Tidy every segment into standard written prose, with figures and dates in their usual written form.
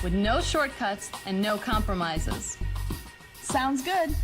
with no shortcuts and no compromises. Sounds good.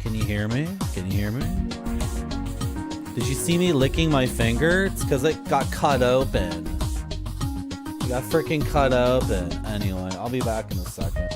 Can you hear me? Can you hear me? Did you see me licking my finger? It's because it got cut open. It got freaking cut open. Anyway, I'll be back in a second.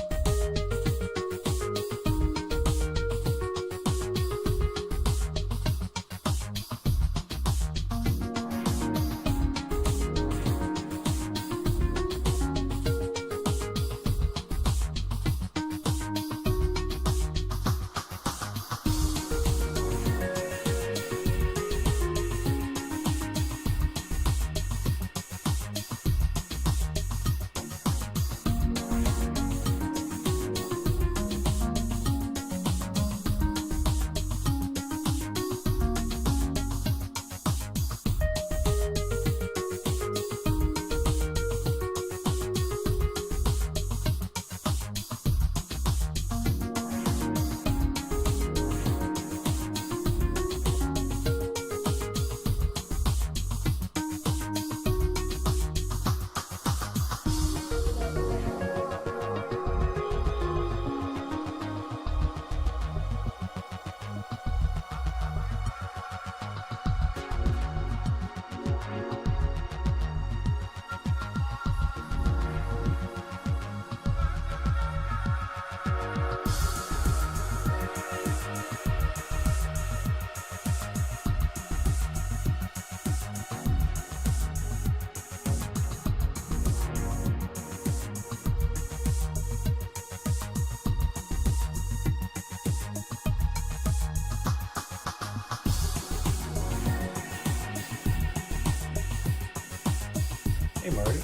Hey, Marty.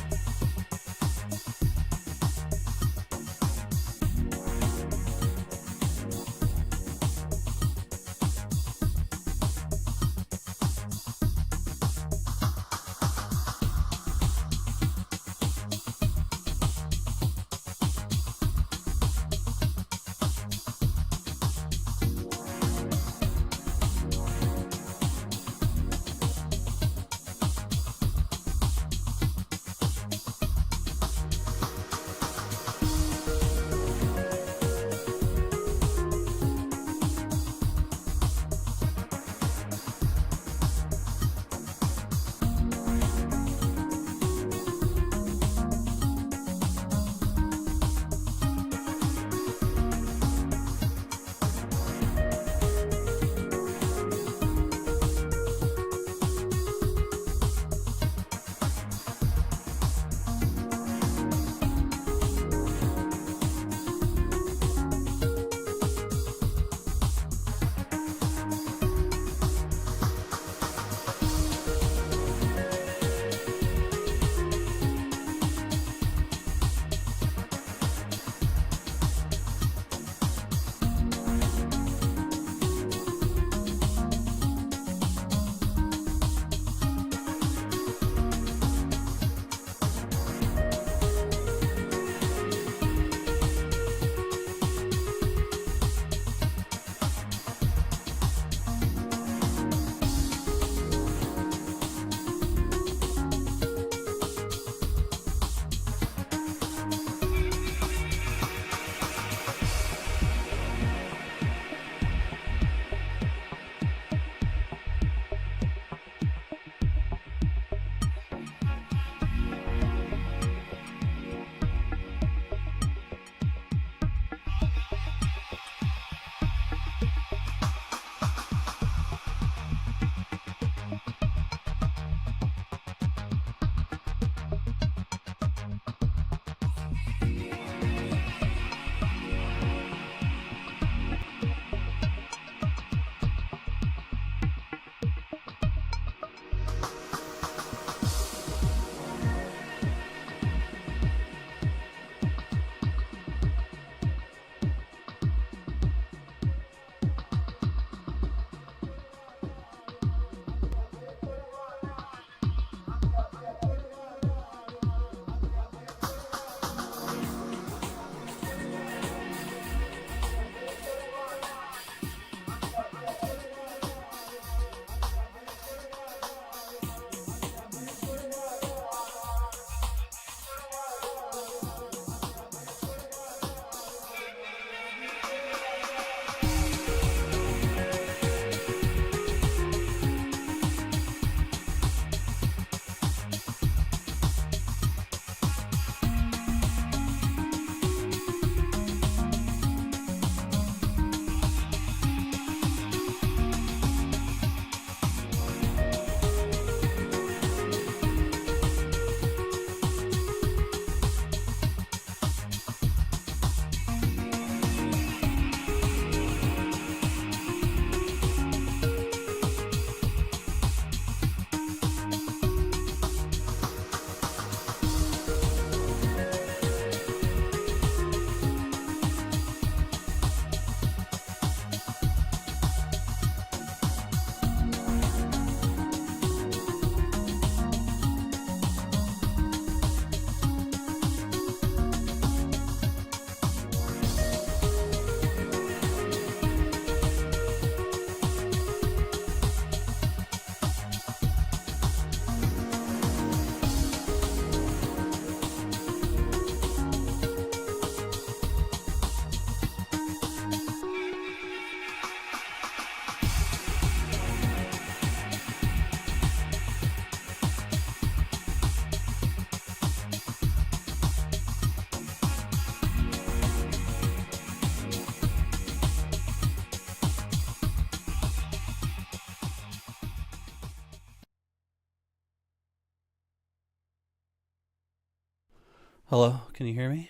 Hello, can you hear me?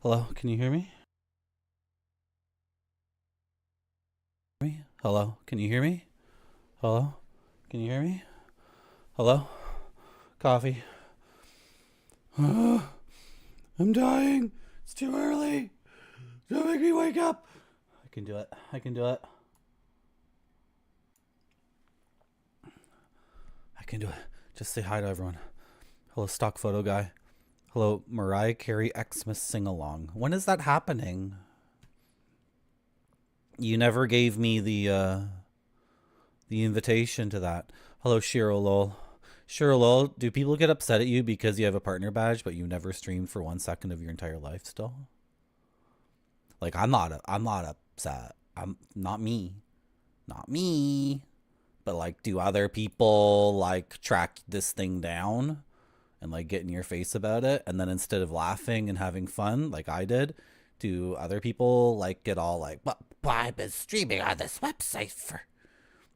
Hello, can you hear me? Hello, can you hear me? Hello, can you hear me? Hello? Coffee. I'm dying. It's too early. Don't make me wake up. I can do it. I can do it. I can do it. Just say hi to everyone. Hello, stock photo guy. Hello, Mariah Carey Xmas sing-along. When is that happening? You never gave me the invitation to that. Hello, Shiro Lol. Shiro Lol, do people get upset at you because you have a partner badge, but you never streamed for 1 second of your entire life still? Like, I'm not upset. I'm not me. Not me. But like, do other people like track this thing down and like get in your face about it? And then instead of laughing and having fun like I did, do other people like get all like, well, I've been streaming on this website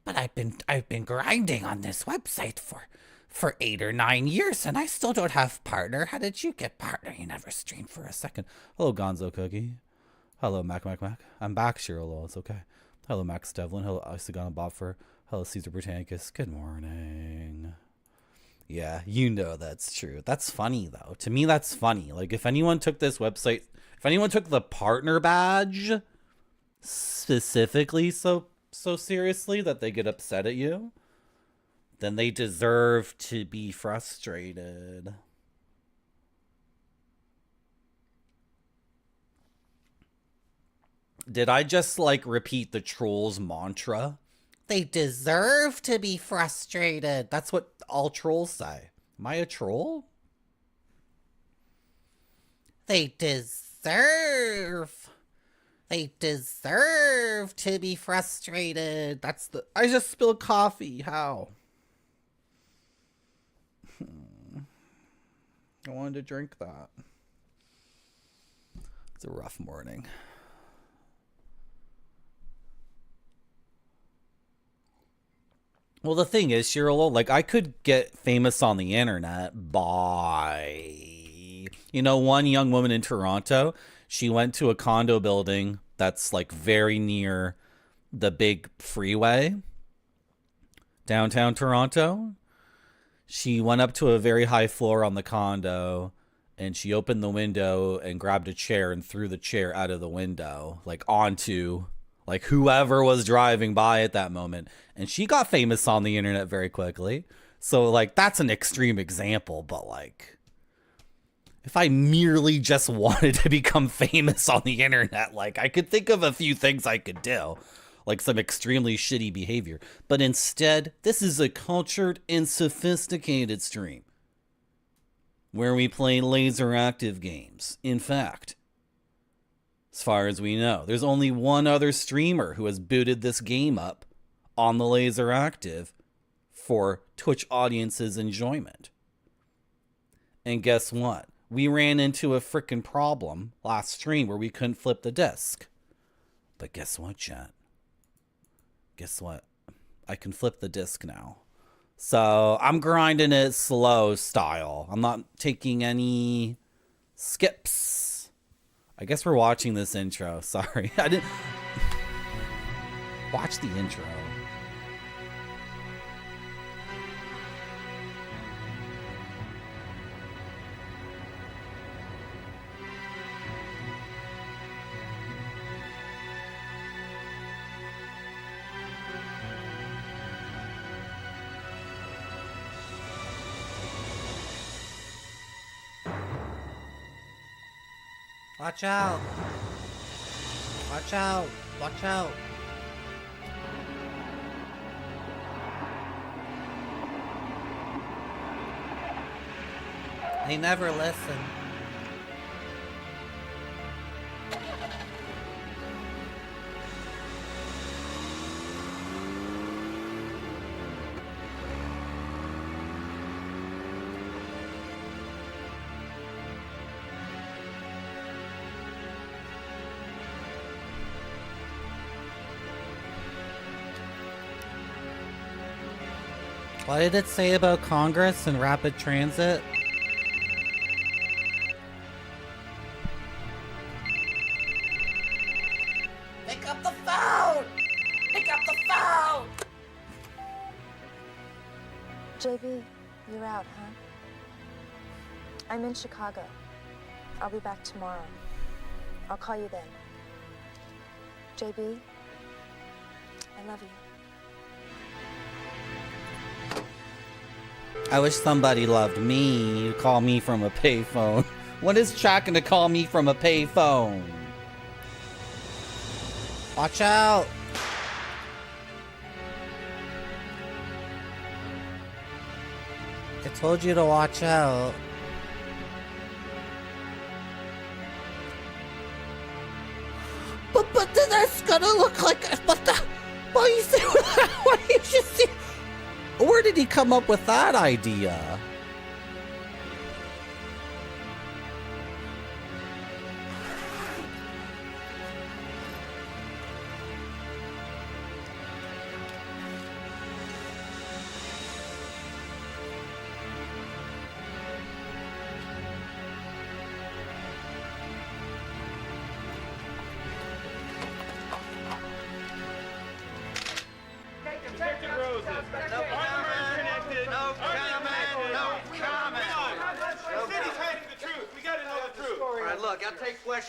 but I've been grinding on this website for 8 or 9 years and I still don't have partner. How did you get partner? You never streamed for a second. Hello, Gonzo Cookie. Hello, Mac. I'm back, Shirolo. It's okay. Hello, Max Devlin. Hello, Isagana Bopfer. Hello, Caesar Britannicus. Good morning. Yeah, you know that's true. That's funny, though. To me, that's funny. Like, if anyone took this website, if anyone took the partner badge specifically so seriously that they get upset at you, then they deserve to be frustrated. Did I just, like, repeat the troll's mantra? They deserve to be frustrated. That's what all trolls say. Am I a troll? They deserve to be frustrated. That's the... I just spilled coffee. How? I wanted to drink that. It's a rough morning. Well, the thing is, Cheryl, like, I could get famous on the internet by, you know, one young woman in Toronto. She went to a condo building that's, like, very near the big freeway, downtown Toronto. She went up to a very high floor on the condo, and she opened the window and grabbed a chair and threw the chair out of the window, like, onto... like whoever was driving by at that moment. And she got famous on the internet very quickly. So like, that's an extreme example, but like, if I merely just wanted to become famous on the internet, like I could think of a few things I could do, like some extremely shitty behavior. But instead, this is a cultured and sophisticated stream where we play LaserActive games. In fact, as far as we know, there's only one other streamer who has booted this game up on the LaserActive for Twitch audience's enjoyment. And guess what? We ran into a frickin' problem last stream where we couldn't flip the disc. But guess what, chat? Guess what? I can flip the disc now. So I'm grinding it slow style. I'm not taking any skips. I guess we're watching this intro. Sorry. I didn't watch the intro. Watch out! Watch out! Watch out! They never listen. What did it say about Congress and rapid transit? JB, you're out, huh? I'm in Chicago. I'll be back tomorrow. I'll call you then. JB, I love you. I wish somebody loved me. You call me from a payphone. What is Chuck gonna call me from a payphone? Watch out! I told you to watch out. But that's gonna look like. What the? Why you say that? Why you just see? Where did he come up with that idea?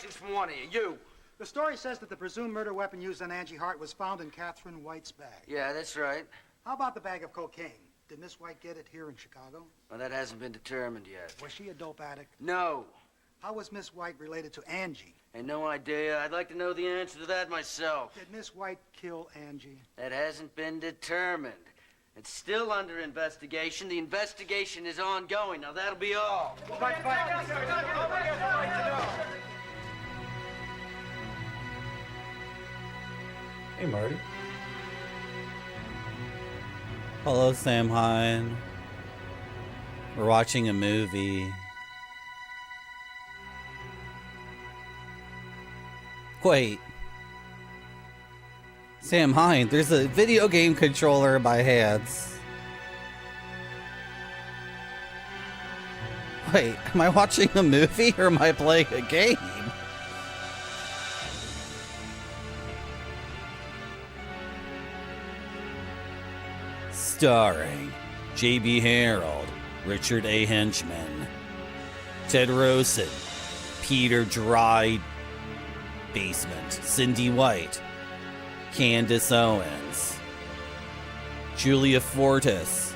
From one of you. The story says that the presumed murder weapon used on Angie Hart was found in Catherine White's bag. Yeah, that's right. How about the bag of cocaine? Did Miss White get it here in Chicago? Well, that hasn't been determined yet. Was she a dope addict? No. How was Miss White related to Angie? Ain't no idea. I'd like to know the answer to that myself. Did Miss White kill Angie? That hasn't been determined. It's still under investigation. The investigation is ongoing. Now, that'll be all. Hey, Marty. Hello, Sam Hine. We're watching a movie. Wait. Sam Hine, there's a video game controller in my hands. Wait, am I watching a movie or am I playing a game? Starring J.B. Harold, Richard A. Henchman, Ted Rosen, Peter Dry Basement, Cindy White, Candace Owens, Julia Fortis,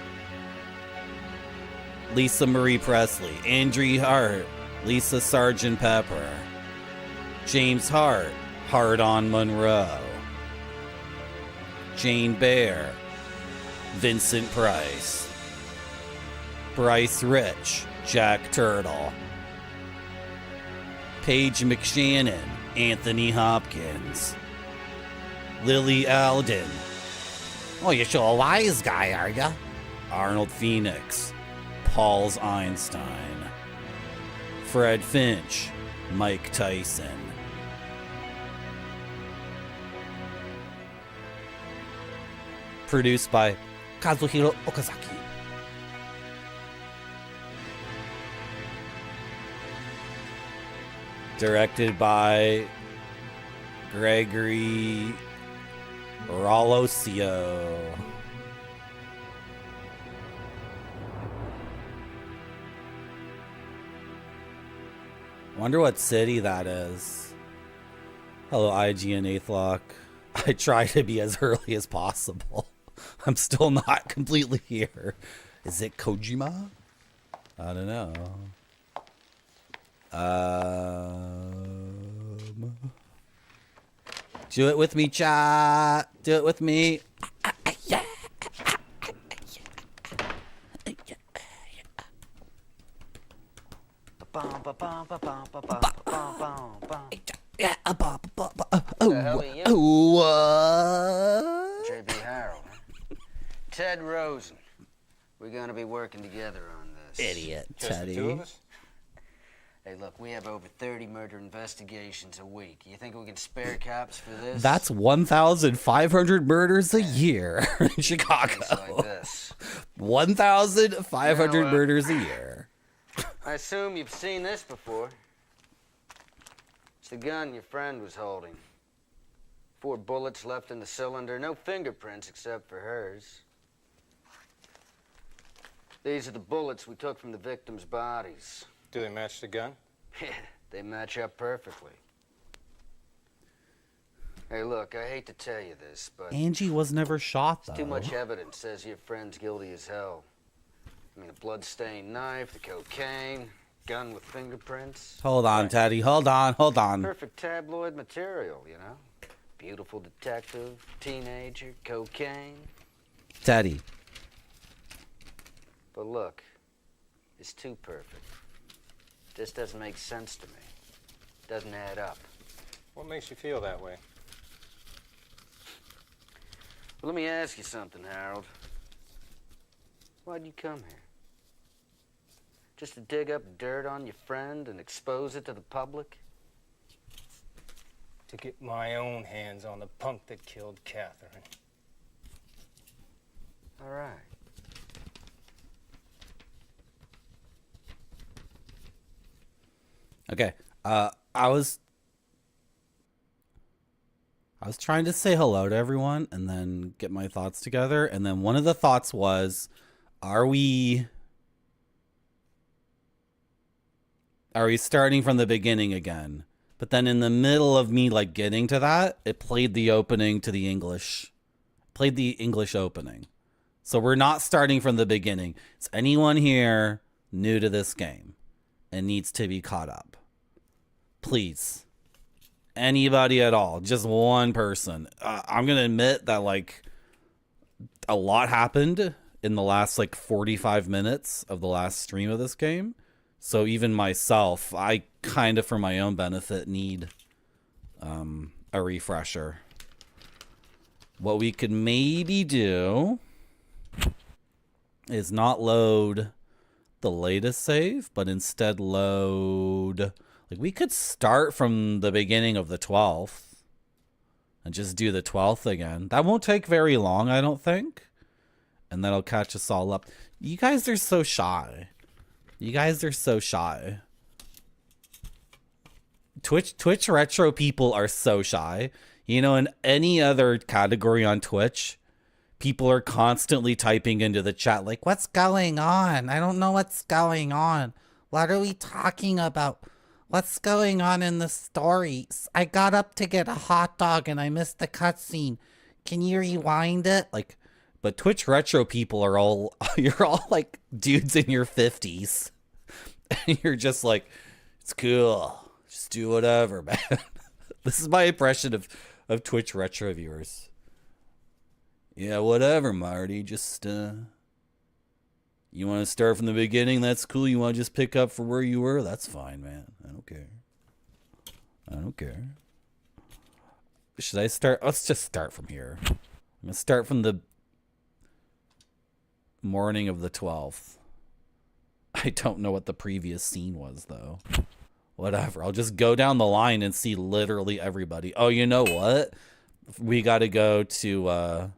Lisa Marie Presley, Andrea Hart, Lisa Sgt. Pepper, James Hart, Hart on Monroe, Jane Bear, Vincent Price, Bryce Rich, Jack Turtle, Paige McShannon, Anthony Hopkins, Lily Alden. Oh, you're sure a wise guy, are ya? Arnold Phoenix, Paul Einstein, Fred Finch, Mike Tyson. Produced by Kazuhiro Okazaki. Directed by Gregory Rolosio. Wonder what city that is. Hello, IGN 8th Lock. I try to be as early as possible. I'm still not completely here. Is it Kojima? I don't know. Do it with me, chat. Do it with me. The hell are you? What? J.B. Harold, huh? Ted Rosen. We're gonna be working together on this. Idiot, Just Teddy. the two of us? Hey, look, we have over 30 murder investigations a week. You think we can spare cops for this? That's 1,500 murders a year in Chicago. Things like this. 1,500 murders a year. I assume you've seen this before. It's the gun your friend was holding. 4 bullets left in the cylinder. No fingerprints except for hers. These are the bullets we took from the victims' bodies. Do they match the gun? Yeah, they match up perfectly. Hey, look, I hate to tell you this, but Angie was never shot, though. too much evidence says your friend's guilty as hell. I mean, a blood-stained knife, the cocaine, gun with fingerprints. Hold on, Teddy. Hold on. Perfect tabloid material, you know? Beautiful detective, teenager, cocaine. Teddy. But look, it's too perfect. This doesn't make sense to me. Doesn't add up. What makes you feel that way? Well, let me ask you something, Harold. Why'd you come here? Just to dig up dirt on your friend and expose it to the public? To get my own hands on the punk that killed Catherine. All right. Okay. I was trying to say hello to everyone and then get my thoughts together. And then one of the thoughts was, are we starting from the beginning again? But then in the middle of me like getting to that, it played the opening to the English. Played the English opening. So we're not starting from the beginning. Is anyone here new to this game and needs to be caught up? Please. Anybody at all. Just one person. I'm going to admit that like a lot happened in the last like 45 minutes of the last stream of this game. So even myself, I kind of, for my own benefit, need a refresher. What we could maybe do is not load the latest save, but instead load... Like, we could start from the beginning of the 12th and just do the 12th again. That won't take very long, I don't think. And that'll catch us all up. You guys are so shy. You guys are so shy. Twitch retro people are so shy. You know, in any other category on Twitch, people are constantly typing into the chat like, what's going on? I don't know what's going on. What are we talking about? What's going on in the story? I got up to get a hot dog and I missed the cutscene. Can you rewind it? Like, but Twitch retro people are all, you're all like dudes in your 50s. And you're just like, it's cool. Just do whatever, man. This is my impression of Twitch retro viewers. Yeah, whatever, Marty. Just, you want to start from the beginning? That's cool. You want to just pick up for where you were? That's fine, man. I don't care. I don't care. Should I start? Let's just start from here. I'm going to start from the morning of the 12th. I don't know what the previous scene was, though. Whatever. I'll just go down the line and see literally everybody. Oh, you know what? We got to go to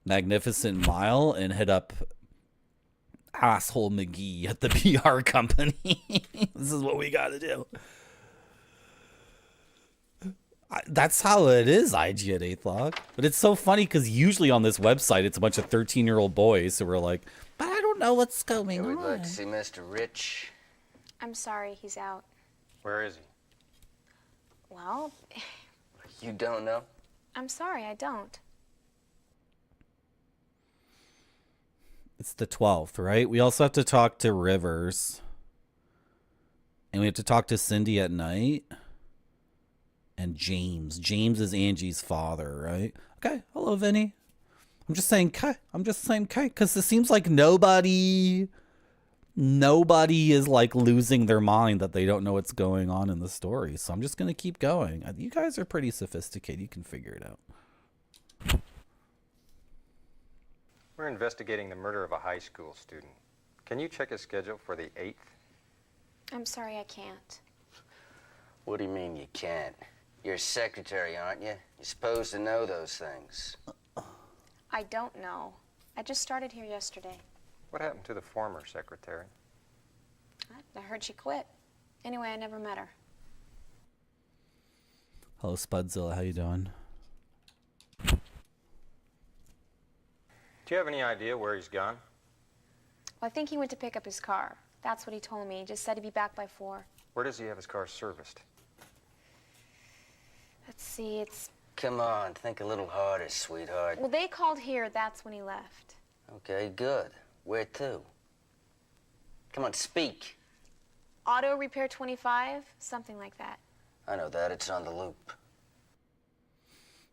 Magnificent Mile and hit up Asshole McGee at the PR company. This is what we got to do. That's how it is, IG at 8th Log. But it's so funny because usually on this website, it's a bunch of 13-year-old boys who are like, but I don't know what's going on. We'd like to see Mr. Rich. I'm sorry, he's out. Where is he? Well, You don't know? I'm sorry, I don't. It's the 12th, right? We also have to talk to Rivers. And we have to talk to Cindy at night. And James. James is Angie's father, right? Okay. Hello, Vinny. I'm just saying okay. Because it seems like nobody is like losing their mind that they don't know what's going on in the story. So I'm just going to keep going. You guys are pretty sophisticated. You can figure it out. We're investigating the murder of a high school student. Can you check his schedule for the 8th? I'm sorry, I can't. What do you mean you can't? You're a secretary, aren't you? You're supposed to know those things. I don't know. I just started here yesterday. What happened to the former secretary? I heard she quit. Anyway, I never met her. Hello, Spudzilla. How you doing? Do you have any idea where he's gone? Well, I think he went to pick up his car. That's what he told me. He just said he'd be back by 4. Where does he have his car serviced? Let's see, it's... Come on, think a little harder, sweetheart. Well, they called here. That's when he left. Okay, good. Where to? Come on, speak. Auto Repair 25? Something like that. I know that. It's on the loop.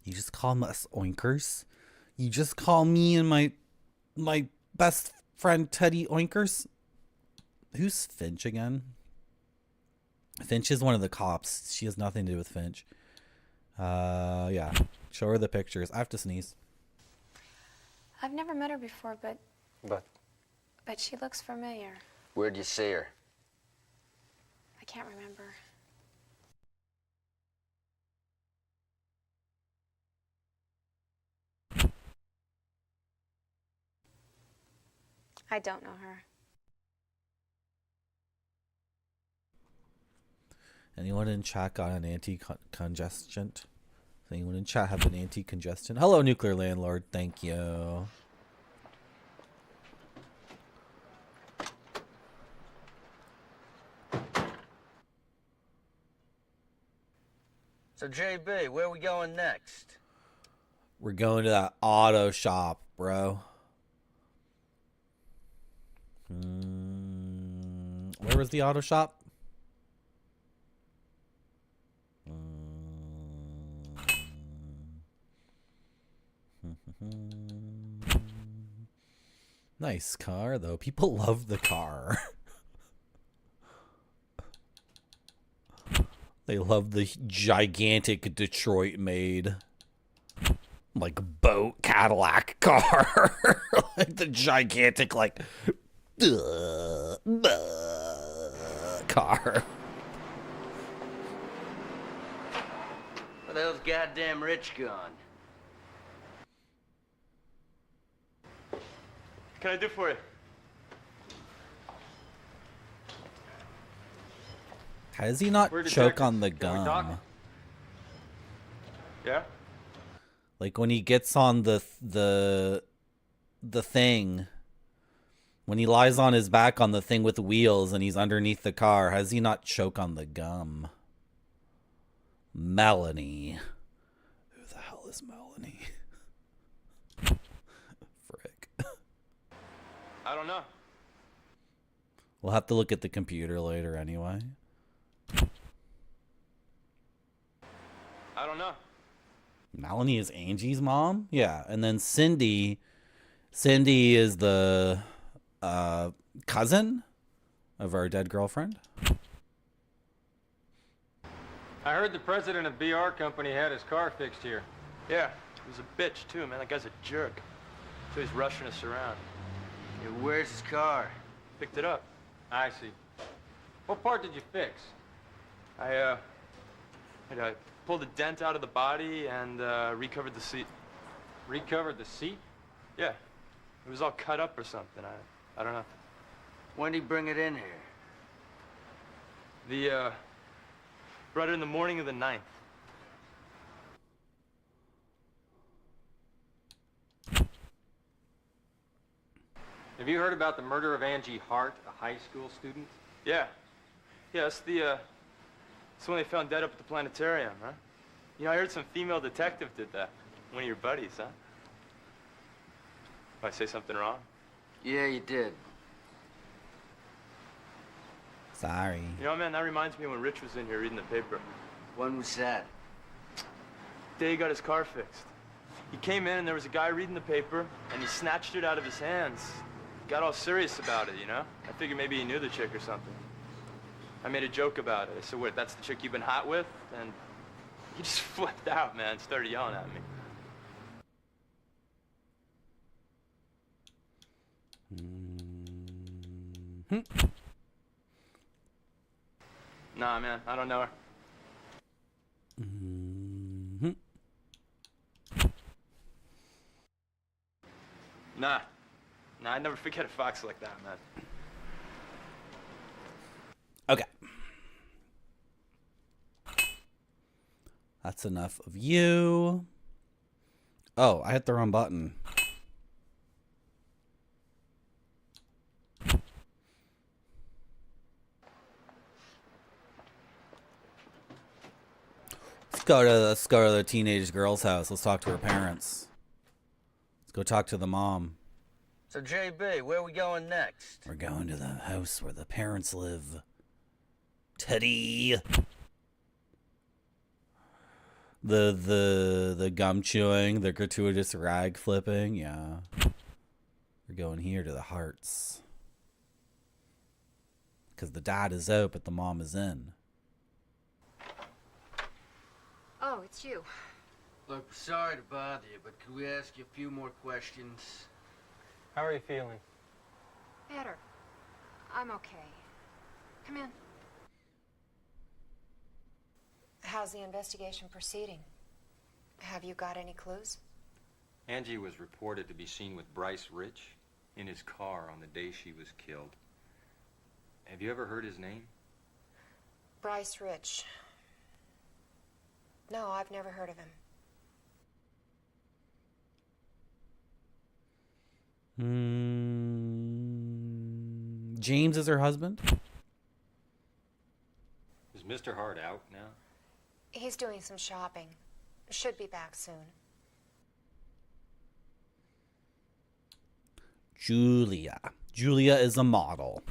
You just call us oinkers? You just call me and my best friend Teddy oinkers? Who's Finch again? Finch is one of the cops. She has nothing to do with Finch. Yeah. Show her the pictures. I have to sneeze. I've never met her before, but But she looks familiar. Where'd you see her? I can't remember. I don't know her. Anyone in chat got an anti-congestant? Anyone in chat have an anti-congestant? Hello, nuclear landlord. Thank you. So, JB, where are we going next? We're going to that auto shop, bro. Where was the auto shop? Nice car, though. People love the car. They love the gigantic Detroit made, like, boat Cadillac car. Like the gigantic, like, car. Where the hell's goddamn Rich gone? What can I do for you? How does he not We're choke detectives. on the Can we talk? gum? Yeah? Like when he gets on the thing, when he lies on his back on the thing with wheels and he's underneath the car, how does he not choke on the gum? Melanie. Who the hell is Melanie? Frick. I don't know. We'll have to look at the computer later anyway. I don't know. Melanie is Angie's mom? Yeah. And then Cindy is the cousin of our dead girlfriend. I heard the president of BR Company had his car fixed here. Yeah, he was a bitch too, man. That guy's a jerk. So he's rushing us around. Yeah, where's his car? Picked it up. I see. What part did you fix? I pulled a dent out of the body and recovered the seat. Recovered the seat? Yeah, it was all cut up or something. I don't know. When'd he bring it in here? Brought it in the morning of the 9th. Have you heard about the murder of Angie Hart, a high school student? Yeah. Yeah, it's the one they found dead up at the planetarium, huh? You know, I heard some female detective did that. One of your buddies, huh? Did I say something wrong? Yeah, you did. Sorry. You know, man, that reminds me when Rich was in here reading the paper. When was that? The day he got his car fixed. He came in and there was a guy reading the paper and he snatched it out of his hands. Got all serious about it, you know? I figured maybe he knew the chick or something. I made a joke about it. I said, what, that's the chick you've been hot with? And he just flipped out, man, started yelling at me. Nah, man, I don't know her. Nah, I'd never forget a fox like that, man. Okay. That's enough of you. Oh, I hit the wrong button. Let's go to the teenage girl's house. Let's talk to her parents. Let's go talk to the mom. So, JB, where are we going next? We're going to the house where the parents live. Teddy. The gum chewing, the gratuitous rag flipping, yeah. We're going here to the hearts. Because the dad is out, but the mom is in. Oh, it's you. Look, sorry to bother you, but could we ask you a few more questions? How are you feeling? Better. I'm okay. Come in. How's the investigation proceeding? Have you got any clues? Angie was reported to be seen with Bryce Rich in his car on the day she was killed. Have you ever heard his name? Bryce Rich. No, I've never heard of him. James is her husband? Is Mr. Hart out now? He's doing some shopping. Should be back soon. Julia. Julia is a model.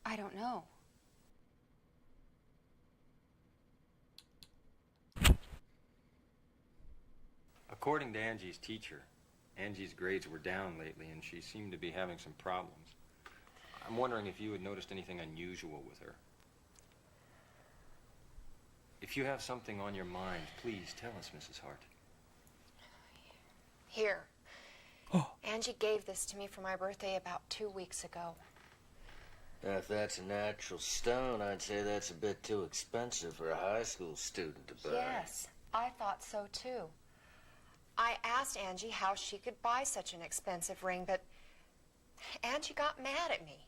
I don't know. According to Angie's teacher, Angie's grades were down lately and she seemed to be having some problems. I'm wondering if you had noticed anything unusual with her. If you have something on your mind, please tell us, Mrs. Hart. Here. Angie gave this to me for my birthday about 2 weeks ago. Now, if that's a natural stone, I'd say that's a bit too expensive for a high school student to buy. Yes, I thought so too. I asked Angie how she could buy such an expensive ring, but Angie got mad at me,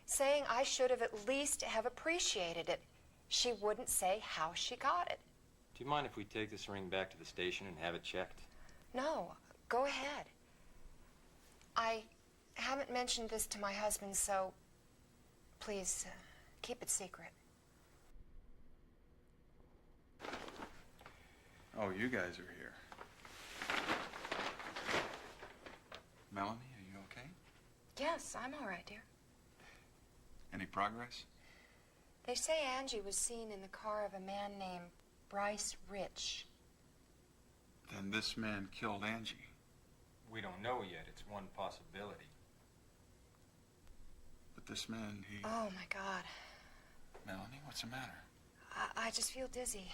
saying I should have at least have appreciated it. She wouldn't say how she got it. Do you mind if we take this ring back to the station and have it checked? No, go ahead. I haven't mentioned this to my husband, so please keep it secret. Oh, you guys are here. Melanie, are you okay? Yes, I'm all right, dear. Any progress? They say Angie was seen in the car of a man named Bryce Rich. Then this man killed Angie. We don't know yet. It's one possibility. But this man, he... Oh, my God. Melanie, what's the matter? I just feel dizzy.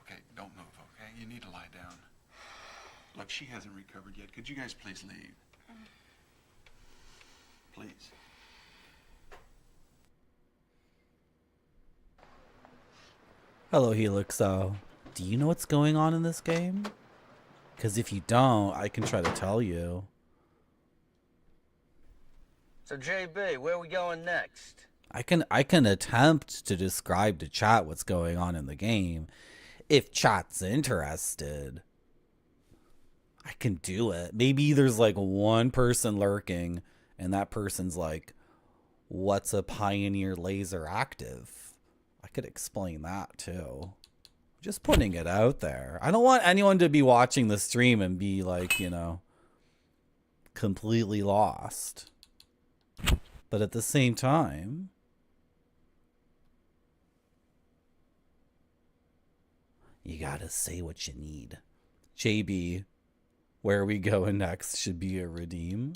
Okay, don't move, okay? You need to lie down. Look, she hasn't recovered yet. Could you guys please leave? Please. Hello, Helix. Do you know what's going on in this game? Because if you don't, I can try to tell you. So, JB, where are we going next? I can attempt to describe to chat what's going on in the game. If chat's interested, I can do it. Maybe there's like one person lurking, and that person's like, what's a Pioneer LaserActive? I could explain that too. Just putting it out there. I don't want anyone to be watching the stream and be like, you know, completely lost. But at the same time, you gotta say what you need. JB, where are we going next should be a redeem.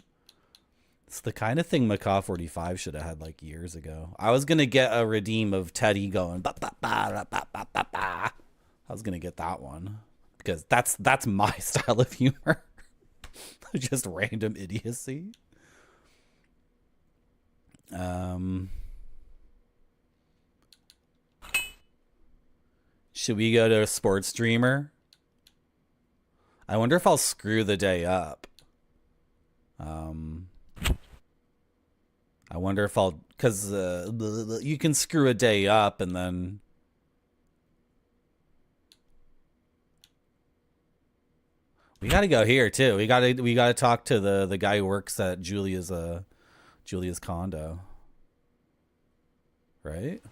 It's the kind of thing Macaw 45 should have had like years ago. I was gonna get a redeem of Teddy going ba ba ba ba ba ba ba. I was gonna get that one because that's my style of humor. Just random idiocy. Should we go to a sports streamer? I wonder if I'll screw the day up. I wonder if I'll, because you can screw a day up and then we gotta go here too. We gotta talk to the guy who works at Julia's condo, right?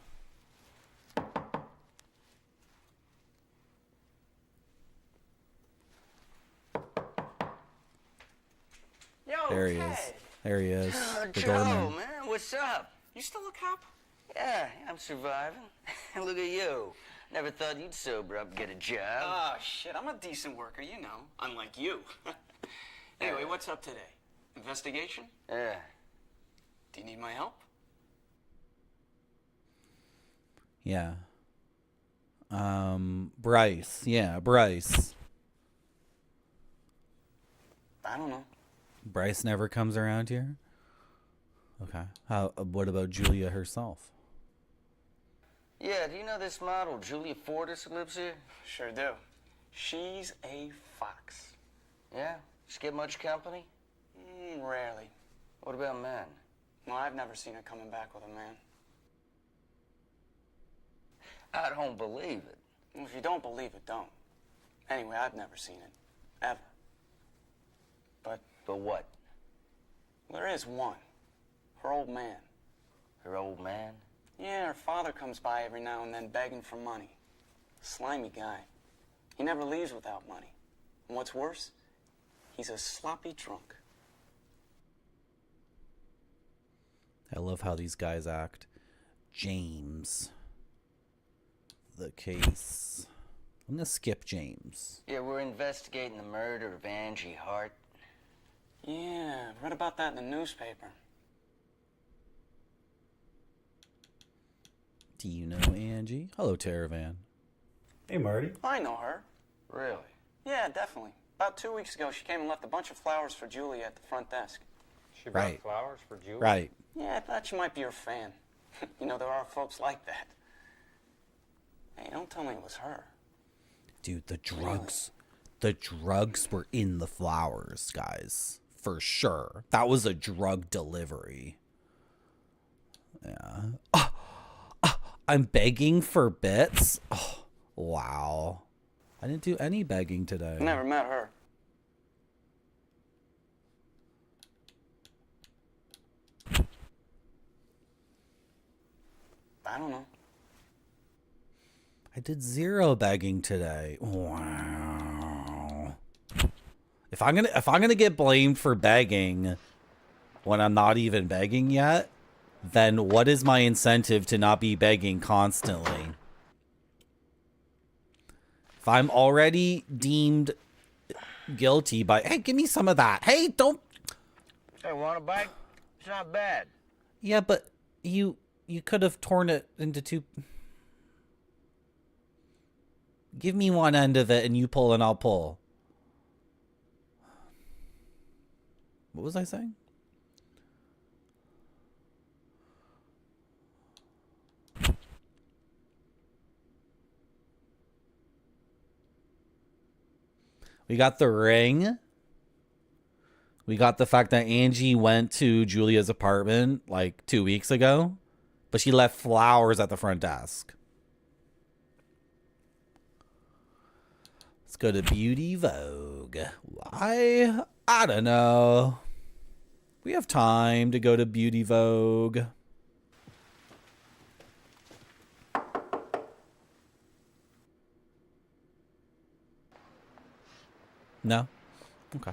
There he is. There he is. The Joe, doorman. man, what's up? You still a cop? Yeah, I'm surviving. Look at you. Never thought you'd sober up and get a job. Oh, shit, I'm a decent worker, you know, unlike you. Anyway, what's up today? Investigation? Yeah. Do you need my help? Yeah. Bryce. Yeah, Bryce. I don't know. Bryce never comes around here? Okay. What about Julia herself? Yeah, do you know this model, Julia Fortis, who lives here? Sure do. She's a fox. Yeah? She get much company? Rarely. What about men? Well, I've never seen her coming back with a man. I don't believe it. Well, if you don't believe it, don't. Anyway, I've never seen it. Ever. But what? Well, there is one. Her old man. Her old man? Yeah, her father comes by every now and then begging for money. Slimy guy. He never leaves without money. And what's worse, he's a sloppy drunk. I love how these guys act. James. The case. I'm gonna skip James. Yeah, we're investigating the murder of Angie Hart. Yeah, read about that in the newspaper. Do you know Angie? Hello, Taravan. Hey, Marty. I know her. Really? Yeah, definitely. About 2 weeks ago, she came and left a bunch of flowers for Julia at the front desk. She brought Right. flowers for Julie? Right. Yeah, I thought she might be her fan. You know, there are folks like that. Hey, don't tell me it was her. Dude, the drugs. The drugs were in the flowers, guys. For sure. That was a drug delivery. Yeah. I'm begging for bits. Oh, wow. I didn't do any begging today. Never met her. I don't know. I did 0 begging today. Wow. If I'm gonna get blamed for begging when I'm not even begging yet, then what is my incentive to not be begging constantly? If I'm already deemed guilty by, hey, give me some of that. Hey, don't. Hey, want a bite? It's not bad. Yeah, but you could have torn it into 2. Give me one end of it and you pull and I'll pull. What was I saying? We got the ring. We got the fact that Angie went to Julia's apartment like 2 weeks ago, but she left flowers at the front desk. Let's go to Beauty Vogue. Why? I don't know. We have time to go to Beauty Vogue. No? Okay.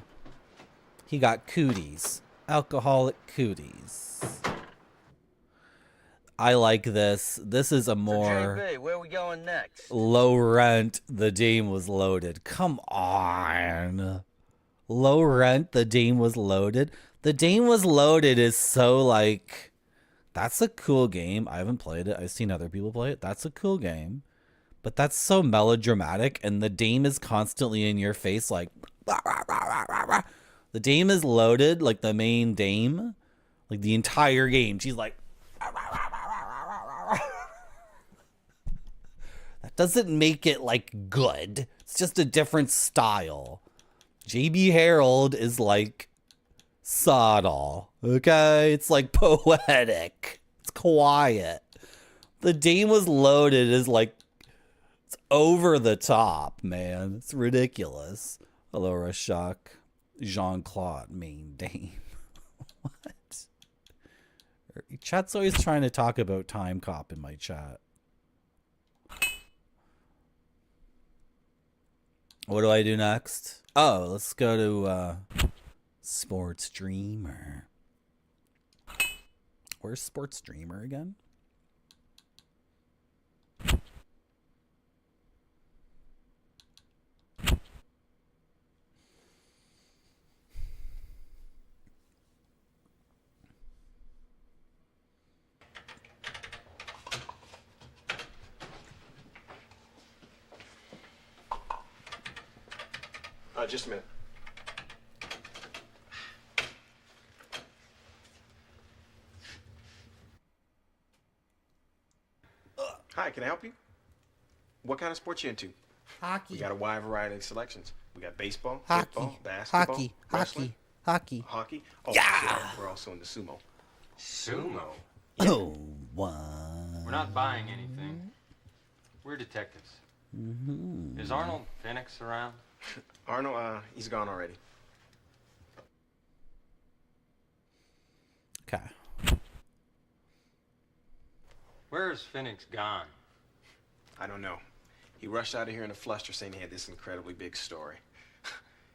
He got cooties. Alcoholic cooties. I like this. This is a more... So, JB, where are we going next? Low rent, the dame was loaded. Come on. Low rent, the dame was loaded. The dame was loaded is so like... That's a cool game. I haven't played it. I've seen other people play it. That's a cool game. But that's so melodramatic, and the dame is constantly in your face like... Rah, rah, rah, rah, rah, rah. The dame is loaded, like the main dame. Like the entire game. She's like... Rah, rah, rah, rah, rah, rah, rah, rah. That doesn't make it, like, good. It's just a different style. JB Harold is like... subtle. Okay? It's like poetic. It's quiet. The dame was loaded is like... It's over the top, man. It's ridiculous. Hello, Rashak. Jean-Claude, main dame. What? Chat's always trying to talk about Time Cop in my chat. What do I do next? Oh, let's go to Sports Dreamer. Where's Sports Dreamer again? Just a minute. Hi, can I help you? What kind of sports you into? Hockey. We got a wide variety of selections. We got baseball, Hockey. football, basketball, Hockey. wrestling, Hockey. hockey. Oh, Yeah. We're also into sumo. Sumo? Oh, one. We're not buying anything. We're detectives. Is Arnold Phoenix around? Arnold, he's gone already. Okay. Where's Phoenix gone? I don't know. He rushed out of here in a fluster saying he had this incredibly big story.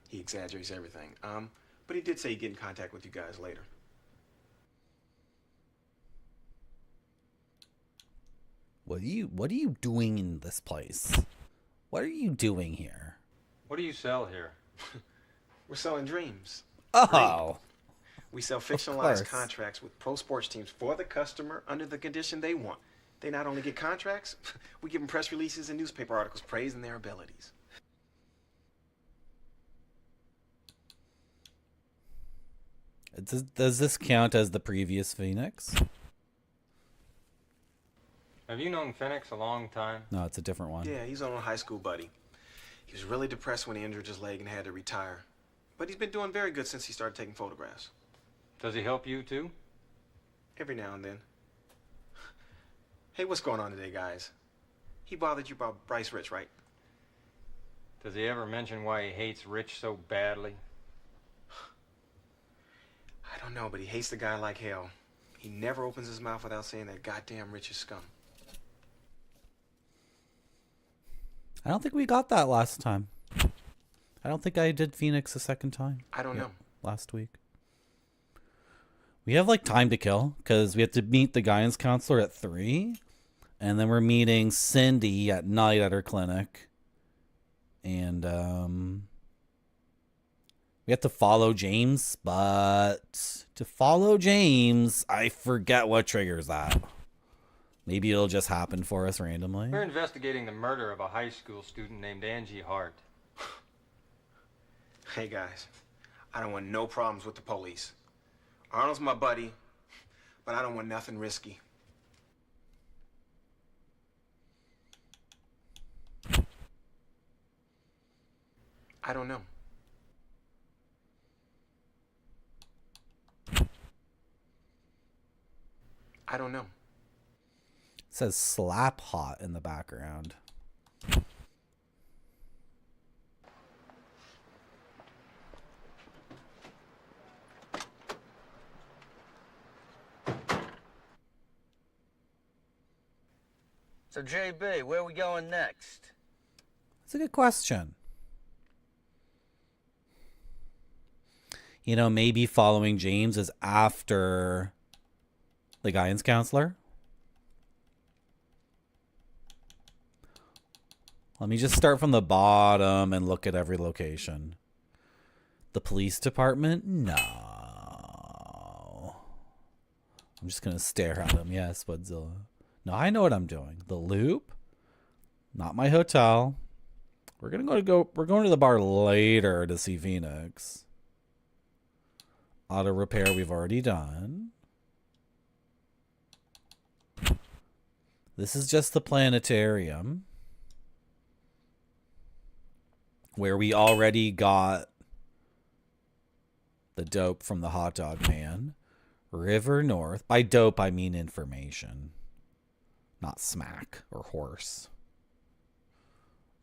He exaggerates everything. But he did say he'd get in contact with you guys later. What are you doing in this place? What are you doing here? What do you sell here? We're selling dreams. Oh. We sell course. fictionalized contracts with pro sports teams for the customer under the condition they want. They not only get contracts, we give them press releases and newspaper articles praising their abilities. Does this count as the previous Phoenix? Have you known Phoenix a long time? No, it's a different one. Yeah, he's on a high school buddy. He was really depressed when he injured his leg and had to retire. But he's been doing very good since he started taking photographs. Does he help you too? Every now and then. Hey, what's going on today, guys? He bothered you about Bryce Rich, right? Does he ever mention why he hates Rich so badly? I don't know, but he hates the guy like hell. He never opens his mouth without saying that goddamn Rich is scum. I don't think we got that last time. I don't think I did Phoenix a second time. I don't know. Last week. We have like time to kill because we have to meet the guidance counselor at 3. And then we're meeting Cindy at night at her clinic. And we have to follow James, but to follow James, I forget what triggers that. Maybe it'll just happen for us randomly. We're investigating the murder of a high school student named Angie Hart. Hey, guys. I don't want no problems with the police. Arnold's my buddy, but I don't want nothing risky. I don't know. I don't know. It says slap hot in the background. So, JB, where are we going next? That's a good question. You know, maybe following James is after the guidance counselor. Let me just start from the bottom and look at every location. The police department? No. I'm just going to stare at them. Yes, Woodzilla. No, I know what I'm doing. The Loop? Not my hotel. We're going to the bar later to see Phoenix. Auto repair we've already done. This is just the planetarium, where we already got the dope from the hot dog man. River North. By dope, I mean information. Not smack or horse.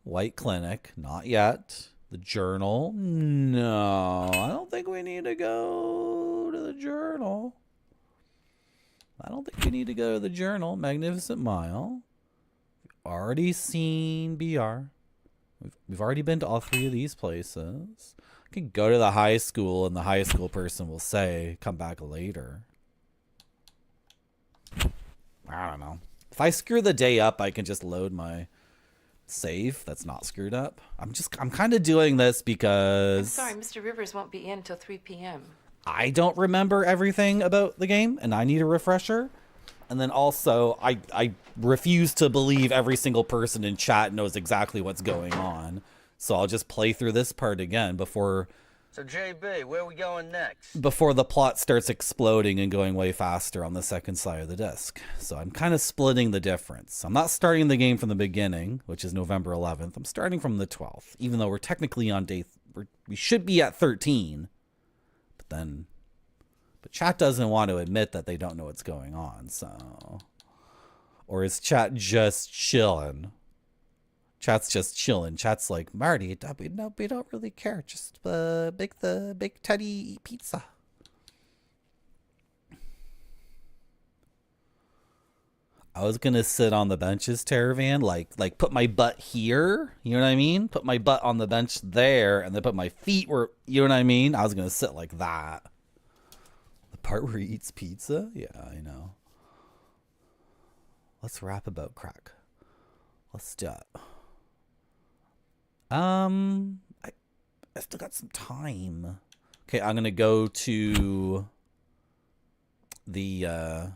White Clinic. Not yet. The Journal. No, I don't think we need to go to the Journal. I don't think we need to go to the Journal. Magnificent Mile. We've already seen BR. We've already been to all 3 of these places. I can go to the high school and the high school person will say, come back later. I don't know. If I screw the day up, I can just load my save that's not screwed up. I'm kind of doing this because... I'm sorry, Mr. Rivers won't be in until 3 p.m. I don't remember everything about the game, and I need a refresher. And then also, I refuse to believe every single person in chat knows exactly what's going on. So I'll just play through this part again before... So, JB, where are we going next? Before the plot starts exploding and going way faster on the second side of the disc. So I'm kind of splitting the difference. I'm not starting the game from the beginning, which is November 11th. I'm starting from the 12th, even though we're technically on day... we should be at 13. But chat doesn't want to admit that they don't know what's going on, so... Or is chat just chilling? Chat's just chilling. Chat's like, Marty, we don't really care. Just make Teddy eat pizza. I was gonna sit on the benches, Teravan, like put my butt here. You know what I mean? Put my butt on the bench there, and then put my feet where. You know what I mean? I was gonna sit like that. The part where he eats pizza? Yeah, I know. Let's rap about crack. Let's do it. I still got some time. Okay, I'm gonna go to the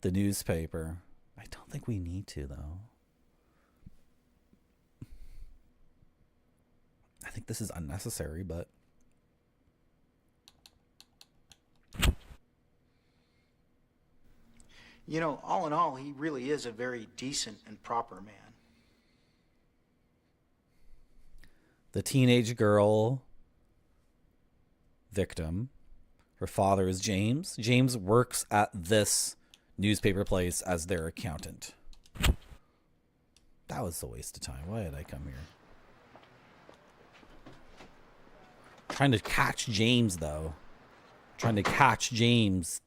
newspaper. I don't think we need to, though. I think this is unnecessary, but... You know, all in all, he really is a very decent and proper man. The teenage girl victim, her father is James. James works at this newspaper place as their accountant. That was a waste of time. Why did I come here? Trying to catch James, though. Trying to catch James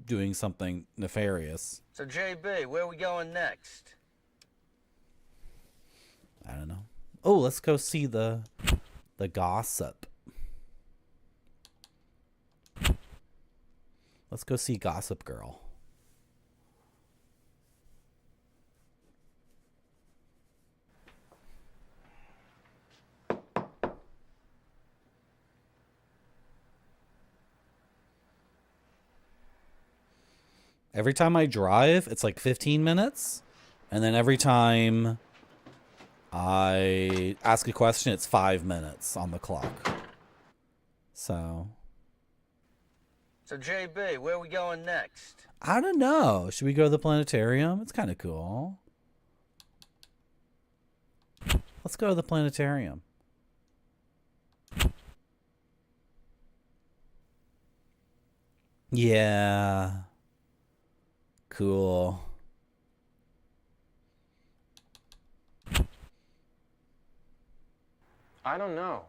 doing something nefarious. So, JB, where are we going next? I don't know. Oh, let's go see the gossip. Let's go see Gossip Girl. Every time I drive, it's like 15 minutes. And then every time I ask a question, it's 5 minutes on the clock. So, JB, where are we going next? I don't know. Should we go to the planetarium? It's kind of cool. Let's go to the planetarium. Yeah. Cool. I don't know.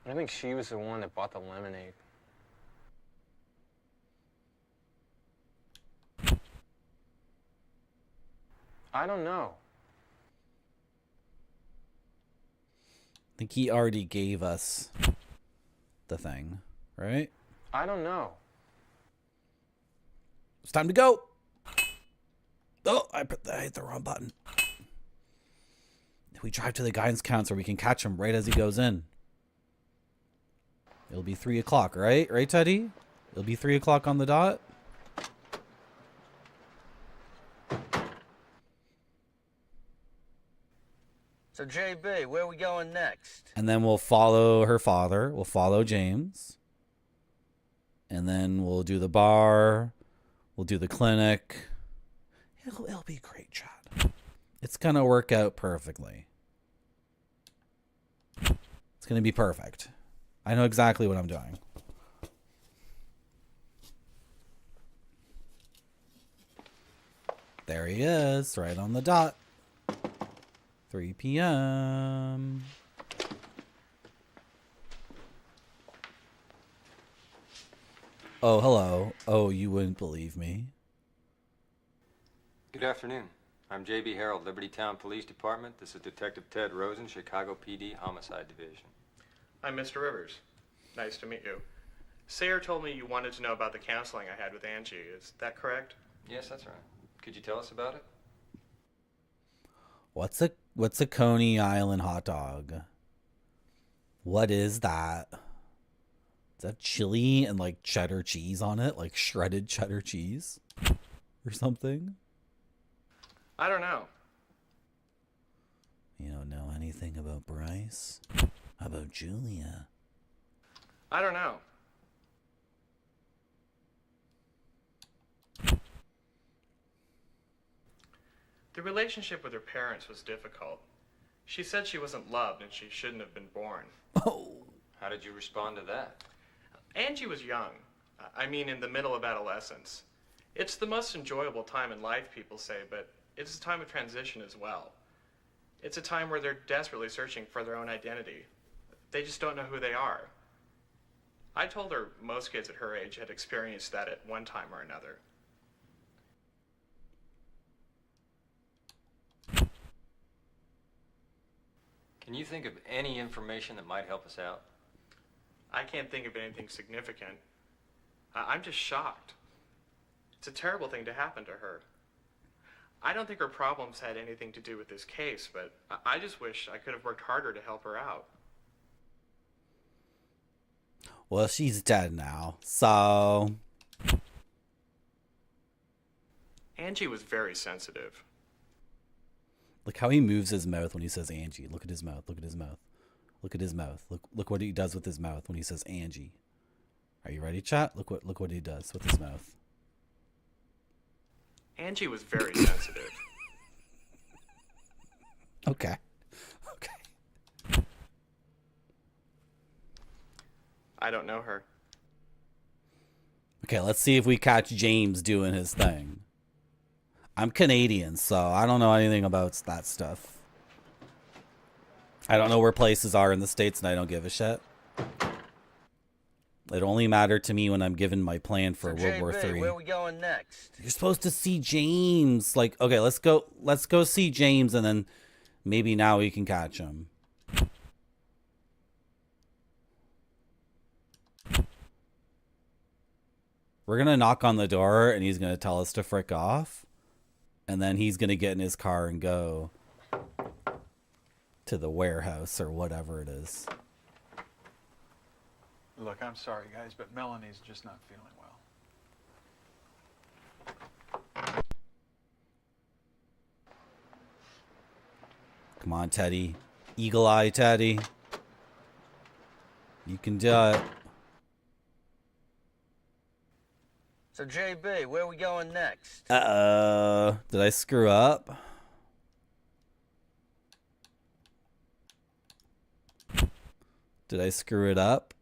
I think she was the one that bought the lemonade. I don't know. I think he already gave us the thing, right? I don't know. It's time to go. Oh, I hit the wrong button. If we drive to the guidance counselor, we can catch him right as he goes in. It'll be 3 o'clock, right? Right, Teddy? It'll be 3 o'clock on the dot. So, JB, where are we going next? And then we'll follow her father. We'll follow James. And then we'll do the bar. We'll do the clinic. It'll be great, Chad. It's going to work out perfectly. It's going to be perfect. I know exactly what I'm doing. There he is, right on the dot. 3 p.m. Oh, hello. Oh, you wouldn't believe me. Good afternoon. I'm J.B. Harold, Liberty Town Police Department. This is Detective Ted Rosen, Chicago PD Homicide Division. I'm Mr. Rivers. Nice to meet you. Sayer told me you wanted to know about the counseling I had with Angie. Is that correct? Yes, that's right. Could you tell us about it? What's a Coney Island hot dog? What is that? Is that chili and like cheddar cheese on it? Like shredded cheddar cheese or something? I don't know. You don't know anything about Bryce? How about Julia? I don't know. The relationship with her parents was difficult. She said she wasn't loved and she shouldn't have been born. Oh. How did you respond to that? Angie was young. I mean, in the middle of adolescence. It's the most enjoyable time in life, people say, but it's a time of transition as well. It's a time where they're desperately searching for their own identity. They just don't know who they are. I told her most kids at her age had experienced that at one time or another. Can you think of any information that might help us out? I can't think of anything significant. I'm just shocked. It's a terrible thing to happen to her. I don't think her problems had anything to do with this case, but I just wish I could have worked harder to help her out. Well, she's dead now, so... Angie was very sensitive. Look how he moves his mouth when he says Angie. Look at his mouth. Look at his mouth. Look at his mouth. Look what he does with his mouth when he says Angie. Are you ready, chat? Look what he does with his mouth. Angie was very sensitive. Okay. I don't know her. Okay, let's see if we catch James doing his thing. I'm Canadian, so I don't know anything about that stuff. I don't know where places are in the States, and I don't give a shit. It only mattered to me when I'm given my plan for World War III. Where are we going next? You're supposed to see James. Like, okay, let's go see James, and then maybe now we can catch him. We're gonna knock on the door, and he's gonna tell us to frick off, and then he's gonna get in his car and go to the warehouse or whatever it is. Look, I'm sorry, guys, but Melanie's just not feeling well. Come on, Teddy. Eagle eye, Teddy. You can do it. So, JB, where are we going next? Uh-oh. Did I screw up? Did I screw it up?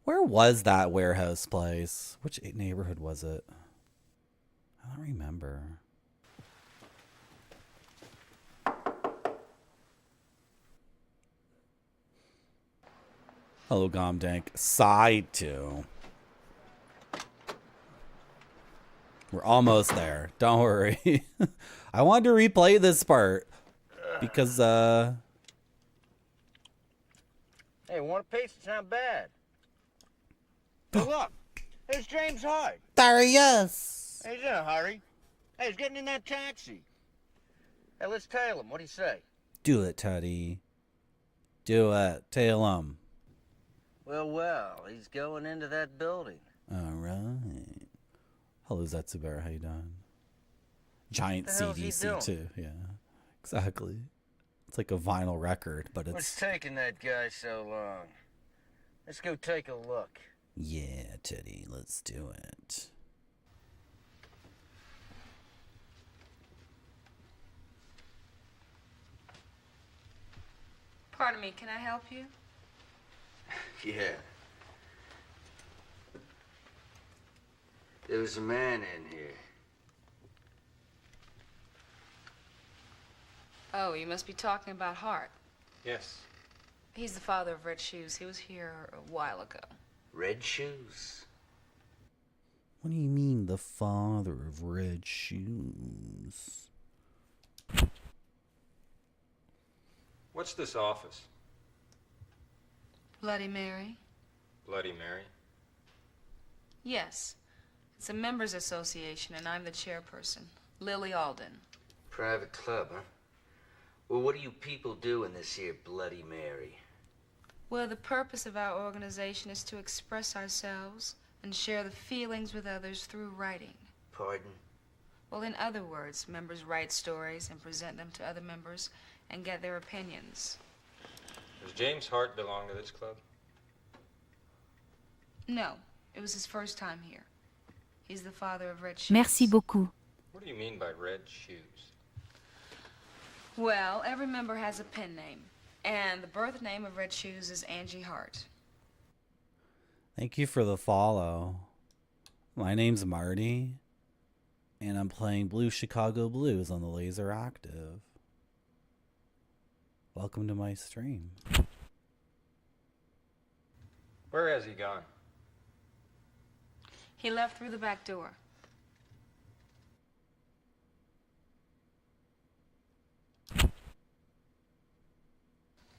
Where was that warehouse place? Which neighborhood was it? I don't remember. Hello, Gomdank. Side 2. We're almost there. Don't worry. I wanted to replay this part because, Hey, want a piece? It's not bad. Hey, look. There's James Hart. There he is. Hey, he's in a hurry. Hey, he's getting in that taxi. Hey, let's tail him. What do you say? Do it, Teddy. Do it. Tail him. Well, he's going into that building. All right. Hello, Zetsuber. How you doing? Giant What the hell's he CDC doing? too. Yeah, exactly. It's like a vinyl record, but What's it's... taking that guy so long? Let's go take a look. Yeah, Teddy, let's do it. Pardon me, can I help you? Yeah. There was a man in here. Oh, you must be talking about Hart. Yes. He's the father of Red Shoes. He was here a while ago. Red shoes. What do you mean, the father of red shoes? What's this office? Bloody Mary? Bloody Mary? Yes. It's a members association, and I'm the chairperson, Lily Alden. Private club, huh? Well, what do you people do in this here Bloody Mary? Well, the purpose of our organization is to express ourselves and share the feelings with others through writing. Pardon? Well, in other words, members write stories and present them to other members and get their opinions. Does James Hart belong to this club? No, it was his first time here. He's the father of Red Shoes. Merci beaucoup. What do you mean by red shoes? Well, every member has a pen name, and the birth name of Red Shoes is Angie Hart. Thank you for the follow. My name's Marty, and I'm playing Blue Chicago Blues on the LaserActive. Welcome to my stream. Where has he gone? He left through the back door.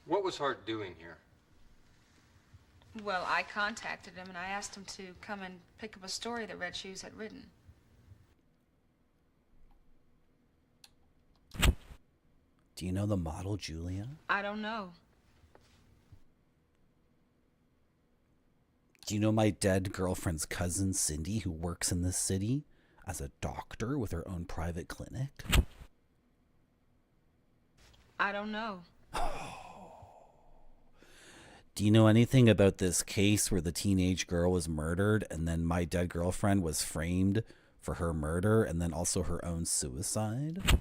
What was Hart doing here? Well, I contacted him and I asked him to come and pick up a story that Red Shoes had written. Do you know the model, Julia? I don't know. Do you know my dead girlfriend's cousin, Cindy, who works in this city as a doctor with her own private clinic? I don't know. Do you know anything about this case where the teenage girl was murdered and then my dead girlfriend was framed for her murder and then also her own suicide?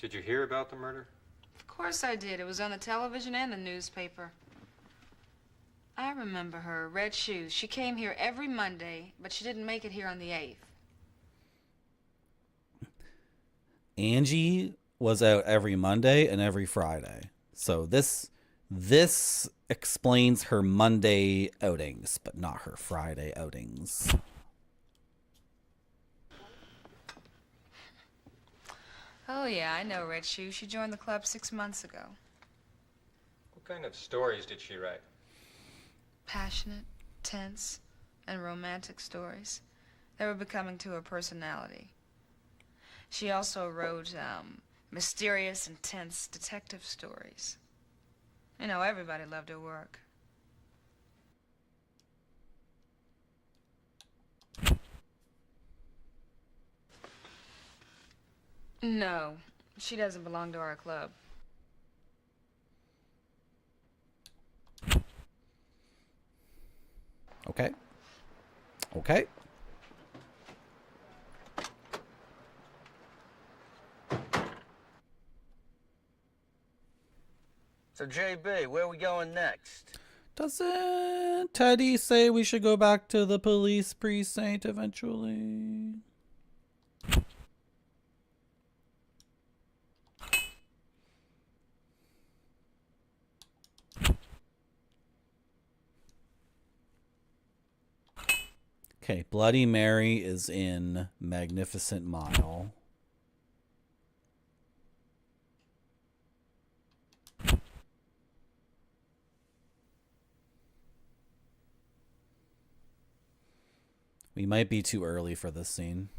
Did you hear about the murder? Of course I did. It was on the television and the newspaper. I remember her, Red Shoes. She came here every Monday, but she didn't make it here on the 8th. Angie was out every Monday and every Friday. So this explains her Monday outings, but not her Friday outings. Oh, yeah, I know Red Shoes. She joined the club 6 months ago. What kind of stories did she write? Passionate, tense, and romantic stories. They were becoming to her personality. She also wrote mysterious and tense detective stories. You know, everybody loved her work. No, she doesn't belong to our club. Okay. Okay. So, JB, where are we going next? Doesn't Teddy say we should go back to the police precinct eventually? Okay, Bloody Mary is in Magnificent Mile. We might be too early for this scene.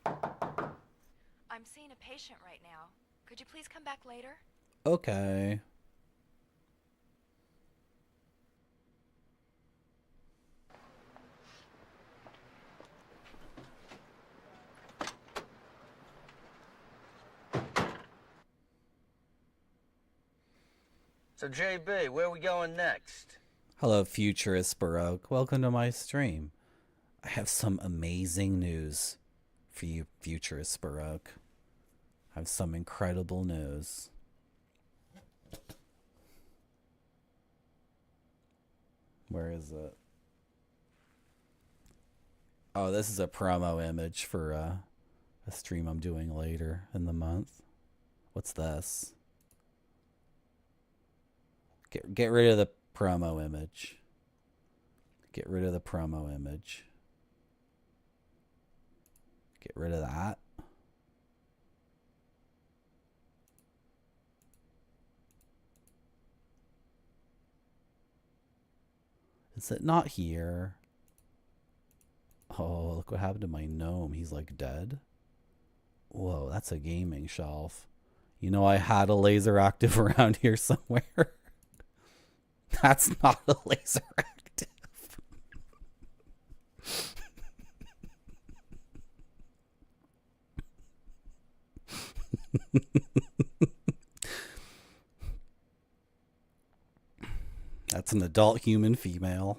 I'm seeing a patient right now. Could you please come back later? Okay. So, JB, where are we going next? Hello, Futurist Baroque. Welcome to my stream. I have some amazing news for you, Futurist Baroque. I have some incredible news. Where is it? Oh, this is a promo image for a stream I'm doing later in the month. What's this? Get rid of the promo image. Get rid of the promo image. Get rid of that. Is it not here? Oh, look what happened to my gnome. He's like dead. Whoa, that's a gaming shelf. You know, I had a LaserActive around here somewhere. That's not a LaserActive. That's an adult human female.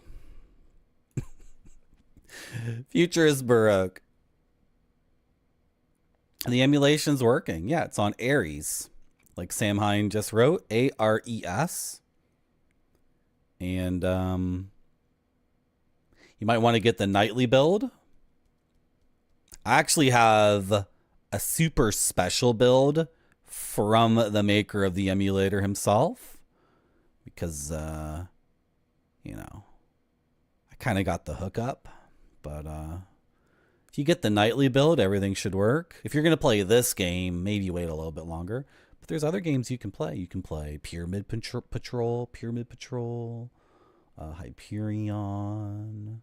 Future is Baroque. The emulation's working. Yeah, it's on Ares. Like Sam Hine just wrote. ARES. And you might want to get the nightly build. I actually have a super special build from the maker of the emulator himself. Because, you know, I kind of got the hookup. But if you get the nightly build, everything should work. If you're going to play this game, maybe wait a little bit longer. But there's other games you can play. You can play Pyramid Patrol, Hyperion,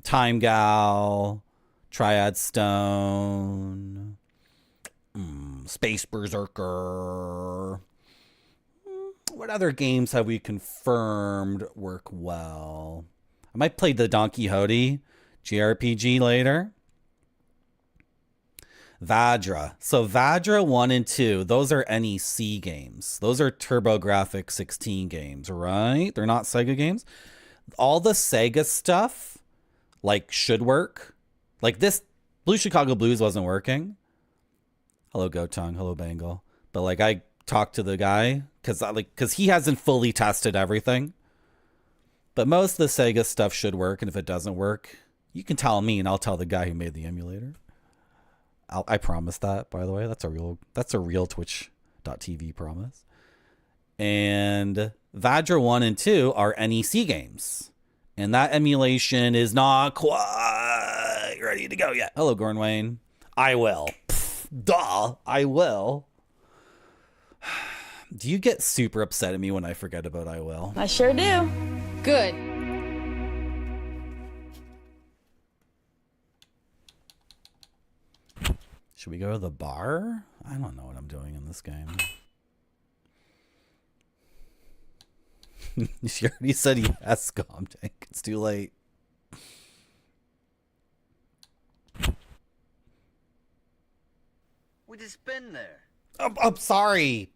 Time Gal, Triad Stone, Space Berserker. What other games have we confirmed work well? I might play the Don Quixote JRPG later. Vadra. So Vadra 1 and 2, those are NEC games. Those are TurboGrafx 16 games, right? They're not Sega games. All the Sega stuff, like, should work. Like this, Blue Chicago Blues wasn't working. Hello, Gotong. Hello, Bengal. But, like, I talked to the guy because he hasn't fully tested everything. But most of the Sega stuff should work, and if it doesn't work, you can tell me, and I'll tell the guy who made the emulator. I promise that, by the way. That's a real Twitch.tv promise. And Vadra 1 and 2 are NEC games. And that emulation is not quite ready to go yet. Hello, Gorn Wayne. I will. Duh, I will. Do you get super upset at me when I forget about I will? I sure do. Good. Should we go to the bar? I don't know what I'm doing in this game. She already said yes, Comtank. It's too late. We just been there. I'm sorry.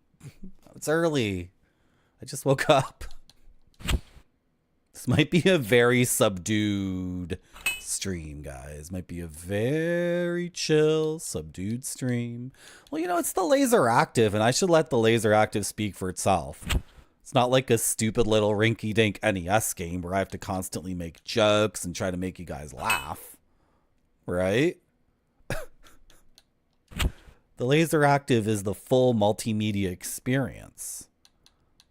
It's early. I just woke up. This might be a very subdued stream, guys. Might be a very chill, subdued stream. Well, you know, it's the LaserActive, and I should let the LaserActive speak for itself. It's not like a stupid little rinky-dink NES game where I have to constantly make jokes and try to make you guys laugh. Right? The LaserActive is the full multimedia experience.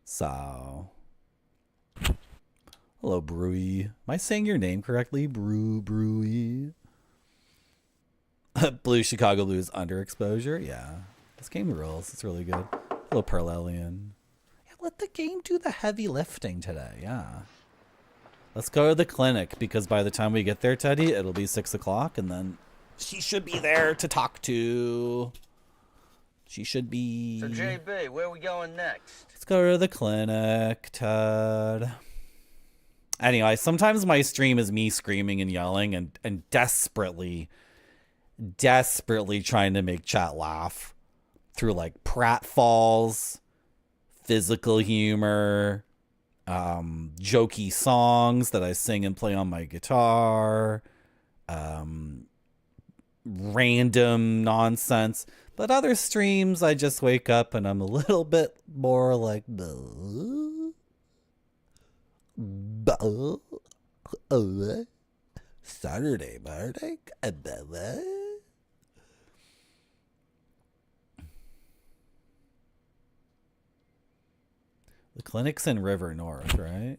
So... Hello, Brewy. Am I saying your name correctly? Brewy. Blue Chicago Blues underexposure? Yeah. This game rules. It's really good. Hello, Pearl Alien. Yeah, let the game do the heavy lifting today. Yeah. Let's go to the clinic, because by the time we get there, Teddy, it'll be 6 o'clock, and then she should be there to talk to. She should be... So, JB, where are we going next? Let's go to the clinic, Ted. Anyway, sometimes my stream is me screaming and yelling and desperately trying to make chat laugh through, like, pratfalls, physical humor, jokey songs that I sing and play on my guitar, random nonsense. But other streams, I just wake up and I'm a little bit more like... Saturday morning. The clinic's in River North, right?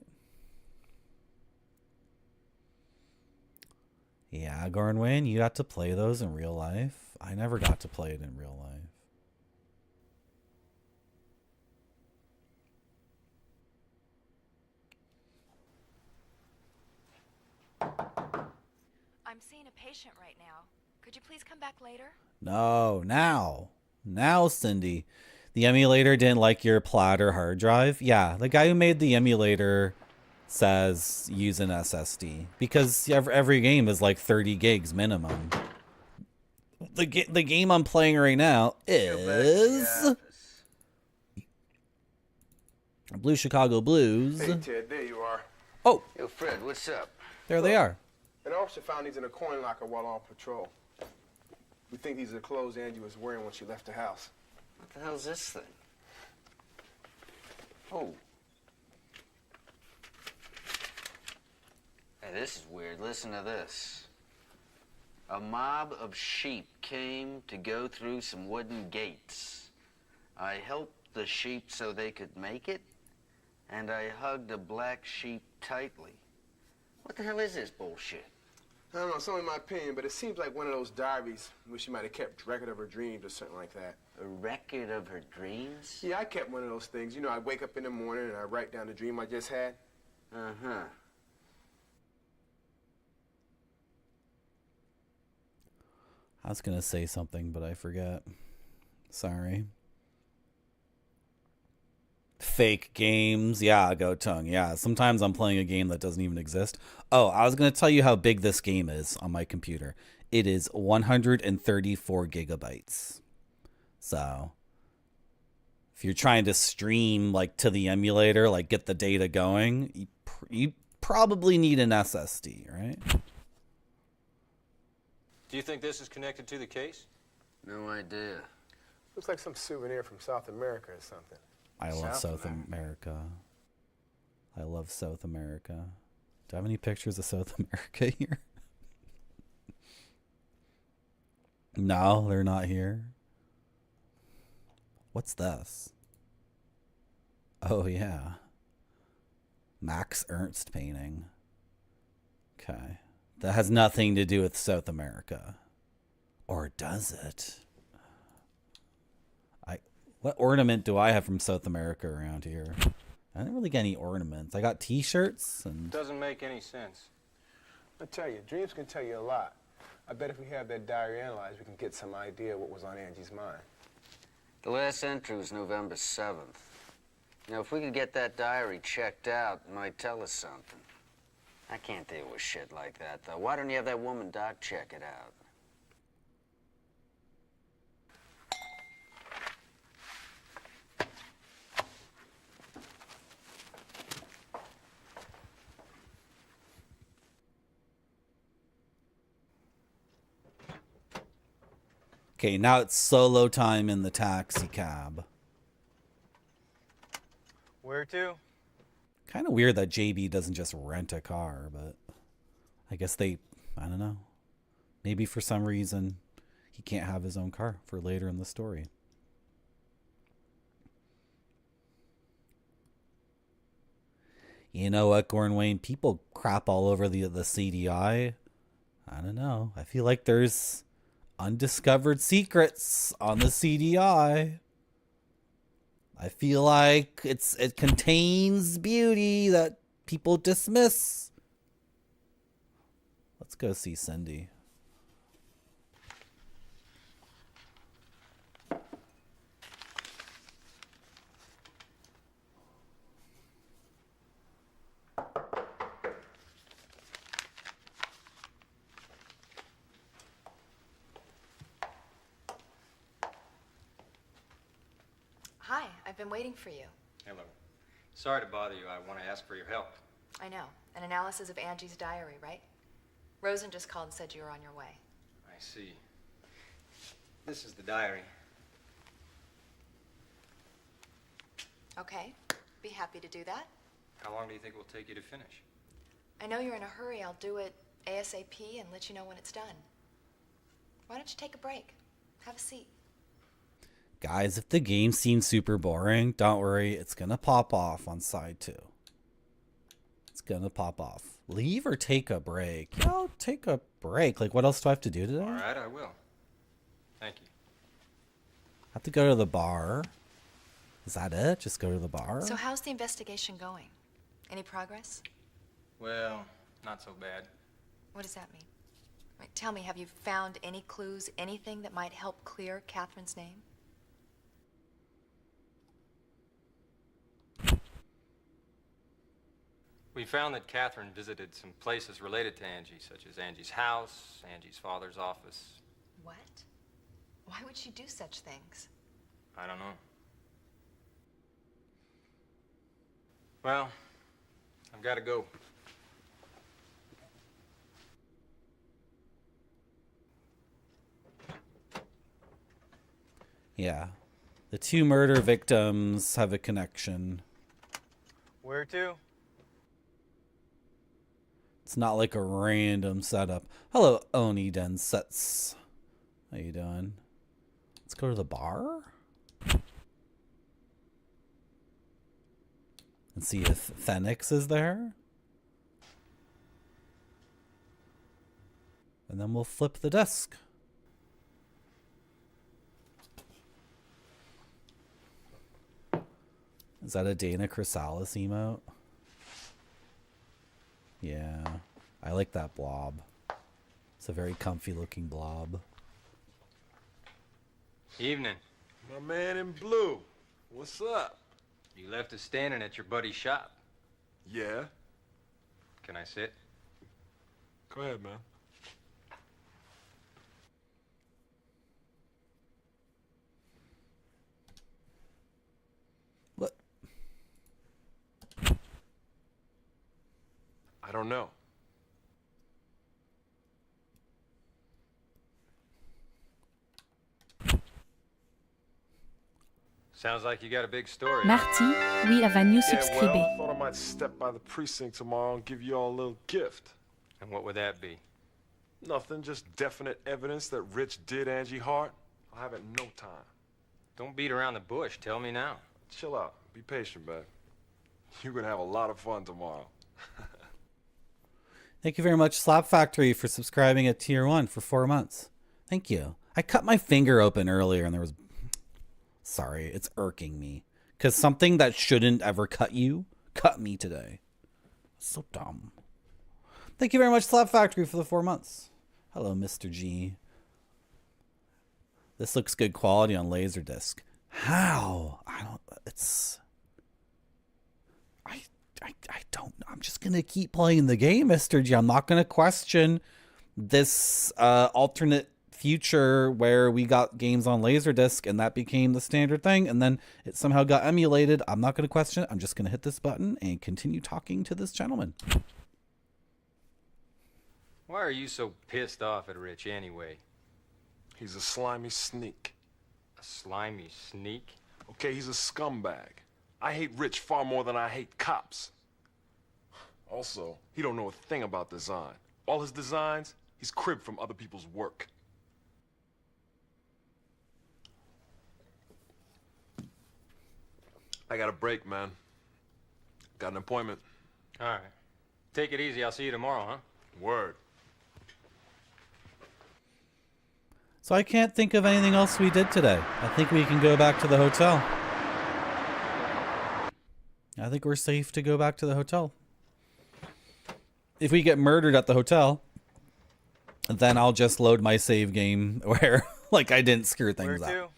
Yeah, Gornwayne, you got to play those in real life. I never got to play it in real life. I'm seeing a patient right now. Could you please come back later? No, now, Cindy. The emulator didn't like your platter hard drive. Yeah, the guy who made the emulator says use an SSD because every game is like 30 gigs minimum. The game I'm playing right now is Blue Chicago Blues. Hey, Ted, there you are. Oh. Yo, Fred, what's up? There they are. An officer found these in a coin locker while on patrol. We think these are the clothes Angie was wearing when she left the house. What the hell's this thing? Oh. Hey, this is weird. Listen to this. A mob of sheep came to go through some wooden gates. I helped the sheep so they could make it, and I hugged a black sheep tightly. What the hell is this bullshit? I don't know, it's only my opinion, but it seems like one of those diaries where she might have kept record of her dreams or something like that. A record of her dreams? Yeah, I kept one of those things. You know, I wake up in the morning and I write down the dream I just had. Uh-huh. I was going to say something, but I forget. Sorry. Fake games. Yeah, Go Tongue. Yeah, sometimes I'm playing a game that doesn't even exist. Oh, I was going to tell you how big this game is on my computer. It is 134 gigabytes. So, if you're trying to stream like to the emulator, like get the data going, you probably need an SSD, right? Do you think this is connected to the case? No idea. Looks like some souvenir from South America or something. I love South America. I love South America. Do I have any pictures of South America here? No, they're not here. What's this? Oh, yeah. Max Ernst painting. Okay. That has nothing to do with South America. Or does it? What ornament do I have from South America around here? I didn't really get any ornaments. I got t-shirts and... Doesn't make any sense. I tell you, dreams can tell you a lot. I bet if we have that diary analyzed, we can get some idea what was on Angie's mind. The last entry was November 7th. Now, if we could get that diary checked out, it might tell us something. I can't deal with shit like that, though. Why don't you have that woman doc check it out? Okay, now it's solo time in the taxi cab. Where to? Kind of weird that JB doesn't just rent a car, but I guess I don't know. Maybe for some reason he can't have his own car for later in the story. You know what, Gornwayne? People crap all over the CDI. I don't know. I feel like there's undiscovered secrets on the CDI. I feel like it contains beauty that people dismiss. Let's go see Cindy. Hi, I've been waiting for you. Hello. Sorry to bother you. I want to ask for your help. I know. An analysis of Angie's diary, right? Rosen just called and said you were on your way. I see. This is the diary. Okay, be happy to do that. How long do you think it will take you to finish? I know you're in a hurry. I'll do it ASAP and let you know when it's done. Why don't you take a break? Have a seat. Guys, if the game seems super boring, don't worry. It's going to pop off on side 2. It's going to pop off. Leave or take a break? Yo, take a break. Like, what else do I have to do today? All right, I will. Thank you. I have to go to the bar. Is that it? Just go to the bar? So how's the investigation going? Any progress? Well, not so bad. What does that mean? Right, tell me, have you found any clues, anything that might help clear Catherine's name? We found that Catherine visited some places related to Angie, such as Angie's house, Angie's father's office. What? Why would she do such things? I don't know. Well, I've got to go. Yeah. The 2 murder victims have a connection. Where to? It's not like a random setup. Hello, Oni Densets. How you doing? Let's go to the bar. And see if Phoenix is there. And then we'll flip the desk. Is that a Dana Chrysalis emote? Yeah, I like that blob. It's a very comfy looking blob. Evening. My man in blue. What's up? You left us standing at your buddy's shop. Yeah? Can I sit? Go ahead, man. What? I don't know. Sounds like you got a big story. Marty, oui, elle va nous Yeah, subscriber. well, I thought I might step by the precinct tomorrow and give you all a little gift. And what would that be? Nothing, just definite evidence that Rich did Angie Hart. I'll have it in no time. Don't beat around the bush. Tell me now. Chill out. Be patient, man. You're gonna have a lot of fun tomorrow. Thank you very much, Slap Factory, for subscribing at Tier 1 for 4 months. Thank you. I cut my finger open earlier and there was... Sorry, it's irking me. Because something that shouldn't ever cut you, cut me today. So dumb. Thank you very much, Slap Factory, for the 4 months. Hello, Mr. G. This looks good quality on LaserDisc. How? I don't... It's... I don't know. I'm just going to keep playing the game, Mr. G. I'm not going to question this alternate future where we got games on LaserDisc and that became the standard thing and then it somehow got emulated. I'm not going to question it. I'm just going to hit this button and continue talking to this gentleman. Why are you so pissed off at Rich anyway? He's a slimy sneak. A slimy sneak? Okay, he's a scumbag. I hate Rich far more than I hate cops. Also, he don't know a thing about design. All his designs, he's cribbed from other people's work. I got a break, man. Got an appointment. All right. Take it easy. I'll see you tomorrow, huh? Word. So I can't think of anything else we did today. I think we can go back to the hotel. I think we're safe to go back to the hotel. If we get murdered at the hotel, then I'll just load my save game where, like, I didn't screw things Where to? up.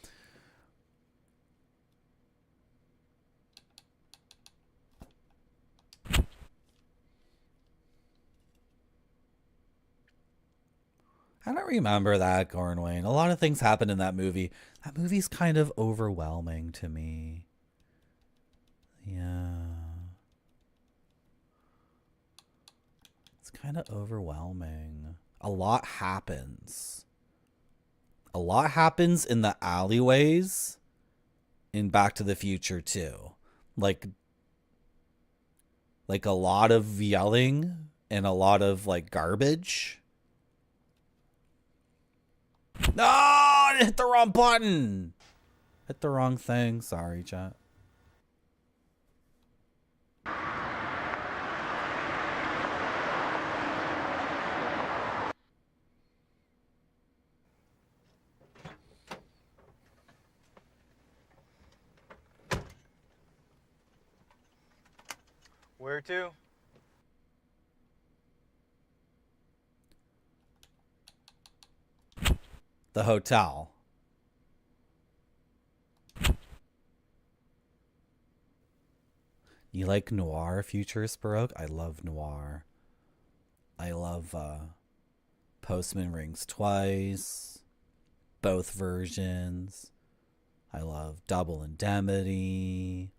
I don't remember that, Cornwayne. A lot of things happened in that movie. That movie's kind of overwhelming to me. Yeah. It's kind of overwhelming. A lot happens. A lot happens in the alleyways in Back to the Future too. Like a lot of yelling and a lot of like garbage. No, I hit the wrong button. Hit the wrong thing. Sorry, chat. Where to? The hotel. You like noir, Futurist Baroque? I love noir. I love Postman Rings Twice. Both versions. I love Double Indemnity.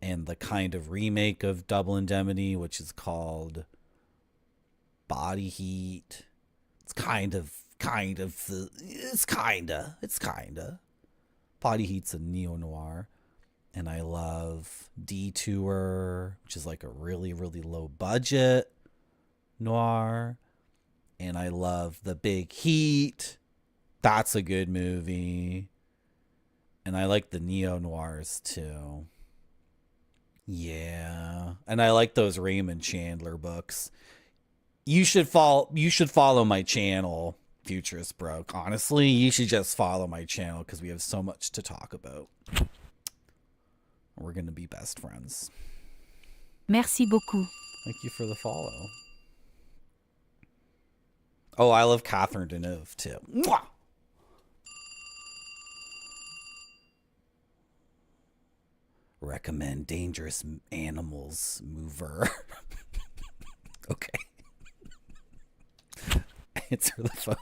And the kind of remake of Double Indemnity, which is called Body Heat. It's kind of. Body Heat's a neo-noir. And I love Detour, which is like a really, really low budget noir. And I love The Big Heat. That's a good movie. And I like the neo-noirs too. Yeah. And I like those Raymond Chandler books. You should follow my channel, Futurist Broke. Honestly, you should just follow my channel because we have so much to talk about. We're going to be best friends. Merci beaucoup. Thank you for the follow. Oh, I love Catherine Deneuve too. Mwah! Recommend Dangerous Animals Mover. Okay. Answer the phone.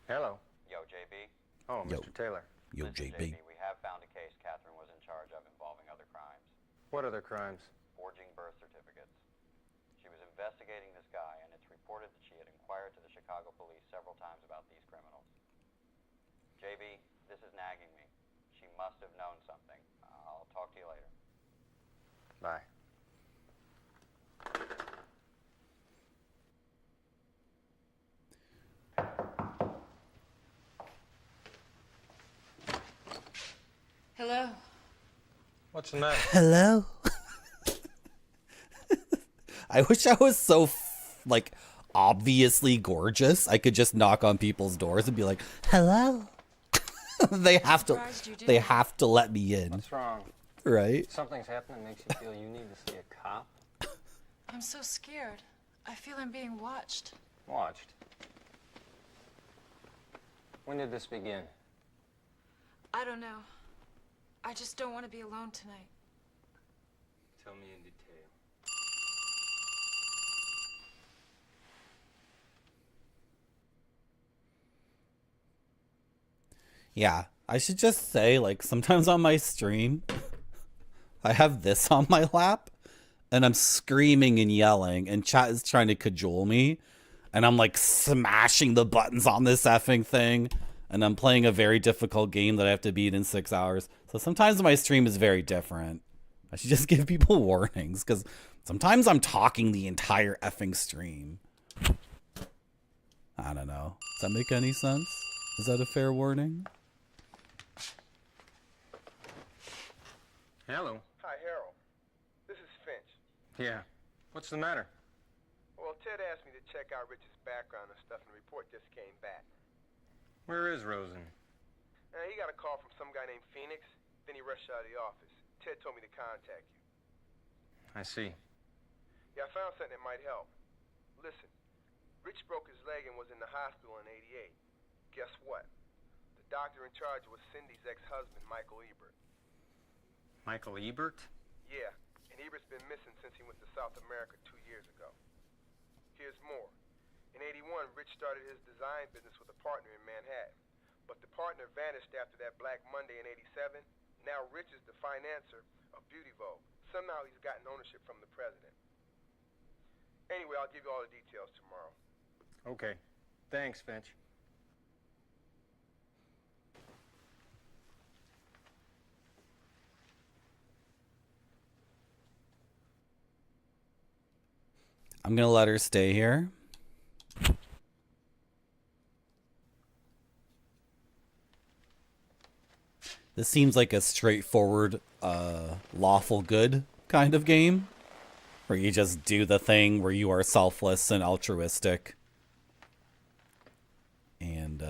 Hello. Yo, JB. Oh, Yo. Mr. Taylor. Yo, Listen, JB. we have found a case Catherine was in charge of involving other crimes. What other crimes? Forging birth certificates. She was investigating this guy, and it's reported that she had inquired to the Chicago police several times about these criminals. JB, this is nagging me. She must have known something. I'll talk to you later. Bye. Hello. What's the matter? Hello? I wish I was so, like, obviously gorgeous. I could just knock on people's doors and be like, hello? They have to let me in. What's wrong? Right? Something's happened that makes you feel you need to see a cop? I'm so scared. I feel I'm being watched. Watched? When did this begin? I don't know. I just don't want to be alone tonight. Tell me in detail. Yeah, I should just say, like, sometimes on my stream, I have this on my lap, and I'm screaming and yelling, and chat is trying to cajole me, and I'm, like, smashing the buttons on this effing thing, and I'm playing a very difficult game that I have to beat in 6 hours. So sometimes my stream is very different. I should just give people warnings, because sometimes I'm talking the entire effing stream. I don't know. Does that make any sense? Is that a fair warning? Hello. Hi, Harold. This is Finch. Yeah. What's the matter? Well, Ted asked me to check out Rich's background and stuff, and the report just came back. Where is Rosen? He got a call from some guy named Phoenix, then he rushed out of the office. Ted told me to contact you. I see. Yeah, I found something that might help. Listen, Rich broke his leg and was in the hospital in '88. Guess what? The doctor in charge was Cindy's ex-husband, Michael Ebert. Michael Ebert? Yeah, and Ebert's been missing since he went to South America 2 years ago. Here's more. In '81, Rich started his design business with a partner in Manhattan. But the partner vanished after that Black Monday in '87. Now Rich is the financer of Beauty Vogue. Somehow he's gotten ownership from the president. Anyway, I'll give you all the details tomorrow. Okay. Thanks, Finch. I'm going to let her stay here. This seems like a straightforward, lawful good kind of game. Where you just do the thing where you are selfless and altruistic. And,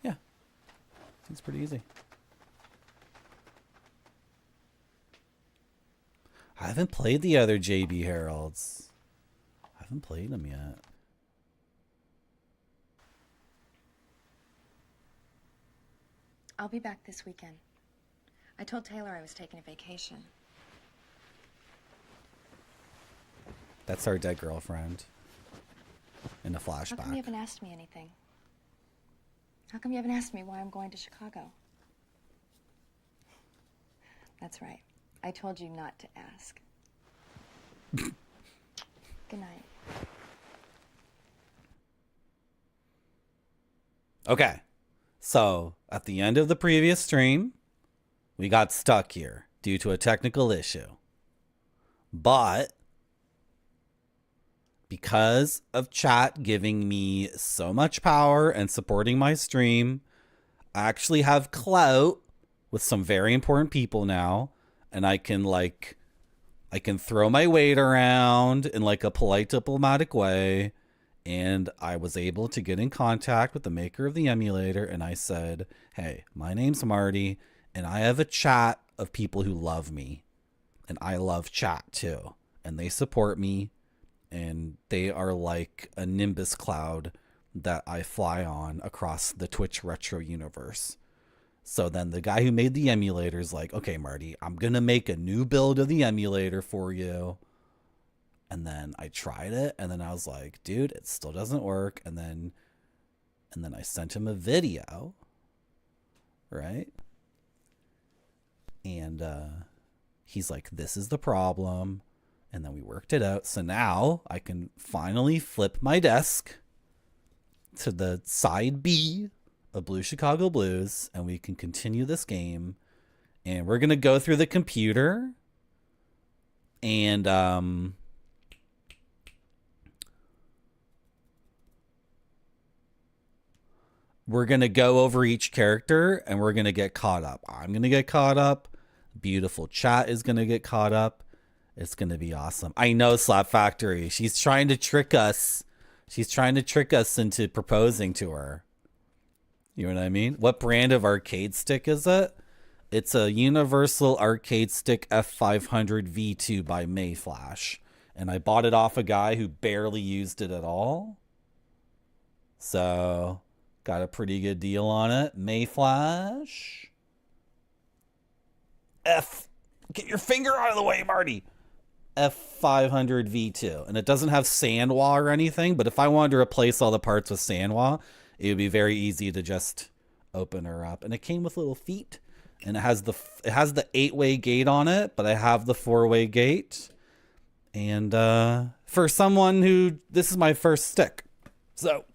yeah. Seems pretty easy. I haven't played the other JB Heralds. I haven't played them yet. I'll be back this weekend. I told Taylor I was taking a vacation. That's our dead girlfriend. In a How come you flashback. haven't asked me anything? How come you haven't asked me why I'm going to Chicago? That's right. I told you not to ask. Good night. Okay. So, at the end of the previous stream, we got stuck here due to a technical issue. But because of chat giving me so much power and supporting my stream, I actually have clout with some very important people now, and I can throw my weight around in like a polite diplomatic way. And I was able to get in contact with the maker of the emulator, and I said, hey, my name's Marty, and I have a chat of people who love me, and I love chat too, and they support me, and they are like a Nimbus cloud that I fly on across the Twitch retro universe. So then the guy who made the emulator is like, okay, Marty, I'm going to make a new build of the emulator for you. And then I tried it, and then I was like, dude, it still doesn't work. And then I sent him a video, right? And he's like, this is the problem. And then we worked it out. So now I can finally flip my desk to the side B of Blue Chicago Blues, and we can continue this game. And we're going to go through the computer, and we're going to go over each character, and we're going to get caught up. I'm going to get caught up. Beautiful chat is going to get caught up. It's going to be awesome. I know, Slap Factory. She's trying to trick us. She's trying to trick us into proposing to her. You know what I mean? What brand of arcade stick is it? It's a Universal Arcade Stick F500 V2 by Mayflash. And I bought it off a guy who barely used it at all. So, got a pretty good deal on it. Mayflash. Get your finger out of the way, Marty. F500 V2. And it doesn't have Sandwa or anything, but if I wanted to replace all the parts with Sandwa, it would be very easy to just open her up. And it came with little feet. And it has the 8-way gate on it, but I have the 4-way gate. And for someone who, this is my first stick. So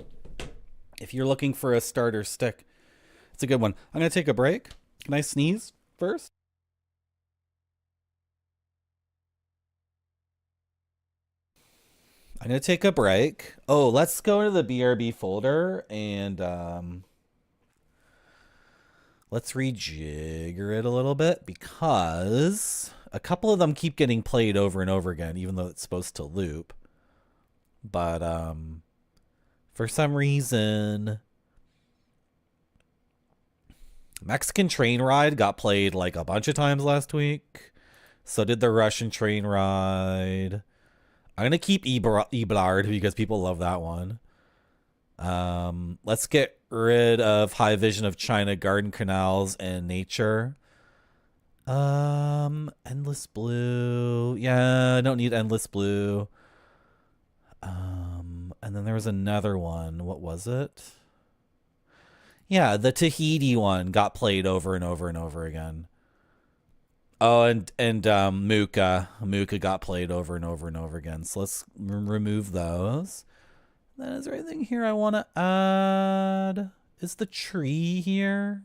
if you're looking for a starter stick, it's a good one. I'm going to take a break. Can I sneeze first? I'm going to take a break. Oh, let's go into the BRB folder and let's rejigger it a little bit, because a couple of them keep getting played over and over again, even though it's supposed to loop. But for some reason, Mexican Train Ride got played like a bunch of times last week. So did the Russian Train Ride. I'm going to keep Eblard because people love that one. Let's get rid of High Vision of China, Garden Canals, and Nature. Endless Blue. Yeah, I don't need Endless Blue. And then there was another one. What was it? Yeah, the Tahiti one got played over and over and over again. Oh, and Muka. Muka got played over and over and over again. So let's remove those. Then is there anything here I want to add? Is the tree here?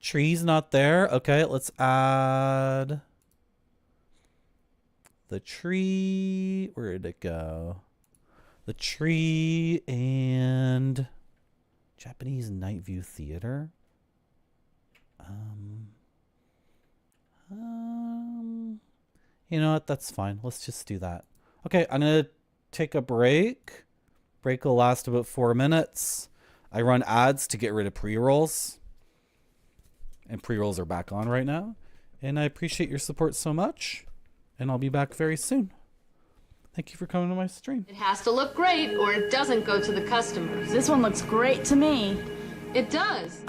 Tree's not there. Okay, let's add the tree. Where did it go? The tree and Japanese night view theater. You know what? That's fine. Let's just do that. Okay, I'm gonna take a break. Break will last about 4 minutes. I run ads to get rid of pre-rolls. And pre-rolls are back on right now. And I appreciate your support so much. And I'll be back very soon. Thank you for coming to my stream. It has to look great or it doesn't go to the customers. This one looks great to me. It does.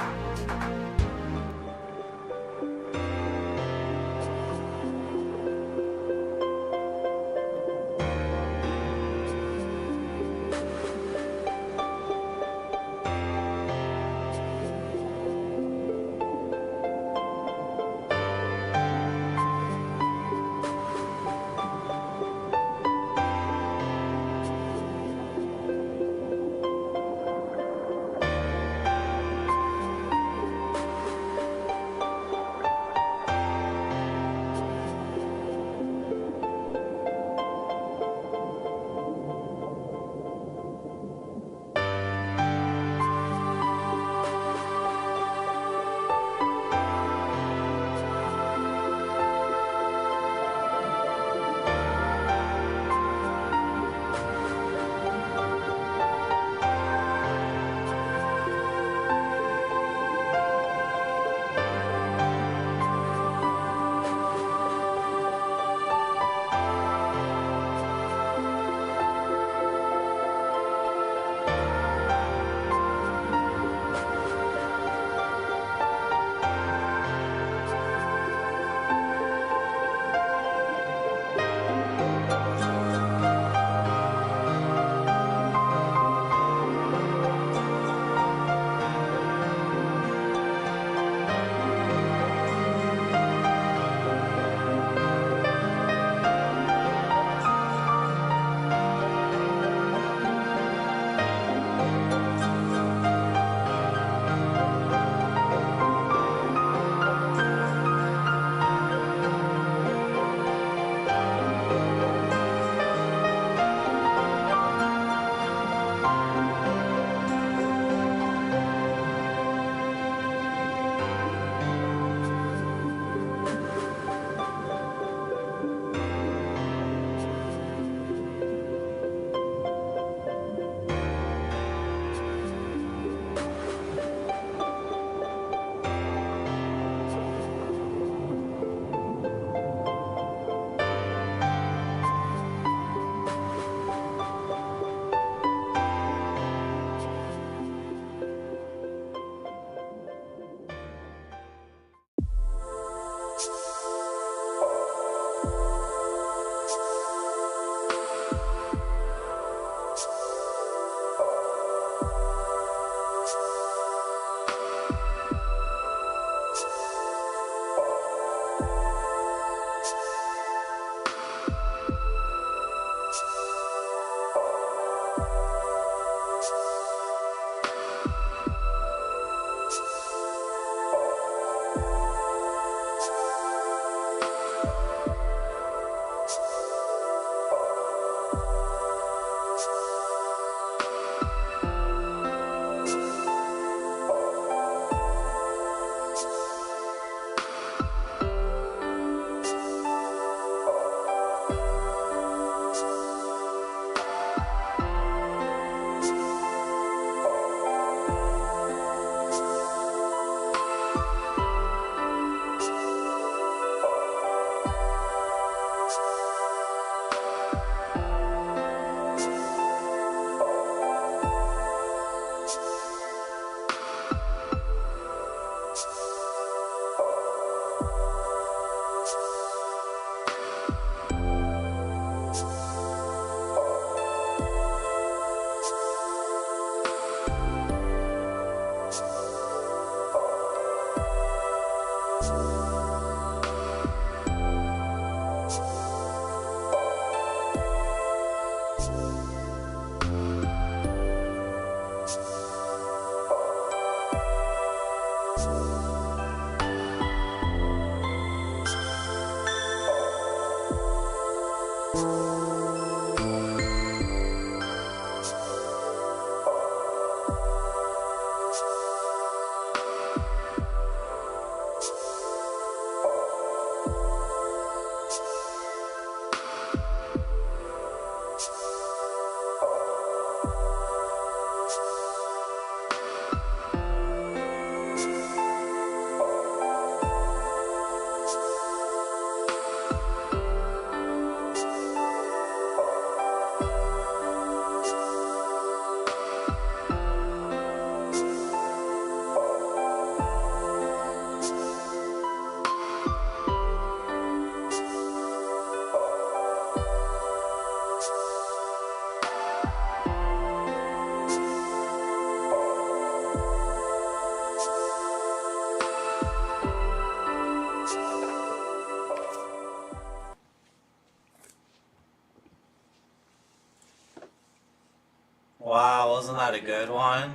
Wow, wasn't that a good one?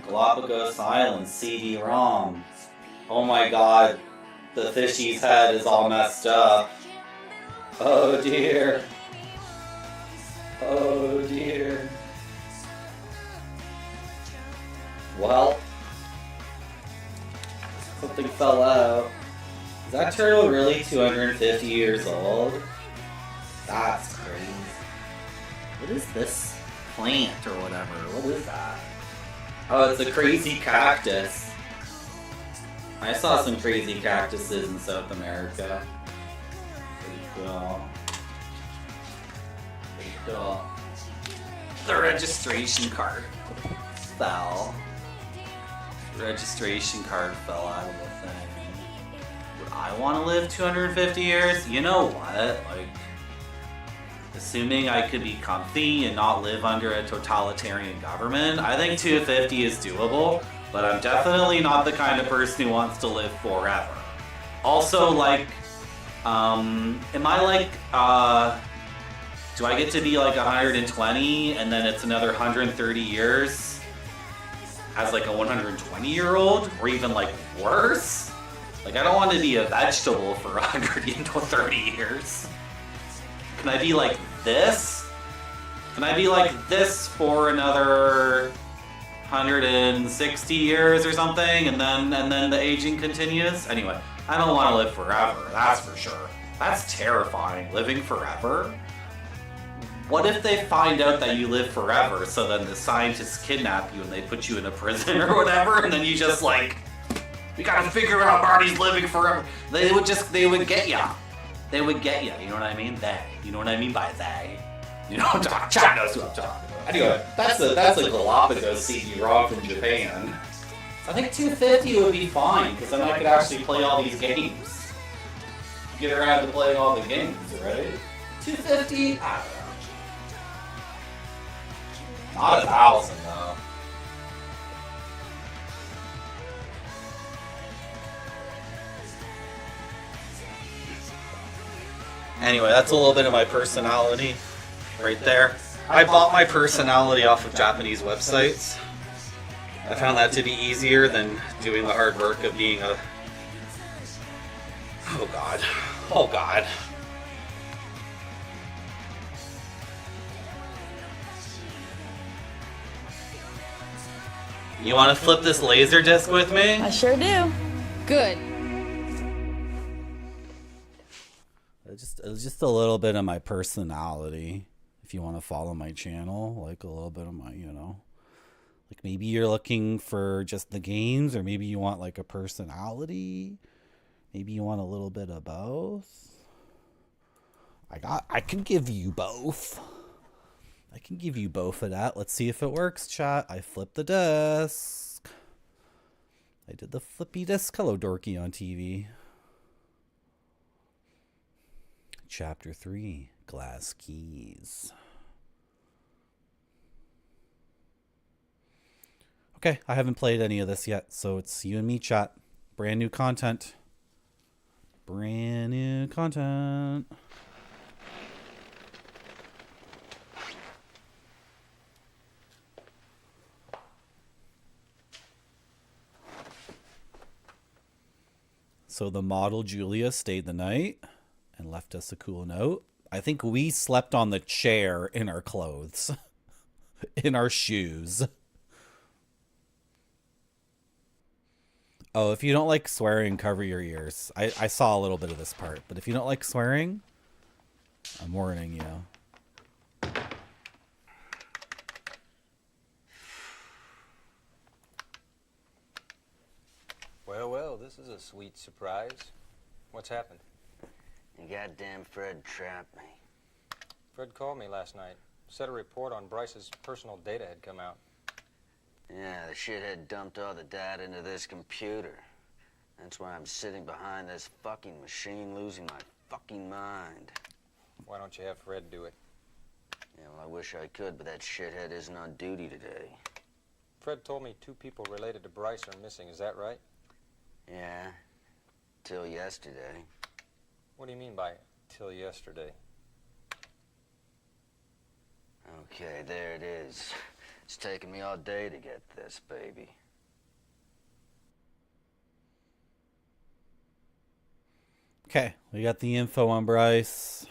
Galapagos Island CD-ROM. Oh my god, the fishy's head is all messed up. Oh dear. Oh dear. Well, something fell out. Is that turtle really 250 years old? That's crazy. What is this plant or whatever? What is that? Oh, it's a crazy cactus. I saw some crazy cactuses in South America. Pretty cool. Pretty cool. The registration card fell. The registration card fell out of the thing. Would I want to live 250 years? You know what? Like, assuming I could be comfy and not live under a totalitarian government, I think 250 is doable, but I'm definitely not the kind of person who wants to live forever. Also, like, am I like, do I get to be like 120 and then it's another 130 years as like a 120-year-old, or even like worse? Like, I don't want to be a vegetable for 130 years. Can I be like this? Can I be like this for another 160 years or something, and then the aging continues? Anyway, I don't want to live forever, that's for sure. That's terrifying, living forever. What if they find out that you live forever, so then the scientists kidnap you and they put you in a prison or whatever, and then you just like, we gotta figure out Barney's living forever. They would get ya. They would get you, you know what I mean? They. You know what I mean by they? You know what I'm talking about? Chat knows who I'm talking about. Anyway, that's a Galapagos CD-ROM from Japan. I think 250 would be fine, because then I could actually play all these games. Get around to playing all the games, right? 250? I don't know. Not 1,000, though. Anyway, that's a little bit of my personality right there. I bought my personality off of Japanese websites. I found that to be easier than doing the hard work of being a... Oh god. Oh god. You want to flip this LaserDisc with me? I sure do. Good. It's just a little bit of my personality. If you want to follow my channel, like a little bit of my, you know, like maybe you're looking for just the games, or maybe you want like a personality. Maybe you want a little bit of both. I can give you both. I can give you both of that. Let's see if it works, chat. I flipped the disc. I did the flippy disc. Hello, Dorky on TV. Chapter 3, Glass Keys. Okay, I haven't played any of this yet, so it's you and me, chat. Brand new content. Brand new content. So the model Julia stayed the night and left us a cool note. I think we slept on the chair in our clothes. In our shoes. Oh, if you don't like swearing, cover your ears. I saw a little bit of this part, but if you don't like swearing, I'm warning you. Well, well, this is a sweet surprise. What's happened? You goddamn Fred trapped me. Fred called me last night. Said a report on Bryce's personal data had come out. Yeah, the shithead dumped all the data into this computer. That's why I'm sitting behind this fucking machine losing my fucking mind. Why don't you have Fred do it? Yeah, well, I wish I could, but that shithead isn't on duty today. Fred told me 2 people related to Bryce are missing. Is that right? Yeah, till yesterday. What do you mean by till yesterday? Okay, there it is. It's taken me all day to get this, baby. Okay, we got the info on Bryce.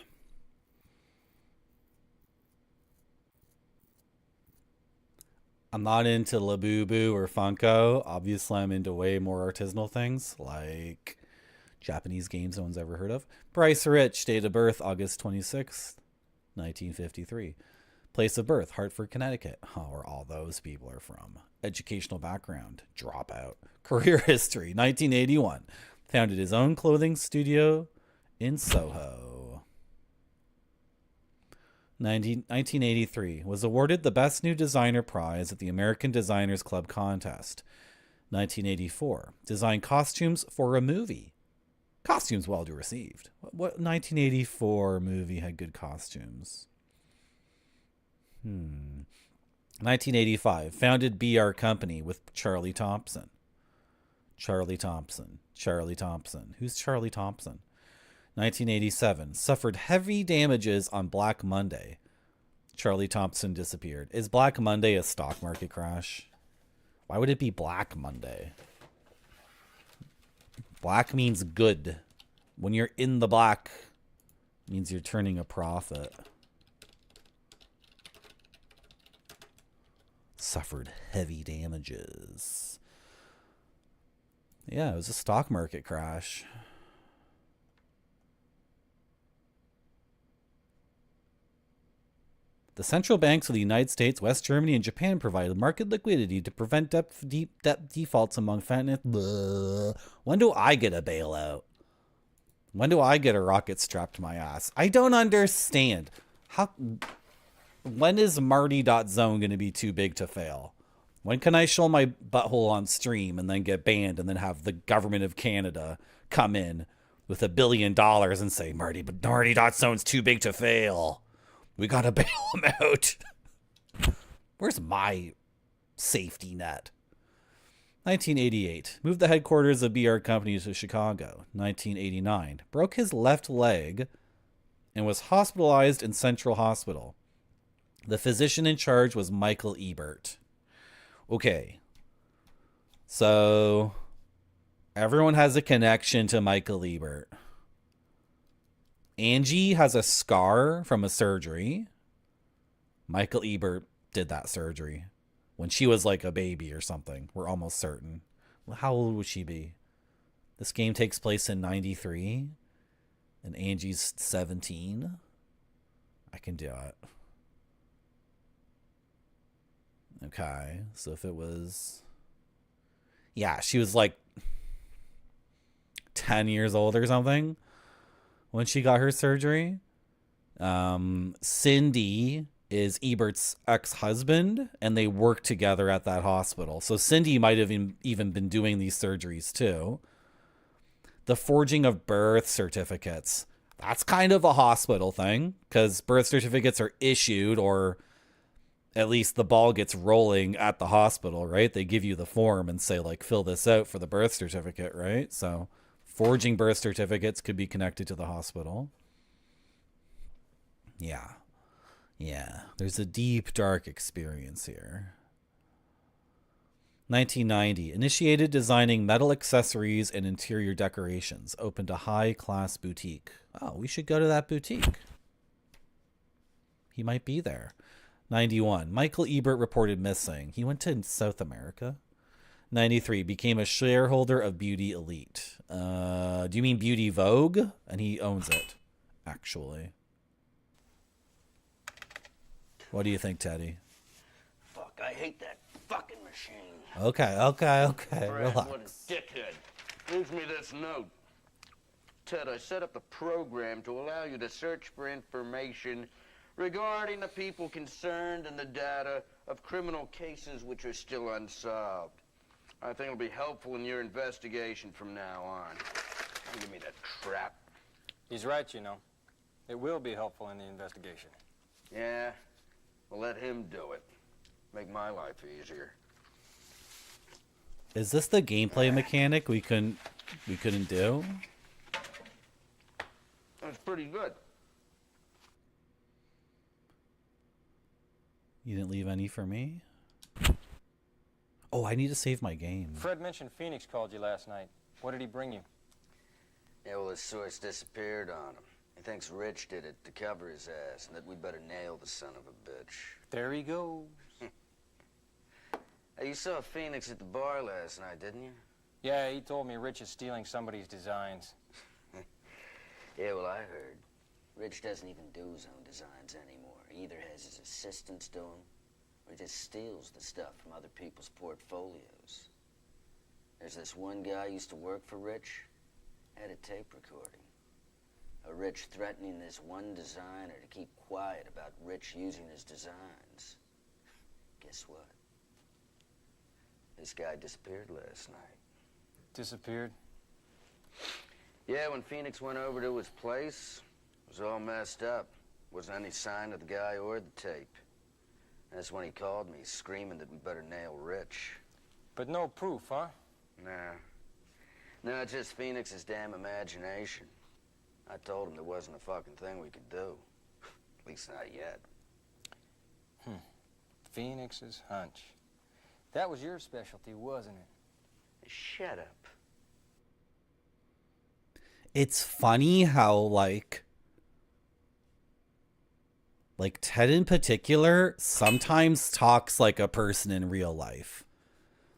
I'm not into Labubu or Funko. Obviously, I'm into way more artisanal things, like Japanese games no one's ever heard of. Bryce Rich, date of birth, August 26th, 1953. Place of birth, Hartford, Connecticut. Where all those people are from. Educational background, dropout. Career history, 1981. Founded his own clothing studio in Soho. 1983. Was awarded the Best New Designer Prize at the American Designers Club contest. 1984. Designed costumes for a movie. Costumes well received. What 1984 movie had good costumes? 1985. Founded BR Company with Charlie Thompson. Charlie Thompson. Who's Charlie Thompson? 1987. Suffered heavy damages on Black Monday. Charlie Thompson disappeared. Is Black Monday a stock market crash? Why would it be Black Monday? Black means good. When you're in the black, it means you're turning a profit. Suffered heavy damages. Yeah, it was a stock market crash. The central banks of the United States, West Germany, and Japan provided market liquidity to prevent debt defaults among finance. When do I get a bailout? When do I get a rocket strapped to my ass? I don't understand. When is Marty.zone going to be too big to fail? When can I show my butthole on stream and then get banned and then have the government of Canada come in with $1 billion and say, Marty.zone's too big to fail. We gotta bail him out. Where's my safety net? 1988. Moved the headquarters of BR Company to Chicago. 1989. Broke his left leg and was hospitalized in Central Hospital. The physician in charge was Michael Ebert. Okay. So, everyone has a connection to Michael Ebert. Angie has a scar from a surgery. Michael Ebert did that surgery when she was like a baby or something. We're almost certain. Well, how old would she be? This game takes place in 93 and Angie's 17. I can do it. Okay, so if it was... Yeah, she was like 10 years old or something when she got her surgery. Cindy is Ebert's ex-husband, and they work together at that hospital. So Cindy might have even been doing these surgeries too. The forging of birth certificates. That's kind of a hospital thing, because birth certificates are issued, or at least the ball gets rolling at the hospital, right? They give you the form and say, like, fill this out for the birth certificate, right? So forging birth certificates could be connected to the hospital. Yeah. There's a deep, dark experience here. 1990. Initiated designing metal accessories and interior decorations. Opened a high-class boutique. Oh, we should go to that boutique. He might be there. 91. Michael Ebert reported missing. He went to South America. 93. Became a shareholder of Beauty Elite. Do you mean Beauty Vogue? And he owns it, actually. What do you think, Teddy? Fuck, I hate that fucking machine. Okay. Brad, Relax. what a dickhead. Gives me this note. Ted, I set up a program to allow you to search for information regarding the people concerned and the data of criminal cases which are still unsolved. I think it'll be helpful in your investigation from now on. Don't give me that crap. He's right, you know. It will be helpful in the investigation. Yeah? Well, let him do it. Make my life easier. Is this the gameplay mechanic we couldn't do? That's pretty good. You didn't leave any for me? Oh, I need to save my game. Fred mentioned Phoenix called you last night. What did he bring you? Yeah, well, his source disappeared on him. He thinks Rich did it to cover his ass, and that we'd better nail the son of a bitch. There he goes. Hey, you saw Phoenix at the bar last night, didn't you? Yeah, he told me Rich is stealing somebody's designs. Yeah, well, I heard. Rich doesn't even do his own designs anymore. He either has his assistants do them, or he just steals the stuff from other people's portfolios. There's this one guy who used to work for Rich, had a tape recording. A Rich threatening this one designer to keep quiet about Rich using his designs. Guess what? This guy disappeared last night. Disappeared? Yeah, when Phoenix went over to his place, it was all messed up. Wasn't any sign of the guy or the tape. That's when he called me, screaming that we better nail Rich. But no proof, huh? Nah. No, it's just Phoenix's damn imagination. I told him there wasn't a fucking thing we could do. At least not yet. Phoenix's hunch. That was your specialty, wasn't it? Shut up. It's funny how, like Ted in particular sometimes talks like a person in real life.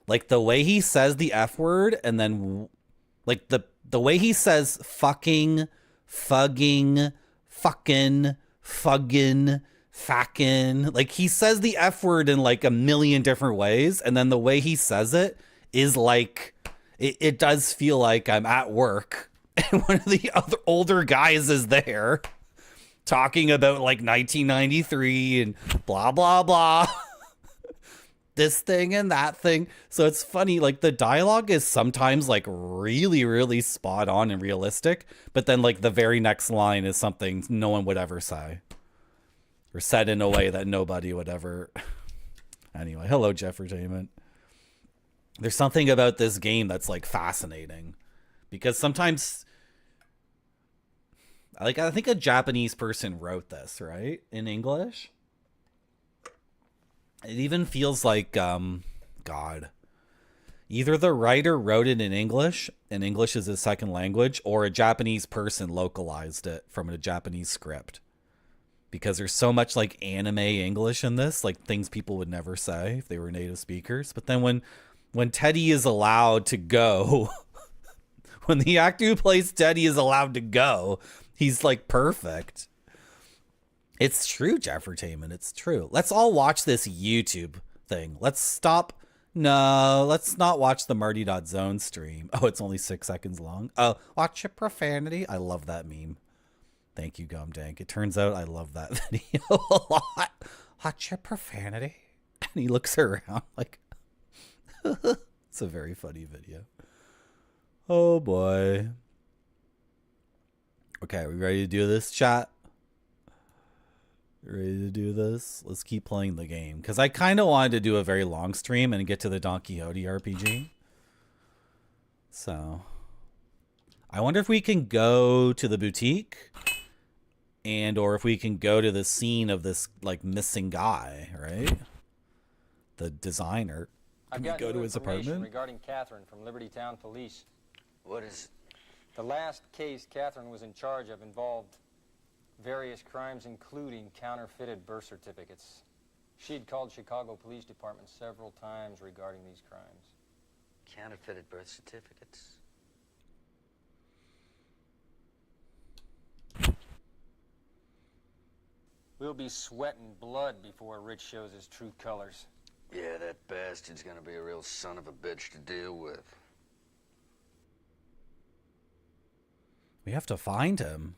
Like the way he says the F word, and then like the way he says fucking, fugging, fucking, fuggin', fackin'. Like he says the F word in like a million different ways, and then the way he says it is like it does feel like I'm at work and one of the other older guys is there talking about like 1993 and blah blah blah. This thing and that thing. So it's funny, like the dialogue is sometimes like really, really spot on and realistic, but then like the very next line is something no one would ever say, or said in a way that nobody would ever. Anyway, hello, Jeffertainment. There's something about this game that's like fascinating, because sometimes, like, I think a Japanese person wrote this, right, in English. It even feels like, God, either the writer wrote it in English, and English is his second language, or a Japanese person localized it from a Japanese script. Because there's so much like anime English in this, like things people would never say if they were native speakers. But then when Teddy is allowed to go, when the actor who plays Teddy is allowed to go, he's like perfect. It's true, Jeffertainment. It's true. Let's all watch this YouTube thing. Let's stop. No, let's not watch the Marty.zone stream. Oh, it's only 6 seconds long. Oh, watch your profanity. I love that meme. Thank you, Gumdank. It turns out I love that video a lot. Watch your profanity. And he looks around like, it's a very funny video. Oh, boy. Okay, are we ready to do this, chat? Ready to do this? Let's keep playing the game, because I kind of wanted to do a very long stream and get to the Don Quixote RPG. So I wonder if we can go to the boutique, and or if we can go to the scene of this like missing guy, right? The designer. Can we go to his apartment? Regarding Catherine from Liberty Town Police. What is the last case Catherine was in charge of involved various crimes, including counterfeited birth certificates. She'd called Chicago Police Department several times regarding these crimes. Counterfeited birth certificates? We'll be sweating blood before Rich shows his true colors. Yeah, that bastard's gonna be a real son of a bitch to deal with. We have to find him.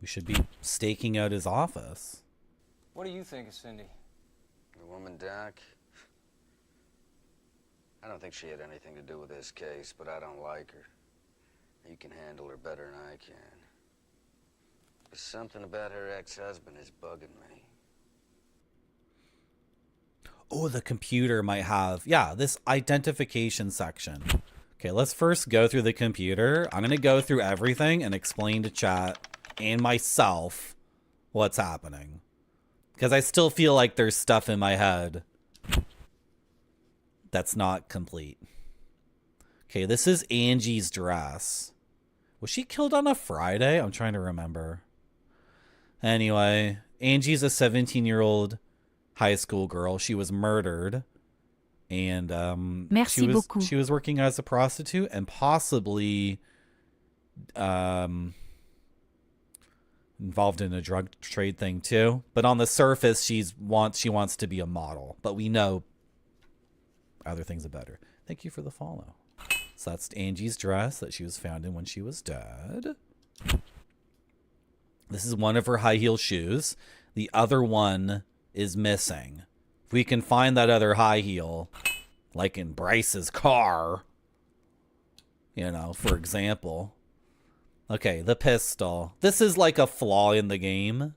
We should be staking out his office. What do you think of Cindy? The woman, Doc? I don't think she had anything to do with this case, but I don't like her. You can handle her better than I can. There's something about her ex-husband is bugging me. Oh, the computer might have, yeah, this identification section. Okay, let's first go through the computer. I'm going to go through everything and explain to chat and myself what's happening. Because I still feel like there's stuff in my head that's not complete. Okay, this is Angie's dress. Was she killed on a Friday? I'm trying to remember. Anyway, Angie's a 17-year-old high school girl. She was murdered. And Merci beaucoup. She was working as a prostitute and possibly involved in a drug trade thing too. But on the surface, she wants to be a model. But we know other things about her. Thank you for the follow. So that's Angie's dress that she was found in when she was dead. This is one of her high heel shoes. The other one is missing. If we can find that other high heel, like in Bryce's car, you know, for example. Okay, the pistol. This is like a flaw in the game.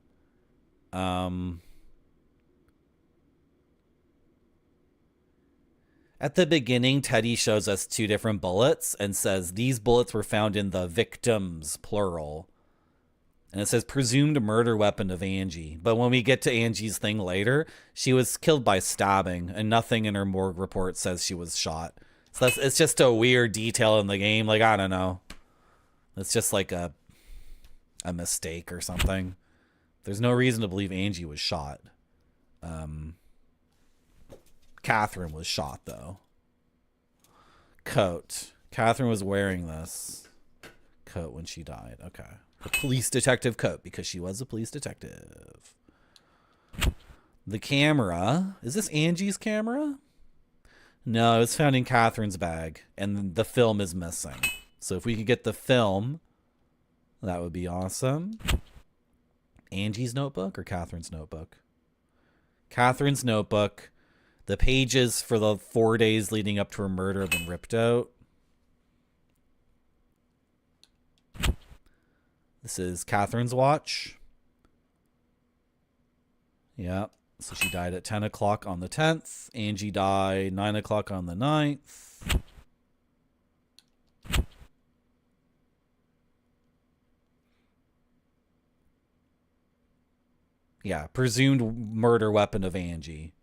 At the beginning, Teddy shows us 2 different bullets and says these bullets were found in the victims, plural. And it says presumed murder weapon of Angie. But when we get to Angie's thing later, she was killed by stabbing and nothing in her morgue report says she was shot. So it's just a weird detail in the game. Like, I don't know. It's just like a mistake or something. There's no reason to believe Angie was shot. Catherine was shot, though. Coat. Catherine was wearing this coat when she died. Okay. Her police detective coat, because she was a police detective. The camera. Is this Angie's camera? No, it was found in Catherine's bag, and the film is missing. So if we could get the film, that would be awesome. Angie's notebook or Catherine's notebook? Catherine's notebook. The pages for the 4 days leading up to her murder have been ripped out. This is Catherine's watch. Yeah. So she died at 10 o'clock on the 10th. Angie died 9 o'clock on the 9th. Yeah, presumed murder weapon of Angie.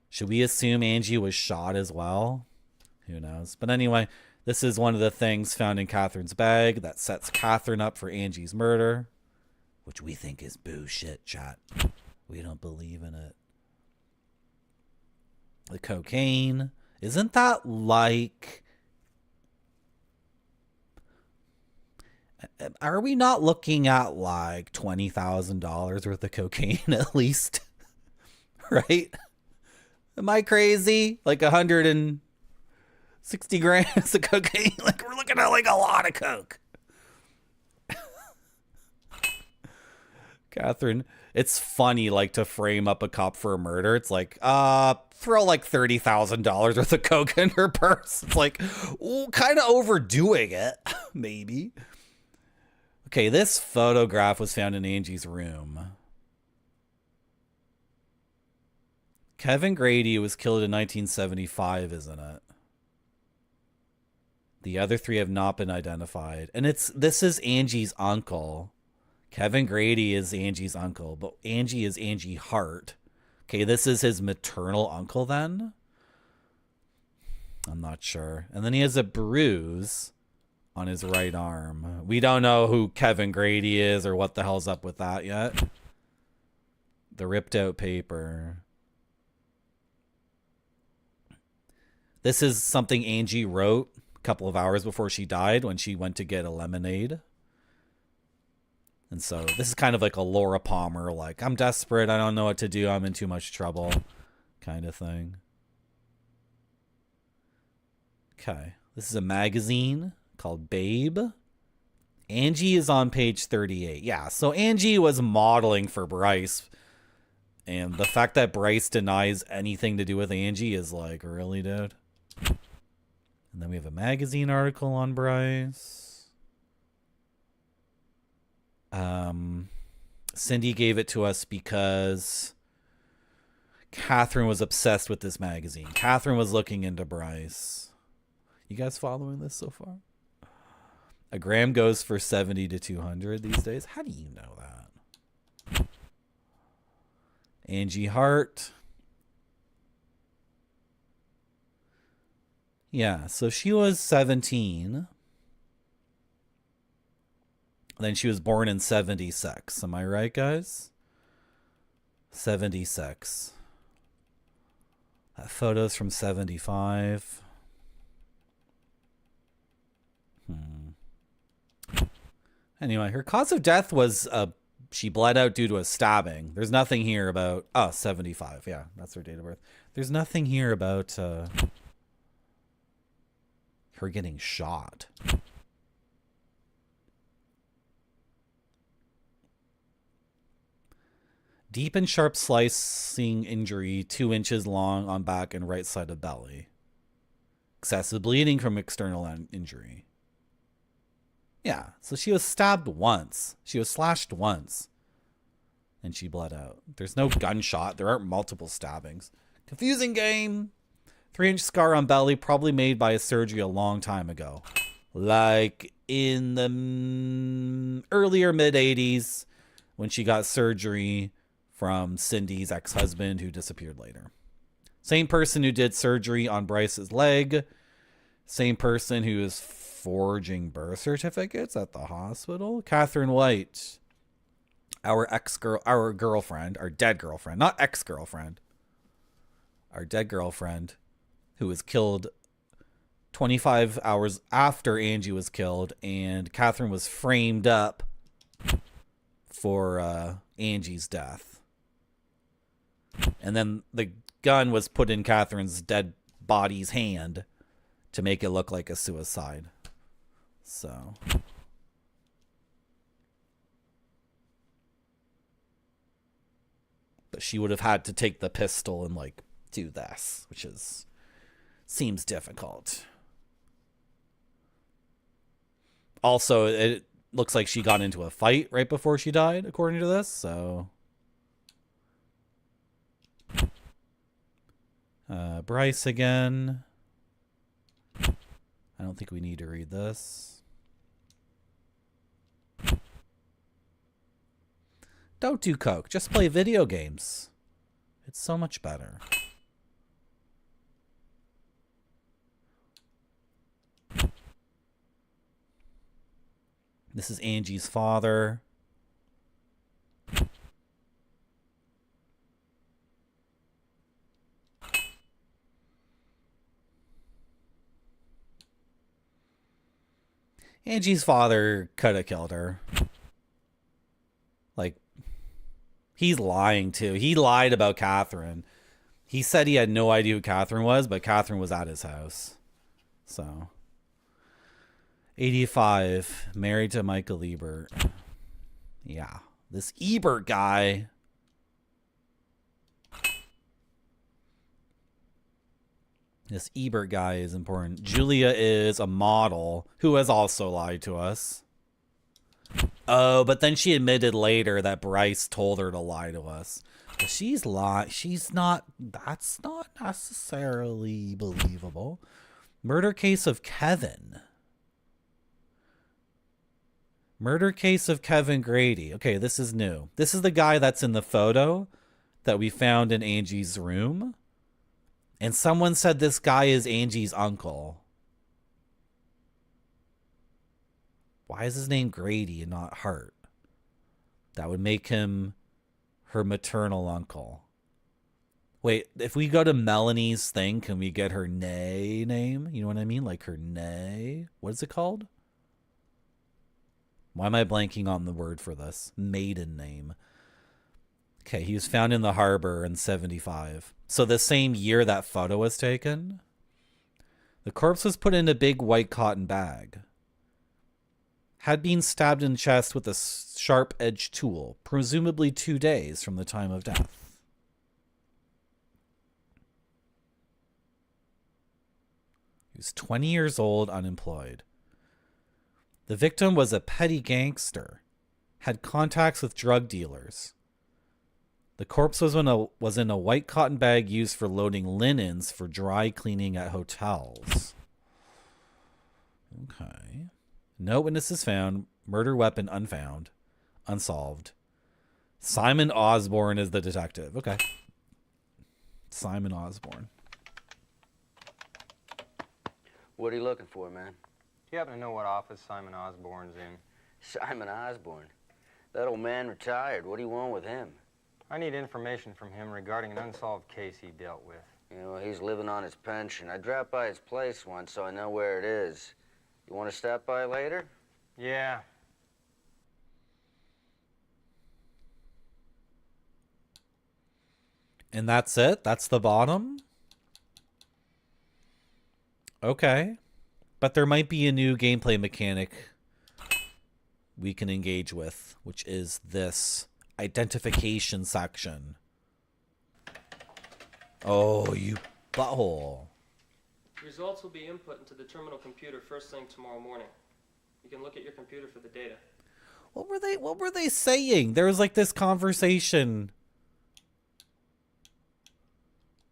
Should we assume Angie was shot as well? Who knows? But anyway, this is one of the things found in Catherine's bag that sets Catherine up for Angie's murder, which we think is bullshit, chat. We don't believe in it. The cocaine. Isn't that like... Are we not looking at like $20,000 worth of cocaine at least? Right? Am I crazy? Like 160 grams of cocaine? Like we're looking at like a lot of coke. Catherine, it's funny like to frame up a cop for a murder. It's like, throw like $30,000 worth of coke in her purse. It's like, kind of overdoing it, maybe. Okay, this photograph was found in Angie's room. Kevin Grady was killed in 1975, isn't it? The other 3 have not been identified. And this is Angie's uncle. Kevin Grady is Angie's uncle, but Angie is Angie Hart. Okay, this is his maternal uncle then? I'm not sure. And then he has a bruise on his right arm. We don't know who Kevin Grady is or what the hell's up with that yet. The ripped out paper. This is something Angie wrote a couple of hours before she died when she went to get a lemonade. And so this is kind of like a Laura Palmer, like, I'm desperate, I don't know what to do, I'm in too much trouble kind of thing. Okay, this is a magazine called Babe. Angie is on page 38. Yeah, so Angie was modeling for Bryce. And the fact that Bryce denies anything to do with Angie is like, really, dude? And then we have a magazine article on Bryce. Cindy gave it to us because Catherine was obsessed with this magazine. Catherine was looking into Bryce. You guys following this so far? A gram goes for 70 to 200 these days. How do you know that? Angie Hart. Yeah, so she was 17. Then she was born in 76. Am I right, guys? 76. That photo's from 75. Anyway, her cause of death was she bled out due to a stabbing. There's nothing here about 75. Yeah, that's her date of birth. There's nothing here about her getting shot. Deep and sharp slicing injury, 2 inches long on back and right side of belly. Excessive bleeding from external injury. Yeah, so she was stabbed once. She was slashed once. And she bled out. There's no gunshot. There aren't multiple stabbings. Confusing game. 3-inch scar on belly, probably made by a surgery a long time ago. Like in the earlier mid-80s when she got surgery from Cindy's ex-husband who disappeared later. Same person who did surgery on Bryce's leg. Same person who is forging birth certificates at the hospital. Catherine White, our girlfriend, our dead girlfriend, not ex-girlfriend. Our dead girlfriend who was killed 25 hours after Angie was killed, and Catherine was framed up for Angie's death. And then the gun was put in Catherine's dead body's hand to make it look like a suicide. So. But she would have had to take the pistol and like do this, which seems difficult. Also, it looks like she got into a fight right before she died, according to this, so. Bryce again. I don't think we need to read this. Don't do coke. Just play video games. It's so much better. This is Angie's father. Angie's father could have killed her. Like, he's lying too. He lied about Catherine. He said he had no idea who Catherine was, but Catherine was at his house. So. 85, married to Michael Ebert. Yeah, this Ebert guy. This Ebert guy is important. Julia is a model who has also lied to us. Oh, but then she admitted later that Bryce told her to lie to us. But she's not, that's not necessarily believable. Murder case of Kevin. Murder case of Kevin Grady. Okay, this is new. This is the guy that's in the photo that we found in Angie's room. And someone said this guy is Angie's uncle. Why is his name Grady and not Hart? That would make him her maternal uncle. Wait, if we go to Melanie's thing, can we get her Nay name? You know what I mean? Like her Nay? What is it called? Why am I blanking on the word for this? Maiden name. Okay, he was found in the harbor in 75. So the same year that photo was taken. The corpse was put in a big white cotton bag. Had been stabbed in the chest with a sharp-edged tool, presumably 2 days from the time of death. He was 20 years old, unemployed. The victim was a petty gangster, had contacts with drug dealers. The corpse was in a white cotton bag used for loading linens for dry cleaning at hotels. Okay. No witnesses found. Murder weapon unfound. Unsolved. Simon Osborne is the detective. Okay. Simon Osborne. What are you looking for, man? You happen to know what office Simon Osborne's in? Simon Osborne. That old man retired. What do you want with him? I need information from him regarding an unsolved case he dealt with. You know, he's living on his pension. I dropped by his place once, so I know where it is. You want to stop by later? Yeah. And that's it? That's the bottom? Okay. But there might be a new gameplay mechanic we can engage with, which is this identification section. Oh, you butthole. Results will be input into the terminal computer first thing tomorrow morning. You can look at your computer for the data. What were they saying? There was like this conversation.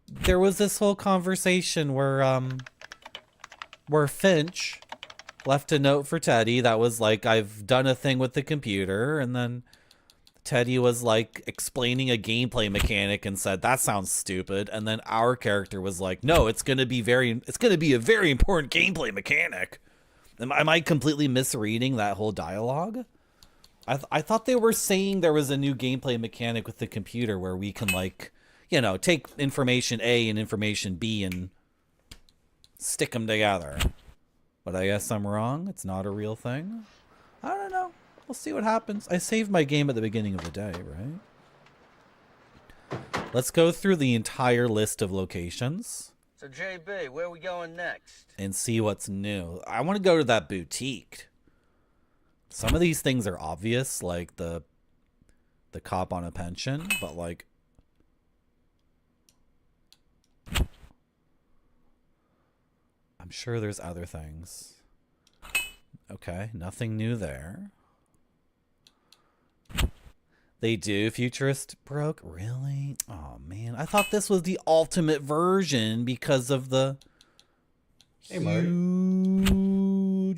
There was this whole conversation where Finch left a note for Teddy that was like, I've done a thing with the computer, and then Teddy was like explaining a gameplay mechanic and said, that sounds stupid, and then our character was like, no, it's gonna be a very important gameplay mechanic. Am I completely misreading that whole dialogue? I thought they were saying there was a new gameplay mechanic with the computer where we can, like, you know, take information A and information B and stick them together. But I guess I'm wrong. It's not a real thing. I don't know. We'll see what happens. I saved my game at the beginning of the day, right? Let's go through the entire list of locations. So, JB, where are we going next? And see what's new. I want to go to that boutique. Some of these things are obvious, like the cop on a pension, but like, I'm sure there's other things. Okay, nothing new there. They do futurist broke? Really? Oh man, I thought this was the ultimate version because of the huge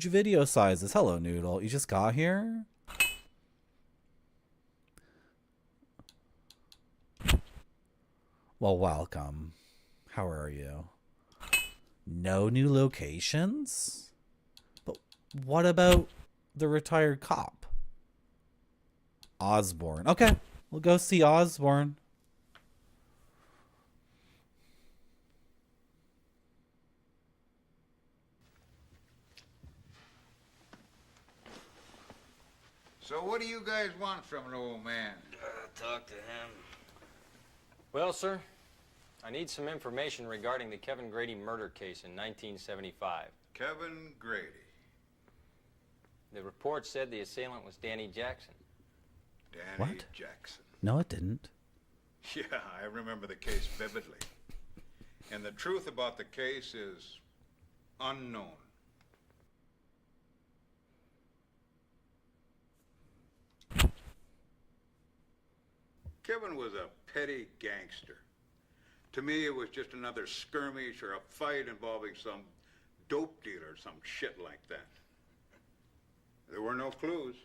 video sizes. Hello, Noodle. You just got here? Well, welcome. How are you? No new locations? But what about the retired cop? Osborne. Okay, we'll go see Osborne. So what do you guys want from an old man? Talk to him. Well, sir, I need some information regarding the Kevin Grady murder case in 1975. Kevin Grady. The report said the assailant was Danny Jackson. Danny What? Jackson. No, it didn't. Yeah, I remember the case vividly. And the truth about the case is unknown. Kevin was a petty gangster. To me, it was just another skirmish or a fight involving some dope dealer or some shit like that. There were no clues.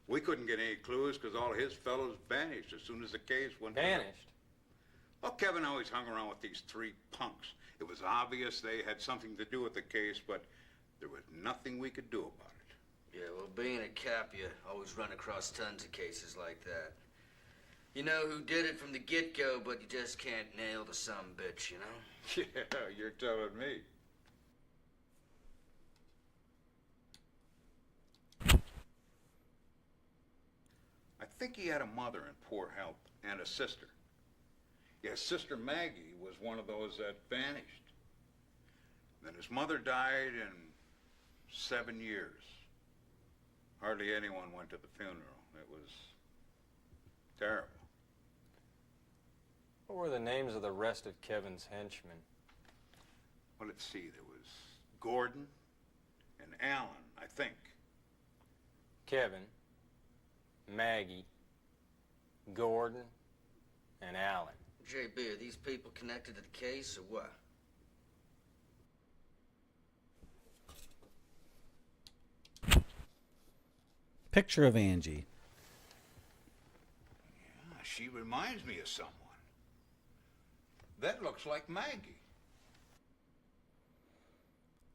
We couldn't get any clues because all his fellows vanished as soon as the case went. Vanished? Well, Kevin always hung around with these three punks. It was obvious they had something to do with the case, but there was nothing we could do about it. Yeah, well, being a cop, you always run across tons of cases like that. You know who did it from the get-go, but you just can't nail the sumbitch, you know? Yeah, you're telling me. I think he had a mother in poor health and a sister. Yeah, Sister Maggie was one of those that vanished. Then his mother died in 7 years. Hardly anyone went to the funeral. It was terrible. What were the names of the rest of Kevin's henchmen? Well, let's see. There was Gordon and Alan, I think. Kevin, Maggie, Gordon, and Alan. JB, are these people connected to the case or what? Picture of Angie. She reminds me of someone. That looks like Maggie.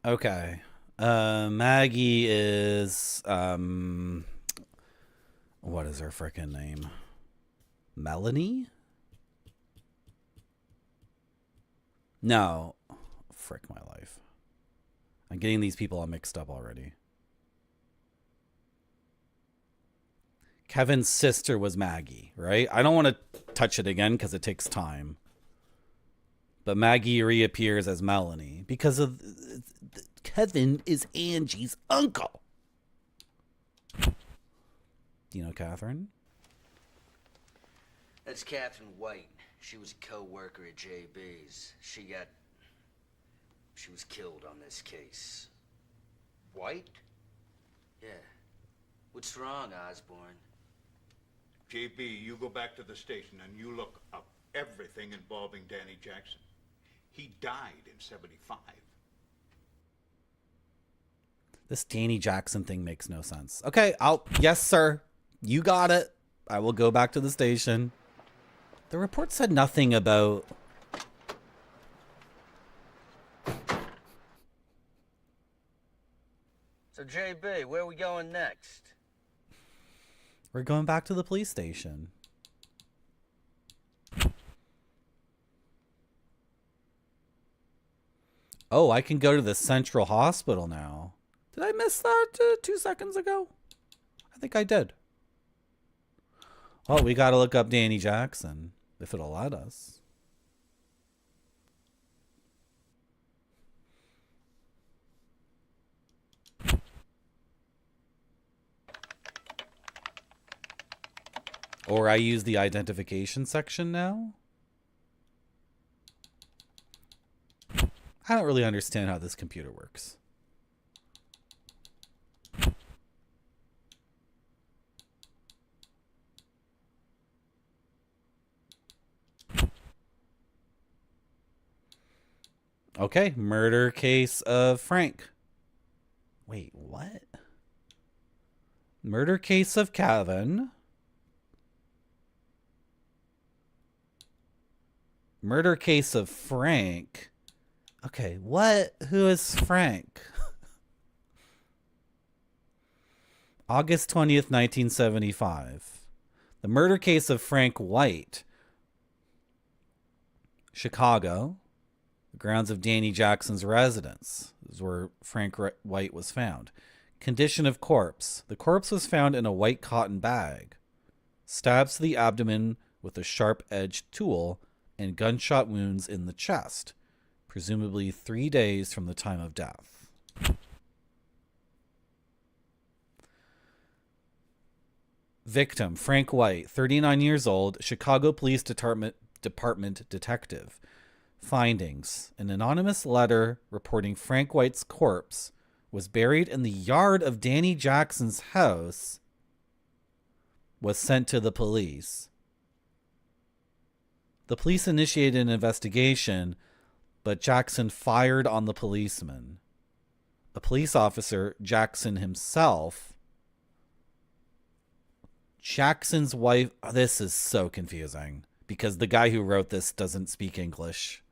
Okay. Maggie is, what is her frickin' name? Melanie? No. Frick my life. I'm getting these people all mixed up already. Kevin's sister was Maggie, right? I don't want to touch it again because it takes time. But Maggie reappears as Melanie because of Kevin is Angie's uncle. You know Catherine? That's Catherine White. She was a co-worker at JB's. She was killed on this case. White? Yeah. What's wrong, Osborne? JB, you go back to the station and you look up everything involving Danny Jackson. He died in '75. This Danny Jackson thing makes no sense. Okay, yes, sir. You got it. I will go back to the station. The report said nothing about... So, JB, where are we going next? We're going back to the police station. Oh, I can go to the Central Hospital now. Did I miss that 2 seconds ago? I think I did. Oh, we got to look up Danny Jackson, if it'll let us. Or I use the identification section now? I don't really understand how this computer works. Okay, murder case of Frank. Wait, what? Murder case of Kevin. Murder case of Frank. Okay, what? Who is Frank? August 20th, 1975. The murder case of Frank White. Chicago. The grounds of Danny Jackson's residence. This is where Frank White was found. Condition of corpse. The corpse was found in a white cotton bag. Stabs to the abdomen with a sharp-edged tool and gunshot wounds in the chest. Presumably 3 days from the time of death. Victim, Frank White, 39 years old, Chicago Police Department detective. Findings. An anonymous letter reporting Frank White's corpse was buried in the yard of Danny Jackson's house was sent to the police. The police initiated an investigation, but Jackson fired on the policeman. A police officer, Jackson himself, Jackson's wife... Oh, this is so confusing because the guy who wrote this doesn't speak English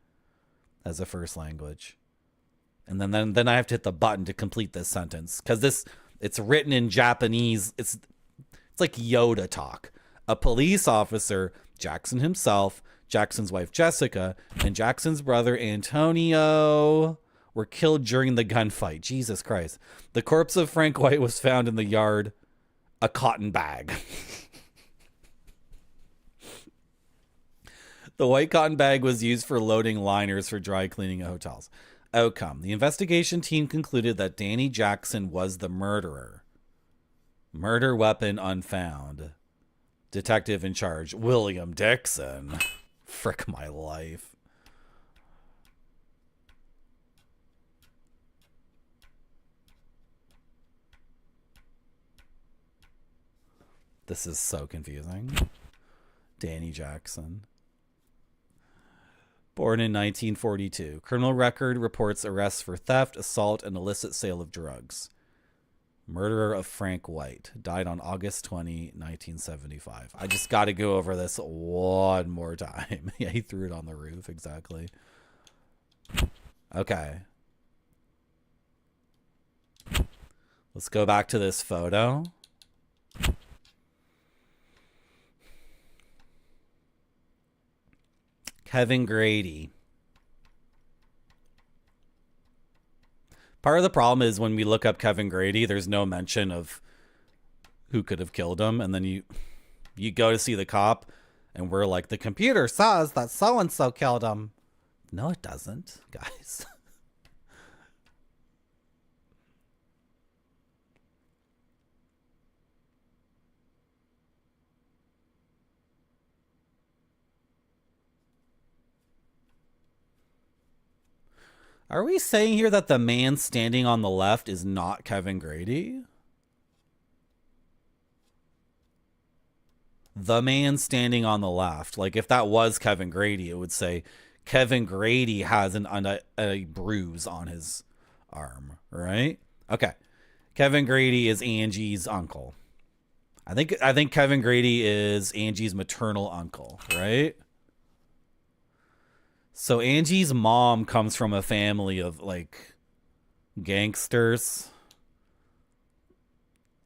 as a first language. And then I have to hit the button to complete this sentence because it's written in Japanese. It's like Yoda talk. A police officer, Jackson himself, Jackson's wife Jessica, and Jackson's brother Antonio were killed during the gunfight. Jesus Christ. The corpse of Frank White was found in the yard, a cotton bag. The white cotton bag was used for loading liners for dry cleaning at hotels. Outcome. The investigation team concluded that Danny Jackson was the murderer. Murder weapon unfound. Detective in charge, William Dixon. Frick my life. This is so confusing. Danny Jackson. Born in 1942. Criminal record reports arrests for theft, assault, and illicit sale of drugs. Murderer of Frank White. Died on August 20, 1975. I just got to go over this one more time. Yeah, he threw it on the roof. Exactly. Okay. Let's go back to this photo. Kevin Grady. Part of the problem is when we look up Kevin Grady, there's no mention of who could have killed him. And then you go to see the cop and we're like, the computer says that so-and-so killed him. No, it doesn't, guys. Are we saying here that the man standing on the left is not Kevin Grady? The man standing on the left. Like, if that was Kevin Grady, it would say Kevin Grady has a bruise on his arm, right? Okay. Kevin Grady is Angie's uncle. I think Kevin Grady is Angie's maternal uncle, right? So Angie's mom comes from a family of like gangsters,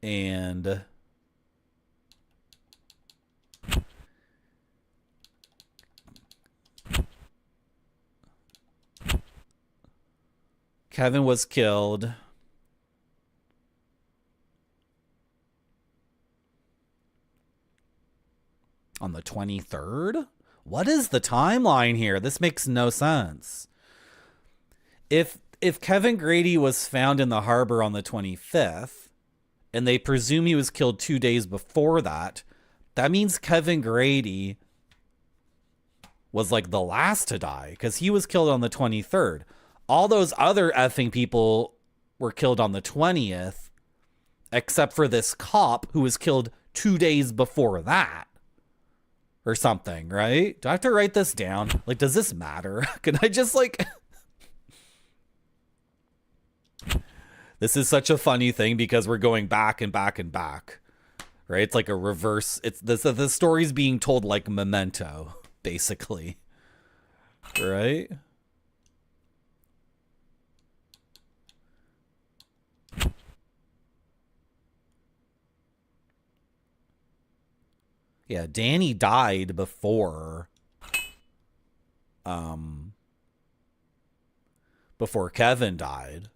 and Kevin was killed on the 23rd? What is the timeline here? This makes no sense. If Kevin Grady was found in the harbor on the 25th, and they presume he was killed 2 days before that, that means Kevin Grady was like the last to die, because he was killed on the 23rd. All those other effing people were killed on the 20th, except for this cop who was killed 2 days before that. Or something, right? Do I have to write this down? Like, does this matter? Can I just like... This is such a funny thing because we're going back and back and back. Right? It's like a reverse... It's the story's being told like Memento, basically. Right? Yeah, Danny died before Kevin died.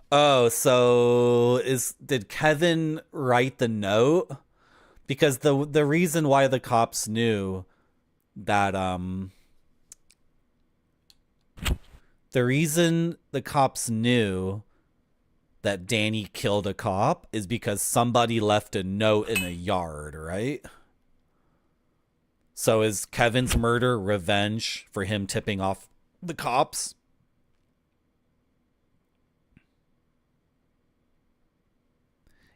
Oh, so did Kevin write the note? Because the reason why the cops knew that the reason the cops knew that Danny killed a cop is because somebody left a note in a yard, right? So is Kevin's murder revenge for him tipping off the cops?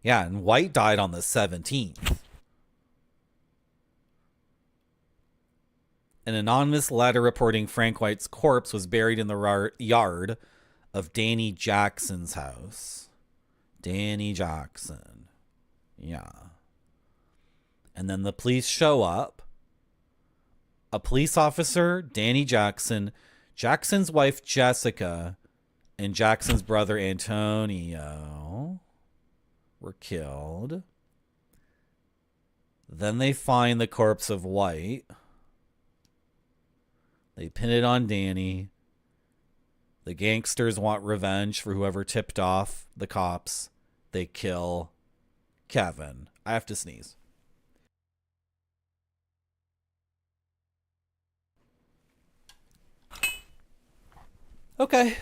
Yeah, and White died on the 17th. An anonymous letter reporting Frank White's corpse was buried in the yard of Danny Jackson's house. Danny Jackson. Yeah. And then the police show up. A police officer, Danny Jackson, Jackson's wife, Jessica, and Jackson's brother, Antonio, were killed. Then they find the corpse of White. They pin it on Danny. The gangsters want revenge for whoever tipped off the cops. They kill Kevin. I have to sneeze. Okay.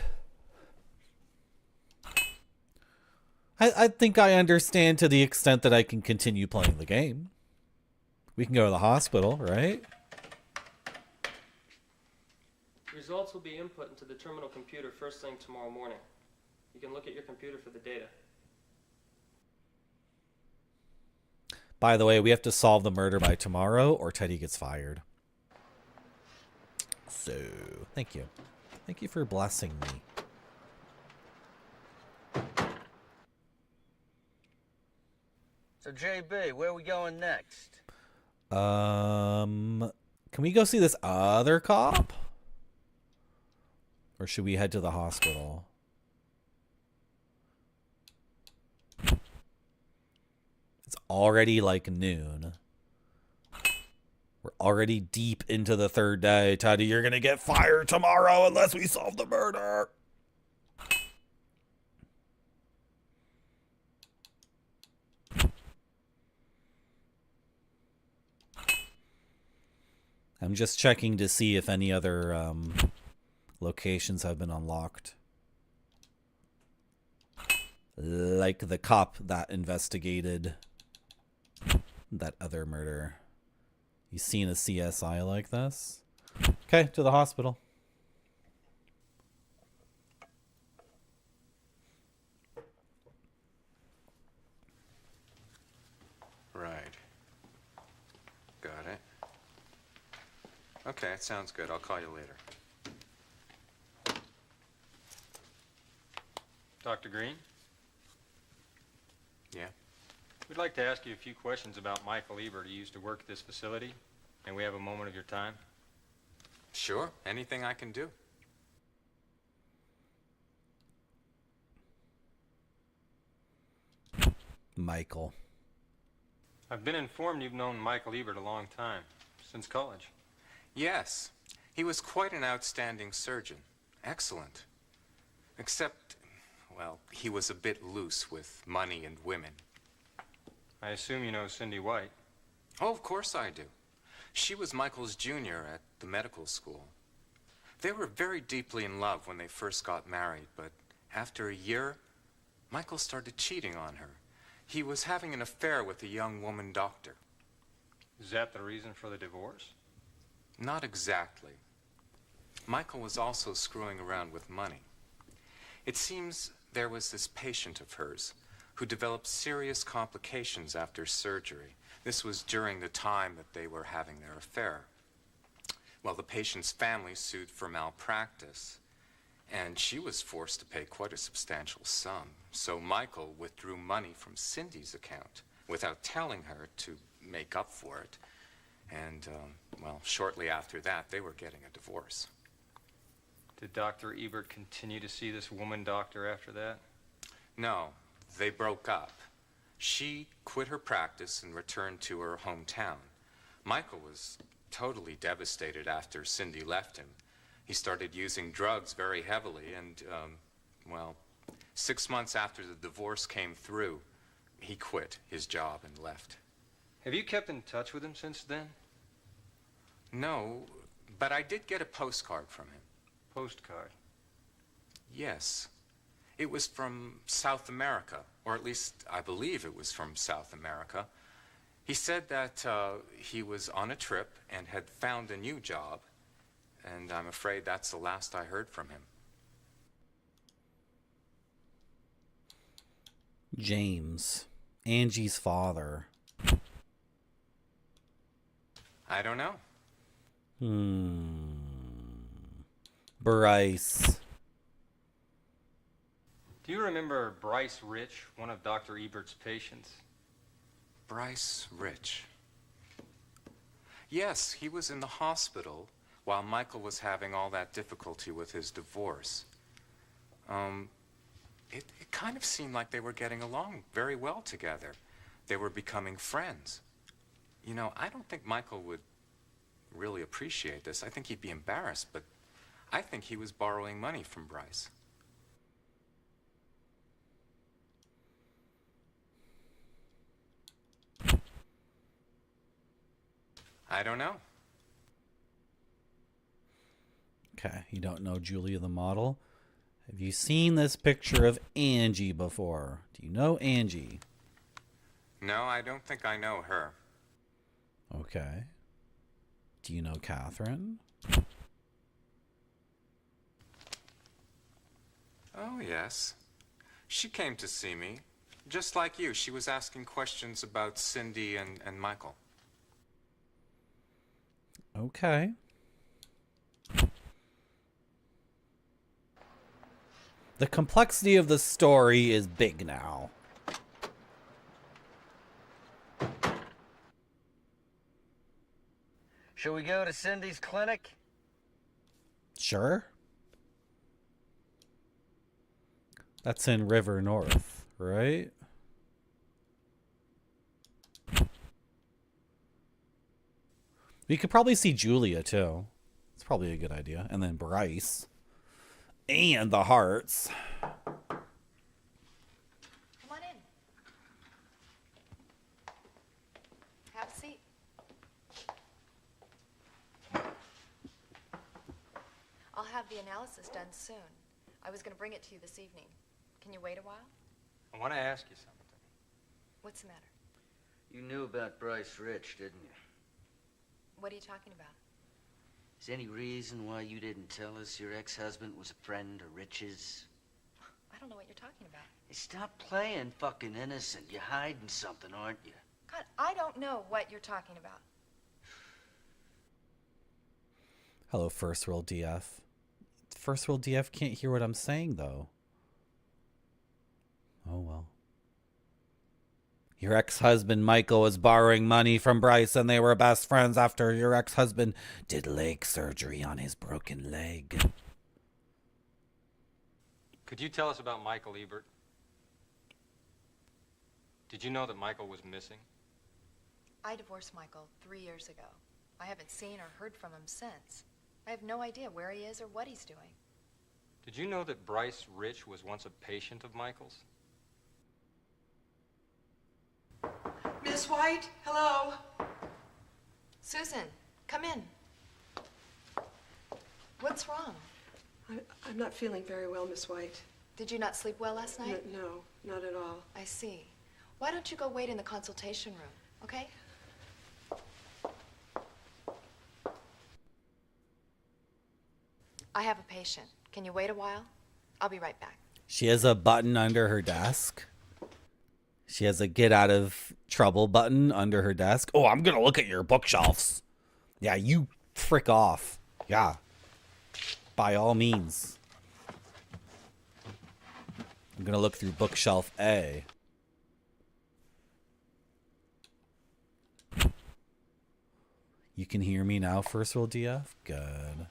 I think I understand to the extent that I can continue playing the game. We can go to the hospital, right? Results will be input into the terminal computer first thing tomorrow morning. You can look at your computer for the data. By the way, we have to solve the murder by tomorrow or Teddy gets fired. So, thank you. Thank you for blessing me. So, JB, where are we going next? Can we go see this other cop? Or should we head to the hospital? It's already like noon. We're already deep into the third day. Teddy, you're gonna get fired tomorrow unless we solve the murder. I'm just checking to see if any other locations have been unlocked. Like the cop that investigated that other murder. You seen a CSI like this? Okay, to the hospital. Right. Got it. Okay, it sounds good. I'll call you later. Dr. Green? Yeah? We'd like to ask you a few questions about Michael Ebert, who used to work at this facility. May we have a moment of your time? Sure. Anything I can do. Michael. I've been informed you've known Michael Ebert a long time, since college. Yes. He was quite an outstanding surgeon. Excellent. Except, well, he was a bit loose with money and women. I assume you know Cindy White. Oh, of course I do. She was Michael's junior at the medical school. They were very deeply in love when they first got married, but after a year, Michael started cheating on her. He was having an affair with a young woman doctor. Is that the reason for the divorce? Not exactly. Michael was also screwing around with money. It seems there was this patient of hers who developed serious complications after surgery. This was during the time that they were having their affair. Well, the patient's family sued for malpractice, and she was forced to pay quite a substantial sum. So Michael withdrew money from Cindy's account without telling her to make up for it. And, well, shortly after that, they were getting a divorce. Did Dr. Ebert continue to see this woman doctor after that? No, they broke up. She quit her practice and returned to her hometown. Michael was totally devastated after Cindy left him. He started using drugs very heavily and, well, 6 months after the divorce came through, he quit his job and left. Have you kept in touch with him since then? No, but I did get a postcard from him. Postcard? Yes. It was from South America, or at least I believe it was from South America. He said that he was on a trip and had found a new job, and I'm afraid that's the last I heard from him. James, Angie's father. I don't know. Bryce. Do you remember Bryce Rich, one of Dr. Ebert's patients? Bryce Rich. Yes, he was in the hospital while Michael was having all that difficulty with his divorce. It kind of seemed like they were getting along very well together. They were becoming friends. You know, I don't think Michael would really appreciate this. I think he'd be embarrassed, but I think he was borrowing money from Bryce. I don't know. Okay, you don't know Julia the model? Have you seen this picture of Angie before? Do you know Angie? No, I don't think I know her. Okay. Do you know Catherine? Oh, yes. She came to see me. Just like you, she was asking questions about Cindy and Michael. Okay. The complexity of the story is big now. Shall we go to Cindy's clinic? Sure. That's in River North, right? We could probably see Julia, too. It's probably a good idea. And then Bryce. And the Hearts. Come on in. Have a seat. I'll have the analysis done soon. I was going to bring it to you this evening. Can you wait a while? I want to ask you something. What's the matter? You knew about Bryce Rich, didn't you? What are you talking about? Is there any reason why you didn't tell us your ex-husband was a friend of Rich's? I don't know what you're talking about. Hey, stop playing fucking innocent. You're hiding something, aren't you? God, I don't know what you're talking about. Hello, First World DF. First World DF can't hear what I'm saying, though. Oh, well. Your ex-husband, Michael, was borrowing money from Bryce, and they were best friends after your ex-husband did leg surgery on his broken leg. Could you tell us about Michael Ebert? Did you know that Michael was missing? I divorced Michael 3 years ago. I haven't seen or heard from him since. I have no idea where he is or what he's doing. Did you know that Bryce Rich was once a patient of Michael's? Miss White, hello. Susan, come in. What's wrong? I'm not feeling very well, Miss White. Did you not sleep well last night? No, not at all. I see. Why don't you go wait in the consultation room, okay? I have a patient. Can you wait a while? I'll be right back. She has a button under her desk. She has a get out of trouble button under her desk. Oh, I'm going to look at your bookshelves. Yeah, you frick off. Yeah. By all means. I'm going to look through bookshelf A. You can hear me now, First World DF? Good.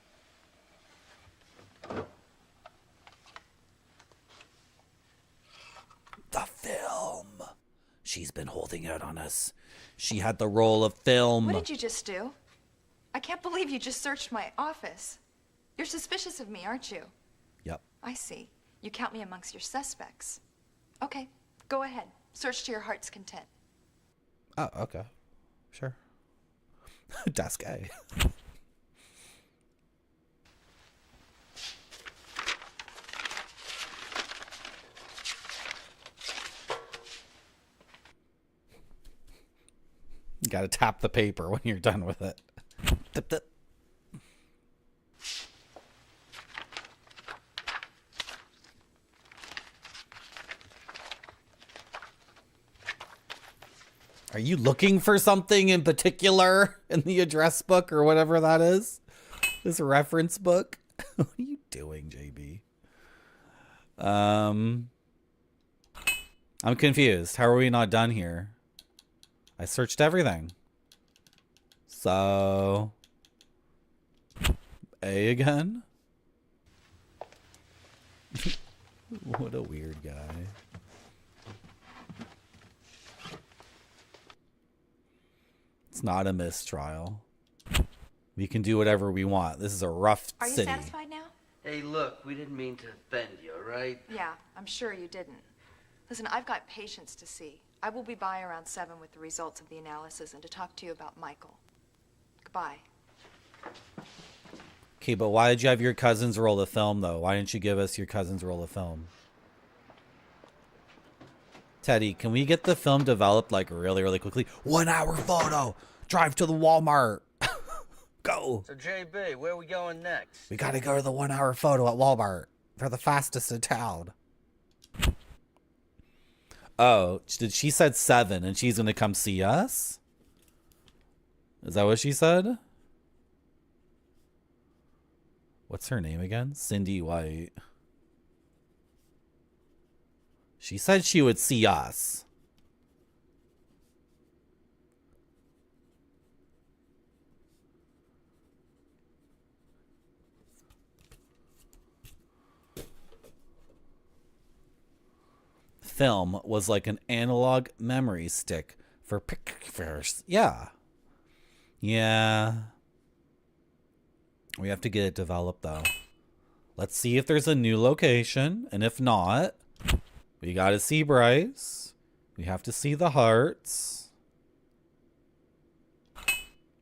The film. She's been holding out on us. She had the role of film. What did you just do? I can't believe you just searched my office. You're suspicious of me, aren't you? Yep. I see. You count me amongst your suspects. Okay, go ahead. Search to your heart's content. Oh, okay. Sure. Desk A. You gotta tap the paper when you're done with it. Tip, tip. Are you looking for something in particular in the address book or whatever that is? This reference book? What are you doing, JB? I'm confused. How are we not done here? I searched everything. So... A again? What a weird guy. It's not a mistrial. We can do whatever we want. This is a rough Are you city. satisfied now? Hey, look, we didn't mean to offend you, all right? Yeah, I'm sure you didn't. Listen, I've got patients to see. I will be by around 7 with the results of the analysis and to talk to you about Michael. Goodbye. Okay, but why did you have your cousin's roll of film, though? Why didn't you give us your cousin's roll of film? Teddy, can we get the film developed, like, really, really quickly? 1 hour photo! Drive to the Walmart! Go! So, JB, where are we going next? We gotta go to the 1 hour photo at Walmart. They're the fastest in town. Oh, she said 7 and she's gonna come see us? Is that what she said? What's her name again? Cindy White. She said she would see us. film was like an analog memory stick for pictures. Yeah. Yeah. We have to get it developed, though. Let's see if there's a new location. And if not, we got to see Bryce. We have to see the hearts.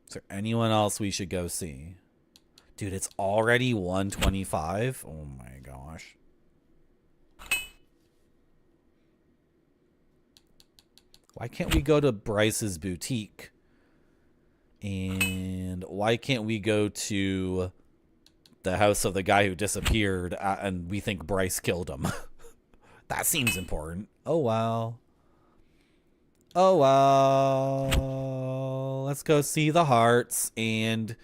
Is there anyone else we should go see? Dude, it's already 1:25. Oh my gosh. Why can't we go to Bryce's boutique? And why can't we go to the house of the guy who disappeared and we think Bryce killed him? That seems important. Oh, wow. Oh, well. Let's go see the hearts and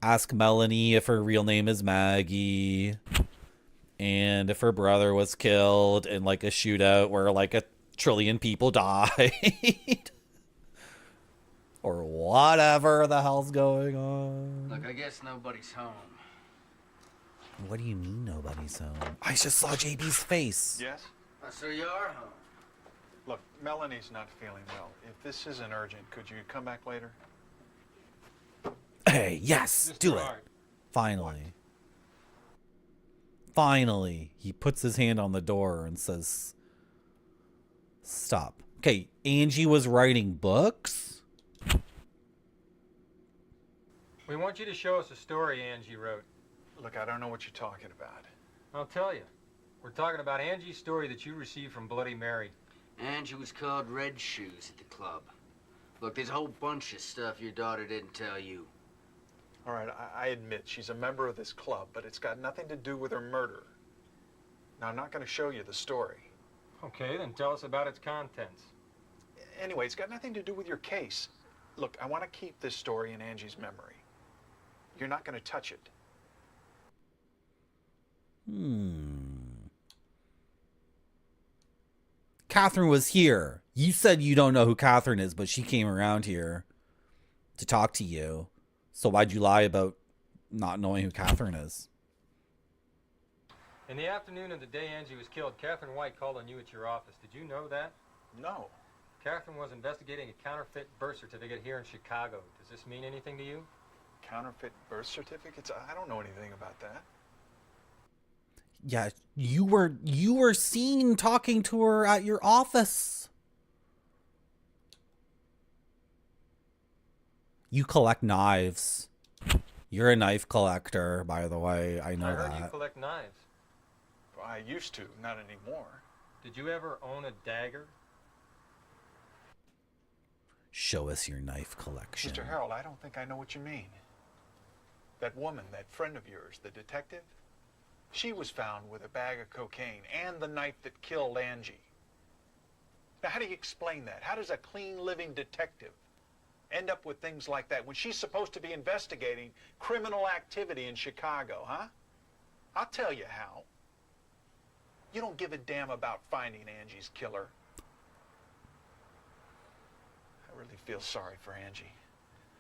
ask Melanie if her real name is Maggie. And if her brother was killed in like a shootout where like a trillion people died. Or whatever the hell's going on. Look, I guess nobody's home. What do you mean nobody's home? I just saw JB's face. Yes? So you are home. Look, Melanie's not feeling well. If this isn't urgent, could you come back later? Hey, yes, do it. Finally. Finally. He puts his hand on the door and says, stop. Okay, Angie was writing books? We want you to show us a story Angie wrote. Look, I don't know what you're talking about. I'll tell you. We're talking about Angie's story that you received from Bloody Mary. Angie was called Red Shoes at the club. Look, there's a whole bunch of stuff your daughter didn't tell you. All right, I admit she's a member of this club, but it's got nothing to do with her murder. Now, I'm not going to show you the story. Okay, then tell us about its contents. Anyway, it's got nothing to do with your case. Look, I want to keep this story in Angie's memory. You're not going to touch it. Catherine was here. You said you don't know who Catherine is, but she came around here to talk to you. So why'd you lie about not knowing who Catherine is? In the afternoon of the day Angie was killed, Catherine White called on you at your office. Did you know that? No. Catherine was investigating a counterfeit birth certificate here in Chicago. Does this mean anything to you? Counterfeit birth certificates? I don't know anything about that. Yeah, you were seen talking to her at your office. You collect knives. You're a knife collector, by the way. I know I heard that. you collect knives. Well, I used to, not anymore. Did you ever own a dagger? Show us your knife collection. Mr. Harold, I don't think I know what you mean. That woman, that friend of yours, the detective, she was found with a bag of cocaine and the knife that killed Angie. Now, how do you explain that? How does a clean living detective end up with things like that when she's supposed to be investigating criminal activity in Chicago, huh? I'll tell you how. You don't give a damn about finding Angie's killer. I really feel sorry for Angie.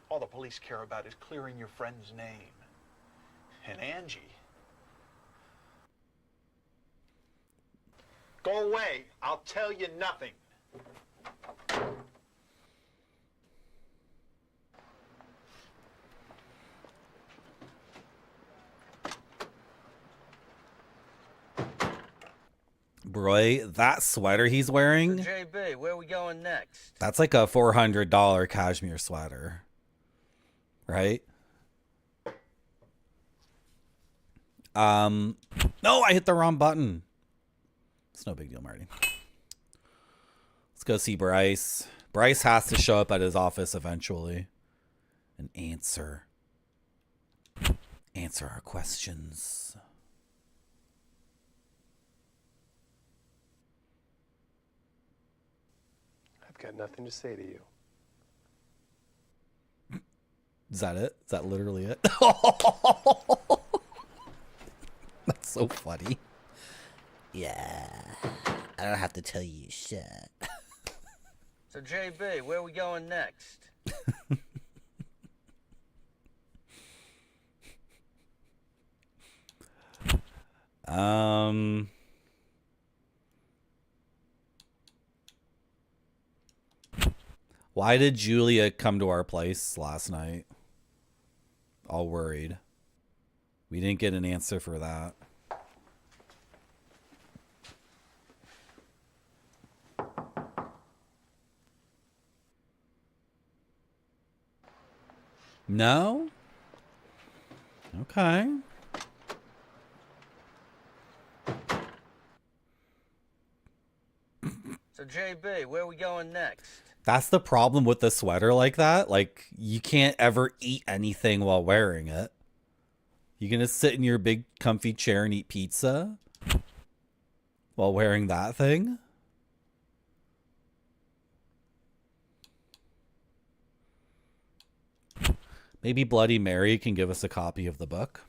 All the police care about is clearing your friend's name. And Angie... Go away. I'll tell you nothing. Bro, that sweater he's wearing, So JB, where are we going next? that's like a $400 cashmere sweater. Right? No, I hit the wrong button. It's no big deal, Marty. Let's go see Bryce. Bryce has to show up at his office eventually and answer our questions. I've got nothing to say to you. Is that it? Is that literally it? That's so funny. Yeah. I don't have to tell you shit. So JB, where are we going next? Why did Julia come to our place last night? All worried. We didn't get an answer for that. No? Okay. So, JB, where are we going next? That's the problem with the sweater like that. Like, you can't ever eat anything while wearing it. You gonna sit in your big comfy chair and eat pizza while wearing that thing? Maybe Bloody Mary can give us a copy of the book.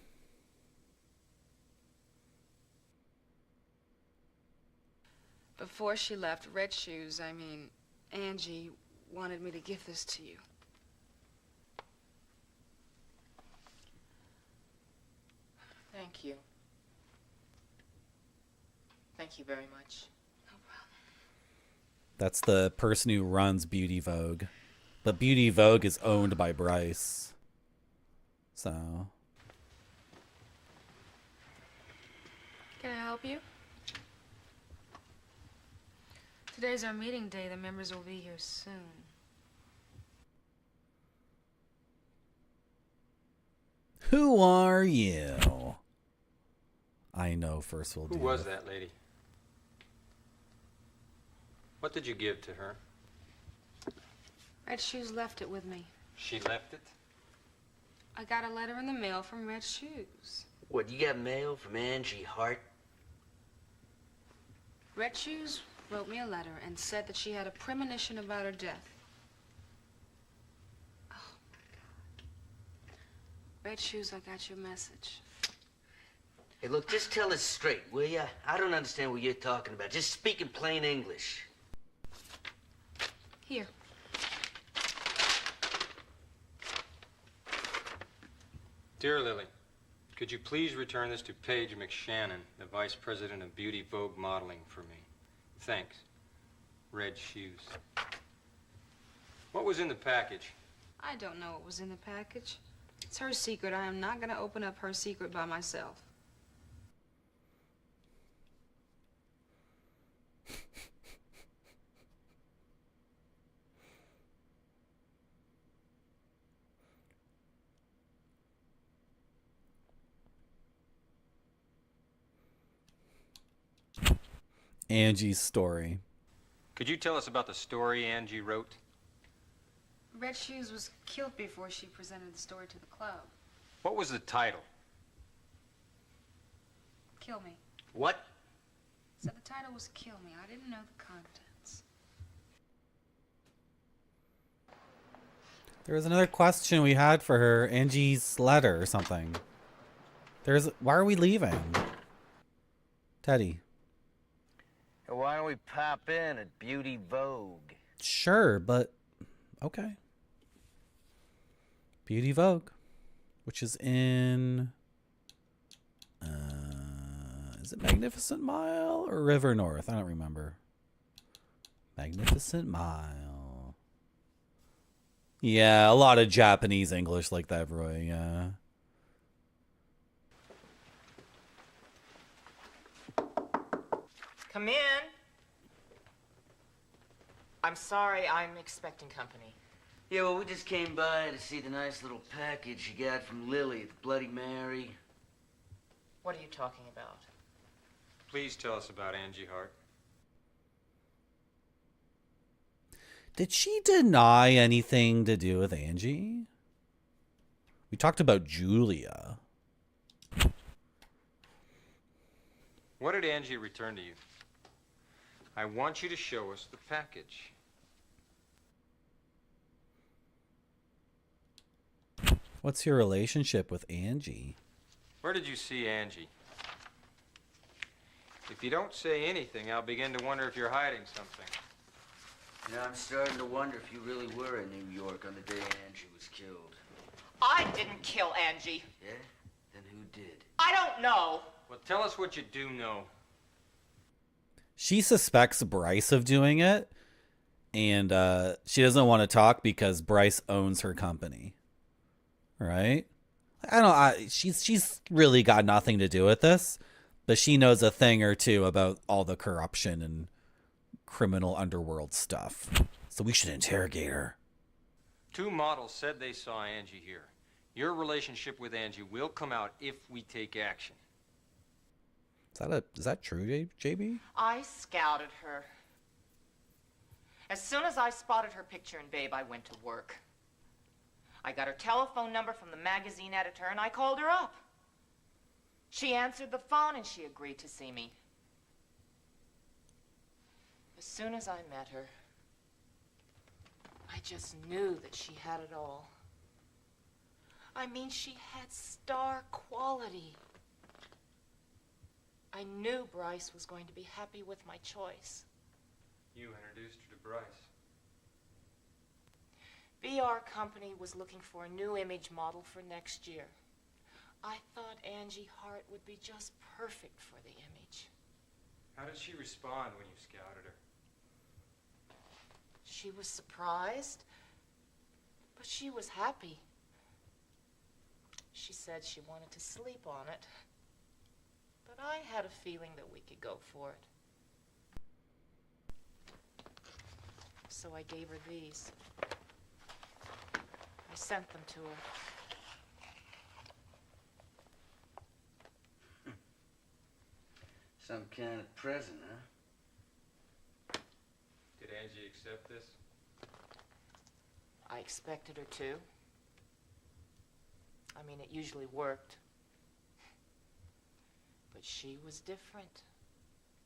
Before she left, Angie wanted me to give this to you. Thank you. Thank you very much. No problem. That's the person who runs Beauty Vogue. But Beauty Vogue is owned by Bryce. So. Can I help you? Today's our meeting day. The members will be here soon. Who are you? I know first we'll do. Who was that lady? What did you give to her? Red Shoes left it with me. She left it? I got a letter in the mail from Red Shoes. What, you got mail from Angie Hart? Red Shoes wrote me a letter and said that she had a premonition about her death. Oh, my God. Red Shoes, I got your message. Hey, look, just tell us straight, will ya? I don't understand what you're talking about. Just speak in plain English. Here. Dear Lily, could you please return this to Paige McShannon, the Vice President of Beauty Vogue Modeling, for me? Thanks. Red Shoes. What was in the package? I don't know what was in the package. It's her secret. I am not going to open up her secret by myself. Angie's story. Could you tell us about the story Angie wrote? Red Shoes was killed before she presented the story to the club. What was the title? Kill Me. What? Said the title was Kill Me. I didn't know the contents. There was another question we had for her. Angie's letter or something. Why are we leaving? Teddy. Why don't we pop in at Beauty Vogue? Sure, but okay. Beauty Vogue, which is in is it Magnificent Mile or River North? I don't remember. Magnificent Mile. Yeah, a lot of Japanese English like that, Roy. Yeah. Come in. I'm sorry, I'm expecting company. Yeah, well, we just came by to see the nice little package you got from Lily, the Bloody Mary. What are you talking about? Please tell us about Angie Hart. Did she deny anything to do with Angie? We talked about Julia. What did Angie return to you? I want you to show us the package. What's your relationship with Angie? Where did you see Angie? If you don't say anything, I'll begin to wonder if you're hiding something. You know, I'm starting to wonder if you really were in New York on the day Angie was killed. I didn't kill Angie. Yeah? Then who did? I don't know. Well, tell us what you do know. She suspects Bryce of doing it, And she doesn't want to talk because Bryce owns her company. Right? She's really got nothing to do with this, but she knows a thing or two about all the corruption and criminal underworld stuff. So we should interrogate her. 2 models said they saw Angie here. Your relationship with Angie will come out if we take action. Is that true, JB? I scouted her. As soon as I spotted her picture in Babe, I went to work. I got her telephone number from the magazine editor, and I called her up. She answered the phone, and she agreed to see me. As soon as I met her, I just knew that she had it all. I mean, she had star quality. I knew Bryce was going to be happy with my choice. You introduced her to Bryce. VR Company was looking for a new image model for next year. I thought Angie Hart would be just perfect for the image. How did she respond when you scouted her? She was surprised, but she was happy. She said she wanted to sleep on it, but I had a feeling that we could go for it. So I gave her these. I sent them to her. Some kind of present, huh? Did Angie accept this? I expected her to. I mean, it usually worked. But she was different.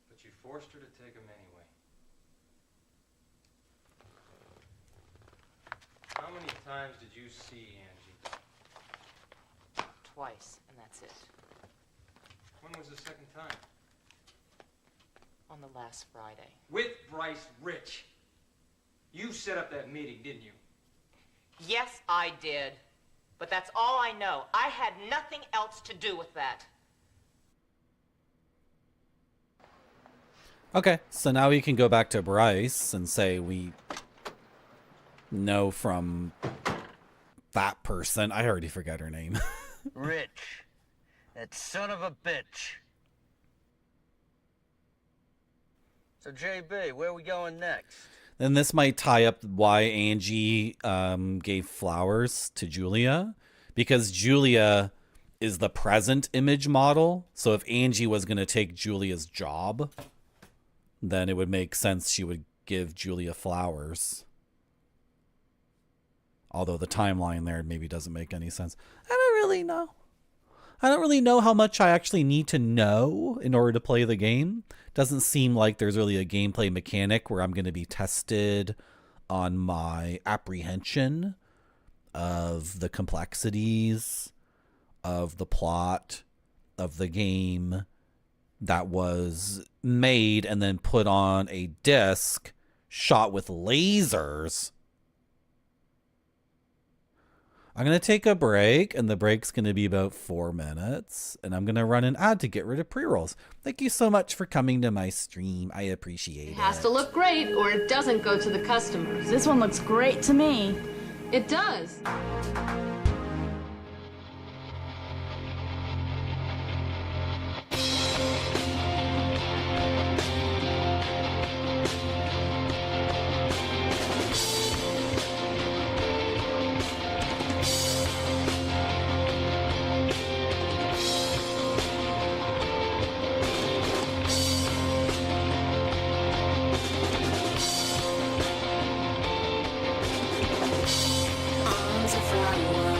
But you forced her to take them anyway. How many times did you see Angie? Twice, and that's it. When was the second time? On the last Friday. With Bryce Rich. You set up that meeting, didn't you? Yes, I did. But that's all I know. I had nothing else to do with that. Okay, so now we can go back to Bryce and say we know from that person. I already forgot her name. Rich. That son of a bitch. So, JB, where are we going next? Then this might tie up why Angie gave flowers to Julia, because Julia is the present image model. So if Angie was going to take Julia's job, then it would make sense she would give Julia flowers. Although the timeline there maybe doesn't make any sense. I don't really know. I don't really know how much I actually need to know in order to play the game. Doesn't seem like there's really a gameplay mechanic where I'm going to be tested on my apprehension of the complexities of the plot of the game that was made and then put on a disc shot with lasers. I'm going to take a break, and the break's going to be about 4 minutes, and I'm going to run an ad to get rid of pre-rolls. Thank you so much for coming to my stream. I appreciate it. It has to look great or it doesn't go to the customers. This one looks great to me. It does. Arms are flying.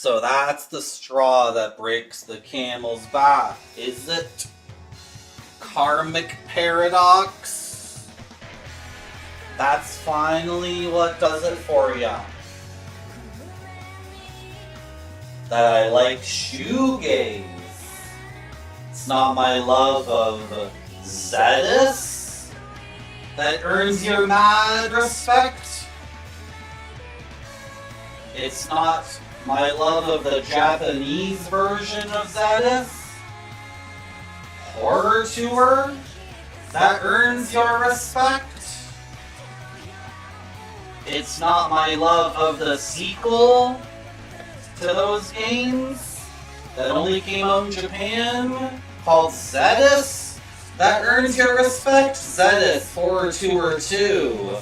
So that's the straw that breaks the camel's back, is it? Karmic paradox? That's finally what does it for ya. That I like shoegaze. It's not my love of Zedis that earns your mad respect. It's not my love of the Japanese version of Zedis, Horror Tour, that earns your respect. It's not my love of the sequel to those games that only came out in Japan, called Zedis, that earns your respect. Zedis, Horror Tour 2.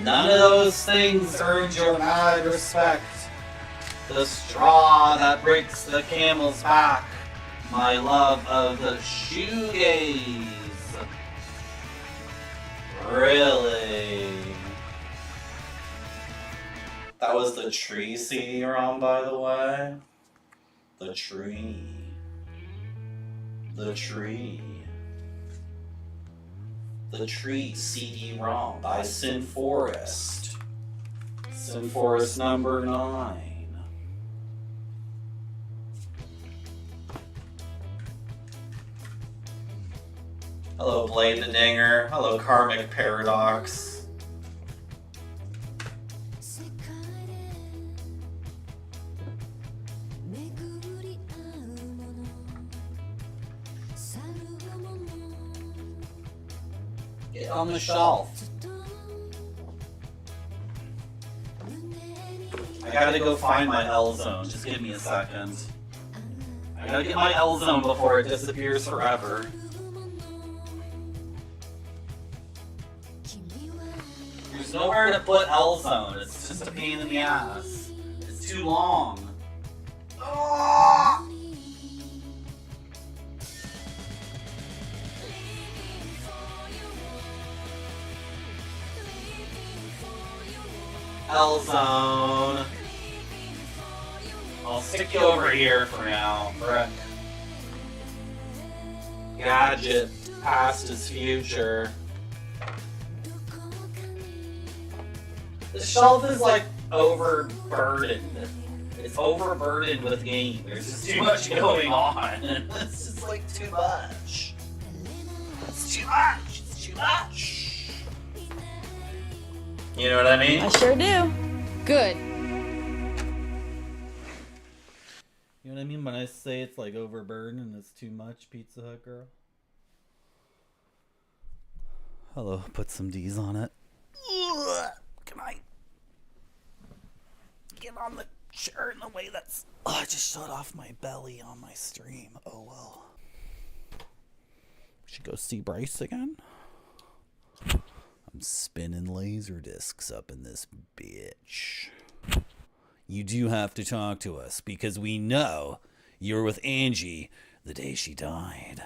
None of those things earned your mad respect. The straw that breaks the camel's back. My love of the shoegaze. Really? That was the tree CD-ROM, by the way. The tree. The tree. The Tree CD-ROM by Sinforest. Sinforest number 9. Hello, Blade the Dinger. Hello, Karmic Paradox. Get on the shelf. I gotta go find my L zone. Just give me a second. I gotta get my L zone before it disappears forever. There's nowhere to put L zone. It's just a pain in the ass. It's too long. Ah! L zone. I'll stick you over here for now, Brick. Gadget, past is future. The shelf is like overburdened. It's overburdened with games. There's just too much going on. It's just like too much. It's too much. It's too much. You know what I mean? I sure do. Good. You know what I mean when I say it's like overburdened and it's too much, Pizza Hut girl? Hello, put some D's on it. Can I get on the chair in a way that's... Oh, I just shut off my belly on my stream. Oh well. Should go see Bryce again. I'm spinning LaserDiscs up in this bitch. You do have to talk to us because we know you were with Angie the day she died.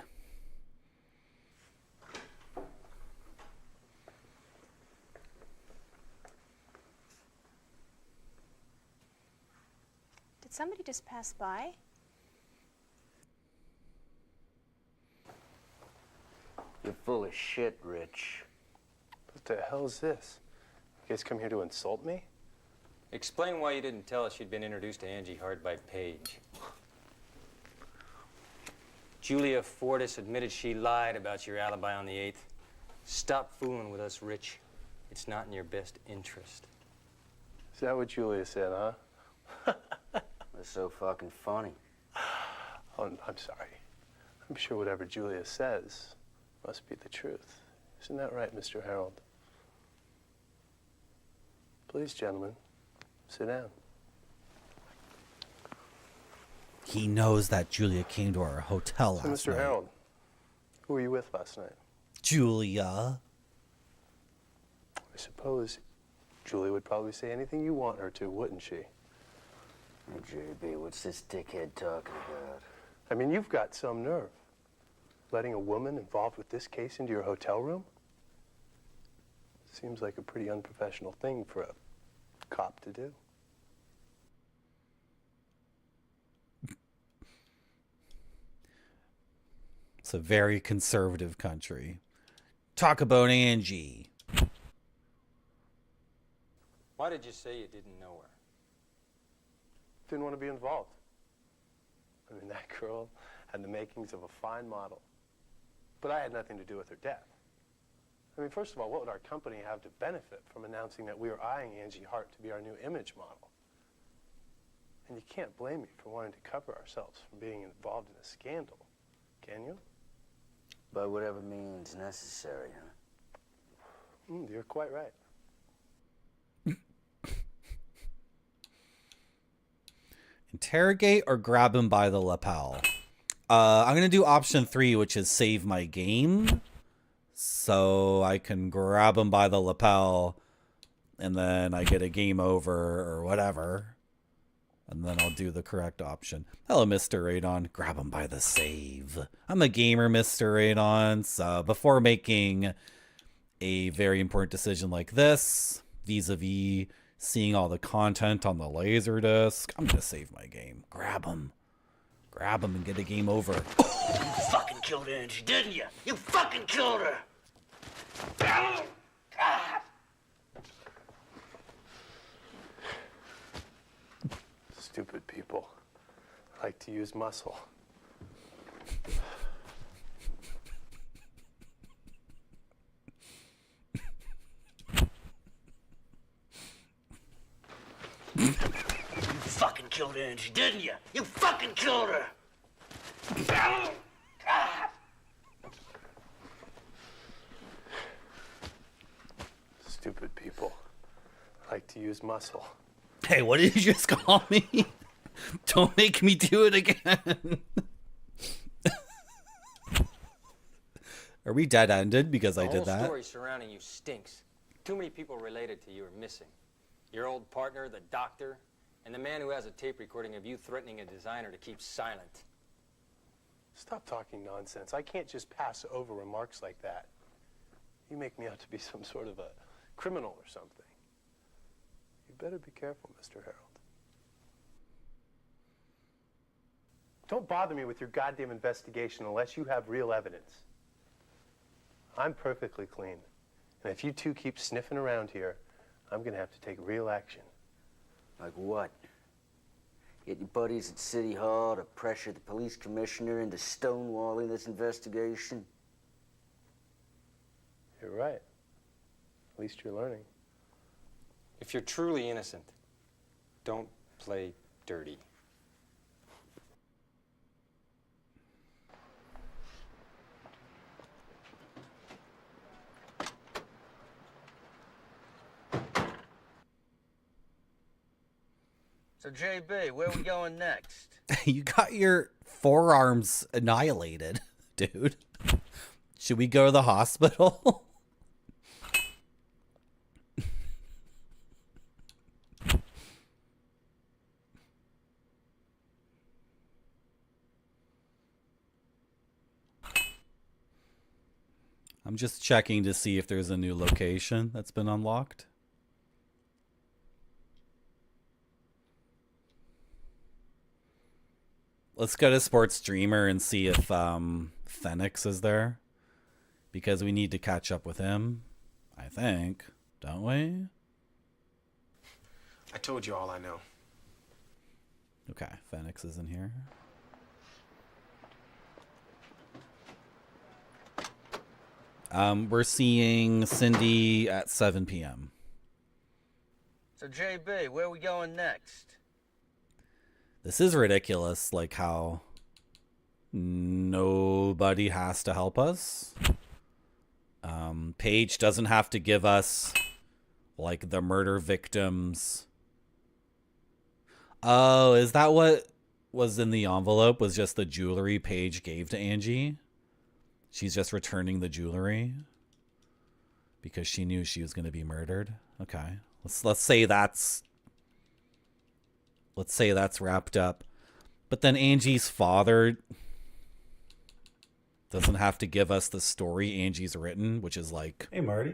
Did somebody just pass by? You're full of shit, Rich. What the hell is this? You guys come here to insult me? Explain why you didn't tell us you'd been introduced to Angie Hard by Page. Julia Fortis admitted she lied about your alibi on the 8th. Stop fooling with us, Rich. It's not in your best interest. Is that what Julia said, huh? That's so fucking funny. Oh, I'm sorry. I'm sure whatever Julia says must be the truth. Isn't that right, Mr. Harold? Please, gentlemen, sit down. He knows that Julia came to our hotel So, last Mr. night. Harold, who were you with last night? Julia. I suppose Julia would probably say anything you want her to, wouldn't she? Hey, JB, what's this dickhead talking about? I mean, you've got some nerve. Letting a woman involved with this case into your hotel room? Seems like a pretty unprofessional thing for a cop to do. It's a very conservative country. Talk about Angie. Why did you say you didn't know her? Didn't want to be involved. I mean, that girl had the makings of a fine model. But I had nothing to do with her death. I mean, first of all, what would our company have to benefit from announcing that we were eyeing Angie Hart to be our new image model? And you can't blame me for wanting to cover ourselves from being involved in a scandal, can you? By whatever means necessary, huh? You're quite right. Interrogate or grab him by the lapel? I'm going to do option 3, which is save my game. So I can grab him by the lapel and then I get a game over or whatever. And then I'll do the correct option. Hello, Mr. Radon. Grab him by the save. I'm a gamer, Mr. Radon. So before making a very important decision like this, vis-a-vis seeing all the content on the LaserDisc, I'm going to save my game. Grab him. Grab him and get a game over. You fucking killed Angie, didn't you? You fucking killed her! Stupid people like to use muscle. You fucking killed Angie, didn't you? You fucking killed her! Stupid people like to use muscle. Hey, what did you just call me? Don't make me do it again. Are we dead-ended because I did that? The whole story surrounding you stinks. Too many people related to you are missing. Your old partner, the doctor, and the man who has a tape recording of you threatening a designer to keep silent. Stop talking nonsense. I can't just pass over remarks like that. You make me out to be some sort of a criminal or something. You better be careful, Mr. Harold. Don't bother me with your goddamn investigation unless you have real evidence. I'm perfectly clean. And if you two keep sniffing around here, I'm gonna have to take real action. Like what? Get your buddies at City Hall to pressure the police commissioner into stonewalling this investigation? You're right. At least you're learning. If you're truly innocent, don't play dirty. So, JB, where we going next? You got your forearms annihilated, dude. Should we go to the hospital? I'm just checking to see if there's a new location that's been unlocked. Let's go to Sports Streamer and see if Phoenix is there. Because we need to catch up with him, I think. Don't we? I told you all I know. Okay, Phoenix is in here. We're seeing Cindy at 7 p.m. So, JB, where we going next? This is ridiculous, like how nobody has to help us. Paige doesn't have to give us, like, the murder victims. Oh, is that what was in the envelope? Was just the jewelry Paige gave to Angie? She's just returning the jewelry because she knew she was going to be murdered. Okay, let's say that's wrapped up. But then Angie's father doesn't have to give us the story Angie's written, which is like, hey, Marty.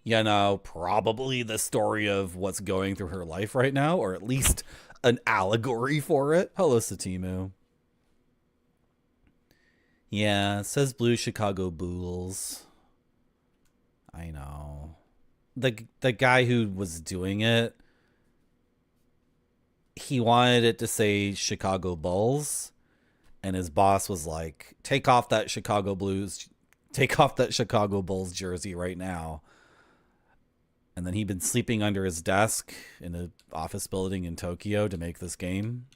You know, probably the story of what's going through her life right now, or at least an allegory for it. Hello, Satimu. Yeah, it says Blue Chicago Bulls. I know. The guy who was doing it, he wanted it to say Chicago Bulls, and his boss was like, take off that Chicago Bulls jersey right now. And then he'd been sleeping under his desk in an office building in Tokyo to make this game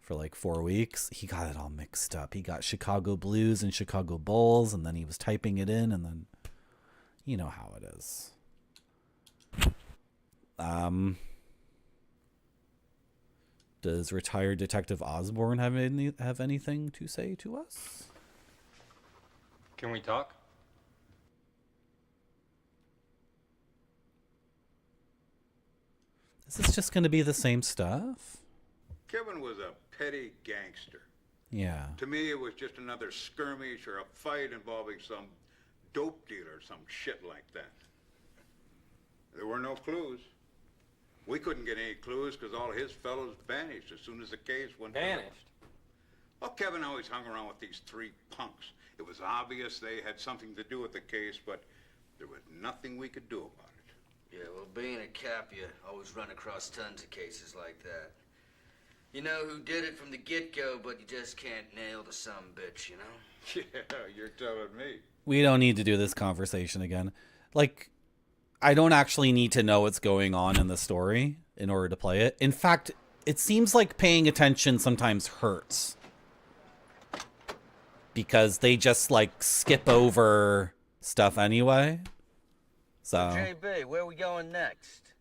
for like 4 weeks. He got it all mixed up. He got Chicago Blues and Chicago Bulls, and then he was typing it in, and then you know how it is. Does retired Detective Osborne have anything to say to us? Can we talk? Is this just going to be the same stuff? Kevin was a petty gangster. Yeah. To me, it was just another skirmish or a fight involving some dope dealer or some shit like that. There were no clues. We couldn't get any clues because all his fellows vanished as soon as the case went Vanished? Well, Kevin always hung around with these three punks. It was obvious they had something to do with the case, but there was nothing we could do about it. Yeah, well, being a cop, you always run across tons of cases like that. You know who did it from the get-go, but you just can't nail the sumbitch, you know? Yeah, you're telling me. We don't need to do this conversation again. Like, I don't actually need to know what's going on in the story in order to play it. In fact, it seems like paying attention sometimes hurts. Because they just, like, skip over stuff anyway. So, JB, where are we going next?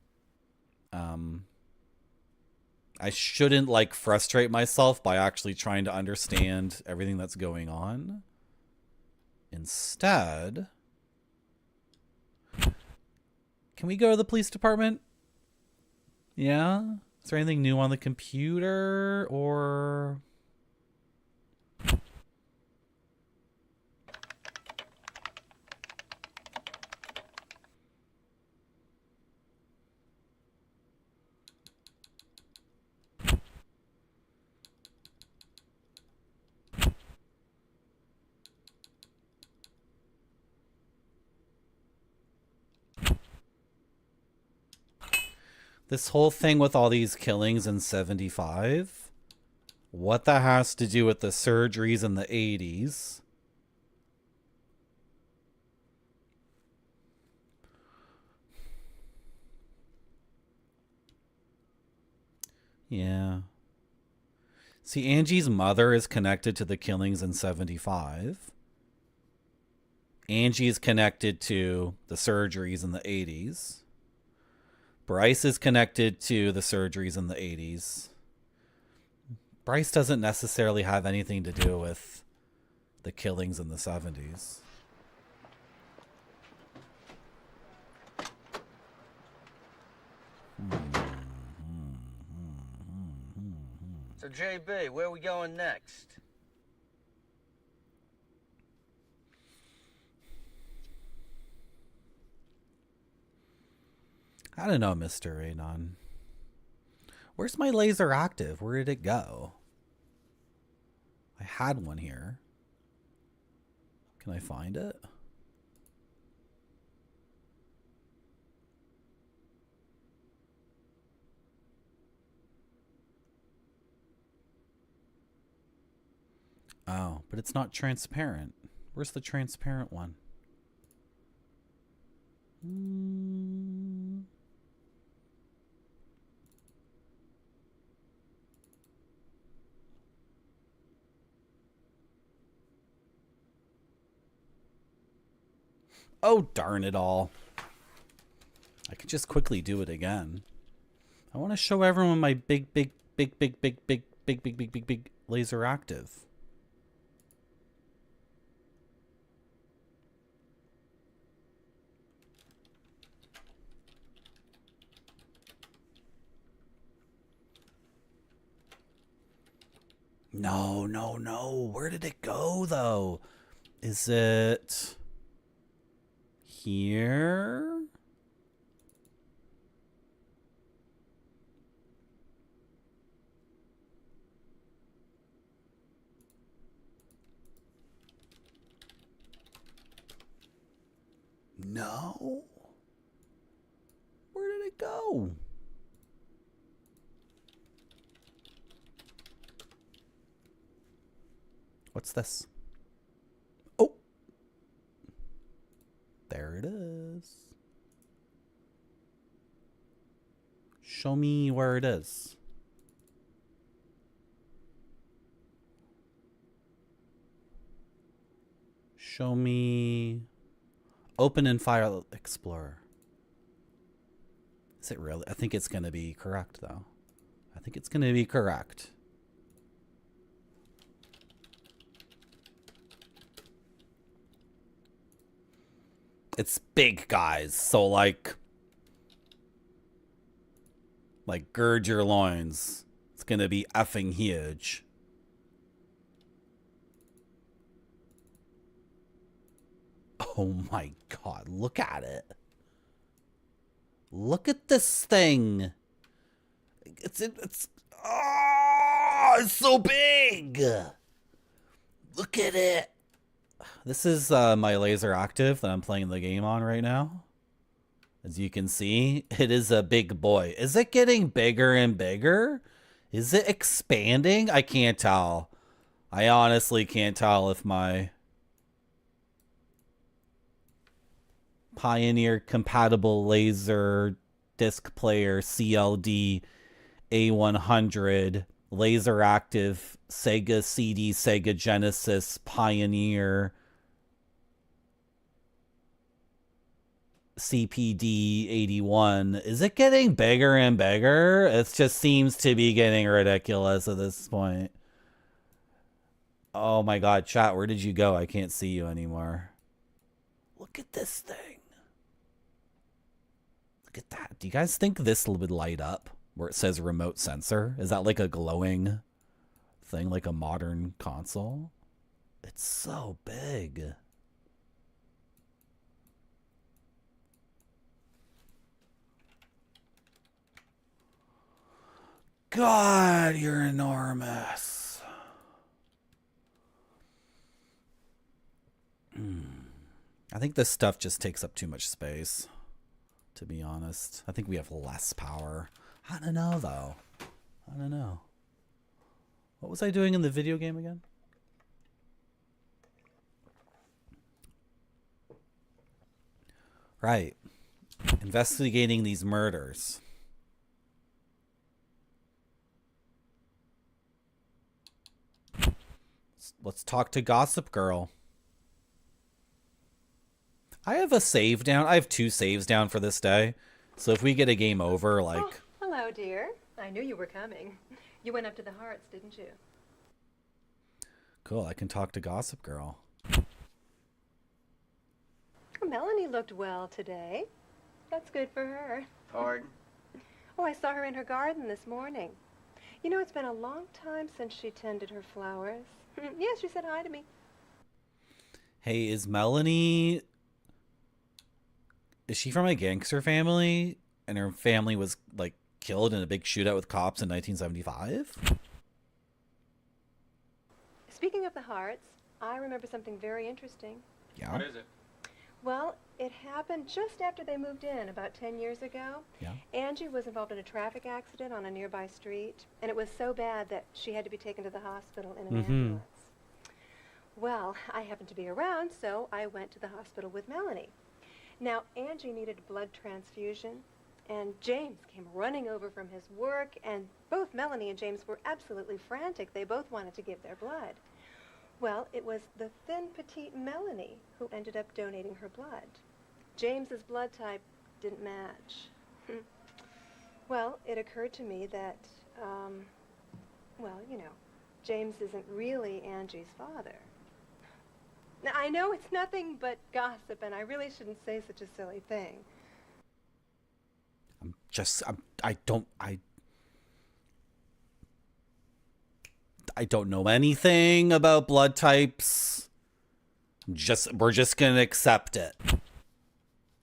I shouldn't, like, frustrate myself by actually trying to understand everything that's going on. Instead, can we go to the police department? Yeah? Is there anything new on the computer, or... This whole thing with all these killings in 75, what that has to do with the surgeries in the 80s. Yeah. See, Angie's mother is connected to the killings in 75. Angie is connected to the surgeries in the 80s. Bryce is connected to the surgeries in the 80s. Bryce doesn't necessarily have anything to do with the killings in the 70s. So, JB, where are we going next? I don't know, Mr. Anon. Where's my LaserActive? Where did it go? I had one here. Can I find it? Oh, but it's not transparent. Where's the transparent one? Oh, darn it all. I could just quickly do it again. I want to show everyone my big LaserActive. No. Where did it go, though? Is it here? No. Where did it go? What's this? Oh. There it is. Show me where it is. Show me. Open in File Explorer. Is it really? I think it's going to be correct, though. I think it's going to be correct. It's big, guys. So, like gird your loins. It's going to be effing huge. Oh my God, look at it. Look at this thing. It's so big. Look at it. This is my LaserActive that I'm playing the game on right now. As you can see, it is a big boy. Is it getting bigger and bigger? Is it expanding? I can't tell. I honestly can't tell if my Pioneer compatible laser disc player CLD A100 LaserActive Sega CD Sega Genesis Pioneer CPD 81. Is it getting bigger and bigger? It just seems to be getting ridiculous at this point. Oh my God, chat, where did you go? I can't see you anymore. Look at this thing. Look at that. Do you guys think this would light up where it says remote sensor? Is that like a glowing thing, like a modern console? It's so big. God, you're enormous. I think this stuff just takes up too much space, to be honest. I think we have less power. I don't know, though. I don't know. What was I doing in the video game again? Right. Investigating these murders. Let's talk to Gossip Girl. I have a save down. I have 2 saves down for this day. So if we get a game over, like... Oh, hello, dear. I knew you were coming. You went up to the Hearts, didn't you? Cool, I can talk to Gossip Girl. Melanie looked well today. That's good for her. Pardon? Oh, I saw her in her garden this morning. You know, it's been a long time since she tended her flowers. Yes, she said hi to me. Hey, is Melanie... Is she from a gangster family? And her family was, like, killed in a big shootout with cops in 1975? Speaking of the Hearts, I remember something very interesting. Yeah? What is it? Well, it happened just after they moved in, about 10 years ago. Yeah. Angie was involved in a traffic accident on a nearby street, and it was so bad that she had to be taken to the hospital in an ambulance. Well, I happened to be around, so I went to the hospital with Melanie. Now, Angie needed a blood transfusion, and James came running over from his work, and both Melanie and James were absolutely frantic. They both wanted to give their blood. Well, it was the thin, petite Melanie who ended up donating her blood. James's blood type didn't match. Well, it occurred to me that, well, you know, James isn't really Angie's father. Now, I know it's nothing but gossip, and I really shouldn't say such a silly thing. I don't know anything about blood types. We're just gonna accept it.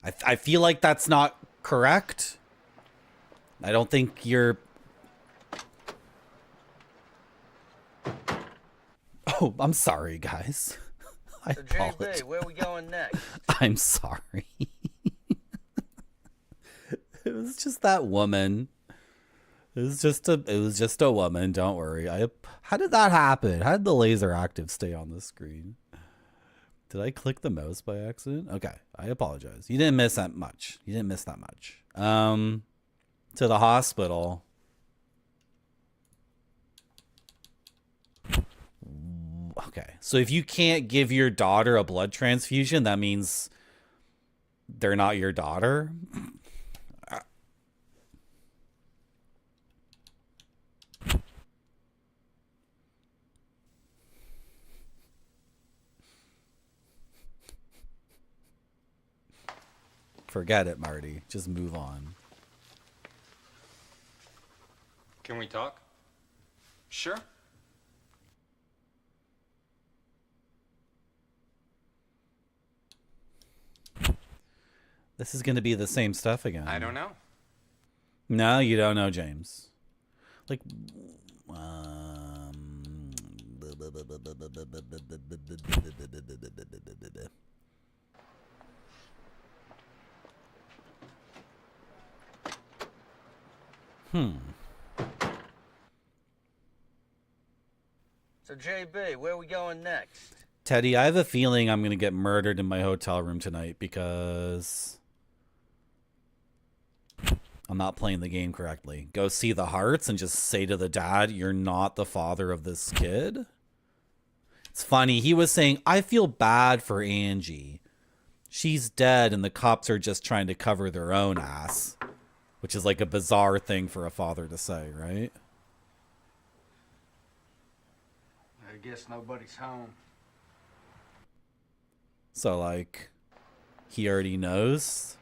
I feel like that's not correct. I don't think you're... Oh, I'm sorry, guys. I So, JB, where are we going next? I'm sorry. just that woman. It was just a woman. Don't worry. How did that happen? How did the LaserActive stay on the screen? Did I click the mouse by accident? Okay, I apologize. You didn't miss that much. To the hospital. Okay, so if you can't give your daughter a blood transfusion, that means they're not your daughter. Forget it, Marty. Just move on. Can we talk? Sure. This is going to be the same stuff again. I don't know. No, you don't know, James. Like, So, JB, where are we going next? Teddy, I have a feeling I'm going to get murdered in my hotel room tonight because I'm not playing the game correctly. Go see the hearts and just say to the dad, you're not the father of this kid. It's funny. He was saying, I feel bad for Angie. She's dead and the cops are just trying to cover their own ass. Which is like a bizarre thing for a father to say, right? I guess nobody's home. So, like, he already knows.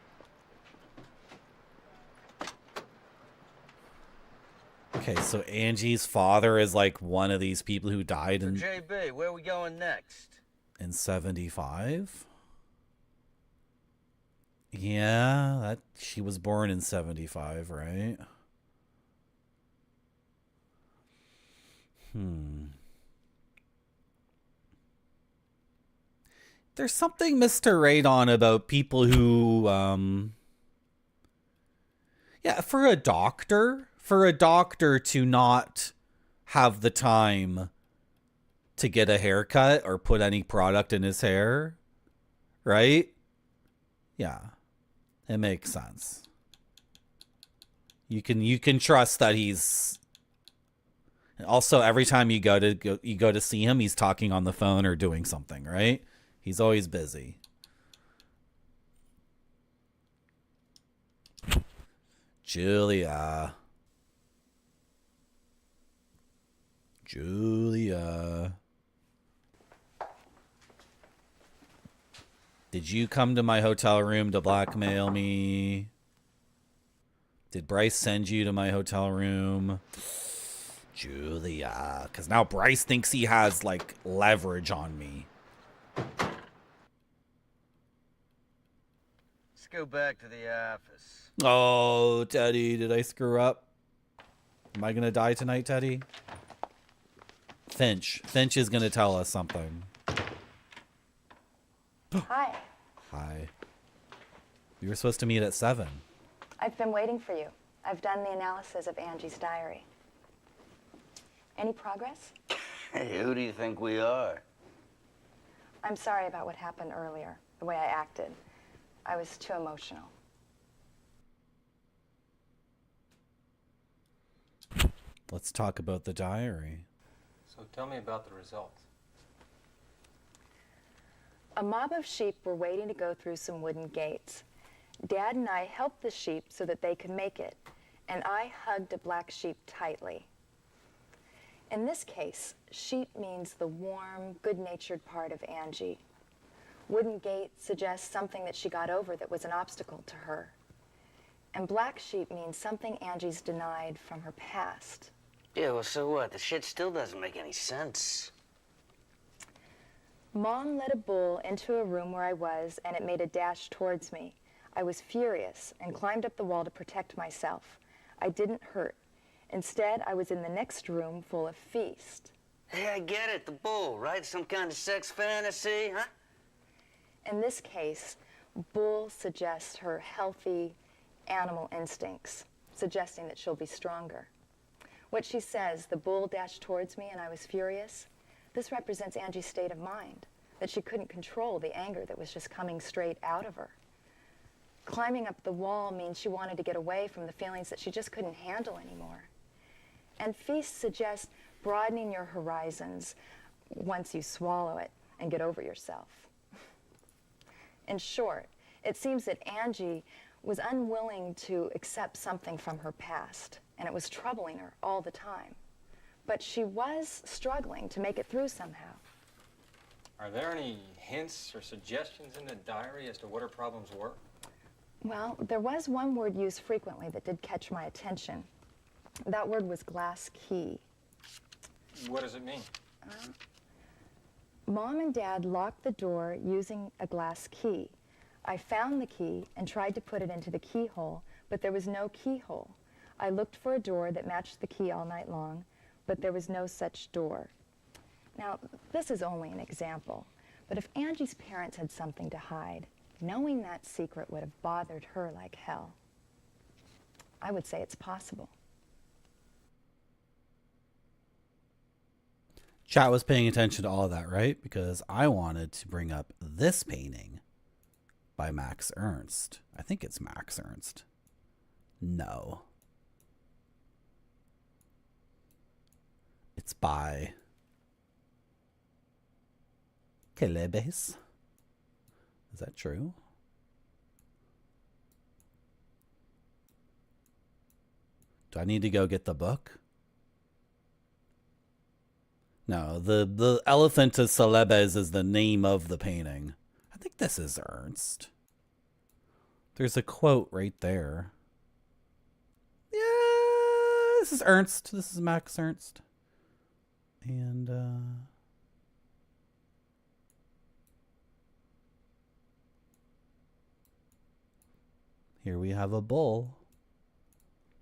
Okay, so Angie's father is like one of these people who died in JB, where are we going next? in 75. Yeah, that she was born in 75, right? There's something Mr. Radon about people who yeah, for a doctor to not have the time to get a haircut or put any product in his hair, right? Yeah. It makes sense. You can trust that he's also every time you go to see him, he's talking on the phone or doing something, right? He's always busy. Julia. Did you come to my hotel room to blackmail me? Did Bryce send you to my hotel room? Julia. Because now Bryce thinks he has, like, leverage on me. Let's go back to the office. Oh, Teddy, did I screw up? Am I going to die tonight, Teddy? Finch is going to tell us something. Hi. Hi. We were supposed to meet at 7. I've been waiting for you. I've done the analysis of Angie's diary. Any progress? Hey, who do you think we are? I'm sorry about what happened earlier, the way I acted. I was too emotional. Let's talk about the diary. So tell me about the results. A mob of sheep were waiting to go through some wooden gates. Dad and I helped the sheep so that they could make it, and I hugged a black sheep tightly. In this case, sheep means the warm, good-natured part of Angie. Wooden gate suggests something that she got over that was an obstacle to her. And black sheep means something Angie's denied from her past. Yeah, well, so what? The shit still doesn't make any sense. Mom led a bull into a room where I was, and it made a dash towards me. I was furious and climbed up the wall to protect myself. I didn't hurt. Instead, I was in the next room full of Feast. Hey, I get it, the bull, right? Some kind of sex fantasy, huh? In this case, bull suggests her healthy, animal instincts, suggesting that she'll be stronger. What she says, the bull dashed towards me and I was furious, this represents Angie's state of mind, that she couldn't control the anger that was just coming straight out of her. Climbing up the wall means she wanted to get away from the feelings that she just couldn't handle anymore. And feast suggests broadening your horizons once you swallow it and get over yourself. In short, it seems that Angie was unwilling to accept something from her past, and it was troubling her all the time. But she was struggling to make it through somehow. Are there any hints or suggestions in the diary as to what her problems were? Well, there was one word used frequently that did catch my attention. That word was glass key. What does it mean? Mom and Dad locked the door using a glass key. I found the key and tried to put it into the keyhole, but there was no keyhole. I looked for a door that matched the key all night long, but there was no such door. Now, this is only an example, but if Angie's parents had something to hide, knowing that secret would have bothered her like hell. I would say it's possible. Chat was paying attention to all of that, right? Because I wanted to bring up this painting by Max Ernst. I think it's Max Ernst. No. It's by Kelebes. Is that true? Do I need to go get the book? No, the Elephantus Celebes is the name of the painting. I think this is Ernst. There's a quote right there. Yeah, this is Ernst. This is Max Ernst. And, here we have a bull.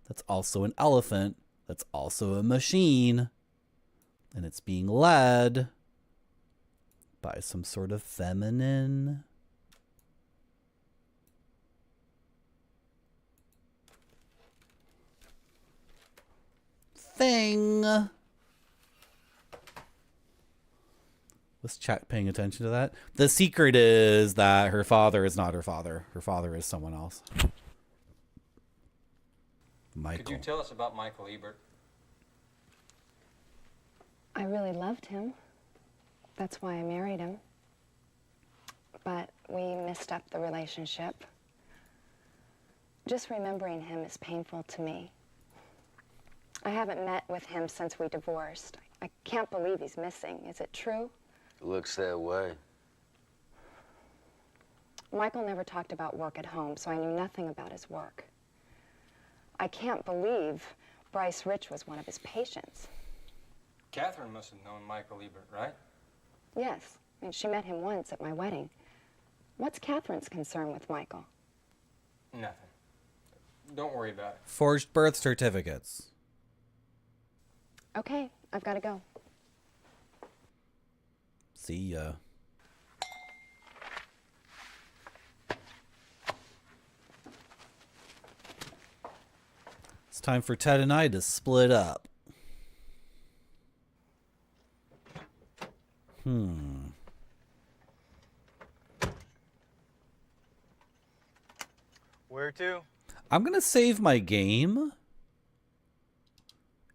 That's also an elephant. That's also a machine. And it's being led by some sort of feminine thing. Was chat paying attention to that? The secret is that her father is not her father. Her father is someone else. Michael. Could you tell us about Michael Ebert? I really loved him. That's why I married him. But we messed up the relationship. Just remembering him is painful to me. I haven't met with him since we divorced. I can't believe he's missing. Is it true? Looks that way. Michael never talked about work at home, so I knew nothing about his work. I can't believe Bryce Rich was one of his patients. Catherine must have known Michael Ebert, right? Yes, I mean, she met him once at my wedding. What's Catherine's concern with Michael? Nothing. Don't worry about it. Forged birth certificates. Okay, I've got to go. See ya. It's time for Ted and I to split up. Where to? I'm going to save my game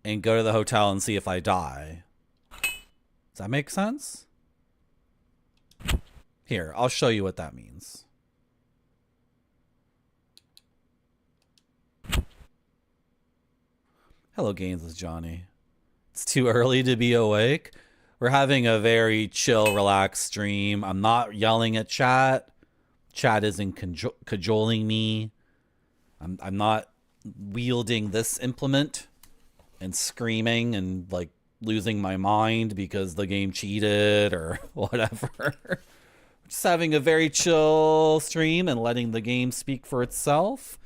and go to the hotel and see if I die. Does that make sense? Here, I'll show you what that means. Hello, Games with Johnny. It's too early to be awake. We're having a very chill, relaxed stream. I'm not yelling at chat. Chat isn't cajoling me. I'm not wielding this implement and screaming and like losing my mind because the game cheated or whatever. Just having a very chill stream and letting the game speak for itself.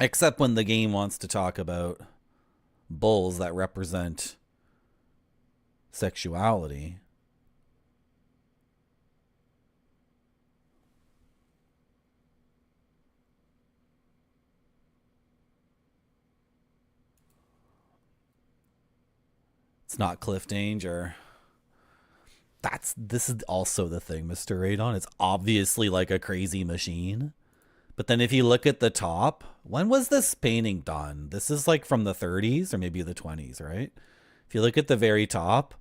Except when the game wants to talk about bulls that represent sexuality. It's not Cliff Danger. This is also the thing, Mr. Radon. It's obviously like a crazy machine. But then if you look at the top, when was this painting done? This is like from the 30s or maybe the 20s, right? If you look at the very top,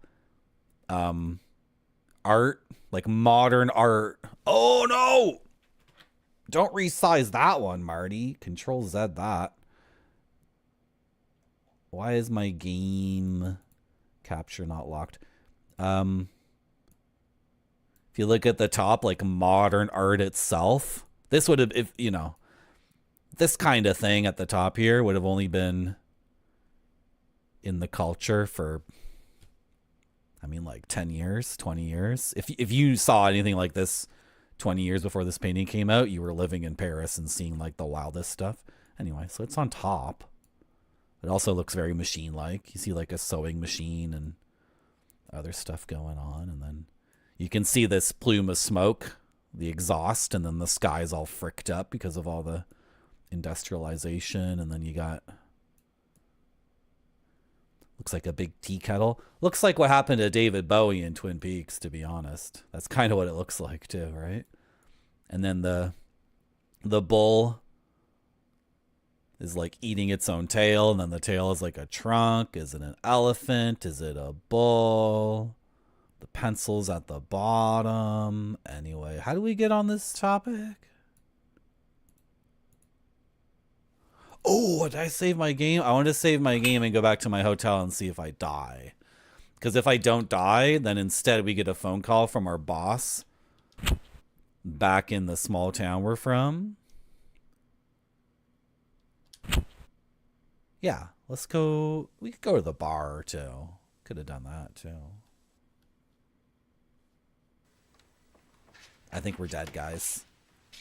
art, like modern art. Oh no! Don't resize that one, Marty. Control Z that. Why is my game capture not locked? If you look at the top, like modern art itself, this would have, if you know, this kind of thing at the top here would have only been in the culture for, I mean, like 10 years, 20 years. If you saw anything like this 20 years before this painting came out, you were living in Paris and seeing like the wildest stuff. Anyway, so it's on top. It also looks very machine-like. You see like a sewing machine and other stuff going on. And then you can see this plume of smoke, the exhaust, and then the sky's all fricked up because of all the industrialization. And then you got, looks like a big tea kettle. Looks like what happened to David Bowie in Twin Peaks, to be honest. That's kind of what it looks like too, right? And then the bull is like eating its own tail, and then the tail is like a trunk. Is it an elephant? Is it a bull? The pencil's at the bottom. Anyway, how do we get on this topic? Oh, did I save my game? I want to save my game and go back to my hotel and see if I die. Because if I don't die, then instead we get a phone call from our boss back in the small town we're from. Yeah, let's go. We could go to the bar too. Could have done that too. I think we're dead, guys.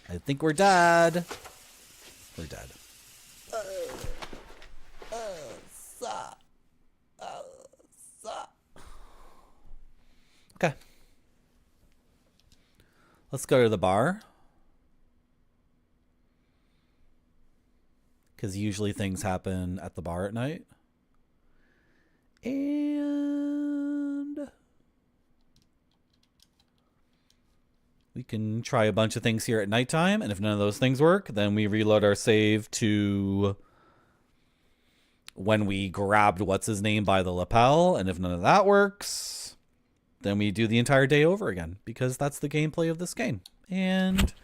I think we're dead. We're dead. Okay. Let's go to the bar. Because usually things happen at the bar at night. And we can try a bunch of things here at nighttime. And if none of those things work, then we reload our save to when we grabbed what's-his-name by the lapel. And if none of that works, then we do the entire day over again. Because that's the gameplay of this game. And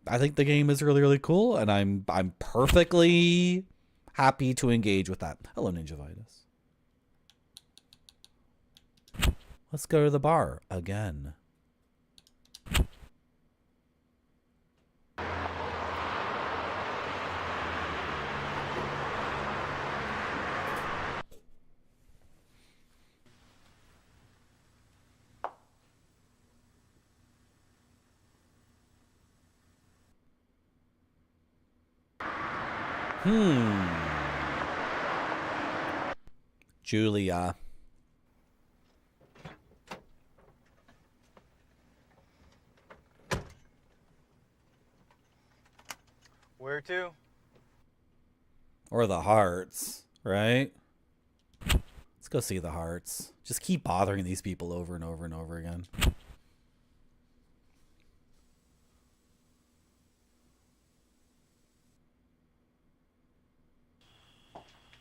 I think the game is really, really cool, and I'm perfectly happy to engage with that. Hello, Ninja Vitus. Let's go to the bar again. Julia. Where to? Or the Hearts, right? Let's go see the Hearts. Just keep bothering these people over and over and over again.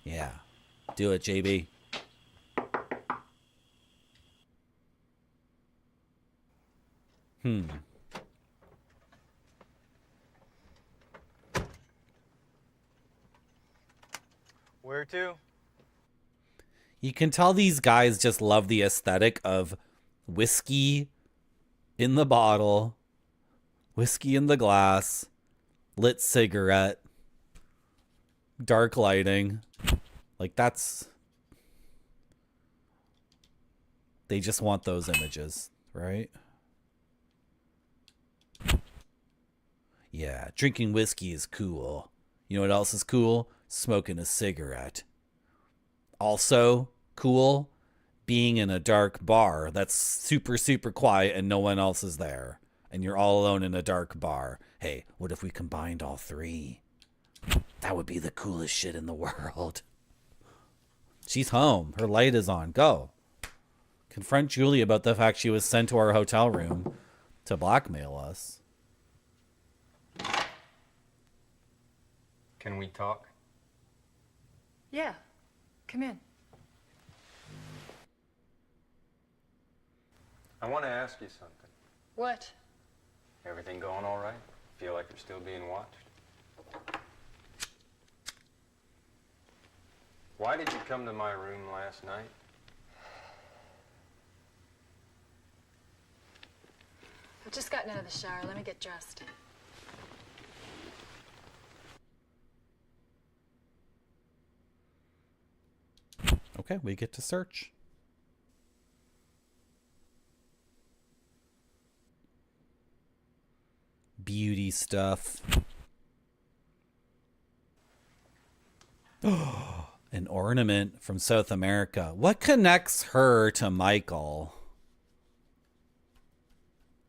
Yeah. Do it, JB. Where to? You can tell these guys just love the aesthetic of whiskey in the bottle, whiskey in the glass, lit cigarette, dark lighting. Like that's... They just want those images, right? Yeah, drinking whiskey is cool. You know what else is cool? Smoking a cigarette. Also cool, being in a dark bar that's super, super quiet and no one else is there. And you're all alone in a dark bar. Hey, what if we combined all three? That would be the coolest shit in the world. She's home. Her light is on. Go. Confront Julie about the fact she was sent to our hotel room to blackmail us. Can we talk? Yeah. Come in. I want to ask you something. What? Everything going all right? Feel like you're still being watched? Why did you come to my room last night? I've just gotten out of the shower. Let me get dressed. Okay, we get to search. Beauty stuff. An ornament from South America. What connects her to Michael?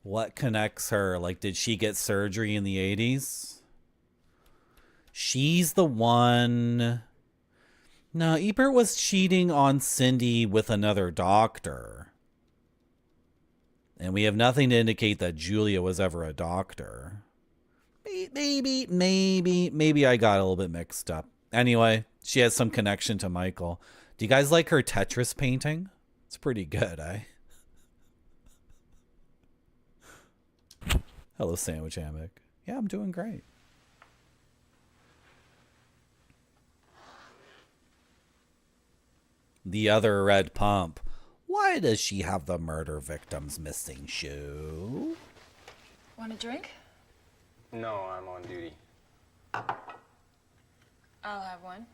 What connects her? Like, did she get surgery in the 80s? She's the one. No, Ebert was cheating on Cindy with another doctor. And we have nothing to indicate that Julia was ever a doctor. Maybe I got a little bit mixed up. Anyway, she has some connection to Michael. Do you guys like her Tetris painting? It's pretty good, eh? Hello, Sandwich Hammock. Yeah, I'm doing great. The other red pump. Why does she have the murder victim's missing shoe? Want a drink? No, I'm on duty. I'll have one.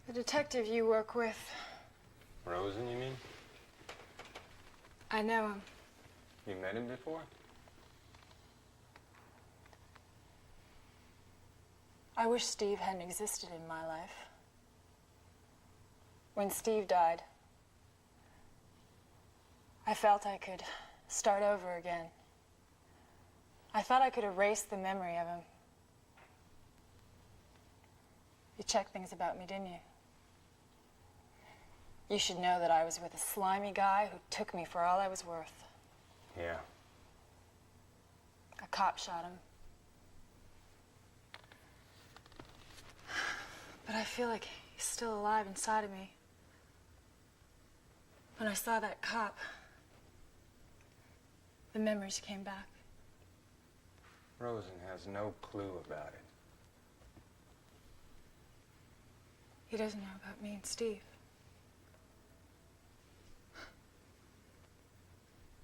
The detective you work with. Rosen, you mean? I know him. You met him before? I wish Steve hadn't existed in my life. When Steve died, I felt I could start over again. I thought I could erase the memory of him. You checked things about me, didn't you? You should know that I was with a slimy guy who took me for all I was worth. Yeah. A cop shot him. But I feel like he's still alive inside of me. When I saw that cop, the memories came back. Rosen has no clue about it. He doesn't know about me and Steve.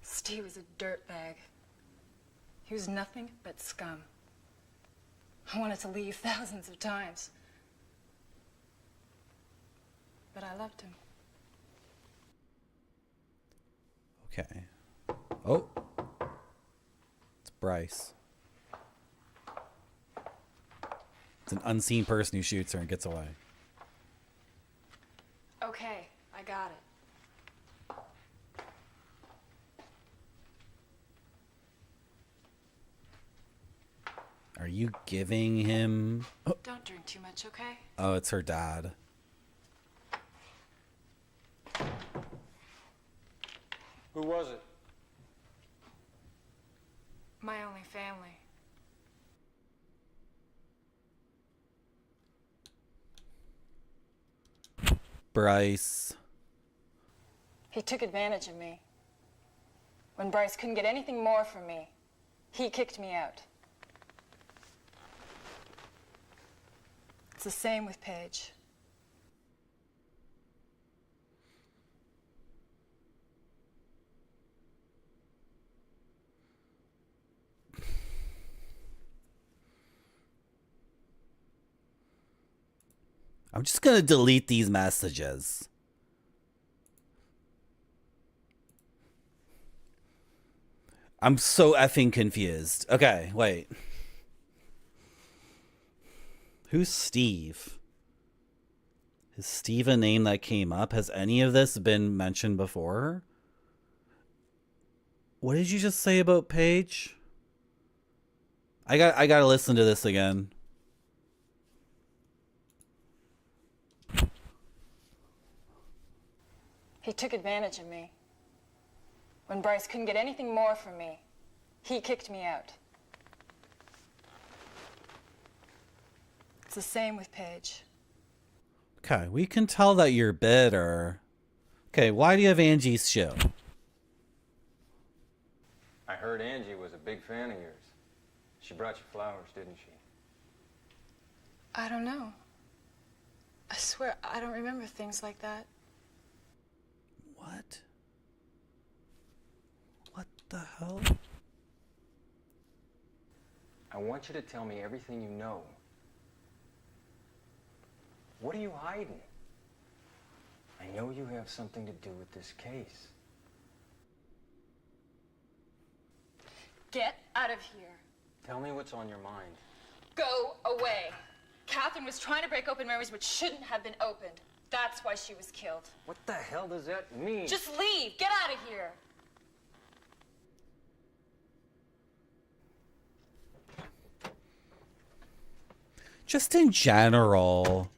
Steve was a dirtbag. He was nothing but scum. I wanted to leave thousands of times. But I loved him. Okay. Oh. It's Bryce. It's an unseen person who shoots her and gets away. Okay, I got it. Are you giving him... Oh, Don't drink too much, okay? oh, it's her dad. Who was it? My only family. Bryce. He took advantage of me. When Bryce couldn't get anything more from me, he kicked me out. It's the same with Paige. I'm just gonna delete these messages. I'm so effing confused. Okay, wait. Who's Steve? Is Steve a name that came up? Has any of this been mentioned before? What did you just say about Paige? I gotta listen to this again. He took advantage of me. When Bryce couldn't get anything more from me, he kicked me out. It's the same with Paige. Okay, we can tell that you're bitter. Okay, why do you have Angie's show? I heard Angie was a big fan of yours. She brought you flowers, didn't she? I don't know. I swear, I don't remember things like that. What? What the hell? I want you to tell me everything you know. What are you hiding? I know you have something to do with this case. Get out of here. Tell me what's on your mind. Go away. Catherine was trying to break open memories which shouldn't have been opened. That's why she was killed. What the hell does that mean? Just leave. Get out of here. Just in general.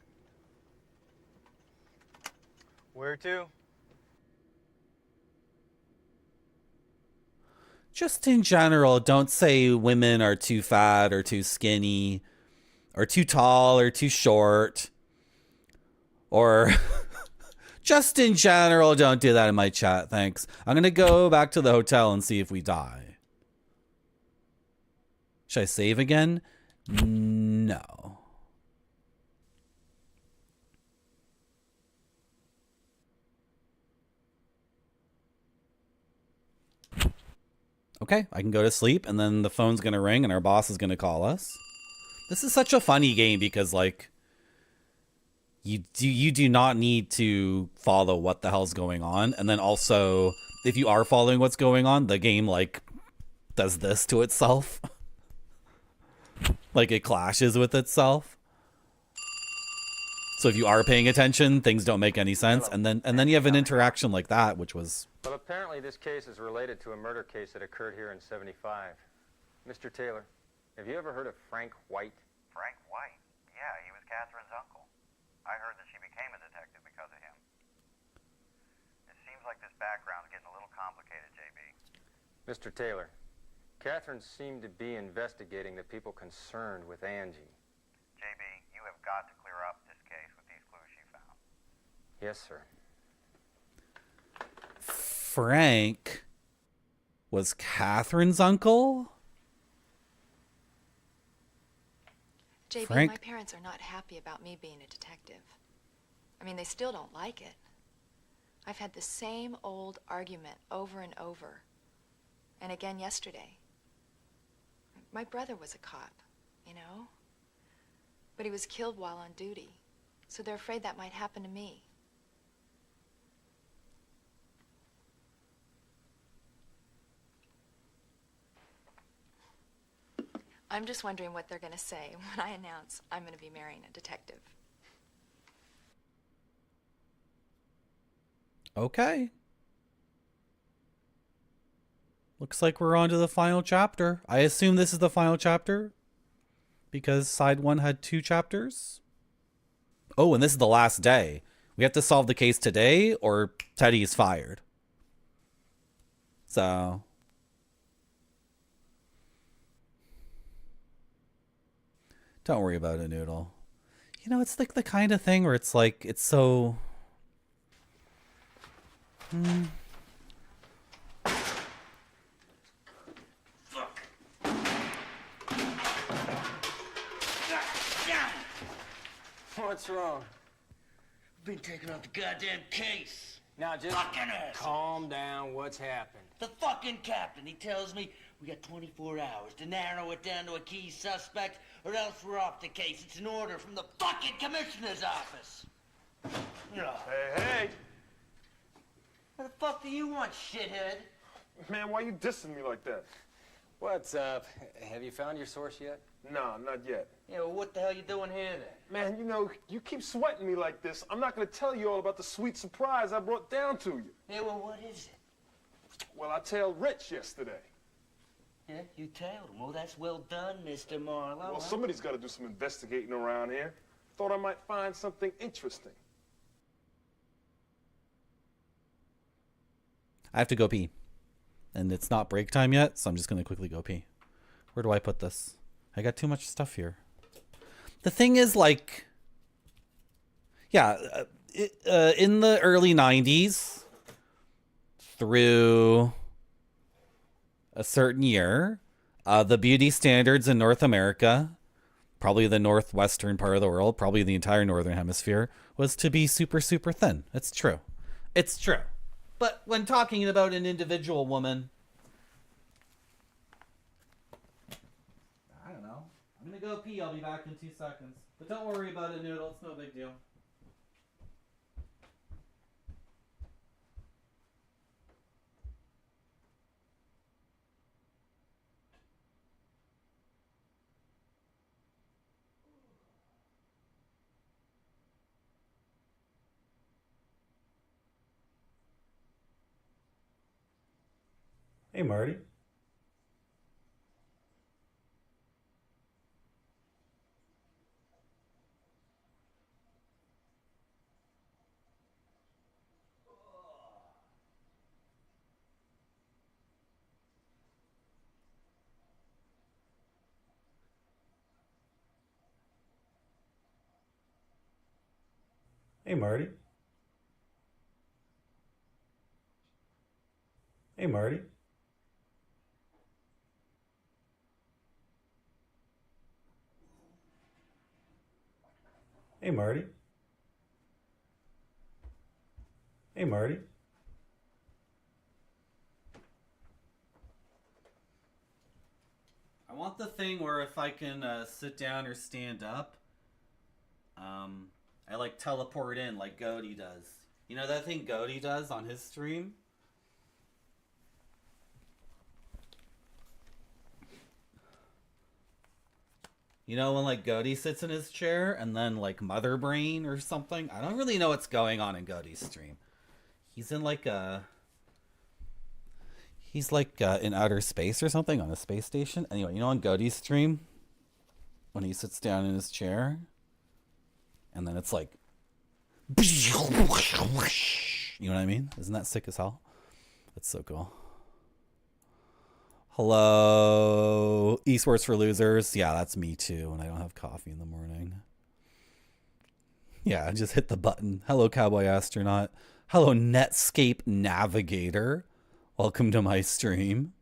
Where to? Just in general, don't say women are too fat or too skinny or too tall or too short. Or just in general, don't do that in my chat. Thanks. I'm going to go back to the hotel and see if we die. Should I save again? No. Okay, I can go to sleep, and then the phone's gonna ring, and our boss is gonna call us. This is such a funny game because, like, you do not need to follow what the hell's going on, and then also, if you are following what's going on, the game, like, does this to itself. Like, it clashes with itself. So if you are paying attention, things don't make any sense, and then you have an interaction like that, which was... Well, apparently this case is related to a murder case that occurred here in '75. Mr. Taylor, have you ever heard of Frank White? Frank White? Yeah, he was Catherine's uncle. I heard that she became a detective because of him. It seems like this background's getting a little complicated, JB. Mr. Taylor, Catherine seemed to be investigating the people concerned with Angie. JB, you have got to clear up this case with these clues she found. Yes, sir. Frank was Catherine's uncle? JB, Frank? my parents are not happy about me being a detective. I mean, they still don't like it. I've had the same old argument over and over. And again yesterday. My brother was a cop, you know? But he was killed while on duty. So they're afraid that might happen to me. I'm just wondering what they're going to say when I announce I'm going to be marrying a detective. Okay. Looks like we're on to the final chapter. I assume this is the final chapter because side 1 had 2 chapters. Oh, and this is the last day. We have to solve the case today or Teddy's fired. So... don't worry about it, Noodle. You know, it's like the kind of thing where it's like, it's so... What's wrong? Been taking out the goddamn case. Now just Fucking ass. calm down. What's happened? The fucking captain, he tells me we got 24 hours to narrow it down to a key suspect, or else we're off the case. It's an order from the fucking commissioner's office. Hey. What the fuck do you want, shithead? Man, why you dissing me like that? What's up? Have you found your source yet? Nah, not yet. Yeah, well, what the hell you doing here then? Man, you know, you keep sweating me like this. I'm not gonna tell you all about the sweet surprise I brought down to you. Yeah, well, what is it? Well, I tailed Rich yesterday. Yeah, you tailed him. Well, that's well done, Mr. Marlowe. Well, somebody's got to do some investigating around here. Thought I might find something interesting. I have to go pee. And it's not break time yet, so I'm just going to quickly go pee. Where do I put this? I got too much stuff here. The thing is, like... Yeah, in the early 90s, through a certain year, the beauty standards in North America, probably the northwestern part of the world, probably the entire northern hemisphere, was to be super, super thin. It's true. It's true. But when talking about an individual woman, I don't know. I'm going to go pee. I'll be back in 2 seconds. But don't worry about it, Noodle. It's no big deal. Hey, Marty. Hey, Marty. Hey, Marty. Hey, Marty. Hey, Marty. I want the thing where if I can sit down or stand up, I like teleport in like Goaty does. You know that thing Goaty does on his stream? You know when like Goaty sits in his chair and then like Mother Brain or something? I don't really know what's going on in Goaty's stream. He's in like a... He's like in outer space or something on a space station. Anyway, you know on Goaty's stream? When he sits down in his chair and then it's like... You know what I mean? Isn't that sick as hell? That's so cool. Hello, Esports for Losers. Yeah, that's me too when I don't have coffee in the morning. Yeah, just hit the button. Hello, Cowboy Astronaut. Hello, Netscape Navigator. Welcome to my stream.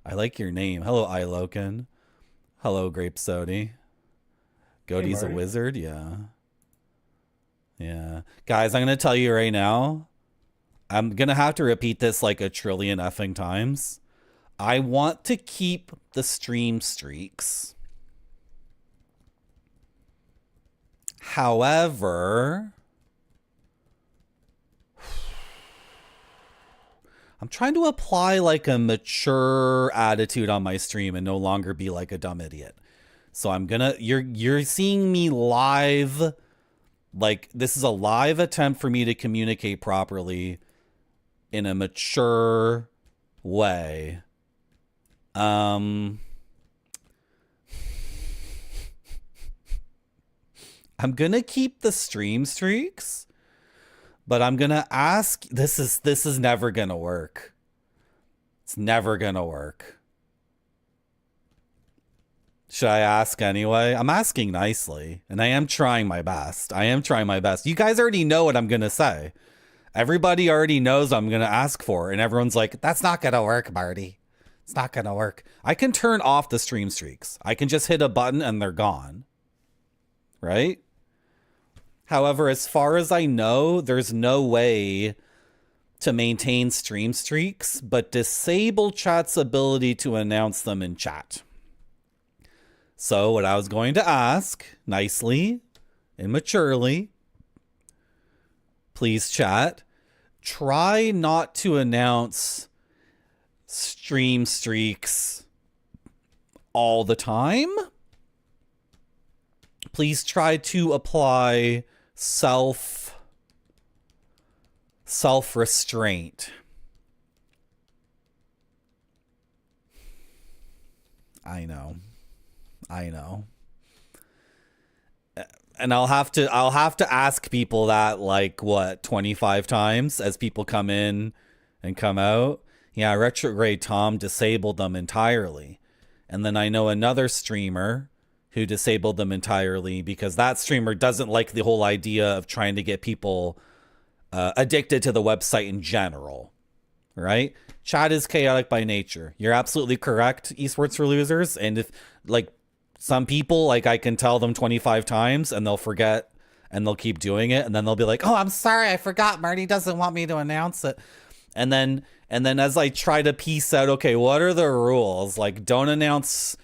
I like your name. Hello, iLoken. Hello, Grape Sody. Goaty's a wizard? Yeah. Yeah. Guys, I'm going to tell you right now, I'm going to have to repeat this like a trillion effing times. I want to keep the stream streaks. However, I'm trying to apply like a mature attitude on my stream and no longer be like a dumb idiot. So I'm gonna, you're seeing me live. Like this is a live attempt for me to communicate properly in a mature way. I'm gonna keep the stream streaks, but I'm gonna ask, this is never gonna work. It's never gonna work. Should I ask anyway? I'm asking nicely, and I am trying my best. You guys already know what I'm gonna say. Everybody already knows what I'm gonna ask for, and everyone's like, that's not gonna work, Marty. It's not gonna work. I can turn off the stream streaks. I can just hit a button and they're gone. Right? However, as far as I know, there's no way to maintain stream streaks, but disable chat's ability to announce them in chat. So what I was going to ask, nicely and maturely, please chat, try not to announce stream streaks all the time. Please try to apply self-restraint. I know. And I'll have to ask people that, like, what, 25 times as people come in and come out. Yeah, Retrograde Tom disabled them entirely. And then I know another streamer who disabled them entirely because that streamer doesn't like the whole idea of trying to get people addicted to the website in general, right? Chat is chaotic by nature. You're absolutely correct, Esports for Losers. And if, like, some people, like, I can tell them 25 times and they'll forget and they'll keep doing it. And then they'll be like, oh, I'm sorry, I forgot. Marty doesn't want me to announce it. And then as I try to piece out, okay, what are the rules? Like, don't announce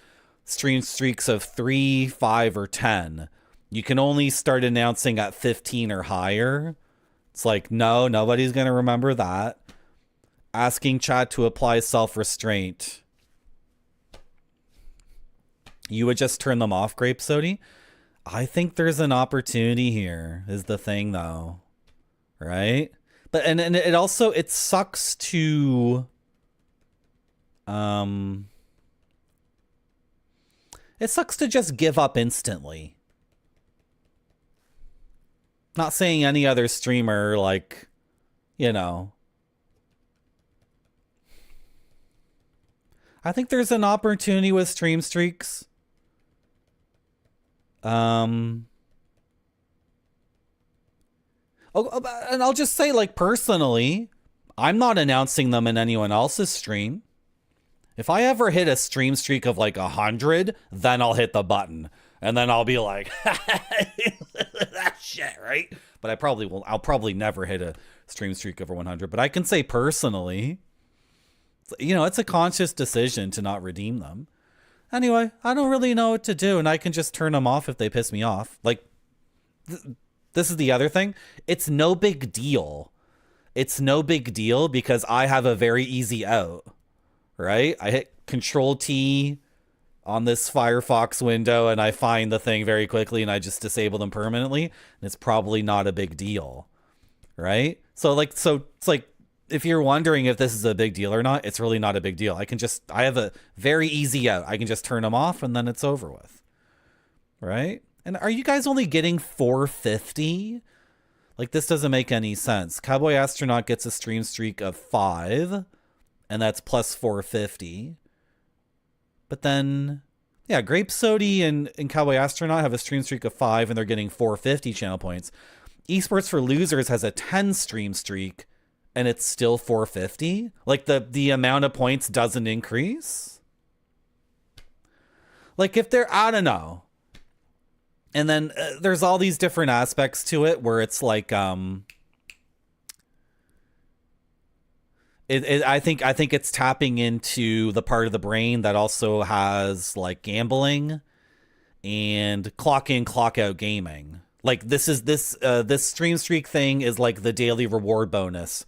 stream streaks of 3, 5, or 10. You can only start announcing at 15 or higher. It's like, no, nobody's going to remember that. Asking chat to apply self-restraint. You would just turn them off, Grape Sody? I think there's an opportunity here, is the thing, though. Right? But and it also, it sucks to... It sucks to just give up instantly. Not saying any other streamer, like, you know. I think there's an opportunity with stream streaks. And I'll just say, like, personally, I'm not announcing them in anyone else's stream. If I ever hit a stream streak of like 100, then I'll hit the button. And then I'll be like, that shit, right? But I'll probably never hit a stream streak over 100. But I can say personally, you know, it's a conscious decision to not redeem them. Anyway, I don't really know what to do, and I can just turn them off if they piss me off. Like, this is the other thing. It's no big deal. It's no big deal because I have a very easy out, right? I hit Control-T on this Firefox window, and I find the thing very quickly, and I just disable them permanently, and it's probably not a big deal, right? So it's like, if you're wondering if this is a big deal or not, it's really not a big deal. I have a very easy out. I can just turn them off and then it's over with. Right? And are you guys only getting 450? Like, this doesn't make any sense. Cowboy Astronaut gets a stream streak of 5, and that's plus 450. But then, yeah, Grape Sody and Cowboy Astronaut have a stream streak of 5, and they're getting 450 channel points. Esports for Losers has a 10 stream streak, and it's still 450? Like, the amount of points doesn't increase? Like, if they're, I don't know. And then there's all these different aspects to it where it's like, I think it's tapping into the part of the brain that also has like gambling and clock in, clock out gaming. Like, this stream streak thing is like the daily reward bonus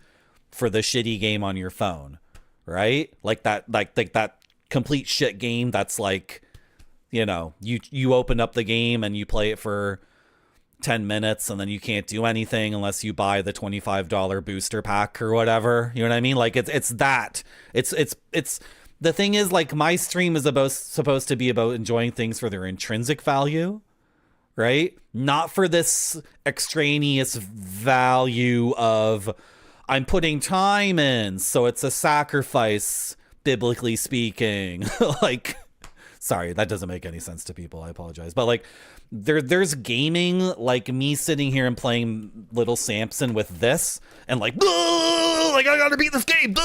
for the shitty game on your phone, right? Like that complete shit game that's like, you know, you open up the game and you play it for 10 minutes and then you can't do anything unless you buy the $25 booster pack or whatever. You know what I mean? Like, it's that. It's the thing is, like, my stream is supposed to be about enjoying things for their intrinsic value, right? Not for this extraneous value of I'm putting time in, so it's a sacrifice, biblically speaking. Like, sorry, that doesn't make any sense to people. I apologize. But like, there's gaming, like me sitting here and playing Little Samson with this and like I gotta beat this game.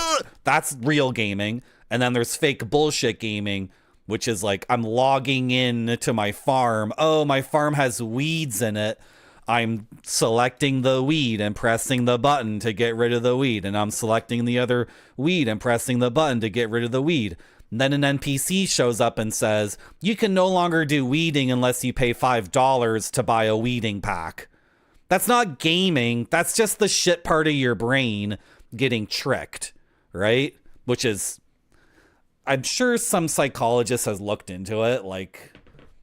That's real gaming. And then there's fake bullshit gaming, which is like, I'm logging in to my farm. Oh, my farm has weeds in it. I'm selecting the weed and pressing the button to get rid of the weed. And I'm selecting the other weed and pressing the button to get rid of the weed. And then an NPC shows up and says, you can no longer do weeding unless you pay $5 to buy a weeding pack. That's not gaming. That's just the shit part of your brain getting tricked, right? Which is, I'm sure some psychologist has looked into it, like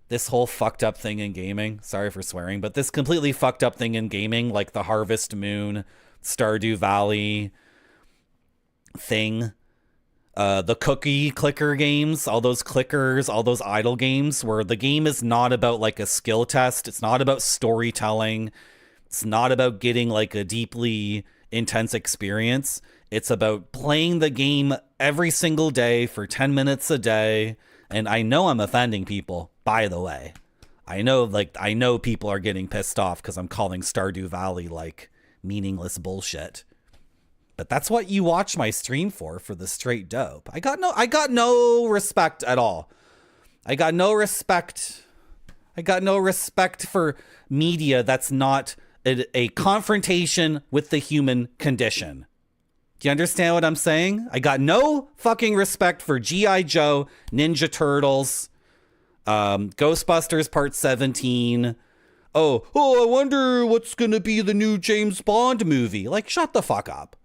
this whole fucked up thing in gaming. Sorry for swearing, but this completely fucked up thing in gaming, like the Harvest Moon, Stardew Valley thing the cookie clicker games, all those clickers, all those idle games where the game is not about like a skill test. It's not about storytelling. It's not about getting like a deeply intense experience. It's about playing the game every single day for 10 minutes a day. And I know I'm offending people, by the way. I know people are getting pissed off because I'm calling Stardew Valley like meaningless bullshit. But that's what you watch my stream for the straight dope. I got no respect at all. I got no respect for media that's not a confrontation with the human condition. Do you understand what I'm saying? I got no fucking respect for G.I. Joe, Ninja Turtles, Ghostbusters Part 17. I wonder what's going to be the new James Bond movie. Like, shut the fuck up.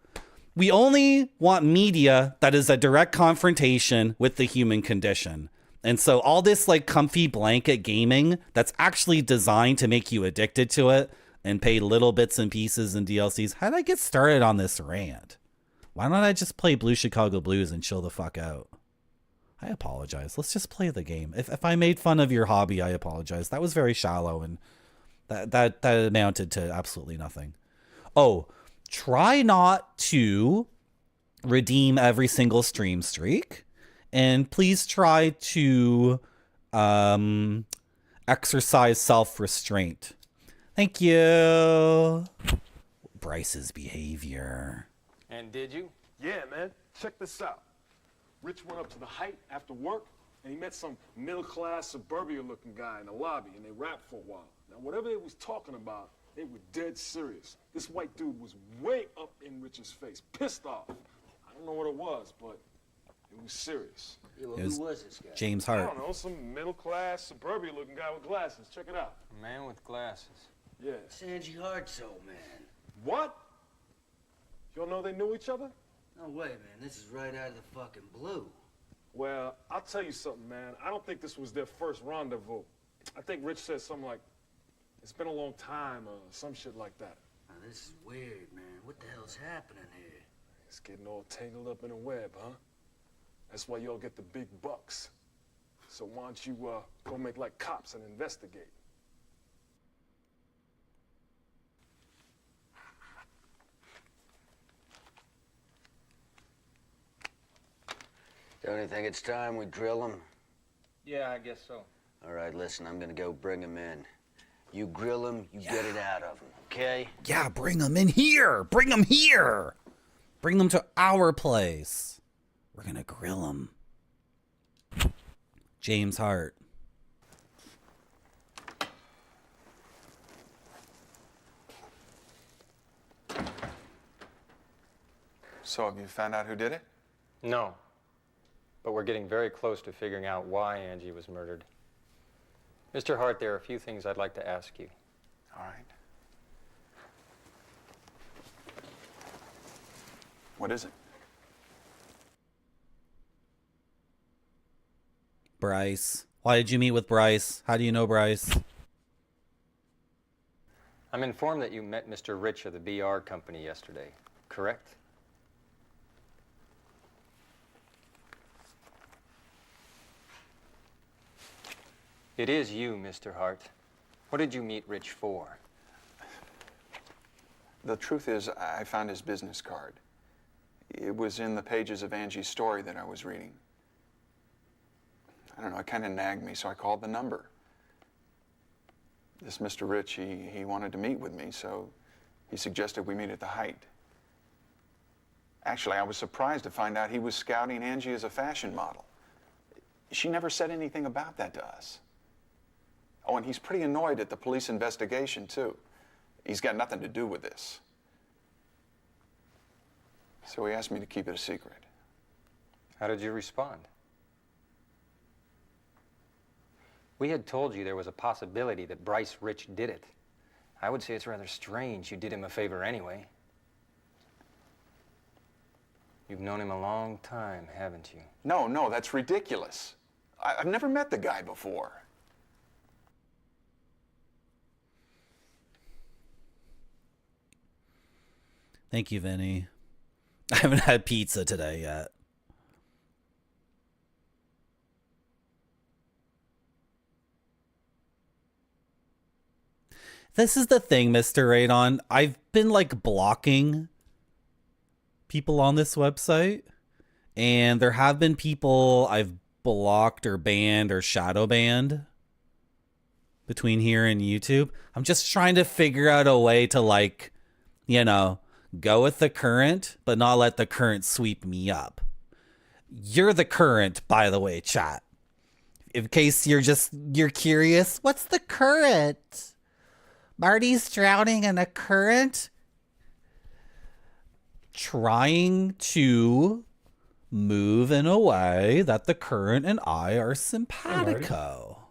We only want media that is a direct confrontation with the human condition. And so all this like comfy blanket gaming that's actually designed to make you addicted to it and pay little bits and pieces and DLCs. How did I get started on this rant? Why don't I just play Blue Chicago Blues and chill the fuck out? I apologize. Let's just play the game. If I made fun of your hobby, I apologize. That was very shallow and that amounted to absolutely nothing. Oh, try not to redeem every single stream streak, and please try to exercise self-restraint. Thank you. Bryce's behavior. And did you? Yeah, man. Check this out. Rich went up to the Height after work, and he met some middle-class, suburbia-looking guy in the lobby, and they rapped for a while. Now, whatever they was talking about, they were dead serious. This white dude was way up in Rich's face, pissed off. I don't know what it was, but it was serious. Yeah, well, It was who was this guy? James I Hart. don't know, some middle-class, suburbia-looking guy with glasses. Check it out. A man with glasses. Yeah. It's Angie Hart's old man. What? Y'all know they knew each other? No way, man. This is right out of the fucking blue. Well, I'll tell you something, man. I don't think this was their first rendezvous. I think Rich said something like, it's been a long time, or some shit like that. Now, this is weird, man. What the hell's happening here? It's getting all tangled up in a web, huh? That's why y'all get the big bucks. So why don't you go make like cops and investigate? Don't you think it's time we drill him? Yeah, I guess so. All right, listen, I'm gonna go bring him in. You grill him, you get it out of him, okay? Yeah, bring them in here. Bring them here. Bring them to our place. We're going to grill them. James Hart. So have you found out who did it? No. But we're getting very close to figuring out why Angie was murdered. Mr. Hart, there are a few things I'd like to ask you. All right. What is it? Bryce. Why did you meet with Bryce? How do you know Bryce? I'm informed that you met Mr. Rich of the BR company yesterday, correct? It is you, Mr. Hart. What did you meet Rich for? The truth is, I found his business card. It was in the pages of Angie's story that I was reading. I don't know, it kind of nagged me, so I called the number. This Mr. Rich, he wanted to meet with me, so he suggested we meet at the Height. Actually, I was surprised to find out he was scouting Angie as a fashion model. She never said anything about that to us. Oh, and he's pretty annoyed at the police investigation, too. He's got nothing to do with this. So he asked me to keep it a secret. How did you respond? We had told you there was a possibility that Bryce Rich did it. I would say it's rather strange you did him a favor anyway. You've known him a long time, haven't you? No, that's ridiculous. I've never met the guy before. Thank you, Vinny. I haven't had pizza today yet. This is the thing, Mr. Radon. I've been like blocking people on this website, and there have been people I've blocked or banned or shadow banned between here and YouTube. I'm just trying to figure out a way to, like, you know, go with the current, but not let the current sweep me up. You're the current, by the way, chat. In case you're curious, what's the current? Marty's drowning in a current, trying to move in a way that the current and I are simpatico.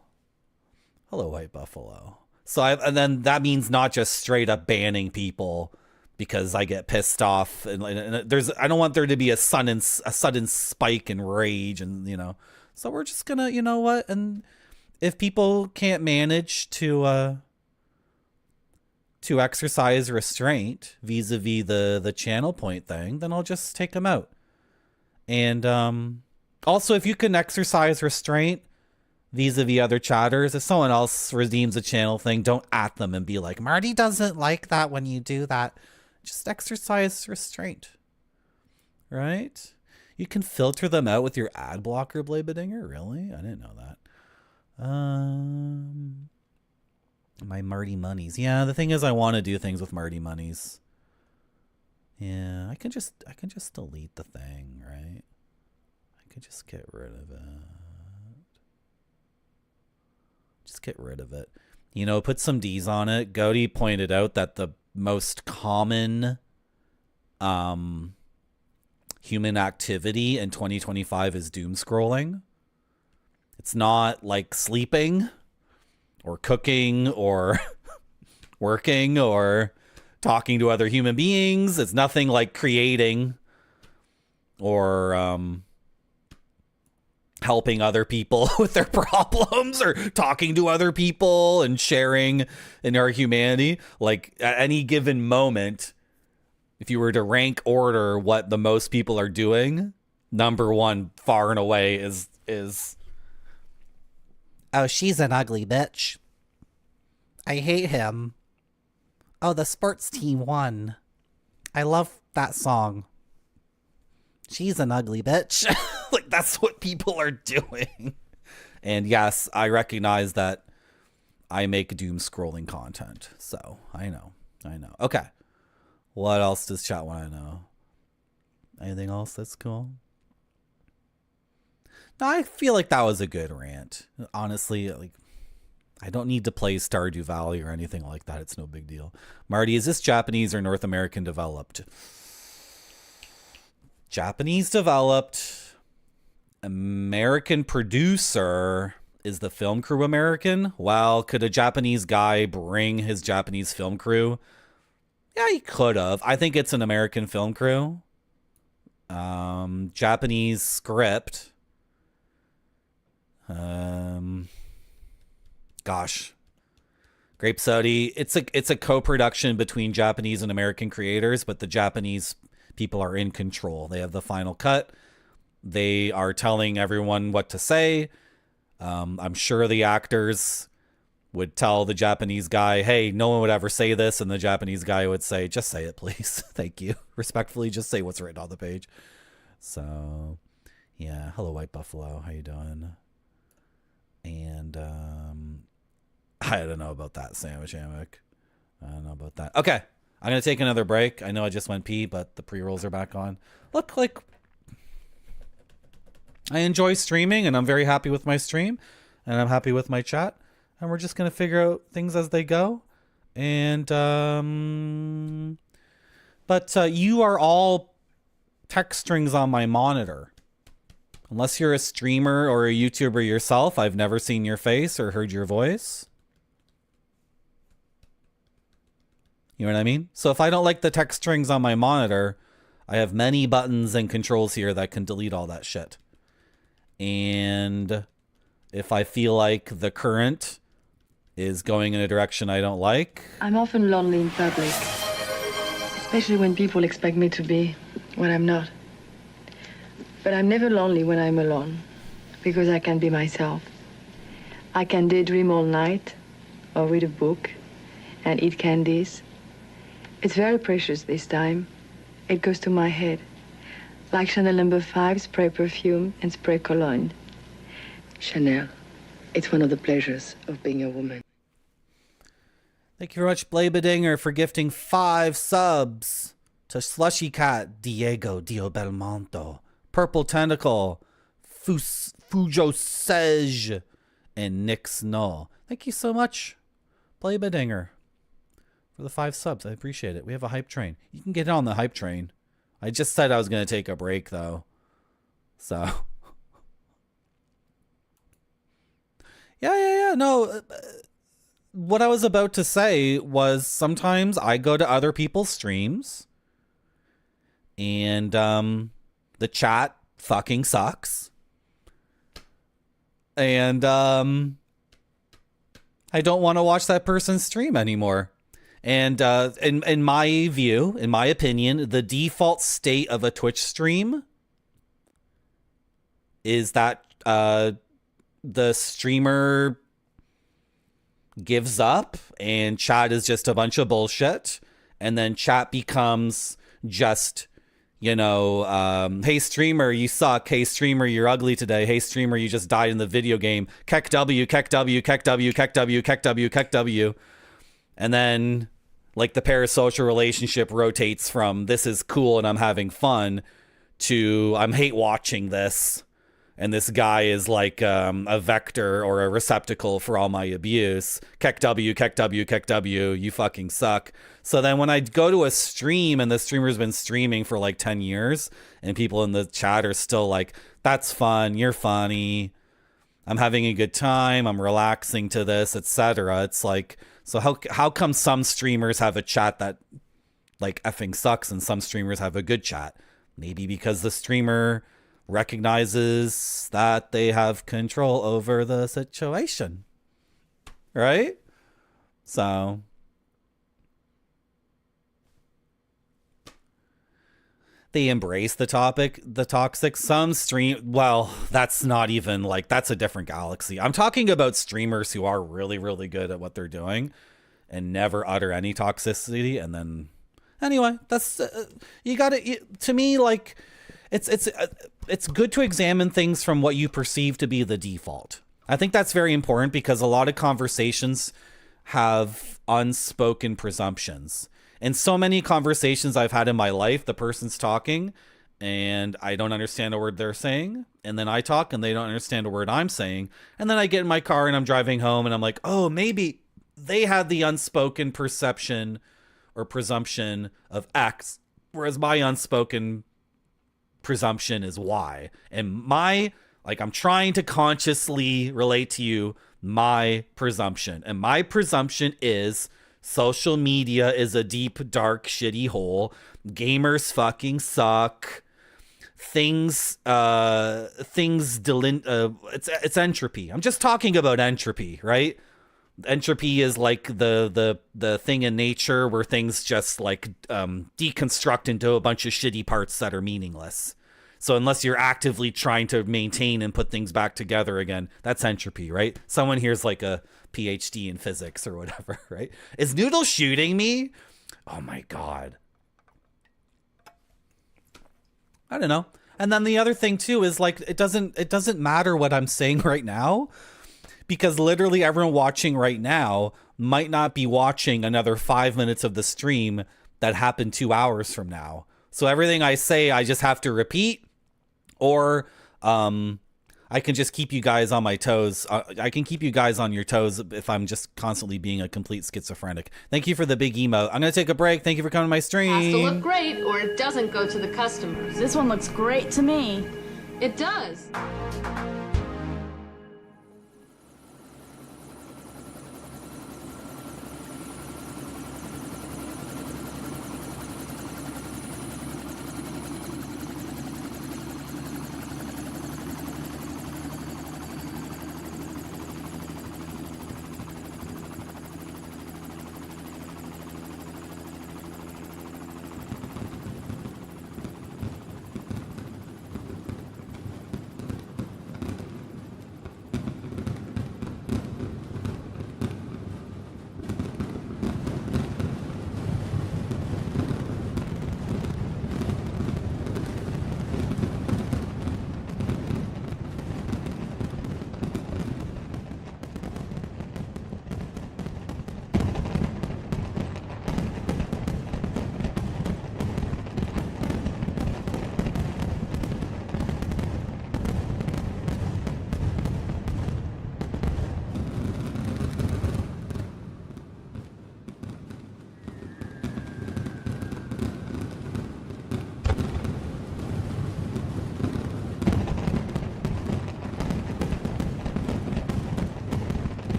Hello, White Buffalo. So and then that means not just straight up banning people because I get pissed off, and I don't want there to be a sudden spike in rage, and you know. So we're just gonna, you know what, and if people can't manage to exercise restraint vis-a-vis the channel point thing, then I'll just take them out. And also, if you can exercise restraint vis-a-vis other chatters, if someone else redeems a channel thing, don't at them and be like, Marty doesn't like that when you do that. Just exercise restraint, right? You can filter them out with your ad blocker, Blabedinger. Really? I didn't know that. My Marty monies. Yeah, the thing is, I want to do things with Marty monies. Yeah, I can just delete the thing, right? I could just get rid of it. Just get rid of it. You know, put some D's on it. Goaty pointed out that the most common human activity in 2025 is doom scrolling. It's not like sleeping or cooking or working or talking to other human beings. It's nothing like creating or helping other people with their problems or talking to other people and sharing in our humanity. Like at any given moment, if you were to rank order what the most people are doing, number one far and away is oh, she's an ugly bitch. I hate him. Oh, the sports team won. I love that song. She's an ugly bitch. Like, that's what people are doing. And yes, I recognize that I make doom scrolling content. So, I know. Okay. What else does chat want to know? Anything else that's cool? No, I feel like that was a good rant. Honestly, like, I don't need to play Stardew Valley or anything like that. It's no big deal. Marty, is this Japanese or North American developed? Japanese developed. American producer. Is the film crew American? Well, could a Japanese guy bring his Japanese film crew? Yeah, he could have. I think it's an American film crew. Japanese script. Gosh. Grape Sody. It's a co-production between Japanese and American creators, but the Japanese people are in control. They have the final cut. They are telling everyone what to say. I'm sure the actors would tell the Japanese guy, hey, no one would ever say this. And the Japanese guy would say, just say it, please. Thank you. Respectfully, just say what's written on the page. So, yeah. Hello, White Buffalo. How you doing? And I don't know about that, Sandwich Hammock. I don't know about that. Okay. I'm going to take another break. I know I just went pee, but the pre-rolls are back on. Look, like, I enjoy streaming, and I'm very happy with my stream, and I'm happy with my chat. And we're just going to figure out things as they go. And, but you are all text strings on my monitor. Unless you're a streamer or a YouTuber yourself, I've never seen your face or heard your voice. You know what I mean? So if I don't like the text strings on my monitor, I have many buttons and controls here that can delete all that shit. And if I feel like the current is going in a direction I don't like. I'm often lonely in public, especially when people expect me to be what I'm not. But I'm never lonely when I'm alone, because I can be myself. I can daydream all night, or read a book, and eat candies. It's very precious this time. It goes to my head. Like Chanel No. 5, spray perfume and spray cologne. Chanel, it's one of the pleasures of being a woman. Thank you very much, Blabedinger, for gifting 5 subs to Slushy Cat, Diego Dio Belmonto, Purple Tentacle, Fujo Sej, and Nick Snow. Thank you so much, Blabedinger, for the 5 subs. I appreciate it. We have a hype train. You can get on the hype train. I just said I was going to take a break, though. So. Yeah. No. What I was about to say was sometimes I go to other people's streams and the chat fucking sucks. And I don't want to watch that person's stream anymore. And in my view, in my opinion, the default state of a Twitch stream is that the streamer gives up and chat is just a bunch of bullshit, and then chat becomes just, you know, hey streamer, you suck. Hey streamer, you're ugly today. Hey streamer, you just died in the video game. Kek W, Kek W, Kek W, Kek W, Kek W, Kek W. And then like the parasocial relationship rotates from this is cool and I'm having fun to I'm hate watching this. And this guy is like a vector or a receptacle for all my abuse. Kek W, Kek W, Kek W, you fucking suck. So then when I go to a stream and the streamer's been streaming for like 10 years and people in the chat are still like, that's fun, you're funny, I'm having a good time, I'm relaxing to this, etc. It's like, so how come some streamers have a chat that like effing sucks and some streamers have a good chat? Maybe because the streamer recognizes that they have control over the situation, right? So they embrace the toxic. Some stream, well, that's not even like, that's a different galaxy. I'm talking about streamers who are really, really good at what they're doing and never utter any toxicity. And then anyway, that's you got to, to me, like it's good to examine things from what you perceive to be the default. I think that's very important because a lot of conversations have unspoken presumptions. And so many conversations I've had in my life, the person's talking and I don't understand a word they're saying. And then I talk and they don't understand a word I'm saying. And then I get in my car and I'm driving home and I'm like, oh, maybe they had the unspoken perception or presumption of X, whereas my unspoken presumption is Y. And I'm trying to consciously relate to you my presumption. And my presumption is social media is a deep, dark, shitty hole. Gamers fucking suck. It's entropy. I'm just talking about entropy, right? Entropy is like the thing in nature where things just like deconstruct into a bunch of shitty parts that are meaningless. So unless you're actively trying to maintain and put things back together again, that's entropy, right? Someone here's like a PhD in physics or whatever, right? Is Noodle shooting me? Oh my God. I don't know. And then the other thing too is like, it doesn't matter what I'm saying right now, because literally everyone watching right now might not be watching another 5 minutes of the stream that happened 2 hours from now. So everything I say, I just have to repeat, or I can just keep you guys on my toes. I can keep you guys on your toes if I'm just constantly being a complete schizophrenic. Thank you for the big emote. I'm going to take a break. Thank you for coming to my stream. Has to look great or it doesn't go to the customers. This one looks great to me. It does.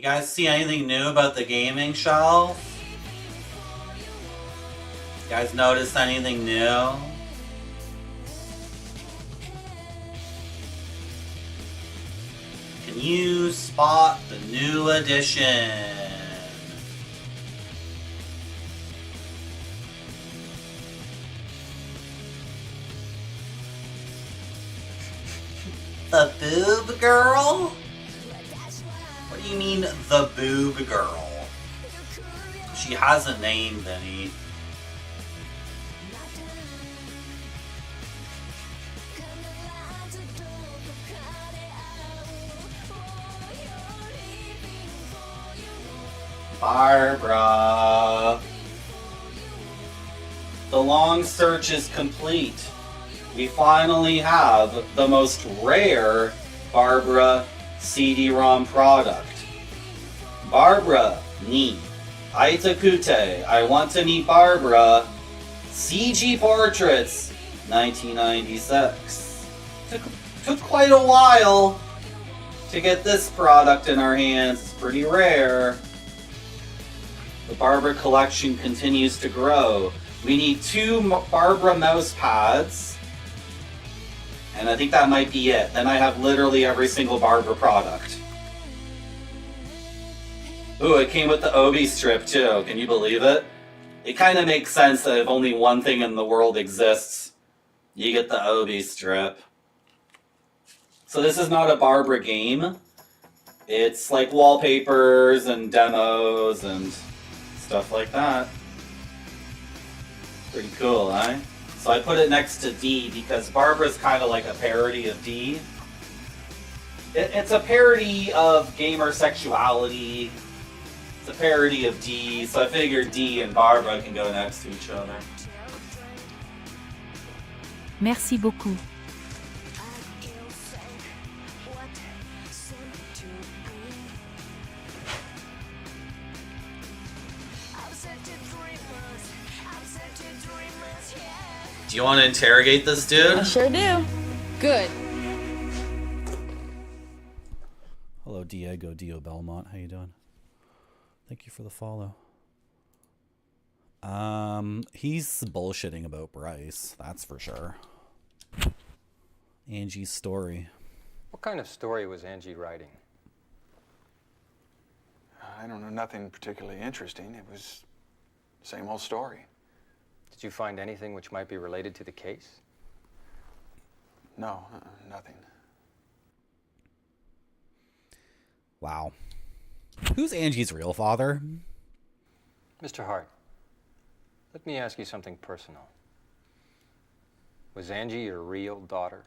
guys see anything new about the gaming shelf? You guys notice anything new? Can you spot the new addition? The boob girl? What do you mean, the boob girl? She has a name, Vinny. Barbara. The long search is complete. We finally have the most rare Barbara CD-ROM product. Barbara ni Aitakute. I want to meet Barbara. CG Portraits 1996. Took quite a while to get this product in our hands. It's pretty rare. The Barbara collection continues to grow. We need 2 Barbara mouse pads. And I think that might be it. Then I have literally every single Barbara product. Ooh, it came with the Obi strip too. Can you believe it? It kind of makes sense that if only one thing in the world exists, you get the Obi strip. So this is not a Barbara game. It's like wallpapers and demos and stuff like that. Pretty cool, eh? So I put it next to D because Barbara's kind of like a parody of D. It's a parody of gamer sexuality. It's a parody of D, so I figured D and Barbara can go next to each other. Merci beaucoup. Do you want to interrogate this dude? I sure do. Good. Hello, Diego Dio Belmont. How you doing? Thank you for the follow. He's bullshitting about Bryce, that's for sure. Angie's story. What kind of story was Angie writing? I don't know, nothing particularly interesting. It was the same old story. Did you find anything which might be related to the case? No, nothing. Wow. Who's Angie's real father? Mr. Hart, let me ask you something personal. Was Angie your real daughter?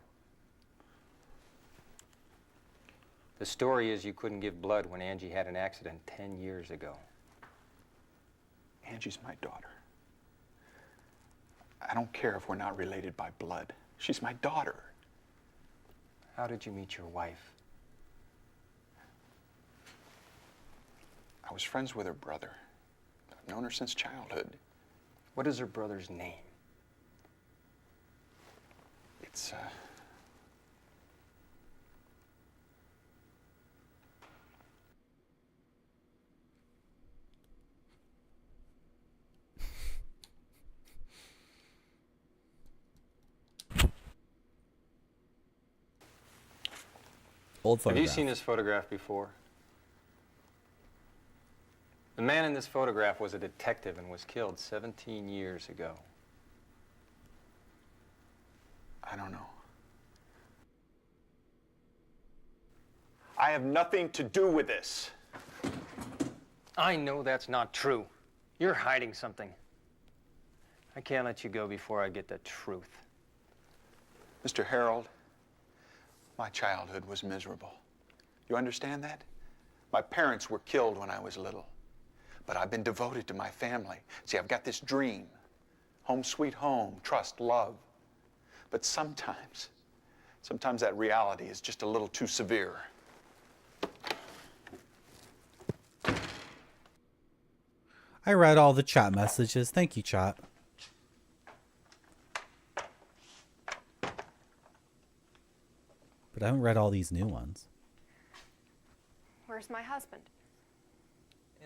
The story is you couldn't give blood when Angie had an accident 10 years ago. Angie's my daughter. I don't care if we're not related by blood. She's my daughter. How did you meet your wife? I was friends with her brother. I've known her since childhood. What is her brother's name? It's, Old Have you photograph. seen this photograph before? The man in this photograph was a detective and was killed 17 years ago. I don't know. I have nothing to do with this. I know that's not true. You're hiding something. I can't let you go before I get the truth. Mr. Harold, my childhood was miserable. You understand that? My parents were killed when I was little. But I've been devoted to my family. See, I've got this dream. Home sweet home, trust, love. But sometimes that reality is just a little too severe. I read all the chat messages. Thank you, chat. But I haven't read all these new ones. Where's my husband?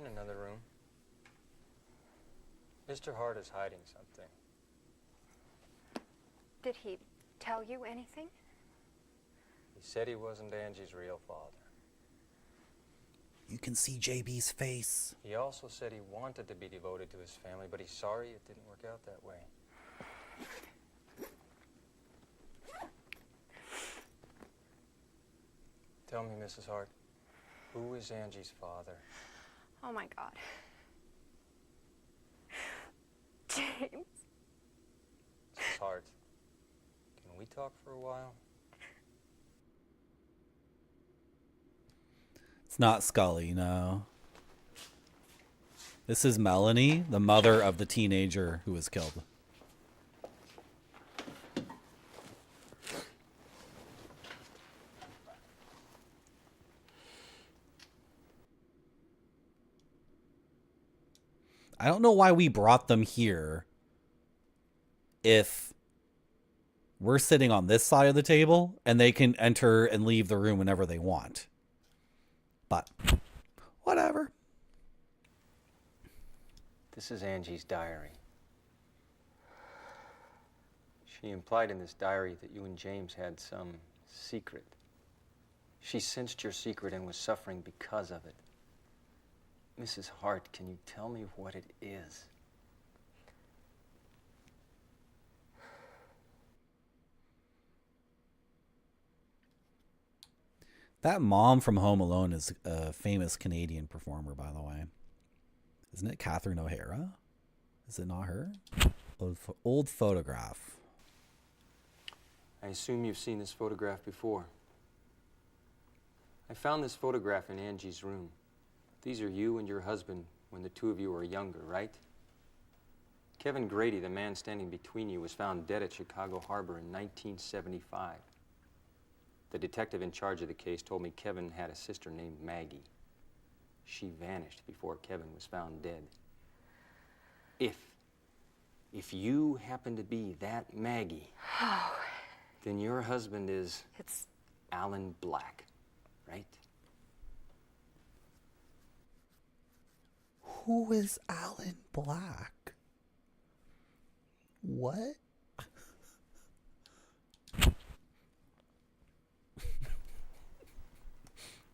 In another room. Mr. Hart is hiding something. Did he tell you anything? He said he wasn't Angie's real father. You can see JB's face. He also said he wanted to be devoted to his family, but he's sorry it didn't work out that way. Tell me, Mrs. Hart, who is Angie's father? Oh my God. James. Mrs. Hart, can we talk for a while? It's not Scully, no. This is Melanie, the mother of the teenager who was killed. I don't know why we brought them here if we're sitting on this side of the table and they can enter and leave the room whenever they want. But whatever. This is Angie's diary. She implied in this diary that you and James had some secret. She sensed your secret and was suffering because of it. Mrs. Hart, can you tell me what it is? That mom from Home Alone is a famous Canadian performer, by the way. Isn't it Catherine O'Hara? Is it not her? Old photograph. I assume you've seen this photograph before. I found this photograph in Angie's room. These are you and your husband when the two of you were younger, right? Kevin Grady, the man standing between you, was found dead at Chicago Harbor in 1975. The detective in charge of the case told me Kevin had a sister named Maggie. She vanished before Kevin was found dead. If you happen to be that Maggie, then your husband is Alan Black, right? Who is Alan Black? What?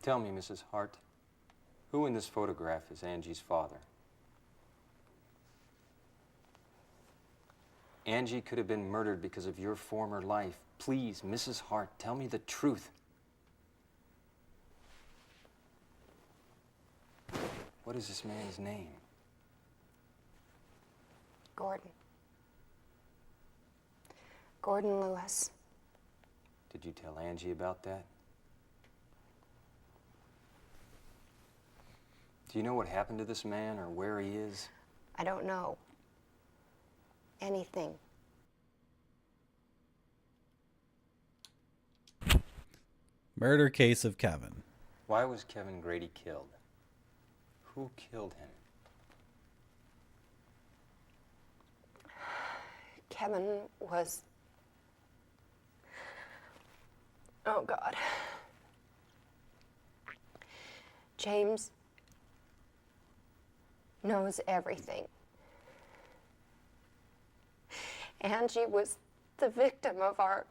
Tell me, Mrs. Hart, who in this photograph is Angie's father? Angie could have been murdered because of your former life. Please, Mrs. Hart, tell me the truth. What is this man's name? Gordon. Gordon Lewis. Did you tell Angie about that? Do you know what happened to this man or where he is? I don't know anything. Murder case of Kevin. Why was Kevin Grady killed? Who killed him? Kevin was... Oh, God. James knows everything. Angie was the victim of our...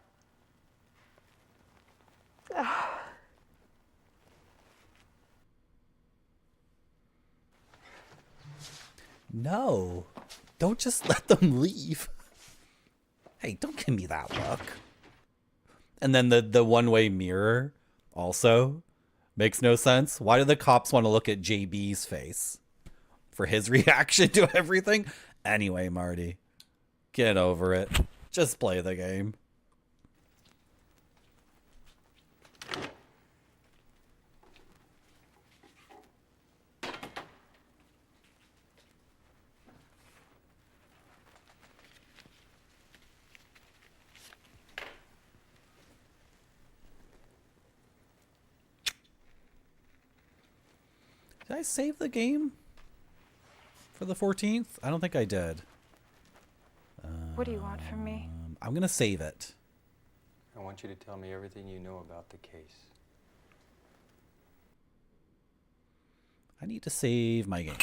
No. Don't just let them leave. Hey, don't give me that look. And then the one-way mirror also makes no sense. Why do the cops want to look at JB's face? For his reaction to everything? Anyway, Marty, get over it. Just play the game. Did I save the game for the 14th? I don't think I did. What do you want from me? I'm going to save it. I want you to tell me everything you know about the case. I need to save my game.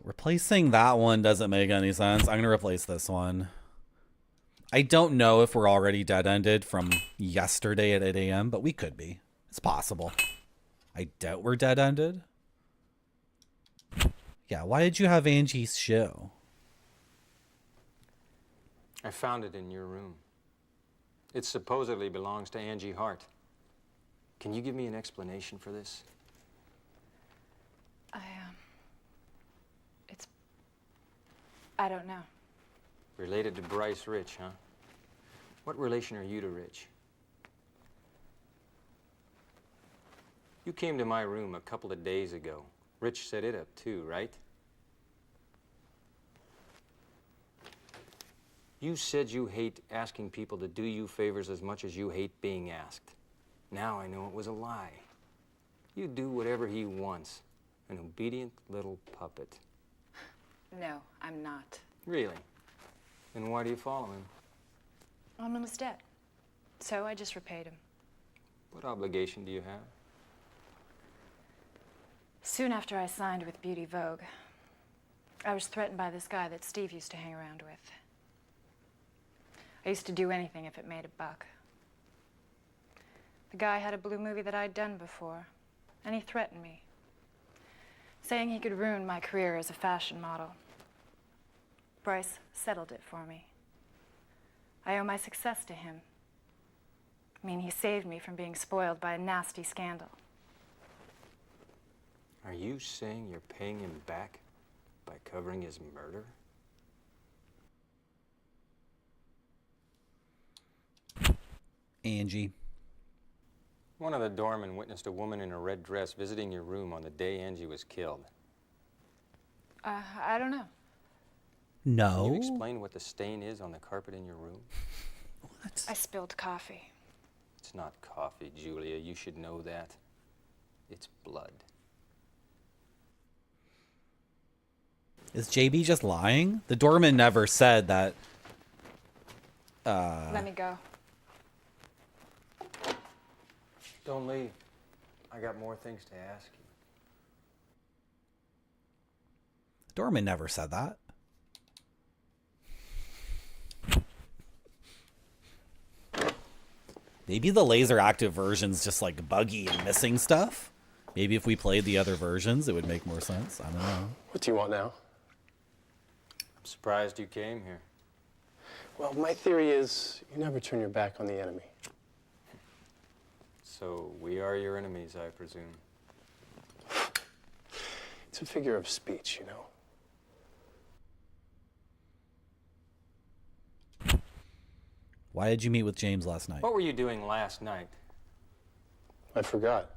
Replacing that one doesn't make any sense. I'm going to replace this one. I don't know if we're already dead-ended from yesterday at 8 a.m., but we could be. It's possible. I doubt we're dead-ended. Yeah, why did you have Angie's show? I found it in your room. It supposedly belongs to Angie Hart. Can you give me an explanation for this? I don't know. Related to Bryce Rich, huh? What relation are you to Rich? You came to my room a couple of days ago. Rich set it up too, right? You said you hate asking people to do you favors as much as you hate being asked. Now I know it was a lie. You do whatever he wants. An obedient little puppet. No, I'm not. Really? Then why do you follow him? I'm in his debt. So I just repaid him. What obligation do you have? Soon after I signed with Beauty Vogue, I was threatened by this guy that Steve used to hang around with. I used to do anything if it made a buck. The guy had a blue movie that I'd done before, and he threatened me, saying he could ruin my career as a fashion model. Bryce settled it for me. I owe my success to him. I mean, he saved me from being spoiled by a nasty scandal. Are you saying you're paying him back by covering his murder? Angie. One of the doormen witnessed a woman in a red dress visiting your room on the day Angie was killed. I don't know. No. Can you explain what the stain is on the carpet in your room? What? I spilled coffee. It's not coffee, Julia. You should know that. It's blood. Is JB just lying? The doorman never said that. Let me go. Don't leave. I got more things to ask you. Doorman never said that. Maybe the LaserActive version's just like buggy and missing stuff. Maybe if we played the other versions, it would make more sense. I don't know. What do you want now? I'm surprised you came here. Well, my theory is you never turn your back on the enemy. So we are your enemies, I presume. It's a figure of speech, you know. Why did you meet with James last night? What were you doing last night? I forgot.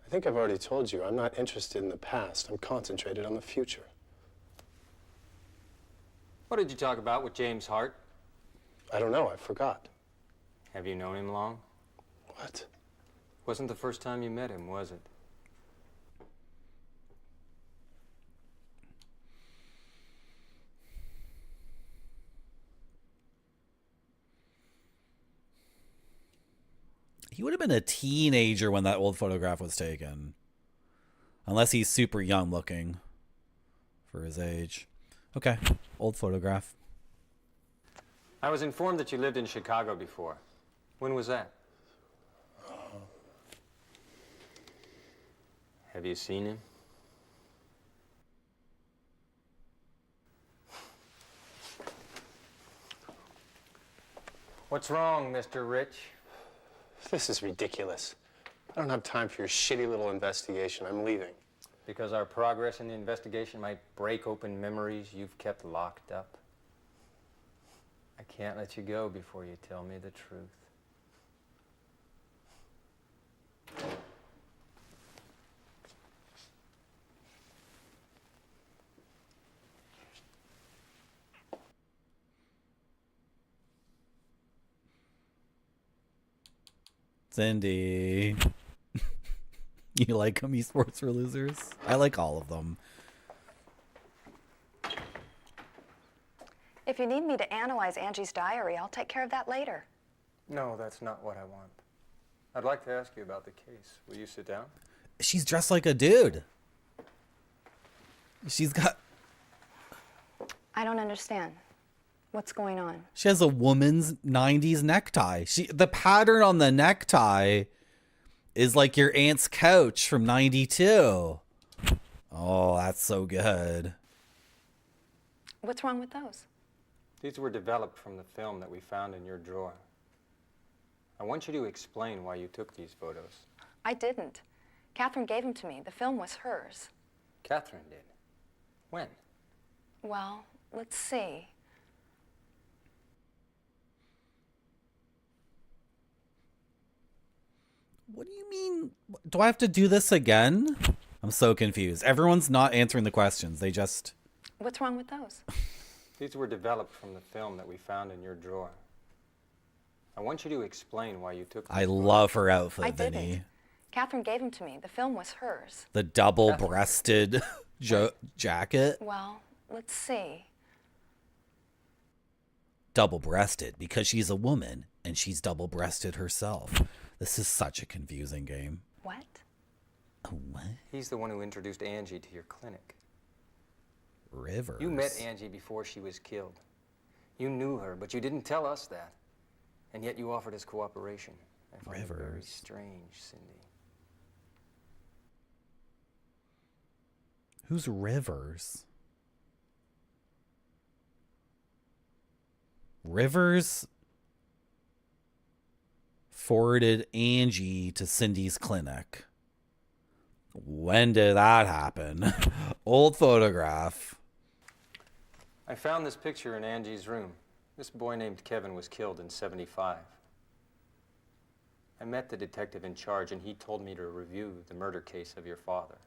I think I've already told you, I'm not interested in the past. I'm concentrated on the future. What did you talk about with James Hart? I don't know, I forgot. Have you known him long? What? Wasn't the first time you met him, was it? He would have been a teenager when that old photograph was taken. Unless he's super young looking for his age. Okay, old photograph. I was informed that you lived in Chicago before. When was that? Have you seen him? What's wrong, Mr. Rich? This is ridiculous. I don't have time for your shitty little investigation. I'm leaving. Because our progress in the investigation might break open memories you've kept locked up. I can't let you go before you tell me the truth. Cindy. You like them esports for losers? I like all of them. If you need me to analyze Angie's diary, I'll take care of that later. No, that's not what I want. I'd like to ask you about the case. Will you sit down? She's dressed like a dude. She's got... I don't understand. What's going on? She has a woman's 90s necktie. The pattern on the necktie is like your aunt's couch from 92. Oh, that's so good. What's wrong with those? These were developed from the film that we found in your drawer. I want you to explain why you took these photos. I didn't. Catherine gave them to me. The film was hers. Catherine did. When? Well, let's see. What do you mean? Do I have to do this again? I'm so confused. Everyone's not answering the questions. They just... What's wrong with those? These were developed from the film that we found in your drawer. I want you to explain why you took these I photos. love her outfit, I Vinny. didn't. Catherine gave them to me. The film was hers. The double-breasted jacket. Well, let's see. Double-breasted because she's a woman and she's double-breasted herself. This is such a confusing game. What? What? He's the one who introduced Angie to your clinic. Rivers. You met Angie before she was killed. You knew her, but you didn't tell us that. And yet you offered us cooperation. I find it very strange, Cindy. Who's Rivers? Rivers forwarded Angie to Cindy's clinic. When did that happen? Old photograph. I found this picture in Angie's room. This boy named Kevin was killed in '75. I met the detective in charge, and he told me to review the murder case of your father.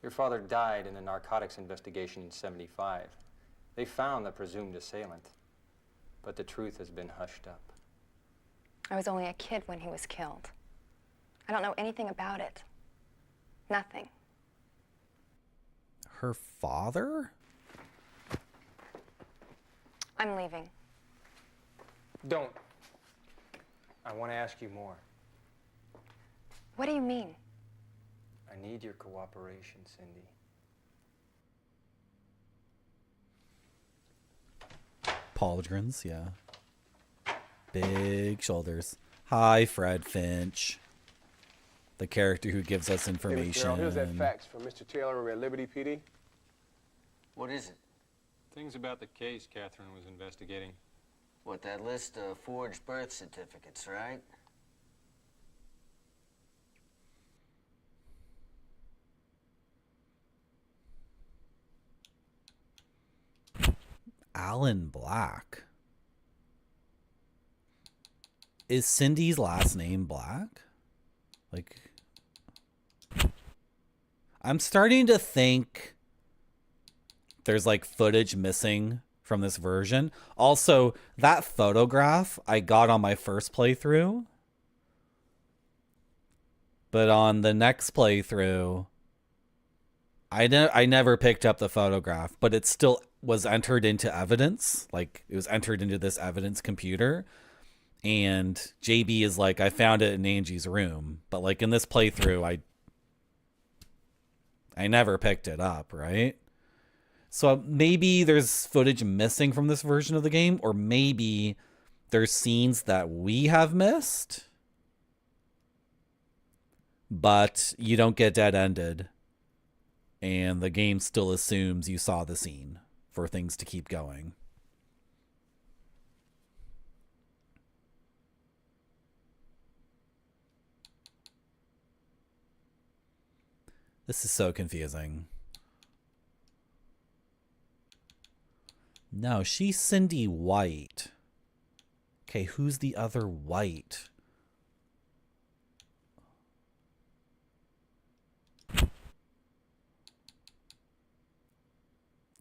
Your father died in a narcotics investigation in '75. They found the presumed assailant, but the truth has been hushed up. I was only a kid when he was killed. I don't know anything about it. Nothing. Her father? I'm leaving. Don't. I want to ask you more. What do you mean? I need your cooperation, Cindy. Pauldrons, yeah. Big shoulders. Hi, Fred Finch. The character who gives us information. Hey, here's that fax from Mr. Taylor over at Liberty PD. What is it? Things about the case Catherine was investigating. What, that list of forged birth certificates, right? Alan Black. Is Cindy's last name Black? Like, I'm starting to think there's like footage missing from this version. Also, that photograph I got on my first playthrough, but on the next playthrough, I never picked up the photograph, but it still was entered into evidence. Like, it was entered into this evidence computer. And JB is like, I found it in Angie's room. But like in this playthrough, I never picked it up, right? So maybe there's footage missing from this version of the game, or maybe there's scenes that we have missed, but you don't get dead-ended. And the game still assumes you saw the scene for things to keep going. This is so confusing. No, she's Cindy White. Okay, who's the other White?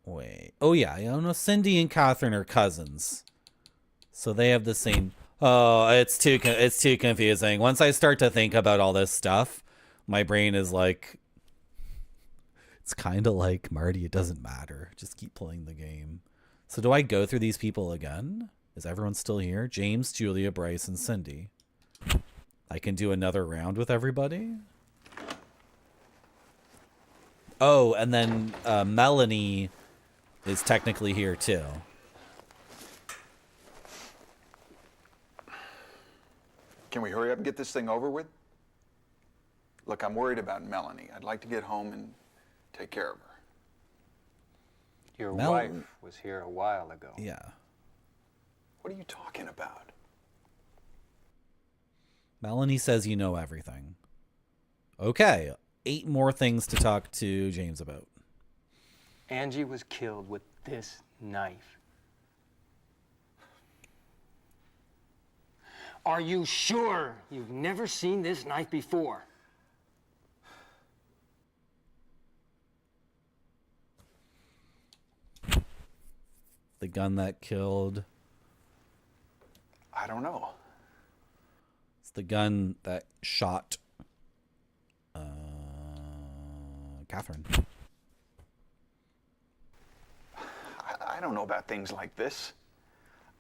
Wait. Oh, yeah. I don't know. Cindy and Catherine are cousins. So they have the same... Oh, it's too confusing. Once I start to think about all this stuff, my brain is like... It's kind of like, Marty, it doesn't matter. Just keep playing the game. So do I go through these people again? Is everyone still here? James, Julia, Bryce, and Cindy. I can do another round with everybody. Oh, and then Melanie is technically here too. Can we hurry up and get this thing over with? Look, I'm worried about Melanie. I'd like to get home and take care of her. Your wife was here a while ago. Yeah. What are you talking about? Melanie says you know everything. Okay, 8 more things to talk to James about. Angie was killed with this knife. Are you sure you've never seen this knife before? The gun that killed. I don't know. It's the gun that shot Catherine. I don't know about things like this.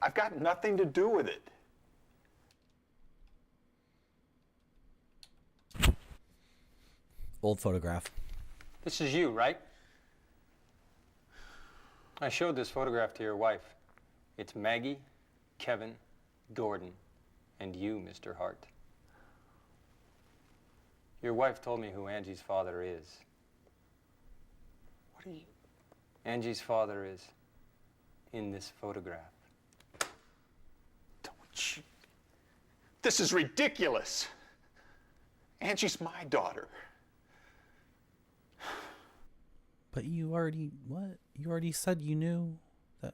I've got nothing to do with it. Old photograph. This is you, right? I showed this photograph to your wife. It's Maggie, Kevin, Gordon, and you, Mr. Hart. Your wife told me who Angie's father is. What are you... Angie's father is in this photograph. Don't you... This is ridiculous. Angie's my daughter. But you already... What? You already said you knew that...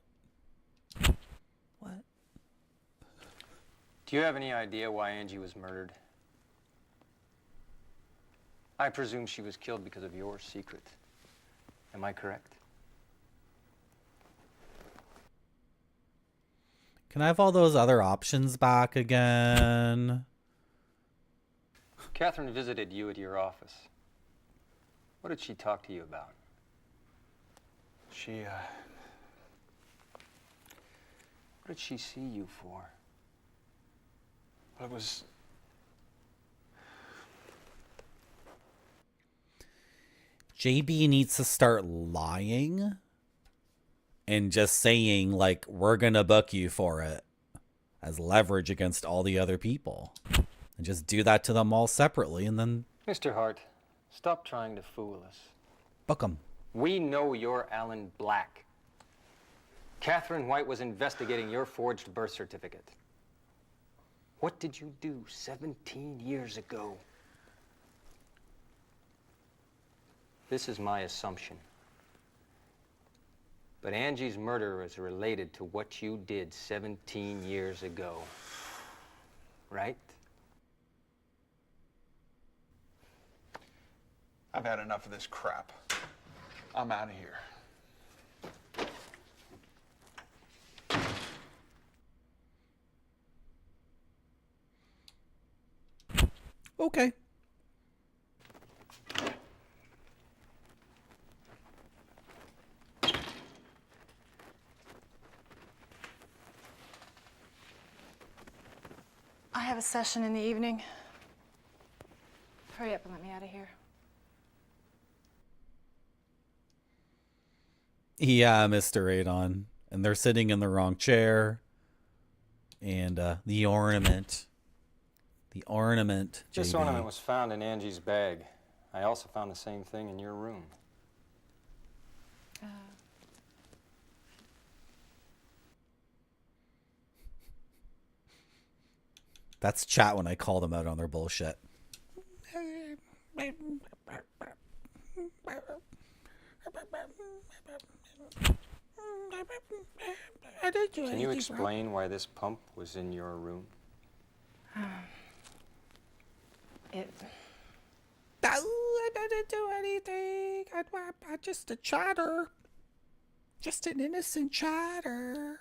What? Do you have any idea why Angie was murdered? I presume she was killed because of your secret. Am I correct? Can I have all those other options back again? Catherine visited you at your office. What did she talk to you about? She, What did she see you for? It was... JB needs to start lying and just saying, like, we're going to book you for it as leverage against all the other people. And just do that to them all separately and then... Mr. Hart, stop trying to fool us. Book them. We know you're Alan Black. Catherine White was investigating your forged birth certificate. What did you do 17 years ago? This is my assumption. But Angie's murder is related to what you did 17 years ago. Right? I've had enough of this crap. I'm out of here. Okay. I have a session in the evening. Hurry up and let me out of here. Yeah, Mr. Adon. And they're sitting in the wrong chair. And the ornament. The ornament, This JB. ornament was found in Angie's bag. I also found the same thing in your room. That's chat when I call them out on their bullshit. Can you explain why this pump was in your room? I didn't do anything. I just a chatter. Just an innocent chatter.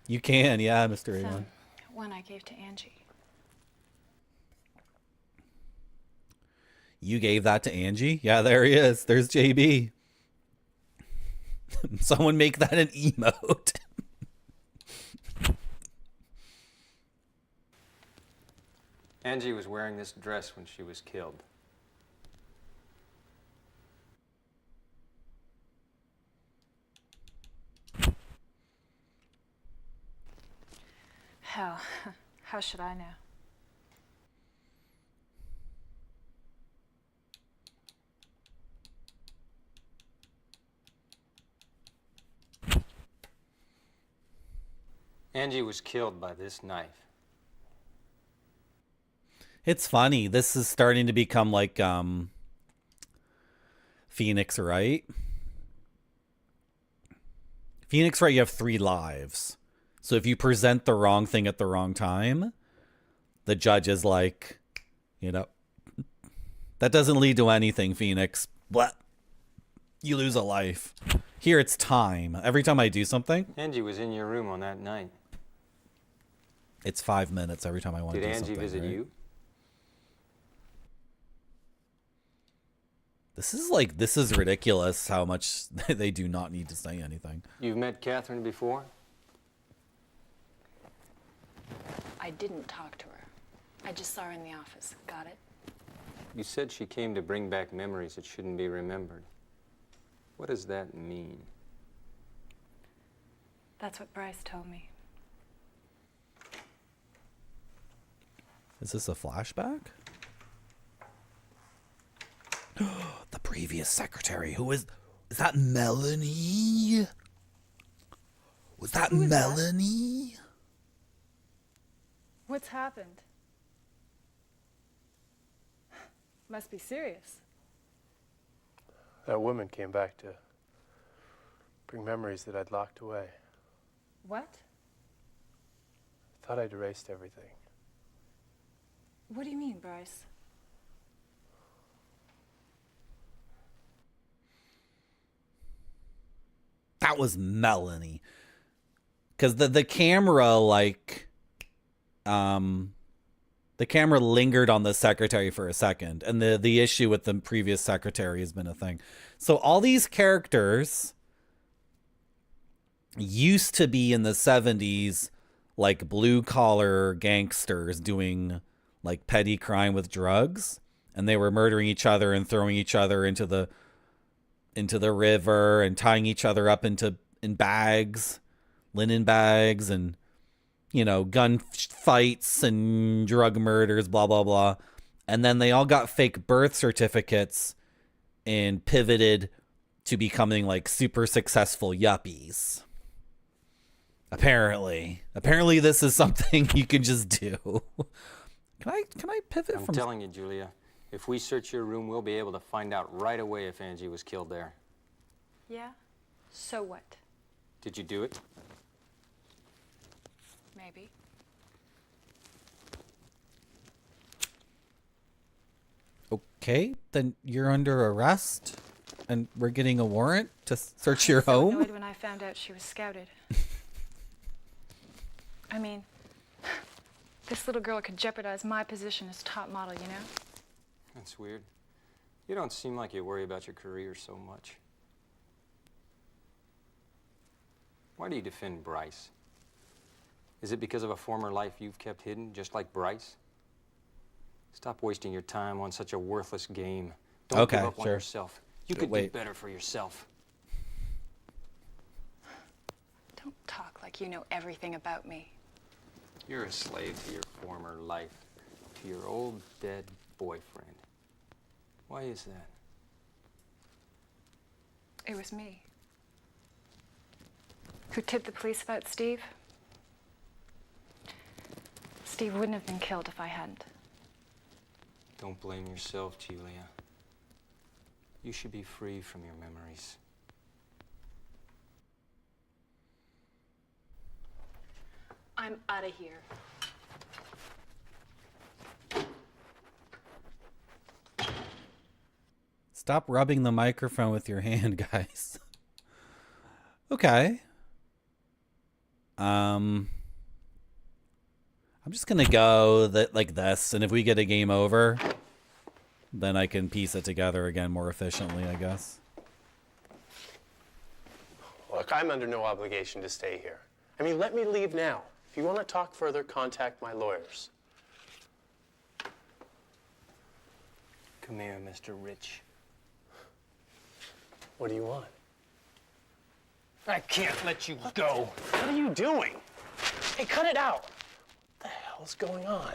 You can, yeah, Mr. Adon. One I gave to Angie. You gave that to Angie? Yeah, there he is. There's JB. Someone make that an emote. Angie was wearing this dress when she was killed. Hell, how should I know? Angie was killed by this knife. It's funny. This is starting to become like Phoenix Wright. Phoenix Wright, you have 3 lives. So if you present the wrong thing at the wrong time, the judge is like, you know, that doesn't lead to anything, Phoenix. Blah. You lose a life. Here it's time. Every time I do something, Angie was in your room on that night. it's 5 minutes every time I want to do Did something. Angie visit right? you? This is ridiculous how much they do not need to say anything. You've met Catherine before? I didn't talk to her. I just saw her in the office. Got it? You said she came to bring back memories that shouldn't be remembered. What does that mean? That's what Bryce told me. Is this a flashback? The previous secretary. Who is that Melanie? Was that Melanie? What's happened? Must be serious. That woman came back to bring memories that I'd locked away. What? Thought I'd erased everything. What do you mean, Bryce? That was Melanie. Because the camera, like, the camera lingered on the secretary for a second. And the issue with the previous secretary has been a thing. So all these characters used to be in the 70s, like, blue-collar gangsters doing, like, petty crime with drugs. And they were murdering each other and throwing each other into the river and tying each other up in bags, linen bags, and, you know, gun fights and drug murders, blah, blah, blah. And then they all got fake birth certificates and pivoted to becoming like super successful yuppies. Apparently this is something you can just do. Can I pivot I'm from... telling you, Julia, if we search your room, we'll be able to find out right away if Angie was killed there. Yeah? So what? Did you do it? Maybe. Okay, then you're under arrest and we're getting a warrant to search your I was so home? annoyed when I found out she was scouted. I mean, this little girl could jeopardize my position as top model, you know? That's weird. You don't seem like you worry about your career so much. Why do you defend Bryce? Is it because of a former life you've kept hidden, just like Bryce? Stop wasting your time on such a worthless game. Don't give up on yourself. You could do better for yourself. Don't talk like you know everything about me. You're a slave to your former life, to your old dead boyfriend. Why is that? It was me. Who tipped the police about Steve? Steve wouldn't have been killed if I hadn't. Don't blame yourself, Julia. You should be free from your memories. I'm out of here. Stop rubbing the microphone with your hand, guys. Okay. I'm just gonna go like this, and if we get a game over, then I can piece it together again more efficiently, I guess. Look, I'm under no obligation to stay here. I mean, let me leave now. If you want to talk further, contact my lawyers. Come here, Mr. Rich. What do you want? I can't let you go. What are you doing? Hey, cut it out. What the hell's going on?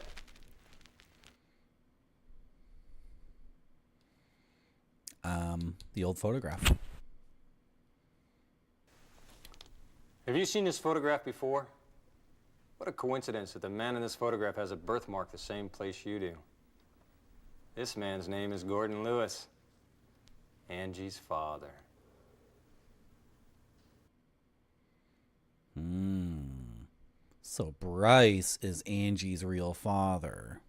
The old photograph. Have you seen this photograph before? What a coincidence that the man in this photograph has a birthmark the same place you do. This man's name is Gordon Lewis, Angie's father. So Bryce is Angie's real father.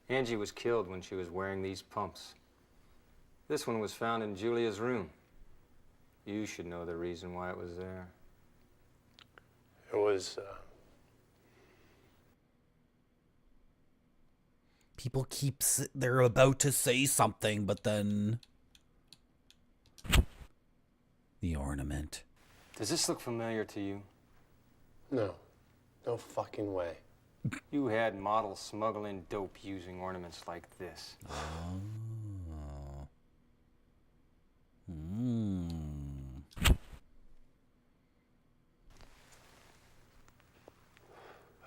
Angie was killed when she was wearing these pumps. This one was found in Julia's room. You should know the reason why it was there. It was, People they're about to say something, but then the ornament. Does this look familiar to you? No. No fucking way. You had models smuggle in dope using ornaments like this. Oh.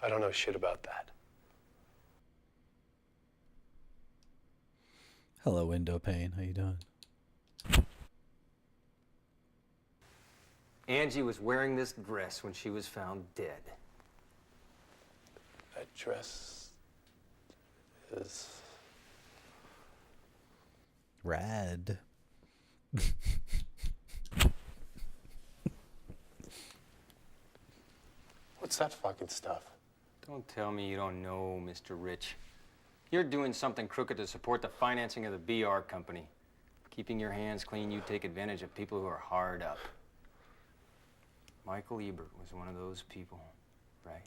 I don't know shit about that. Hello, window pane. How you doing? Angie was wearing this dress when she was found dead. That dress is Rad. What's that fucking stuff? Don't tell me you don't know, Mr. Rich. You're doing something crooked to support the financing of the BR company. Keeping your hands clean, you take advantage of people who are hard up. Michael Ebert was one of those people, right?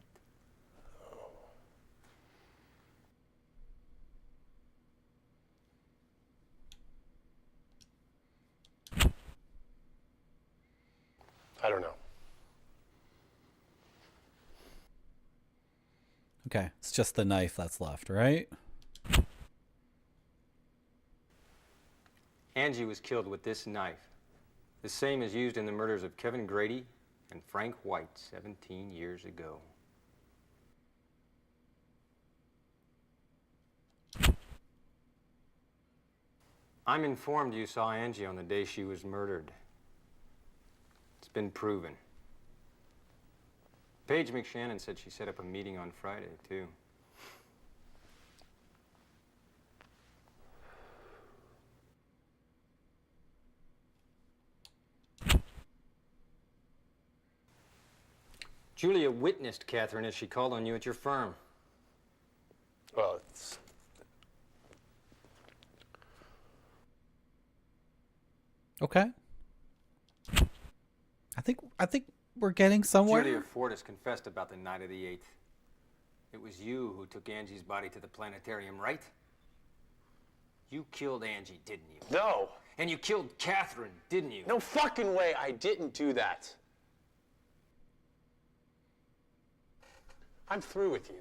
I don't know. Okay, it's just the knife that's left, right? Angie was killed with this knife. The same as used in the murders of Kevin Grady and Frank White 17 years ago. I'm informed you saw Angie on the day she was murdered. It's been proven. Paige McShannon said she set up a meeting on Friday, too. Julia witnessed Catherine as she called on you at your firm. Well, it's... Okay. I think we're getting somewhere. Julia Fortis confessed about the night of the 8th. It was you who took Angie's body to the planetarium, right? You killed Angie, didn't you? No. And you killed Catherine, didn't you? No fucking way I didn't do that. I'm through with you.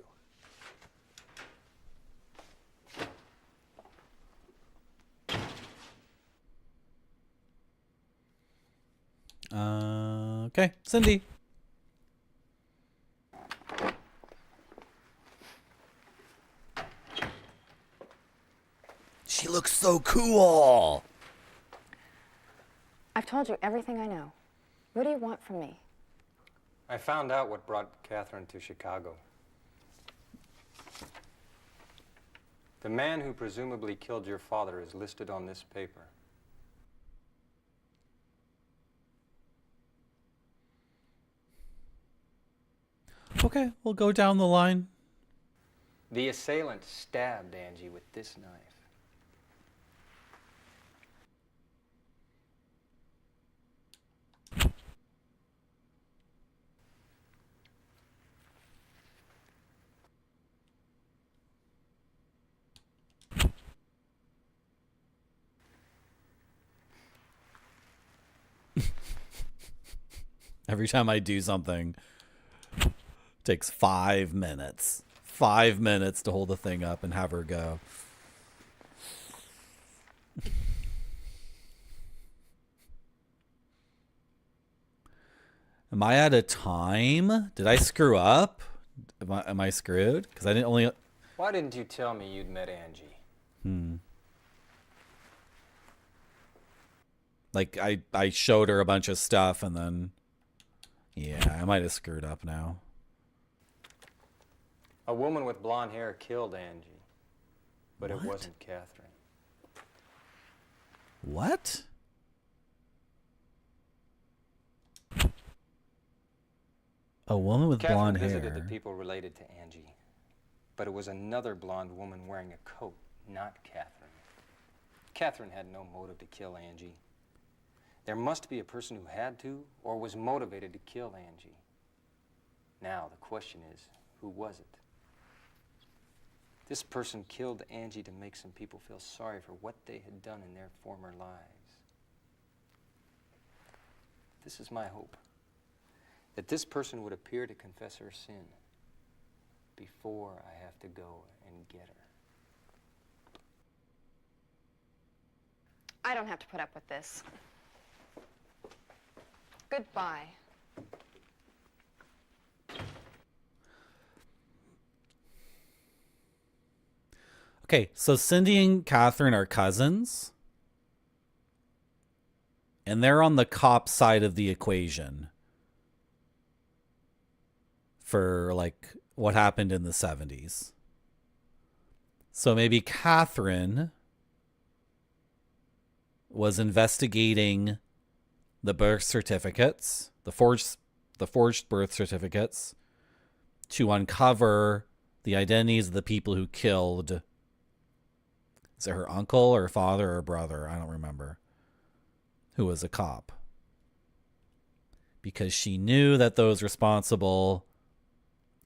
Okay, Cindy. She looks so cool. I've told you everything I know. What do you want from me? I found out what brought Catherine to Chicago. The man who presumably killed your father is listed on this paper. Okay, we'll go down the line. The assailant stabbed Angie with this knife. Every time I do something, it takes 5 minutes. 5 minutes to hold the thing up and have her go. Am I out of time? Did I screw up? Am I screwed? Because I didn't only... Why didn't you tell me you'd met Angie? Like, I showed her a bunch of stuff and then... Yeah, I might have screwed up now. A woman with blonde hair killed Angie, but it wasn't Catherine. What? A woman with Catherine blonde visited hair. the people related to Angie, but it was another blonde woman wearing a coat, not Catherine. Catherine had no motive to kill Angie. There must be a person who had to or was motivated to kill Angie. Now, the question is, who was it? This person killed Angie to make some people feel sorry for what they had done in their former lives. This is my hope, that this person would appear to confess her sin before I have to go and get her. I don't have to put up with this. Goodbye. Okay, so Cindy and Catherine are cousins. And they're on the cop side of the equation. For, like, what happened in the 70s. So maybe Catherine was investigating the birth certificates, the forged birth certificates, to uncover the identities of the people who killed... Is it her uncle or father or brother? I don't remember. Who was a cop. Because she knew that those responsible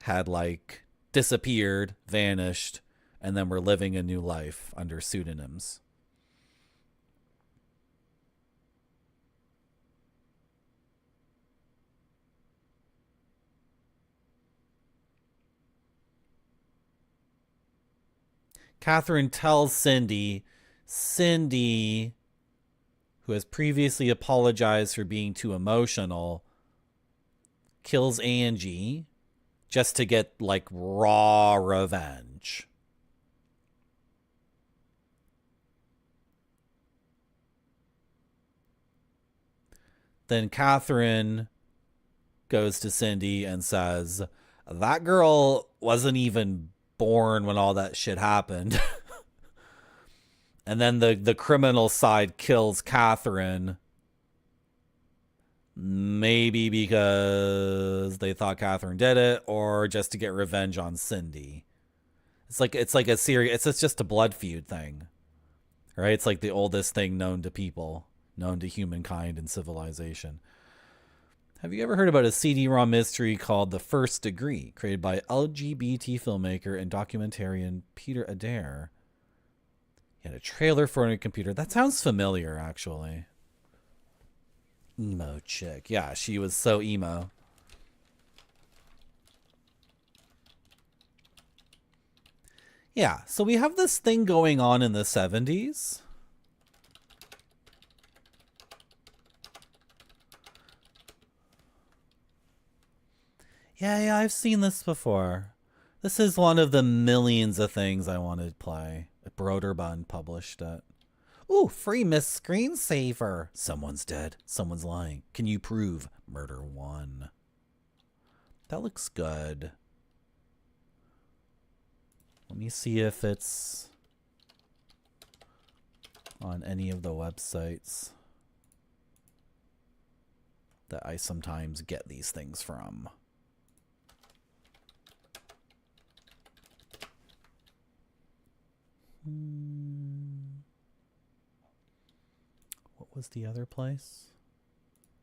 had, like, disappeared, vanished, and then were living a new life under pseudonyms. Catherine tells Cindy, who has previously apologized for being too emotional, kills Angie just to get, like, raw revenge. Then Catherine goes to Cindy and says, that girl wasn't even born when all that shit happened. And then the criminal side kills Catherine. Maybe because they thought Catherine did it, or just to get revenge on Cindy. It's like a serious, it's just a blood feud thing. Right? It's like the oldest thing known to people, known to humankind and civilization. Have you ever heard about a CD-ROM mystery called The First Degree, created by LGBT filmmaker and documentarian Peter Adair? He had a trailer for a computer. That sounds familiar, actually. Emo chick. Yeah, she was so emo. Yeah, so we have this thing going on in the 70s. Yeah, I've seen this before. This is one of the millions of things I wanted to play. Broderbund published it. Ooh, free Miss Screensaver. Someone's dead. Someone's lying. Can you prove murder 1? That looks good. Let me see if it's on any of the websites that I sometimes get these things from. What was the other place?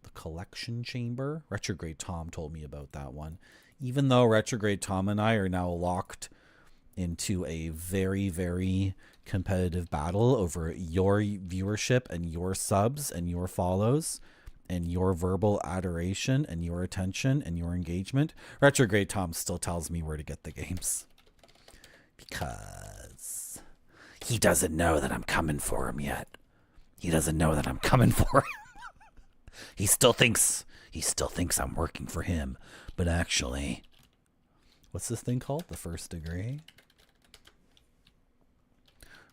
The Collection Chamber? Retrograde Tom told me about that one. Even though Retrograde Tom and I are now locked into a very, very competitive battle over your viewership and your subs and your follows, and your verbal adoration and your attention and your engagement. Retrograde Tom still tells me where to get the games. Because he doesn't know that I'm coming for him yet. He doesn't know that I'm coming for him. He still thinks I'm working for him. But actually, what's this thing called? The First Degree?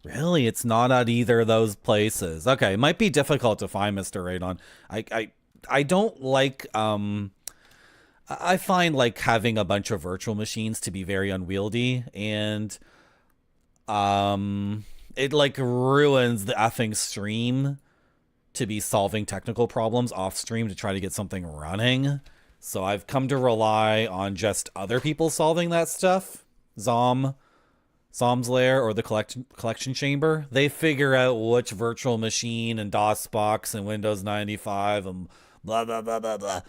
Really? It's not at either of those places. Okay, it might be difficult to find Mr. Radon. I don't like I find like having a bunch of virtual machines to be very unwieldy, and it like ruins the effing stream to be solving technical problems off stream to try to get something running. So I've come to rely on just other people solving that stuff. Zom's Lair or the collection chamber. They figure out which virtual machine and DOSBox and Windows 95 and blah, blah, blah, blah, blah.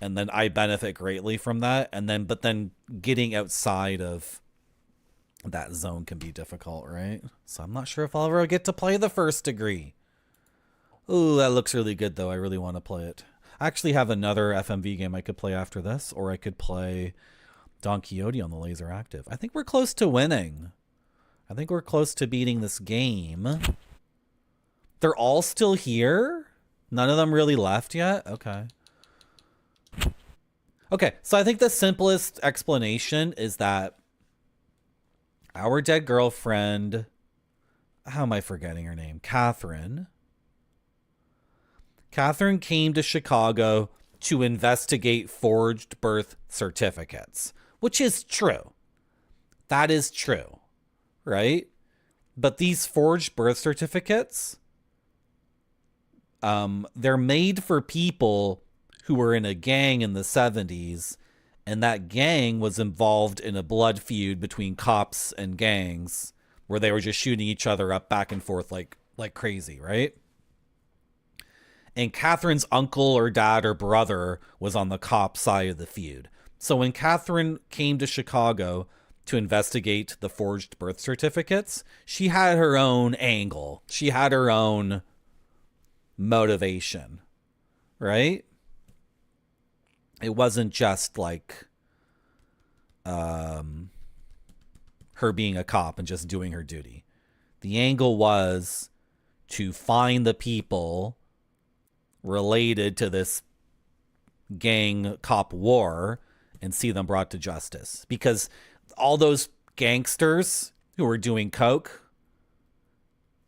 And then I benefit greatly from that. But then getting outside of that zone can be difficult, right? So I'm not sure if I'll ever get to play the First Degree. Ooh, that looks really good though. I really want to play it. I actually have another FMV game I could play after this, or I could play Don Quixote on the LaserActive. I think we're close to winning. I think we're close to beating this game. They're all still here? None of them really left yet? Okay. Okay, so I think the simplest explanation is that our dead girlfriend, how am I forgetting her name? Catherine came to Chicago to investigate forged birth certificates, which is true. That is true. Right? But these forged birth certificates, they're made for people who were in a gang in the 70s, and that gang was involved in a blood feud between cops and gangs where they were just shooting each other up back and forth like crazy, right? And Catherine's uncle or dad or brother was on the cop side of the feud. So when Catherine came to Chicago to investigate the forged birth certificates, she had her own angle. She had her own motivation, right? It wasn't just like her being a cop and just doing her duty. The angle was to find the people related to this gang cop war and see them brought to justice. Because all those gangsters who were doing coke,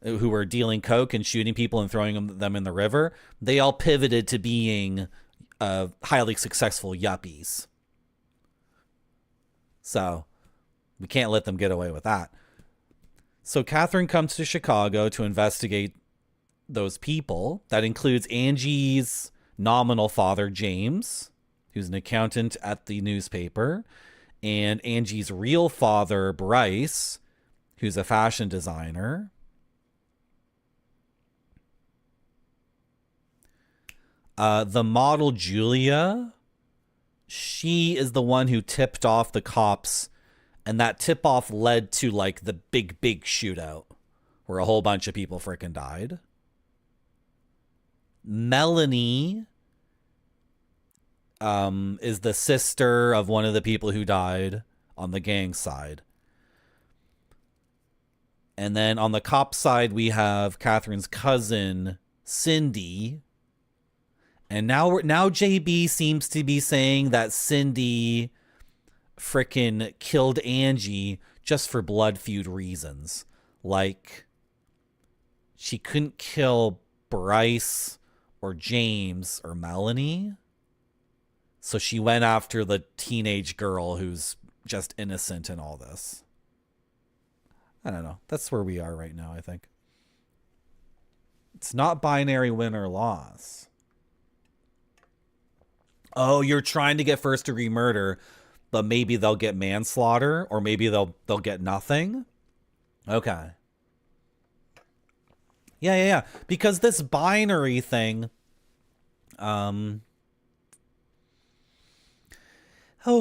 who were dealing coke and shooting people and throwing them in the river, they all pivoted to being highly successful yuppies. So we can't let them get away with that. So Catherine comes to Chicago to investigate those people. That includes Angie's nominal father, James, who's an accountant at the newspaper, and Angie's real father, Bryce, who's a fashion designer. The model, Julia, she is the one who tipped off the cops, and that tip-off led to, like, the big shootout where a whole bunch of people freaking died. Melanie is the sister of one of the people who died on the gang side. And then on the cop side, we have Catherine's cousin, Cindy. And now JB seems to be saying that Cindy frickin' killed Angie just for blood feud reasons. Like, she couldn't kill Bryce or James or Melanie. So she went after the teenage girl who's just innocent in all this. I don't know. That's where we are right now, I think. It's not binary win or loss. Oh, you're trying to get first degree murder, but maybe they'll get manslaughter, or maybe they'll get nothing. Okay. Yeah. Because this binary thing, oh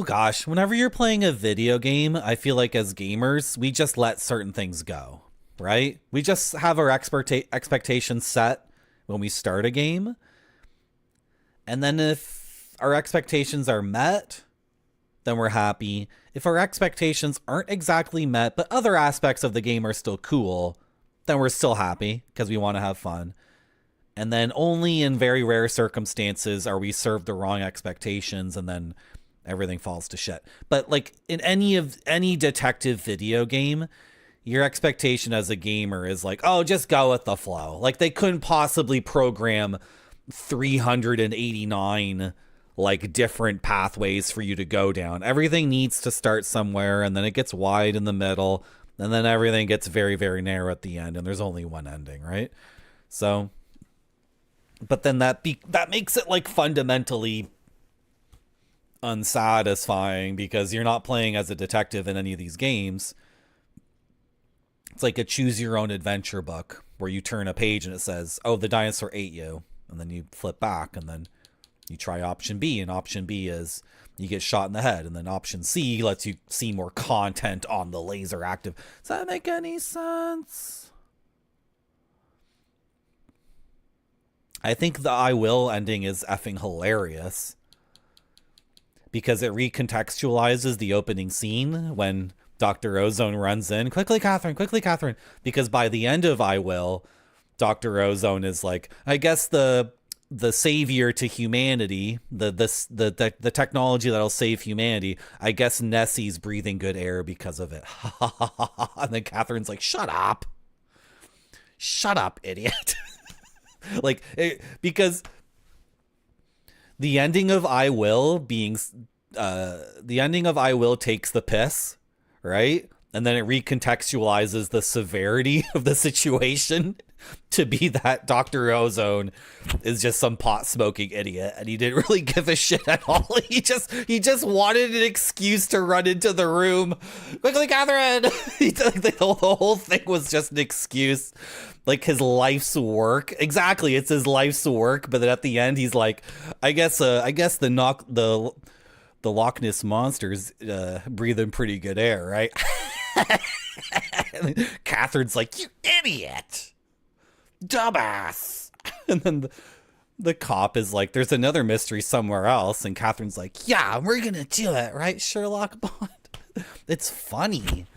gosh, whenever you're playing a video game, I feel like as gamers, we just let certain things go, right? We just have our expectations set when we start a game. And then if our expectations are met, then we're happy. If our expectations aren't exactly met, but other aspects of the game are still cool, then we're still happy because we want to have fun. And then only in very rare circumstances are we served the wrong expectations, and then everything falls to shit. But like in any detective video game, your expectation as a gamer is like, oh, just go with the flow. Like they couldn't possibly program 389 like different pathways for you to go down. Everything needs to start somewhere, and then it gets wide in the middle, and then everything gets very, very narrow at the end, and there's only one ending, right? So, but then that makes it like fundamentally unsatisfying because you're not playing as a detective in any of these games. It's like a choose your own adventure book where you turn a page and it says, oh, the dinosaur ate you. And then you flip back and then you try option B, and option B is you get shot in the head. And then option C lets you see more content on the LaserActive. Does that make any sense? I think the I will ending is effing hilarious because it recontextualizes the opening scene when Dr. Ozone runs in. Quickly, Catherine, because by the end of I Will, Dr. Ozone is like, I guess the savior to humanity, the technology that'll save humanity. I guess Nessie's breathing good air because of it. And then Catherine's like, shut up, idiot. Like, because the ending of I Will takes the piss, right? And then it recontextualizes the severity of the situation to be that Dr. Ozone is just some pot smoking idiot, and he didn't really give a shit at all. He just wanted an excuse to run into the room. Quickly, Catherine! The whole thing was just an excuse. Like his life's work. Exactly, it's his life's work, but then at the end he's like, I guess the Loch Ness monster's breathing pretty good air, right? Catherine's like, you idiot, dumbass. And then the cop is like, there's another mystery somewhere else, and Catherine's like, yeah, we're gonna do it, right, Sherlock Bond? It's funny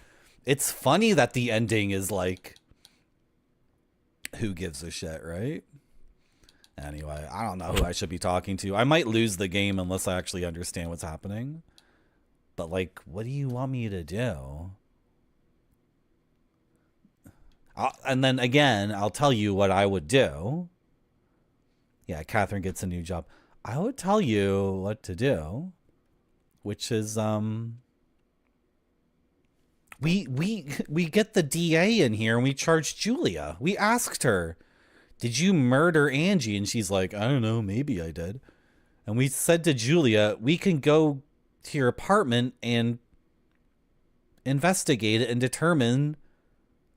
that the ending is like, who gives a shit, right? Anyway, I don't know who I should be talking to. I might lose the game unless I actually understand what's happening. But, like, what do you want me to do? And then, again, I'll tell you what I would do. Yeah, Catherine gets a new job. I would tell you what to do. Which is, we get the DA in here and we charge Julia. We asked her, did you murder Angie? And she's like, I don't know, maybe I did. And we said to Julia, we can go to your apartment and investigate it and determine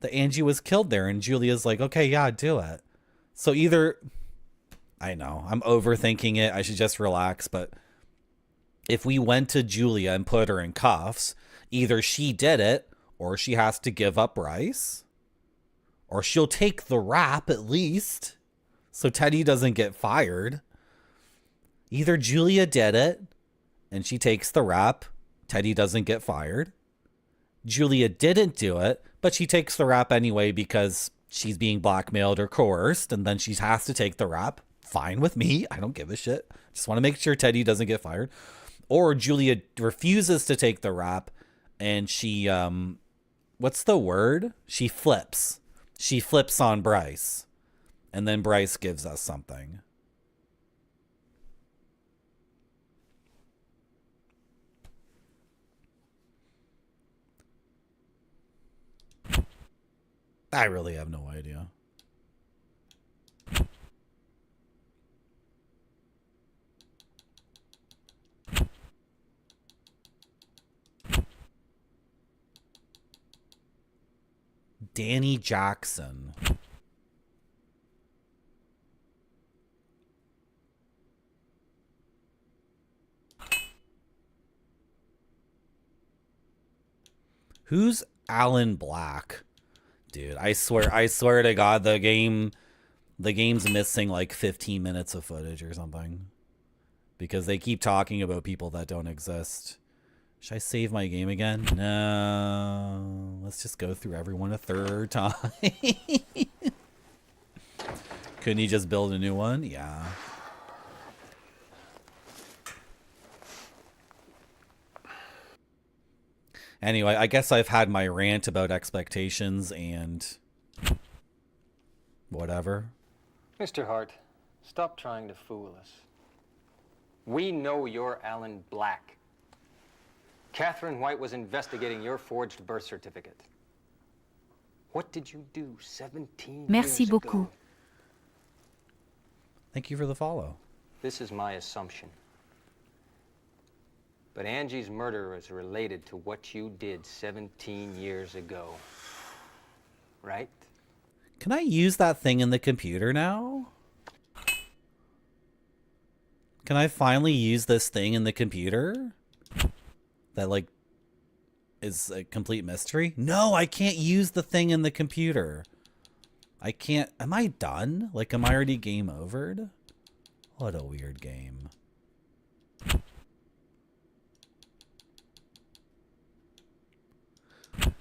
that Angie was killed there. And Julia's like, okay, yeah, do it. So either, I know, I'm overthinking it, I should just relax, but if we went to Julia and put her in cuffs, either she did it or she has to give up Bryce. Or she'll take the rap at least, so Teddy doesn't get fired. Either Julia did it, and she takes the rap, Teddy doesn't get fired. Julia didn't do it, but she takes the rap anyway because she's being blackmailed or coerced, and then she has to take the rap. Fine with me, I don't give a shit. Just want to make sure Teddy doesn't get fired. Or Julia refuses to take the rap, and she, what's the word? She flips. She flips on Bryce, and then Bryce gives us something. I really have no idea. Danny Jackson. Who's Alan Black? Dude, I swear to God, the game's missing like 15 minutes of footage or something. because they keep talking about people that don't exist. Should I save my game again? No. Let's just go through everyone a third time. Couldn't you just build a new one? Yeah. Anyway, I guess I've had my rant about expectations and whatever. Mr. Hart, stop trying to fool us. We know you're Alan Black. Catherine White was investigating your forged birth certificate. What did you do 17 Merci years beaucoup. ago? Thank you for the follow. This is my assumption. But Angie's murder is related to what you did 17 years ago. Right? Can I use that thing in the computer now? Can I finally use this thing in the computer? That, like, is a complete mystery? No, I can't use the thing in the computer. I can't. Am I done? Like, am I already game overed? What a weird game.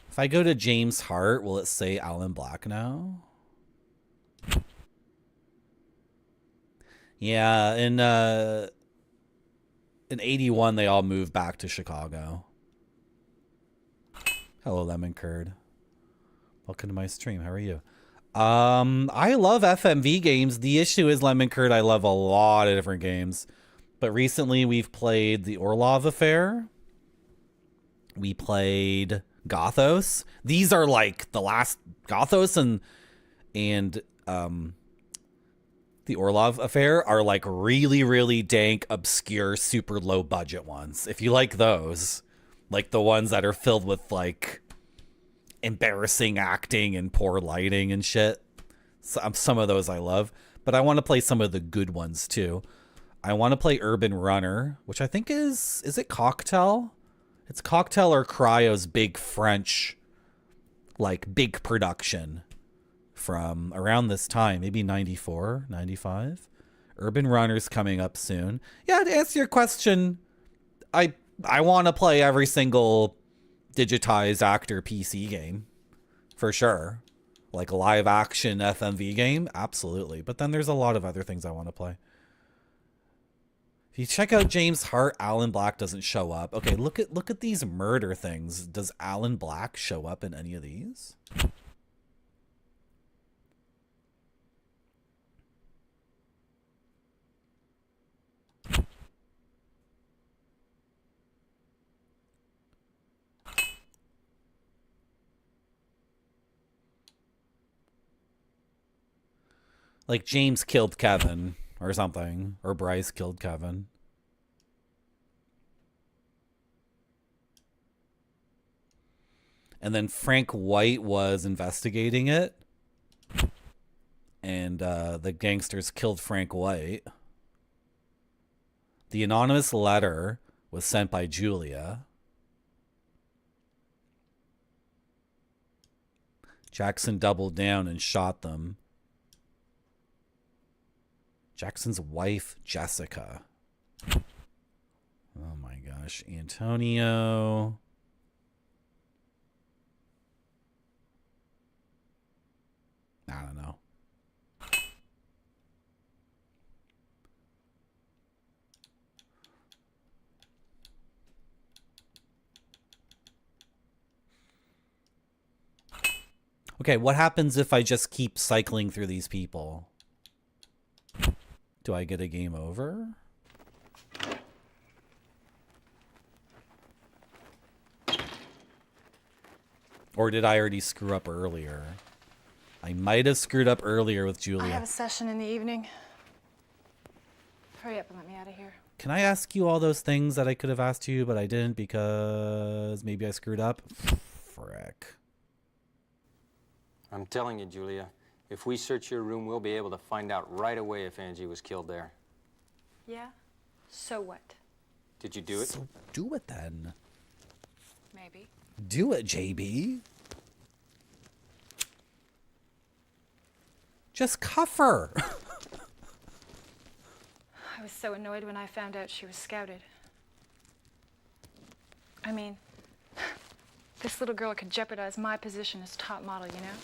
If I go to James Hart, will it say Alan Black now? Yeah, in 81 they all moved back to Chicago. Hello, Lemon Curd. Welcome to my stream. How are you? I love FMV games. The issue is, Lemon Curd, I love a lot of different games. But recently we've played The Orlov Affair. We played Gothos. These are like the last Gothos and The Orlov Affair are like really, really dank, obscure, super low budget ones. If you like those, like the ones that are filled with like embarrassing acting and poor lighting and shit, some of those I love. But I want to play some of the good ones too. I want to play Urban Runner, which I think is it Cocktail? It's Cocktail or Cryo's big French, like, big production from around this time, maybe 94, 95. Urban Runner's coming up soon. Yeah, to answer your question, I want to play every single digitized actor PC game, for sure. Like a live action FMV game, absolutely. But then there's a lot of other things I want to play. If you check out James Hart, Alan Black doesn't show up. Okay, look at these murder things. Does Alan Black show up in any of these? Like James killed Kevin or something, or Bryce killed Kevin. And then Frank White was investigating it. And the gangsters killed Frank White. The anonymous letter was sent by Julia. Jackson doubled down and shot them. Jackson's wife, Jessica. Oh my gosh. Antonio. I don't know. Okay, what happens if I just keep cycling through these people? Do I get a game over? Or did I already screw up earlier? I might have screwed up earlier with Julia. I have a session in the evening. Hurry up and let me out of here. Can I ask you all those things that I could have asked you, but I didn't because maybe I screwed up? Frick. I'm telling you, Julia, if we search your room, we'll be able to find out right away if Angie was killed there. Yeah? So what? Did you do it? So do it then. Maybe. Do it, JB. Just cuff her. I was so annoyed when I found out she was scouted. I mean, this little girl could jeopardize my position as top model, you know?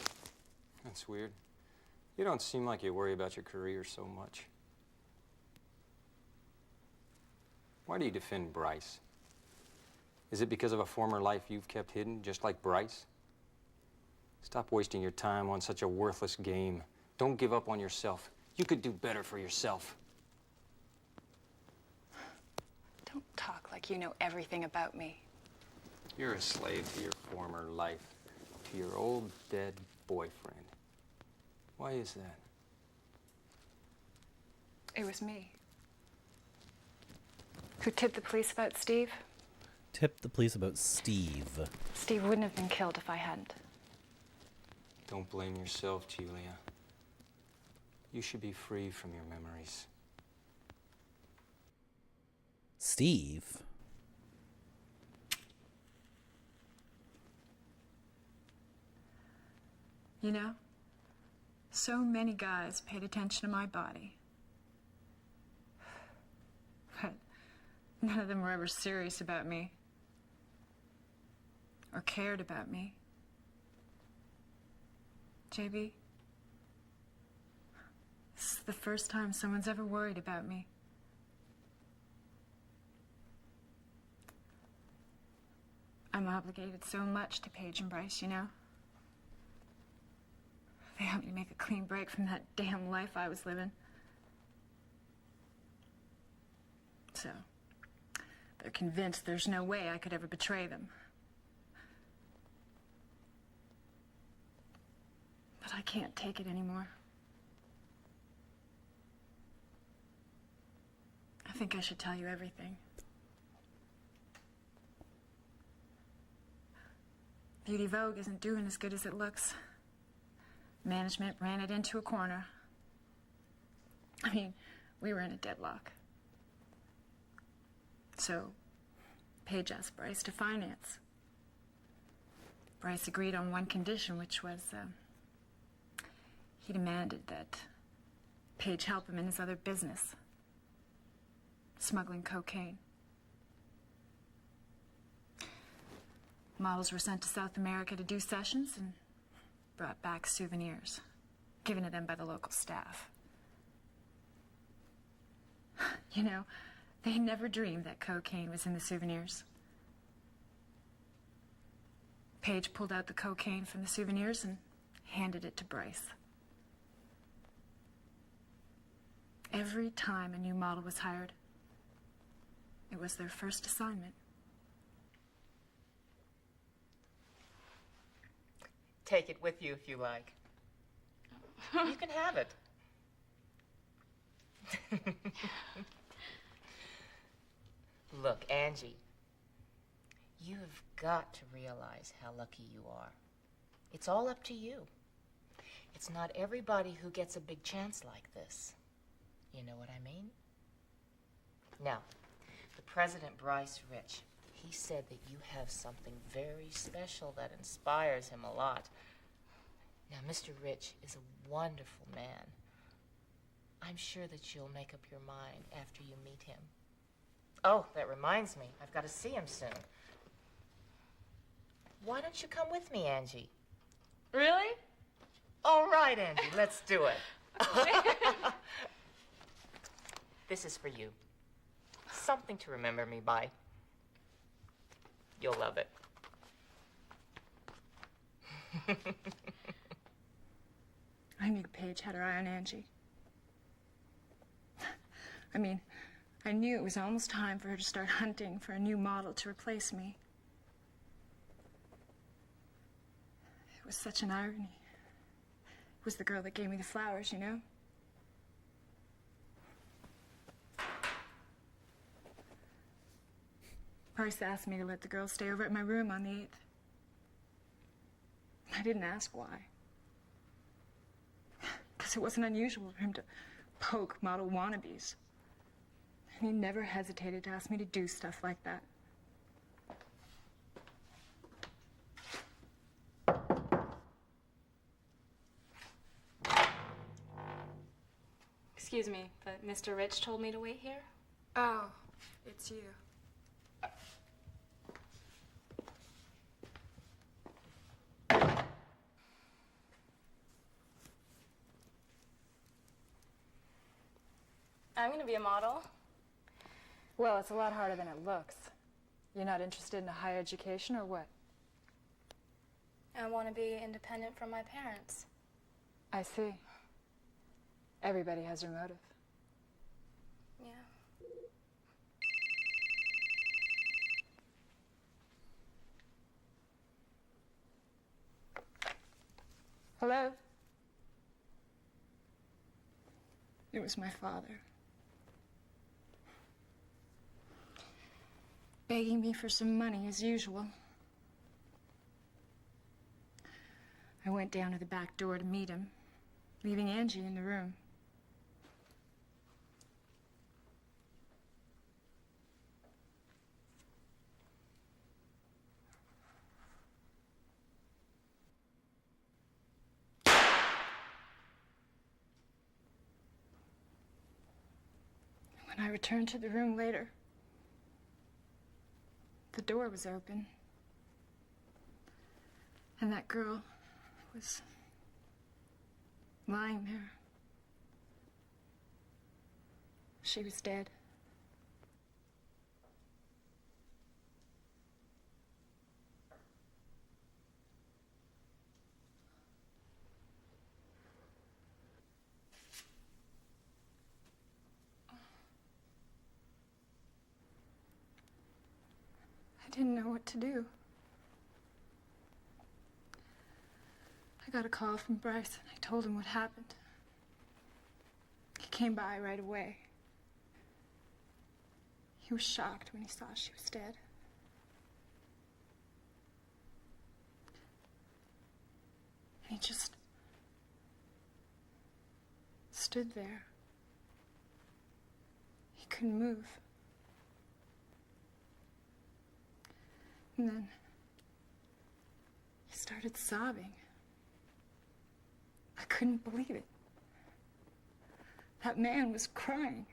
That's weird. You don't seem like you worry about your career so much. Why do you defend Bryce? Is it because of a former life you've kept hidden, just like Bryce? Stop wasting your time on such a worthless game. Don't give up on yourself. You could do better for yourself. Don't talk like you know everything about me. You're a slave to your former life, to your old dead boyfriend. Why is that? It was me who tipped the police about Steve. Tip the police about Steve. Steve wouldn't have been killed if I hadn't. Don't blame yourself, Julia. You should be free from your memories. Steve? You know, so many guys paid attention to my body. But none of them were ever serious about me or cared about me. JB, this is the first time someone's ever worried about me. I'm obligated so much to Paige and Bryce, you know? They helped me make a clean break from that damn life I was living. So, they're convinced there's no way I could ever betray them. But I can't take it anymore. I think I should tell you everything. Beauty Vogue isn't doing as good as it looks. Management ran it into a corner. I mean, we were in a deadlock. So, Paige asked Bryce to finance. Bryce agreed on one condition, which was, he demanded that Paige help him in his other business, smuggling cocaine. Models were sent to South America to do sessions and brought back souvenirs, given to them by the local staff. You know, they never dreamed that cocaine was in the souvenirs. Paige pulled out the cocaine from the souvenirs and handed it to Bryce. Every time a new model was hired, it was their first assignment. Take it with you if you like. You can have it. Look, Angie, you've got to realize how lucky you are. It's all up to you. It's not everybody who gets a big chance like this. You know what I mean? Now, the president, Bryce Rich, he said that you have something very special that inspires him a lot. Now, Mr. Rich is a wonderful man. I'm sure that you'll make up your mind after you meet him. Oh, that reminds me. I've got to see him soon. Why don't you come with me, Angie? Really? All right, Angie, let's do it. This is for you. Something to remember me by. You'll love it. I knew Paige had her eye on Angie. I mean, I knew it was almost time for her to start hunting for a new model to replace me. It was such an irony. It was the girl that gave me the flowers, you know? Bryce asked me to let the girl stay over at my room on the 8th. I didn't ask why. Because it wasn't unusual for him to poke model wannabes. And he never hesitated to ask me to do stuff like that. Excuse me, but Mr. Rich told me to wait here. Oh, it's you. I'm gonna be a model. Well, it's a lot harder than it looks. You're not interested in a higher education or what? I want to be independent from my parents. I see. Everybody has their motive. Yeah. Hello? It was my father. Begging me for some money as usual. I went down to the back door to meet him, leaving Angie in the room. When I returned to the room later, the door was open, and that girl was lying there. She was dead. I didn't know what to do. I got a call from Bryce, and I told him what happened. He came by right away. He was shocked when he saw she was dead. And he just stood there. He couldn't move. And then he started sobbing. I couldn't believe it. That man was crying.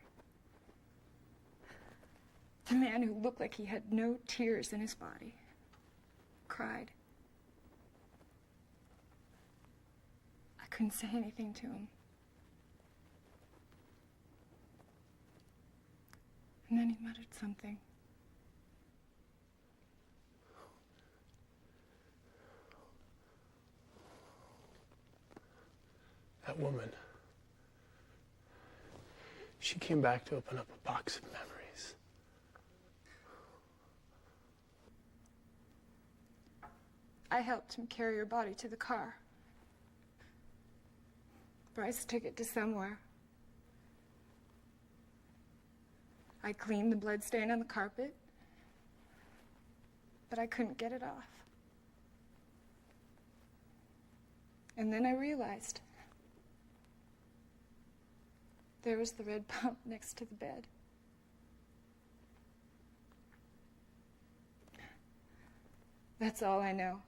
The man who looked like he had no tears in his body cried. I couldn't say anything to him. And then he muttered something. That woman, she came back to open up a box of memories. I helped him carry her body to the car. Bryce took it to somewhere. I cleaned the blood stain on the carpet, but I couldn't get it off. And then I realized there was the red pump next to the bed. That's all I know.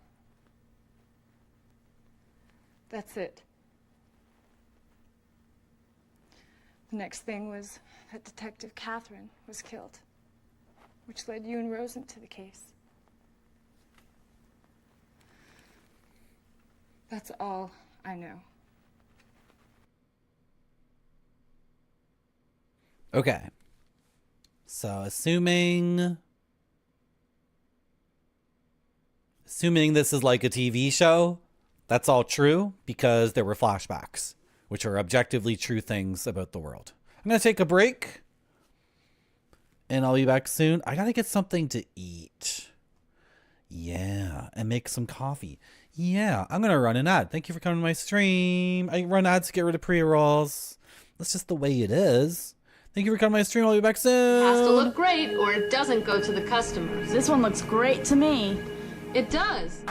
That's it. The next thing was that Detective Catherine was killed, which led you and Rose into the case. That's all I know. Okay. So assuming this is like a TV show, that's all true because there were flashbacks, which are objectively true things about the world. I'm going to take a break and I'll be back soon. I got to get something to eat. Yeah, and make some coffee. Yeah, I'm going to run an ad. Thank you for coming to my stream. I run ads to get rid of pre-rolls. That's just the way it is. Thank you for coming to my stream. I'll be back soon. It has to look great or it doesn't go to the customers. This one looks great to me. It does.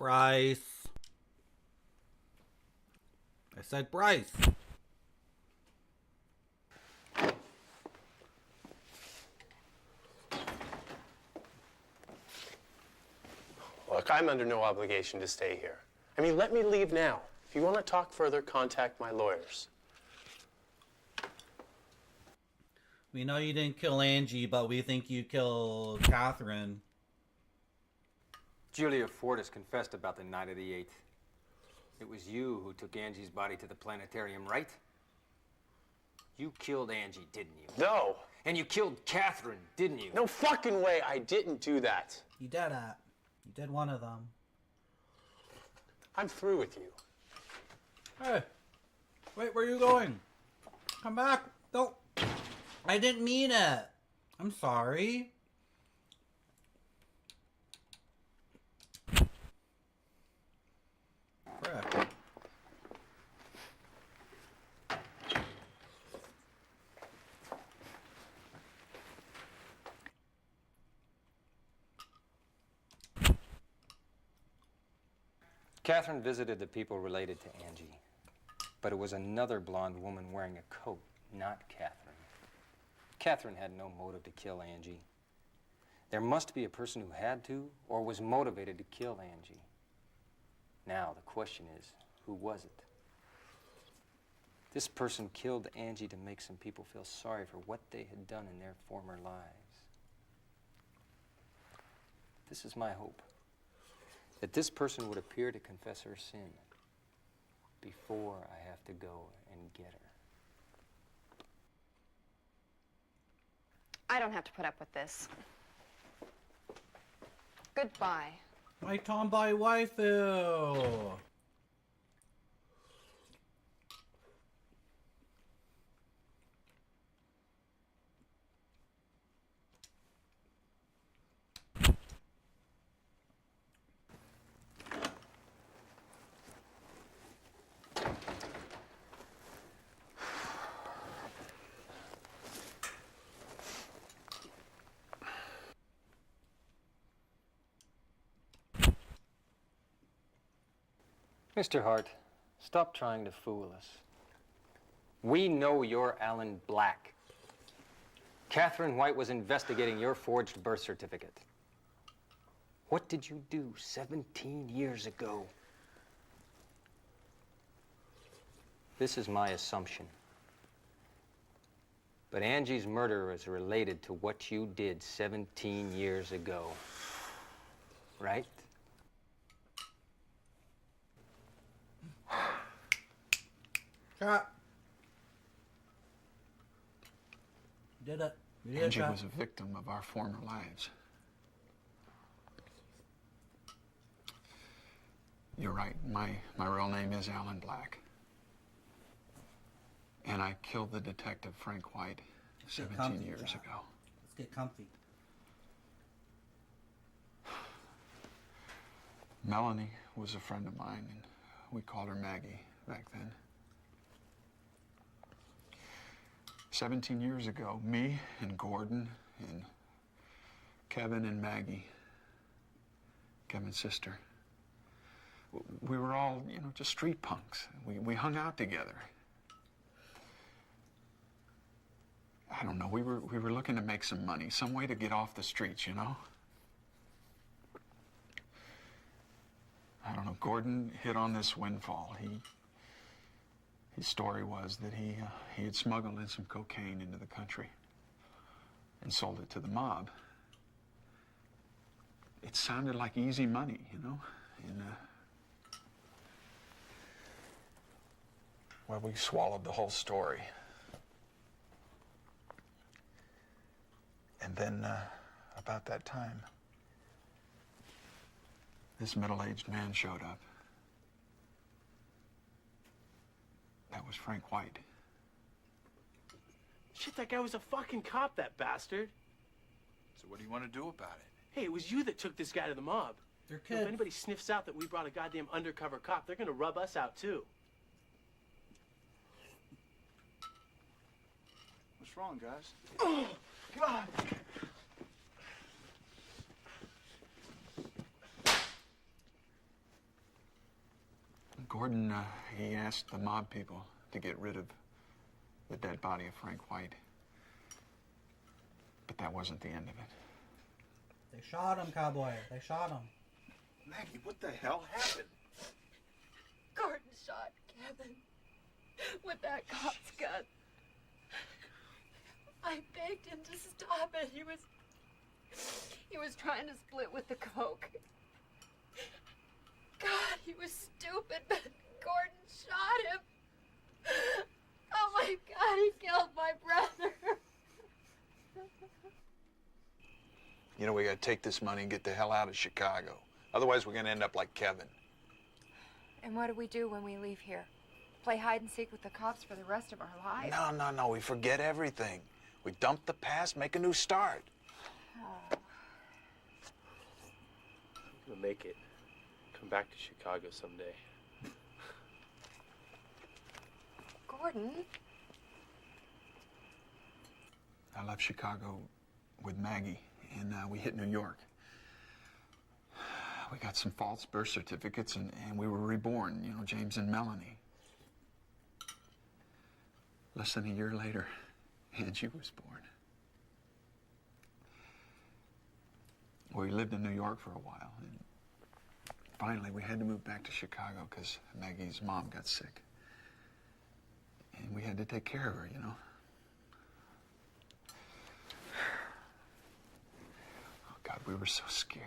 Bryce. I said Bryce. Look, I'm under no obligation to stay here. I mean, let me leave now. If you want to talk further, contact my lawyers. We know you didn't kill Angie, but we think you killed Catherine. Julia Ford has confessed about the night of the 8th. It was you who took Angie's body to the planetarium, right? You killed Angie, didn't you? No. And you killed Catherine, didn't you? No fucking way I didn't do that. You did it. You did one of them. I'm through with you. Hey. Wait, where are you going? Come back. Don't. I didn't mean it. I'm sorry. Frick. Catherine visited the people related to Angie, but it was another blonde woman wearing a coat, not Catherine. Catherine had no motive to kill Angie. There must be a person who had to or was motivated to kill Angie. Now, the question is, who was it? This person killed Angie to make some people feel sorry for what they had done in their former lives. This is my hope, that this person would appear to confess her sin before I have to go and get her. I don't have to put up with this. Goodbye. My tomboy waifu. Mr. Hart, stop trying to fool us. We know you're Alan Black. Catherine White was investigating your forged birth certificate. What did you do 17 years ago? This is my assumption. But Angie's murder is related to what you did 17 years ago. Right? Cut. Did it. We did Angie it, was a victim of our former lives. You're right. My real name is Alan Black. And I killed the detective Frank White 17 years ago. Let's get comfy. Melanie was a friend of mine, and we called her Maggie back then. 17 years ago, me and Gordon and Kevin and Maggie, Kevin's sister, we were all, just street punks. We hung out together. I don't know, we were looking to make some money, some way to get off the streets, I don't know, Gordon hit on this windfall. His story was that he had smuggled in some cocaine into the country and sold it to the mob. It sounded like easy money, And, well, we swallowed the whole story. And then, about that time, this middle-aged man showed up. That was Frank White. Shit, that guy was a fucking cop, that bastard. So what do you want to do about it? Hey, it was you that took this guy to the mob. They're If kids. anybody sniffs out that we brought a goddamn undercover cop, they're gonna rub us out too. What's wrong, guys? Oh, God! Gordon, he asked the mob people to get rid of the dead body of Frank White. But that wasn't the end of it. They shot him, cowboy. They shot him. Maggie, what the hell happened? Gordon shot Kevin with that cop's gun. I begged him to stop it. He was trying to split with the coke. God, he was stupid, but Gordon shot him. Oh my God, he killed my brother. We gotta take this money and get the hell out of Chicago. Otherwise, we're gonna end up like Kevin. And what do we do when we leave here? Play hide and seek with the cops for the rest of our lives? No. We forget everything. We dump the past, make a new start. Oh. We'll make it. Come back to Chicago someday. Gordon? I left Chicago with Maggie, and we hit New York. We got some false birth certificates, and we were reborn, James and Melanie. Less than a year later, Angie was born. we lived in New York for a while. And finally, we had to move back to Chicago because Maggie's mom got sick. And we had to take care of her, you know. Oh, God, we were so scared.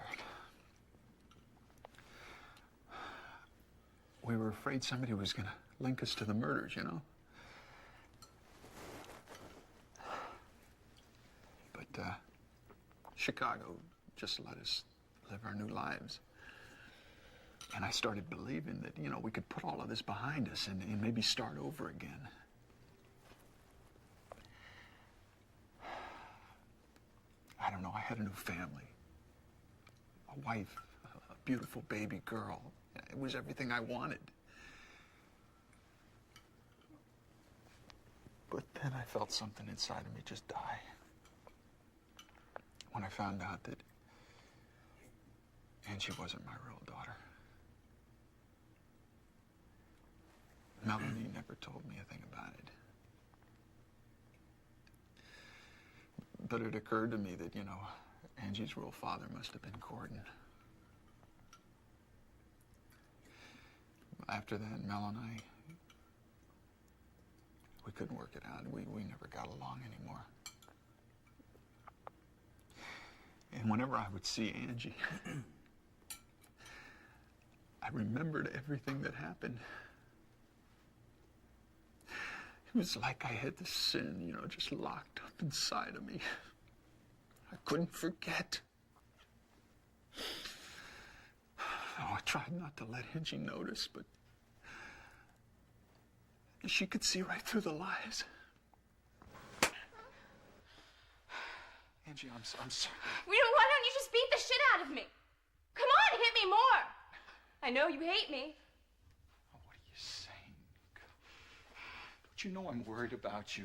We were afraid somebody was going to link us to the murders, you know. But Chicago just let us live our new lives. And I started believing that, you know, we could put all of this behind us and maybe start over again. I don't know, I had a new family. A wife, a beautiful baby girl. It was everything I wanted. But then I felt something inside of me just die. When I found out that Angie wasn't my real daughter. Melanie never told me a thing about it. But it occurred to me that, you know, Angie's real father must have been Gordon. After that, Mel and I, we couldn't work it out. We never got along anymore. And whenever I would see Angie, I remembered everything that happened. It was like I had this sin, you know, just locked up inside of me. I couldn't forget. Oh, I tried not to let Angie notice, but she could see right through the lies. Angie, I'm sorry. Why don't you just beat the shit out of me? Come on, hit me more. I know you hate me. Oh, what are you saying? Don't you know I'm worried about you?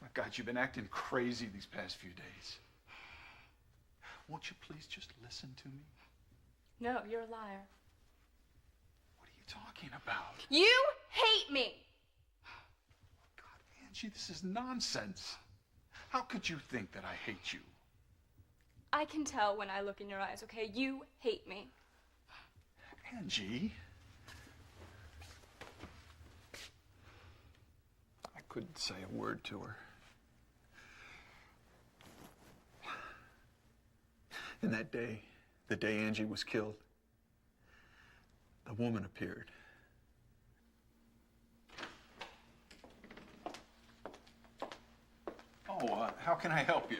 My God, you've been acting crazy these past few days. Won't you please just listen to me? No, you're a liar. What are you talking about? You hate me. God, Angie, this is nonsense. How could you think that I hate you? I can tell when I look in your eyes, okay? You hate me. Angie. I couldn't say a word to her. And that day, the day Angie was killed, the woman appeared. Oh, how can I help you?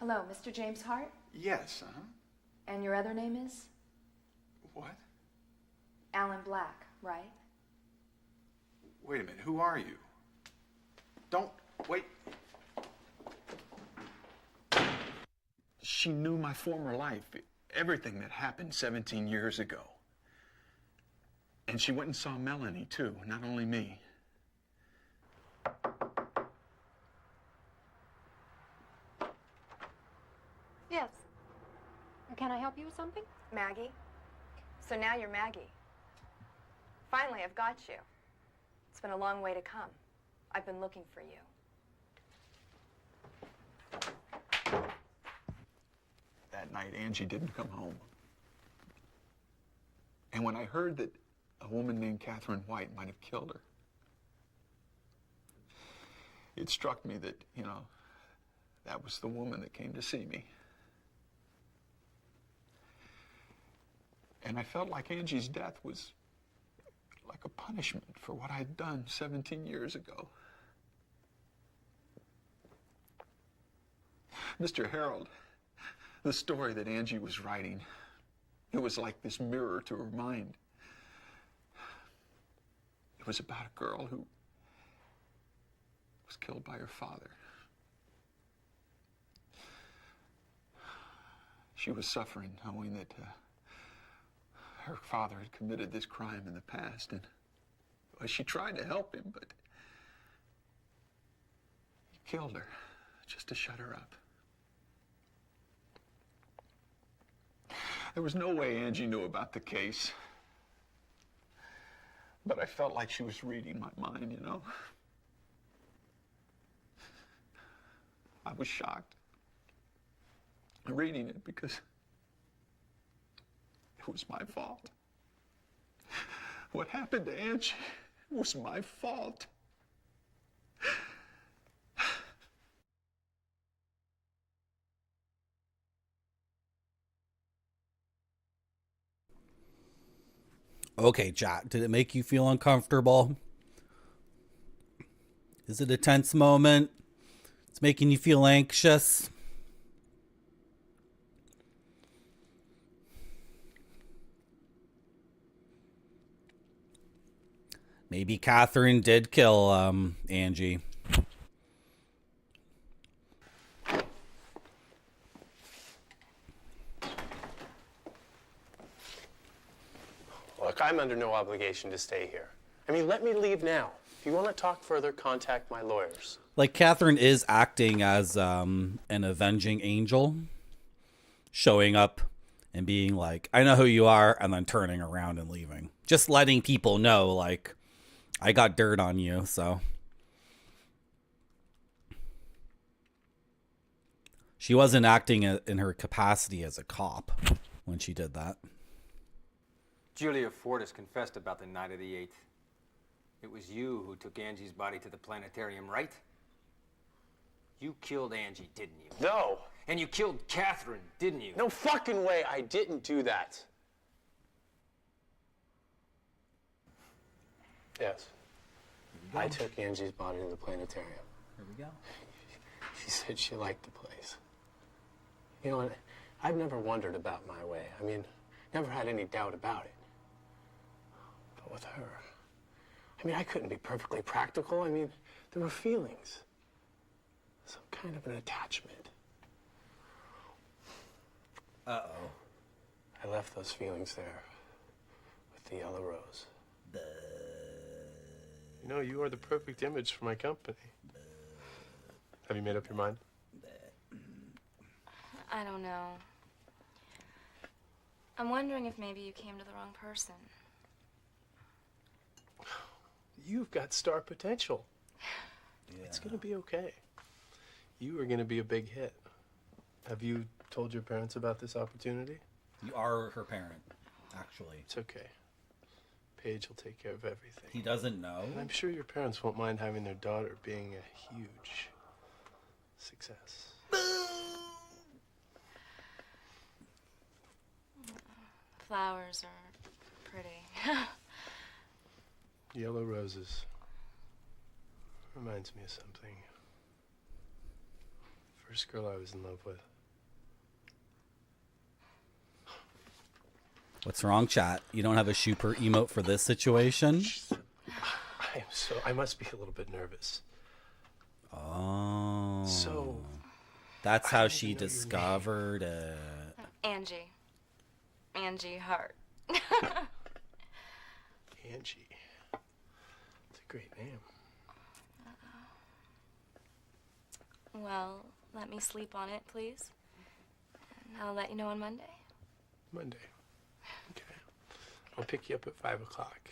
Hello, Mr. James Hart? Yes, And your other name is? What? Alan Black, right? Wait a minute, who are you? Don't, wait. She knew my former life, everything that happened 17 years ago. And she went and saw Melanie, too, not only me. Yes. Can I help you with something? Maggie? So now you're Maggie. Finally, I've got you. It's been a long way to come. I've been looking for you. That night, Angie didn't come home. And when I heard that a woman named Catherine White might have killed her, it struck me that, you know, that was the woman that came to see me. And I felt like Angie's death was like a punishment for what I'd done 17 years ago. Mr. Harold, the story that Angie was writing, it was like this mirror to her mind. It was about a girl who was killed by her father. She was suffering, knowing that her father had committed this crime in the past, and well, she tried to help him, but he killed her just to shut her up. There was no way Angie knew about the case, but I felt like she was reading my mind, you know. I was shocked. reading it because it was my fault. What happened to Angie was my fault. Okay, chat. Did it make you feel uncomfortable? Is it a tense moment? It's making you feel anxious? Maybe Catherine did kill Angie. Look, I'm under no obligation to stay here. I mean, let me leave now. If you want to talk further, contact my lawyers. Like, Catherine is acting as an avenging angel, showing up and being like, I know who you are, and then turning around and leaving. Just letting people know, like, I got dirt on you, so. She wasn't acting in her capacity as a cop when she did that. Julia Fortis confessed about the night of the 8th. It was you who took Angie's body to the planetarium, right? You killed Angie, didn't you? No. And you killed Catherine, didn't you? No fucking way I didn't do that. Yes. I took Angie's body to the planetarium. Here we go. She said she liked the place. You know what? I've never wondered about my way. I mean, never had any doubt about it. But with her, I mean, I couldn't be perfectly practical. I mean, there were feelings. Some kind of an attachment. Uh-oh. I left those feelings there with the yellow rose. You know, you are the perfect image for my company. Have you made up your mind? I don't know. I'm wondering if maybe you came to the wrong person. You've got star potential. Yeah. It's gonna be okay. You are gonna be a big hit. Have you told your parents about this opportunity? You are her parent, actually. It's okay. Paige will take care of everything. He doesn't know? And I'm sure your parents won't mind having their daughter being a huge success. Flowers are pretty. Yellow roses. Reminds me of something. First girl I was in love with. What's wrong, chat? You don't have a super emote for this situation? I must be a little bit nervous. Oh. So. That's how she discovered it. Angie. Angie Hart. Angie. It's a great name. Well, let me sleep on it, please. And I'll let you know on Monday. Monday. Okay. I'll pick you up at 5 o'clock.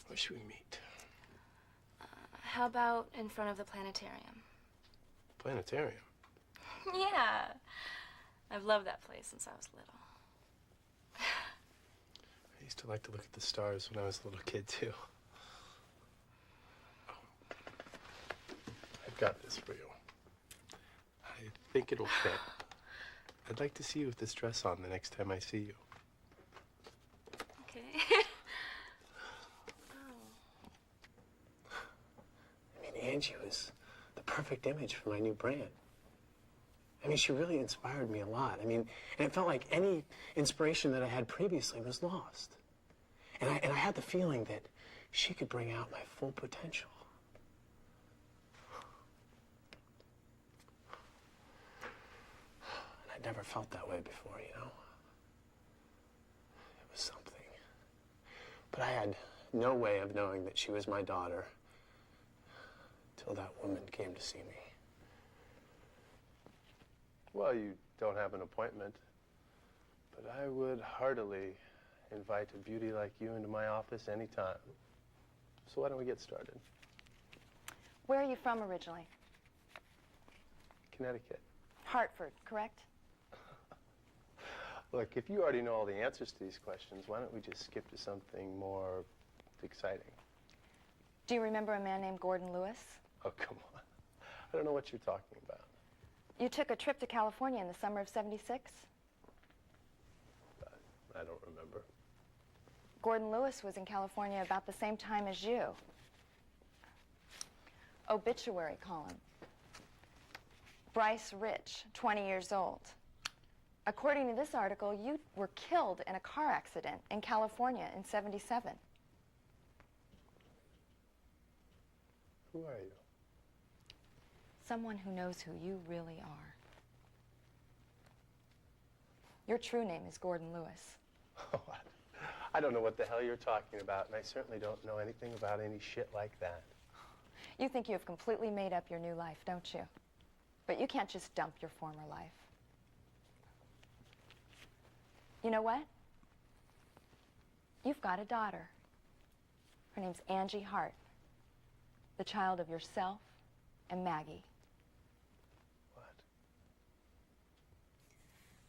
Where should we meet? How about in front of the planetarium? Planetarium? Yeah. I've loved that place since I was little. I used to like to look at the stars when I was a little kid, too. Oh. I've got this for you. I think it'll fit. I'd like to see you with this dress on the next time I see you. Okay. I mean, Angie was the perfect image for my new brand. I mean, she really inspired me a lot. I mean, and it felt like any inspiration that I had previously was lost. And I had the feeling that she could bring out my full potential. And I'd never felt that way before, you know? It was something. But I had no way of knowing that she was my daughter till that woman came to see me. Well, you don't have an appointment, but I would heartily invite a beauty like you into my office anytime. So why don't we get started? Where are you from originally? Connecticut. Hartford, correct? Look, if you already know all the answers to these questions, why don't we just skip to something more exciting? Do you remember a man named Gordon Lewis? Oh, come on. I don't know what you're talking about. You took a trip to California in the summer of '76? I don't remember. Gordon Lewis was in California about the same time as you. Obituary column. Bryce Rich, 20 years old. According to this article, you were killed in a car accident in California in '77. Who are you? Someone who knows who you really are. Your true name is Gordon Lewis. I don't know what the hell you're talking about, and I certainly don't know anything about any shit like that. You think you have completely made up your new life, don't you? But you can't just dump your former life. You know what? You've got a daughter. Her name's Angie Hart, the child of yourself and Maggie.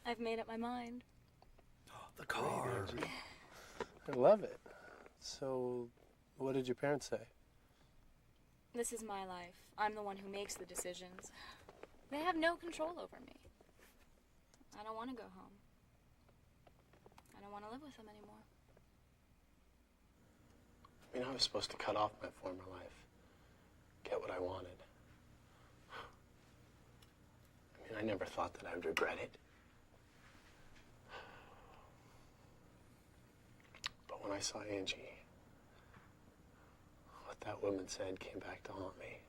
I've made up my mind. The car. I love it. So, what did your parents say? This is my life. I'm the one who makes the decisions. They have no control over me. I don't want to go home. I don't want to live with them anymore. I mean, I was supposed to cut off my former life, get what I wanted. I mean, I never thought that I would regret it. But when I saw Angie, what that woman said came back to haunt me.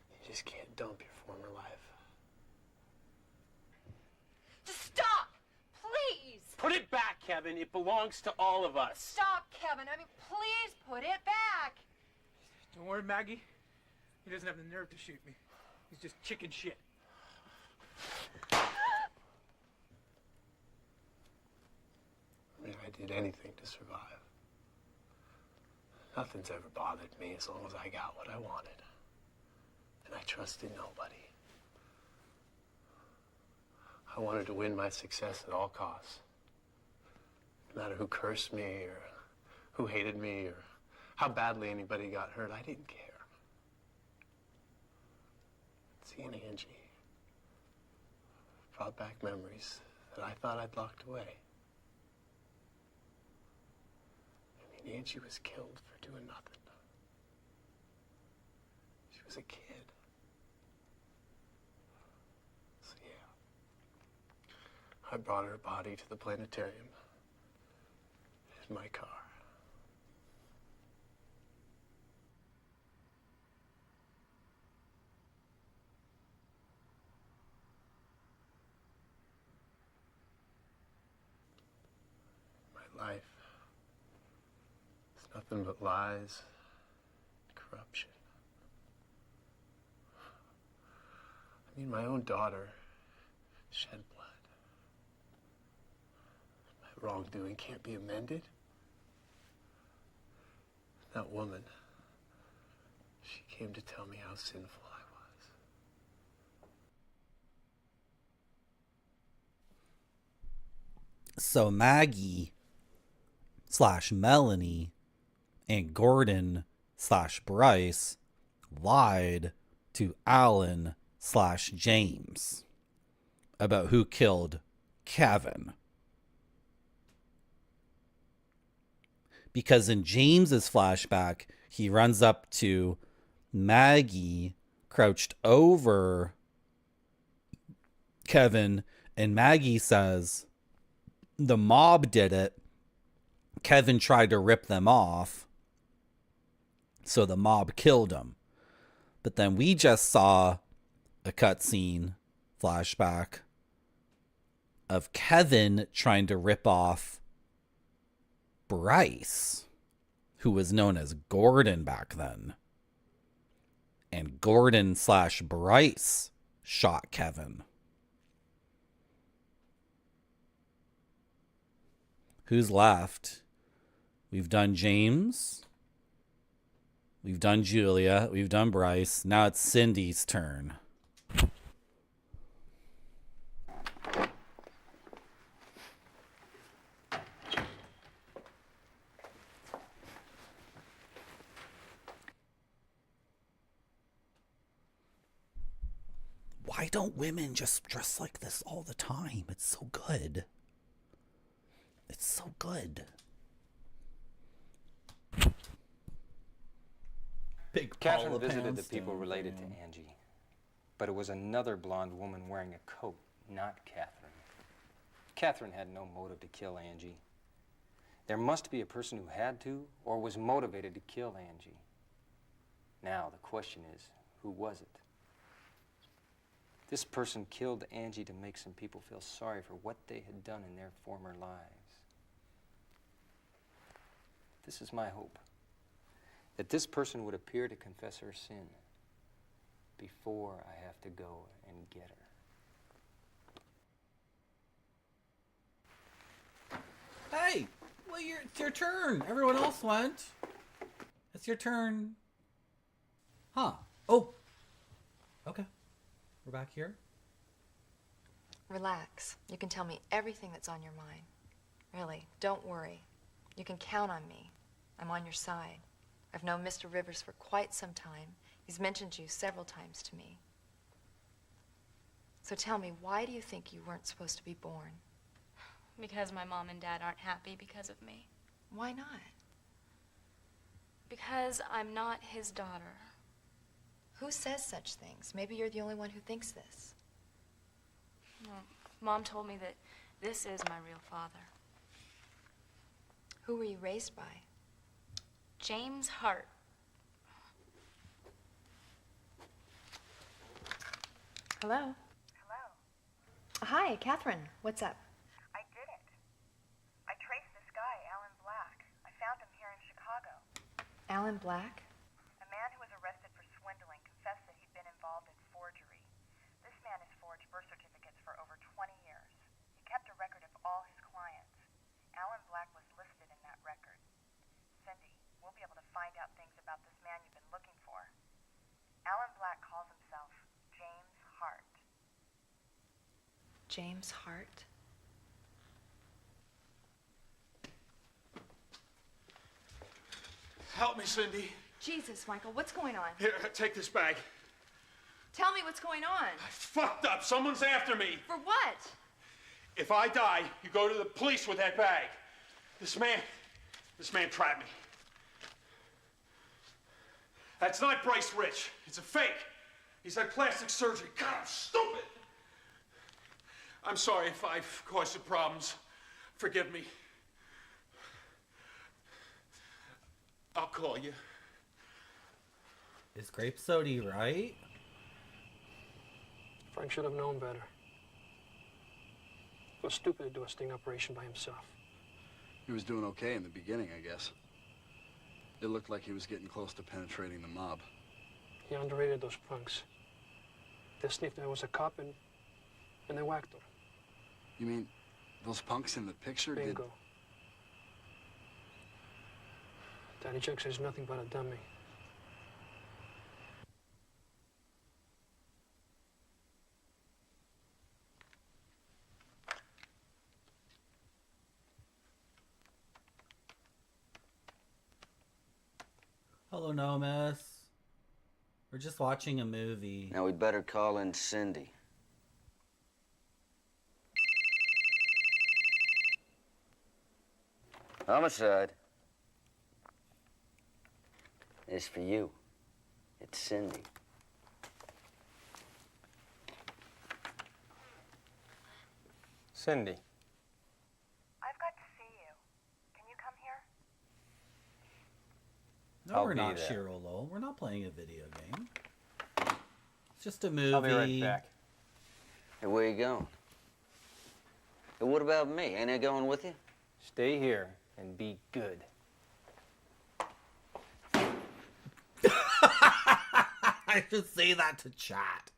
You just can't dump your former life. Just stop! Please! Put it back, Kevin. It belongs to all of us. Stop, Kevin. I mean, please put it back! Don't worry, Maggie. He doesn't have the nerve to shoot me. He's just chicken shit. I mean, I did anything to survive. Nothing's ever bothered me as long as I got what I wanted. And I trusted nobody. I wanted to win my success at all costs. No matter who cursed me or who hated me or how badly anybody got hurt, I didn't care. Seeing Angie brought back memories that I thought I'd locked away. I mean, Angie was killed for doing nothing. She was a kid. So yeah, I brought her body to the planetarium in my car. Life. It's nothing but lies, corruption. I mean, my own daughter shed blood. My wrongdoing can't be amended. That woman, she came to tell me how sinful I was. So Maggie / Melanie and Gordon / Bryce lied to Alan / James about who killed Kevin. Because in James's flashback, he runs up to Maggie crouched over Kevin, and Maggie says the mob did it. Kevin tried to rip them off, so the mob killed him. But then we just saw a cutscene flashback of Kevin trying to rip off Bryce, who was known as Gordon back then. And Gordon / Bryce shot Kevin. Who's left? We've done James. We've done Julia. We've done Bryce. Now it's Cindy's turn. Why don't women just dress like this all the time? It's so good. It's so good. Big Catherine Paula visited the Poundstone people related to fan. Angie, but it was another blonde woman wearing a coat, not Catherine. Catherine had no motive to kill Angie. There must be a person who had to or was motivated to kill Angie. Now, the question is, who was it? This person killed Angie to make some people feel sorry for what they had done in their former lives. This is my hope, that this person would appear to confess her sin before I have to go and get her. Hey, well, it's your turn. Everyone else went. It's your turn. Huh. Oh. Okay. We're back here. Relax. You can tell me everything that's on your mind. Really, don't worry. You can count on me. I'm on your side. I've known Mr. Rivers for quite some time. He's mentioned you several times to me. So tell me, why do you think you weren't supposed to be born? Because my mom and dad aren't happy because of me. Why not? Because I'm not his daughter. Who says such things? Maybe you're the only one who thinks this. Well, Mom told me that this is my real father. Who were you raised by? James Hart. Hello? Hello. Hi, Catherine. What's up? I did it. I traced this guy, Alan Black. I found him here in Chicago. Alan Black? A man who was arrested for swindling confessed that he'd been involved in forgery. This man has forged birth certificates for over 20 years. He kept a record of all his clients. Alan Black was listed in that record. Cindy, we'll be able to find out things about this man you've been looking for. Alan Black calls himself James Hart. James Hart? Help me, Cindy. Jesus, Michael, what's going on? Here, take this bag. Tell me what's going on. I fucked up. Someone's after me. For what? If I die, you go to the police with that bag. This man trapped me. That's not Bryce Rich. It's a fake. He's had plastic surgery. God, I'm stupid. I'm sorry if I've caused you problems. Forgive me. I'll call you. Is grape soda right? Frank should have known better. It was stupid to do a sting operation by himself. He was doing okay in the beginning, I guess. It looked like he was getting close to penetrating the mob. He underrated those punks. They sniffed I was a cop and they whacked him. You mean those punks in the picture did... Bingo. Daddy Jack says nothing but a dummy. Hello, Nomus. We're just watching a movie. Now we'd better call in Cindy. Homicide. It's for you. It's Cindy. Cindy. I've got to see you. Can you come here? No, I'll we're be not, there. Shirolo. We're not playing a video game. It's just a movie. I'll be right back. Hey, where you going? Hey, what about me? Ain't I going with you? Stay here and be good. I should say that to chat.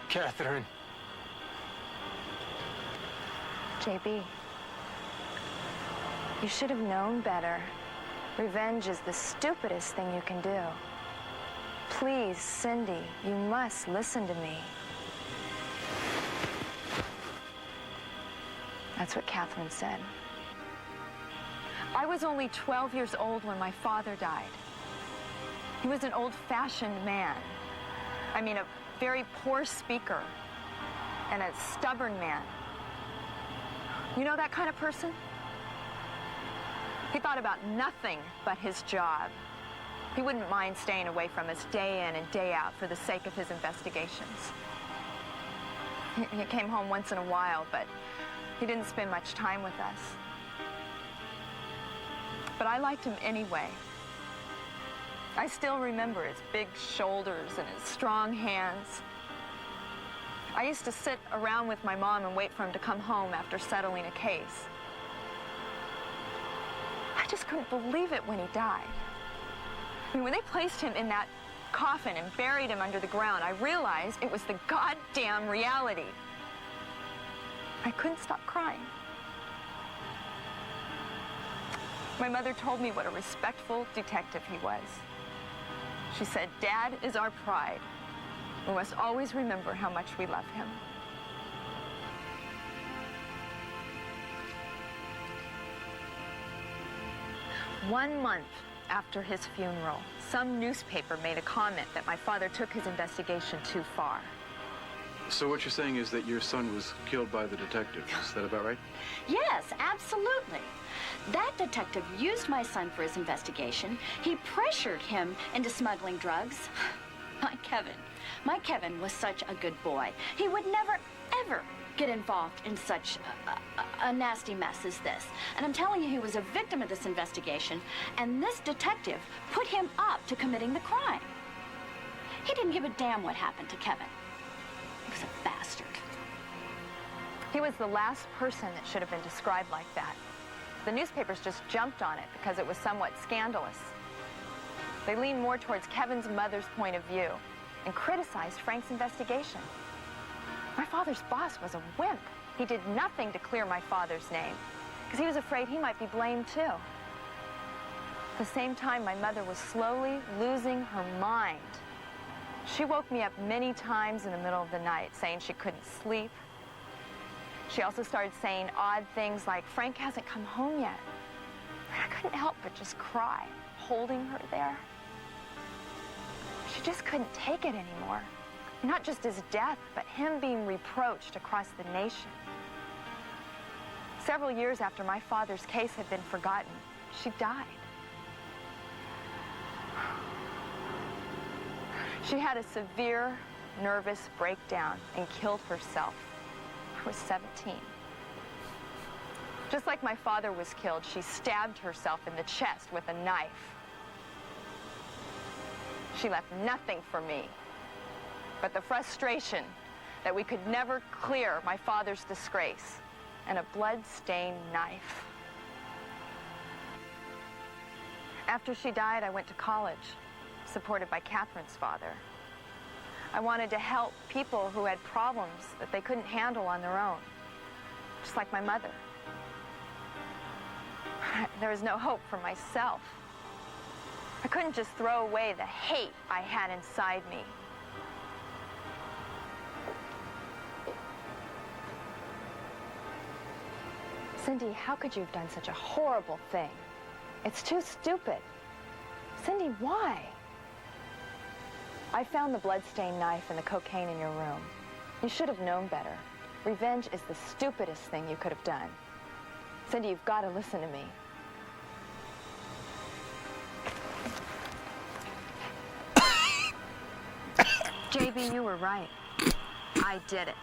Catherine. JB, you should have known better. Revenge is the stupidest thing you can do. Please, Cindy, you must listen to me. That's what Catherine said. I was only 12 years old when my father died. He was an old-fashioned man. I mean, a very poor speaker and a stubborn man. You know that kind of person? He thought about nothing but his job. He wouldn't mind staying away from us day in and day out for the sake of his investigations. He came home once in a while, but he didn't spend much time with us. But I liked him anyway. I still remember his big shoulders and his strong hands. I used to sit around with my mom and wait for him to come home after settling a case. I just couldn't believe it when he died. I mean, when they placed him in that coffin and buried him under the ground, I realized it was the goddamn reality. I couldn't stop crying. My mother told me what a respectful detective he was. She said, "Dad is our pride. We must always remember how much we love him." One month after his funeral, some newspaper made a comment that my father took his investigation too far. So what you're saying is that your son was killed by the detective. Is that about right? Yes, absolutely. That detective used my son for his investigation. He pressured him into smuggling drugs. My Kevin was such a good boy. He would never, ever get involved in such a nasty mess as this. And I'm telling you, he was a victim of this investigation, and this detective put him up to committing the crime. He didn't give a damn what happened to Kevin. He was a bastard. He was the last person that should have been described like that. The newspapers just jumped on it because it was somewhat scandalous. They leaned more towards Kevin's mother's point of view and criticized Frank's investigation. My father's boss was a wimp. He did nothing to clear my father's name because he was afraid he might be blamed too. At the same time, my mother was slowly losing her mind. She woke me up many times in the middle of the night saying she couldn't sleep. She also started saying odd things like, "Frank hasn't come home yet." I couldn't help but just cry, holding her there. She just couldn't take it anymore. Not just his death, but him being reproached across the nation. Several years after my father's case had been forgotten, she died. She had a severe nervous breakdown and killed herself. I was 17. Just like my father was killed, she stabbed herself in the chest with a knife. She left nothing for me but the frustration that we could never clear my father's disgrace and a blood-stained knife. After she died, I went to college, supported by Catherine's father. I wanted to help people who had problems that they couldn't handle on their own, just like my mother. There was no hope for myself. I couldn't just throw away the hate I had inside me. Cindy, how could you have done such a horrible thing? It's too stupid. Cindy, why? I found the blood-stained knife and the cocaine in your room. You should have known better. Revenge is the stupidest thing you could have done. Cindy, you've got to listen to me. JB, you were right. I did it.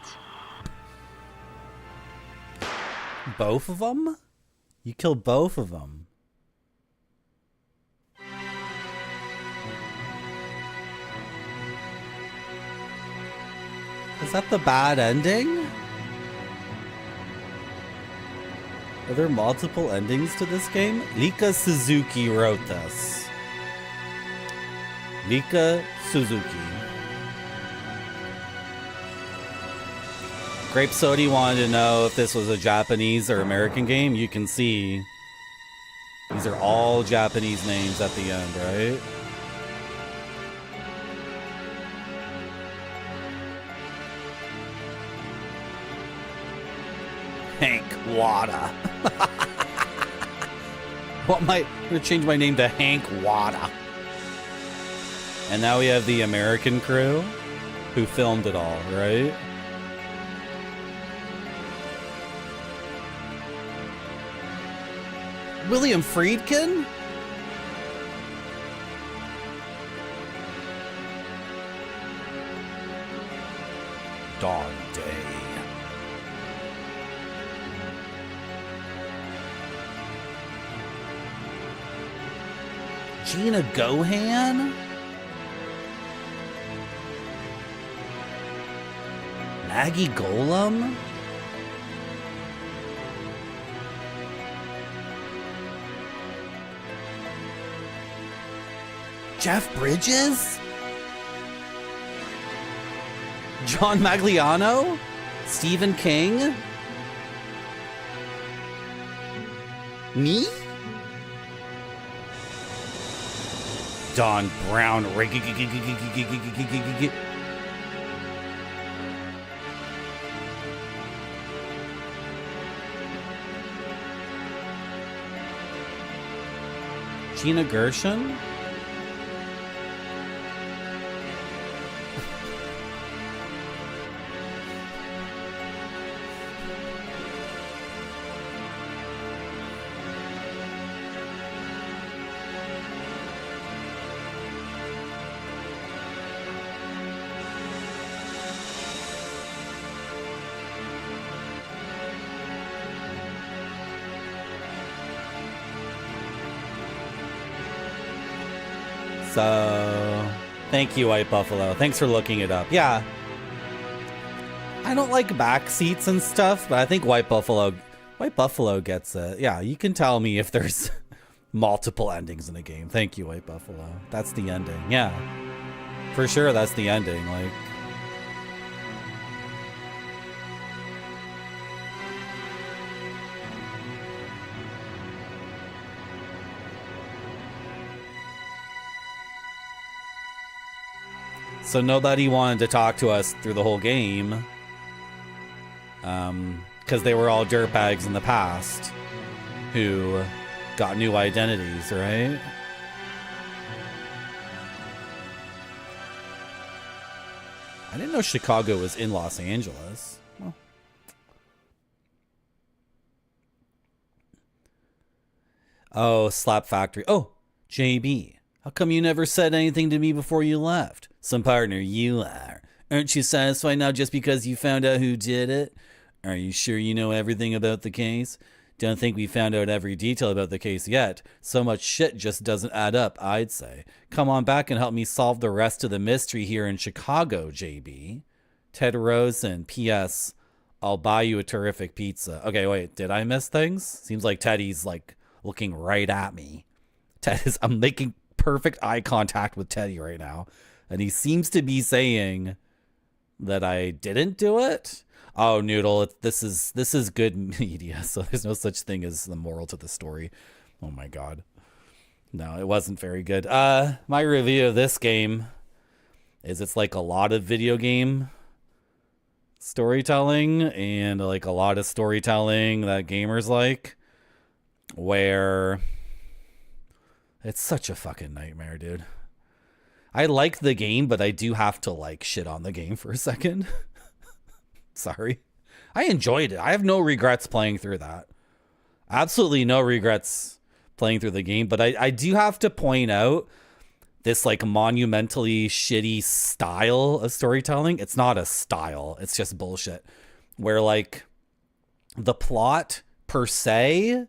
Both of them? You killed both of them. Is that the bad ending? Are there multiple endings to this game? Lika Suzuki wrote this. Lika Suzuki. Grape Sody wanted to know if this was a Japanese or American game. You can see these are all Japanese names at the end, right? Hank Wada. I'm gonna change my name to Hank Wada. And now we have the American crew who filmed it all, right? William Friedkin? Dawn Day. Gina Gohan? Maggie Golem? Jeff Bridges? John Magliano? Stephen King? Me? Don Brown. Gina Gershon? So, thank you, White Buffalo. Thanks for looking it up. Yeah. I don't like backseats and stuff, but I think White Buffalo gets it. Yeah, you can tell me if there's multiple endings in a game. Thank you, White Buffalo. That's the ending. Yeah. For sure, that's the ending. Like, so nobody wanted to talk to us through the whole game, because they were all dirtbags in the past who got new identities, right? I didn't know Chicago was in Los Angeles. Well. Oh, Slap Factory. Oh, JB. How come you never said anything to me before you left? Some partner you are. Aren't you satisfied now just because you found out who did it? Are you sure you know everything about the case? Don't think we found out every detail about the case yet. So much shit just doesn't add up, I'd say. Come on back and help me solve the rest of the mystery here in Chicago, JB. Ted Rosen, P.S. I'll buy you a terrific pizza. Okay, wait, did I miss things? Seems like Teddy's like looking right at me. I'm making perfect eye contact with Teddy right now. And he seems to be saying that I didn't do it. Oh, Noodle, this is good media, so there's no such thing as the moral to the story. Oh my god. No, it wasn't very good. My review of this game is it's like a lot of video game storytelling and like a lot of storytelling that gamers like, where it's such a fucking nightmare, dude. I like the game, but I do have to like shit on the game for a second. Sorry. I enjoyed it. I have no regrets playing through that. Absolutely no regrets playing through the game, but I do have to point out this like monumentally shitty style of storytelling. It's not a style. It's just bullshit. Where like the plot per se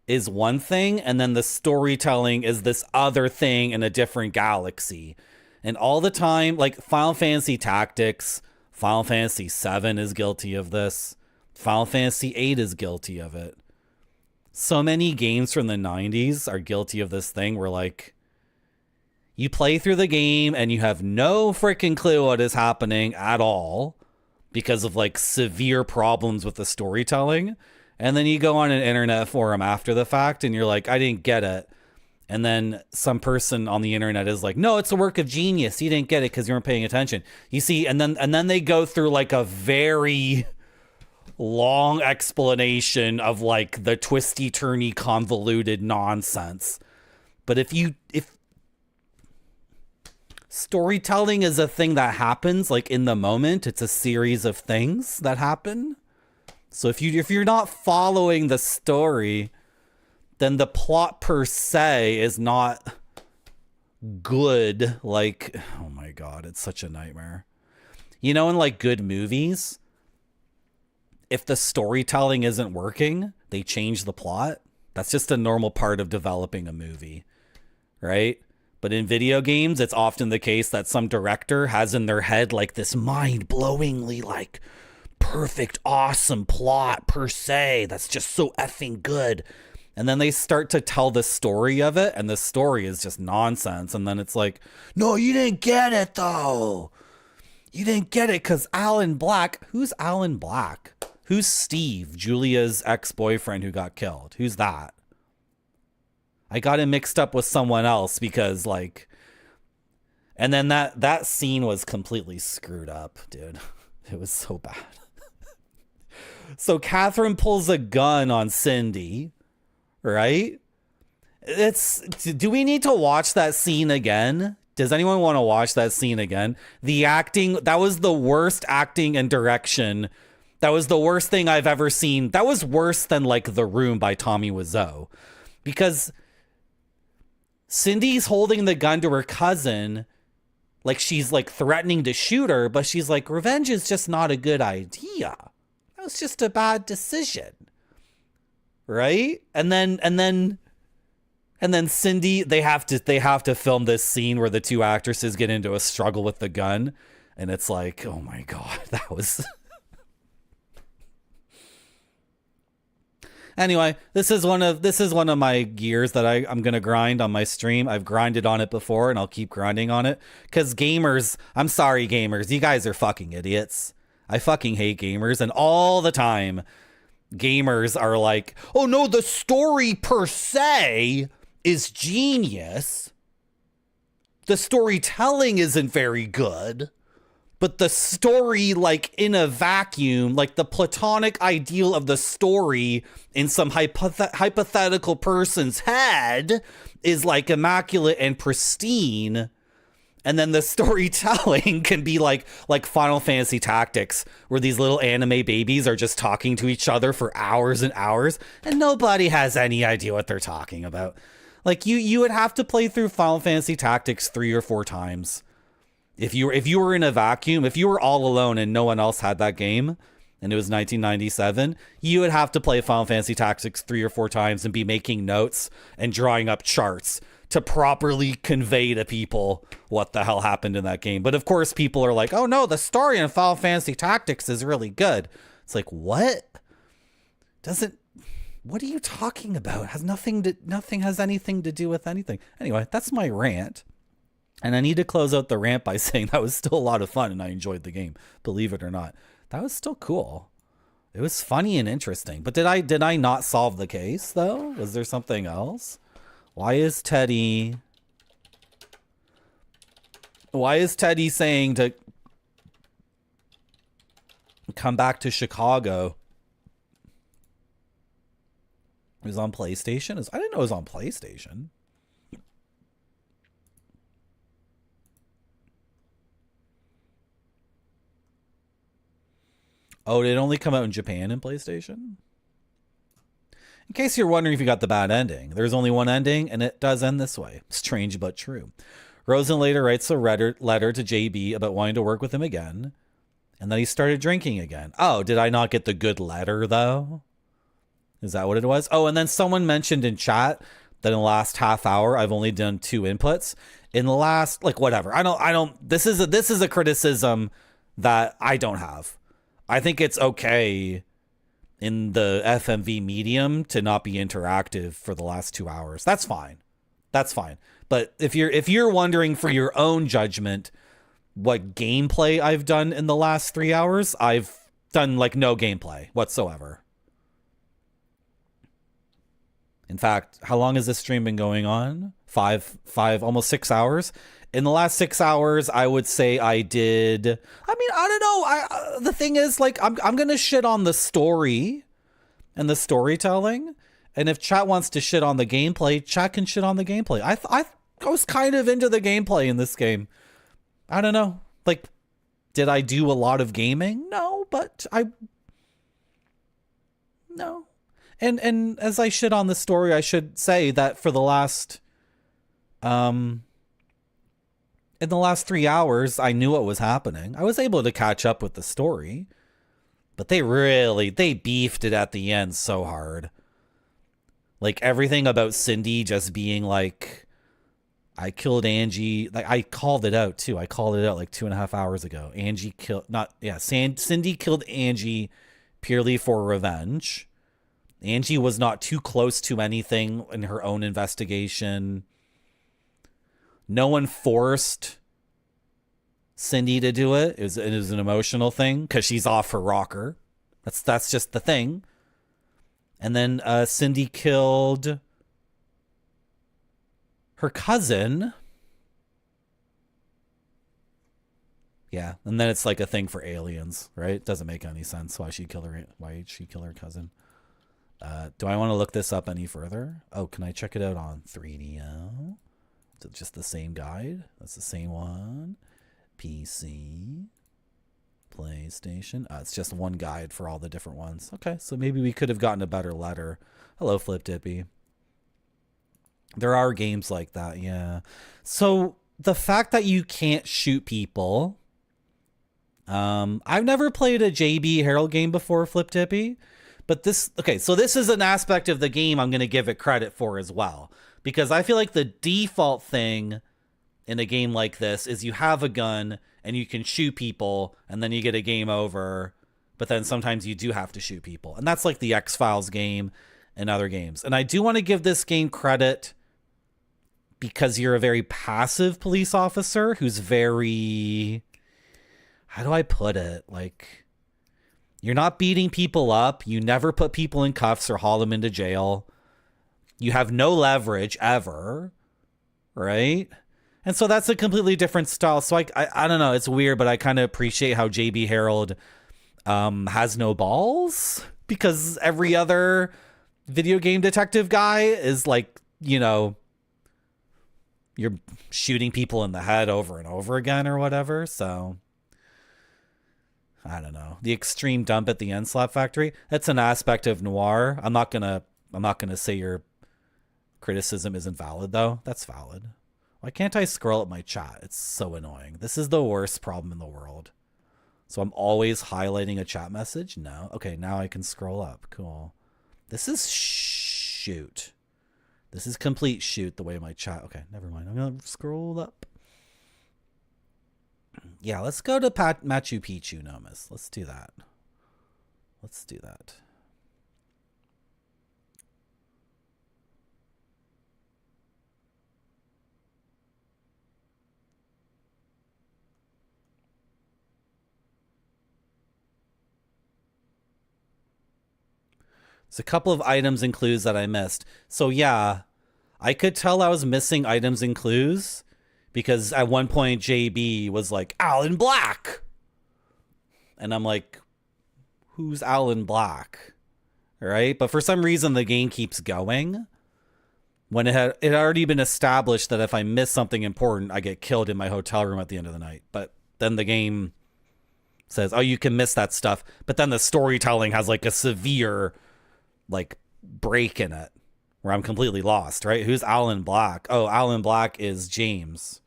is one thing, and then the storytelling is this other thing in a different galaxy. And all the time, like Final Fantasy Tactics, Final Fantasy VII is guilty of this. Final Fantasy VIII is guilty of it. So many games from the 90s are guilty of this thing where like you play through the game and you have no freaking clue what is happening at all because of like severe problems with the storytelling. And then you go on an internet forum after the fact and you're like, I didn't get it. And then some person on the internet is like, no, it's a work of genius. You didn't get it because you weren't paying attention. You see, and then they go through like a very long explanation of like the twisty turny convoluted nonsense. But if storytelling is a thing that happens like in the moment, it's a series of things that happen. So if you're not following the story, then the plot per se is not good. Like, oh my God, it's such a nightmare. You know, in like good movies, if the storytelling isn't working, they change the plot. That's just a normal part of developing a movie, right? But in video games, it's often the case that some director has in their head like this mind-blowingly like perfect, awesome plot per se that's just so effing good. And then they start to tell the story of it, and the story is just nonsense. And then it's like, no, you didn't get it though. You didn't get it because Alan Black. Who's Alan Black? Who's Steve, Julia's ex-boyfriend who got killed? Who's that? I got him mixed up with someone else because like, and then that scene was completely screwed up, dude. It was so bad. So Catherine pulls a gun on Cindy, right? Do we need to watch that scene again? Does anyone want to watch that scene again? The acting, that was the worst acting and direction. That was the worst thing I've ever seen. That was worse than like The Room by Tommy Wiseau. Because Cindy's holding the gun to her cousin, like she's like threatening to shoot her, but she's like, revenge is just not a good idea. That was just a bad decision. Right? And then Cindy, they have to film this scene where the two actresses get into a struggle with the gun, and it's like, oh my God, that was Anyway, this is one of my gears that I'm gonna grind on my stream. I've grinded on it before, and I'll keep grinding on it. Cause gamers, I'm sorry, gamers, you guys are fucking idiots. I fucking hate gamers, and all the time, gamers are like, "Oh no, the story per se is genius. The storytelling isn't very good." But the story, like in a vacuum, like the platonic ideal of the story in some hypothetical person's head is like immaculate and pristine. And then the storytelling can be like Final Fantasy Tactics, where these little anime babies are just talking to each other for hours and hours, and nobody has any idea what they're talking about. Like you would have to play through Final Fantasy Tactics 3 or 4 times. If you were in a vacuum, if you were all alone and no one else had that game, and it was 1997, you would have to play Final Fantasy Tactics 3 or 4 times and be making notes and drawing up charts to properly convey to people what the hell happened in that game. But of course, people are like, "Oh no, the story in Final Fantasy Tactics is really good." It's like, what? What are you talking about? Nothing has anything to do with anything. Anyway, that's my rant. And I need to close out the rant by saying that was still a lot of fun and I enjoyed the game, believe it or not. That was still cool. It was funny and interesting. But did I not solve the case though? Was there something else? Why is Teddy saying to come back to Chicago? It was on PlayStation? I didn't know it was on PlayStation. Oh, did it only come out in Japan and PlayStation? In case you're wondering if you got the bad ending, there's only one ending, and it does end this way. Strange but true. Rosen later writes a letter to JB about wanting to work with him again, and then he started drinking again. Oh, did I not get the good letter, though? Is that what it was? Oh, and then someone mentioned in chat that in the last half hour, I've only done 2 inputs. In the last, like, whatever. This is a criticism that I don't have. I think it's okay in the FMV medium to not be interactive for the last 2 hours. That's fine. That's fine. But if you're wondering for your own judgment what gameplay I've done in the last 3 hours, I've done like no gameplay whatsoever. In fact, how long has this stream been going on? 5, almost 6 hours. In the last 6 hours, I would say I did. I mean, I don't know. The thing is, like, I'm gonna shit on the story and the storytelling. And if chat wants to shit on the gameplay, chat can shit on the gameplay. I was kind of into the gameplay in this game. I don't know. Like, did I do a lot of gaming? No, but no. And as I shit on the story, I should say that for the last in the last 3 hours, I knew what was happening. I was able to catch up with the story, but they beefed it at the end so hard. Like, everything about Cindy just being like, I killed Angie. Like, I called it out too. I called it out like 2.5 hours ago. Cindy killed Angie purely for revenge. Angie was not too close to anything in her own investigation. No one forced Cindy to do it. It was an emotional thing because she's off her rocker. That's just the thing. And then Cindy killed her cousin. Yeah, and then it's like a thing for aliens, right? It doesn't make any sense why she'd kill her cousin. Do I want to look this up any further? Oh, can I check it out on 3DO? Is it just the same guide? That's the same one. PC, PlayStation. It's just one guide for all the different ones. Okay, so maybe we could have gotten a better letter. Hello, Flip Dippy. There are games like that, yeah. So the fact that you can't shoot people. I've never played a JB Harold game before, Flip Dippy. But this is an aspect of the game I'm going to give it credit for as well. Because I feel like the default thing in a game like this is you have a gun and you can shoot people and then you get a game over. But then sometimes you do have to shoot people. And that's like the X-Files game and other games. And I do want to give this game credit because you're a very passive police officer who's very... How do I put it? Like... You're not beating people up. You never put people in cuffs or haul them into jail. You have no leverage ever, right? And so that's a completely different style. So I don't know. It's weird, but I kind of appreciate how JB Harold has no balls because every other video game detective guy is like, you know, you're shooting people in the head over and over again or whatever. So... I don't know. The extreme dump at the end, Slap Factory. That's an aspect of noir. I'm not gonna say your criticism isn't valid though. That's valid. Why can't I scroll up my chat? It's so annoying. This is the worst problem in the world. So I'm always highlighting a chat message. No. Okay, now I can scroll up. Cool. This is shoot. This is complete shoot the way my chat. Okay, never mind. I'm gonna scroll up. Yeah, let's go to Machu Picchu, Nomis. Let's do that. Let's do that. There's a couple of items and clues that I missed. So yeah, I could tell I was missing items and clues. Because at one point, JB was like, Alan Black. And I'm like, who's Alan Black? Right? But for some reason, the game keeps going. When it had already been established that if I miss something important, I get killed in my hotel room at the end of the night. But then the game says, oh, you can miss that stuff. But then the storytelling has like a severe like break in it. Where I'm completely lost, right? Who's Alan Black? Oh, Alan Black is James.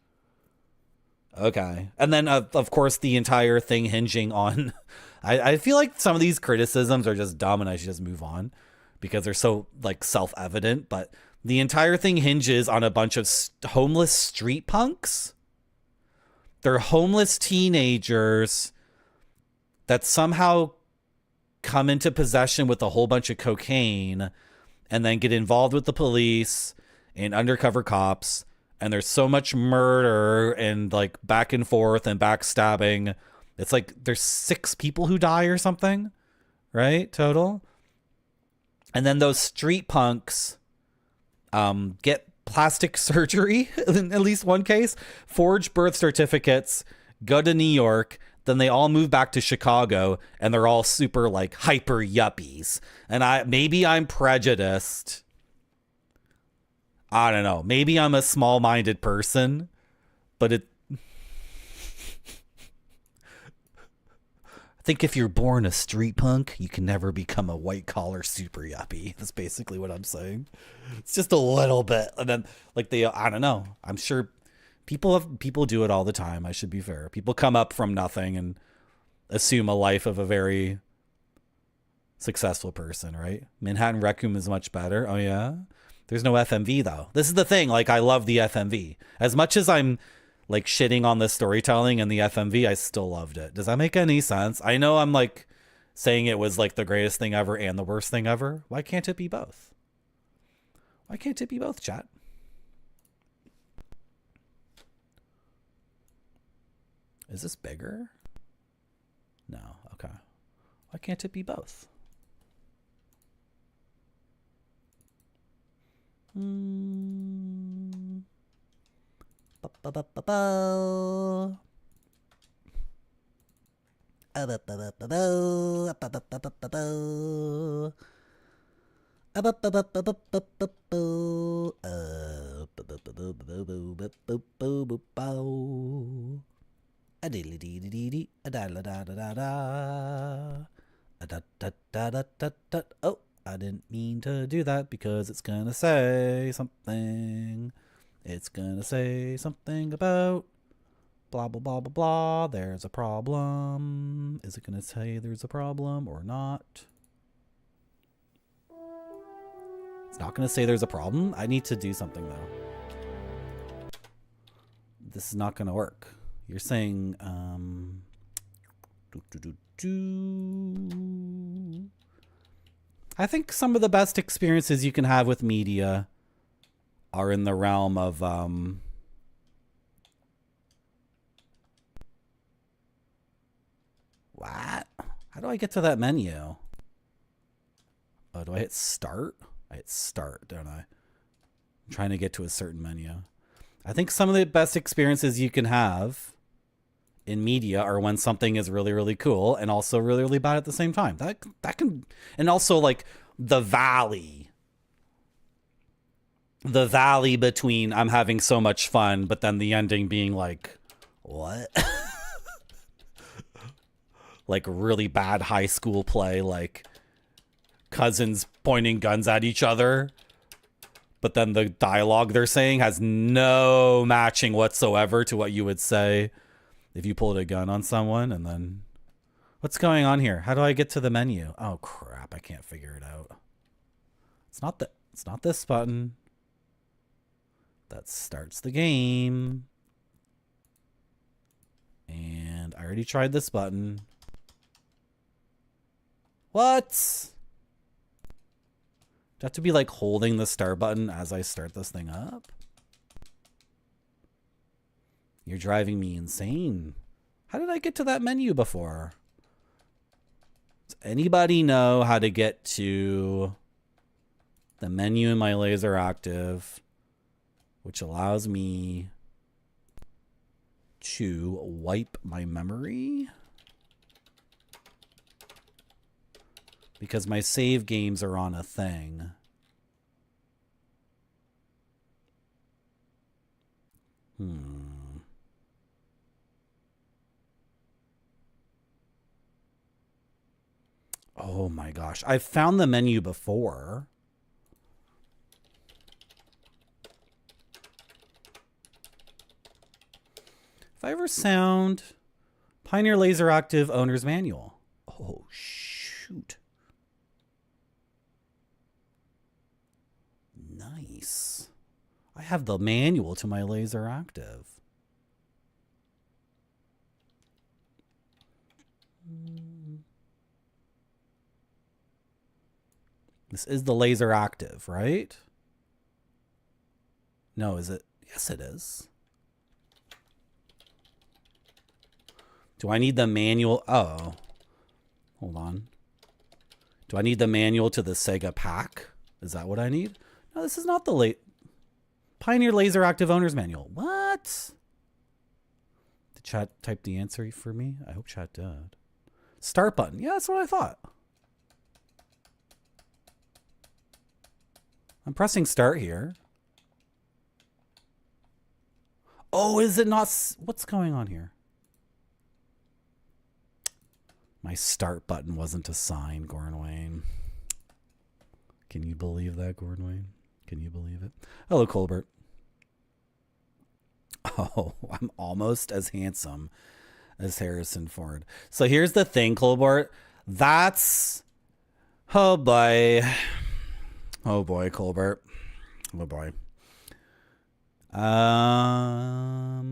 Okay. And then, of course, the entire thing hinging on... I feel like some of these criticisms are just dumb and I should just move on because they're so, like, self-evident. But the entire thing hinges on a bunch of homeless street punks. They're homeless teenagers that somehow come into possession with a whole bunch of cocaine and then get involved with the police and undercover cops. And there's so much murder and like back and forth and backstabbing. It's like there's 6 people who die or something, right? Total. And then those street punks get plastic surgery in at least one case, forge birth certificates, go to New York, then they all move back to Chicago, and they're all super like hyper yuppies. And maybe I'm prejudiced. I don't know. Maybe I'm a small-minded person, but I think if you're born a street punk, you can never become a white-collar super yuppie. That's basically what I'm saying. It's just a little bit. And then, like, I don't know. I'm sure people do it all the time. I should be fair. People come up from nothing and assume a life of a very successful person, right? Manhattan Rec Room is much better. Oh, yeah? There's no FMV, though. This is the thing. Like, I love the FMV. As much as I'm, like, shitting on the storytelling and the FMV, I still loved it. Does that make any sense? I know I'm, like, saying it was, like, the greatest thing ever and the worst thing ever. Why can't it be both? Why can't it be both, chat? Is this bigger? No. Okay. Why can't it be both? Oh, I didn't mean to do that because it's gonna say something. It's gonna say something about blah, blah, blah, blah, blah. There's a problem. Is it gonna say there's a problem or not? It's not gonna say there's a problem. I need to do something though. This is not gonna work. You're saying, I think some of the best experiences you can have with media are in the realm of, what? How do I get to that menu? Oh, do I hit start? I hit start, don't I? I'm trying to get to a certain menu. I think some of the best experiences you can have in media are when something is really, really cool and also really, really bad at the same time. That can, and also like the valley between I'm having so much fun, but then the ending being like, what? Like really bad high school play, like cousins pointing guns at each other. But then the dialogue they're saying has no matching whatsoever to what you would say if you pulled a gun on someone. And then, what's going on here? How do I get to the menu? Oh crap! I can't figure it out. It's not this button. That starts the game. And I already tried this button. What? Do I have to be like holding the start button as I start this thing up? You're driving me insane. How did I get to that menu before? Does anybody know how to get to the menu in my LaserActive, which allows me to wipe my memory? Because my save games are on a thing. Oh my gosh. I've found the menu before. If I ever sound Pioneer LaserActive Owner's Manual. Oh, shoot. Nice. I have the manual to my LaserActive. This is the LaserActive, right? No, is it? Yes, it is. Do I need the manual? Oh, hold on. Do I need the manual to the Sega pack? Is that what I need? No, this is not the Pioneer LaserActive Owner's Manual. What? Did chat type the answer for me? I hope chat did. Start button. Yeah, that's what I thought. I'm pressing start here. Oh, is it not? What's going on here? My start button wasn't assigned, Gordon Wayne. Can you believe that, Gordon Wayne? Can you believe it? Hello, Colbert. Oh, I'm almost as handsome as Harrison Ford. So here's the thing, Colbert. That's... Oh, boy. Oh, boy, Colbert. Oh, boy. I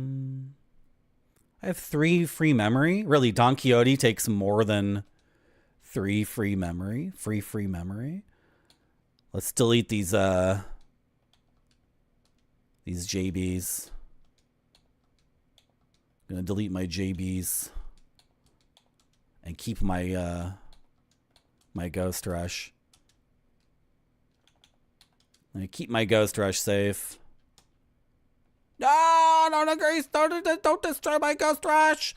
have 3 free memory. Really, Don Quixote takes more than 3 free memory. Free memory. Let's delete these JBs. I'm gonna delete my JBs and keep my my Ghost Rush. I'm gonna keep my Ghost Rush safe. No, no, Grace, don't destroy my Ghost Rush.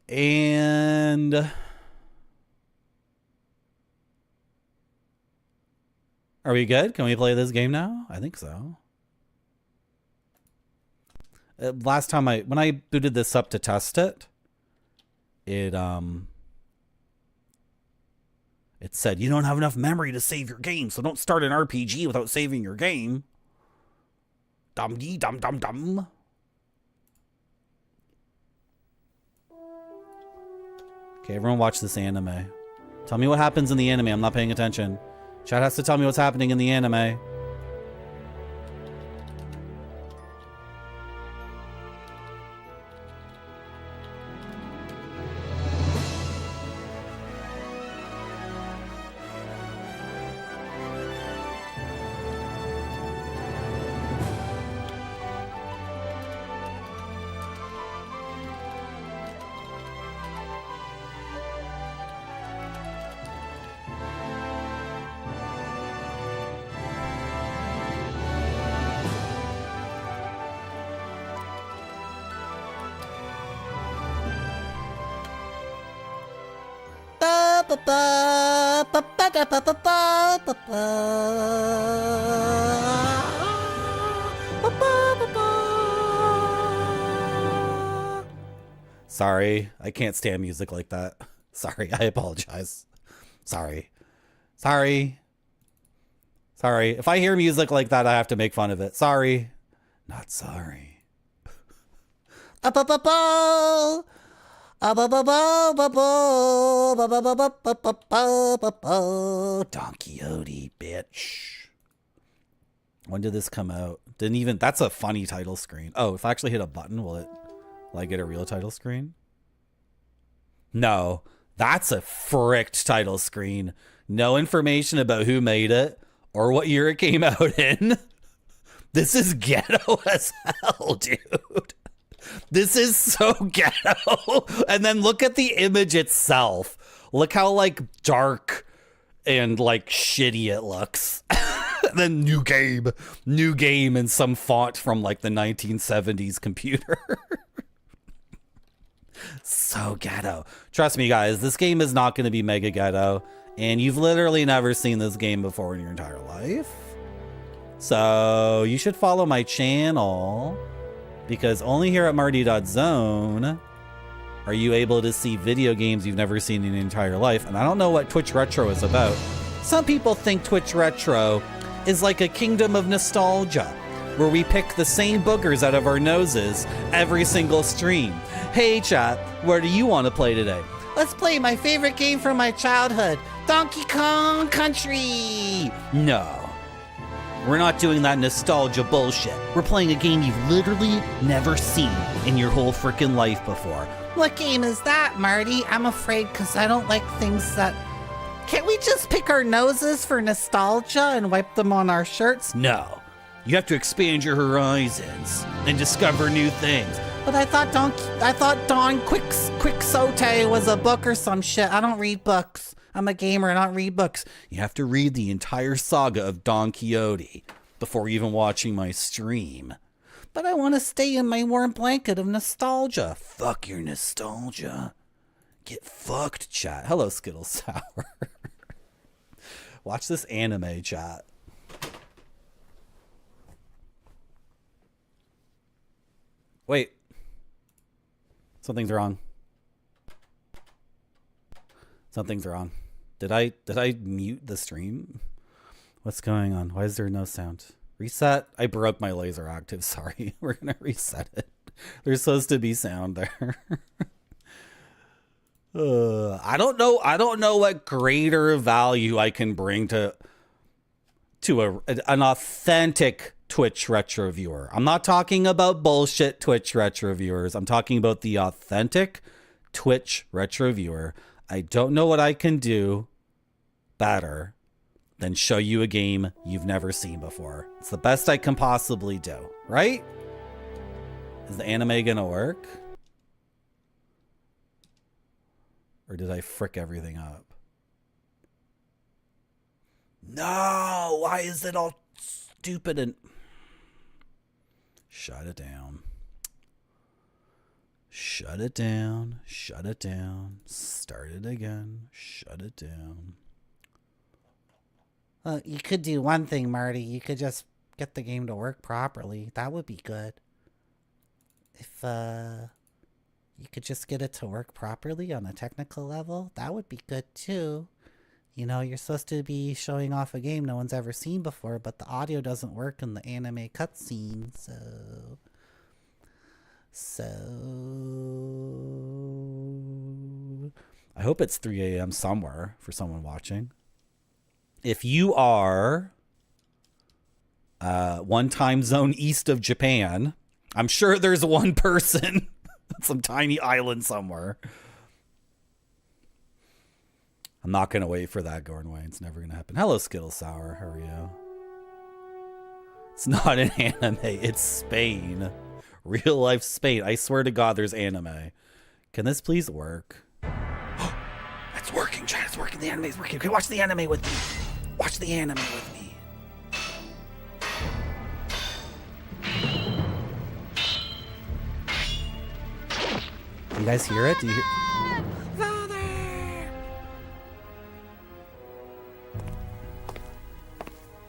And are we good? Can we play this game now? I think so. Last time when I booted this up to test it, it said you don't have enough memory to save your game, so don't start an RPG without saving your game. Dum dee dum dum dum. Okay, everyone watch this anime. Tell me what happens in the anime. I'm not paying attention. Chat has to tell me what's happening in the anime. Sorry, I can't stand music like that. Sorry, I apologize. Sorry. If I hear music like that, I have to make fun of it. Sorry. Not sorry. Don Quixote, bitch. When did this come out? Didn't even... That's a funny title screen. Oh, if I actually hit a button, will I get a real title screen? No. That's a fricked title screen. No information about who made it or what year it came out in. This is ghetto as hell, dude. This is so ghetto. And then look at the image itself. Look how like dark and like shitty it looks. And then new game in some font from like the 1970s computer. So ghetto. Trust me, guys, this game is not going to be mega ghetto. And you've literally never seen this game before in your entire life. So you should follow my channel, because only here at Marty.zone are you able to see video games you've never seen in your entire life. And I don't know what Twitch Retro is about. Some people think Twitch Retro is like a kingdom of nostalgia, where we pick the same boogers out of our noses every single stream. Hey chat, what do you want to play today? Let's play my favorite game from my childhood, Donkey Kong Country. No. We're not doing that nostalgia bullshit. We're playing a game you've literally never seen in your whole freaking life before. What game is that, Marty? I'm afraid because I don't like things that... Can't we just pick our noses for nostalgia and wipe them on our shirts? No. You have to expand your horizons and discover new things. But I thought Don Quixote was a book or some shit. I don't read books. I'm a gamer and I don't read books. You have to read the entire saga of Don Quixote. before even watching my stream. But I want to stay in my warm blanket of nostalgia. Fuck your nostalgia. Get fucked, chat. Hello, Skittle Sour. Watch this anime, chat. Wait. Something's wrong. Something's wrong. Did I mute the stream? What's going on? Why is there no sound? Reset? I broke my LaserActive. Sorry. We're going to reset it. There's supposed to be sound there. I don't know what greater value I can bring to an authentic Twitch retro viewer. I'm not talking about bullshit Twitch retro viewers. I'm talking about the authentic Twitch retro viewer. I don't know what I can do better than show you a game you've never seen before. It's the best I can possibly do, right? Is the anime gonna work? Or did I frick everything up? No! Why is it all stupid and... Shut it down. Shut it down. Shut it down. Start it again. Shut it down. Well, you could do one thing, Marty. You could just get the game to work properly. That would be good. If, you could just get it to work properly on a technical level, that would be good too. You know, you're supposed to be showing off a game no one's ever seen before, but the audio doesn't work in the anime cutscene, so... I hope it's 3 a.m. somewhere for someone watching. If you are one time zone east of Japan, I'm sure there's one person some tiny island somewhere. I'm not going to wait for that going away. It's never going to happen. Hello, Skittle Sour. How are you? It's not an anime. It's Spain. Real life Spain. I swear to God, there's anime. Can this please work? It's working, chat. It's working. The anime's working. Okay, watch the anime with me. Watch the anime with me. You guys hear it? Do you hear?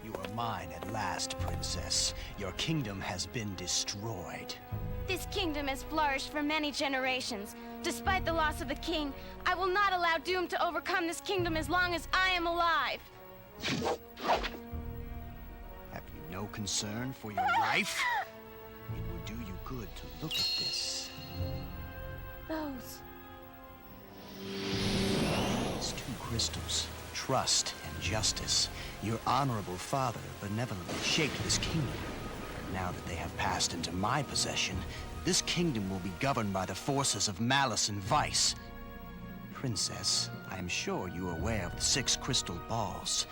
You are mine at last, Princess. Your kingdom has been destroyed. This kingdom has flourished for many generations. Despite the loss of the king, I will not allow doom to overcome this kingdom as long as I am alive. Have you no concern for your life? It would do you good to look at this. Those. These two crystals, trust and justice. Your honorable father benevolently shaped this kingdom. Now that they have passed into my possession, this kingdom will be governed by the forces of malice and vice. Princess, I am sure you are aware of the 6 crystal balls.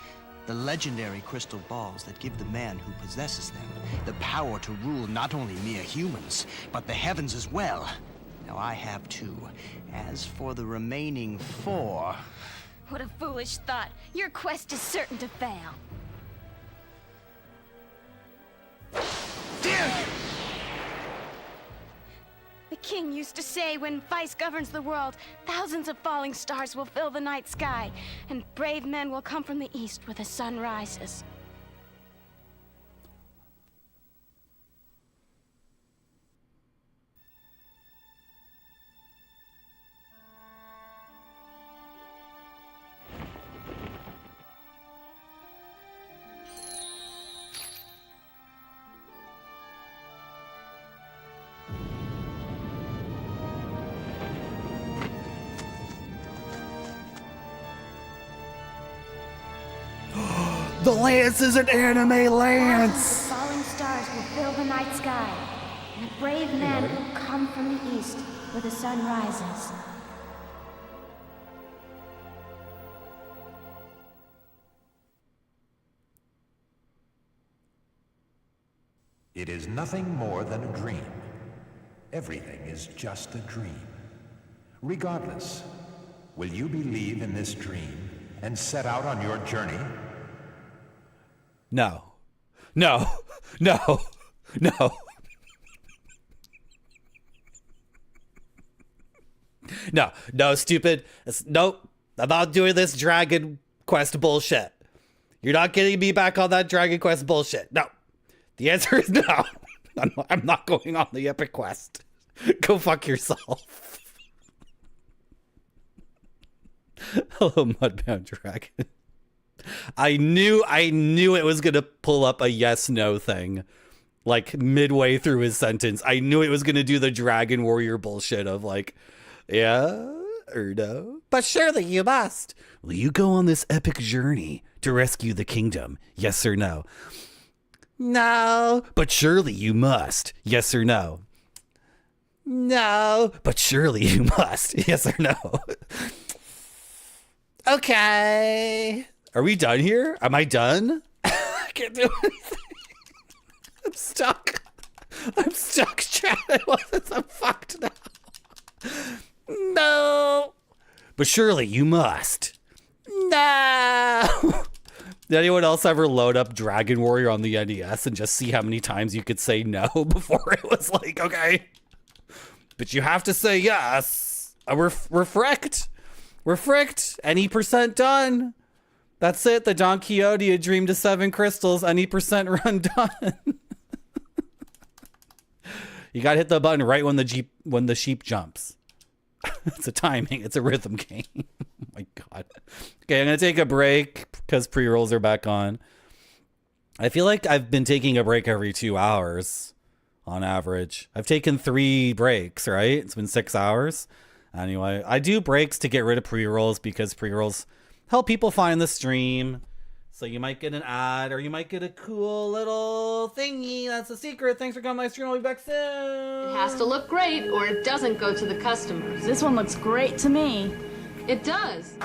The legendary crystal balls that give the man who possesses them the power to rule not only mere humans, but the heavens as well. Now I have 2. As for the remaining 4... What a foolish thought. Your quest is certain to fail. Dare you! The king used to say, when vice governs the world, thousands of falling stars will fill the night sky, and brave men will come from the east where the sun rises. The lance is an anime lance! Falling stars will fill the night sky, and brave men will come from the east where the sun rises. It is nothing more than a dream. Everything is just a dream. Regardless, will you believe in this dream and set out on your journey? No. No. No. No. No. No, stupid. Nope. I'm not doing this Dragon Quest bullshit. You're not getting me back on that Dragon Quest bullshit. No. The answer is no. I'm not going on the epic quest. Go fuck yourself. Hello, Mudbound Dragon. I knew it was gonna pull up a yes/no thing, like midway through his sentence. I knew it was gonna do the Dragon Warrior bullshit of like, yeah or no. But surely you must. Will you go on this epic journey to rescue the kingdom? Yes or no? No. But surely you must. Yes or no? No. But surely you must. Yes or no? Okay. Are we done here? Am I done? I can't do anything. I'm stuck. I'm stuck, chat. I'm fucked now. No. But surely you must. No. Did anyone else ever load up Dragon Warrior on the NES and just see how many times you could say no before it was like, okay, but you have to say yes. We're fricked. We're fricked. Any percent done. That's it. The Don Quixote, a dream to 7 crystals. Any percent run done. You gotta hit the button right when the sheep jumps. It's a timing. It's a rhythm game. Oh my God. Okay, I'm gonna take a break because pre-rolls are back on. I feel like I've been taking a break every 2 hours on average. I've taken 3 breaks, right? It's been 6 hours. Anyway, I do breaks to get rid of pre-rolls because pre-rolls help people find the stream. So you might get an ad or you might get a cool little thingy. That's a secret. Thanks for coming to my stream. I'll be back soon. It has to look great or it doesn't go to the customers. This one looks great to me. It does.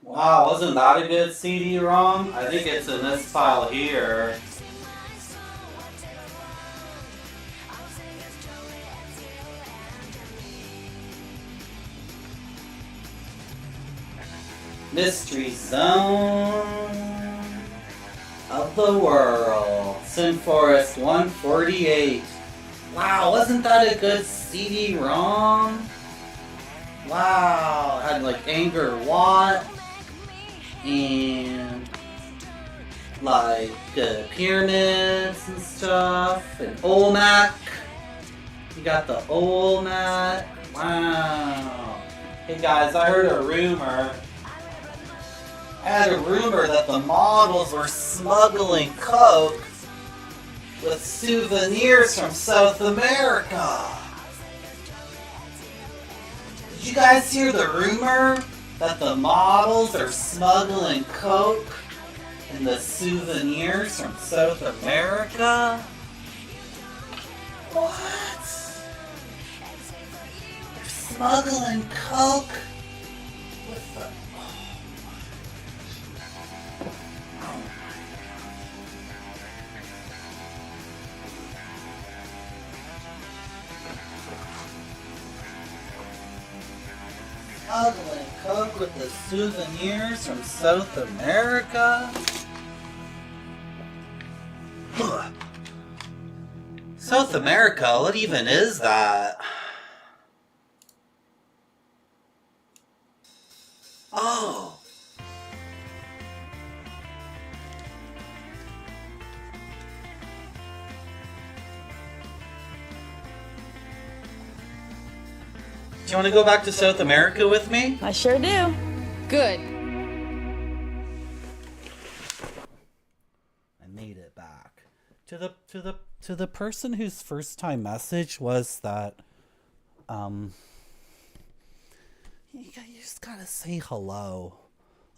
Wow, wasn't that a good CD-ROM? I think it's in this file here. Mystery Zone of the World. Sin Forest 148. Wow, wasn't that a good CD-ROM? Wow, had like Angkor Wat and like pyramids and stuff, and Olmec. You got the Olmec. Wow. Hey guys, I heard a rumor. I had a rumor that the models were smuggling coke with souvenirs from South America. Did you guys hear the rumor that the models are smuggling coke and the souvenirs from South America? What? They're smuggling coke with the... Smuggling coke with the souvenirs from South America? South America? What even is that? Oh. Do you want to go back to South America with me? I sure do. Good. I made it back. To the person whose first time message was that you just gotta say hello.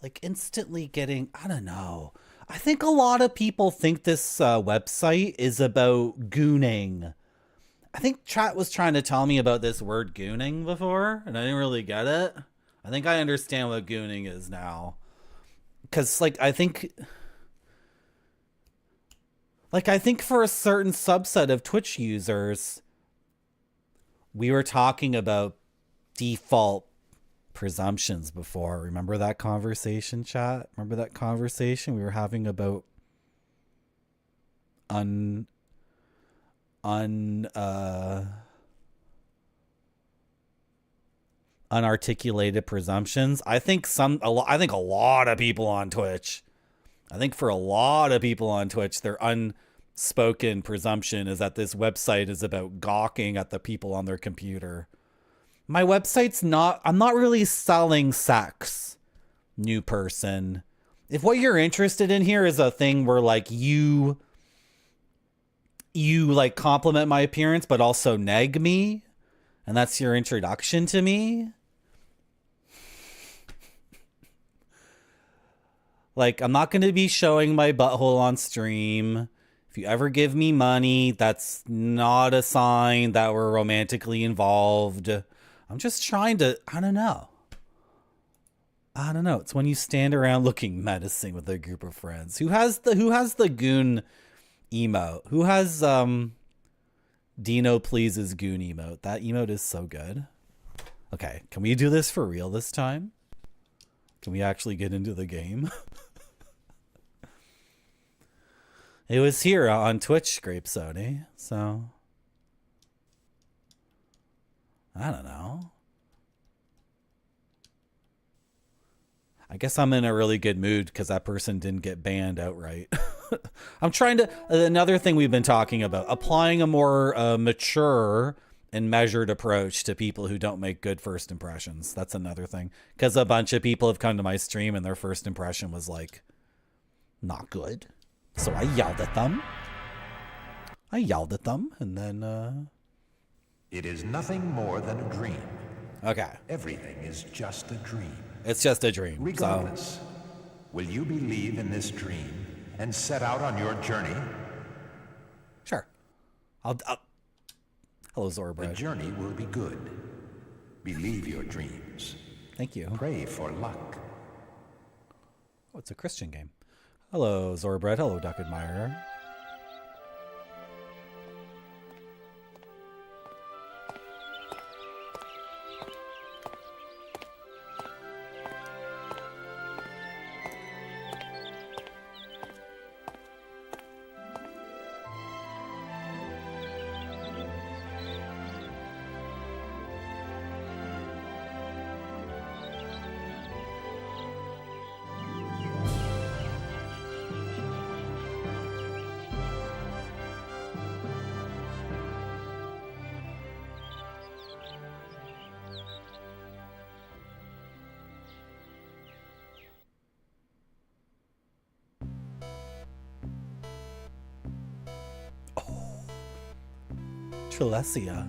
Like instantly getting, I don't know. I think a lot of people think this website is about gooning. I think chat was trying to tell me about this word gooning before, and I didn't really get it. I think I understand what gooning is now. Because, I think for a certain subset of Twitch users, we were talking about default presumptions before. Remember that conversation, chat? Remember that conversation we were having about unarticulated presumptions. I think a lot of people on Twitch, I think for a lot of people on Twitch, their unspoken presumption is that this website is about gawking at the people on their computer. My website's not, I'm not really selling sex, new person. If what you're interested in here is a thing where you compliment my appearance, but also neg me, and that's your introduction to me. I'm not going to be showing my butthole on stream. If you ever give me money, that's not a sign that we're romantically involved. I'm just trying to, I don't know. It's when you stand around looking menacing with a group of friends. Who has the goon emote? Who has Dino Please's goon emote? That emote is so good. Okay, can we do this for real this time? Can we actually get into the game? It was here on Twitch, Grape Sony, so I don't know. I guess I'm in a really good mood because that person didn't get banned outright. I'm trying to, another thing we've been talking about, applying a more mature and measured approach to people who don't make good first impressions. That's another thing. Because a bunch of people have come to my stream and their first impression was not good. So I yelled at them. And then... It is nothing more than a dream. Okay. Everything is just a dream. It's just a dream. Regardless, will you believe in this dream and set out on your journey? Sure. I'll Hello, Zorbread. The journey will be good. Believe your dreams. Thank you. Pray for luck. it's a Christian game. Hello, Zorbred. Hello, Duck Admirer. Trilesia.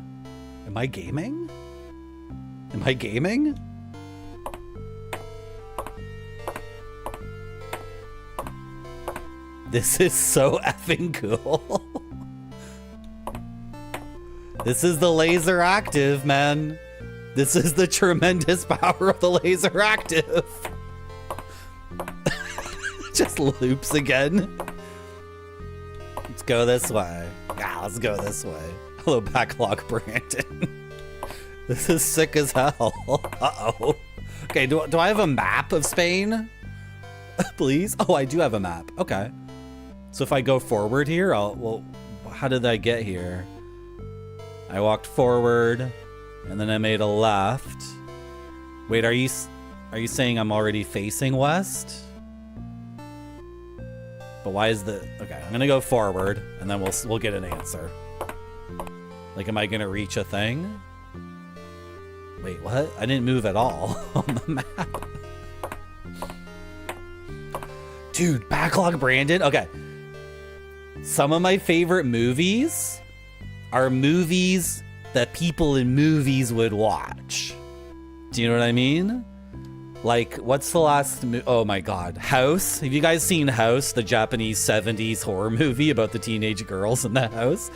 Am I gaming? Am I gaming? This is so effing cool. This is the LaserActive, man. This is the tremendous power of the LaserActive. Just loops again. Let's go this way. Yeah, let's go this way. Hello, Backlog Brandon. This is sick as hell. Uh-oh. Okay, do I have a map of Spain? Please? Oh, I do have a map. Okay. So if I go forward here, well, how did I get here? I walked forward, and then I made a left. Wait, are you saying I'm already facing west? But why is the... Okay, I'm gonna go forward, and then we'll get an answer. Like, am I gonna reach a thing? Wait, what? I didn't move at all on the map. Dude, Backlog Brandon? Okay. Some of my favorite movies are movies that people in movies would watch. Do you know what I mean? Like, what's the last oh my god, House? Have you guys seen House, the Japanese 70s horror movie about the teenage girls in the house?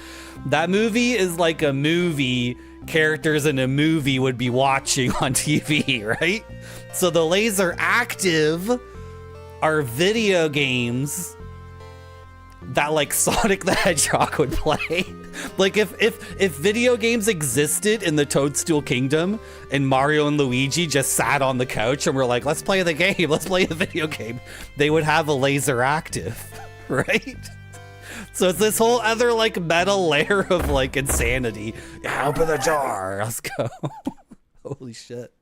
That movie is like a movie characters in a movie would be watching on TV, right? So the LaserActive are video games that like Sonic the Hedgehog would play. Like if video games existed in the Toadstool Kingdom and Mario and Luigi just sat on the couch and were like, let's play the game, let's play a video game, they would have a LaserActive, right? So it's this whole other like meta layer of like insanity. Yeah, open the jar, let's go. Holy shit.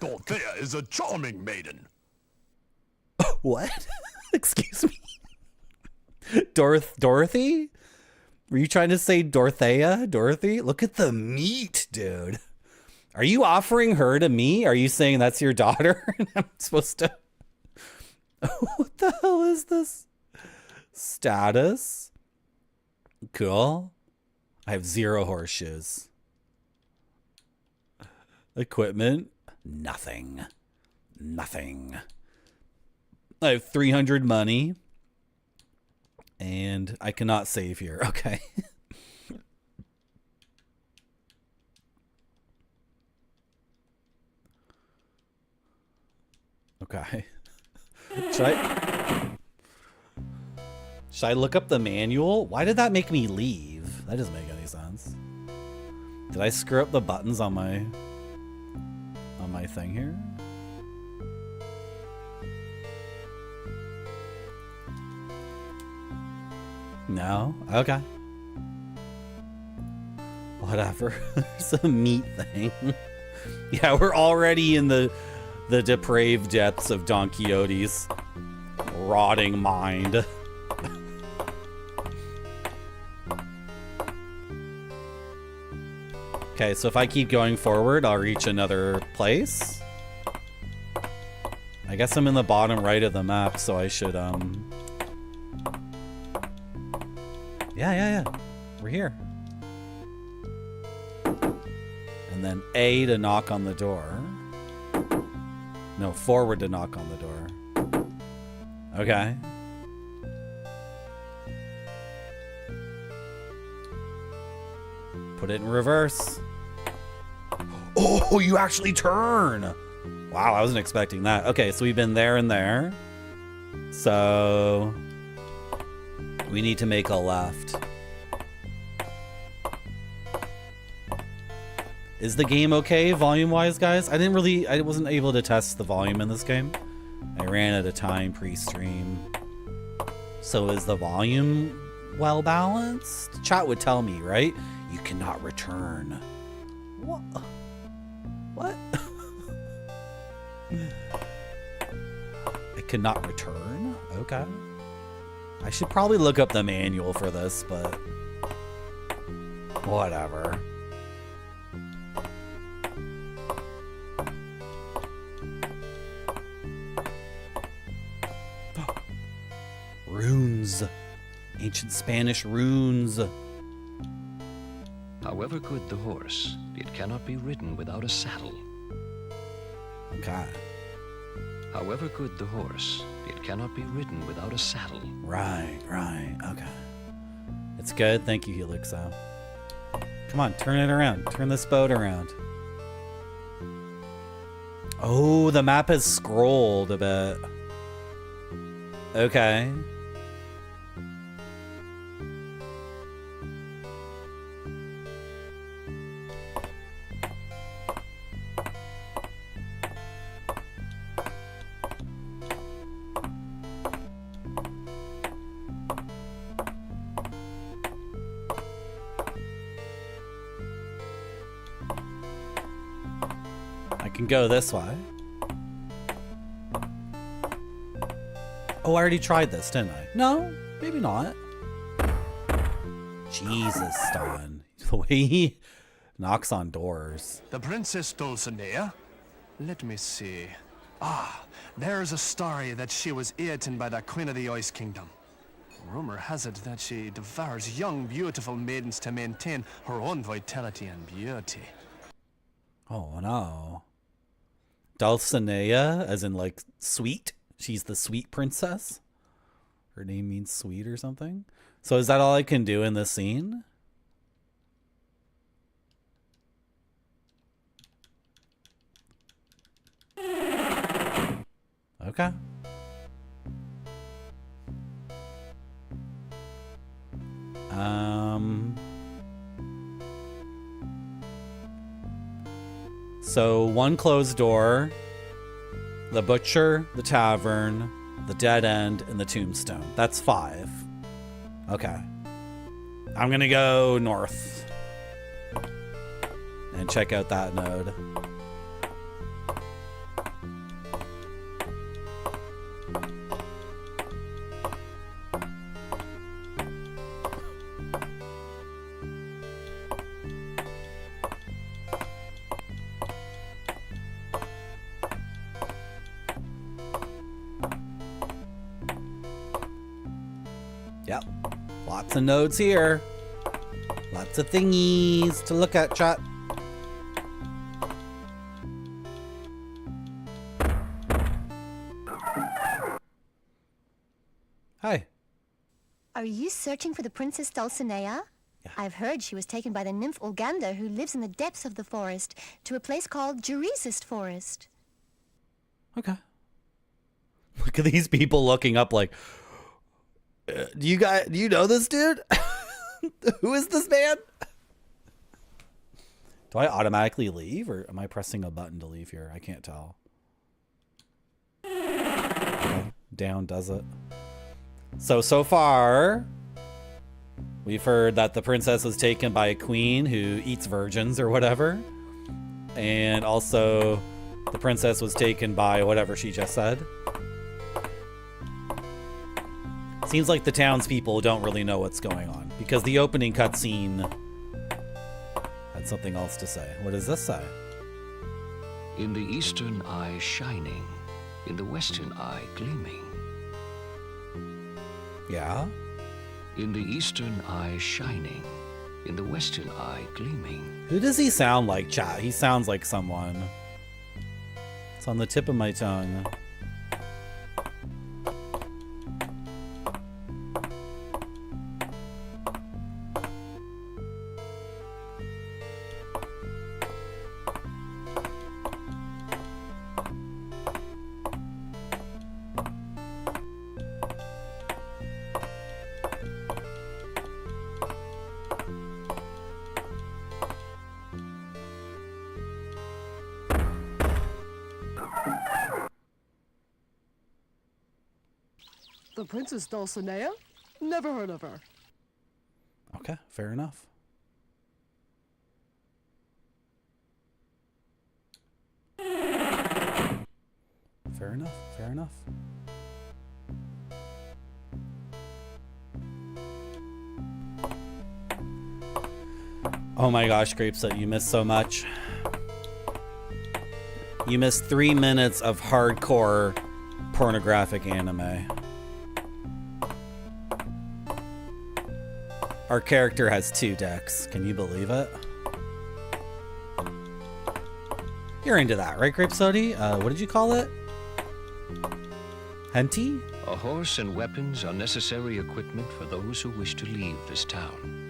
Dorothea is a charming maiden. What? Excuse me? Dorothy? Were you trying to say Dorothea? Dorothy? Look at the meat, dude. Are you offering her to me? Are you saying that's your daughter? And I'm supposed to... What the hell is this? Status? Cool. I have 0 horseshoes. Equipment? Nothing. Nothing. I have 300 money. And I cannot save here. Okay. Okay. Should I look up the manual? Why did that make me leave? That doesn't make any sense. Did I screw up the buttons on my thing here? No? Okay. Whatever. There's a meat thing. Yeah, we're already in the depraved depths of Don Quixote's rotting mind. Okay, so if I keep going forward, I'll reach another place. I guess I'm in the bottom right of the map, so I should, Yeah. We're here. And then A to knock on the door. No, forward to knock on the door. Okay. Put it in reverse. Oh, you actually turn. Wow, I wasn't expecting that. Okay, so we've been there and there. So we need to make a left. Is the game okay volume-wise, guys? I wasn't able to test the volume in this game. I ran out of time pre-stream. So is the volume well balanced? Chat would tell me, right? You cannot return. What? What? I cannot return? Okay. I should probably look up the manual for this, but whatever. Runes. Ancient Spanish runes. However good the horse, it cannot be ridden without a saddle. Okay. However good the horse, it cannot be ridden without a saddle. Right. Okay. It's good. Thank you, Helixo. Come on, turn it around. Turn this boat around. Oh, the map has scrolled a bit. Okay. Can go this way. Oh, I already tried this, didn't I? No, maybe not. Jesus, Stan. The way he knocks on doors. The Princess Dulcinea? Let me see. Ah, there's a story that she was eaten by the Queen of the Ice Kingdom. Rumor has it that she devours young, beautiful maidens to maintain her own vitality and beauty. Oh, no. Dulcinea, as in like sweet. She's the sweet princess. Her name means sweet or something. So is that all I can do in this scene? Okay. So one closed door, the butcher, the tavern, the dead end, and the tombstone. That's 5. Okay. I'm gonna go north and check out that node. Yep. Lots of nodes here. Lots of thingies to look at, chat. Hi. Are you searching for the Princess Dulcinea? Yeah. I've heard she was taken by the nymph Olgander, who lives in the depths of the forest, to a place called Jeresis Forest. Okay. Look at these people looking up like, do you know this dude? Who is this man? Do I automatically leave, or am I pressing a button to leave here? I can't tell. Okay. Down does it. So far, we've heard that the princess was taken by a queen who eats virgins or whatever. And also, the princess was taken by whatever she just said. Seems like the townspeople don't really know what's going on, because the opening cutscene had something else to say. What does this say? In the eastern eye shining, in the western eye gleaming. Yeah? In the eastern eye shining, in the western eye gleaming. Who does he sound like, chat? He sounds like someone. It's on the tip of my tongue. The Princess Dulcinea? Never heard of her. Okay, fair enough. Fair enough, fair enough. Oh my gosh, Grapesite, you missed so much. You missed 3 minutes of hardcore pornographic anime. Our character has 2 decks. Can you believe it? You're into that, right, Grapesody? What did you call it? Henty? A horse and weapons are necessary equipment for those who wish to leave this town.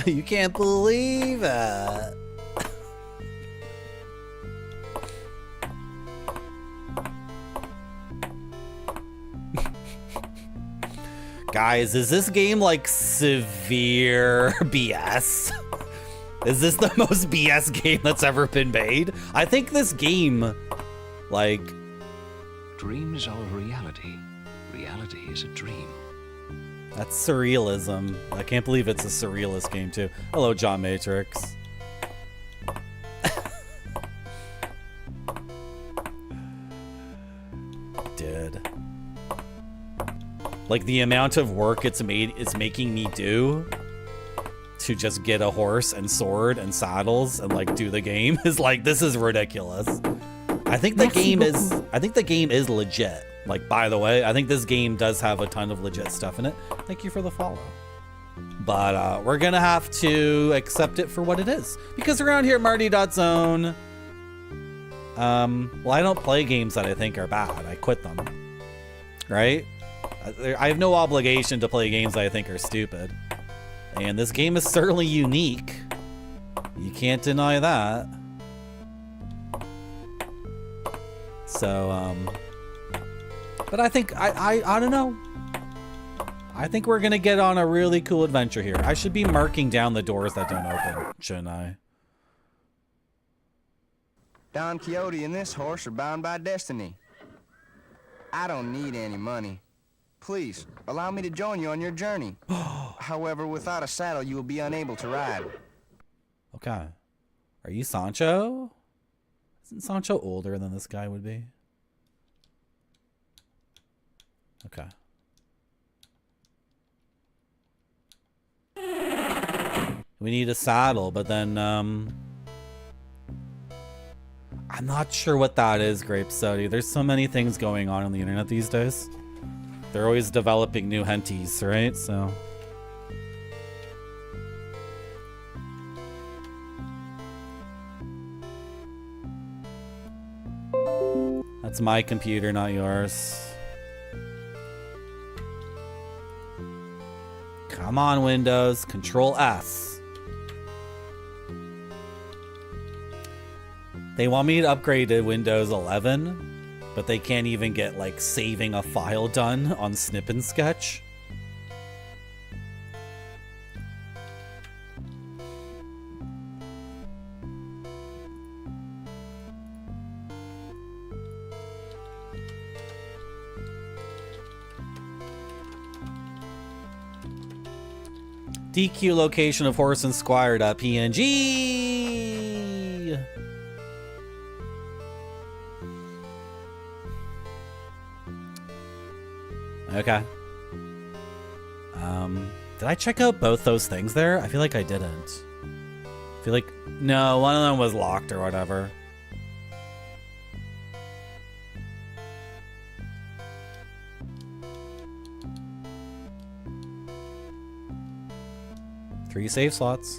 You can't believe it. Guys, is this game like severe BS? Is this the most BS game that's ever been made? I think this game, like... Dreams are reality. Reality is a dream. That's surrealism. I can't believe it's a surrealist game too. Hello, John Matrix. Dude. Like the amount of work it's making me do to just get a horse and sword and saddles and like do the game is like, this is ridiculous. I think the game is legit. Like, by the way, I think this game does have a ton of legit stuff in it. Thank you for the follow. But we're gonna have to accept it for what it is. Because around here at Marty.zone, well, I don't play games that I think are bad. I quit them. Right? I have no obligation to play games that I think are stupid. And this game is certainly unique. You can't deny that. So, but I think, I don't know. I think we're going to get on a really cool adventure here. I should be marking down the doors that don't open, shouldn't I? Don Quixote and this horse are bound by destiny. I don't need any money. Please, allow me to join you on your journey. However, without a saddle, you will be unable to ride. Okay. Are you Sancho? Isn't Sancho older than this guy would be? Okay. We need a saddle, but then, I'm not sure what that is, Grape Sody. There's so many things going on the internet these days. They're always developing new henties, right? So... That's my computer, not yours. Come on, Windows. Control S. They want me to upgrade to Windows 11, but they can't even get, like, saving a file done on Snip and Sketch. DQ location of horse and squire.png. Okay. Did I check out both those things there? I feel like I didn't. I feel like, no, one of them was locked or whatever. Three save slots.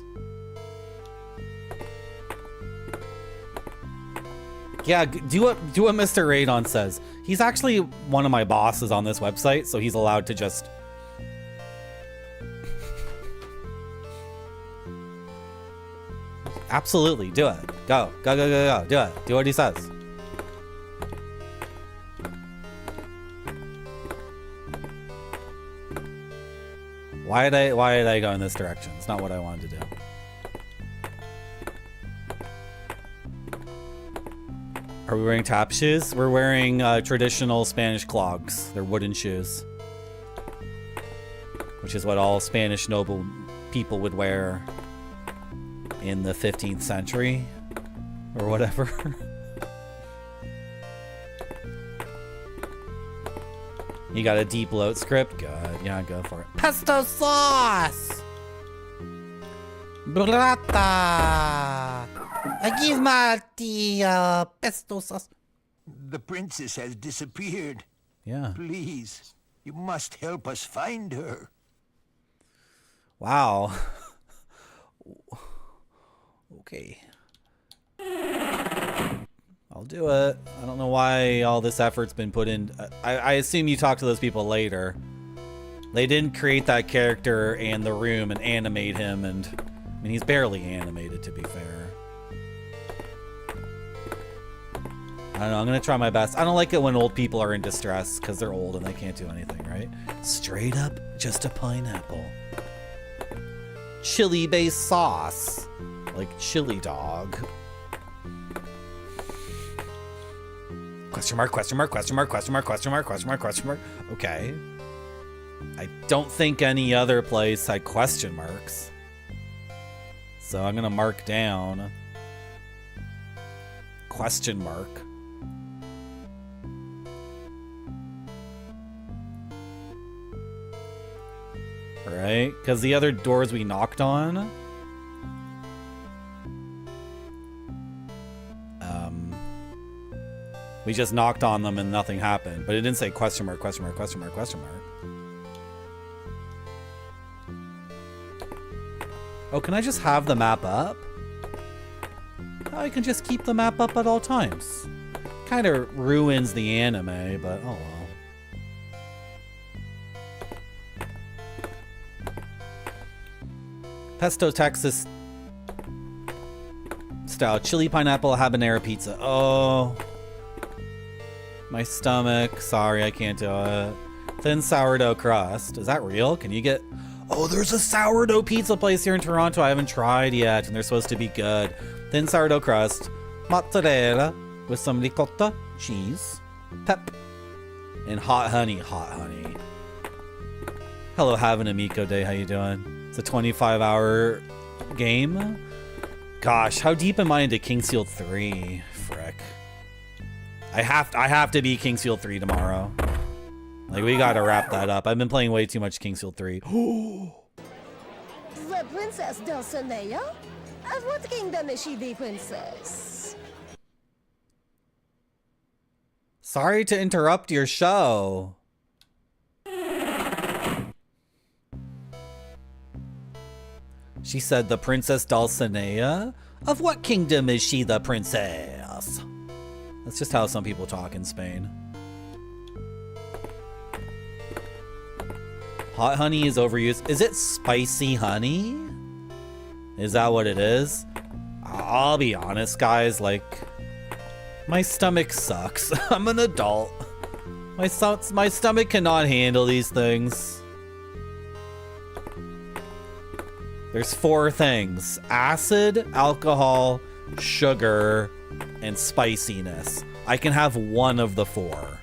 Yeah, do what Mr. Radon says. He's actually one of my bosses on this website, so he's allowed to just... Absolutely, do it. Go, go, go, go, go. Do it. Do what he says. Why did I go in this direction? It's not what I wanted to do. Are we wearing tap shoes? We're wearing traditional Spanish clogs. They're wooden shoes. Which is what all Spanish noble people would wear in the 15th century. Or whatever. You got a deep load script? Good. Yeah, go for it. Pesto sauce! Brata! Give me pesto sauce. The princess has disappeared. Yeah. Please, you must help us find her. Wow. Okay. I'll do it. I don't know why all this effort's been put in. I assume you talked to those people later. They didn't create that character and the room and animate him, and I mean, he's barely animated, to be fair. I don't know. I'm gonna try my best. I don't like it when old people are in distress because they're old and they can't do anything, right? Straight up, just a pineapple. Chili-based sauce, like chili dog. Question mark, question mark, question mark, question mark, question mark, question mark, question mark. Okay. I don't think any other place had question marks. So I'm gonna mark down question mark. Right? Because the other doors we knocked on, we just knocked on them and nothing happened. But it didn't say question mark, question mark, question mark, question mark. Oh, can I just have the map up? I can just keep the map up at all times. Kind of ruins the anime, but oh well. Pesto Texas style chili pineapple habanero pizza. Oh, my stomach. Sorry, I can't do it. Thin sourdough crust. Is that real? Can you get... Oh, there's a sourdough pizza place here in Toronto I haven't tried yet, and they're supposed to be good. Thin sourdough crust, mozzarella with some ricotta, cheese, pep, and hot honey. Hot honey. Hello, Have an Amico Day. How you doing? It's a 25-hour game. Gosh, how deep am I into Kingsfield 3? Frick. I have to beat Kingsfield 3 tomorrow. Like, we gotta wrap that up. I've been playing way too much Kingsfield 3. The Princess Dulcinea? Of what kingdom is she the princess? Sorry to interrupt your show. She said the Princess Dulcinea? Of what kingdom is she the princess? That's just how some people talk in Spain. Hot honey is overused. Is it spicy honey? Is that what it is? I'll be honest, guys. Like, my stomach sucks. I'm an adult. My stomach cannot handle these things. There's 4 things: acid, alcohol, sugar, and spiciness. I can have 1 of the 4.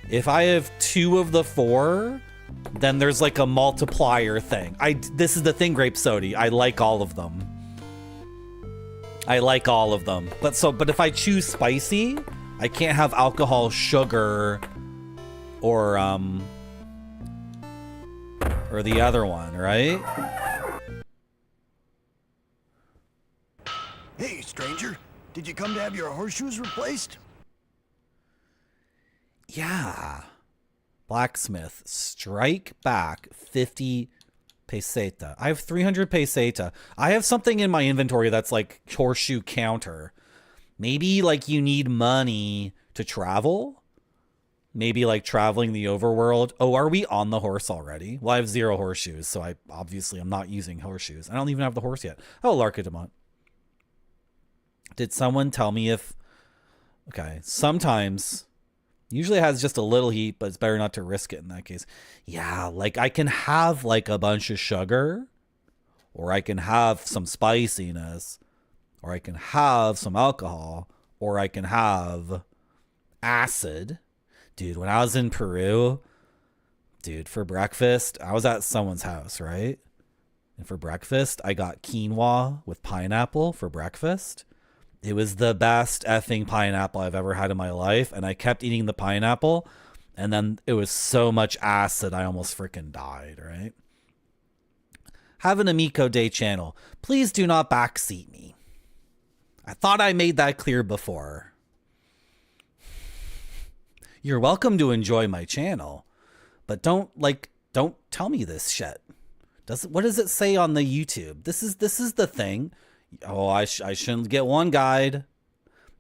If I have 2 of the 4, then there's like a multiplier thing. This is the thing, Grape Sody. I like all of them. I like all of them. But if I choose spicy, I can't have alcohol, sugar, or the other one, right? Hey, stranger. Did you come to have your horseshoes replaced? Yeah. Blacksmith, strike back 50 peseta. I have 300 peseta. I have something in my inventory that's like horseshoe counter. Maybe like you need money to travel? Maybe like traveling the overworld. Oh, are we on the horse already? Well, I have 0 horseshoes, so I'm not using horseshoes. I don't even have the horse yet. Oh, Larcademont. Did someone tell me if... Okay, sometimes Usually it has just a little heat, but it's better not to risk it in that case. Yeah, like I can have like a bunch of sugar, or I can have some spiciness, or I can have some alcohol, or I can have acid. Dude, when I was in Peru, dude, for breakfast, I was at someone's house, right? And for breakfast, I got quinoa with pineapple for breakfast. It was the best effing pineapple I've ever had in my life. And I kept eating the pineapple. And then it was so much acid, I almost freaking died, right? Have an Amico Day channel. Please do not backseat me. I thought I made that clear before. You're welcome to enjoy my channel. But don't tell me this shit. What does it say on the YouTube? This is the thing. Oh, I shouldn't get one guide.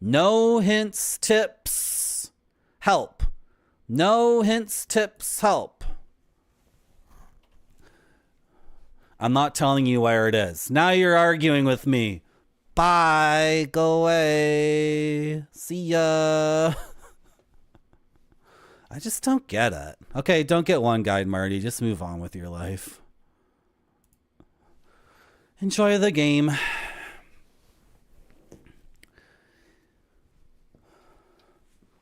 No hints, tips, help. No hints, tips, help. I'm not telling you where it is. Now you're arguing with me. Bye. Go away. See ya. I just don't get it. Okay, don't get one guide, Marty. Just move on with your life. Enjoy the game.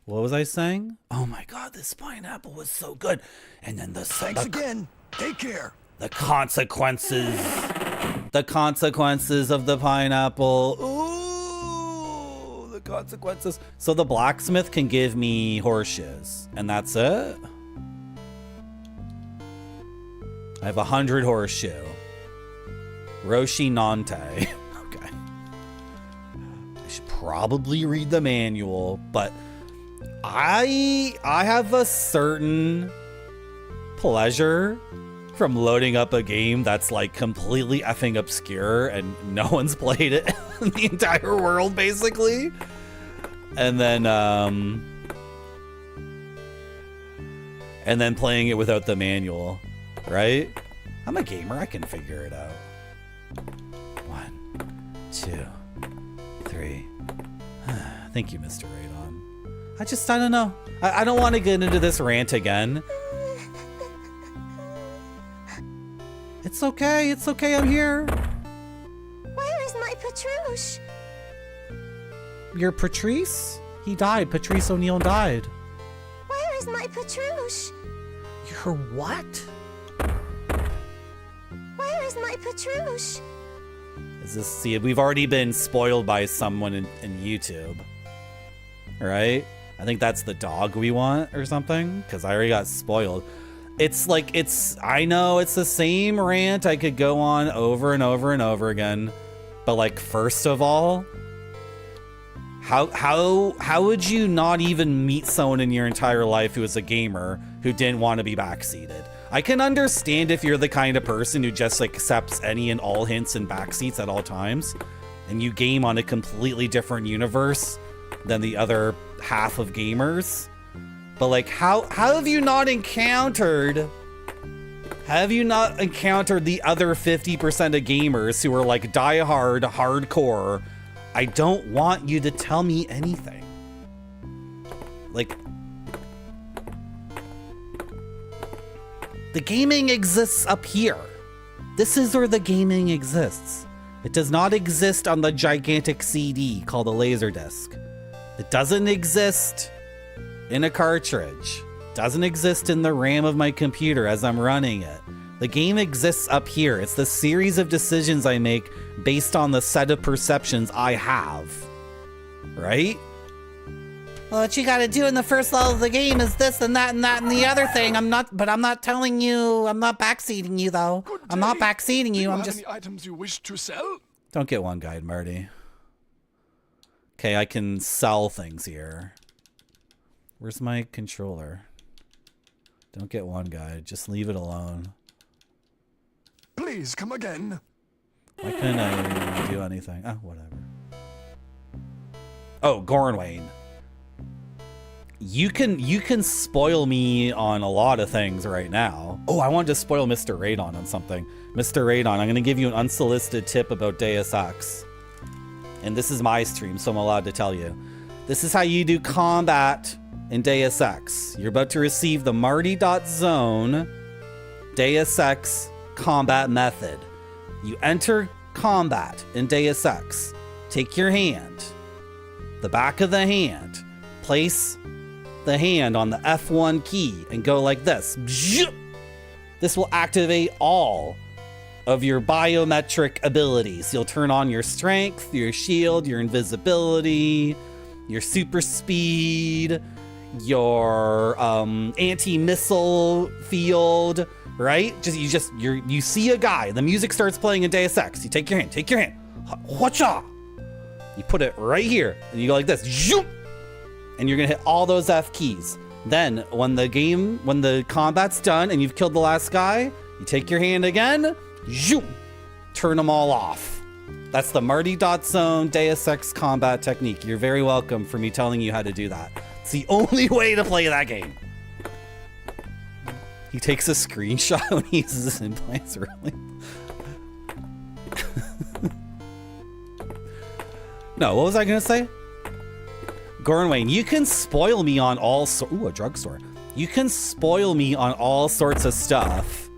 What was I saying? Oh my god, this pineapple was so good. And then Thanks again. Take care. The consequences. The consequences of the pineapple. Ooh, the consequences. So the blacksmith can give me horseshoes. And that's it? I have 100 horseshoe. Roshi Nante. Okay. I should probably read the manual, but I have a certain pleasure from loading up a game that's like completely effing obscure and no one's played it in the entire world, basically. And then playing it without the manual, right? I'm a gamer, I can figure it out. 1, 2, 3. Thank you, Mr. Radon. I don't know. I don't want to get into this rant again. It's okay, I'm here. Where is my Patrouche? Your Patrice? He died. Patrice O'Neill died. Where is my Patrouche? Your what? Where is my Patrouche? See, we've already been spoiled by someone in YouTube. Right? I think that's the dog we want or something, because I already got spoiled. I know it's the same rant I could go on over and over and over again, but like, first of all, how would you not even meet someone in your entire life who was a gamer who didn't want to be backseated? I can understand if you're the kind of person who just like accepts any and all hints and backseats at all times, and you game on a completely different universe than the other half of gamers. But like, how have you not encountered the other 50% of gamers who are like diehard, hardcore? I don't want you to tell me anything. Like, the gaming exists up here. This is where the gaming exists. It does not exist on the gigantic CD called a LaserDisc. It doesn't exist in a cartridge. It doesn't exist in the RAM of my computer as I'm running it. The game exists up here. It's the series of decisions I make based on the set of perceptions I have. Right? Well, what you gotta do in the first level of the game is this and that and that and the other thing. I'm not telling you, I'm not backseating you though. I'm not backseating you, I'm just... any items you wish to sell? Don't get one guide, Marty. Okay, I can sell things here. Where's my controller? Don't get one guide, just leave it alone. Please come again. Why couldn't I do anything? Oh, whatever. Oh, Gornwain. You can spoil me on a lot of things right now. Oh, I wanted to spoil Mr. Radon on something. Mr. Radon, I'm going to give you an unsolicited tip about Deus Ex. And this is my stream, so I'm allowed to tell you. This is how you do combat in Deus Ex. You're about to receive the Marty.Zone Deus Ex combat method. You enter combat in Deus Ex. Take your hand, the back of the hand, place the hand on the F1 key and go like this. This will activate all of your biometric abilities. You'll turn on your strength, your shield, your invisibility, your super speed, your anti-missile field, right? You see a guy, the music starts playing in Deus Ex. You take your hand, whatcha? You put it right here, and you go like this, and you're gonna hit all those F keys. Then, when the combat's done and you've killed the last guy, you take your hand again, turn them all off. That's the Marty.Zone Deus Ex combat technique. You're very welcome for me telling you how to do that. It's the only way to play that game. He takes a screenshot when he uses this in plants, really? No, what was I gonna say? Goran Wayne, you can spoil me on all a drugstore. You can spoil me on all sorts of stuff.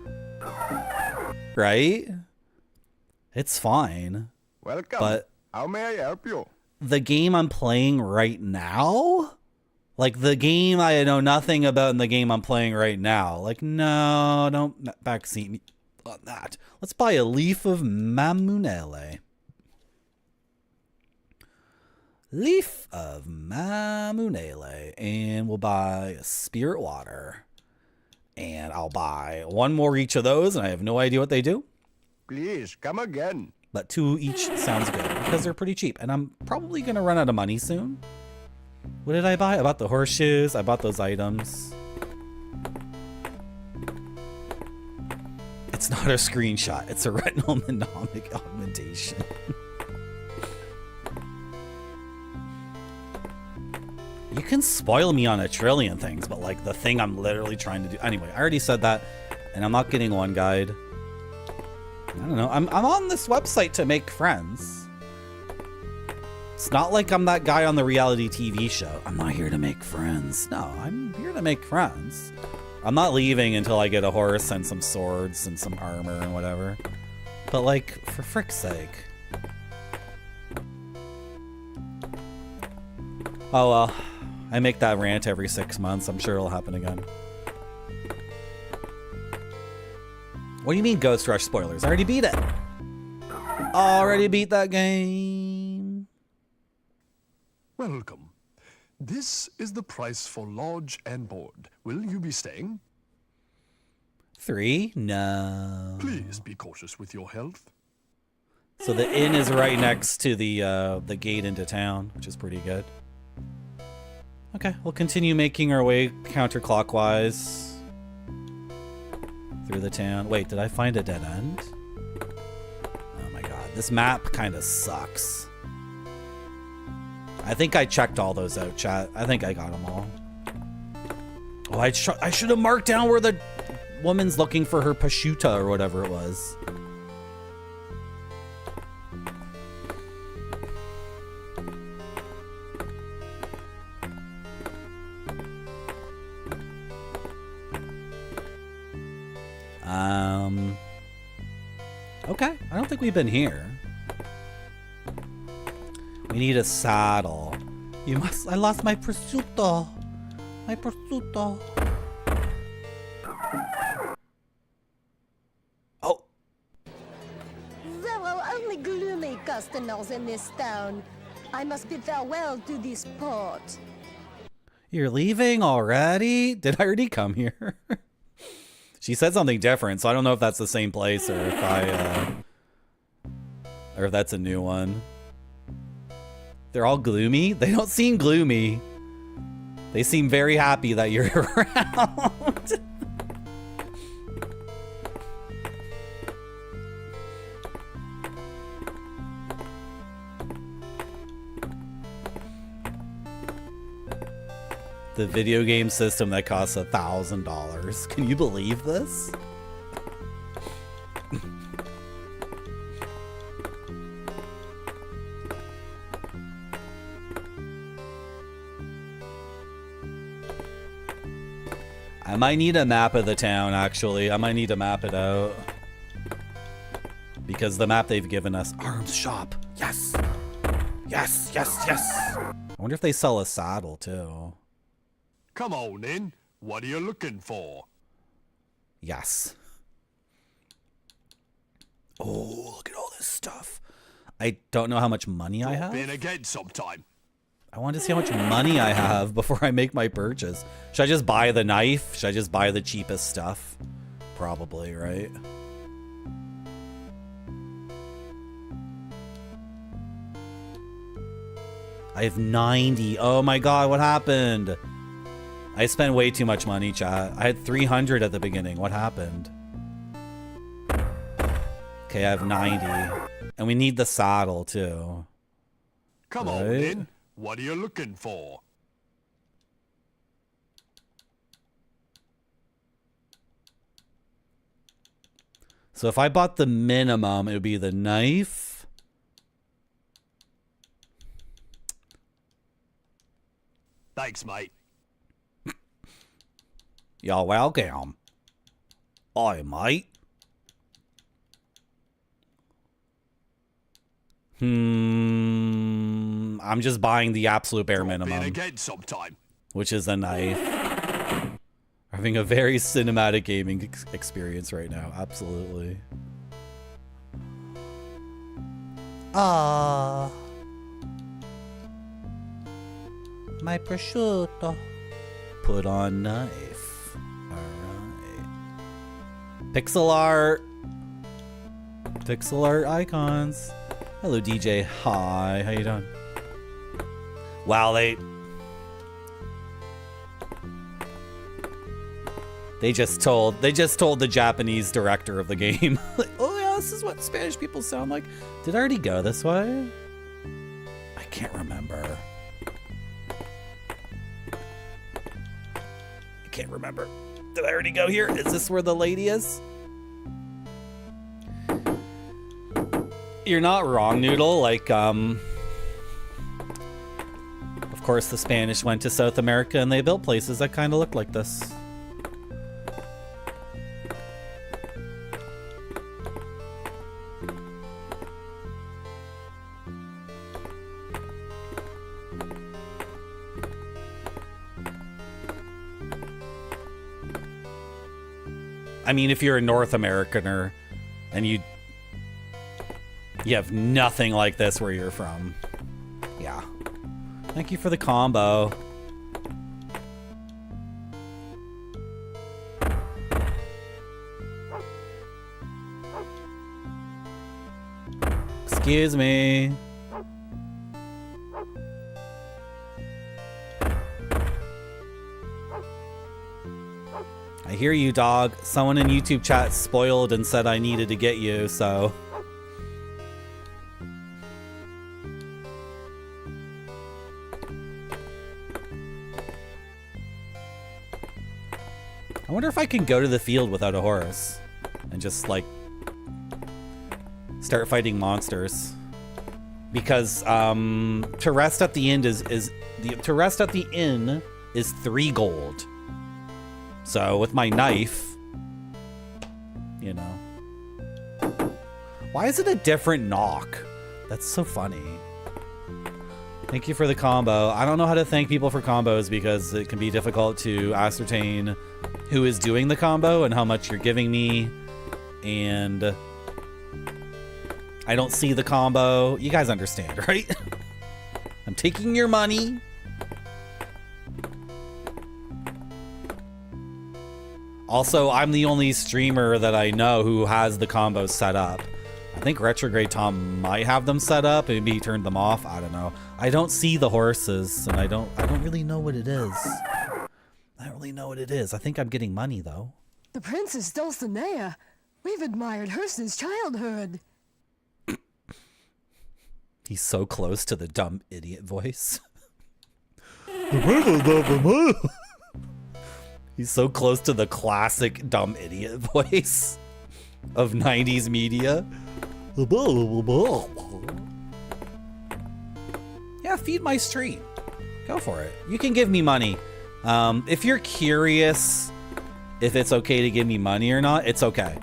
Right? It's fine. Welcome. But how may I help you? The game I'm playing right now? Like the game I know nothing about in the game I'm playing right now. Like, no, don't backseat me on that. Let's buy a leaf of Mamunele. Leaf of Mamunele. And we'll buy a spirit water. And I'll buy one more each of those, and I have no idea what they do. Please, come again. But 2 each sounds good, because they're pretty cheap. And I'm probably going to run out of money soon. What did I buy? I bought the horseshoes. I bought those items. It's not a screenshot. It's a retinal mnemonic augmentation. You can spoil me on a trillion things, but like the thing I'm literally trying to do. Anyway, I already said that, and I'm not getting one guide. I don't know. I'm on this website to make friends. It's not like I'm that guy on the reality TV show. I'm not here to make friends. No, I'm here to make friends. I'm not leaving until I get a horse and some swords and some armor and whatever. But like, for frick's sake. Oh well. I make that rant every 6 months. I'm sure it'll happen again. What do you mean Ghost Rush spoilers? I already beat it. Already beat that game. Welcome. This is the price for lodge and board. Will you be staying? 3? No. Please be cautious with your health. So the inn is right next to the gate into town, which is pretty good. Okay, we'll continue making our way counterclockwise through the town. Wait, did I find a dead end? Oh my god, this map kind of sucks. I think I checked all those out, chat. I think I got them all. Oh, I should have marked down where the woman's looking for her prosciutto or whatever it was. Okay, I don't think we've been here. We need a saddle. I lost my prosciutto. My prosciutto. Oh. There are only gloomy customers in this town. I must bid farewell to this port. You're leaving already? Did I already come here? She said something different, so I don't know if that's the same place or if or if that's a new one. They're all gloomy? They don't seem gloomy. They seem very happy that you're around. The video game system that costs $1,000. Can you believe this? I might need a map of the town, actually. I might need to map it out. Because the map they've given us... Arms shop. Yes! Yes, yes, yes! I wonder if they sell a saddle, too. Come on in. What are you looking for? Yes. Oh, look at all this stuff. I don't know how much money I have. Drop in again sometime. I want to see how much money I have before I make my purchase. Should I just buy the knife? Should I just buy the cheapest stuff? Probably, right? I have 90. Oh my god, what happened? I spent way too much money, chat. I had 300 at the beginning. What happened? Okay, I have 90. And we need the saddle, too. Come on in. What are you looking for? So if I bought the minimum, it would be the knife. Thanks, mate. You're welcome. Aye, mate. I'm just buying the absolute bare minimum. Again sometime. Which is a knife. Having a very cinematic gaming experience right now. Absolutely. Ah. My prosciutto. Put on knife. Alright. Pixel art. Pixel art icons. Hello, DJ. Hi. How you doing? Wow, they just told the Japanese director of the game. Like, oh yeah, this is what Spanish people sound like. Did I already go this way? I can't remember. I can't remember. Did I already go here? Is this where the lady is? You're not wrong, Noodle. Like, of course the Spanish went to South America and they built places that kind of look like this. I mean, if you're a North Americaner and you have nothing like this where you're from. Yeah. Thank you for the combo. Excuse me. I hear you, dog. Someone in YouTube chat spoiled and said I needed to get you, so... I wonder if I can go to the field without a horse and just like start fighting monsters. Because to rest at the inn is 3 gold. So with my knife, you know. Why is it a different knock? That's so funny. Thank you for the combo. I don't know how to thank people for combos because it can be difficult to ascertain who is doing the combo and how much you're giving me. And I don't see the combo. You guys understand, right? I'm taking your money. Also, I'm the only streamer that I know who has the combos set up. I think Retrograde Tom might have them set up. Maybe he turned them off. I don't know. I don't see the horses, and I don't really know what it is. I don't really know what it is. I think I'm getting money though. The Princess Dulcinea. We've admired her since childhood. He's so close to the dumb idiot voice. He's so close to the classic dumb idiot voice of 90s media. Yeah, feed my stream. Go for it. You can give me money. If you're curious if it's okay to give me money or not, it's okay.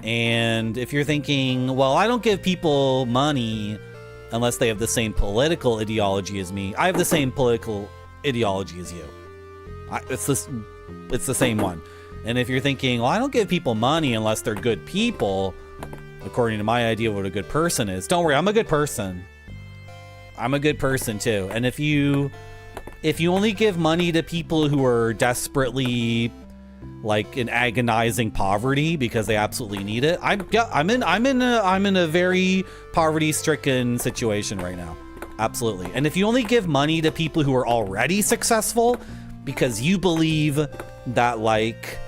And if you're thinking, well, I don't give people money unless they have the same political ideology as me. I have the same political ideology as you. It's the same one. And if you're thinking, well, I don't give people money unless they're good people, according to my idea of what a good person is, don't worry, I'm a good person. I'm a good person too. And if you only give money to people who are desperately like in agonizing poverty because they absolutely need it, I'm in a very poverty-stricken situation right now. Absolutely. And if you only give money to people who are already successful because you believe that like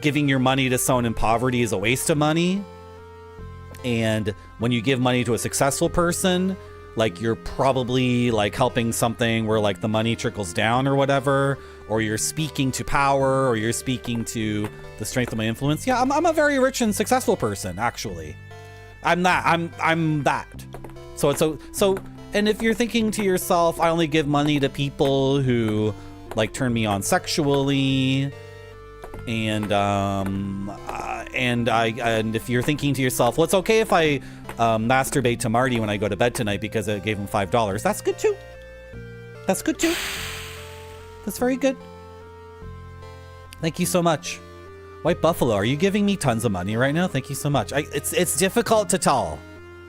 giving your money to someone in poverty is a waste of money, and when you give money to a successful person, like you're probably like helping something where like the money trickles down or whatever, or you're speaking to power, or you're speaking to the strength of my influence. Yeah, I'm a very rich and successful person, actually. I'm that. So and if you're thinking to yourself, I only give money to people who like turn me on sexually, and if you're thinking to yourself, well, it's okay if I masturbate to Marty when I go to bed tonight because I gave him $5. That's good too. That's good too. That's very good. Thank you so much. White Buffalo, are you giving me tons of money right now? Thank you so much. It's difficult to tell.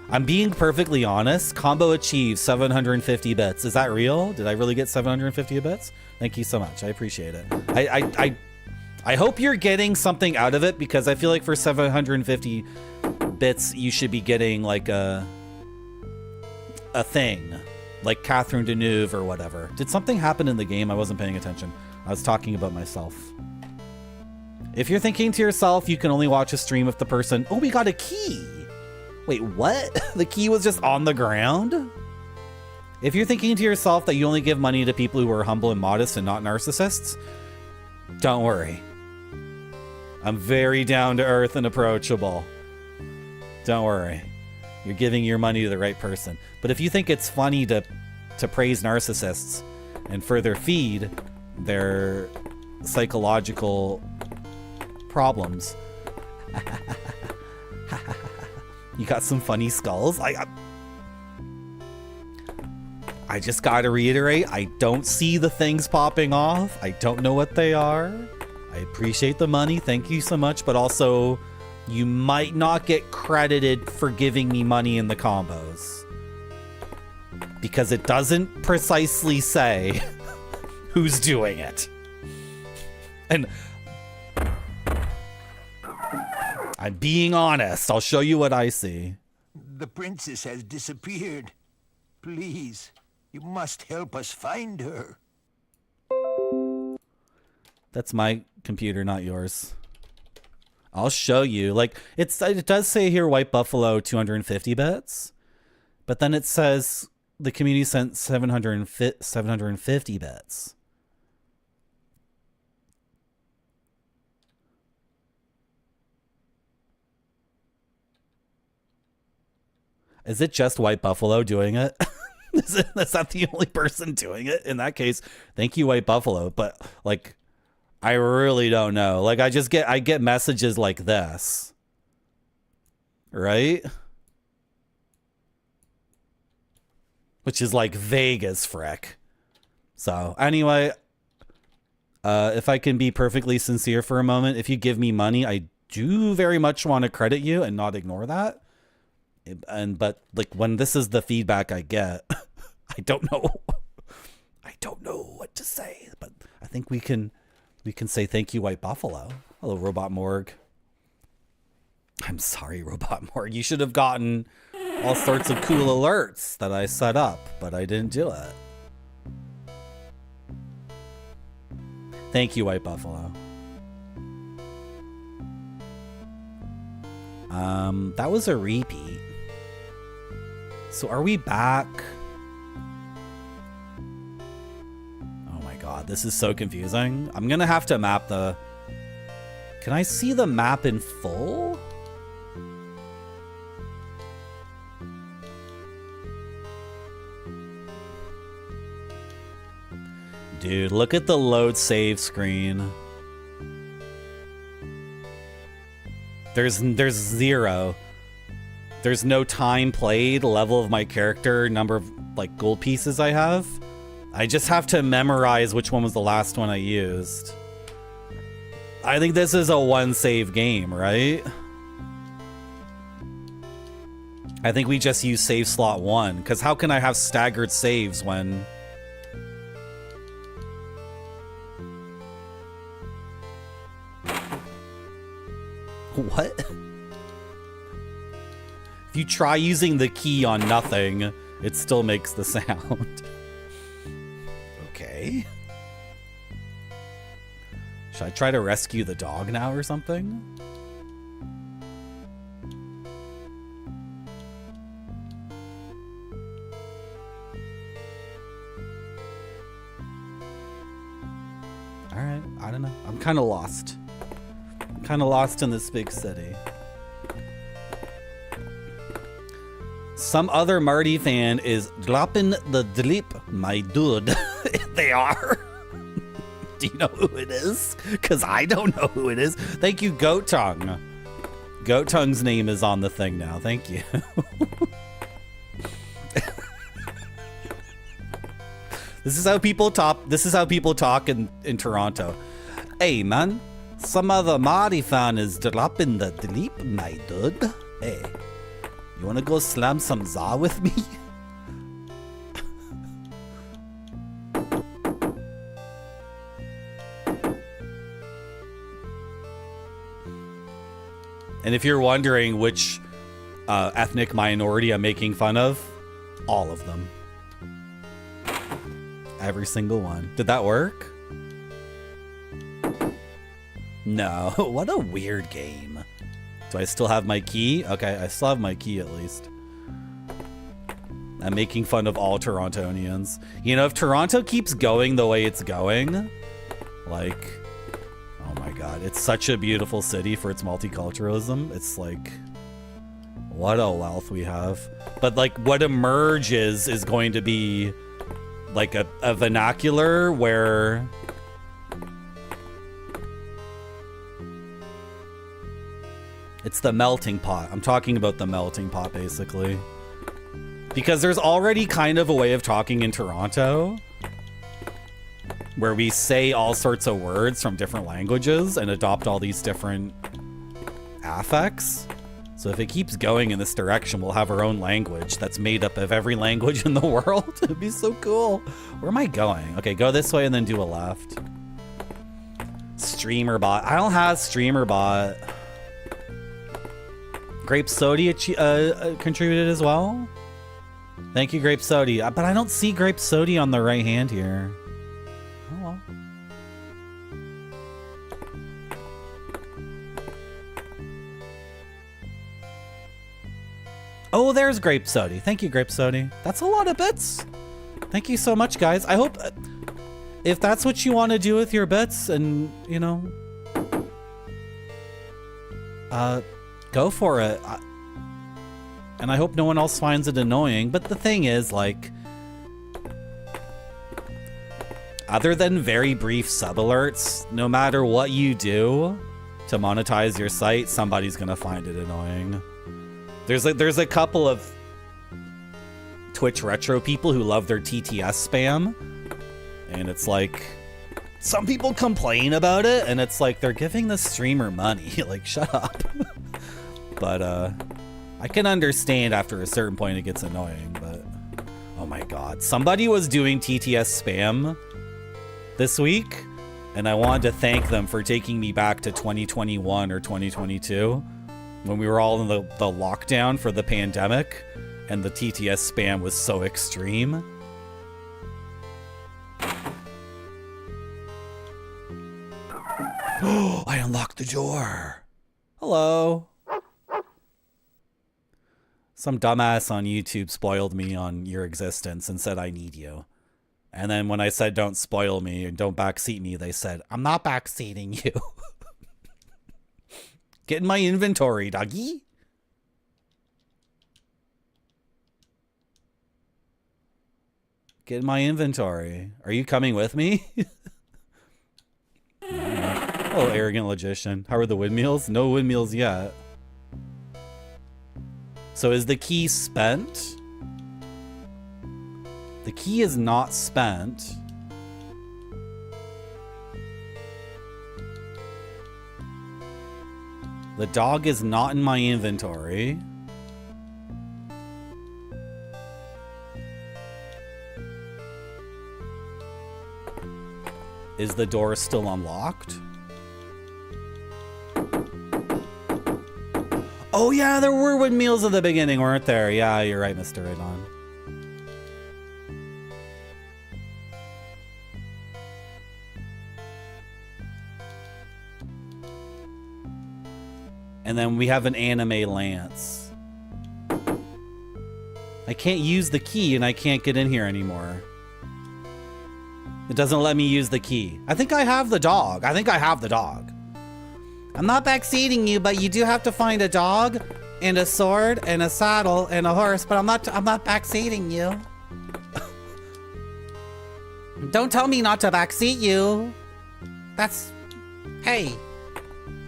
I'm being perfectly honest. Combo achieved 750 bits. Is that real? Did I really get 750 bits? Thank you so much. I appreciate it. I hope you're getting something out of it, because I feel like for 750 bits, you should be getting like a thing, like Catherine Deneuve or whatever. Did something happen in the game? I wasn't paying attention. I was talking about myself. If you're thinking to yourself, you can only watch a stream if the person... Oh, we got a key. Wait, what? The key was just on the ground? If you're thinking to yourself that you only give money to people who are humble and modest and not narcissists, don't worry. I'm very down to earth and approachable. Don't worry. You're giving your money to the right person. But if you think it's funny to praise narcissists and further feed their psychological problems, you got some funny skulls. I just gotta reiterate, I don't see the things popping off. I don't know what they are. I appreciate the money. Thank you so much. But also, you might not get credited for giving me money in the combos, because it doesn't precisely say who's doing it. And I'm being honest. I'll show you what I see. The princess has disappeared. Please, you must help us find her. That's my computer, not yours. I'll show you. Like, it does say here White Buffalo 250 bits, but then it says the community sent 750 bits. Is it just White Buffalo doing it? Is that the only person doing it? In that case, thank you, White Buffalo. But like, I really don't know. Like, I get messages like this, right? Which is like vague as frick. So anyway, if I can be perfectly sincere for a moment, if you give me money, I do very much want to credit you and not ignore that. But like, when this is the feedback I get, I don't know what to say. But I think we can say thank you, White Buffalo. Hello, Robot Morgue. I'm sorry, Robot Morgue. You should have gotten all sorts of cool alerts that I set up, but I didn't do it. Thank you, White Buffalo. That was a repeat. So are we back? Oh my god, this is so confusing. I'm gonna have to map the... Can I see the map in full? Dude, look at the load save screen. There's 0. There's no time played, level of my character, number of like gold pieces I have. I just have to memorize which one was the last one I used. I think this is a one save game, right? I think we just use save slot 1, because how can I have staggered saves when... What? If you try using the key on nothing, it still makes the sound. Okay. Should I try to rescue the dog now or something? Alright, I don't know. I'm kind of lost. I'm kind of lost in this big city. Some other Marty fan is dropping the drip, my dude. They are. Do you know who it is? Because I don't know who it is. Thank you, Goat Tongue. Goat Tongue's name is on the thing now. Thank you. This is how people talk. This is how people talk in Toronto. Hey, man. Some other Marty fan is dropping the drip, my dude. Hey. You wanna go slam some za with me? And if you're wondering which ethnic minority I'm making fun of, all of them. Every single one. Did that work? No. What a weird game. Do I still have my key? Okay, I still have my key at least. I'm making fun of all Torontonians. You know, if Toronto keeps going the way it's going, like, oh my god, it's such a beautiful city for its multiculturalism. It's like, what a wealth we have. But like, what emerges is going to be like a vernacular where... It's the melting pot. I'm talking about the melting pot, basically. Because there's already kind of a way of talking in Toronto where we say all sorts of words from different languages and adopt all these different affects. So if it keeps going in this direction, we'll have our own language that's made up of every language in the world. It'd be so cool. Where am I going? Okay, go this way and then do a left. Streamer bot. I don't have streamer bot. Grape Sody contributed as well. Thank you, Grape Sody. But I don't see Grape Sody on the right hand here. Oh well. Oh, there's Grape Sody. Thank you, Grape Sody. That's a lot of bits. Thank you so much, guys. I hope if that's what you want to do with your bits and, you know, go for it. And I hope no one else finds it annoying. But the thing is, like, other than very brief sub alerts, no matter what you do to monetize your site, somebody's gonna find it annoying. There's a couple of Twitch retro people who love their TTS spam, and it's like, some people complain about it, and it's like, they're giving the streamer money. Like, shut up. But I can understand after a certain point it gets annoying, but oh my god. Somebody was doing TTS spam this week, and I wanted to thank them for taking me back to 2021 or 2022 when we were all in the lockdown for the pandemic, and the TTS spam was so extreme. Oh, I unlocked the door. Hello. Some dumbass on YouTube spoiled me on your existence and said I need you. And then when I said don't spoil me and don't backseat me, they said, I'm not backseating you. Get in my inventory, doggy. Get in my inventory. Are you coming with me? Oh, arrogant logician. How are the windmills? No windmills yet. So is the key spent? The key is not spent. The dog is not in my inventory. Is the door still unlocked? Oh yeah, there were windmills at the beginning, weren't there? Yeah, you're right, Mr. Radon. And then we have an anime lance. I can't use the key and I can't get in here anymore. It doesn't let me use the key. I think I have the dog. I think I have the dog. I'm not backseating you, but you do have to find a dog and a sword and a saddle and a horse, but I'm not backseating you. Don't tell me not to backseat you. Hey.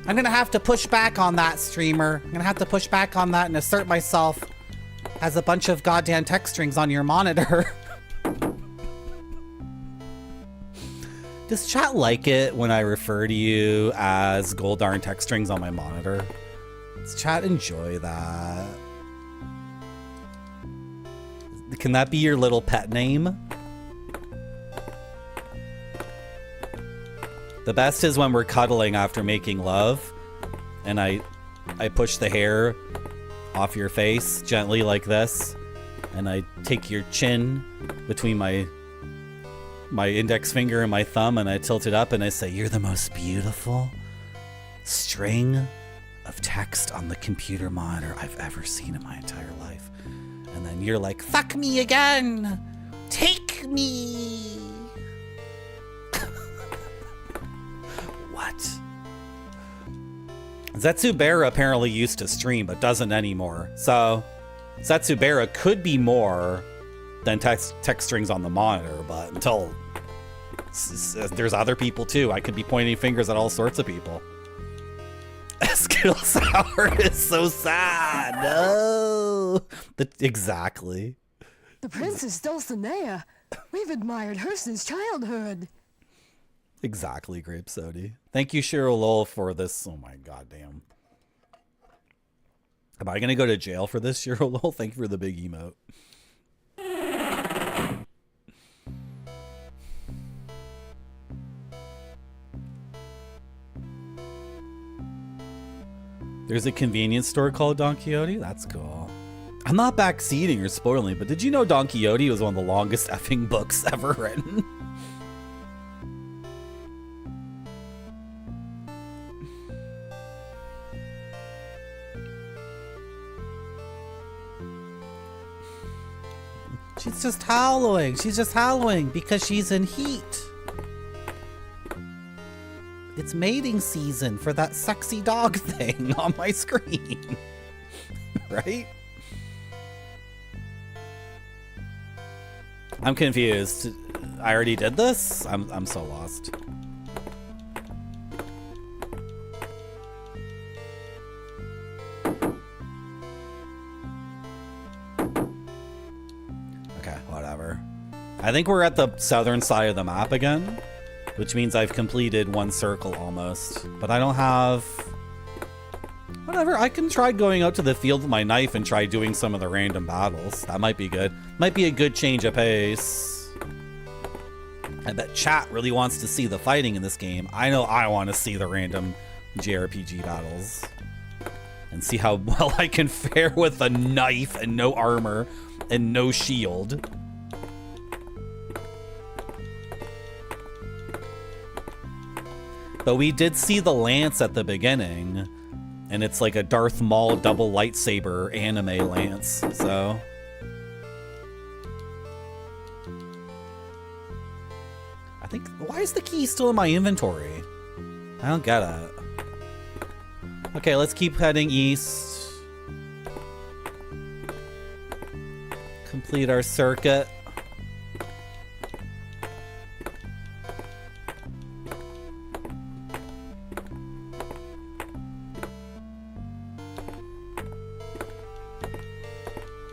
I'm gonna have to push back on that, streamer. I'm gonna have to push back on that and assert myself as a bunch of goddamn text strings on your monitor. Does chat like it when I refer to you as gold darn text strings on my monitor? Does chat enjoy that? Can that be your little pet name? The best is when we're cuddling after making love and I push the hair off your face gently like this and I take your chin between my index finger and my thumb and I tilt it up and I say, "You're the most beautiful string of text on the computer monitor I've ever seen in my entire life." And then you're like, "Fuck me again! Take me!" What? Zetsubera apparently used to stream, but doesn't anymore. So, Zetsubera could be more than text strings on the monitor, but until there's other people too. I could be pointing fingers at all sorts of people. Skill Sour is so sad. No. Exactly. The Princess Dulcinea. We've admired her since childhood. Exactly, Grape Sody. Thank you, Cheryl Lowell, for this. Oh my goddamn. Am I gonna go to jail for this, Cheryl Lowell? Thank you for the big emote. There's a convenience store called Don Quixote? That's cool. I'm not backseating or spoiling, but did you know Don Quixote was one of the longest effing books ever written? She's just howling. She's just howling because she's in heat. It's mating season for that sexy dog thing on my screen. Right? I'm confused. I already did this? I'm so lost. Okay, whatever. I think we're at the southern side of the map again, which means I've completed one circle almost. But I don't have... Whatever, I can try going out to the field with my knife and try doing some of the random battles. That might be good. Might be a good change of pace. I bet chat really wants to see the fighting in this game. I know I want to see the random JRPG battles. And see how well I can fare with a knife and no armor and no shield. But we did see the lance at the beginning, and it's like a Darth Maul double lightsaber anime lance, so... I think... Why is the key still in my inventory? I don't get it. Okay, let's keep heading east. Complete our circuit.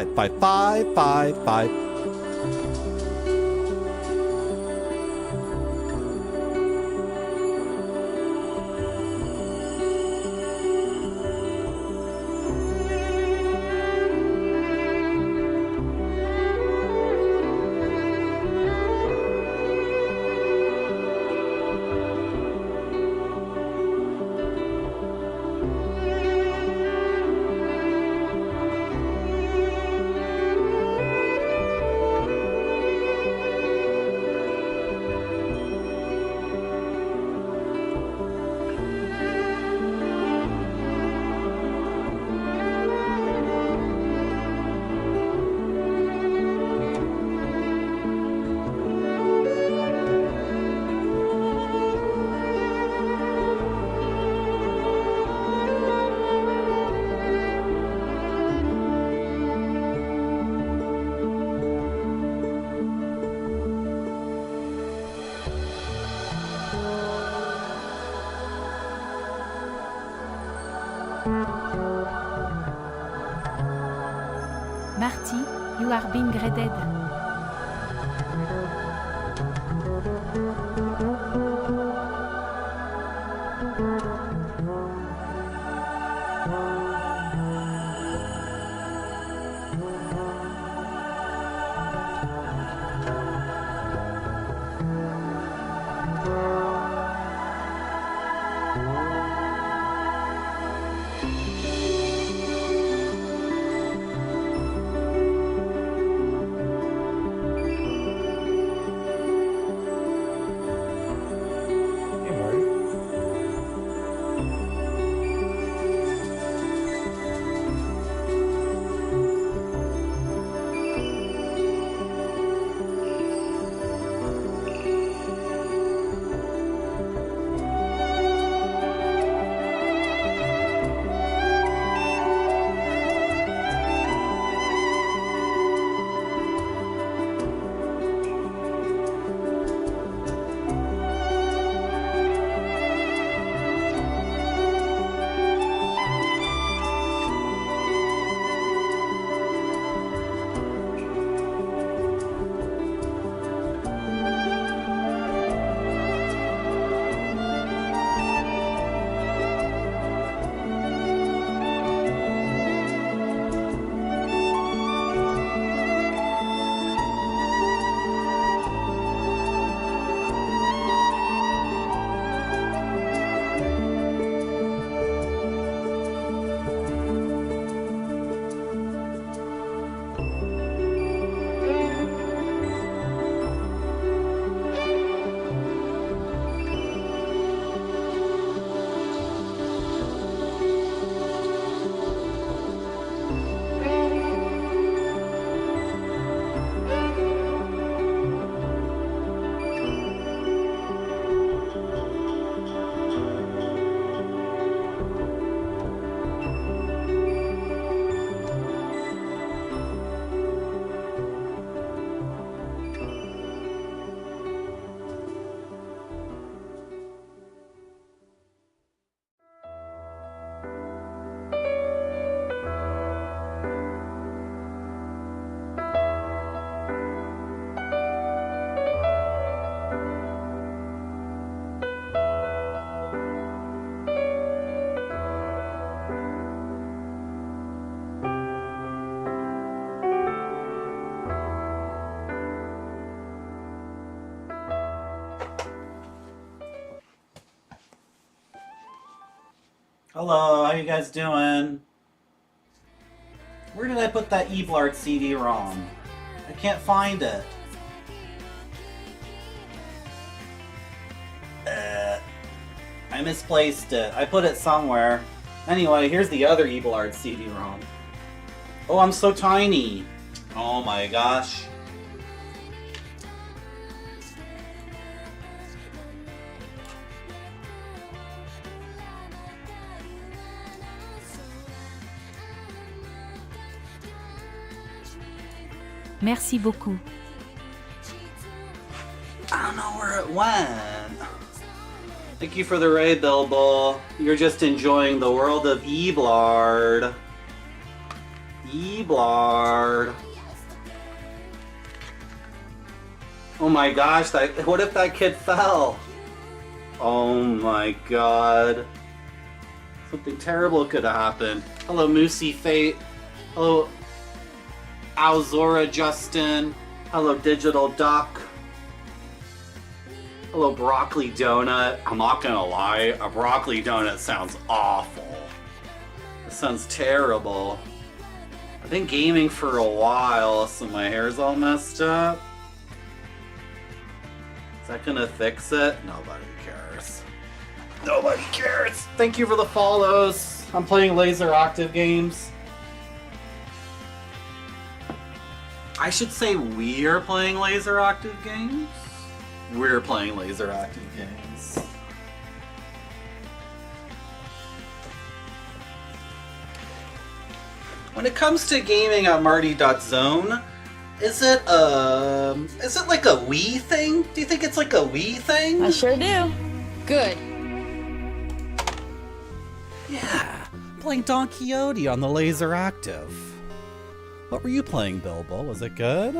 5, 5, 5, 5, 5. Marty, you are being graded. Hello, how you guys doing? Where did I put that Eblard CD-ROM? I can't find it. I misplaced it. I put it somewhere. Anyway, here's the other Eblard CD-ROM. Oh, I'm so tiny. Oh my gosh. Merci beaucoup. I don't know where it went. Thank you for the raid, Bilbo. You're just enjoying the world of Eblard. Eblard. Oh my gosh, what if that kid fell? Oh my god. Something terrible could have happened. Hello, Moosey Fate. Hello, Alzora Justin. Hello, Digital Duck. Hello, Broccoli Donut. I'm not gonna lie, a broccoli donut sounds awful. It sounds terrible. I've been gaming for a while, so my hair's all messed up. Is that gonna fix it? Nobody cares. Nobody cares! Thank you for the follows. I'm playing LaserActive games. I should say we're playing LaserActive games. We're playing LaserActive games. When it comes to gaming at Marty.zone, is it like a Wii thing? Do you think it's like a Wii thing? I sure do. Good. Yeah, playing Don Quixote on the LaserActive. What were you playing, Bilbo? Was it good?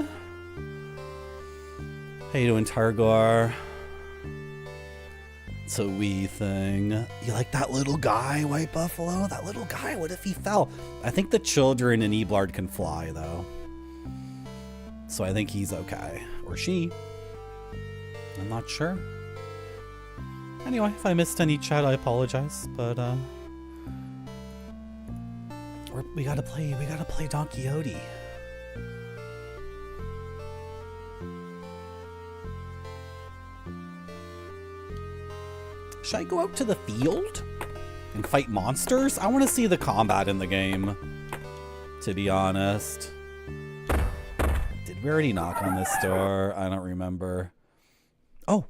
How you doing, Targar? It's a Wii thing. You like that little guy, White Buffalo? That little guy, what if he fell? I think the children in Eblard can fly, though. So I think he's okay. Or she. I'm not sure. Anyway, if I missed any chat, I apologize. But, we gotta play Don Quixote. Should I go out to the field and fight monsters? I want to see the combat in the game, to be honest. Did we already knock on this door? I don't remember. Oh.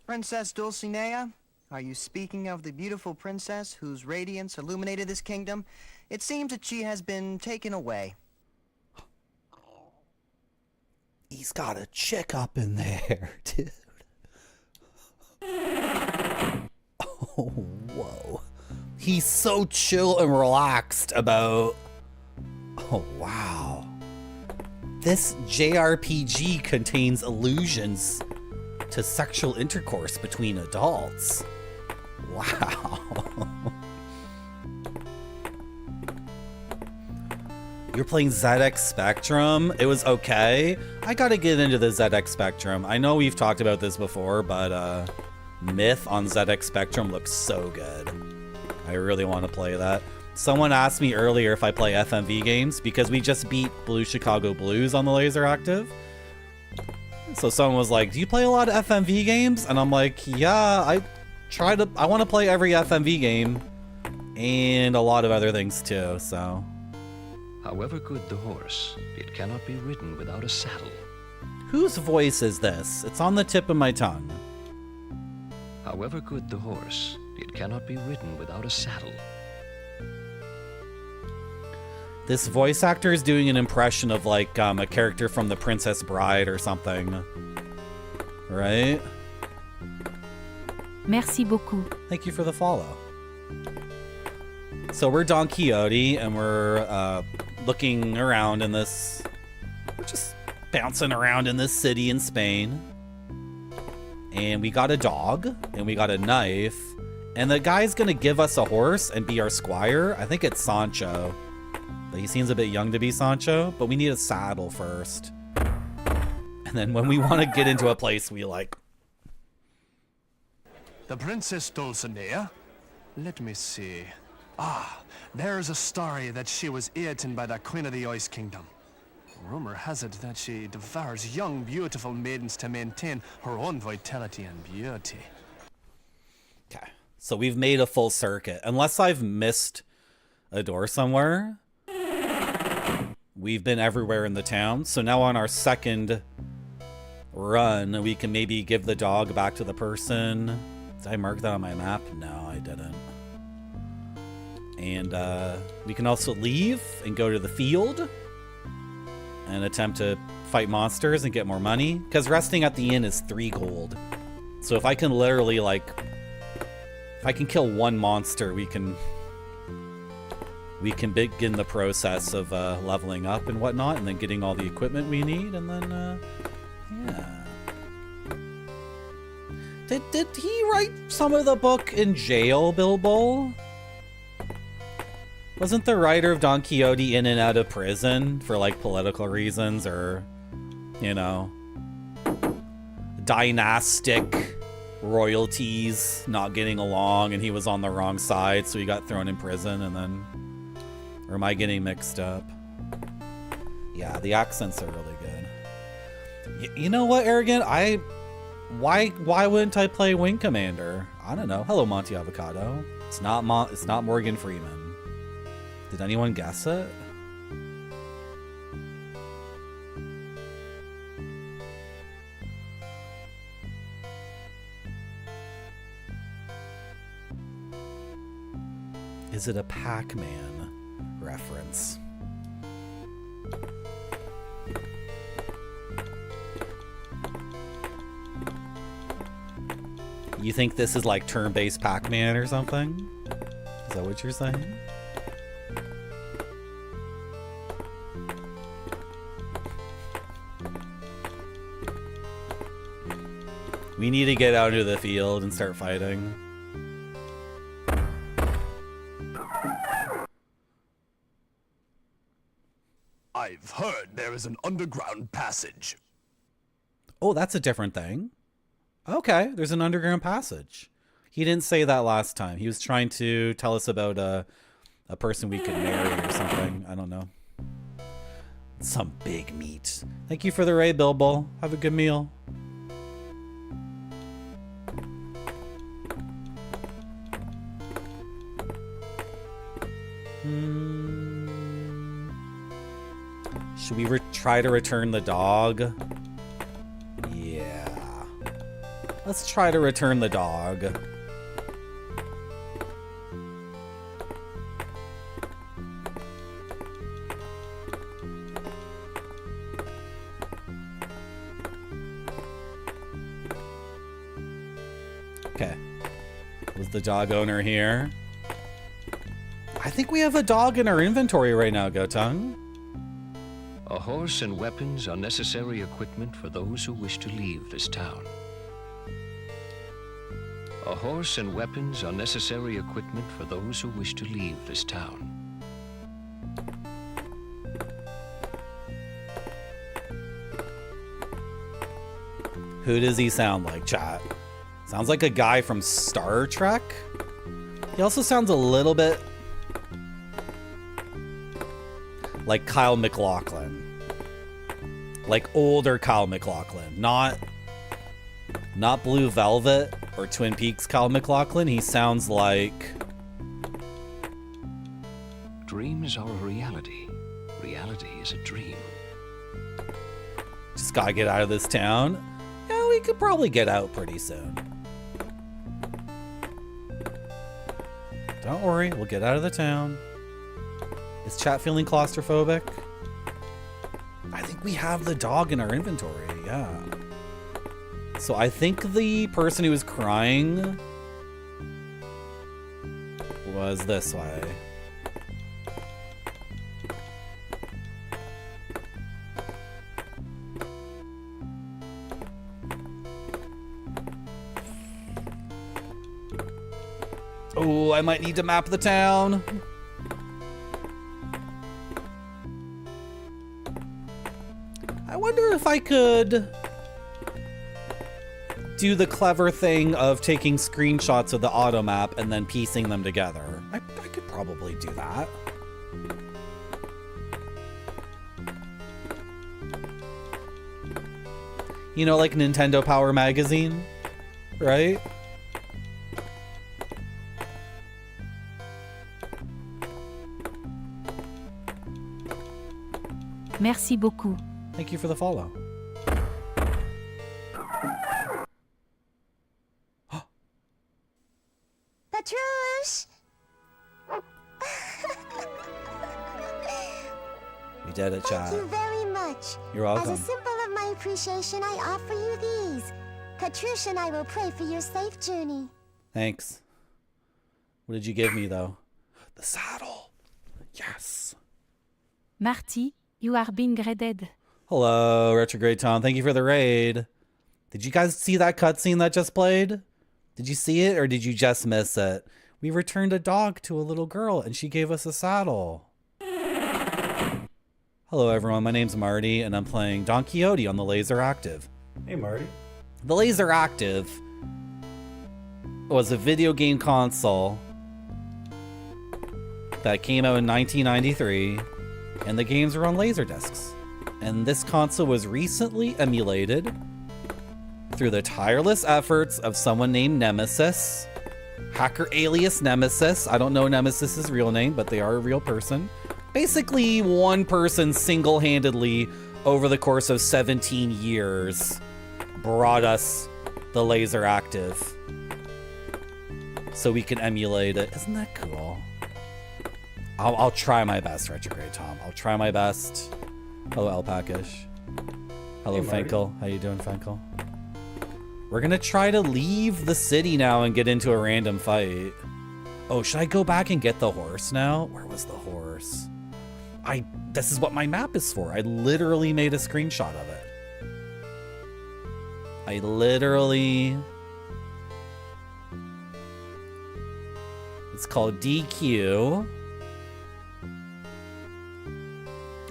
Princess Dulcinea, are you speaking of the beautiful princess whose radiance illuminated this kingdom? It seems that she has been taken away. He's got a chick up in there, dude. Oh, whoa. He's so chill and relaxed about... Oh, wow. This JRPG contains allusions to sexual intercourse between adults. Wow. You're playing ZX Spectrum? It was okay. I gotta get into the ZX Spectrum. I know we've talked about this before, but Myth on ZX Spectrum looks so good. I really want to play that. Someone asked me earlier if I play FMV games because we just beat Blue Chicago Blues on the LaserActive. So someone was like, do you play a lot of FMV games? And I'm like, yeah, I want to play every FMV game and a lot of other things too, so. However good the horse, it cannot be ridden without a saddle. Whose voice is this? It's on the tip of my tongue. However good the horse, it cannot be ridden without a saddle. This voice actor is doing an impression of like a character from The Princess Bride or something. Right? Merci beaucoup. Thank you for the follow. So we're Don Quixote and we're looking around in this... We're just bouncing around in this city in Spain. And we got a dog and we got a knife. And the guy's gonna give us a horse and be our squire. I think it's Sancho. But he seems a bit young to be Sancho, but we need a saddle first. And then when we want to get into a place, we like... The Princess Dulcinea? Let me see. Ah, there's a story that she was eaten by the Queen of the Ice Kingdom. Rumor has it that she devours young, beautiful maidens to maintain her own vitality and beauty. Okay, so we've made a full circuit. Unless I've missed a door somewhere, we've been everywhere in the town. So now on our second run, we can maybe give the dog back to the person. Did I mark that on my map? No, I didn't. And we can also leave and go to the field and attempt to fight monsters and get more money. Because resting at the inn is 3 gold. So if I can literally, like, if I can kill one monster, we can begin the process of leveling up and whatnot, and then getting all the equipment we need, and then, yeah. Did he write some of the book in jail, Bilbo? Wasn't the writer of Don Quixote in and out of prison for, like, political reasons, or, you know, dynastic royalties not getting along, and he was on the wrong side, so he got thrown in prison, and then... Or am I getting mixed up? Yeah, the accents are really good. You know what, Arrogant? Why wouldn't I play Wing Commander? I don't know. Hello, Monty Avocado. It's not Morgan Freeman. Did anyone guess it? Is it a Pac-Man reference? You think this is like turn-based Pac-Man or something? Is that what you're saying? We need to get out into the field and start fighting. I've heard there is an underground passage. Oh, that's a different thing. Okay, there's an underground passage. He didn't say that last time. He was trying to tell us about a person we could marry or something. I don't know. Some big meat. Thank you for the raid, Bilbo. Have a good meal. Should we try to return the dog? Yeah. Let's try to return the dog. Okay. Was the dog owner here? I think we have a dog in our inventory right now, Gotung. A horse and weapons are necessary equipment for those who wish to leave this town. A horse and weapons are necessary equipment for those who wish to leave this town. Who does he sound like, chat? Sounds like a guy from Star Trek. He also sounds a little bit like Kyle MacLachlan. Like older Kyle MacLachlan. Not Blue Velvet or Twin Peaks Kyle MacLachlan. He sounds like... Dreams are a reality. Reality is a dream. Just gotta get out of this town. Yeah, we could probably get out pretty soon. Don't worry, we'll get out of the town. Is chat feeling claustrophobic? I think we have the dog in our inventory, yeah. So I think the person who was crying was this way. Oh, I might need to map the town. I wonder if I could do the clever thing of taking screenshots of the auto map and then piecing them together. I could probably do that. You know, like Nintendo Power Magazine, right? Merci beaucoup. Thank you for the follow. Patrouche! We did it, chat. Thank you very much. You're welcome. As a symbol of my appreciation, I offer you these. Katrush and I will pray for your safe journey. Thanks. What did you give me, though? The saddle. Yes. Marty, you are being graded. Hello, Retrograde Tom. Thank you for the raid. Did you guys see that cutscene that just played? Did you see it or did you just miss it? We returned a dog to a little girl and she gave us a saddle. Hello, everyone. My name's Marty and I'm playing Don Quixote on the LaserActive. Hey, Marty. The LaserActive was a video game console that came out in 1993, and the games were on LaserDiscs. And this console was recently emulated through the tireless efforts of someone named Nemesis, hacker alias Nemesis. I don't know Nemesis's real name, but they are a real person. Basically, one person single-handedly over the course of 17 years brought us the LaserActive so we can emulate it. Isn't that cool? I'll try my best, Retrograde Tom. I'll try my best. Hello, Alpacish. Hello, hey, Finkel. How you doing, Finkel? We're gonna try to leave the city now and get into a random fight. Oh, should I go back and get the horse now? Where was the horse? This is what my map is for. I literally made a screenshot of it. It's called DQ.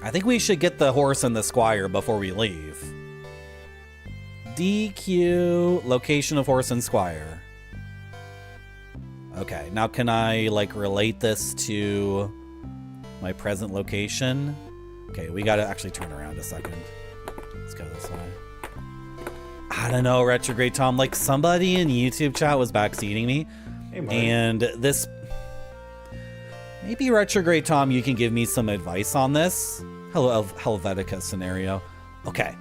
I think we should get the horse and the squire before we leave. DQ, location of horse and squire. Okay, now can I like relate this to my present location? Okay, we gotta actually turn around a second. Let's go this way. I don't know, Retrograde Tom, like somebody in YouTube chat was backseating me. Hey, Marty. And this... Maybe Retrograde Tom, you can give me some advice on this. Hello, Helvetica scenario. Okay.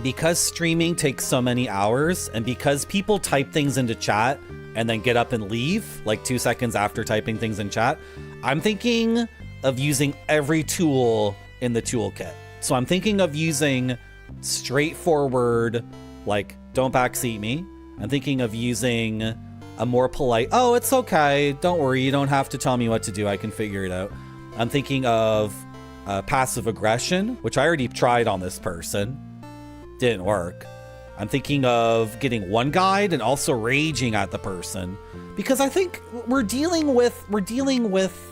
Because streaming takes so many hours, and because people type things into chat and then get up and leave, like 2 seconds after typing things in chat, I'm thinking of using every tool in the toolkit. So I'm thinking of using straightforward, like, don't backseat me. I'm thinking of using a more polite, oh, it's okay, don't worry, you don't have to tell me what to do, I can figure it out. I'm thinking of passive aggression, which I already tried on this person. Didn't work. I'm thinking of getting one guide and also raging at the person, because I think we're dealing with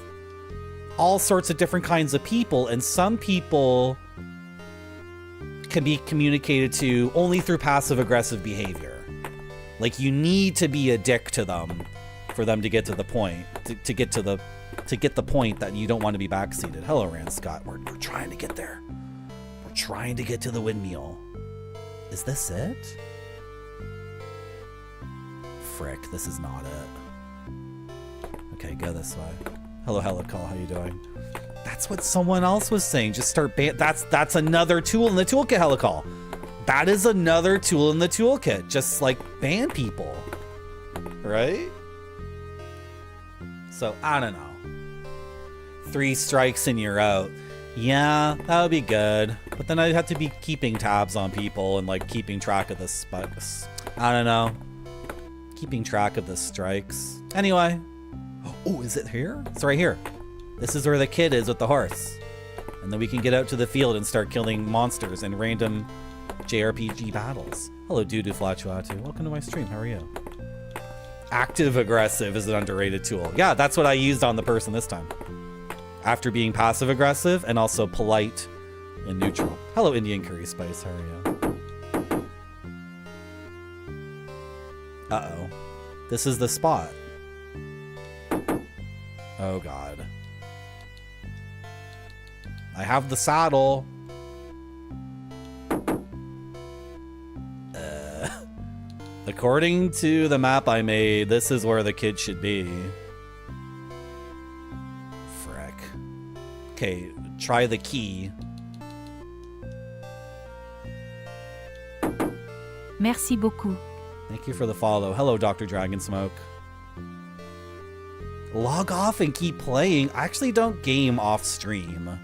all sorts of different kinds of people, and some people can be communicated to only through passive aggressive behavior. Like, you need to be a dick to them for them to get to the point, to get the point that you don't want to be backseated. Hello, Rand Scott. We're trying to get there. We're trying to get to the windmill. Is this it? Frick, this is not it. Okay, go this way. Hello, Helicol, how you doing? That's what someone else was saying. Just start that's another tool in the toolkit, Helicol. That is another tool in the toolkit. Just like ban people, right? So I don't know. 3 strikes and you're out. Yeah, that would be good. But then I'd have to be keeping tabs on people and like keeping track of the spikes. I don't know. Keeping track of the strikes. Anyway. Oh, is it here? It's right here. This is where the kid is with the horse. And then we can get out to the field and start killing monsters in random JRPG battles. Hello, Dudu Flatuatu. Welcome to my stream. How are you? Active aggressive is an underrated tool. Yeah, that's what I used on the person this time. After being passive aggressive and also polite and neutral. Hello, Indian Curry Spice. How are you? Uh-oh. This is the spot. Oh, God. I have the saddle. According to the map I made, this is where the kid should be. Frick. Okay, try the key. Merci beaucoup. Thank you for the follow. Hello, Dr. Dragonsmoke. Log off and keep playing. I actually don't game off stream.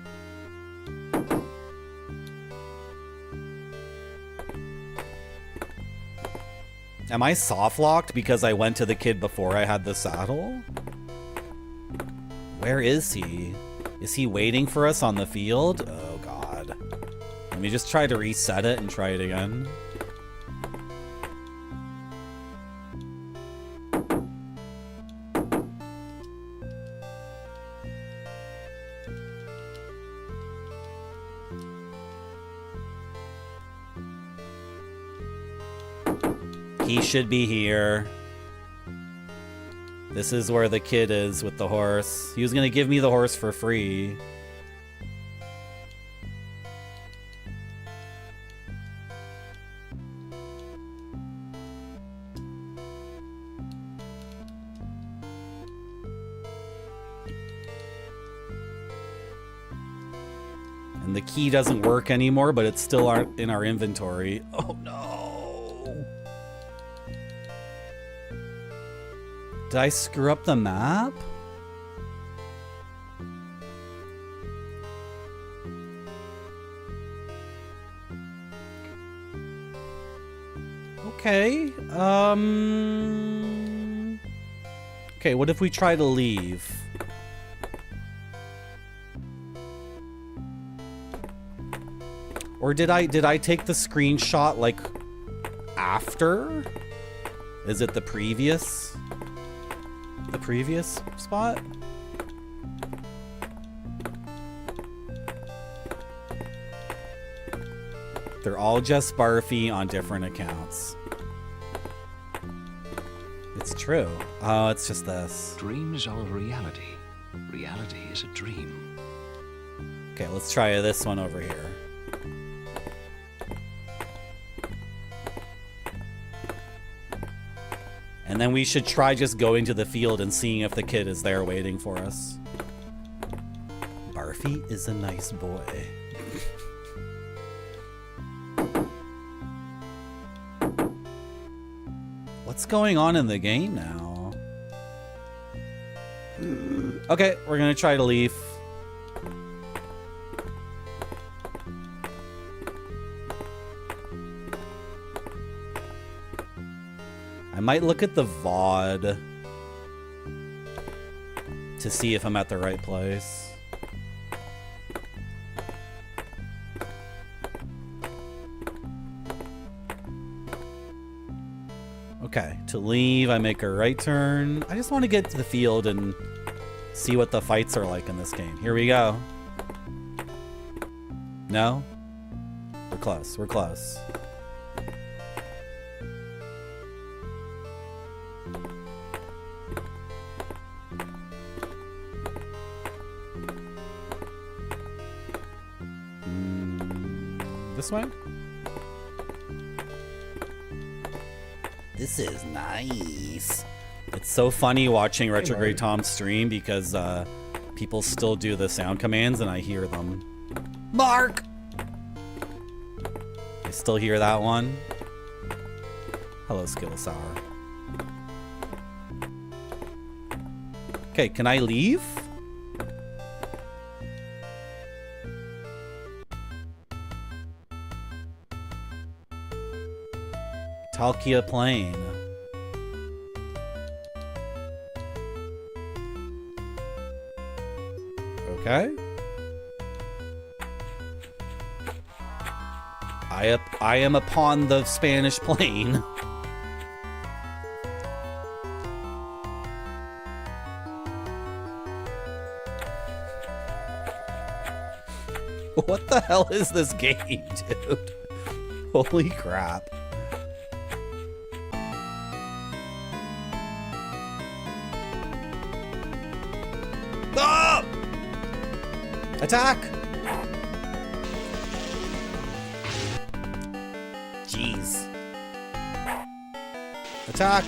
Am I soft locked because I went to the kid before I had the saddle? Where is he? Is he waiting for us on the field? Oh, God. Let me just try to reset it and try it again. He should be here. This is where the kid is with the horse. He was gonna give me the horse for free. And the key doesn't work anymore, but it's still in our inventory. Oh no. Did I screw up the map? Okay. Okay, what if we try to leave? Or did I take the screenshot like after? Is it the previous spot? They're all just Barfy on different accounts. It's true. Oh, it's just this. Dreams are a reality. Reality is a dream. Okay, let's try this one over here. And then we should try just going to the field and seeing if the kid is there waiting for us. Barfy is a nice boy. What's going on in the game now? Okay, we're gonna try to leave. I might look at the VOD to see if I'm at the right place. Okay, to leave, I make a right turn. I just want to get to the field and see what the fights are like in this game. Here we go. No? We're close, we're close. This way? This is nice. It's so funny watching Retrograde Tom stream because people still do the sound commands and I hear them. Mark! I still hear that one. Hello, Skittle Sour. Okay, can I leave? Talkia Plain. Okay. I am upon the Spanish plain. What the hell is this game, dude? Holy crap. Attack! Jeez. Attack!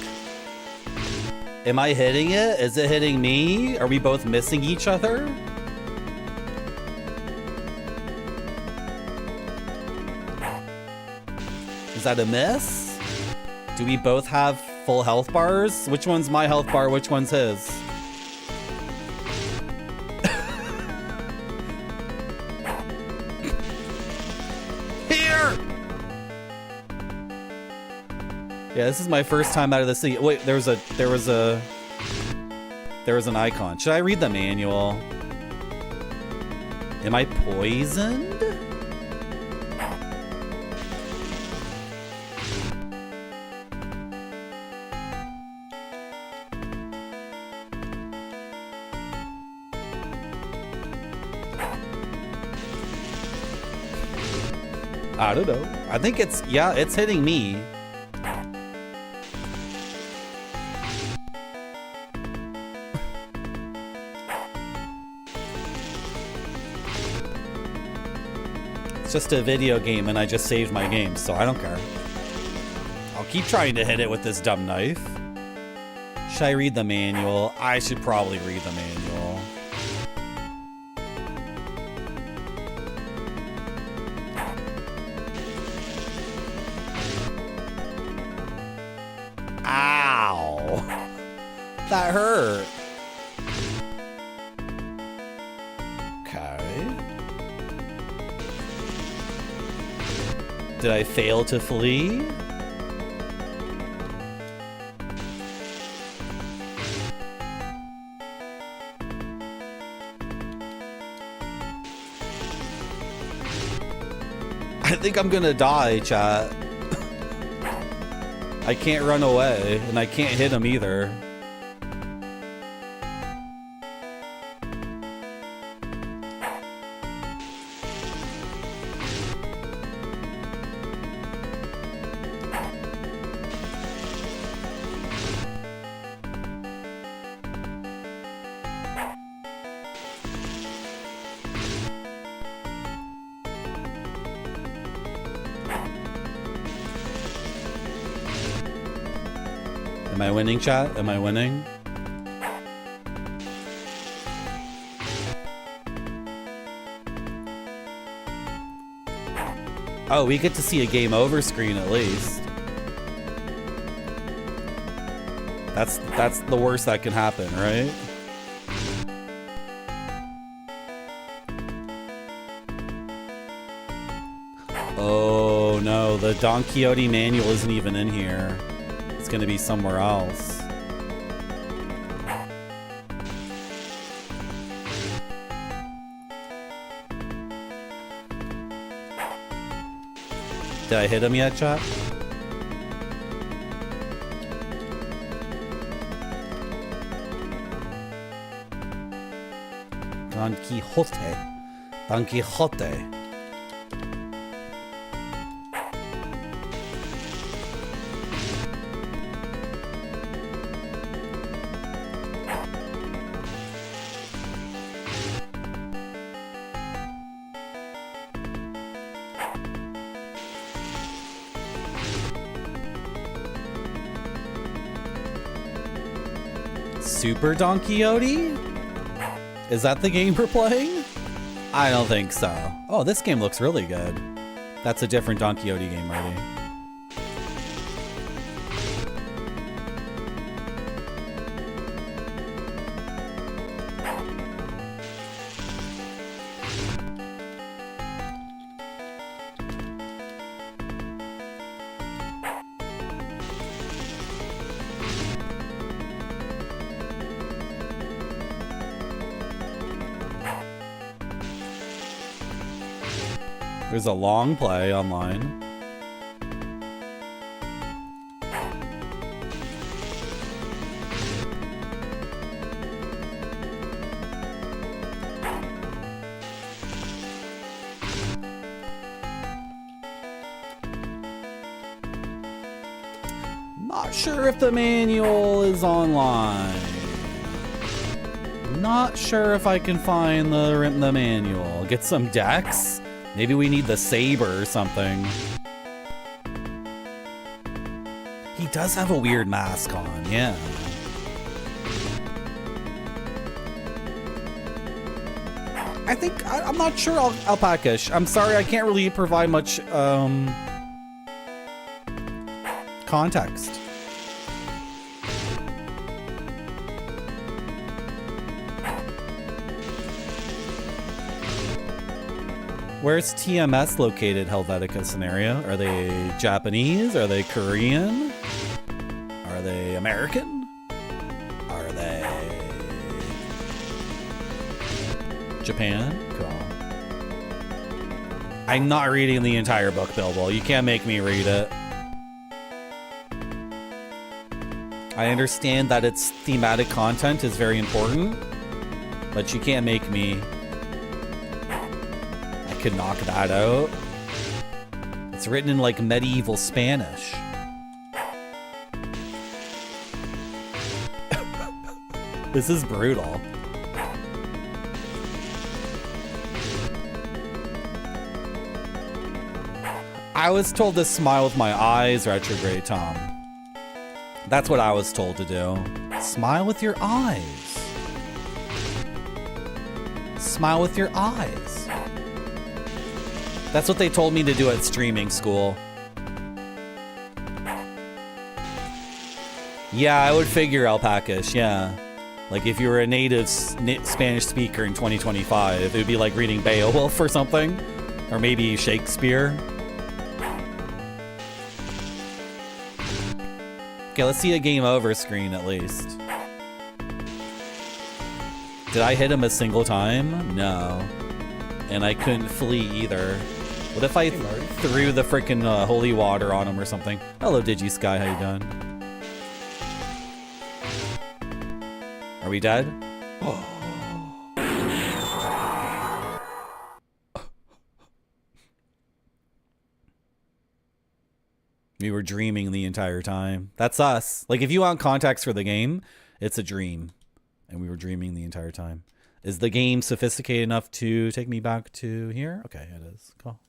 Am I hitting it? Is it hitting me? Are we both missing each other? Is that a miss? Do we both have full health bars? Which one's my health bar? Which one's his? Here! Yeah, this is my first time out of the city. Wait, there was an icon. Should I read the manual? Am I poisoned? I don't know. I think it's hitting me. It's just a video game and I just saved my game, so I don't care. I'll keep trying to hit it with this dumb knife. Should I read the manual? I should probably read the manual. Ow! That hurt. Okay. Did I fail to flee? I think I'm gonna die, chat. I can't run away, and I can't hit him either. Am I winning, chat? Am I winning? Oh, we get to see a game over screen at least. That's the worst that can happen, right? Oh no, the Don Quixote manual isn't even in here. It's gonna be somewhere else. Did I hit him yet, chat? Don Quixote. Don Quixote. Super Don Quixote? Is that the game we're playing? I don't think so. Oh, this game looks really good. That's a different Don Quixote game already. There's a long play online. Not sure if the manual is online. Not sure if I can find the manual. Get some decks? Maybe we need the saber or something. He does have a weird mask on, yeah. I think, I'm not sure, Alpaca-ish. I'm sorry, I can't really provide much context. Where's TMS located, Helvetica scenario? Are they Japanese? Are they Korean? Are they American? Are they Japan? Cool. I'm not reading the entire book, Bilbo. You can't make me read it. I understand that its thematic content is very important, but you can't make me. I could knock that out. It's written in like medieval Spanish. This is brutal. I was told to smile with my eyes, Retrograde Tom. That's what I was told to do. Smile with your eyes. Smile with your eyes. That's what they told me to do at streaming school. Yeah, I would figure, Alpaca-ish, yeah. Like if you were a native Spanish speaker in 2025, it would be like reading Beowulf or something. Or maybe Shakespeare. Okay, let's see a game over screen at least. Did I hit him a single time? No. And I couldn't flee either. What if I threw the freaking holy water on him or something? Hello, DigiSky, how you doing? Are we dead? Oh. We were dreaming the entire time. That's us. Like, if you want context for the game, it's a dream. And we were dreaming the entire time. Is the game sophisticated enough to take me back to here? Okay, it is. Cool.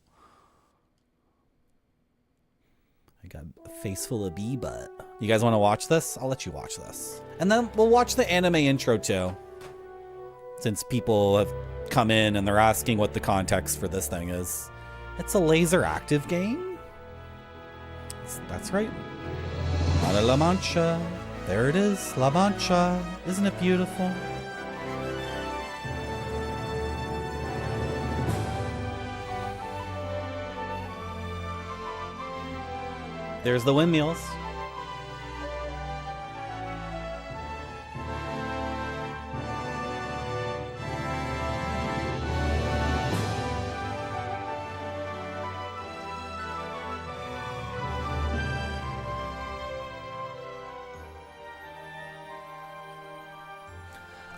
I got a face full of bee butt. You guys want to watch this? I'll let you watch this. And then we'll watch the anime intro too. Since people have come in and they're asking what the context for this thing is. It's a LaserActive game? That's right. La Mancha. There it is. La Mancha. Isn't it beautiful? There's the windmills.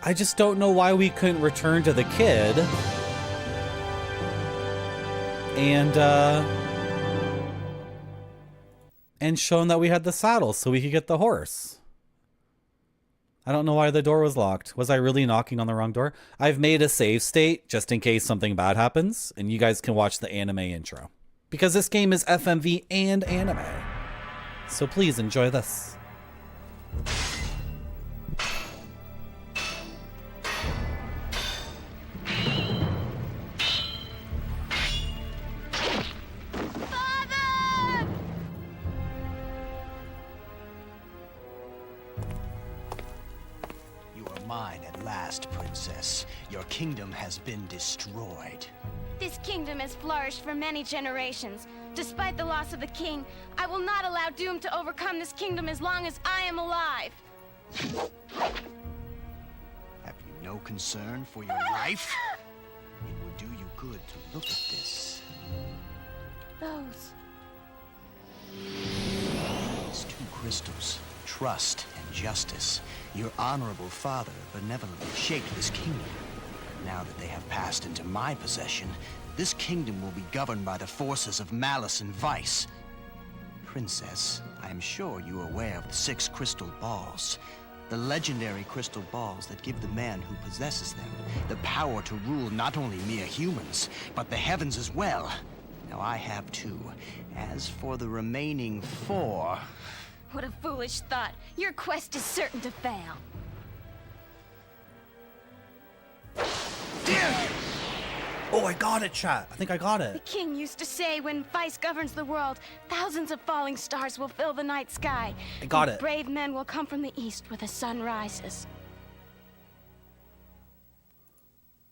I just don't know why we couldn't return to the kid and show him that we had the saddle so we could get the horse. I don't know why the door was locked. Was I really knocking on the wrong door? I've made a save state just in case something bad happens, and you guys can watch the anime intro. Because this game is FMV and anime. So please enjoy this. Mine at last, Princess. Your kingdom has been destroyed. This kingdom has flourished for many generations. Despite the loss of the king, I will not allow doom to overcome this kingdom as long as I am alive. Have you no concern for your life? It would do you good to look at this. Those two crystals, trust and justice. Your honorable father benevolently shaped this kingdom. Now that they have passed into my possession, this kingdom will be governed by the forces of malice and vice. Princess, I am sure you are aware of the 6 crystal balls. The legendary crystal balls that give the man who possesses them the power to rule not only mere humans, but the heavens as well. Now I have two. As for the remaining 4... What a foolish thought. Your quest is certain to fail. Oh, I got it, chat. I think I got The it. king used to say, when vice governs the world, thousands of falling stars will fill the night sky. I got and it. Brave men will come from the east where the sun rises.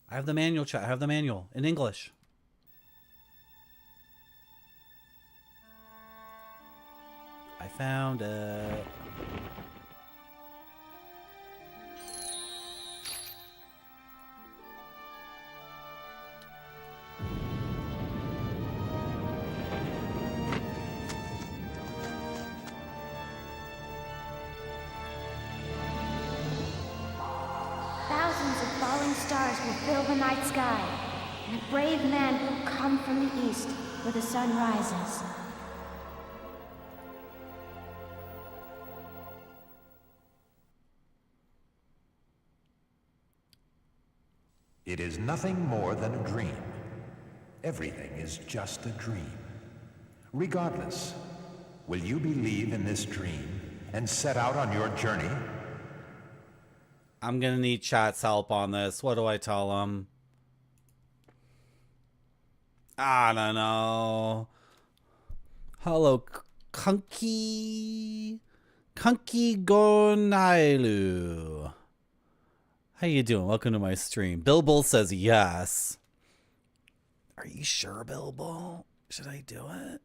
I have the manual, chat. I have the manual in English. I found it. Thousands of falling stars will fill the night sky, and a brave man will come from the east where the sun rises. It is nothing more than a dream. Everything is just a dream. Regardless, will you believe in this dream and set out on your journey? I'm gonna need chat's help on this. What do I tell him? I don't know. Hello, Kunky Gonailu. How you doing? Welcome to my stream. Bill Bull says yes. Are you sure, Bill Bull? Should I do it?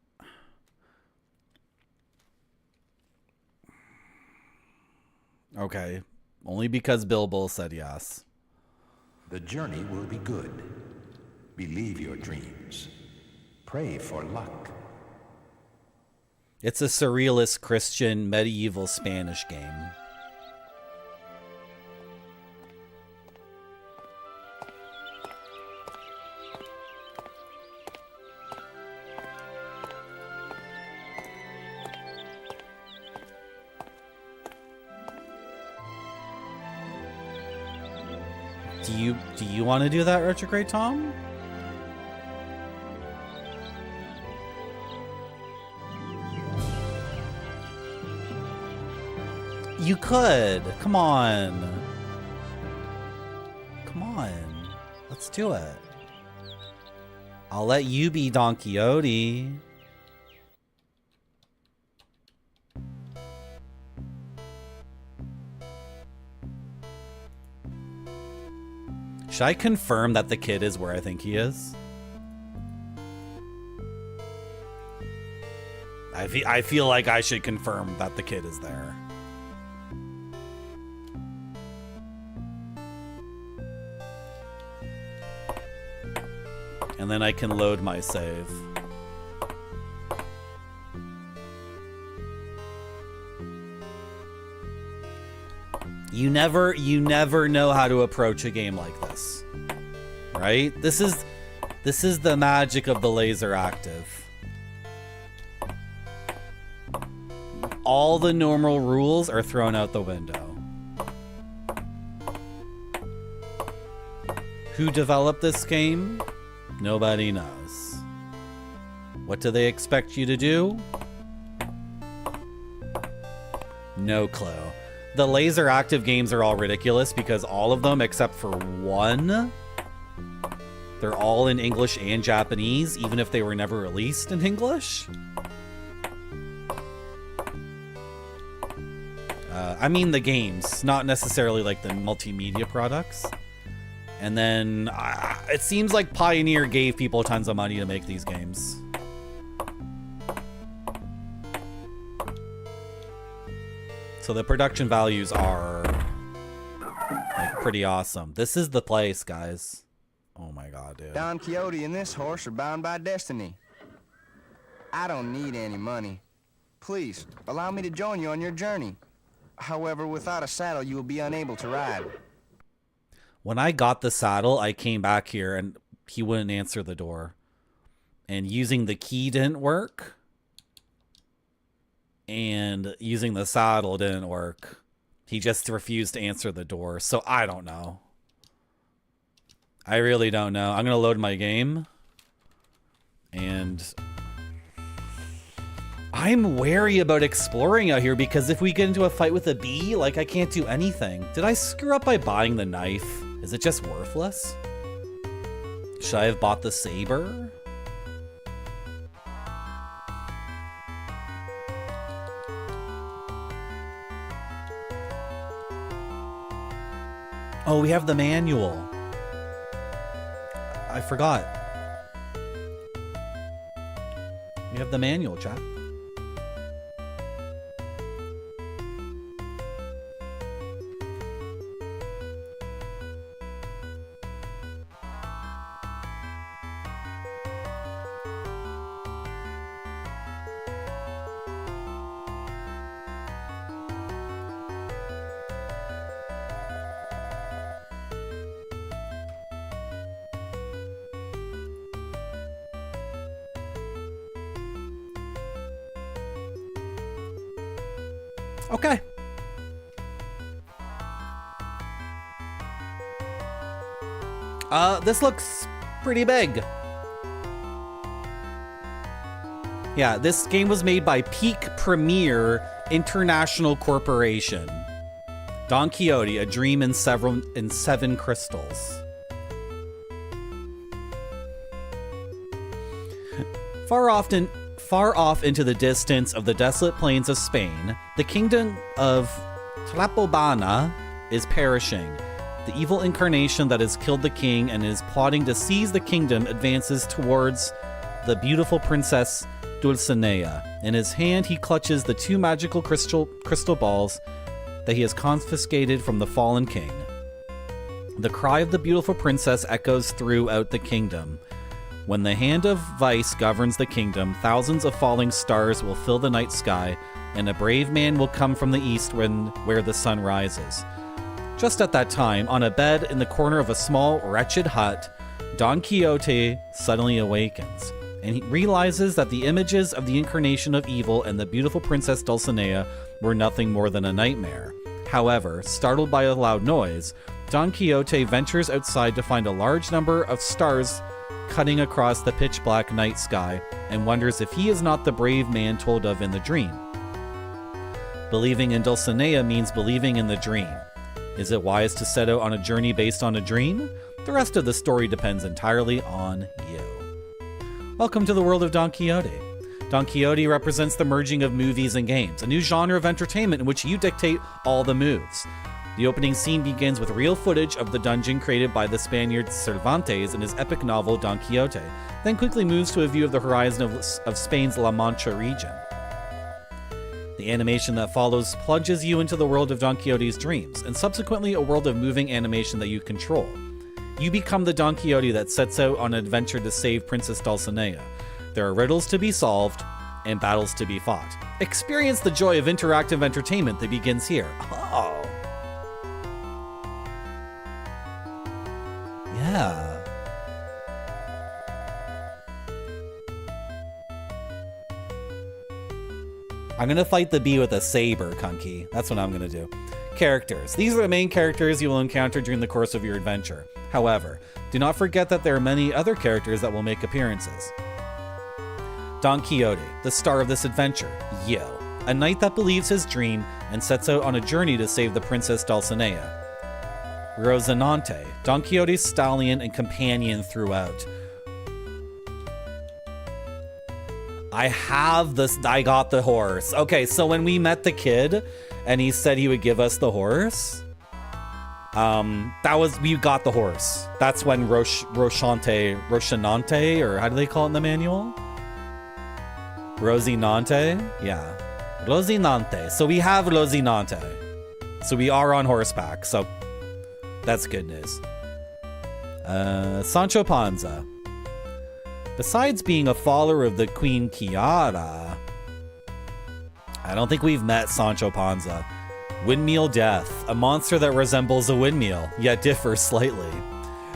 Okay. Only because Bill Bull said yes. The journey will be good. Believe your dreams. Pray for luck. It's a surrealist Christian medieval Spanish game. Do you want to do that, Retrograde Tom? You could. Come on. Come on. Let's do it. I'll let you be Don Quixote. Should I confirm that the kid is where I think he is? I feel like I should confirm that the kid is there. And then I can load my save. You never know how to approach a game like this. Right? This is the magic of the LaserActive. All the normal rules are thrown out the window. Who developed this game? Nobody knows. What do they expect you to do? No clue. The LaserActive games are all ridiculous because all of them, except for one, they're all in English and Japanese, even if they were never released in English. I mean the games, not necessarily like the multimedia products. And then it seems like Pioneer gave people tons of money to make these games. So the production values are like pretty awesome. This is the place, guys. Oh my god, dude. Don Quixote and this horse are bound by destiny. I don't need any money. Please, allow me to join you on your journey. However, without a saddle, you will be unable to ride. When I got the saddle, I came back here and he wouldn't answer the door. And using the key didn't work. And using the saddle didn't work. He just refused to answer the door, so I don't know. I really don't know. I'm going to load my game. And I'm wary about exploring out here because if we get into a fight with a bee, like, I can't do anything. Did I screw up by buying the knife? Is it just worthless? Should I have bought the saber? Oh, we have the manual. I forgot. We have the manual, chat. Okay. This looks pretty big. Yeah, this game was made by Peak Premier International Corporation. Don Quixote, A Dream in 7 Crystals. Far off into the distance of the desolate plains of Spain, the kingdom of Tlapobana is perishing. The evil incarnation that has killed the king and is plotting to seize the kingdom advances towards the beautiful princess Dulcinea. In his hand, he clutches the 2 magical crystal balls that he has confiscated from the fallen king. The cry of the beautiful princess echoes throughout the kingdom. When the hand of vice governs the kingdom, thousands of falling stars will fill the night sky, and a brave man will come from the east where the sun rises. Just at that time, on a bed in the corner of a small, wretched hut, Don Quixote suddenly awakens, and he realizes that the images of the incarnation of evil and the beautiful princess Dulcinea were nothing more than a nightmare. However, startled by a loud noise, Don Quixote ventures outside to find a large number of stars cutting across the pitch-black night sky, and wonders if he is not the brave man told of in the dream. Believing in Dulcinea means believing in the dream. Is it wise to set out on a journey based on a dream? The rest of the story depends entirely on you. Welcome to the world of Don Quixote. Don Quixote represents the merging of movies and games, a new genre of entertainment in which you dictate all the moves. The opening scene begins with real footage of the dungeon created by the Spaniard Cervantes in his epic novel Don Quixote, then quickly moves to a view of the horizon of Spain's La Mancha region. The animation that follows plunges you into the world of Don Quixote's dreams, and subsequently a world of moving animation that you control. You become the Don Quixote that sets out on an adventure to save Princess Dulcinea. There are riddles to be solved and battles to be fought. Experience the joy of interactive entertainment that begins here. Oh. Yeah. I'm gonna fight the bee with a saber, Kunky. That's what I'm gonna do. Characters. These are the main characters you will encounter during the course of your adventure. However, do not forget that there are many other characters that will make appearances. Don Quixote, the star of this adventure, Yo, a knight that believes his dream and sets out on a journey to save the princess Dulcinea. Rocinante, Don Quixote's stallion and companion throughout. I got the horse. Okay, so when we met the kid and he said he would give us the horse, we got the horse. That's when Rocinante, or how do they call it in the manual? Rocinante? Yeah. Rocinante. So we have Rocinante. So we are on horseback, so that's good news. Sancho Panza. Besides being a follower of the Queen Kiara, I don't think we've met Sancho Panza. Windmill Death, a monster that resembles a windmill, yet differs slightly.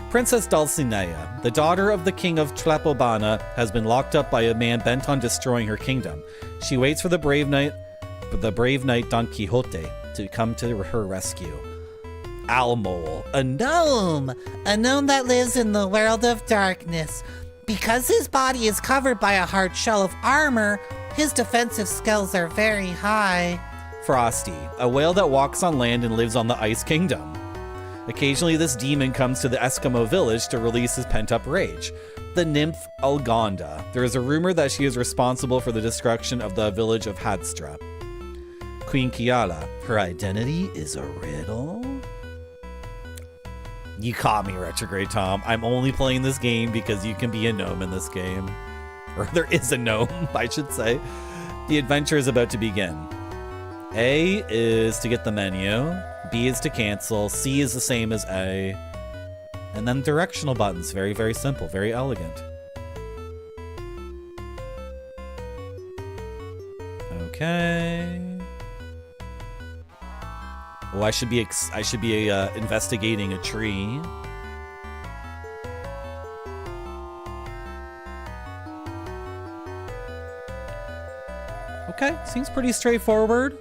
Princess Dulcinea, the daughter of the king of Tlapobana, has been locked up by a man bent on destroying her kingdom. She waits for the brave knight Don Quixote, to come to her rescue. Almole, a gnome that lives in the world of darkness. Because his body is covered by a hard shell of armor, his defensive skills are very high. Frosty, a whale that walks on land and lives on the Ice Kingdom. Occasionally, this demon comes to the Eskimo village to release his pent-up rage. The nymph Algonda. There is a rumor that she is responsible for the destruction of the village of Hadstra. Queen Kiala. Her identity is a riddle? You caught me, Retrograde Tom. I'm only playing this game because you can be a gnome in this game. Or there is a gnome, I should say. The adventure is about to begin. A is to get the menu. B is to cancel. C is the same as A. And then directional buttons. Very, very simple. Very elegant. Okay. Oh, I should be investigating a tree. Okay, seems pretty straightforward.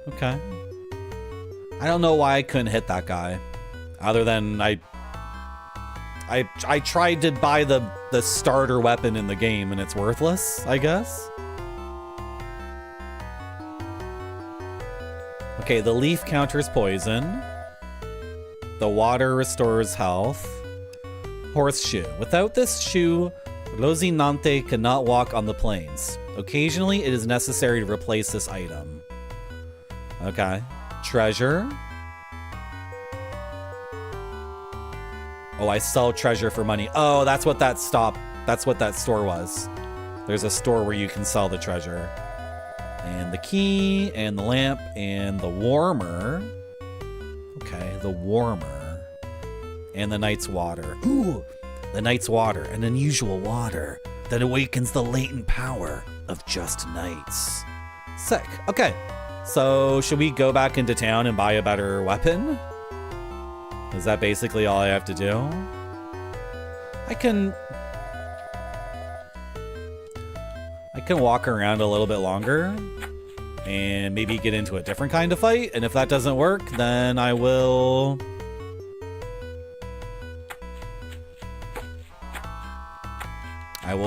Okay. I don't know why I couldn't hit that guy. Other than I tried to buy the starter weapon in the game and it's worthless, I guess. Okay, the leaf counters poison. The water restores health. Horseshoe. Without this shoe, Rosinante cannot walk on the plains. Occasionally, it is necessary to replace this item. Okay. Treasure. Oh, I sell treasure for money. Oh, that's what that store was. There's a store where you can sell the treasure. And the key, and the lamp, and the warmer. Okay, the warmer. And the night's water. Ooh, the night's water, an unusual water that awakens the latent power of just nights. Sick. Okay, so should we go back into town and buy a better weapon? Is that basically all I have to do? I can walk around a little bit longer and maybe get into a different kind of fight. And if that doesn't work, then I will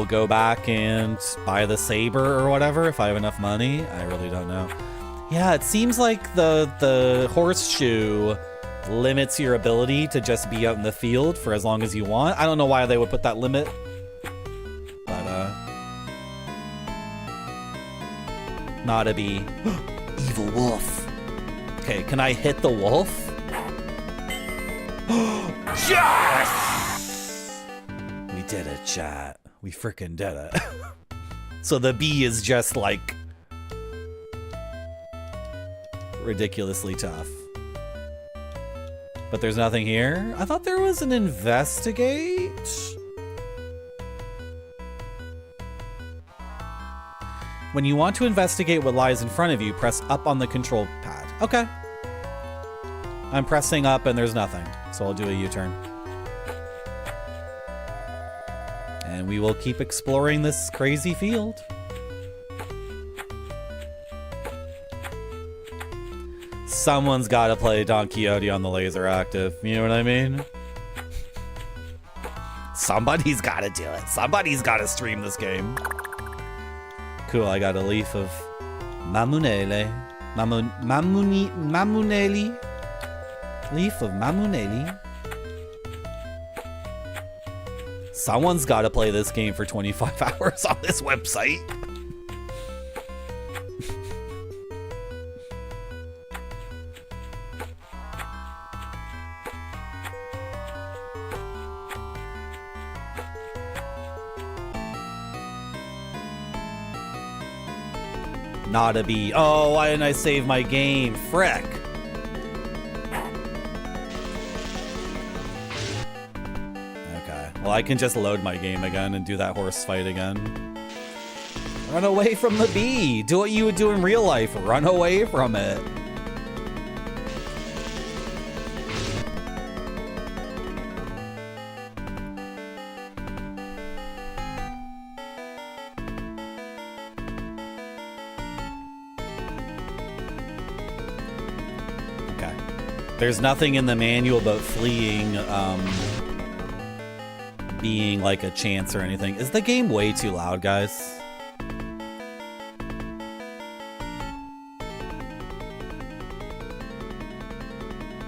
go back and buy the saber or whatever if I have enough money. I really don't know. Yeah, it seems like the horseshoe limits your ability to just be out in the field for as long as you want. I don't know why they would put that limit, but not a bee. Evil wolf. Okay, can I hit the wolf? Yes! We did it, chat. We freaking did it. So the bee is just like ridiculously tough. But there's nothing here. I thought there was an investigate. When you want to investigate what lies in front of you, press up on the control pad. Okay. I'm pressing up and there's nothing. So I'll do a U-turn. And we will keep exploring this crazy field. Someone's got to play Don Quixote on the LaserActive. You know what I mean? Somebody's got to do it. Somebody's got to stream this game. Cool, I got a leaf of Mamunele. Mamuneli. Leaf of Mamuneli. Someone's got to play this game for 25 hours on this website. Not a bee. Oh, why didn't I save my game? Frick. Okay. Well, I can just load my game again and do that horse fight again. Run away from the bee. Do what you would do in real life. Run away from it. There's nothing in the manual about fleeing being like a chance or anything. Is the game way too loud, guys?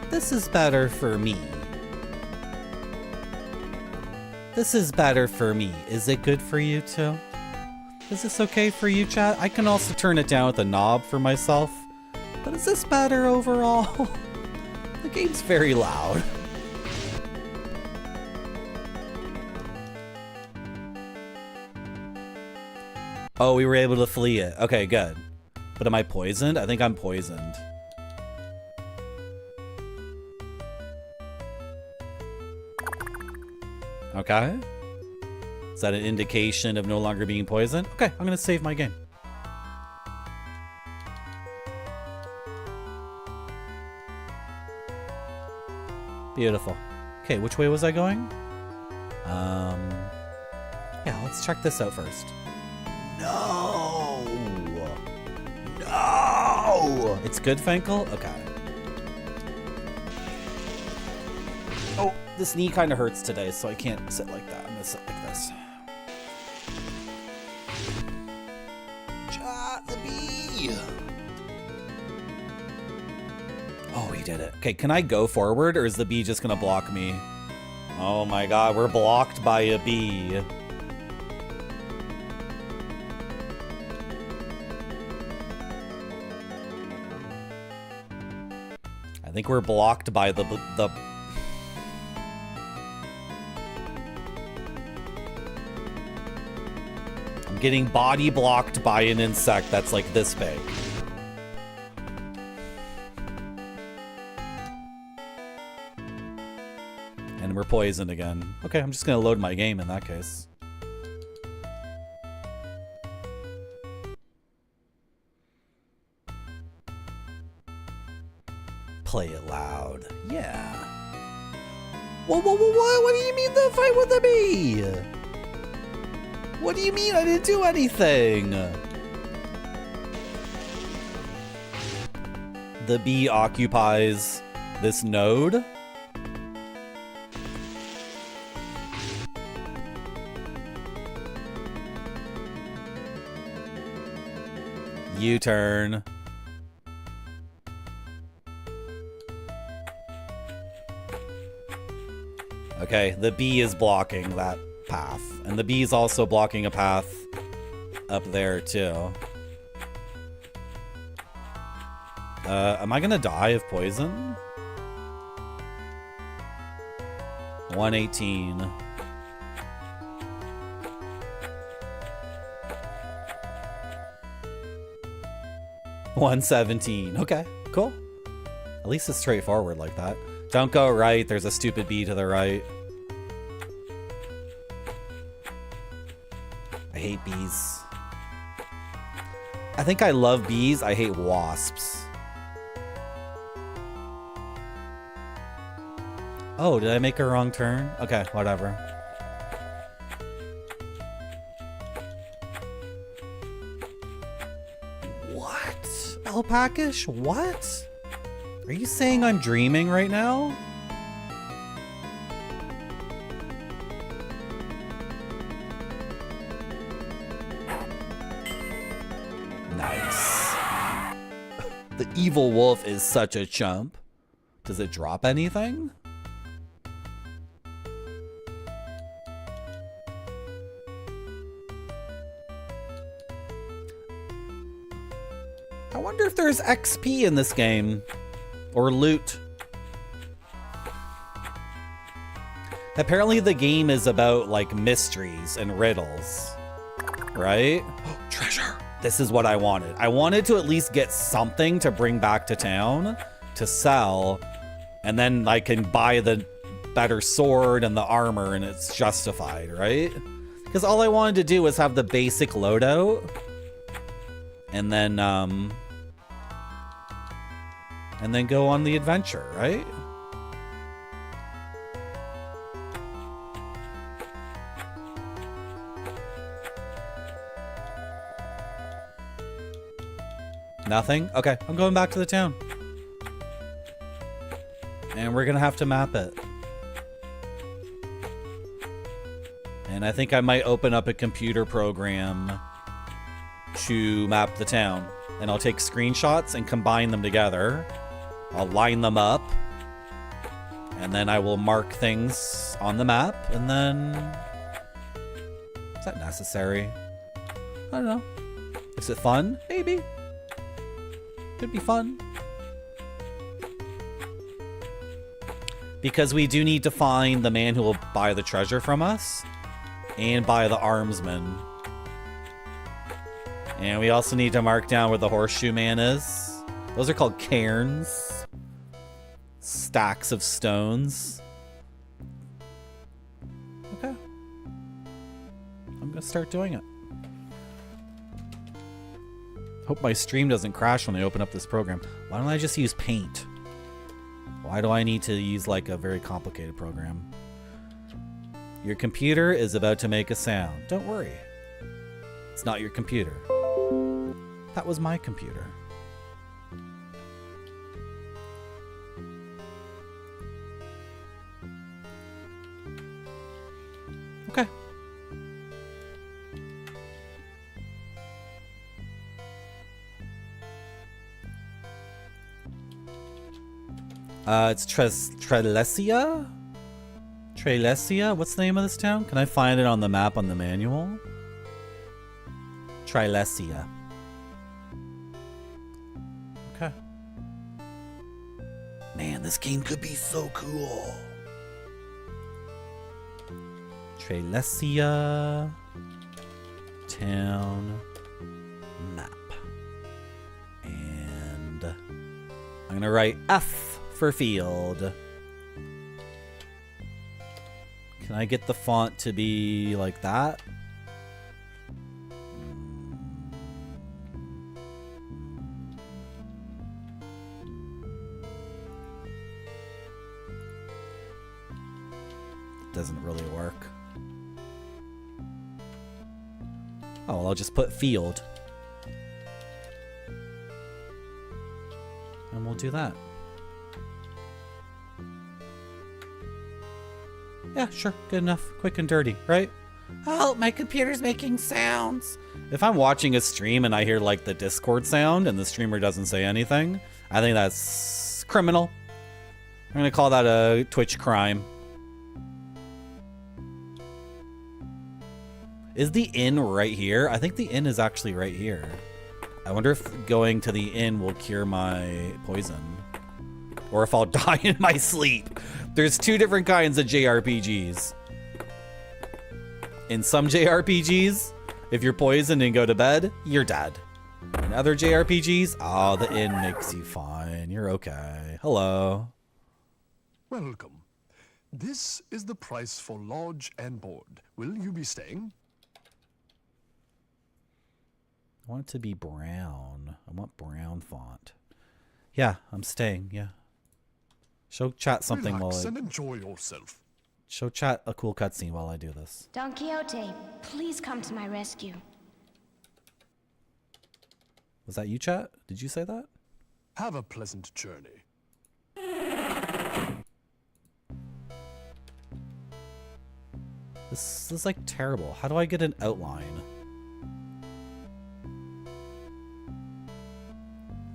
This is better for me. This is better for me. Is it good for you too? Is this okay for you, chat? I can also turn it down with a knob for myself. But is this better overall? The game's very loud. Oh, we were able to flee it. Okay, good. But am I poisoned? I think I'm poisoned. Okay. Is that an indication of no longer being poisoned? Okay, I'm gonna save my game. Beautiful. Okay, which way was I going? Yeah, let's check this out first. No! No! It's good, Finkel? Okay. Oh, this knee kind of hurts today, so I can't sit like that. I'm gonna sit like this. The bee! Oh, he did it. Okay, can I go forward, or is the bee just gonna block me? Oh my god, we're blocked by a bee. I think we're blocked by the I'm getting body blocked by an insect that's like this big. And we're poisoned again. Okay, I'm just gonna load my game in that case. Play it loud. Yeah. Whoa, whoa, whoa, whoa, what do you mean the fight with the bee? What do you mean I didn't do anything? The bee occupies this node? U-turn. Okay, the bee is blocking that path. And the bee is also blocking a path up there too. Am I gonna die of poison? 118. $117. Okay, cool. At least it's straightforward like that. Don't go right. There's a stupid bee to the right. I hate bees. I think I love bees. I hate wasps. Oh, did I make a wrong turn? Okay, whatever. What? Alpacish? What? Are you saying I'm dreaming right now? Nice. The evil wolf is such a chump. Does it drop anything? I wonder if there's XP in this game. Or loot. Apparently the game is about like mysteries and riddles. Right? Treasure! This is what I wanted. I wanted to at least get something to bring back to town to sell. And then I can buy the better sword and the armor and it's justified, right? Because all I wanted to do was have the basic loadout. And then go on the adventure, right? Nothing? Okay, I'm going back to the town. And we're gonna have to map it. And I think I might open up a computer program to map the town. And I'll take screenshots and combine them together. I'll line them up. And then I will mark things on the map. And then... Is that necessary? I don't know. Is it fun? Maybe. Could be fun. Because we do need to find the man who will buy the treasure from us. And buy the armsman. And we also need to mark down where the horseshoe man is. Those are called cairns. Stacks of stones. Okay. I'm gonna start doing it. Hope my stream doesn't crash when I open up this program. Why don't I just use Paint? Why do I need to use like a very complicated program? Your computer is about to make a sound. Don't worry. It's not your computer. That was my computer. Okay. It's Trelesia? Trelesia? What's the name of this town? Can I find it on the map on the manual? Trelesia. Okay. Man, this game could be so cool. Trelesia town map. And I'm gonna write F for field. Can I get the font to be like that? Doesn't really work. Oh, well, I'll just put field. And we'll do that. Yeah, sure. Good enough. Quick and dirty, right? Oh, my computer's making sounds. If I'm watching a stream and I hear like the Discord sound and the streamer doesn't say anything, I think that's criminal. I'm going to call that a Twitch crime. Is the inn right here? I think the inn is actually right here. I wonder if going to the inn will cure my poison. Or if I'll die in my sleep. There's two different kinds of JRPGs. In some JRPGs, if you're poisoned and go to bed, you're dead. In other JRPGs, oh, the inn makes you fine. You're okay. Hello. Welcome. This is the price for lodge and board. Will you be staying? I want it to be brown. I want brown font. Yeah, I'm staying. Yeah. Show chat something Relax while and enjoy yourself. Show chat a cool cutscene while I do this. Don Quixote, please come to my rescue. Was that you, chat? Did you say that? Have a pleasant journey. This is like terrible. How do I get an outline?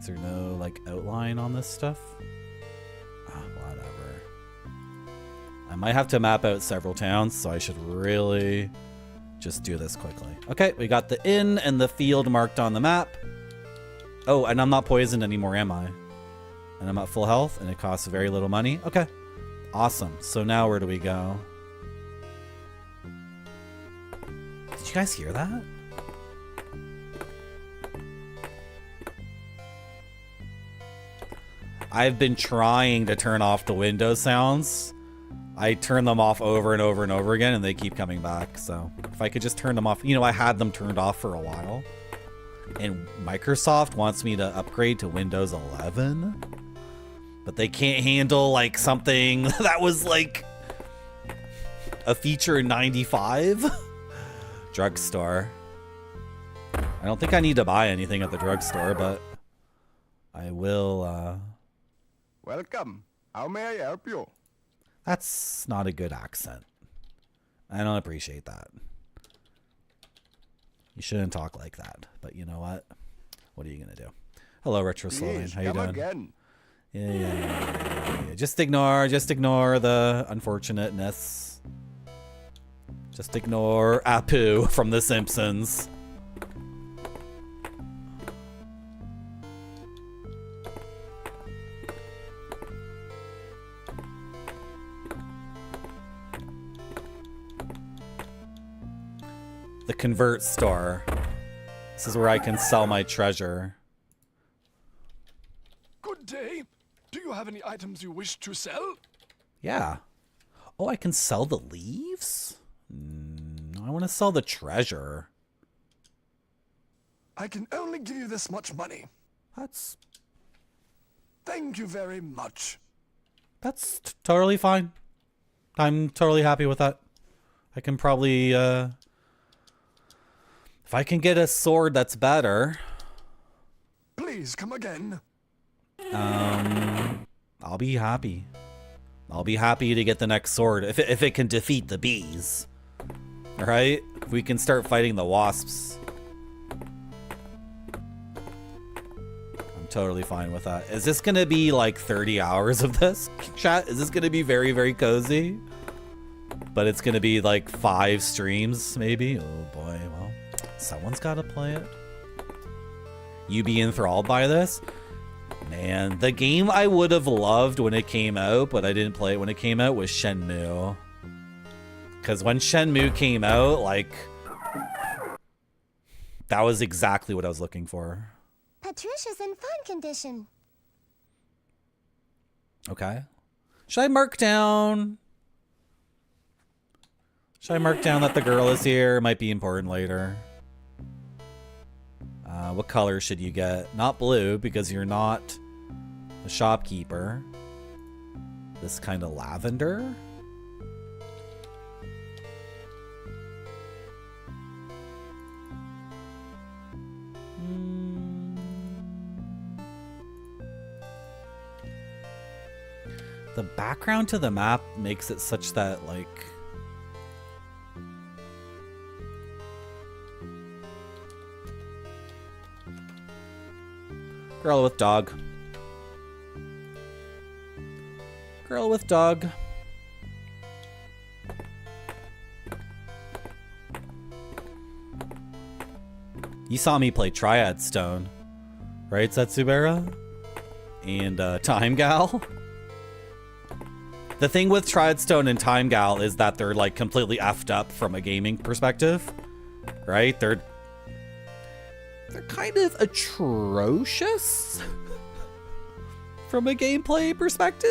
Is there no like outline on this stuff? Whatever. I might have to map out several towns, so I should really just do this quickly. Okay, we got the inn and the field marked on the map. Oh, and I'm not poisoned anymore, am I? And I'm at full health, and it costs very little money. Okay, awesome. So now where do we go? Did you guys hear that? I've been trying to turn off the Windows sounds. I turn them off over and over and over again, and they keep coming back. So if I could just turn them off. You know, I had them turned off for a while. And Microsoft wants me to upgrade to Windows 11. But they can't handle, like, something that was, like, a feature in 95. Drugstore. I don't think I need to buy anything at the drugstore, but I will, Welcome. How may I help you? That's not a good accent. I don't appreciate that. You shouldn't talk like that. But you know what? What are you gonna do? Hello, Retro Slowing. How you doing? Again. Yeah. Just ignore the unfortunateness. Just ignore Apu from The Simpsons. The convert store. This is where I can sell my treasure. Good day. Do you have any items you wish to sell? Yeah. Oh, I can sell the leaves? I want to sell the treasure. I can only give you this much money. That's... Thank you very much. That's totally fine. I'm totally happy with that. I can probably, if I can get a sword that's better... Please come again. I'll be happy. I'll be happy to get the next sword if it can defeat the bees. All right, if we can start fighting the wasps, I'm totally fine with that. Is this gonna be like 30 hours of this, chat? Is this gonna be very, very cozy? But it's gonna be like 5 streams, maybe. Oh boy, well, someone's gotta play it. You be enthralled by this? Man, the game I would have loved when it came out, but I didn't play it when it came out, was Shenmue. Because when Shenmue came out, like, that was exactly what I was looking for. Patricia's in fine condition. Okay. Should I mark down? Should I mark down that the girl is here? It might be important later. What color should you get? Not blue, because you're not a shopkeeper. This kind of lavender? The background to the map makes it such that, like... Girl with dog. Girl with dog. You saw me play Triad Stone, right, Satsubera? And Time Gal? The thing with Triad Stone and Time Gal is that they're like completely effed up from a gaming perspective, right? They're kind of atrocious from a gameplay perspective.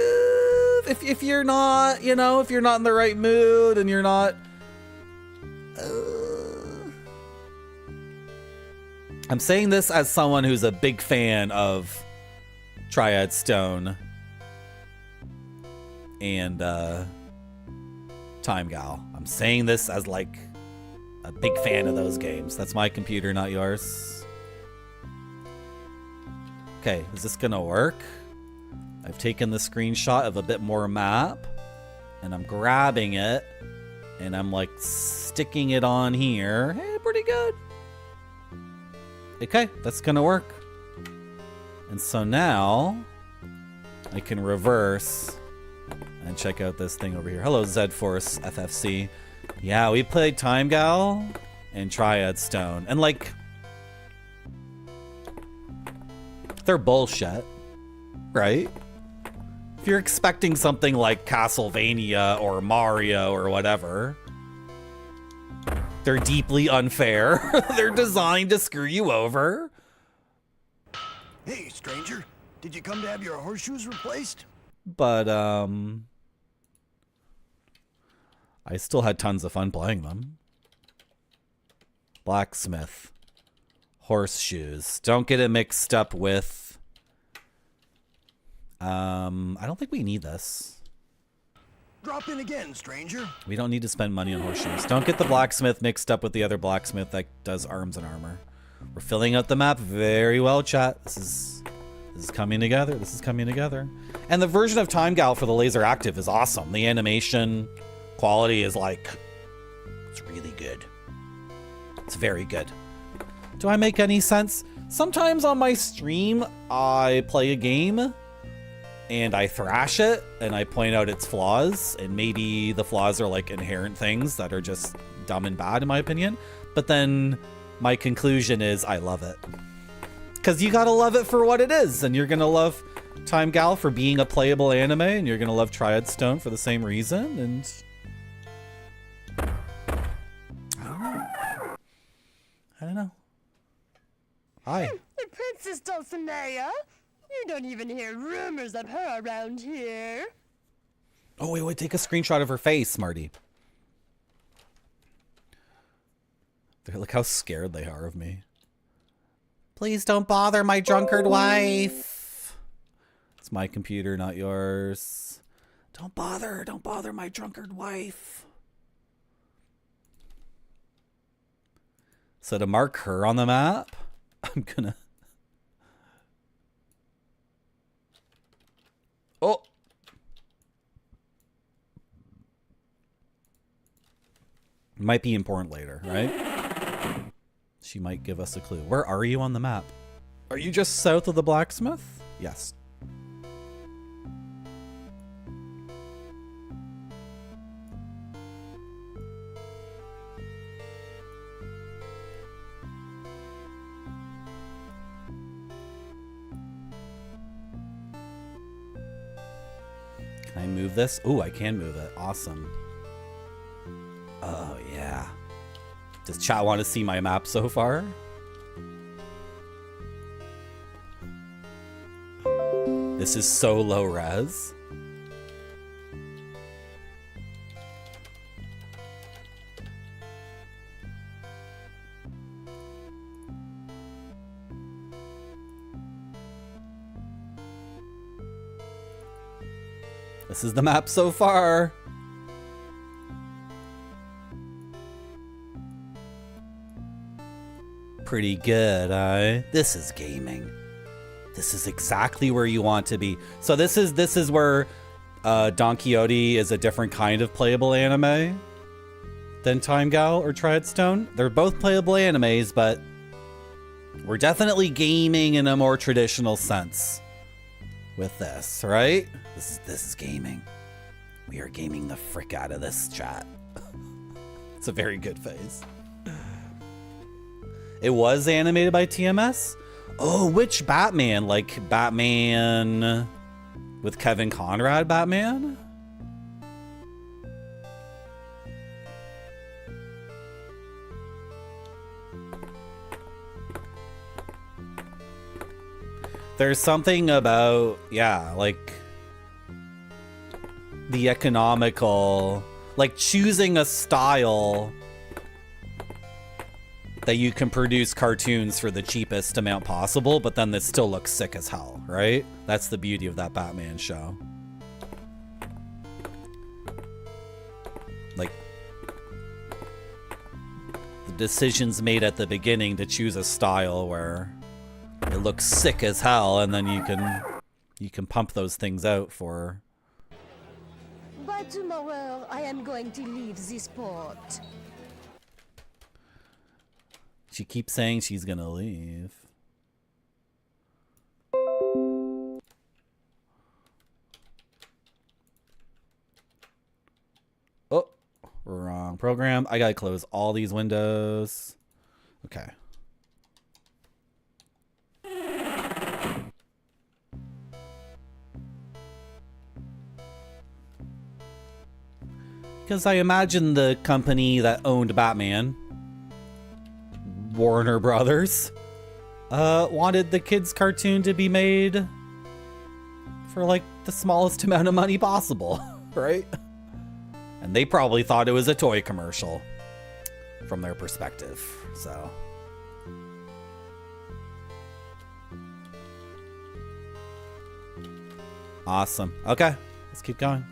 If you're not, you know, if you're not in the right mood and you're not... I'm saying this as someone who's a big fan of Triad Stone and Time Gal. I'm saying this as like a big fan of those games. That's my computer, not yours. Okay, is this gonna work? I've taken the screenshot of a bit more map and I'm grabbing it and I'm like sticking it on here. Hey, pretty good. Okay, that's gonna work. And so now I can reverse and check out this thing over here. Hello, Z-Force FFC. Yeah, we played Time Gal and Triad Stone. And like, they're bullshit, right? If you're expecting something like Castlevania or Mario or whatever, they're deeply unfair. They're designed to screw you over. Hey, stranger. Did you come to have your horseshoes replaced? But, I still had tons of fun playing them. Blacksmith. Horseshoes. Don't get it mixed up with... I don't think we need this. Drop in again, stranger. We don't need to spend money on horseshoes. Don't get the blacksmith mixed up with the other blacksmith that does arms and armor. We're filling out the map very well, chat. This is This is coming together. This is coming together. And the version of Time Gal for the LaserActive is awesome. The animation quality is like, it's really good. It's very good. Do I make any sense? Sometimes on my stream, I play a game and I thrash it and I point out its flaws, and maybe the flaws are like inherent things that are just dumb and bad in my opinion. But then my conclusion is I love it. Because you gotta love it for what it is, and you're gonna love Time Gal for being a playable anime, and you're gonna love Triad Stone for the same reason, and I don't know. Hi. The Princess Dulcinea? You don't even hear rumors of her around here. Oh, wait, take a screenshot of her face, Marty. Look how scared they are of me. Please don't bother my drunkard wife. It's my computer, not yours. Don't bother my drunkard wife. So to mark her on the map, I'm gonna... Oh! Might be important later, right? She might give us a clue. Where are you on the map? Are you just south of the blacksmith? Yes. Can I move this? Oh, I can move it. Awesome. Oh, yeah. Does chat want to see my map so far? This is so low res. This is the map so far. Pretty good, This is gaming. This is exactly where you want to be. So this is where Don Quixote is a different kind of playable anime than Time Gal or Triad Stone. They're both playable animes, but we're definitely gaming in a more traditional sense with this, right? This is gaming. We are gaming the frick out of this, chat. It's a very good phase. It was animated by TMS? Oh, which Batman? Like Batman with Kevin Conrad Batman? There's something about, yeah, like the economical, like choosing a style that you can produce cartoons for the cheapest amount possible, but then it still looks sick as hell, right? That's the beauty of that Batman show. Like, the decisions made at the beginning to choose a style where it looks sick as hell, and then you can pump those things out for... By tomorrow, I am going to leave this port. She keeps saying she's gonna leave. Oh, wrong program. I gotta close all these windows. Okay. Because I imagine the company that owned Batman, Warner Brothers, wanted the kids' cartoon to be made for like the smallest amount of money possible, right? And they probably thought it was a toy commercial from their perspective, so. Awesome. Okay, let's keep going.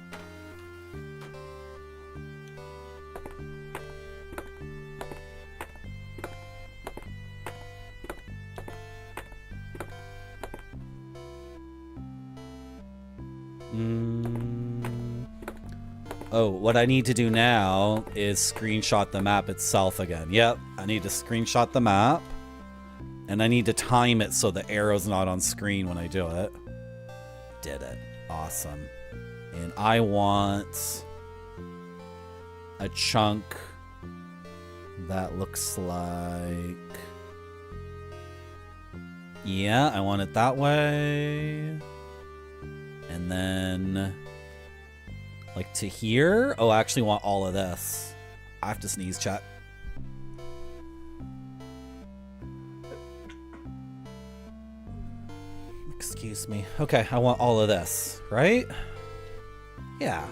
Oh, what I need to do now is screenshot the map itself again. Yep, I need to screenshot the map. And I need to time it so the arrow's not on screen when I do it. Did it. Awesome. And I want a chunk that looks like... Yeah, I want it that way. And then... like to here? Oh, I actually want all of this. I have to sneeze, chat. Excuse me. Okay, I want all of this, right? Yeah.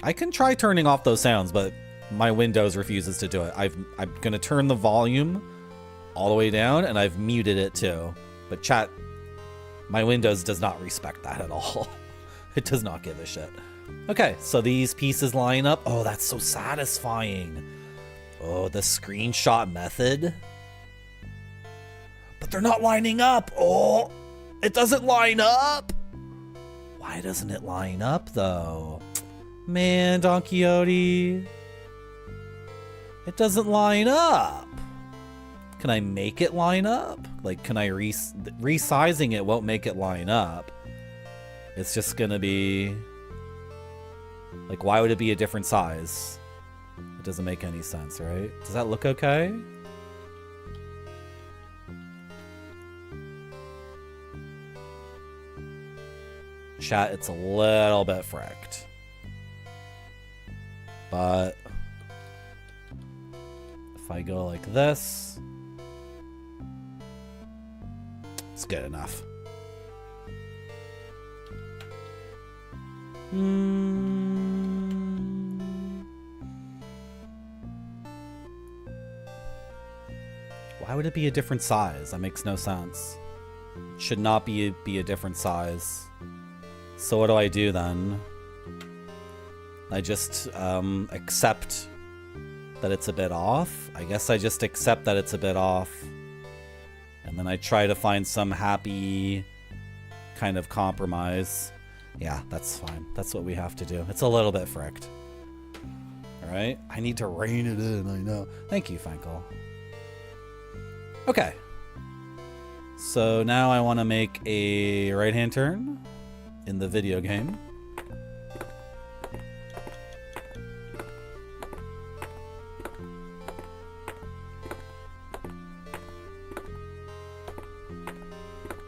I can try turning off those sounds, but my Windows refuses to do it. I'm gonna turn the volume all the way down, and I've muted it too. But chat, my Windows does not respect that at all. It does not give a shit. Okay, so these pieces line up. Oh, that's so satisfying. Oh, the screenshot method. But they're not lining up. Oh, it doesn't line up. Why doesn't it line up, though? Man, Don Quixote. It doesn't line up. Can I make it line up? Like, can I resizing it won't make it line up. It's just gonna be... like, why would it be a different size? It doesn't make any sense, right? Does that look okay? Chat, it's a little bit fricked. But if I go like this, it's good enough. Why would it be a different size? That makes no sense. It should not be a different size. So what do I do then? I just accept that it's a bit off. I guess I just accept that it's a bit off. And then I try to find some happy kind of compromise. Yeah, that's fine. That's what we have to do. It's a little bit fricked. Alright? I need to rein it in, I know. Thank you, Fankel. Okay. So now I want to make a right-hand turn in the video game.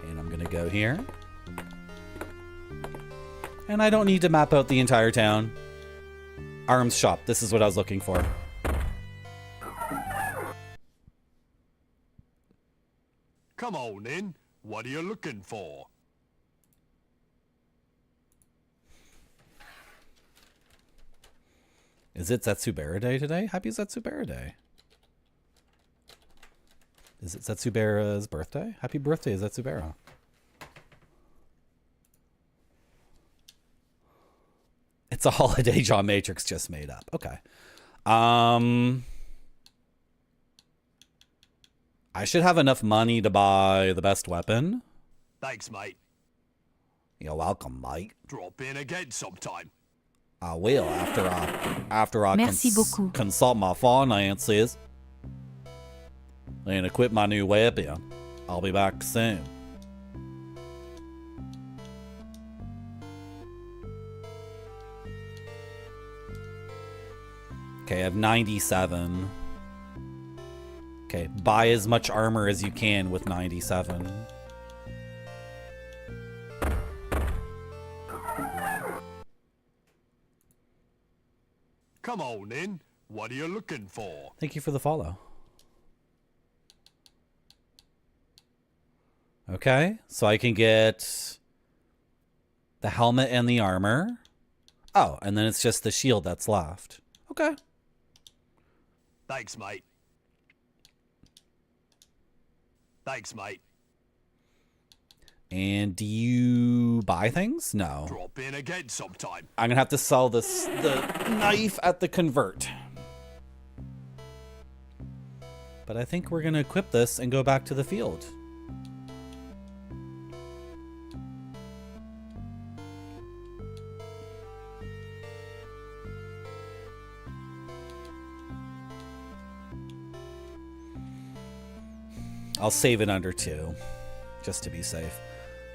And I'm going to go here. And I don't need to map out the entire town. Arms shop. This is what I was looking for. Come on in. What are you looking for? Is it Zetsubera Day today? Happy Zetsubera Day. Is it Zetsubera's birthday? Happy birthday, Zetsubera. It's a holiday John Matrix just made up. Okay. I should have enough money to buy the best weapon. Thanks, mate. You're welcome, mate. Drop in again sometime. I will after I consult my finances and equip my new weapon. I'll be back soon. Okay, I have 97. Okay, buy as much armor as you can with 97. Come on in. What are you looking for? Thank you for the follow. Okay, so I can get the helmet and the armor. Oh, and then it's just the shield that's left. Okay. Thanks, mate. Thanks, mate. And do you buy things? No. Drop in again sometime. I'm gonna have to sell the knife at the convert. But I think we're gonna equip this and go back to the field. I'll save it under 2, just to be safe.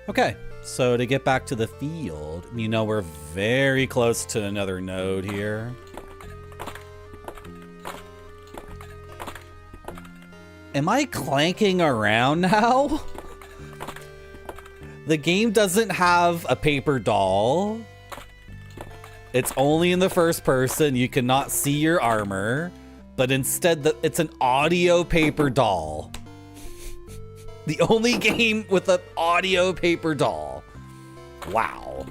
Okay, so to get back to the field, you know we're very close to another node here. Am I clanking around now? The game doesn't have a paper doll. It's only in the first person. You cannot see your armor, but instead it's an audio paper doll. The only game with an audio paper doll. Wow.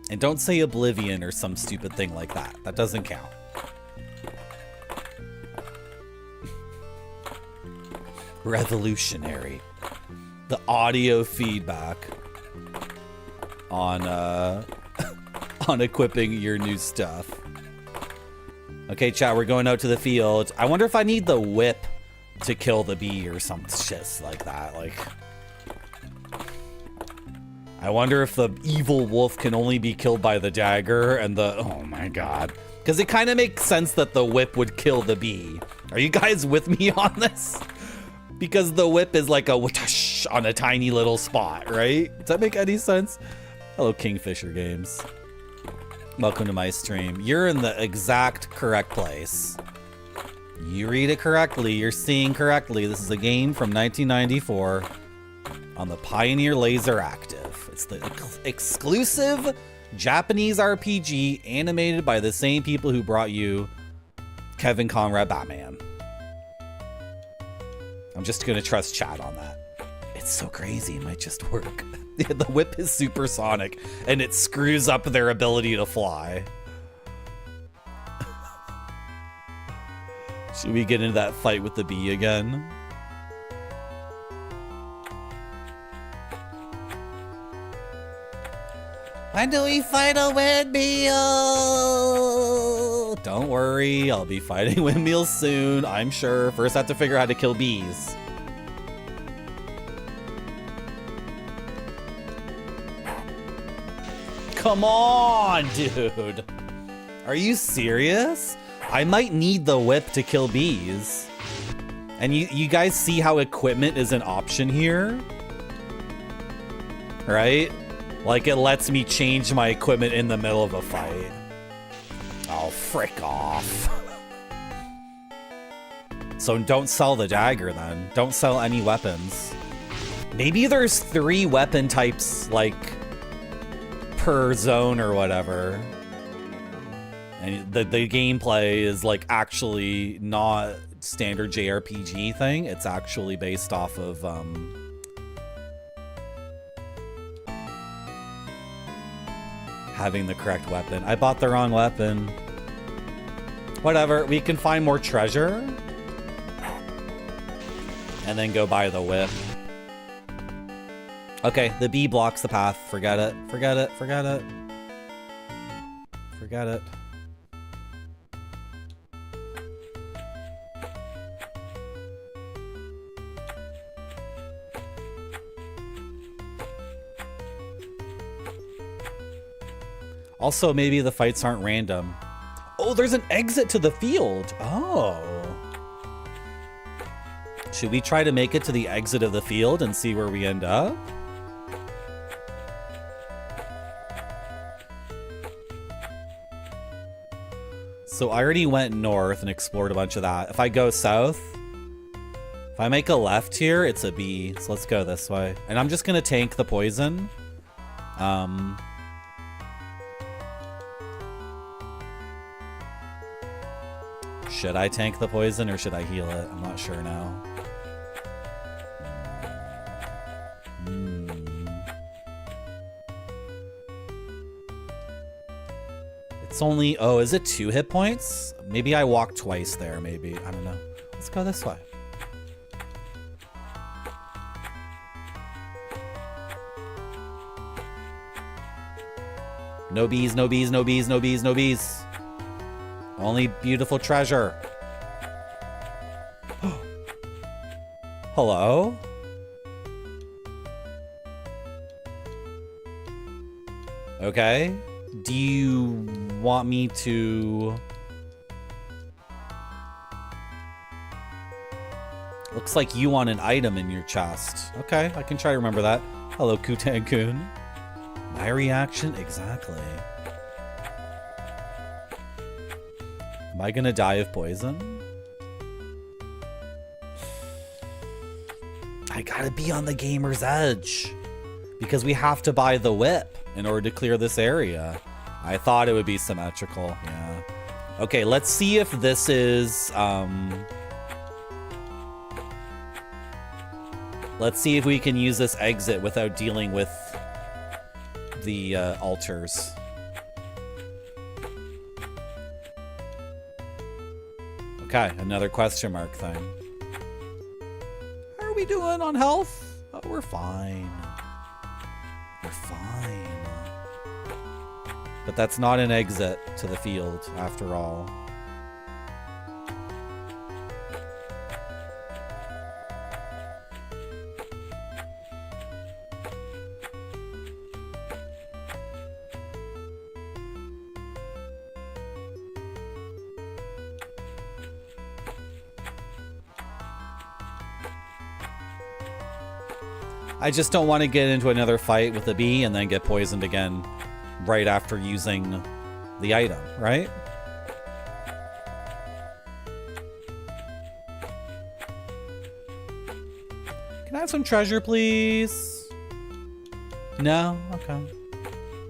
And don't say Oblivion or some stupid thing like that. That doesn't count. Revolutionary. The audio feedback on on equipping your new stuff. Okay, chat, we're going out to the field. I wonder if I need the whip to kill the bee or some shit like that. Like, I wonder if the evil wolf can only be killed by the dagger and the, oh my god. Because it kind of makes sense that the whip would kill the bee. Are you guys with me on this? Because the whip is like a whoosh on a tiny little spot, right? Does that make any sense? Hello, Kingfisher Games. Welcome to my stream. You're in the exact correct place. You read it correctly. You're seeing correctly. This is a game from 1994 on the Pioneer LaserActive. It's the exclusive Japanese RPG animated by the same people who brought you Kevin Conrad Batman. I'm just going to trust chat on that. It's so crazy. It might just work. The whip is supersonic and it screws up their ability to fly. Should we get into that fight with the bee again? When do we fight a windmill? Don't worry, I'll be fighting windmills soon, I'm sure. First I have to figure out how to kill bees. Come on, dude. Are you serious? I might need the whip to kill bees. And you guys see how equipment is an option here? Right? Like it lets me change my equipment in the middle of a fight. Oh, frick off. So don't sell the dagger then. Don't sell any weapons. Maybe there's 3 weapon types like per zone or whatever. And the gameplay is like actually not standard JRPG thing. It's actually based off of having the correct weapon. I bought the wrong weapon. Whatever, we can find more treasure and then go buy the whip. Okay, the bee blocks the path. Forget it. Forget it. Forget it. Forget it. Also, maybe the fights aren't random. Oh, there's an exit to the field. Oh. Should we try to make it to the exit of the field and see where we end up? So I already went north and explored a bunch of that. If I go south, if I make a left here, it's a B. So let's go this way. And I'm just gonna tank the poison. Should I tank the poison or should I heal it? I'm not sure now. It's only, oh, is it 2 hit points? Maybe I walked twice there, maybe. I don't know. Let's go this way. No bees, no bees, no bees, no bees, no bees. Only beautiful treasure. Hello? Okay. Do you want me to Looks like you want an item in your chest. Okay, I can try to remember that. Hello, Kutan-kun. My reaction? Exactly. Am I gonna die of poison? I gotta be on the gamer's edge. Because we have to buy the whip in order to clear this area. I thought it would be symmetrical, yeah. Okay, let's see if this is, let's see if we can use this exit without dealing with the altars. Okay, another question mark thing. How are we doing on health? Oh, we're fine. We're fine. But that's not an exit to the field, after all. I just don't want to get into another fight with a bee and then get poisoned again right after using the item, right? Can I have some treasure, please? No? Okay.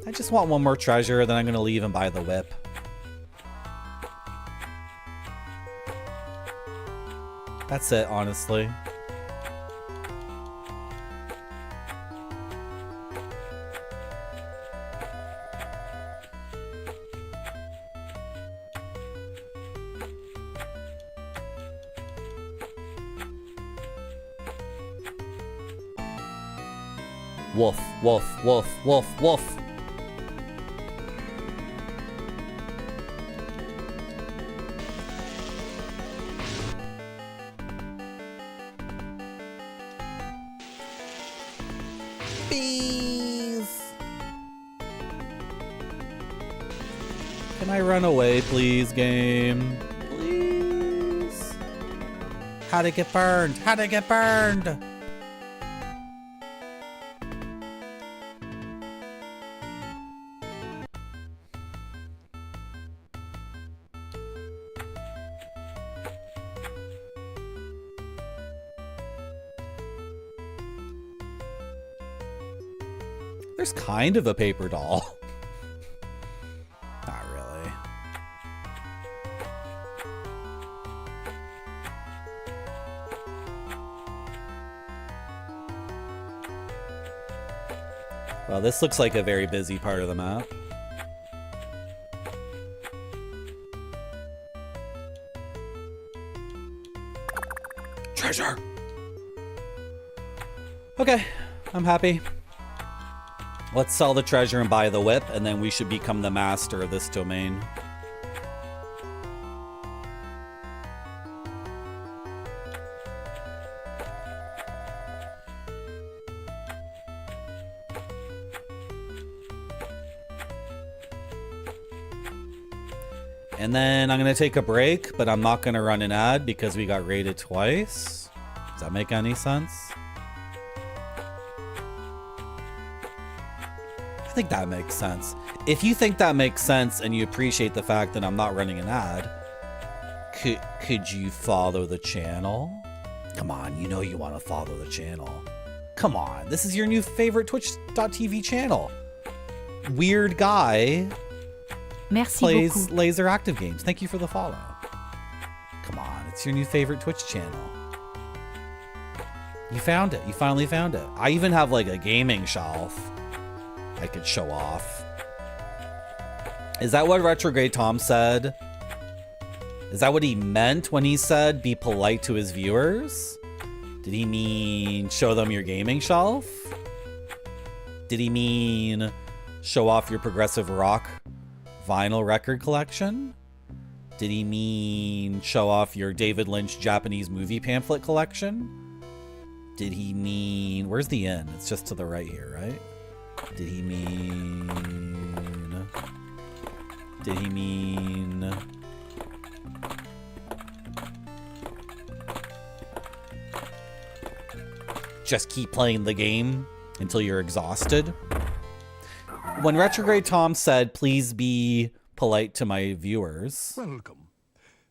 I just want one more treasure, then I'm going to leave and buy the whip. That's it, honestly. Wolf, wolf, wolf, wolf, wolf. Bees. Can I run away, please, game? Please. How'd it get burned? How'd it get burned? There's kind of a paper doll. Not really. Well, this looks like a very busy part of the map. Treasure! Okay, I'm happy. Let's sell the treasure and buy the whip, and then we should become the master of this domain. And then I'm going to take a break, but I'm not going to run an ad because we got raided twice. Does that make any sense? I think that makes sense. If you think that makes sense and you appreciate the fact that I'm not running an ad, could you follow the channel? Come on, you know you want to follow the channel. Come on, this is your new favorite Twitch.tv channel. Weird guy plays LaserActive games. Thank you for the follow. Come on, it's your new favorite Twitch channel. You found it. You finally found it. I even have like a gaming shelf I could show off. Is that what Retrograde Tom said? Is that what he meant when he said be polite to his viewers? Did he mean show them your gaming shelf? Did he mean show off your progressive rock vinyl record collection? Did he mean show off your David Lynch Japanese movie pamphlet collection? Did he mean... Where's the inn? It's just to the right here, right? Did he mean... Did he mean... just keep playing the game until you're exhausted. When Retrograde Tom said, please be polite to my viewers. Welcome.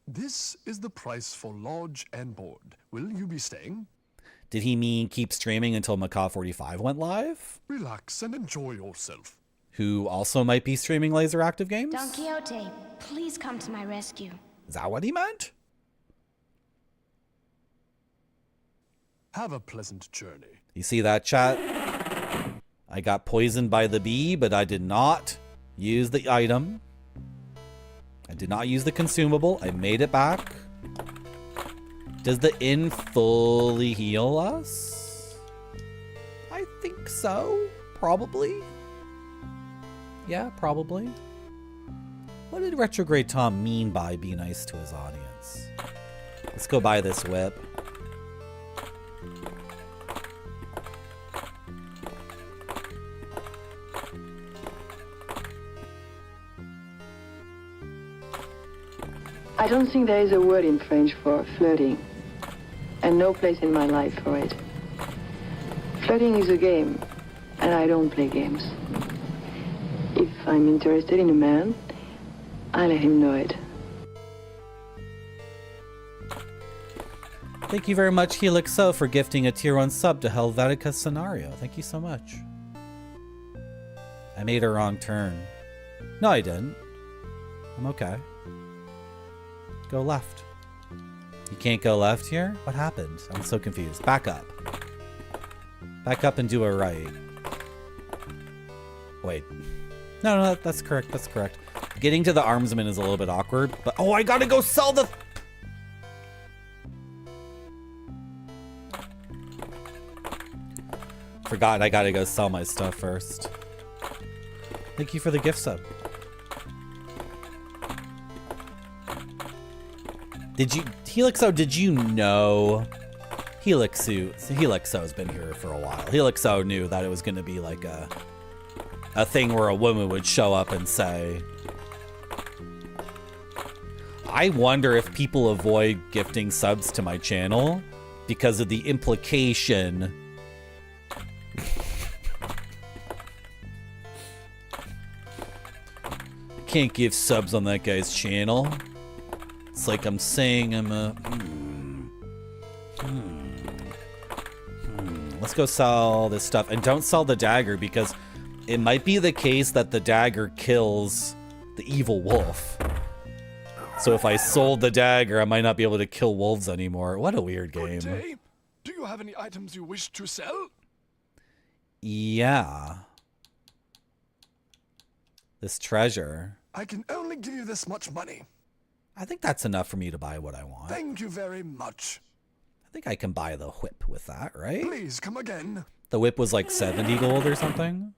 This is the price for lodge and board. Will you be staying? Did he mean keep streaming until Macaw 45 went live? Relax and enjoy yourself. Who also might be streaming LaserActive games? Don Quixote, please come to my rescue. Is that what he meant? Have a pleasant journey. You see that, chat? I got poisoned by the bee, but I did not use the item. I did not use the consumable. I made it back. Does the inn fully heal us? I think so. Probably. Yeah, probably. What did Retrograde Tom mean by be nice to his audience? Let's go buy this whip. I don't think there is a word in French for flirting, and no place in my life for it. Flirting is a game, and I don't play games. If I'm interested in a man, I let him know it. Thank you very much, Helixo, for gifting a tier 1 sub to Helvetica Scenario. Thank you so much. I made a wrong turn. No, I didn't. I'm okay. Go left. You can't go left here? What happened? I'm so confused. Back up. Back up and do a right. Wait. No, that's correct. That's correct. Getting to the armsman is a little bit awkward, but oh, I gotta go sell the... Forgot I gotta go sell my stuff first. Thank you for the gift sub. Did you, Helixo, did you know? Helixo's been here for a while. Helixo knew that it was going to be like a thing where a woman would show up and say, I wonder if people avoid gifting subs to my channel because of the implication can't give subs on that guy's channel. It's like I'm saying I'm a... Let's go sell this stuff. And don't sell the dagger because it might be the case that the dagger kills the evil wolf. So if I sold the dagger, I might not be able to kill wolves anymore. What a weird game. Good day. Do you have any items you wish to sell? Yeah. This treasure. I can only give you this much money. I think that's enough for me to buy what I want. Thank you very much. I think I can buy the whip with that, right? Please come again. The whip was like 70 gold or something.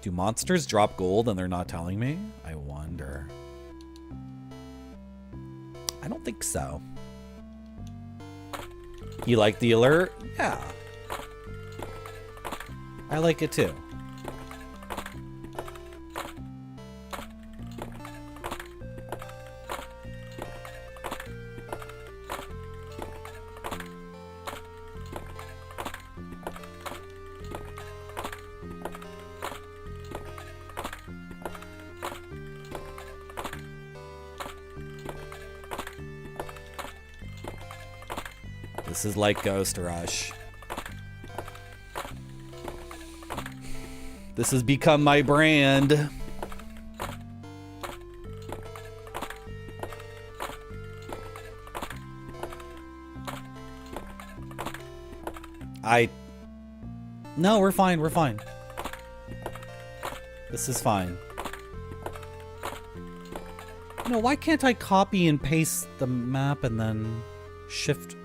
Do monsters drop gold and they're not telling me? I wonder. I don't think so. You like the alert? Yeah. I like it too. This is like Ghost Rush. This has become my brand. No, we're fine, we're fine. This is fine. No, why can't I copy and paste the map and then shift?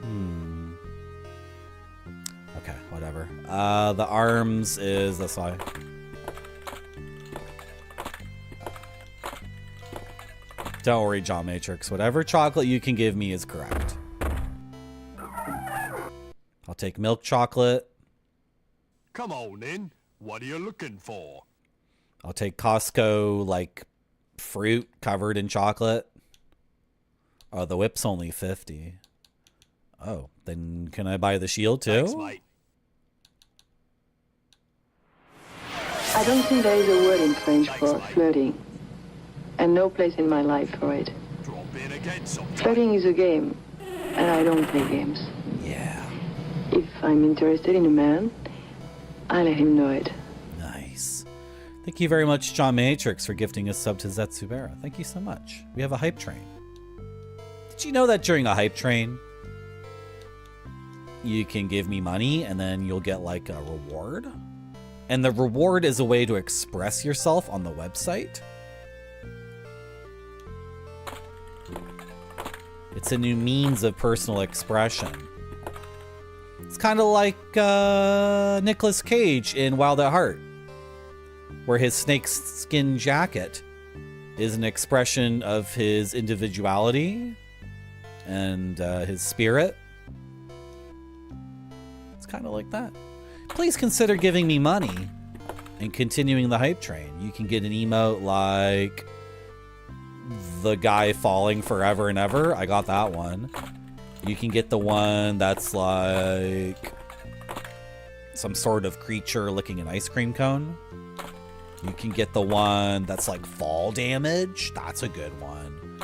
Okay, whatever. The arms is this way. Don't worry, John Matrix. Whatever chocolate you can give me is correct. I'll take milk chocolate. Come on in. What are you looking for? I'll take Costco, like, fruit covered in chocolate. Oh, the whip's only 50. Oh, then can I buy the shield too? Thanks, mate. I don't think there is a word in French for flirting, and no place in my life for it. Flirting is a game, and I don't play games. Yeah. If I'm interested in a man, I let him know it. Nice. Thank you very much, John Matrix, for gifting a sub to Zetsubera. Thank you so much. We have a hype train. Did you know that during a hype train, you can give me money and then you'll get like a reward? And the reward is a way to express yourself on the website. It's a new means of personal expression. It's kind of like Nicolas Cage in Wild at Heart, where his snakeskin jacket is an expression of his individuality and his spirit. It's kind of like that. Please consider giving me money and continuing the hype train. You can get an emote like the guy falling forever and ever. I got that one. You can get the one that's like some sort of creature licking an ice cream cone. You can get the one that's like fall damage. That's a good one.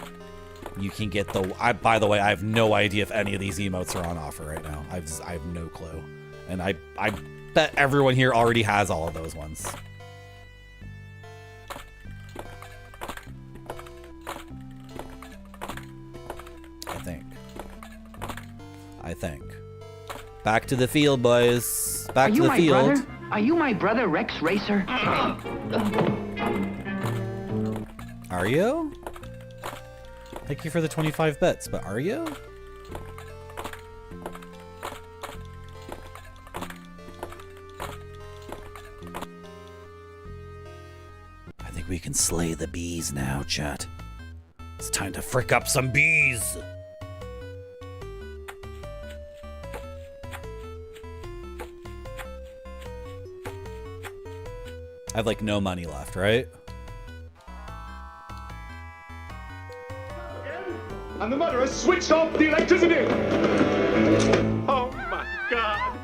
You can get the... by the way, I have no idea if any of these emotes are on offer right now. I have no clue. And I bet everyone here already has all of those ones. I think. Back to the field, boys. Back to the field. Brother? Are you my brother, Rex Racer? Are you? Thank you for the 25 bits, but are you? I think we can slay the bees now, chat. It's time to frick up some bees. I have like no money left, right? And the murderer switched off the electricity! Oh my God!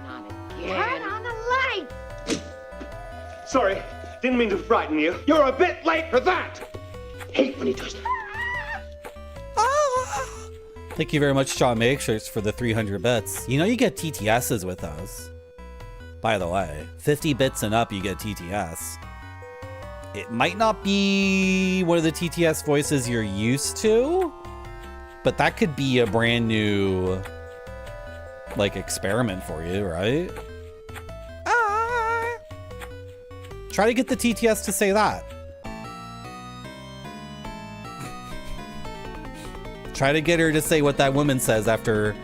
Turn on the light! Sorry, didn't mean to frighten you. You're a bit late for that! Hate when he does that. Thank you very much, John Matrix, for the 300 bits. You know you get TTSs with those. By the way, 50 bits and up, you get TTS. It might not be one of the TTS voices you're used to, but that could be a brand new, like, experiment for you, right? Try to get the TTS to say that. Try to get her to say what that woman says after,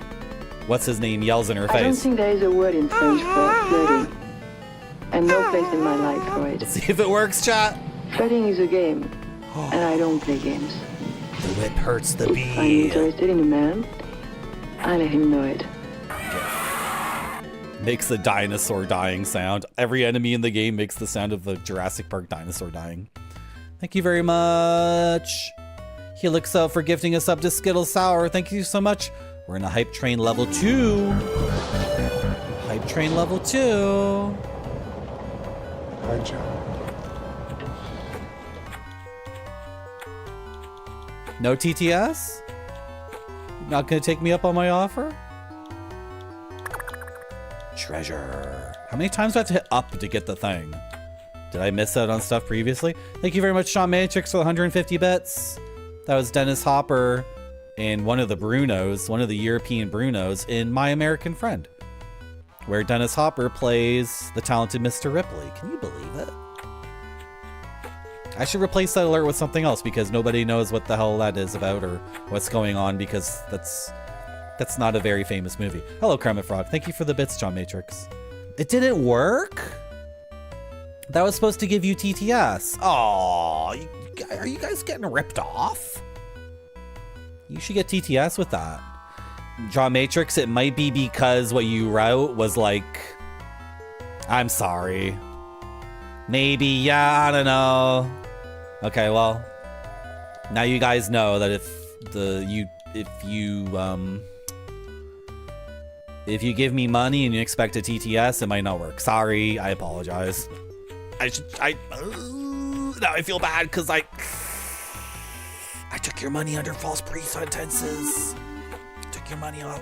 what's his name, yells in her face. I don't think there is a word in French for flirting, and no place in my life for it. Let's see if it works, chat. Flirting is a game, and I don't play games. The whip hurts the bee. If I'm interested in a man, I let him know it. Makes the dinosaur dying sound. Every enemy in the game makes the sound of a Jurassic Park dinosaur dying. Thank you very much. Helixo for gifting us up to Skittle Sour. Thank you so much. We're in a hype train level 2. Hype train level 2. Hi, John. No TTS? Not gonna take me up on my offer? Treasure. How many times do I have to hit up to get the thing? Did I miss out on stuff previously? Thank you very much, Sean Matrix, for the 150 bits. That was Dennis Hopper and one of the Brunos, one of the European Brunos in My American Friend, where Dennis Hopper plays the talented Mr. Ripley. Can you believe it? I should replace that alert with something else because nobody knows what the hell that is about or what's going on because that's not a very famous movie. Hello, Kermit Frog. Thank you for the bits, John Matrix. It didn't work? That was supposed to give you TTS. Oh, are you guys getting ripped off? You should get TTS with that. John Matrix, it might be because what you wrote was like, I'm sorry. Maybe, yeah, I don't know. Okay, well, now you guys know that if you If you give me money and you expect a TTS, it might not work. Sorry, I apologize. Now I feel bad because I took your money under false pretenses. Took your money out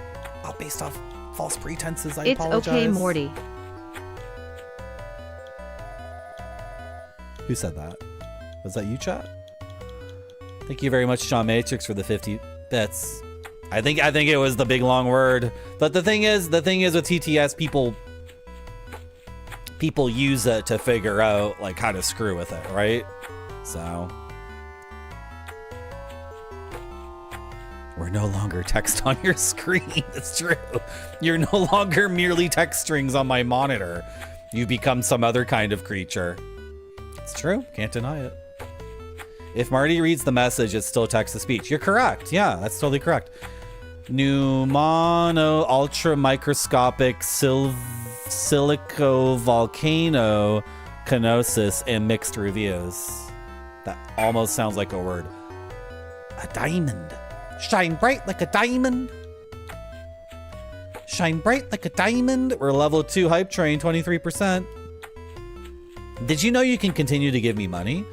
based off false pretenses. I apologize. It's okay, Morty. Who said that? Was that you, chat? Thank you very much, Sean Matrix, for the 50 bits. I think it was the big long word. But the thing is with TTS, people use it to figure out like how to screw with it, right? So we're no longer text on your screen. It's true. You're no longer merely text strings on my monitor. You become some other kind of creature. It's true. Can't deny it. If Marty reads the message, it's still text-to-speech. You're correct. Yeah, that's totally correct. Pneumano ultra microscopic silico volcano kenosis and mixed reviews. That almost sounds like a word. A diamond. Shine bright like a diamond. Shine bright like a diamond. We're level 2 hype train, 23%. Did you know you can continue to give me money?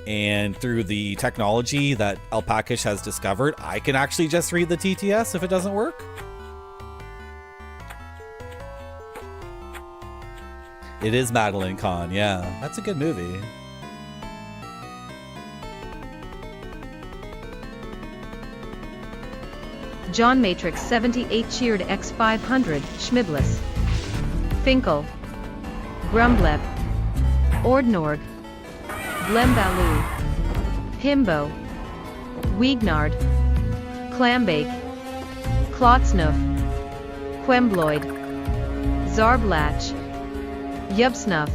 And through the technology that Alpakish has discovered, I can actually just read the TTS if it doesn't work. It is Madeline Kahn, yeah. That's a good movie. John Matrix 78 cheered X500, Schmiblis. Finkel. Grumblep. Ordnorg. Blembalu. Himbo. Wiegnard. Clambake. Klotsnoof. Quembloid. Zarblach. Yubsnuff.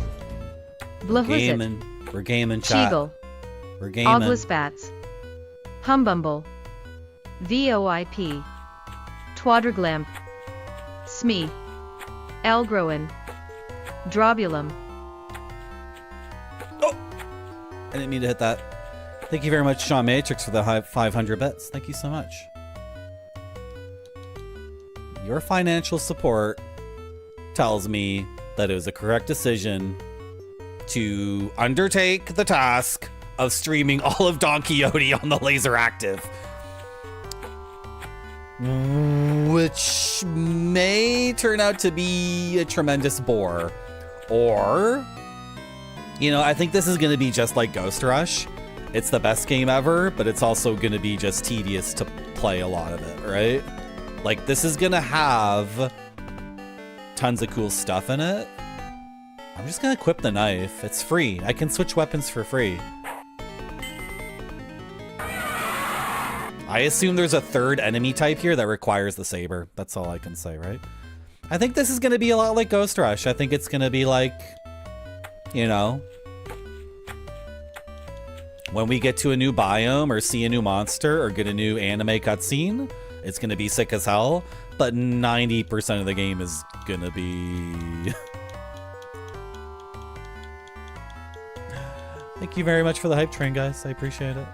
Blahuzit. Gaming. We're gaming, chat. Cheagle. We're gaming. Oglaspats. Humbumble. VOIP. Twadraglamp. Smee. Elgroen. Drobulum. I didn't mean to hit that. Thank you very much, Sean Matrix, for the 500 bits. Thank you so much. Your financial support tells me that it was a correct decision to undertake the task of streaming all of Don Quixote on the LaserActive. Which may turn out to be a tremendous bore. Or, you know, I think this is going to be just like Ghost Rush. It's the best game ever, but it's also going to be just tedious to play a lot of it, right? Like, this is going to have tons of cool stuff in it. I'm just going to equip the knife. It's free. I can switch weapons for free. I assume there's a third enemy type here that requires the saber. That's all I can say, right? I think this is going to be a lot like Ghost Rush. I think it's going to be like, you know, when we get to a new biome or see a new monster or get a new anime cutscene, it's going to be sick as hell. But 90% of the game is going to be... Thank you very much for the hype train, guys. I appreciate it.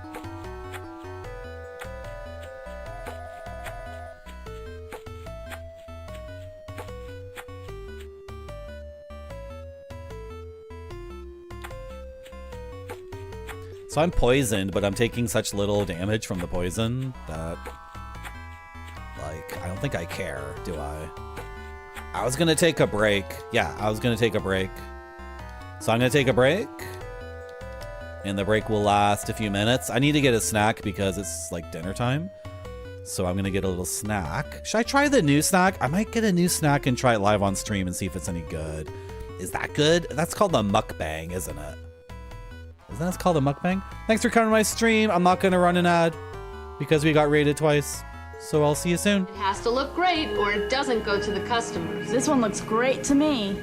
So I'm poisoned, but I'm taking such little damage from the poison that, like, I don't think I care, do I? I was gonna take a break. Yeah, I was gonna take a break. So I'm gonna take a break, and the break will last a few minutes. I need to get a snack because it's like dinner time. So I'm gonna get a little snack. Should I try the new snack? I might get a new snack and try it live on stream and see if it's any good. Is that good? That's called the mukbang, isn't it? Isn't that called a mukbang? Thanks for coming to my stream. I'm not gonna run an ad because we got rated twice. So I'll see you soon. It has to look great or it doesn't go to the customers. This one looks great to me.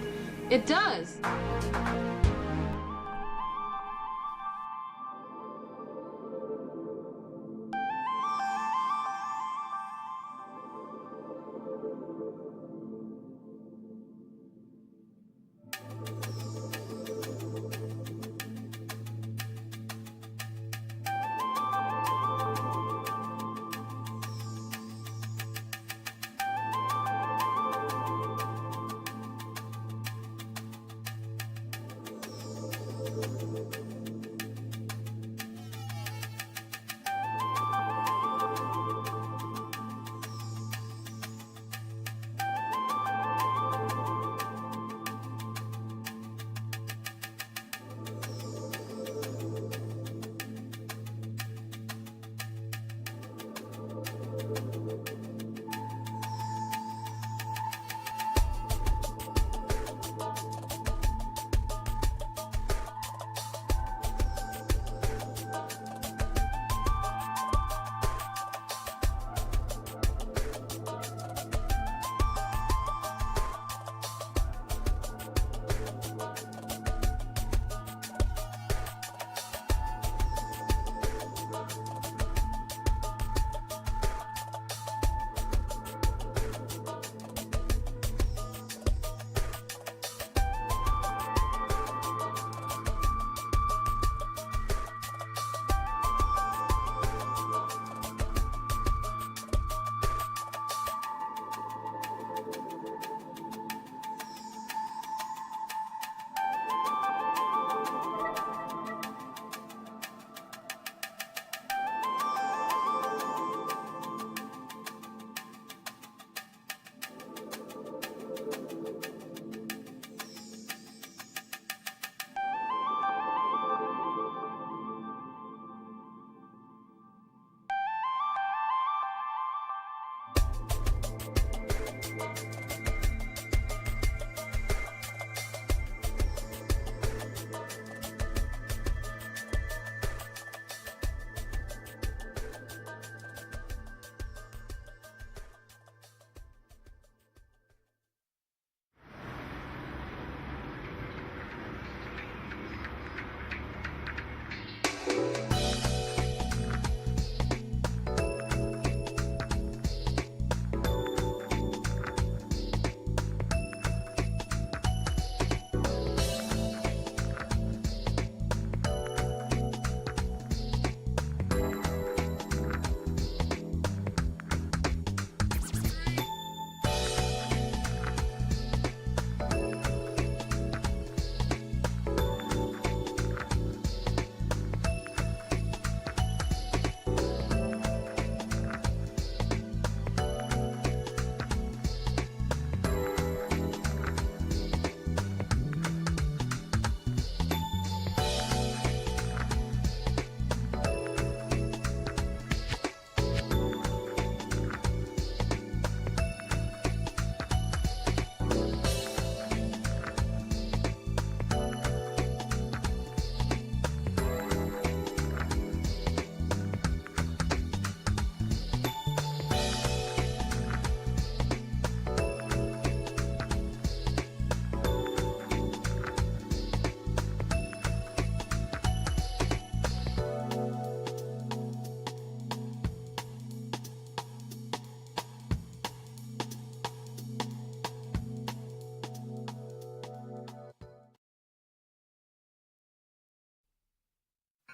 It does.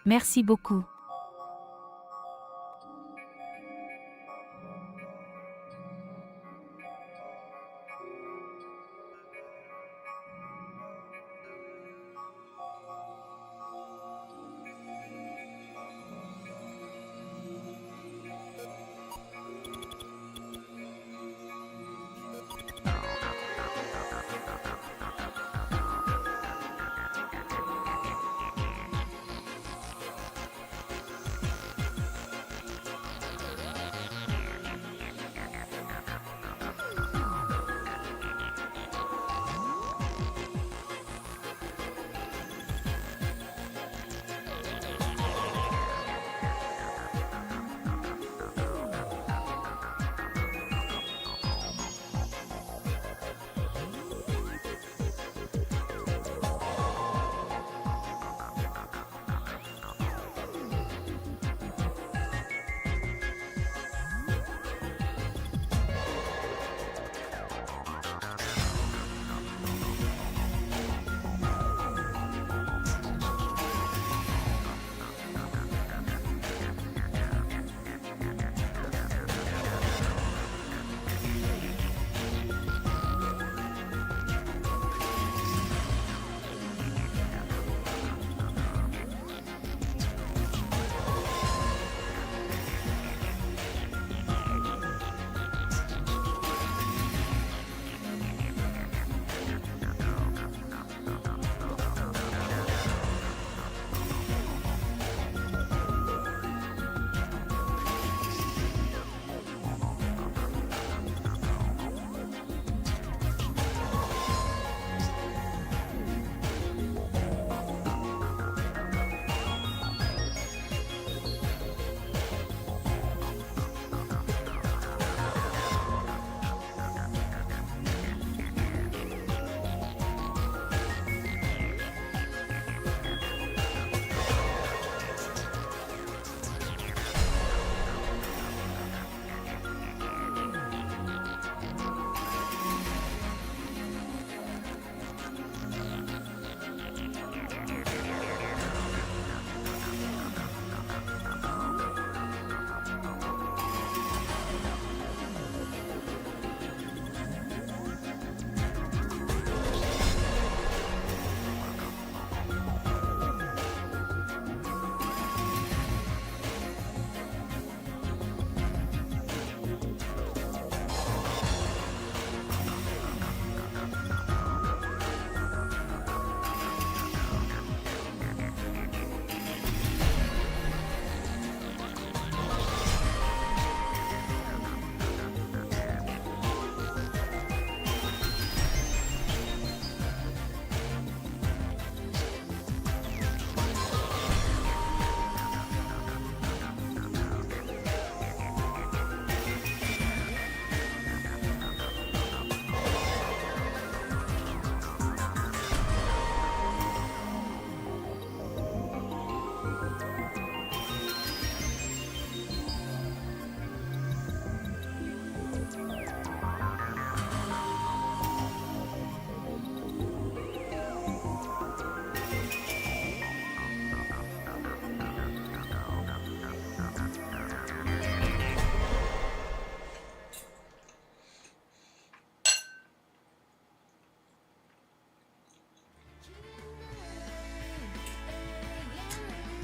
Merci beaucoup.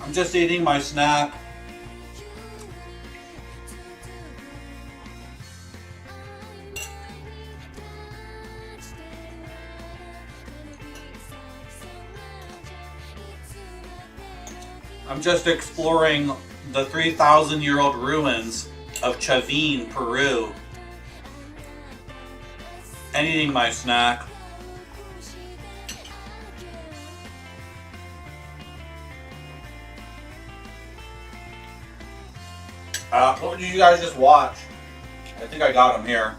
I'm just eating my snack. I'm just exploring the 3,000-year-old ruins of Chavin, Peru. And eating my snack. What did you guys just watch? I think I got them here.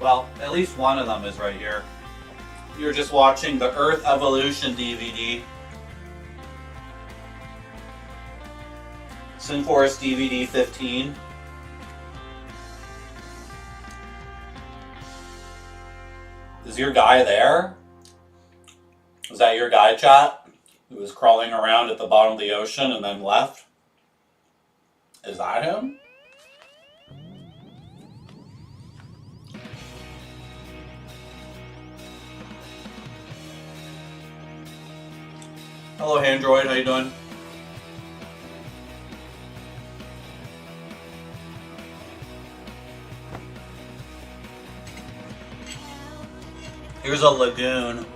Well, at least one of them is right here. You're just watching the Earth Evolution DVD. Sinforest DVD 15. Is your guy there? Is that your guy, chat? Who was crawling around at the bottom of the ocean and then left? Is that him? Hello, Android. How you doing? Here's a lagoon.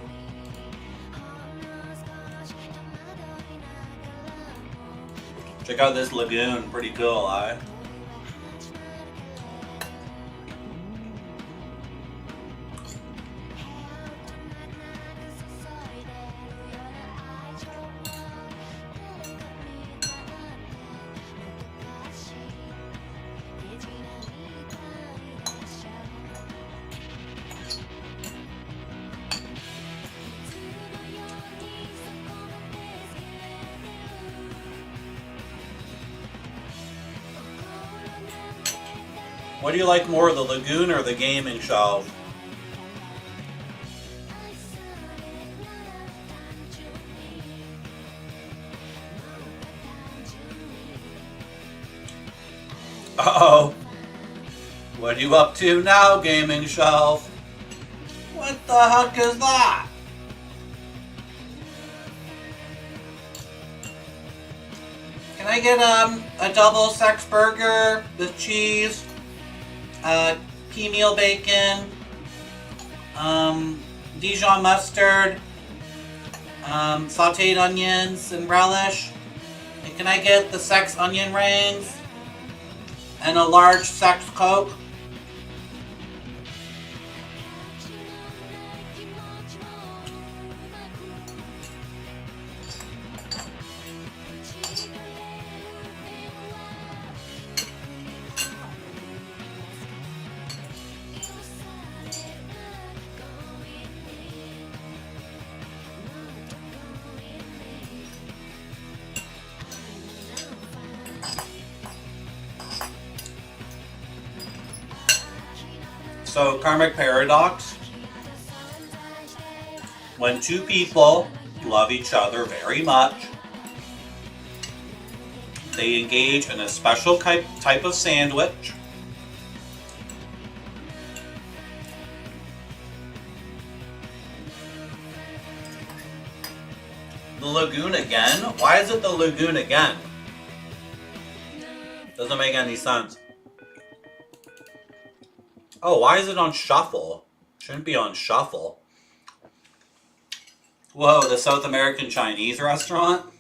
Check out this lagoon. Pretty cool, eh? What do you like more, the lagoon or the gaming shelf? Uh-oh. What are you up to now, gaming shelf? What the heck is that? Can I get a double sex burger with cheese? Pea meal bacon, Dijon mustard, sauteed onions and relish. And can I get the sex onion rings and a large sex Coke? So, karmic paradox. When two people love each other very much, they engage in a special type of sandwich. The lagoon again? Why is it the lagoon again? Doesn't make any sense. Oh, why is it on shuffle? Shouldn't be on shuffle. Whoa, the South American Chinese restaurant?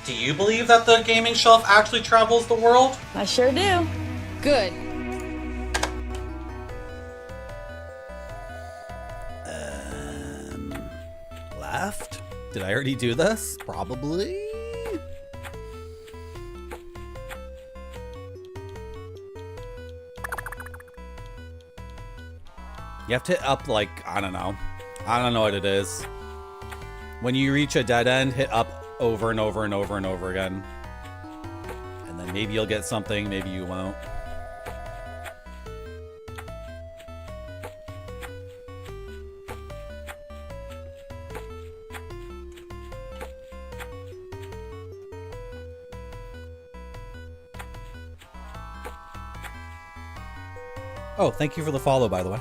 Do you believe that the gaming shelf actually travels the world? I sure do. Good. Left? Did I already do this? Probably. You have to hit up, like, I don't know. I don't know what it is. When you reach a dead end, hit up over and over and over and over again. And then maybe you'll get something, maybe you won't. Oh, thank you for the follow, by the way.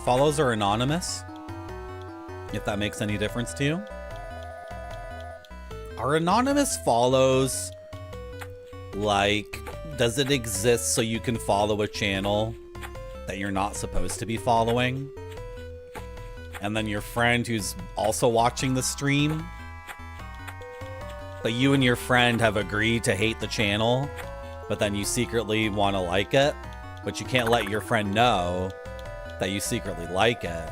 Follows are anonymous, if that makes any difference to you. Are anonymous follows, like, does it exist so you can follow a channel that you're not supposed to be following? And then your friend who's also watching the stream but you and your friend have agreed to hate the channel, but then you secretly want to like it, but you can't let your friend know that you secretly like it.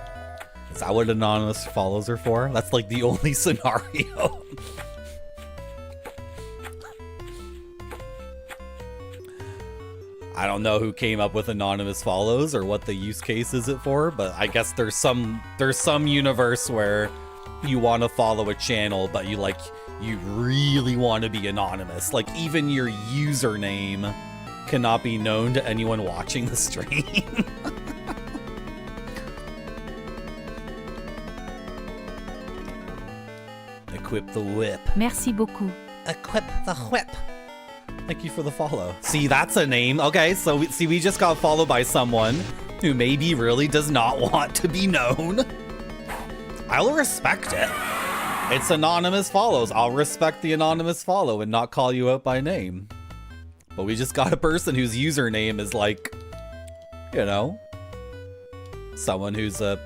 Is that what anonymous follows are for? That's like the only scenario. I don't know who came up with anonymous follows or what the use case is it for, but I guess there's some universe where you want to follow a channel, but you really want to be anonymous. Like even your username cannot be known to anyone watching the stream. Equip the whip. Merci beaucoup. Equip the whip. Thank you for the follow. See, that's a name. Okay, so we just got followed by someone who maybe really does not want to be known. I'll respect it. It's anonymous follows. I'll respect the anonymous follow and not call you out by name. But we just got a person whose username is like, you know, someone who's a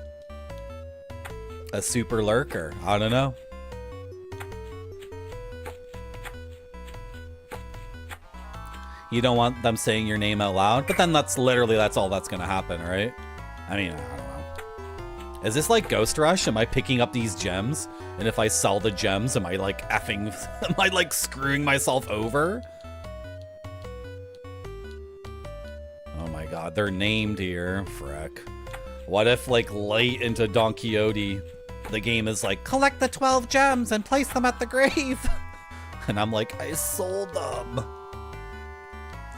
super lurker. I don't know. You don't want them saying your name out loud, but then that's all that's gonna happen, right? I mean, I don't know. Is this like Ghost Rush? Am I picking up these gems? And if I sell the gems, am I like screwing myself over? Oh my god, they're named here. Frick. What if like late into Don Quixote, the game is like, collect the 12 gems and place them at the grave. And I'm like, I sold them.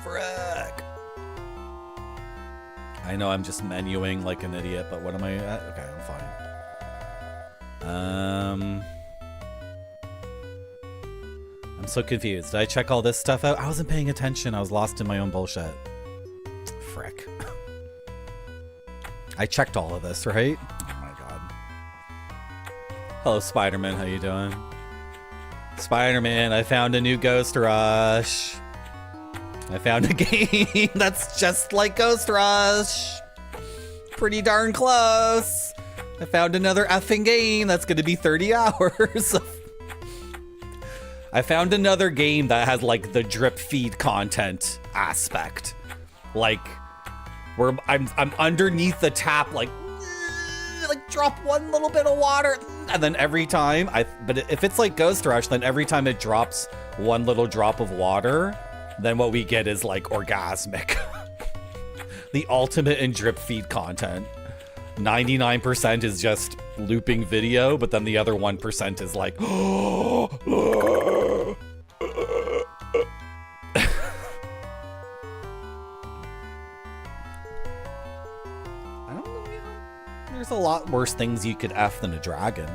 Frick. I know I'm just menuing like an idiot, but what am I at? Okay, I'm fine. I'm so confused. Did I check all this stuff out? I wasn't paying attention. I was lost in my own bullshit. Frick. I checked all of this, right? Oh my god. Hello, Spider-Man. How you doing? Spider-Man, I found a new Ghost Rush. I found a game that's just like Ghost Rush. Pretty darn close. I found another effing game that's going to be 30 hours. I found another game that has like the drip feed content aspect. Like where I'm underneath the tap like drop one little bit of water and then every time but if it's like Ghost Rush, then every time it drops one little drop of water, then what we get is like orgasmic. The ultimate in drip feed content. 99% is just looping video, but then the other 1% is like, I don't know, there's a lot worse things you could F than a dragon.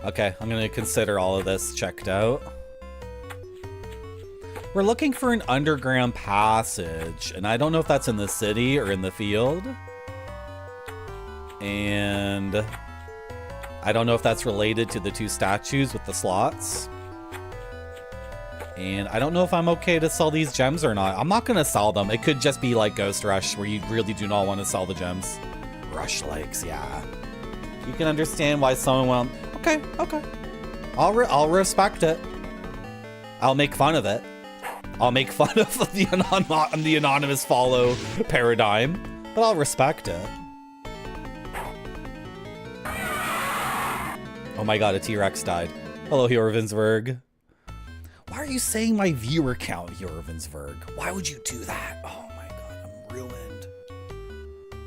Okay, I'm gonna consider all of this checked out. We're looking for an underground passage, and I don't know if that's in the city or in the field. And I don't know if that's related to the two statues with the slots. And I don't know if I'm okay to sell these gems or not. I'm not gonna sell them. It could just be like Ghost Rush, where you really do not want to sell the gems. Rush Lakes, yeah. You can understand why someone went, okay. I'll respect it. I'll make fun of it. I'll make fun of the anonymous follow paradigm, but I'll respect it. Oh my god, a T-Rex died. Hello, Jorvinsberg. Why are you saying my viewer count, Jorvinsberg? Why would you do that? Oh my god,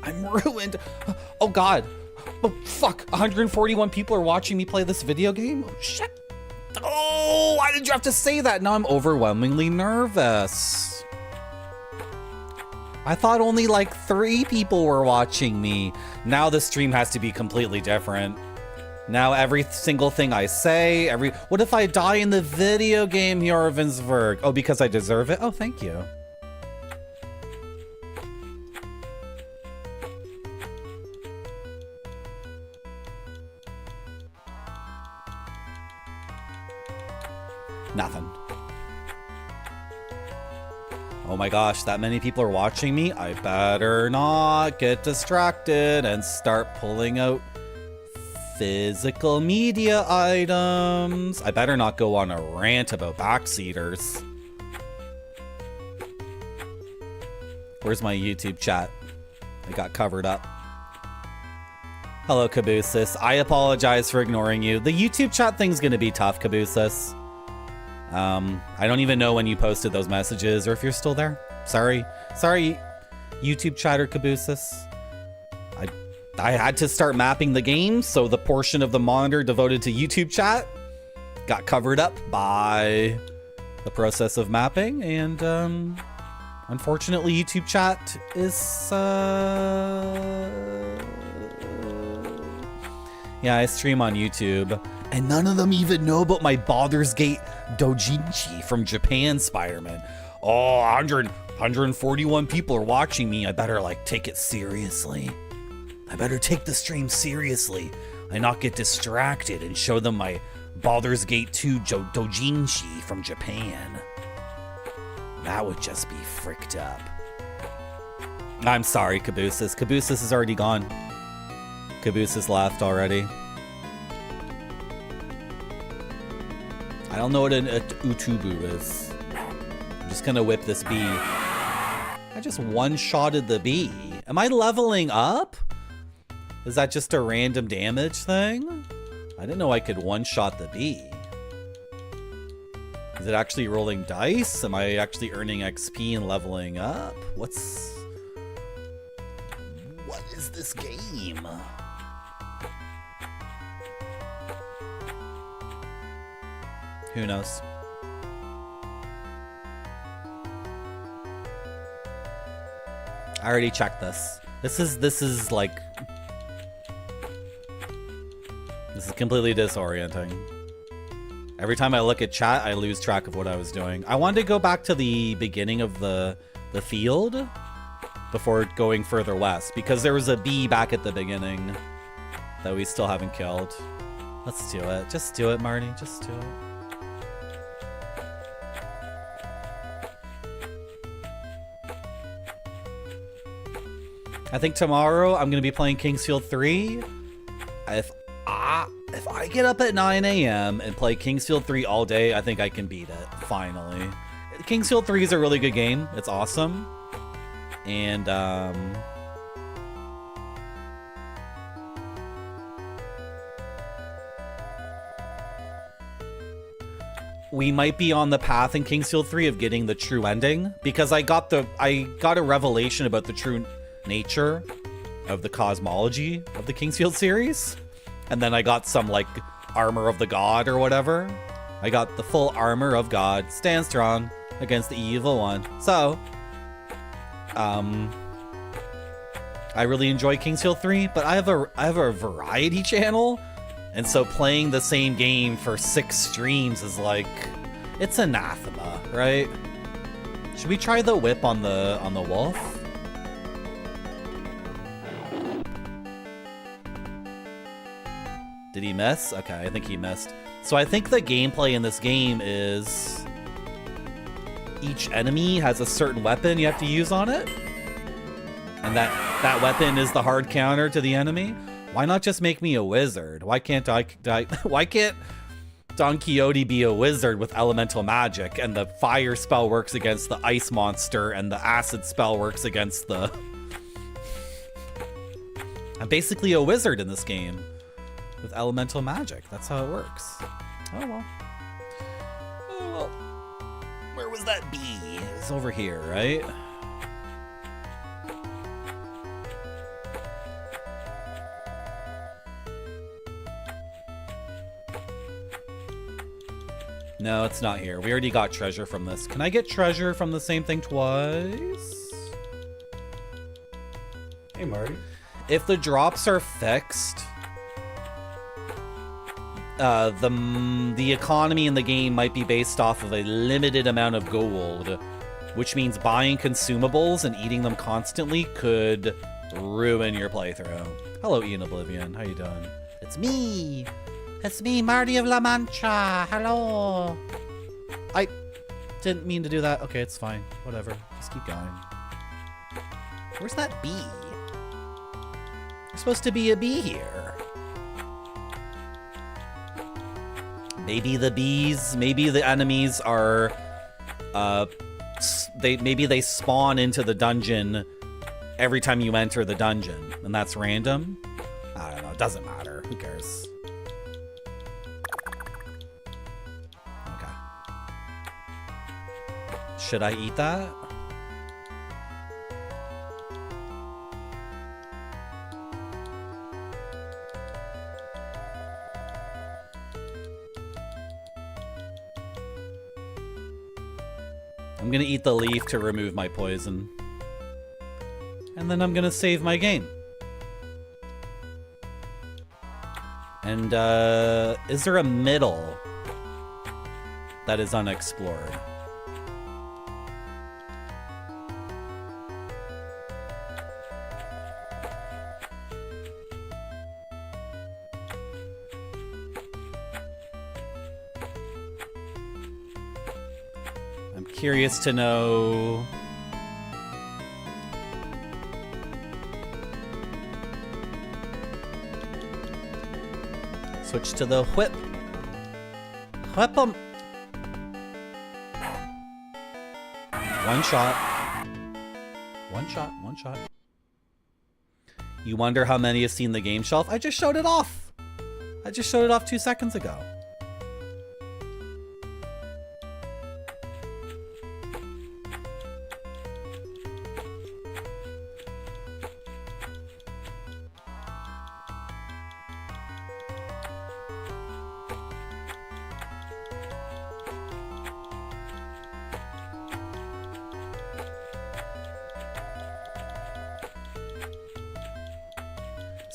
I'm ruined. Oh god. Oh, fuck, 141 people are watching me play this video game? Oh, shit. Oh, why did you have to say that? Now I'm overwhelmingly nervous. I thought only like 3 people were watching me. Now the stream has to be completely different. Now every single thing I say, what if I die in the video game, Jorvinsberg? Oh, because I deserve it? Oh, thank you. Nothing. Oh my gosh, that many people are watching me. I better not get distracted and start pulling out physical media items. I better not go on a rant about backseaters. Where's my YouTube chat? I got covered up. Hello, Cabooses. I apologize for ignoring you. The YouTube chat thing's gonna be tough, Cabooses. I don't even know when you posted those messages or if you're still there. Sorry, YouTube chatter Cabooses. I had to start mapping the game, so the portion of the monitor devoted to YouTube chat got covered up by the process of mapping, and unfortunately YouTube chat is yeah, I stream on YouTube, and none of them even know about my Baldur's Gate doujinshi from Japan Spider-Man. Oh, 141 people are watching me. I better like take it seriously. I better take the stream seriously and not get distracted and show them my Baldur's Gate 2 doujinshi from Japan. That would just be fricked up. I'm sorry, Cabooses. Cabooses is already gone. Cabooses left already. I don't know what an utubu is. I'm just gonna whip this bee. I just one-shotted the bee. Am I leveling up? Is that just a random damage thing? I didn't know I could one-shot the bee. Is it actually rolling dice? Am I actually earning XP and leveling up? What is this game? Who knows? I already checked this. This is like... This is completely disorienting. Every time I look at chat, I lose track of what I was doing. I wanted to go back to the beginning of the field before going further west, because there was a bee back at the beginning that we still haven't killed. Let's do it. Just do it, Marty. Just do it. I think tomorrow I'm going to be playing Kingsfield 3. If I get up at 9 a.m. and play Kingsfield 3 all day, I think I can beat it, finally. Kingsfield 3 is a really good game. It's awesome. And, we might be on the path in Kingsfield 3 of getting the true ending, because I got a revelation about the true nature of the cosmology of the Kingsfield series. And then I got some, like, armor of the god or whatever. I got the full armor of God. Stand strong against the evil one. So, I really enjoy Kingsfield 3, but I have a variety channel. And so playing the same game for 6 streams is like, it's anathema, right? Should we try the whip on the wolf? Did he miss? Okay, I think he missed. So I think the gameplay in this game is each enemy has a certain weapon you have to use on it. And that weapon is the hard counter to the enemy. Why not just make me a wizard? Why can't why can't Don Quixote be a wizard with elemental magic, and the fire spell works against the ice monster and the acid spell works against the... I'm basically a wizard in this game with elemental magic. That's how it works. Oh well. Oh well. Where was that bee? It's over here, right? No, it's not here. We already got treasure from this. Can I get treasure from the same thing twice? Hey, Marty. If the drops are fixed, the economy in the game might be based off of a limited amount of gold, which means buying consumables and eating them constantly could ruin your playthrough. Hello, Ian Oblivion. How you doing? It's me. It's me, Marty of La Mancha. Hello. Didn't mean to do that. Okay, it's fine. Whatever. Just keep going. Where's that bee? There's supposed to be a bee here. Maybe the bees, maybe the enemies are, maybe they spawn into the dungeon every time you enter the dungeon, and that's random. I don't know. It doesn't matter. Who cares? Okay. Should I eat that? I'm gonna eat the leaf to remove my poison. And then I'm gonna save my game. And, is there a middle that is unexplored? I'm curious to know... Switch to the whip. Whip 'em. One shot. One shot. One shot. You wonder how many have seen the game shelf? I just showed it off. I just showed it off 2 seconds ago.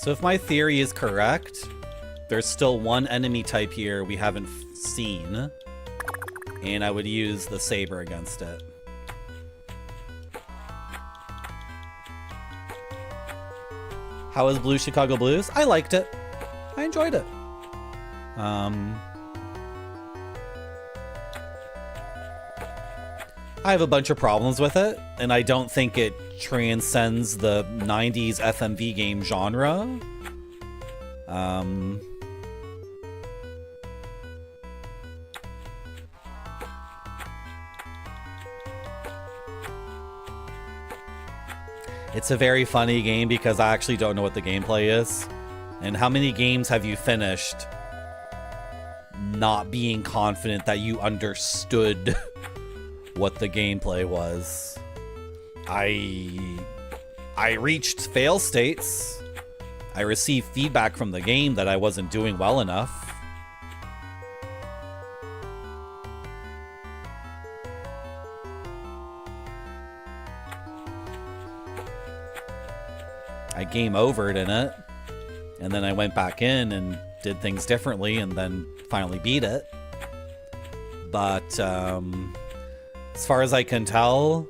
So if my theory is correct, there's still one enemy type here we haven't seen, and I would use the saber against it. How was Blue Chicago Blues? I liked it. I enjoyed it. I have a bunch of problems with it, and I don't think it transcends the 90s FMV game genre. It's a very funny game because I actually don't know what the gameplay is. And how many games have you finished not being confident that you understood what the gameplay was? I reached fail states. I received feedback from the game that I wasn't doing well enough. I game overed in it, and then I went back in and did things differently and then finally beat it. But as far as I can tell,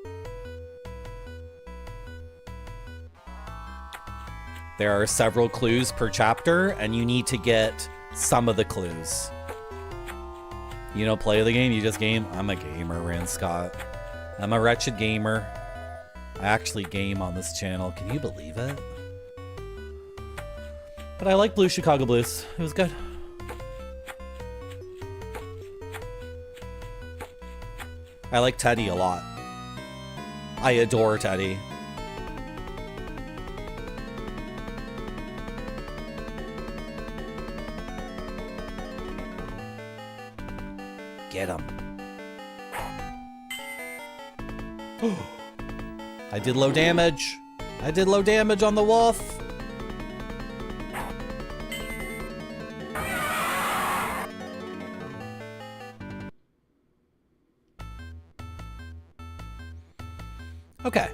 there are several clues per chapter, and you need to get some of the clues. You don't play the game, you just game? I'm a gamer, Rand Scott. I'm a wretched gamer. I actually game on this channel. Can you believe it? But I like Blue Chicago Blues. It was good. I like Teddy a lot. I adore Teddy. Get him. I did low damage. I did low damage on the wolf. Okay.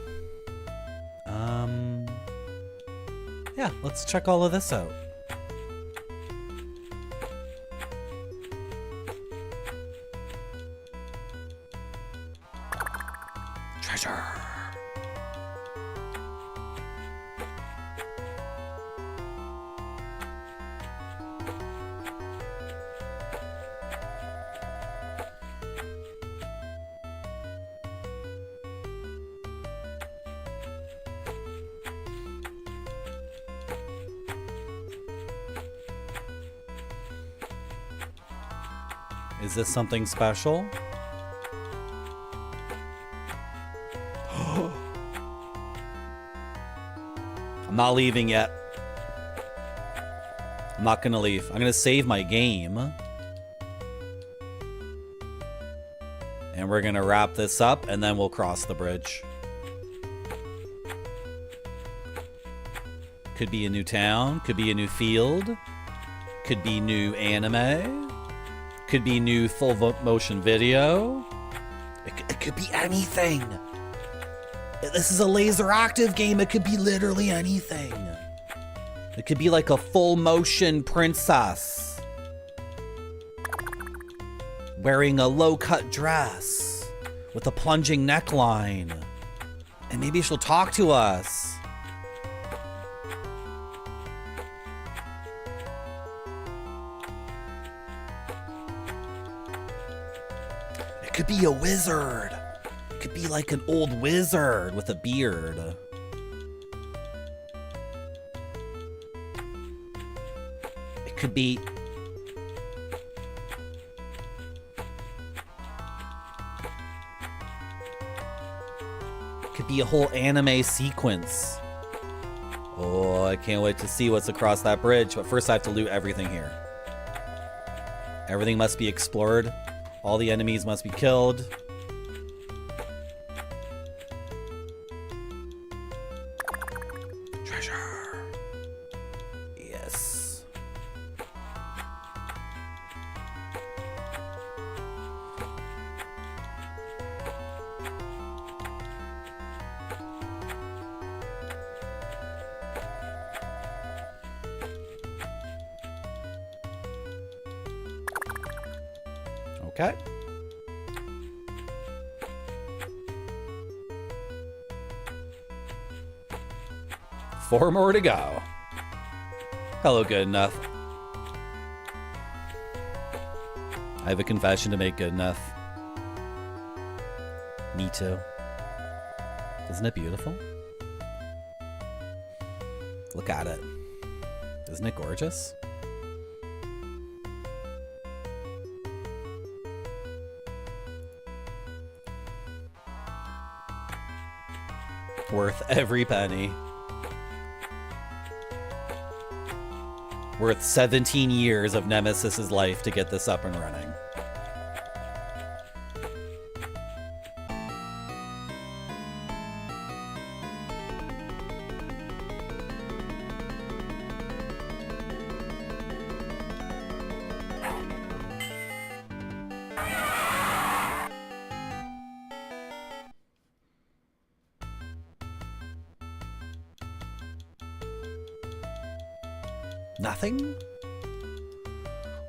Yeah, let's check all of this out. Treasure. Is this something special? I'm not leaving yet. I'm not gonna leave. I'm gonna save my game. And we're gonna wrap this up and then we'll cross the bridge. Could be a new town, could be a new field, could be new anime, could be new full motion video. It could be anything. This is a LaserActive game. It could be literally anything. It could be like a full motion princess wearing a low cut dress with a plunging neckline. And maybe she'll talk to us. It could be a wizard. It could be like an old wizard with a beard. It could be... Could be a whole anime sequence. Oh, I can't wait to see what's across that bridge. But first I have to loot everything here. Everything must be explored. All the enemies must be killed. Treasure. Yes. Okay. 4 more to go. Hello, good enough. I have a confession to make, good enough. Me too. Isn't it beautiful? Look at it. Isn't it gorgeous? Worth every penny. Worth 17 years of Nemesis's life to get this up and running. Nothing?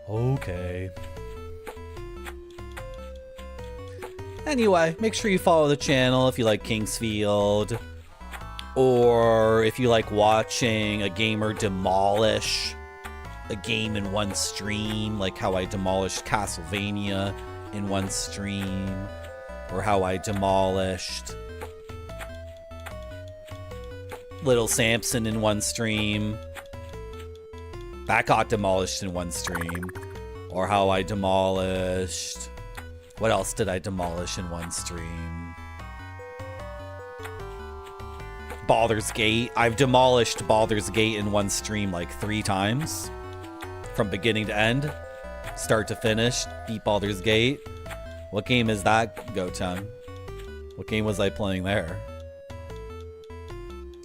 Okay. Anyway, make sure you follow the channel if you like Kingsfield, or if you like watching a gamer demolish a game in one stream, like how I demolished Castlevania in one stream, or how I demolished Little Samson in one stream. That got demolished in one stream. Or how I demolished... What else did I demolish in one stream? Baldur's Gate. I've demolished Baldur's Gate in one stream like 3 times. From beginning to end. Start to finish. Beat Baldur's Gate. What game is that, Goten? What game was I playing there?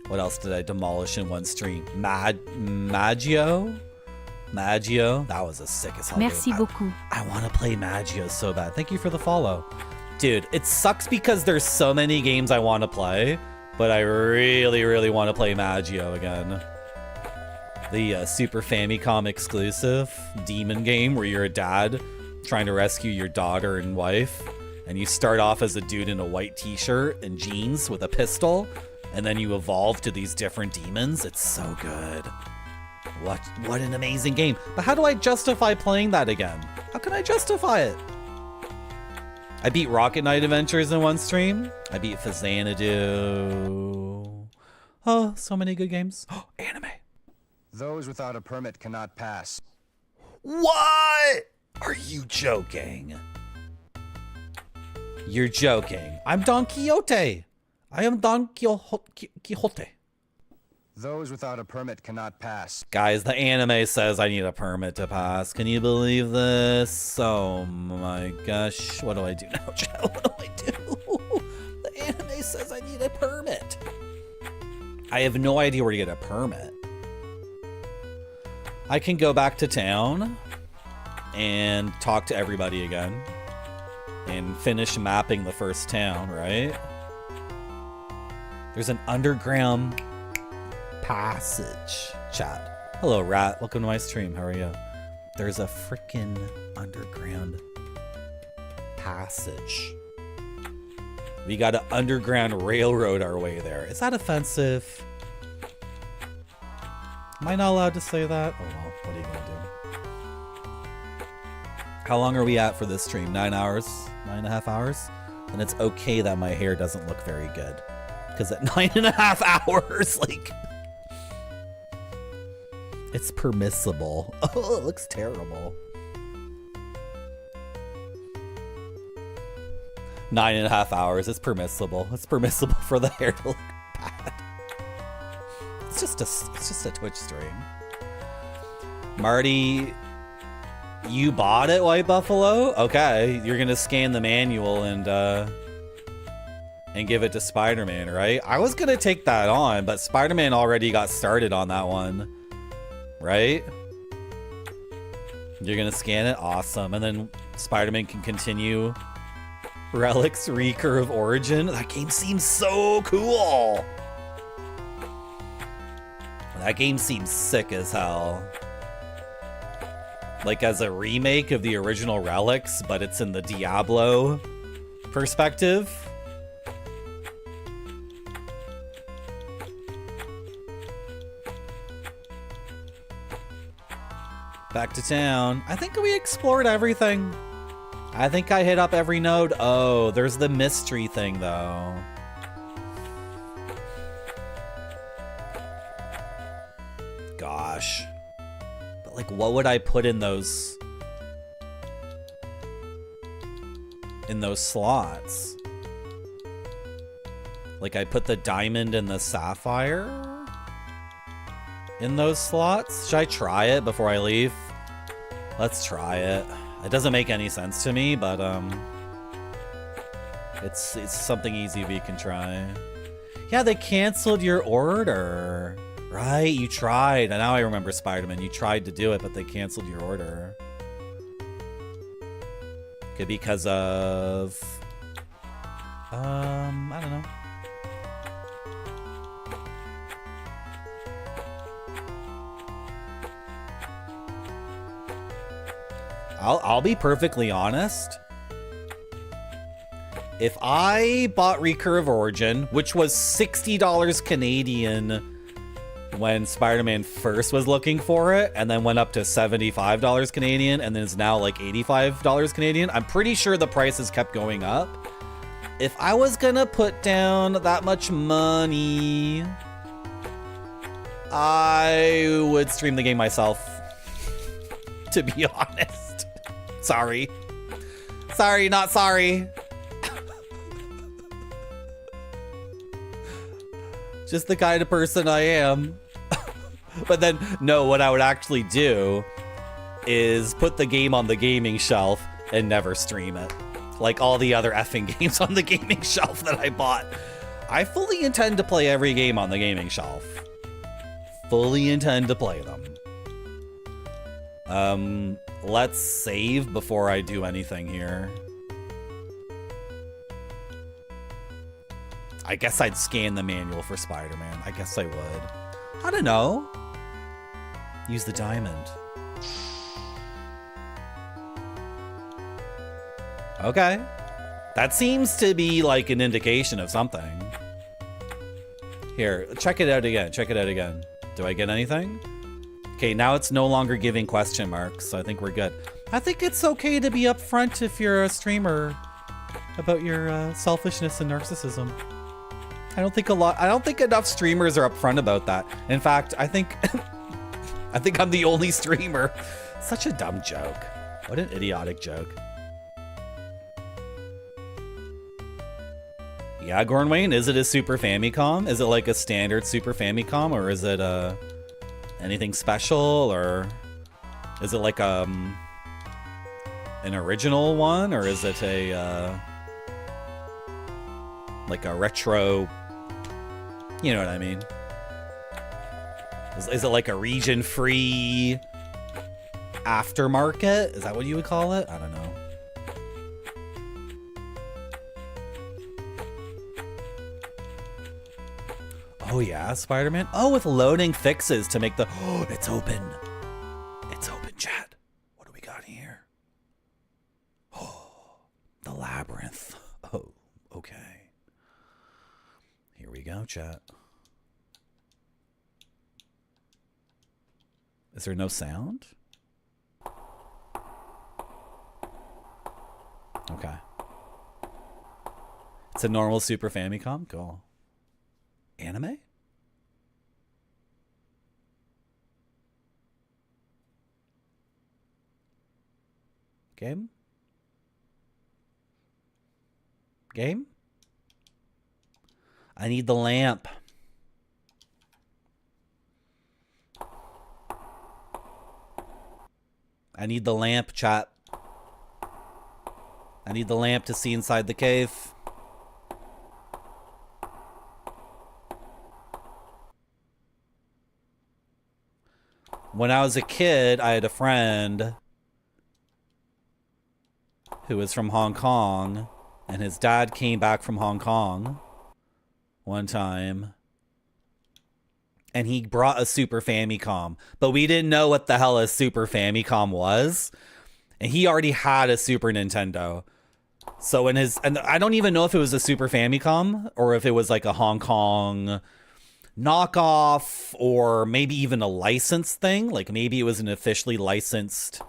What else did I demolish in one stream? Maggio? Maggio? That was a sick as hell game. Merci beaucoup. I want to play Maggio so bad. Thank you for the follow. Dude, it sucks because there's so many games I want to play, but I really, really want to play Maggio again. The Super Famicom exclusive demon game where you're a dad trying to rescue your daughter and wife, and you start off as a dude in a white t-shirt and jeans with a pistol, and then you evolve to these different demons. It's so good. What an amazing game. But how do I justify playing that again? How can I justify it? I beat Rocket Knight Adventures in one stream. I beat Xanadu. Oh, so many good games. Anime. Those without a permit cannot pass. What? Are you joking? You're joking. I'm Don Quixote. I am Don Quixote. Those without a permit cannot pass. Guys, the anime says I need a permit to pass. Can you believe this? Oh my gosh. What do I do now, chat? What do I do? The anime says I need a permit. I have no idea where to get a permit. I can go back to town and talk to everybody again and finish mapping the first town, right? There's an underground passage, chat. Hello, Rat. Welcome to my stream. How are you? There's a freaking underground passage. We got to underground railroad our way there. Is that offensive? Am I not allowed to say that? Oh well, what are you gonna do? How long are we at for this stream? 9 hours? 9.5 hours? And it's okay that my hair doesn't look very good. Because at 9.5 hours, like... it's permissible. Oh, it looks terrible. 9.5 hours, it's permissible. It's permissible for the hair to look bad. It's just a Twitch stream. Marty, you bought it, White Buffalo? Okay, you're gonna scan the manual and give it to Spider-Man, right? I was gonna take that on, but Spider-Man already got started on that one, right? You're gonna scan it? Awesome. And then Spider-Man can continue Relic's Recurve Origin. That game seems so cool. That game seems sick as hell. Like as a remake of the original Relics, but it's in the Diablo perspective. Back to town. I think we explored everything. I think I hit up every node. Oh, there's the mystery thing though. Gosh. But like, what would I put in those slots? Like I put the diamond and the sapphire in those slots? Should I try it before I leave? Let's try it. It doesn't make any sense to me, but it's something easy we can try. Yeah, they canceled your order. Right, you tried. And now I remember Spider-Man. You tried to do it, but they canceled your order. Okay, because of I don't know. I'll be perfectly honest. If I bought Recurve Origin, which was $60 Canadian when Spider-Man first was looking for it, and then went up to $75 Canadian, and then is now like $85 Canadian, I'm pretty sure the prices kept going up. If I was gonna put down that much money, I would stream the game myself, to be honest. Sorry. Sorry, not sorry. Just the kind of person I am. But then, no, what I would actually do is put the game on the gaming shelf and never stream it. Like all the other effing games on the gaming shelf that I bought. I fully intend to play every game on the gaming shelf. Fully intend to play them. Let's save before I do anything here. I guess I'd scan the manual for Spider-Man. I guess I would. I don't know. Use the diamond. Okay. That seems to be like an indication of something. Here, check it out again. Check it out again. Do I get anything? Okay, now it's no longer giving question marks, so I think we're good. I think it's okay to be upfront if you're a streamer about your selfishness and narcissism. I don't think enough streamers are upfront about that. In fact, I think I'm the only streamer. Such a dumb joke. What an idiotic joke. Yeah, Gordon Wayne, is it a Super Famicom? Is it like a standard Super Famicom, or is it anything special, or is it like an original one, or is it a like a retro? You know what I mean? Is it like a region-free aftermarket? Is that what you would call it? I don't know. Oh yeah, Spider-Man. Oh, with loading fixes to make the... Oh, it's open. It's open, chat. What do we got here? Oh, the labyrinth. Oh, okay. Here we go, chat. Is there no sound? Okay. It's a normal Super Famicom? Cool. Anime? Game? Game? I need the lamp. I need the lamp, chat. I need the lamp to see inside the cave. When I was a kid, I had a friend who was from Hong Kong, and his dad came back from Hong Kong one time, and he brought a Super Famicom, but we didn't know what the hell a Super Famicom was, and he already had a Super Nintendo. So and I don't even know if it was a Super Famicom or if it was like a Hong Kong knockoff, or maybe even a licensed thing. Like maybe it was an officially licensed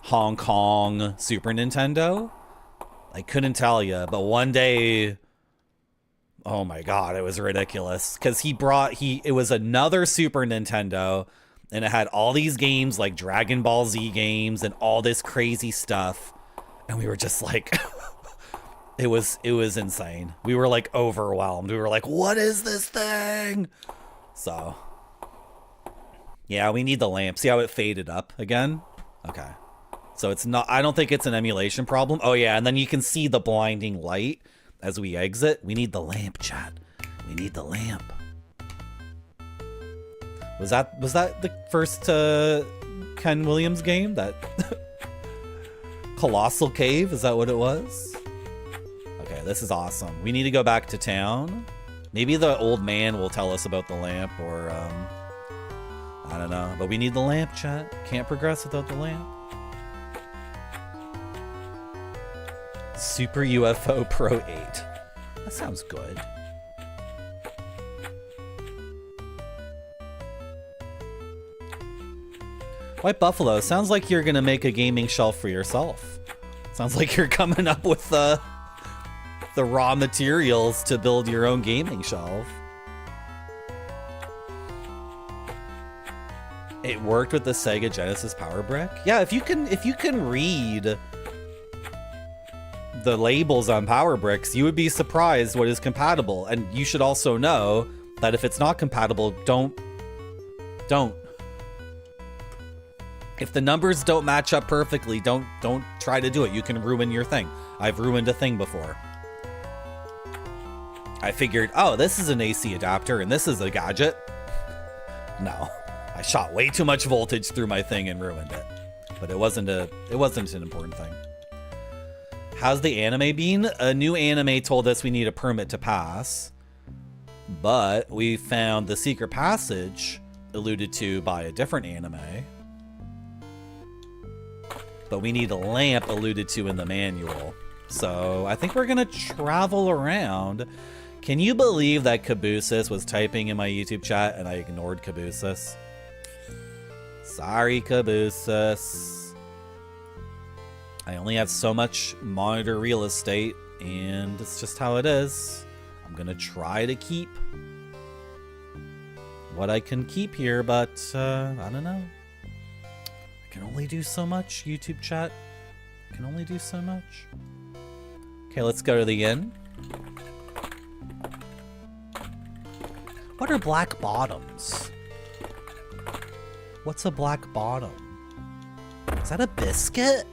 Hong Kong Super Nintendo. I couldn't tell you, but one day, oh my god, it was ridiculous because it was another Super Nintendo, and it had all these games like Dragon Ball Z games and all this crazy stuff, and we were just like it was insane. We were like overwhelmed. We were like, what is this thing? So yeah, we need the lamp. See how it faded up again? Okay. So it's not, I don't think it's an emulation problem. Oh yeah, and then you can see the blinding light as we exit. We need the lamp, chat. We need the lamp. Was that the first Ken Williams game? That Colossal Cave? Is that what it was? Okay, this is awesome. We need to go back to town. Maybe the old man will tell us about the lamp, or I don't know. But we need the lamp, chat. Can't progress without the lamp. Super UFO Pro 8. That sounds good. White Buffalo, sounds like you're gonna make a gaming shelf for yourself. Sounds like you're coming up with the raw materials to build your own gaming shelf. It worked with the Sega Genesis Power Brick. Yeah, if you can read the labels on Power Bricks, you would be surprised what is compatible. And you should also know that if it's not compatible, don't. If the numbers don't match up perfectly, don't try to do it. You can ruin your thing. I've ruined a thing before. I figured, oh, this is an AC adapter and this is a gadget. No, I shot way too much voltage through my thing and ruined it. But it wasn't an important thing. How's the anime been? A new anime told us we need a permit to pass, but we found the secret passage alluded to by a different anime. But we need a lamp alluded to in the manual. So I think we're gonna travel around. Can you believe that Cabooses was typing in my YouTube chat and I ignored Cabooses? Sorry, Cabooses. I only have so much monitor real estate, and it's just how it is. I'm gonna try to keep what I can keep here, but I don't know. I can only do so much, YouTube chat. I can only do so much. Okay, let's go to the inn. What are black bottoms? What's a black bottom? Is that a biscuit?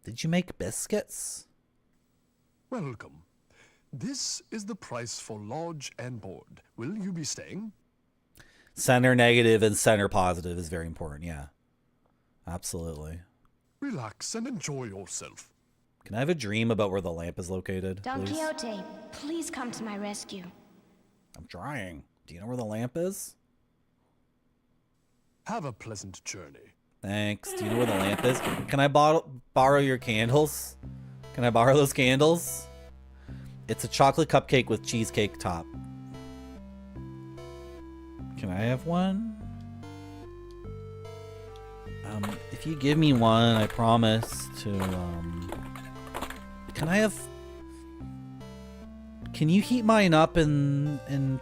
Did you make biscuits? Welcome. This is the price for lodge and board. Will you be staying? Center negative and center positive is very important, yeah. Absolutely. Relax and enjoy yourself. Can I have a dream about where the lamp is located, Don please? Quixote, please come to my rescue. I'm trying. Do you know where the lamp is? Have a pleasant journey. Thanks. Do you know where the lamp is? Can I borrow your candles? Can I borrow those candles? It's a chocolate cupcake with cheesecake top. Can I have one? If you give me one, I promise to, Can I have... Can you heat mine up and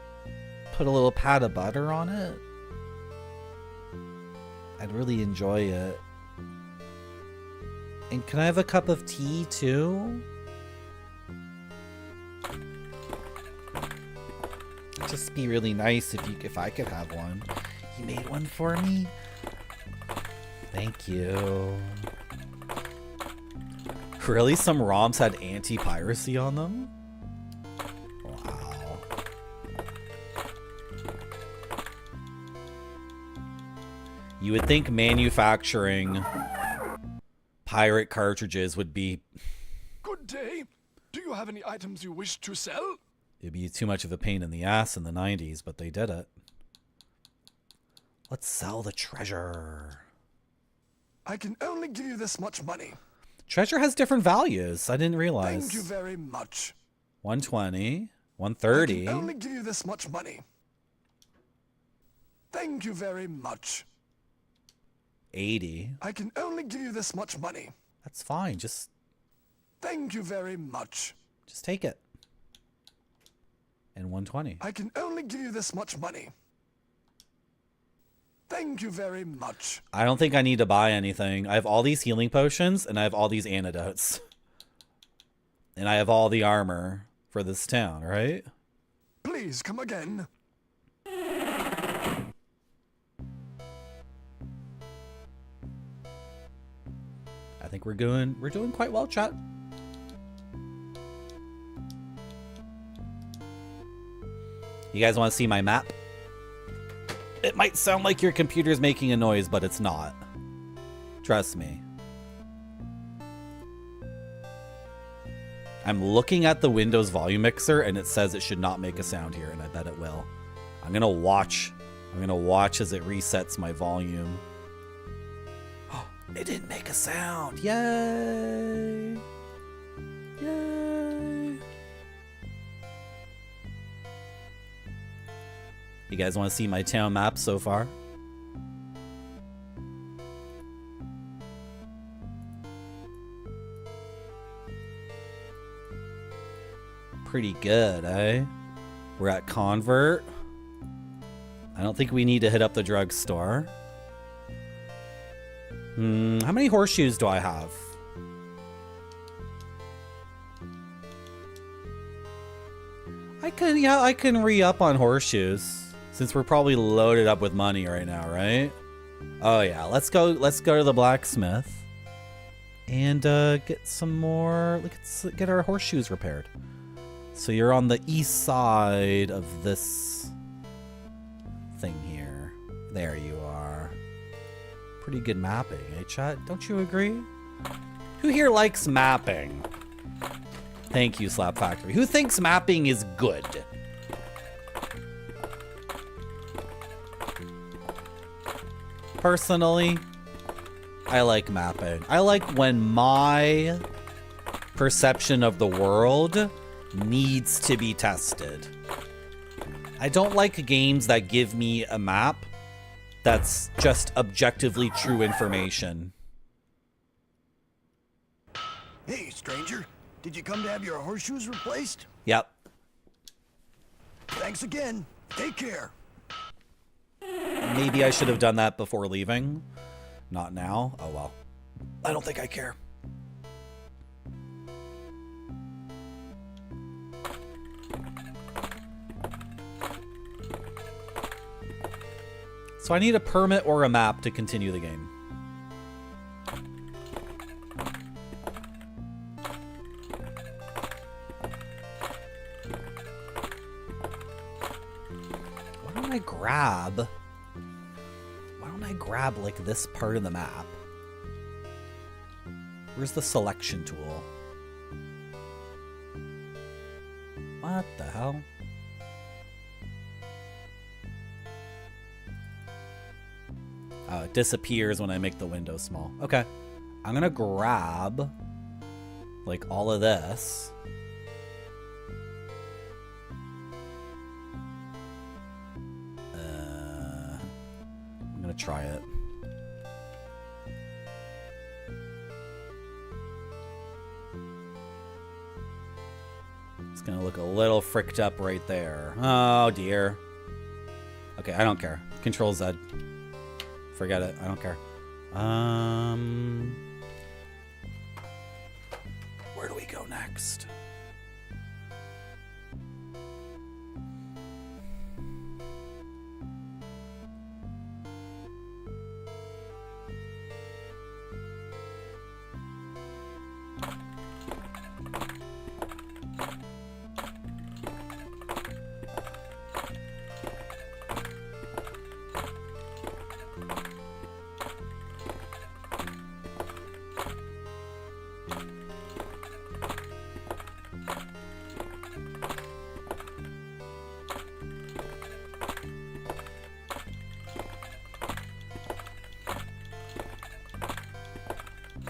put a little pat of butter on it? I'd really enjoy it. And can I have a cup of tea too? It'd just be really nice if I could have one. You made one for me? Thank you. Really? Some ROMs had anti-piracy on them? Wow. You would think manufacturing pirate cartridges would be... Good day. Do you have any items you wish to sell? It'd be too much of a pain in the ass in the 90s, but they did it. Let's sell the treasure. I can only give you this much money. Treasure has different values. I didn't realize. Thank you very much. 120, 130. I can only give you this much money. Thank you very much. 80. I can only give you this much money. That's fine. Just... Thank you very much. Just take it. And 120. I can only give you this much money. Thank you very much. I don't think I need to buy anything. I have all these healing potions, and I have all these antidotes. And I have all the armor for this town, right? Please come again. I think we're doing quite well, chat. You guys want to see my map? It might sound like your computer's making a noise, but it's not. Trust me. I'm looking at the Windows volume mixer and it says it should not make a sound here, and I bet it will. I'm gonna watch as it resets my volume. Oh, it didn't make a sound. Yay! Yay! You guys want to see my town map so far? Pretty good, eh? We're at Convert. I don't think we need to hit up the drugstore. How many horseshoes do I have? I can re-up on horseshoes. Since we're probably loaded up with money right now, right? Oh yeah, let's go to the blacksmith and get some more. Let's get our horseshoes repaired. So you're on the east side of this thing here. There you are. Pretty good mapping, eh, chat? Don't you agree? Who here likes mapping? Thank you, Slap Factory. Who thinks mapping is good? Personally, I like mapping. I like when my perception of the world needs to be tested. I don't like games that give me a map that's just objectively true information. Hey, stranger. Did you come to have your horseshoes replaced? Yep. Thanks again. Take care. Maybe I should have done that before leaving. Not now. Oh well. I don't think I care. So I need a permit or a map to continue the game. Why don't I grab like this part of the map? Where's the selection tool? What the hell? It disappears when I make the window small. Okay. I'm gonna grab like all of this. I'm gonna try it. It's gonna look a little fricked up right there. Oh dear. Okay, I don't care. Control Z. Forget it. I don't care. Where do we go next?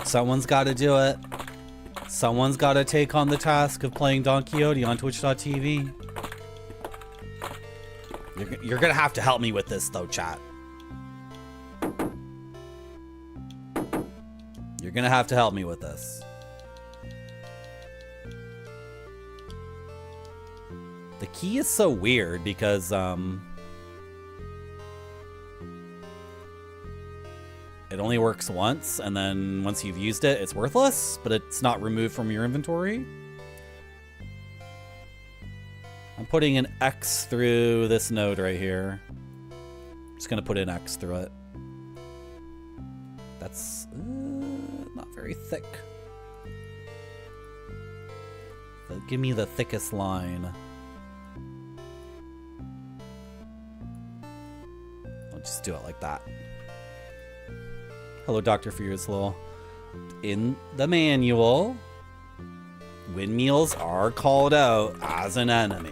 Someone's got to do it. Someone's got to take on the task of playing Don Quixote on Twitch.tv. You're going to have to help me with this, though, chat. You're going to have to help me with this. The key is so weird because, it only works once, and then once you've used it, it's worthless, but it's not removed from your inventory. I'm putting an X through this node right here. Just gonna put an X through it. That's not very thick. So give me the thickest line. I'll just do it like that. Hello, Dr. Fearslowell. In the manual, windmills are called out as an enemy.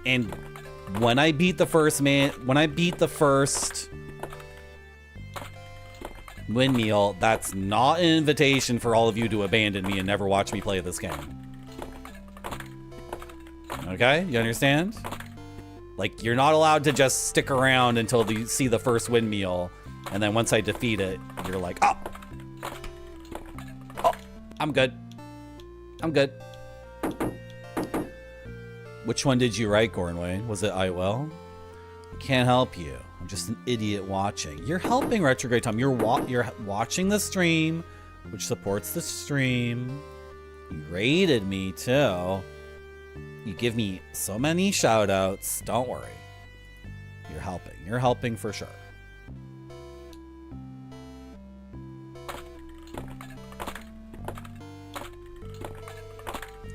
And when I beat the first windmill, that's not an invitation for all of you to abandon me and never watch me play this game. Okay? You understand? Like, you're not allowed to just stick around until you see the first windmill. And then once I defeat it, you're like, oh, I'm good. I'm good. Which one did you write, Gornway? Was it I will? I can't help you. I'm just an idiot watching. You're helping, Retrograde Tom. You're watching the stream, which supports the stream. You rated me, too. You give me so many shout-outs. Don't worry. You're helping. You're helping for sure.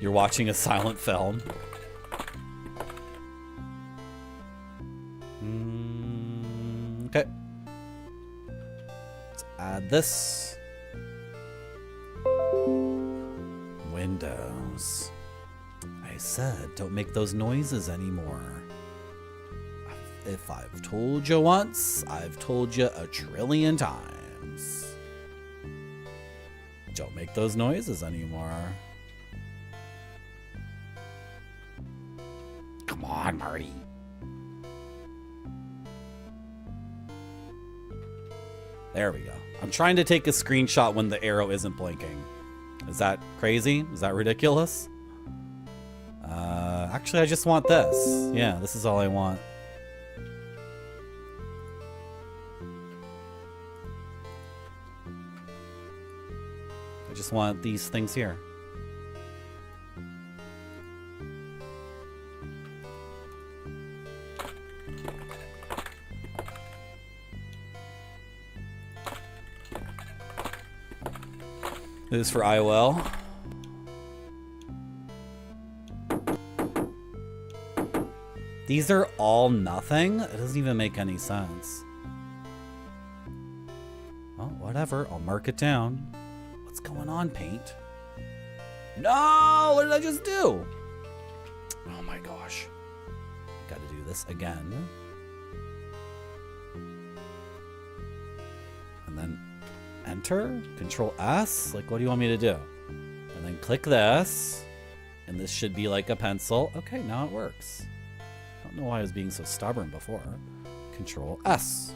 You're watching a silent film. Okay. Let's add this. Windows. I said, don't make those noises anymore. If I've told you once, I've told you a trillion times. Don't make those noises anymore. Come on, Marty. There we go. I'm trying to take a screenshot when the arrow isn't blinking. Is that crazy? Is that ridiculous? Actually, I just want this. Yeah, this is all I want. I just want these things here. This is for IOL. These are all nothing? It doesn't even make any sense. Well, whatever. I'll mark it down. What's going on, Paint? No! What did I just do? Oh my gosh. Gotta do this again. And then enter, Control S. Like, what do you want me to do? And then click this. And this should be like a pencil. Okay, now it works. I don't know why I was being so stubborn before. Control S.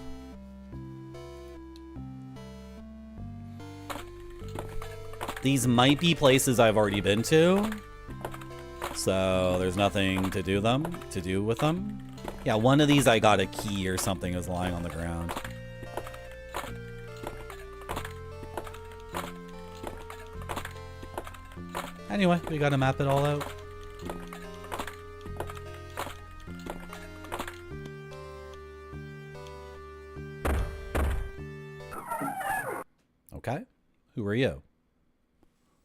These might be places I've already been to. So there's nothing to do with them. Yeah, one of these I got a key or something is lying on the ground. Anyway, we gotta map it all out. Okay, who are you?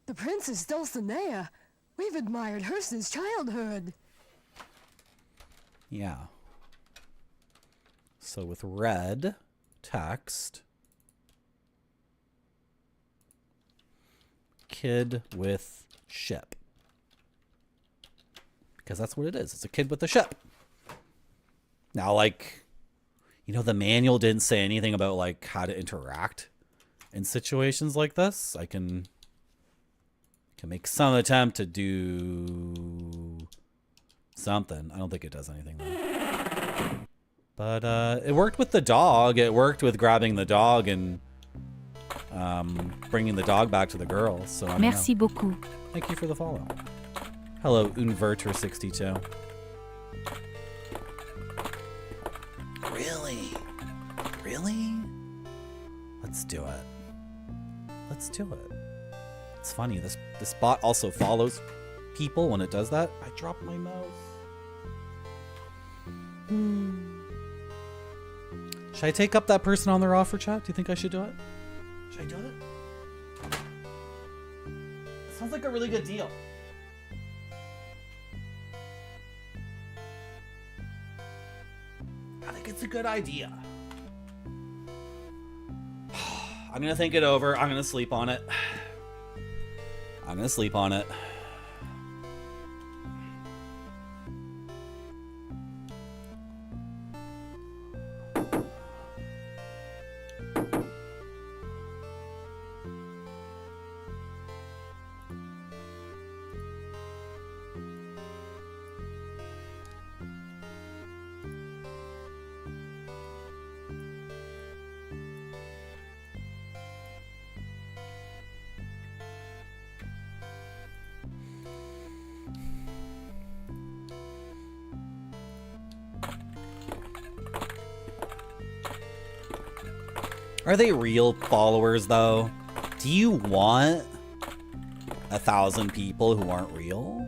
The Princess Dulcinea. We've admired her since childhood. Yeah. So with red text, kid with ship. Because that's what it is. It's a kid with a ship. Now, like, you know, the manual didn't say anything about, like, how to interact in situations like this. I can make some attempt to do something. I don't think it does anything, though. But it worked with the dog. It worked with grabbing the dog and bringing the dog back to the girl. So Merci beaucoup. Thank you for the follow. Hello, Unverter62. Really? Really? Let's do it. Let's do it. It's funny. This bot also follows people when it does that. I dropped my mouse. Should I take up that person on their offer, chat? Do you think I should do it? Should I do it? Sounds like a really good deal. I think it's a good idea. I'm gonna think it over. I'm gonna sleep on it. I'm gonna sleep on it. Are they real followers, though? Do you want 1,000 people who aren't real?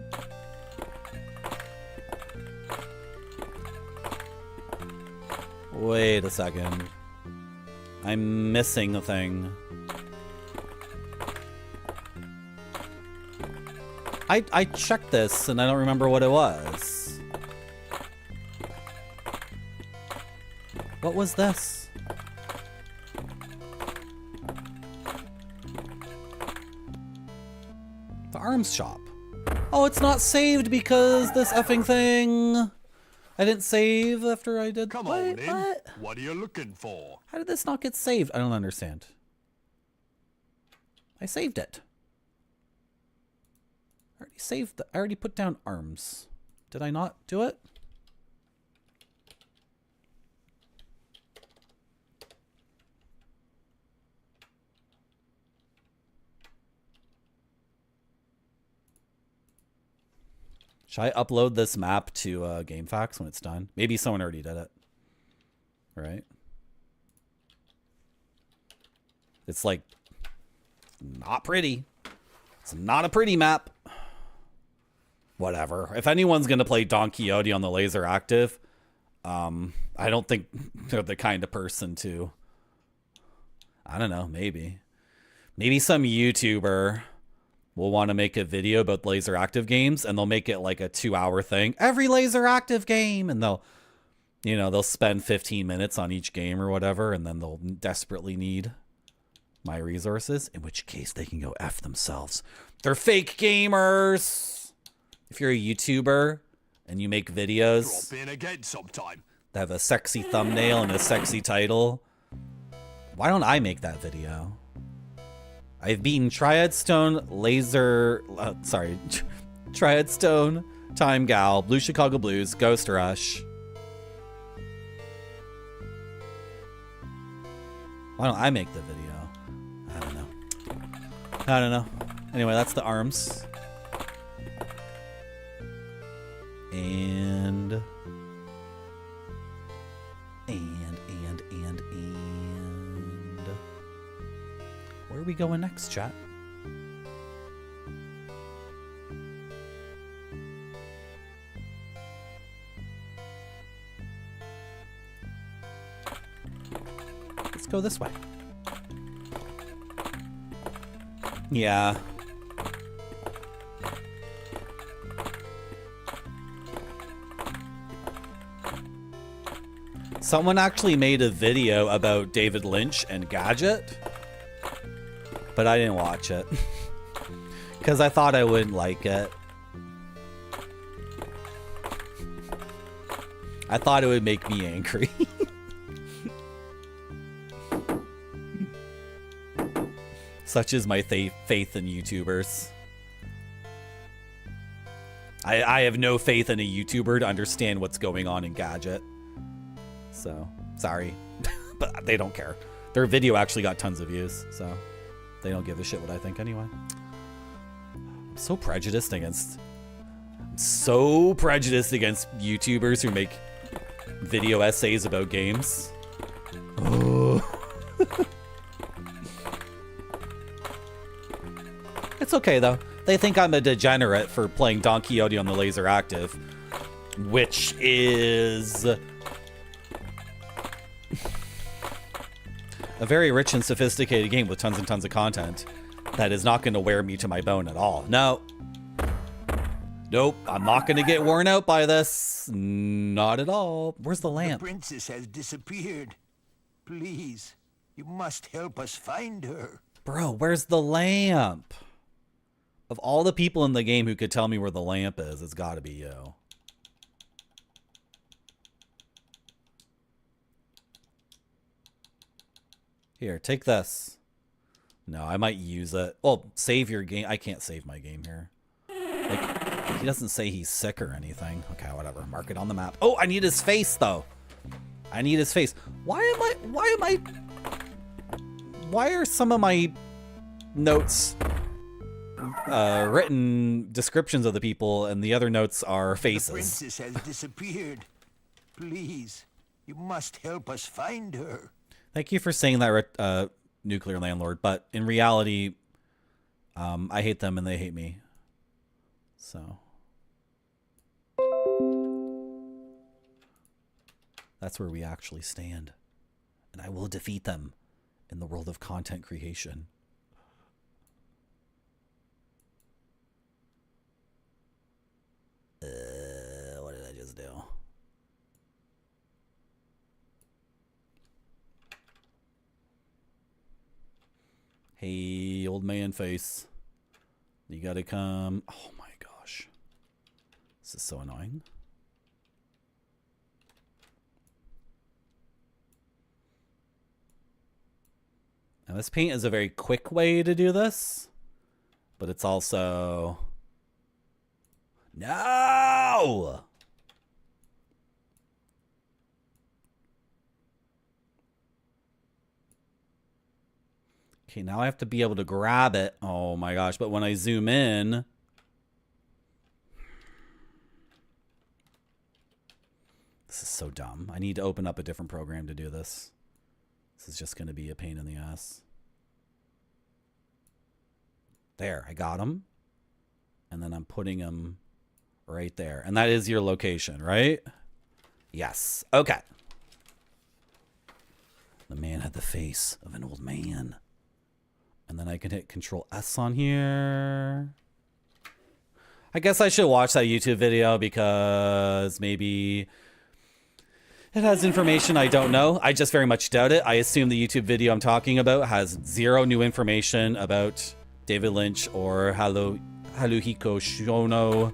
Wait a second. I'm missing a thing. I checked this and I don't remember what it was. What was this? The arms shop. Oh, it's not saved because this effing thing. I didn't save after I did. Come on in. What are you looking for? How did this not get saved? I don't understand. I saved it. I already saved. I already put down arms. Did I not do it? Should I upload this map to GameFAQs when it's done? Maybe someone already did it. Right? It's like not pretty. It's not a pretty map. Whatever. If anyone's going to play Don Quixote on the LaserActive, I don't think they're the kind of person to... I don't know, maybe. Maybe some YouTuber will want to make a video about LaserActive games, and they'll make it like a 2-hour thing. Every LaserActive game! And they'll, you know, they'll spend 15 minutes on each game or whatever, and then they'll desperately need my resources, in which case they can go F themselves. They're fake gamers! If you're a YouTuber and you make videos Drop in again sometime. that have a sexy thumbnail and a sexy title, why don't I make that video? I've beaten Triadstone, Triadstone, Time Gal, Blue Chicago Blues, Ghost Rush. Why don't I make the video? I don't know. Anyway, that's the arms. And where are we going next, chat? Let's go this way. Yeah. Someone actually made a video about David Lynch and Gadget, but I didn't watch it because I thought I wouldn't like it. I thought it would make me angry. Such is my faith in YouTubers. I have no faith in a YouTuber to understand what's going on in Gadget. So, sorry. But they don't care. Their video actually got tons of views, so they don't give a shit what I think anyway. I'm so prejudiced against YouTubers who make video essays about games. Oh. It's okay though. They think I'm a degenerate for playing Don Quixote on the LaserActive, which is a very rich and sophisticated game with tons and tons of content that is not going to wear me to my bone at all. No. Nope, I'm not going to get worn out by this. Not at all. Where's the lamp? The princess has disappeared. Please, you must help us find her. Bro, where's the lamp? Of all the people in the game who could tell me where the lamp is, it's got to be you. Here, take this. No, I might use it. Well, save your game. I can't save my game here. Like, he doesn't say he's sick or anything. Okay, whatever. Mark it on the map. Oh, I need his face, though. I need his face. Why are some of my notes written descriptions of the people and the other notes are faces? The princess has disappeared. Please, you must help us find her. Thank you for saying that, Nuclear Landlord, but in reality, I hate them and they hate me. So that's where we actually stand. And I will defeat them in the world of content creation. What did I just do? Hey, old man face. You gotta come. Oh my gosh. This is so annoying. Now, this paint is a very quick way to do this, but it's also... No! Okay, now I have to be able to grab it. Oh my gosh, but when I zoom in... This is so dumb. I need to open up a different program to do this. This is just going to be a pain in the ass. There, I got him. And then I'm putting him right there. And that is your location, right? Yes. Okay. The man had the face of an old man. And then I can hit Control S on here. I guess I should watch that YouTube video because maybe it has information I don't know. I just very much doubt it. I assume the YouTube video I'm talking about has zero new information about David Lynch or Haruhiko Shono.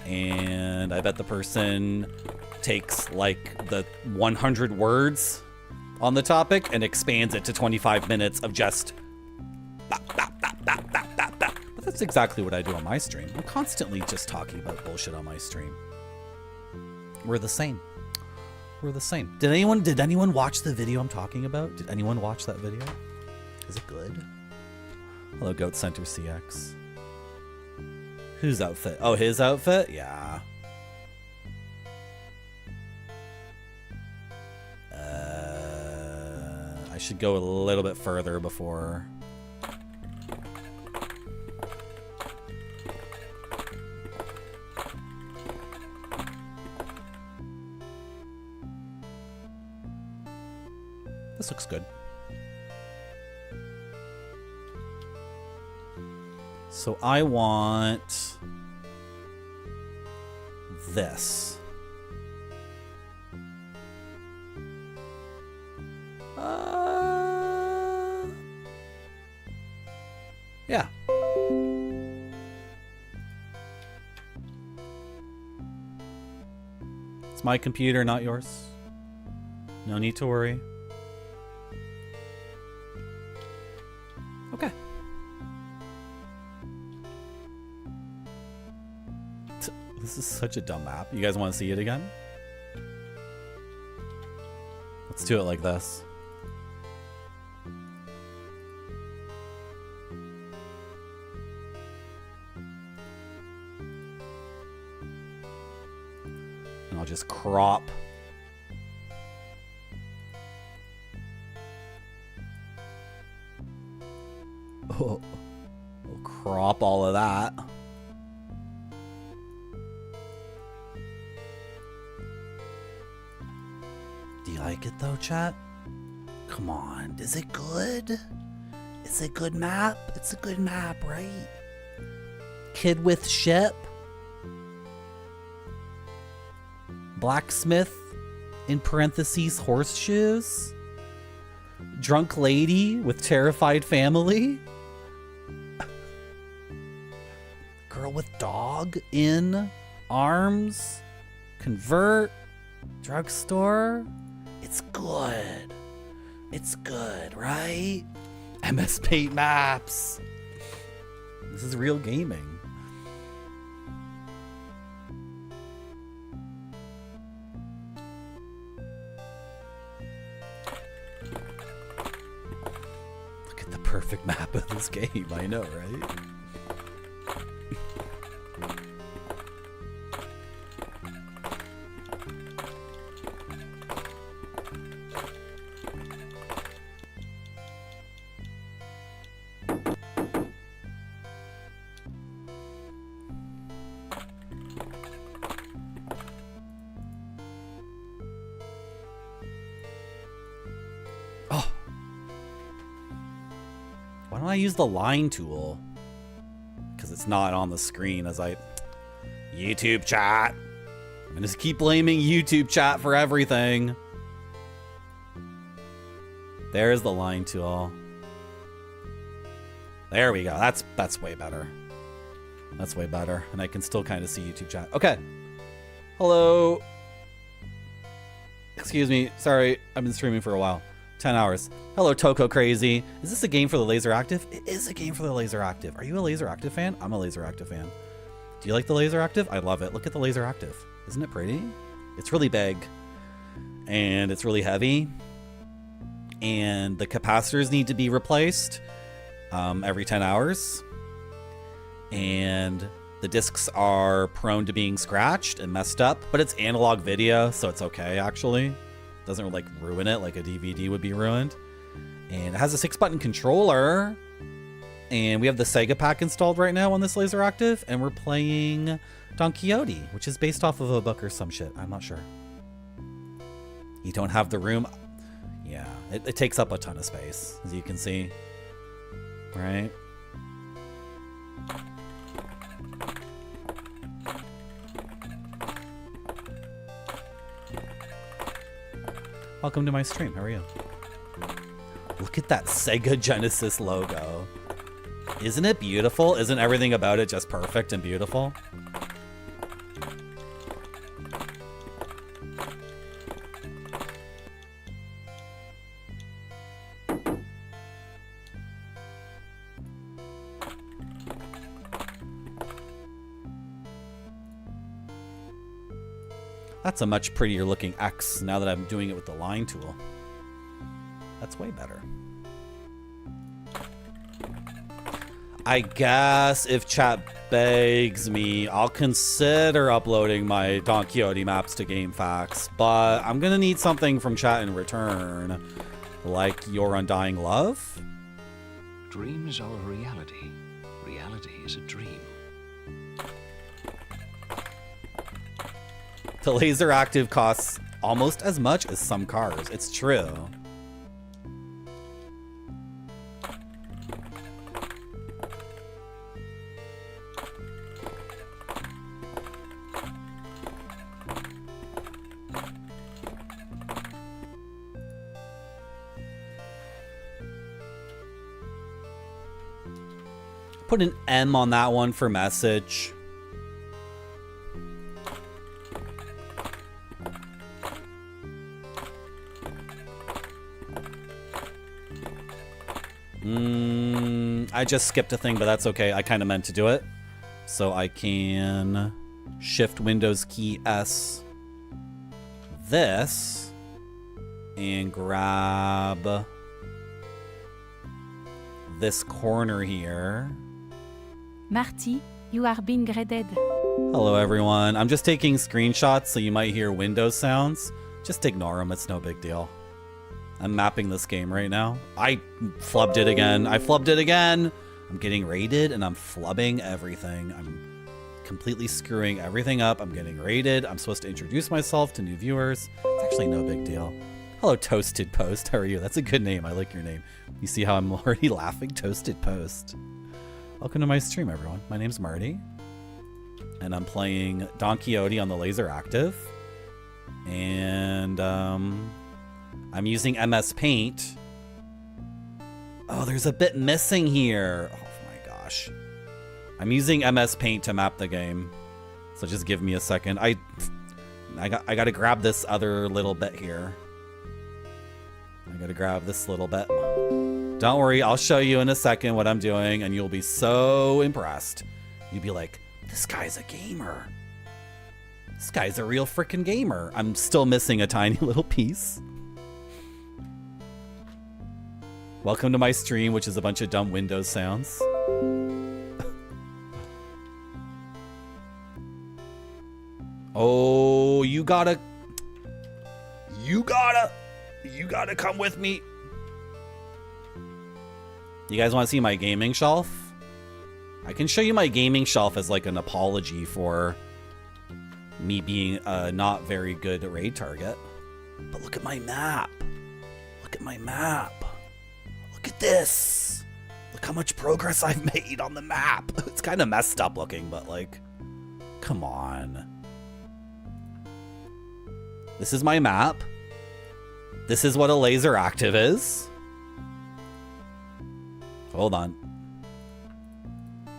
And I bet the person takes like the 100 words on the topic and expands it to 25 minutes of just but that's exactly what I do on my stream. I'm constantly just talking about bullshit on my stream. We're the same. We're the same. Did anyone watch the video I'm talking about? Did anyone watch that video? Is it good? Hello, Goat Center CX. Whose outfit? Oh, his outfit? Yeah. I should go a little bit further before. This looks good. So I want this. Yeah. It's my computer, not yours. No need to worry. Okay. This is such a dumb map. You guys want to see it again? Let's do it like this. And I'll just crop. Oh, we'll crop all of that. Do you like it though, chat? Come on, is it good? It's a good map? It's a good map, right? Kid with ship? Blacksmith, in parentheses, horseshoes? Drunk lady with terrified family? Girl with dog in arms? Convert? Drugstore? It's good. It's good, right? MS Paint maps. This is real gaming. Look at the perfect map of this game. I know, right? I use the line tool because it's not on the screen as I YouTube chat. I'm gonna just keep blaming YouTube chat for everything. There's the line tool. There we go. That's way better. That's way better. And I can still kind of see YouTube chat. Okay. Hello. Excuse me. Sorry. I've been streaming for a while. 10 hours. Hello, Toko Crazy. Is this a game for the LaserActive? It is a game for the LaserActive. Are you a LaserActive fan? I'm a LaserActive fan. Do you like the LaserActive? I love it. Look at the LaserActive. Isn't it pretty? It's really big. And it's really heavy. And the capacitors need to be replaced every 10 hours. And the discs are prone to being scratched and messed up. But it's analog video, so it's okay, actually. Doesn't like ruin it like a DVD would be ruined. And it has a 6-button controller. and we have the Sega pack installed right now on this LaserActive, and we're playing Don Quixote, which is based off of a book or some shit. I'm not sure. You don't have the room. Yeah, it takes up a ton of space, as you can see. Right? Welcome to my stream. How are you? Look at that Sega Genesis logo. Isn't it beautiful? Isn't everything about it just perfect and beautiful? That's a much prettier looking X now that I'm doing it with the line tool. That's way better. I guess if chat begs me, I'll consider uploading my Don Quixote maps to GameFAQs, but I'm gonna need something from chat in return. Like your undying love? Dreams are a reality. Reality is a dream. The LaserActive costs almost as much as some cars. It's true. Put an M on that one for message. I just skipped a thing, but that's okay. I kind of meant to do it. So I can shift Windows key S this and grab this corner here. Marty, you are being graded. Hello everyone. I'm just taking screenshots, so you might hear Windows sounds. Just ignore them. It's no big deal. I'm mapping this game right now. I flubbed it again. I flubbed it again. I'm getting raided and I'm flubbing everything. I'm completely screwing everything up. I'm getting raided. I'm supposed to introduce myself to new viewers. It's actually no big deal. Hello, Toasted Post. How are you? That's a good name. I like your name. You see how I'm already laughing? Toasted Post. Welcome to my stream, everyone. My name's Marty. And I'm playing Don Quixote on the LaserActive. And, I'm using MS Paint. Oh, there's a bit missing here. Oh my gosh. I'm using MS Paint to map the game. So just give me a second. I got to grab this other little bit here. I got to grab this little bit. Don't worry, I'll show you in a second what I'm doing and you'll be so impressed. You'll be like, this guy's a gamer. This guy's a real freaking gamer. I'm still missing a tiny little piece. Welcome to my stream, which is a bunch of dumb Windows sounds. Oh, you gotta come with me. You guys want to see my gaming shelf? I can show you my gaming shelf as like an apology for me being a not very good raid target. But look at my map. Look at my map. Look at this. Look how much progress I've made on the map. It's kind of messed up looking, but like, come on. This is my map. This is what a LaserActive is. Hold on.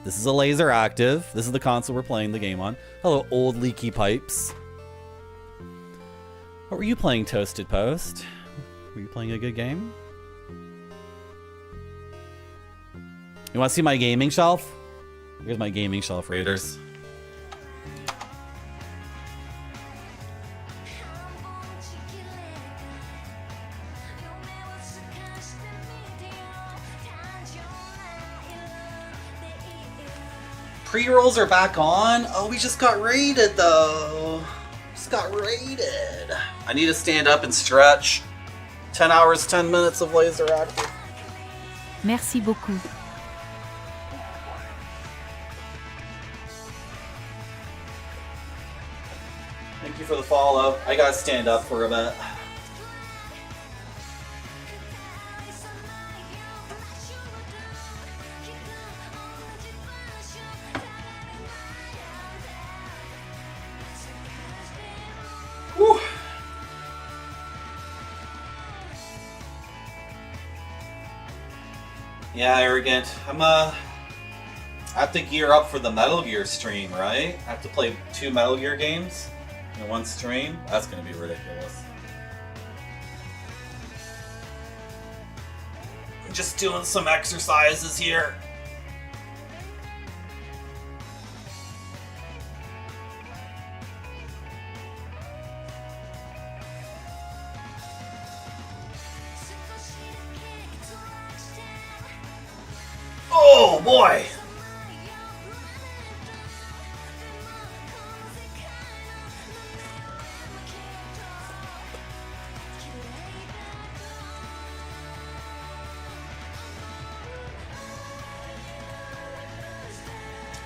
This is a LaserActive. This is the console we're playing the game on. Hello, old leaky pipes. What were you playing, Toasted Post? Were you playing a good game? You want to see my gaming shelf? Here's my gaming shelf, Raiders. Pre-rolls are back on. Oh, we just got raided though. Just got raided. I need to stand up and stretch. 10 hours, 10 minutes of LaserActive. Merci beaucoup. for the follow. I gotta stand up for a bit. Whew. Yeah, Arrogant. I have to gear up for the Metal Gear stream, right? I have to play 2 Metal Gear games in one stream? That's gonna be ridiculous. Just doing some exercises here. Oh boy!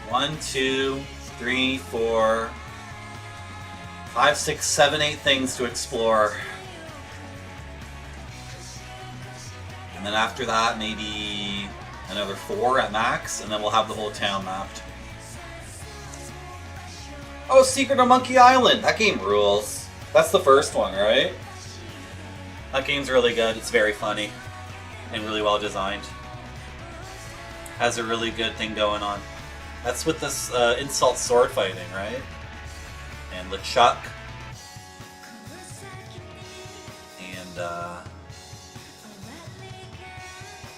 One, 2, 3, 4, 5, 6, 7, 8 things to explore. And then after that, maybe another 4 at max, and then we'll have the whole town mapped. Oh, Secret of Monkey Island! That game rules. That's the first one, right? That game's really good. It's very funny and really well designed. Has a really good thing going on. That's with this insult sword fighting, right? And LeChuck. And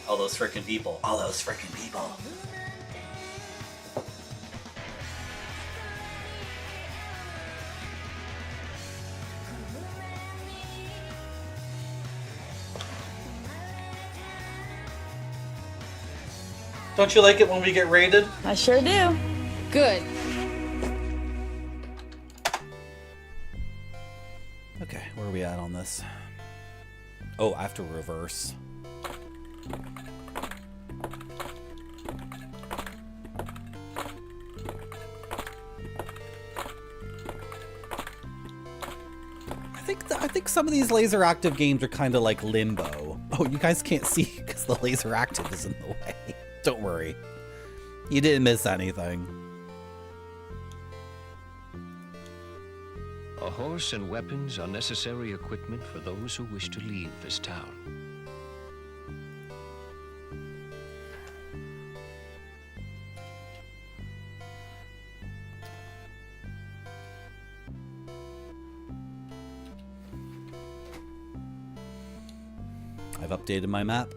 all those frickin' people. All those frickin' people. Don't you like it when we get raided? I sure do. Good. Okay, where are we at on this? Oh, I have to reverse. I think some of these LaserActive games are kind of like Limbo. Oh, you guys can't see because the LaserActive is in the way. Don't worry. You didn't miss anything. A horse and weapons are necessary equipment for those who wish to leave this town. I've updated my map.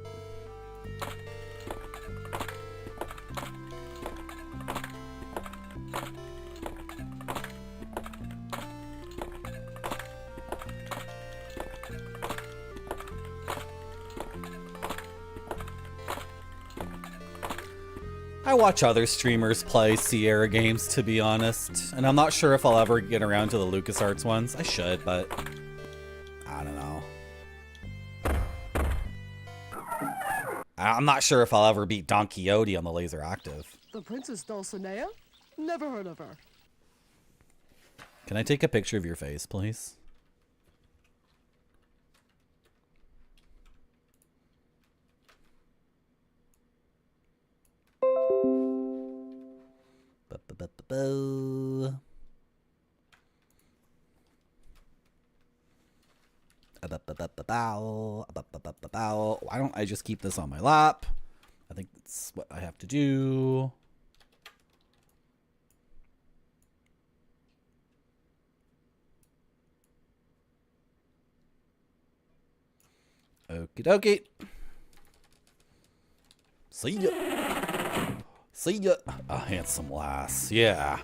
I watch other streamers play Sierra games, to be honest, and I'm not sure if I'll ever get around to the LucasArts ones. I should, but I don't know. I'm not sure if I'll ever beat Don Quixote on the LaserActive. The Princess Dulcinea? Never heard of her. Can I take a picture of your face, please? Why don't I just keep this on my lap? I think that's what I have to do. Okie dokie. See ya. See ya. A handsome lass. Yeah.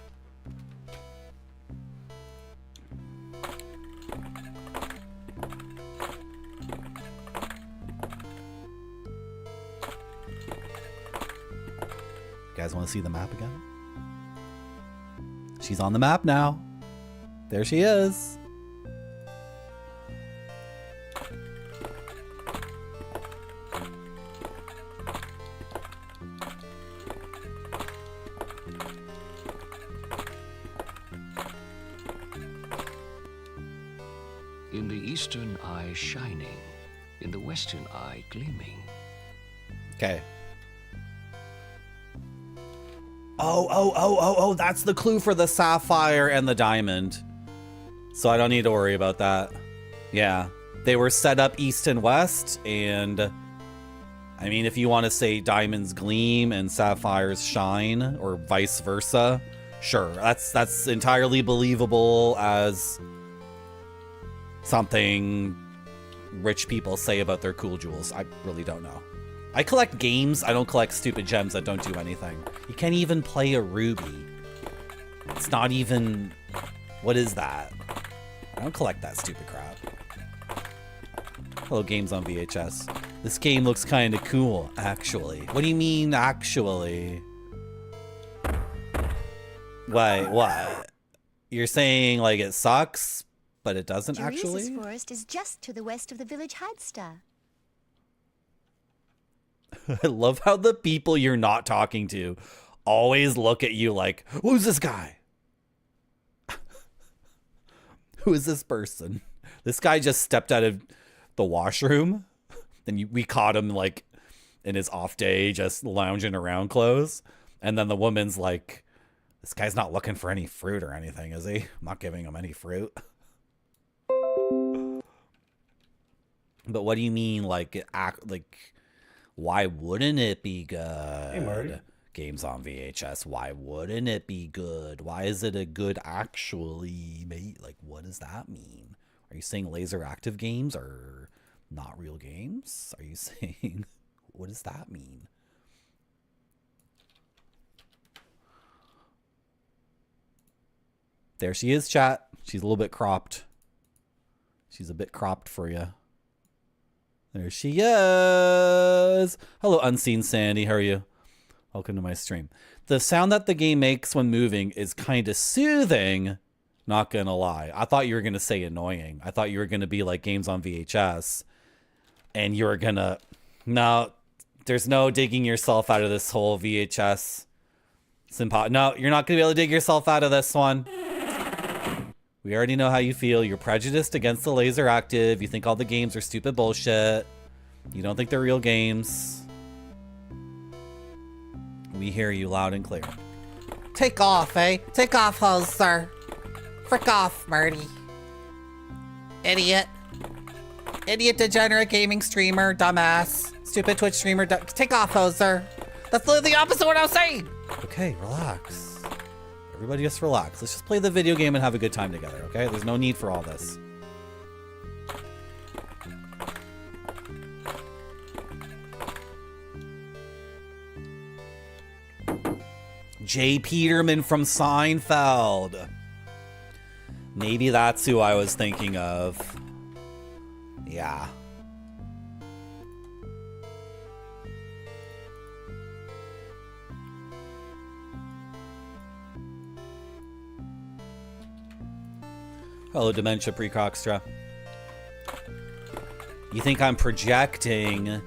You guys want to see the map again? She's on the map now. There she is. eastern eye shining, in the western eye gleaming. Okay. Oh, that's the clue for the sapphire and the diamond. So I don't need to worry about that. Yeah. They were set up east and west, and I mean, if you want to say diamonds gleam and sapphires shine, or vice versa, sure. That's entirely believable as something rich people say about their cool jewels. I really don't know. I collect games. I don't collect stupid gems that don't do anything. You can't even play a ruby. It's not even... What is that? I don't collect that stupid crap. Hello, games on VHS. This game looks kind of cool, actually. What do you mean, actually? Wait, what? You're saying, like, it sucks, but it doesn't actually? Jerusalem Forest is just to the west of the village Hadsta. I love how the people you're not talking to always look at you like, who's this guy? Who is this person? This guy just stepped out of the washroom, and we caught him like in his off day, just lounging around clothes. And then the woman's like, this guy's not looking for any fruit or anything, is he? I'm not giving him any fruit. But what do you mean, like, why wouldn't it be good? Hey, Marty. Games on VHS, why wouldn't it be good? Why is it a good actually, mate? Like, what does that mean? Are you saying LaserActive games are not real games? Are you saying, what does that mean? There she is, chat. She's a little bit cropped. She's a bit cropped for you. There she is. Hello, Unseen Sandy. How are you? Welcome to my stream. The sound that the game makes when moving is kind of soothing. Not gonna lie. I thought you were gonna say annoying. I thought you were gonna be like games on VHS. And you were gonna... No, there's no digging yourself out of this whole VHS. No, you're not gonna be able to dig yourself out of this one. We already know how you feel. You're prejudiced against the LaserActive. You think all the games are stupid bullshit. You don't think they're real games. We hear you loud and clear. Take off, eh? Take off, Hoser. Frick off, Marty. Idiot. Idiot degenerate gaming streamer, dumbass. Stupid Twitch streamer, take off, Hoser. That's literally the opposite of what I was saying. Okay, relax. Everybody just relax. Let's just play the video game and have a good time together, okay? There's no need for all this. Jay Peterman from Seinfeld. Maybe that's who I was thinking of. Yeah. Hello, Dementia Precoxtra. You think I'm projecting?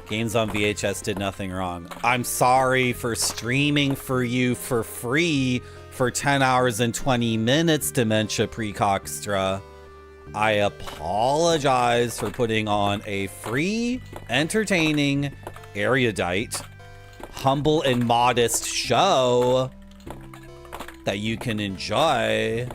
Games on VHS did nothing wrong. I'm sorry for streaming for you for free for 10 hours and 20 minutes, Dementia Precoxtra. I apologize for putting on a free, entertaining, erudite, humble and modest show that you can enjoy.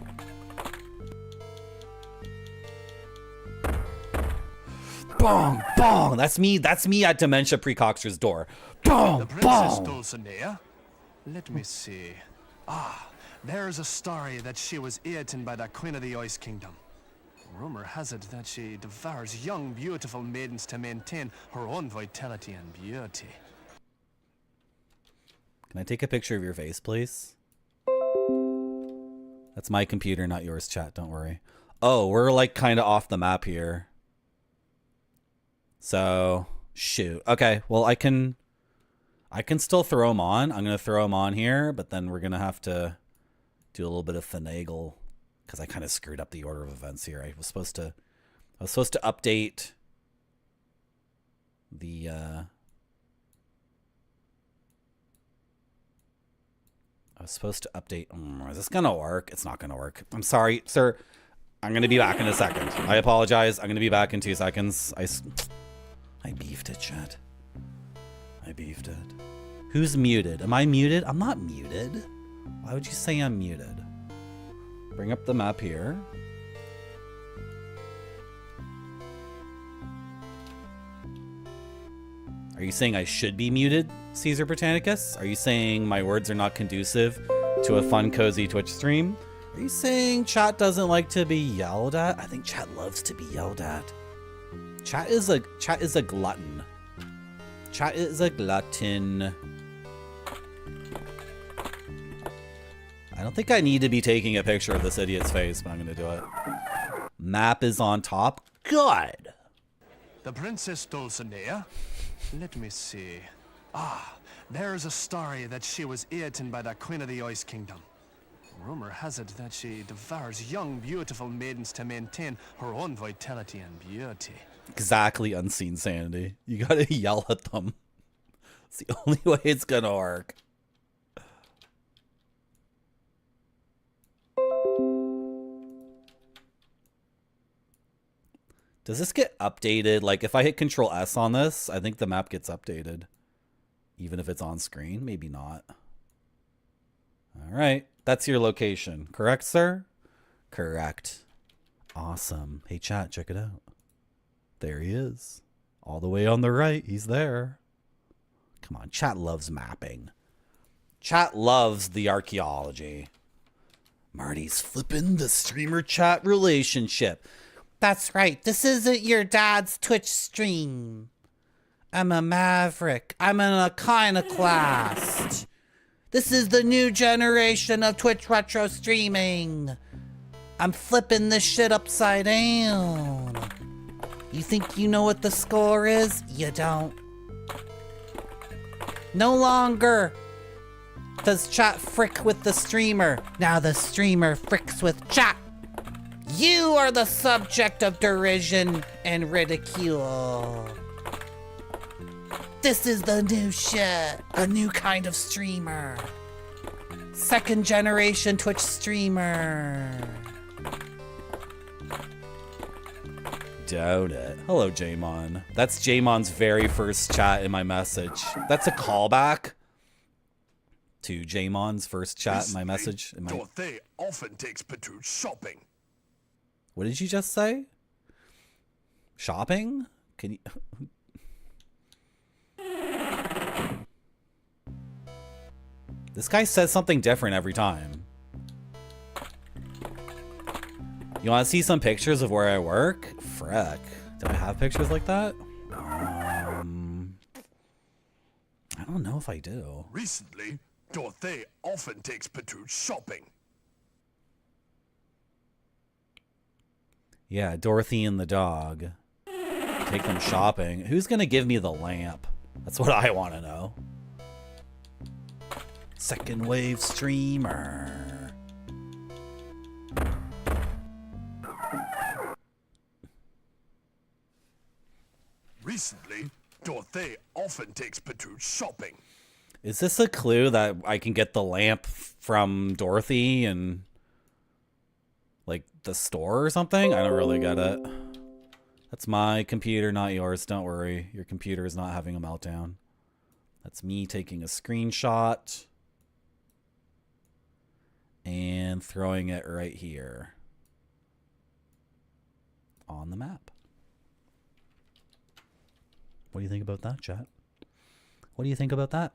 Bong, bong. That's me at Dementia Precoxtra's door. Bong, the Princess bong. Dulcinea? Let me see. There's a story that she was eaten by the Queen of the Ice Kingdom. Rumor has it that she devours young, beautiful maidens to maintain her own vitality and beauty. Can I take a picture of your face, please? That's my computer, not yours, chat. Don't worry. Oh, we're like kind of off the map here. So, shoot. Okay, well, I can still throw them on. I'm going to throw them on here, but then we're going to have to do a little bit of finagle because I kind of screwed up the order of events here. I was supposed to update the is this going to work? It's not going to work. I'm sorry, sir. I'm gonna be back in a second. I apologize. I'm gonna be back in 2 seconds. I beefed it, chat. I beefed it. Who's muted? Am I muted? I'm not muted. Why would you say I'm muted? Bring up the map here. Are you saying I should be muted, Caesar Britannicus? Are you saying my words are not conducive to a fun, cozy Twitch stream? Are you saying chat doesn't like to be yelled at? I think chat loves to be yelled at. Chat is a glutton. Chat is a glutton. I don't think I need to be taking a picture of this idiot's face, but I'm gonna do it. Map is on top. Good. The Princess Dulcinea? Let me see. Ah, there's a story that she was eaten by the Queen of the Ice Kingdom. Rumor has it that she devours young, beautiful maidens to maintain her own vitality and beauty. Exactly, Unseen Sanity. You gotta yell at them. It's the only way it's gonna work. Does this get updated? Like, if I hit Control S on this, I think the map gets updated. Even if it's on screen? Maybe not. All right. That's your location. Correct, sir? Correct. Awesome. Hey, chat, check it out. There he is. All the way on the right. He's there. Come on. Chat loves mapping. Chat loves the archaeology. Marty's flipping the streamer chat relationship. That's right. This isn't your dad's Twitch stream. I'm a maverick. I'm an iconoclast. This is the new generation of Twitch retro streaming. I'm flipping this shit upside down. You think you know what the score is? You don't. No longer does chat frick with the streamer. Now the streamer fricks with chat. You are the subject of derision and ridicule. This is the new shit. A new kind of streamer. Second generation Twitch streamer. Doubt it. Hello, Jamon. That's Jamon's very first chat in my message. That's a callback to Jamon's first chat in my message. Dorothy often takes Petrucci shopping. What did you just say? Shopping? Can you... This guy says something different every time. You want to see some pictures of where I work? Frick. Do I have pictures like that? I don't know if I do. Recently, Dorothy often takes Petrucci shopping. Yeah, Dorothy and the dog. Take them shopping. Who's gonna give me the lamp? That's what I want to know. Second wave streamer. Recently, Dorothy often takes Petrucci shopping. Is this a clue that I can get the lamp from Dorothy and like the store or something? I don't really get it. That's my computer, not yours. Don't worry. Your computer is not having a meltdown. That's me taking a screenshot and throwing it right here on the map. What do you think about that, chat? What do you think about that?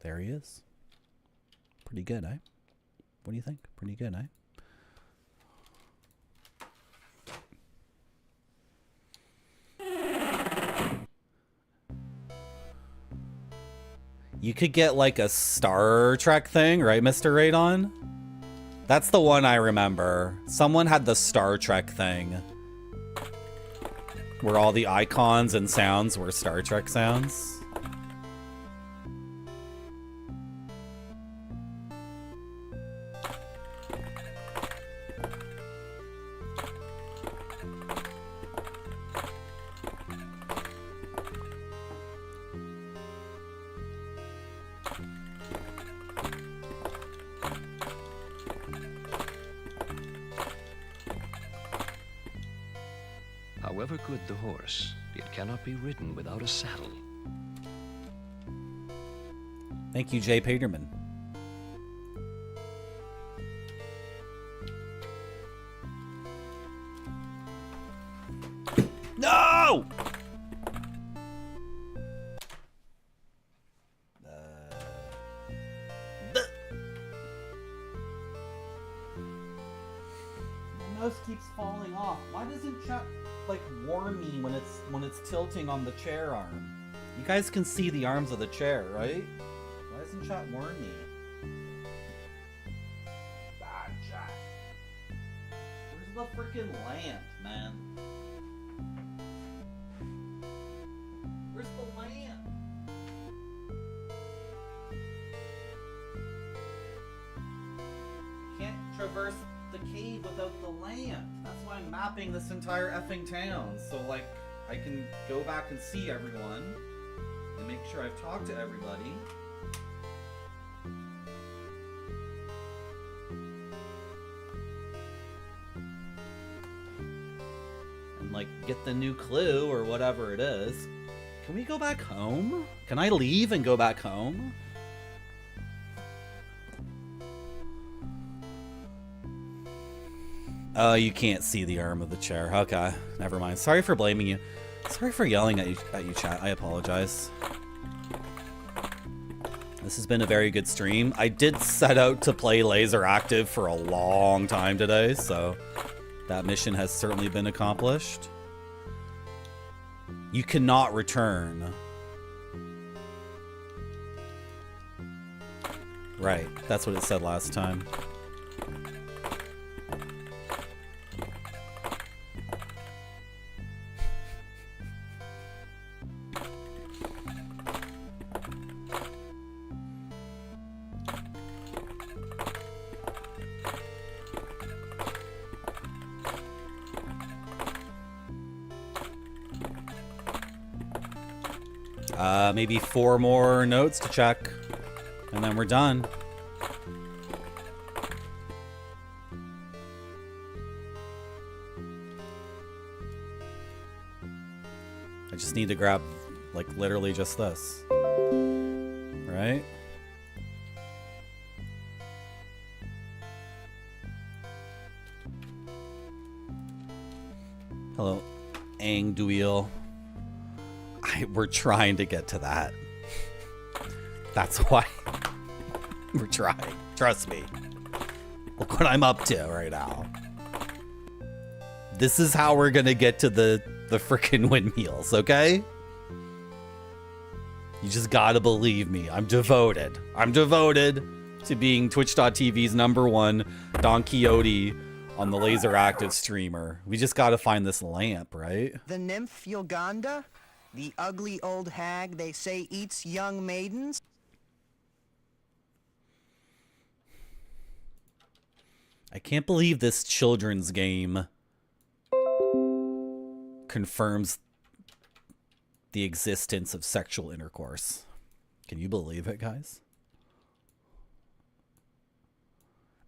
There he is. Pretty good, eh? What do you think? Pretty good, eh? You could get like a Star Trek thing, right, Mr. Radon? That's the one I remember. Someone had the Star Trek thing, where all the icons and sounds were Star Trek sounds. However good the horse, it cannot be ridden without a saddle. Thank you, Jay Peterman. No! My mouse keeps falling off. Why doesn't chat like warn me when it's tilting on the chair arm? You guys can see the arms of the chair, right? Why doesn't chat warn me? Bad chat. Where's the freaking lamp, man? Where's the lamp? Can't traverse the cave without the lamp. That's why I'm mapping this entire effing town. So like I can go back and see everyone and make sure I've talked to everybody. And like get the new clue or whatever it is. Can we go back home? Can I leave and go back home? Oh, you can't see the arm of the chair. Okay, never mind. Sorry for blaming you. Sorry for yelling at you, chat. I apologize. This has been a very good stream. I did set out to play LaserActive for a long time today, so that mission has certainly been accomplished. You cannot return. Right, that's what it said last time. Maybe 4 more notes to check, and then we're done. I just need to grab, like, literally just this. Right? Hello, Angduil. We're trying to get to that. That's why we're trying. Trust me. Look what I'm up to right now. This is how we're gonna get to the frickin' windmills, okay? You just gotta believe me. I'm devoted. I'm devoted to being Twitch.tv's #1 Don Quixote on the LaserActive streamer. We just gotta find this lamp, right? The nymph Yoganda? The ugly old hag they say eats young maidens? I can't believe this children's game confirms the existence of sexual intercourse. Can you believe it, guys?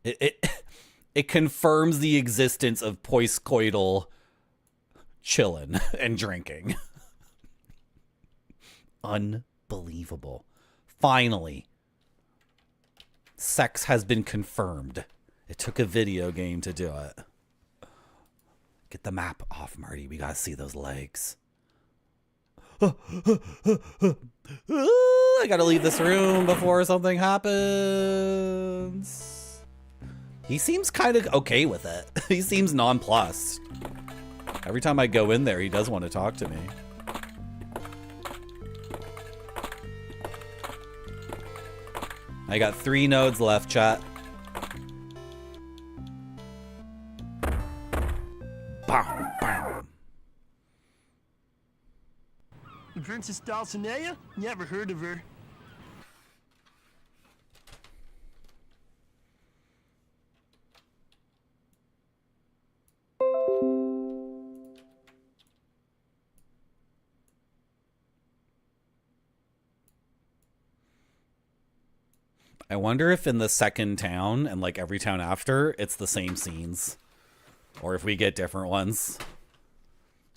It confirms the existence of post-coital chillin' and drinking. Unbelievable. Finally, sex has been confirmed. It took a video game to do it. Get the map off, Marty. We gotta see those legs. I gotta leave this room before something happens. He seems kind of okay with it. He seems nonplussed. Every time I go in there, he does want to talk to me. I got 3 nodes left, chat. Bam, bam. The Princess Dulcinea? Never heard of her. I wonder if in the second town and like every town after, it's the same scenes. Or if we get different ones.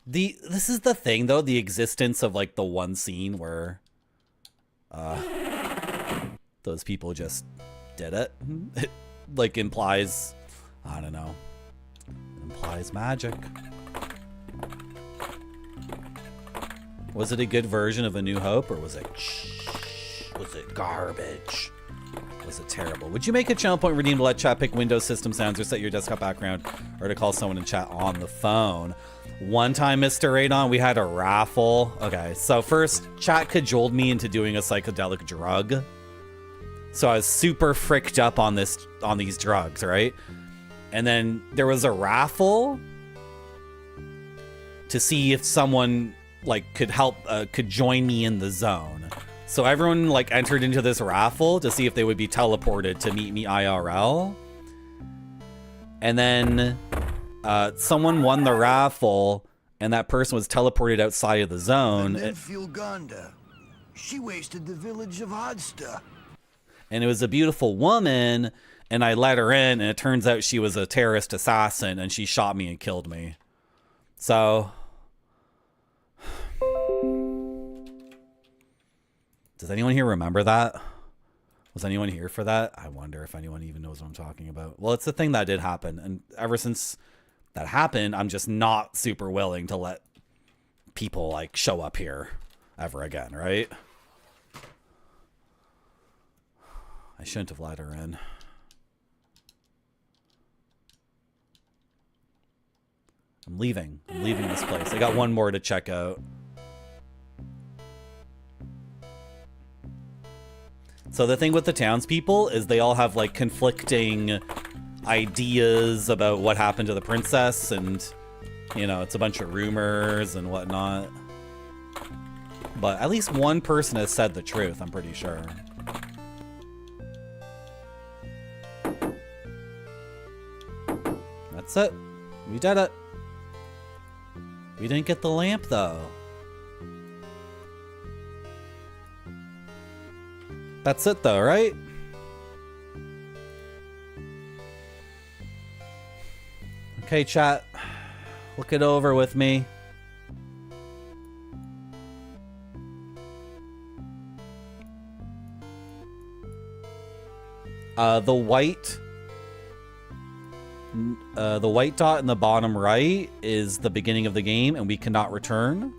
This is the thing though, the existence of like the one scene where those people just did it. It like implies, I don't know, implies magic. Was it a good version of A New Hope, or was it garbage? Was it terrible? Would you make a channel point redeem to let chat pick Windows system sounds or set your desktop background, or to call someone in chat on the phone? One time, Mr. Radon, we had a raffle. Okay, so first, chat cajoled me into doing a psychedelic drug. So I was super fricked up on these drugs, right? And then there was a raffle to see if someone like could join me in the zone. So everyone like entered into this raffle to see if they would be teleported to meet me IRL. And then someone won the raffle, and that person was teleported outside of the zone. Uganda. She wasted the village of Hodsta. And it was a beautiful woman, and I let her in, and it turns out she was a terrorist assassin, and she shot me and killed me. So does anyone here remember that? Was anyone here for that? I wonder if anyone even knows what I'm talking about. Well, it's the thing that did happen, and ever since that happened, I'm just not super willing to let people like show up here ever again, right? I shouldn't have let her in. I'm leaving this place. I got one more to check out. So the thing with the townspeople is they all have like conflicting ideas about what happened to the princess, and you know, it's a bunch of rumors and whatnot. But at least one person has said the truth, I'm pretty sure. That's it. We did it. We didn't get the lamp though. That's it though, right? Okay, chat. Look it over with me. The white dot in the bottom right is the beginning of the game, and we cannot return.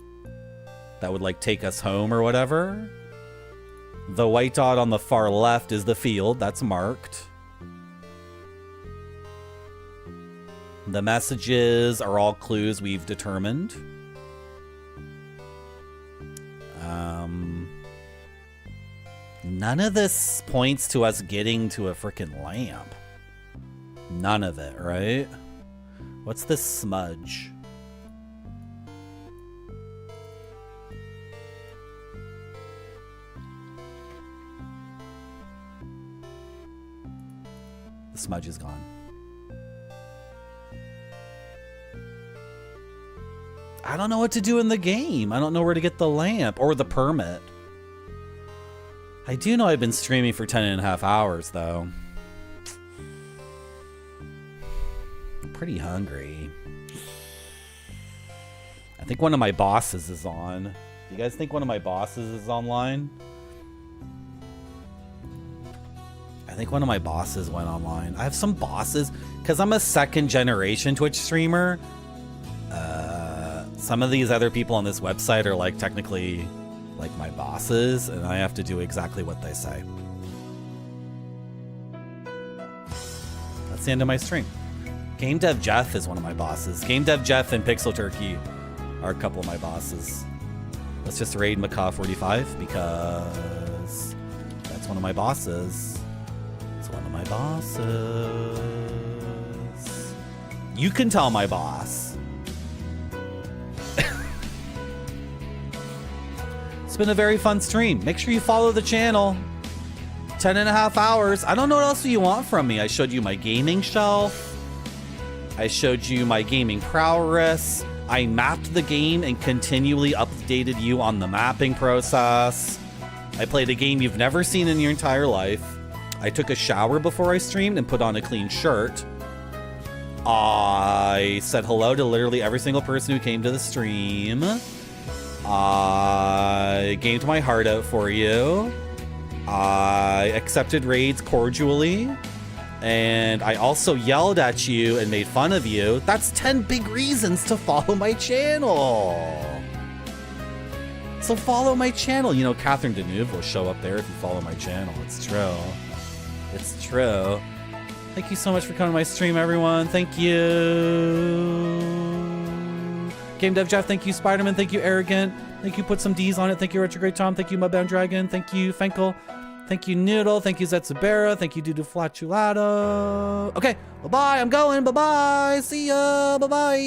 That would like take us home or whatever. The white dot on the far left is the field. That's marked. The messages are all clues we've determined. None of this points to us getting to a freaking lamp. None of it, right? What's this smudge? The smudge is gone. I don't know what to do in the game. I don't know where to get the lamp or the permit. I do know I've been streaming for 10.5 hours, though. I'm pretty hungry. I think one of my bosses is on. Do you guys think one of my bosses is online? I think one of my bosses went online. I have some bosses, because I'm a second generation Twitch streamer. Some of these other people on this website are like technically like my bosses, and I have to do exactly what they say. That's the end of my stream. Game Dev Jeff is one of my bosses. Game Dev Jeff and Pixel Turkey are a couple of my bosses. Let's just raid Macaw 45 because that's one of my bosses. It's one of my bosses. You can tell my boss. It's been a very fun stream. Make sure you follow the channel. 10.5 hours. I don't know what else you want from me. I showed you my gaming shelf. I showed you my gaming prowess. I mapped the game and continually updated you on the mapping process. I played a game you've never seen in your entire life. I took a shower before I streamed and put on a clean shirt. I said hello to literally every single person who came to the stream. I gamed my heart out for you. I accepted raids cordially. And I also yelled at you and made fun of you. That's 10 big reasons to follow my channel. So follow my channel. You know, Catherine Deneuve will show up there if you follow my channel. It's true. It's true. Thank you so much for coming to my stream, everyone. Thank you. Game Dev Jeff, thank you. Spider-Man, thank you. Arrogant, thank you. Put some D's on it. Thank you, Retrograde Tom. Thank you, Mudbound Dragon. Thank you, Fenkel. Thank you, Noodle. Thank you, Zetsubera. Thank you, Dudu Flatulado. Okay, bye-bye. I'm going. Bye-bye. See ya. Bye-bye.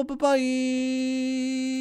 Bye-bye.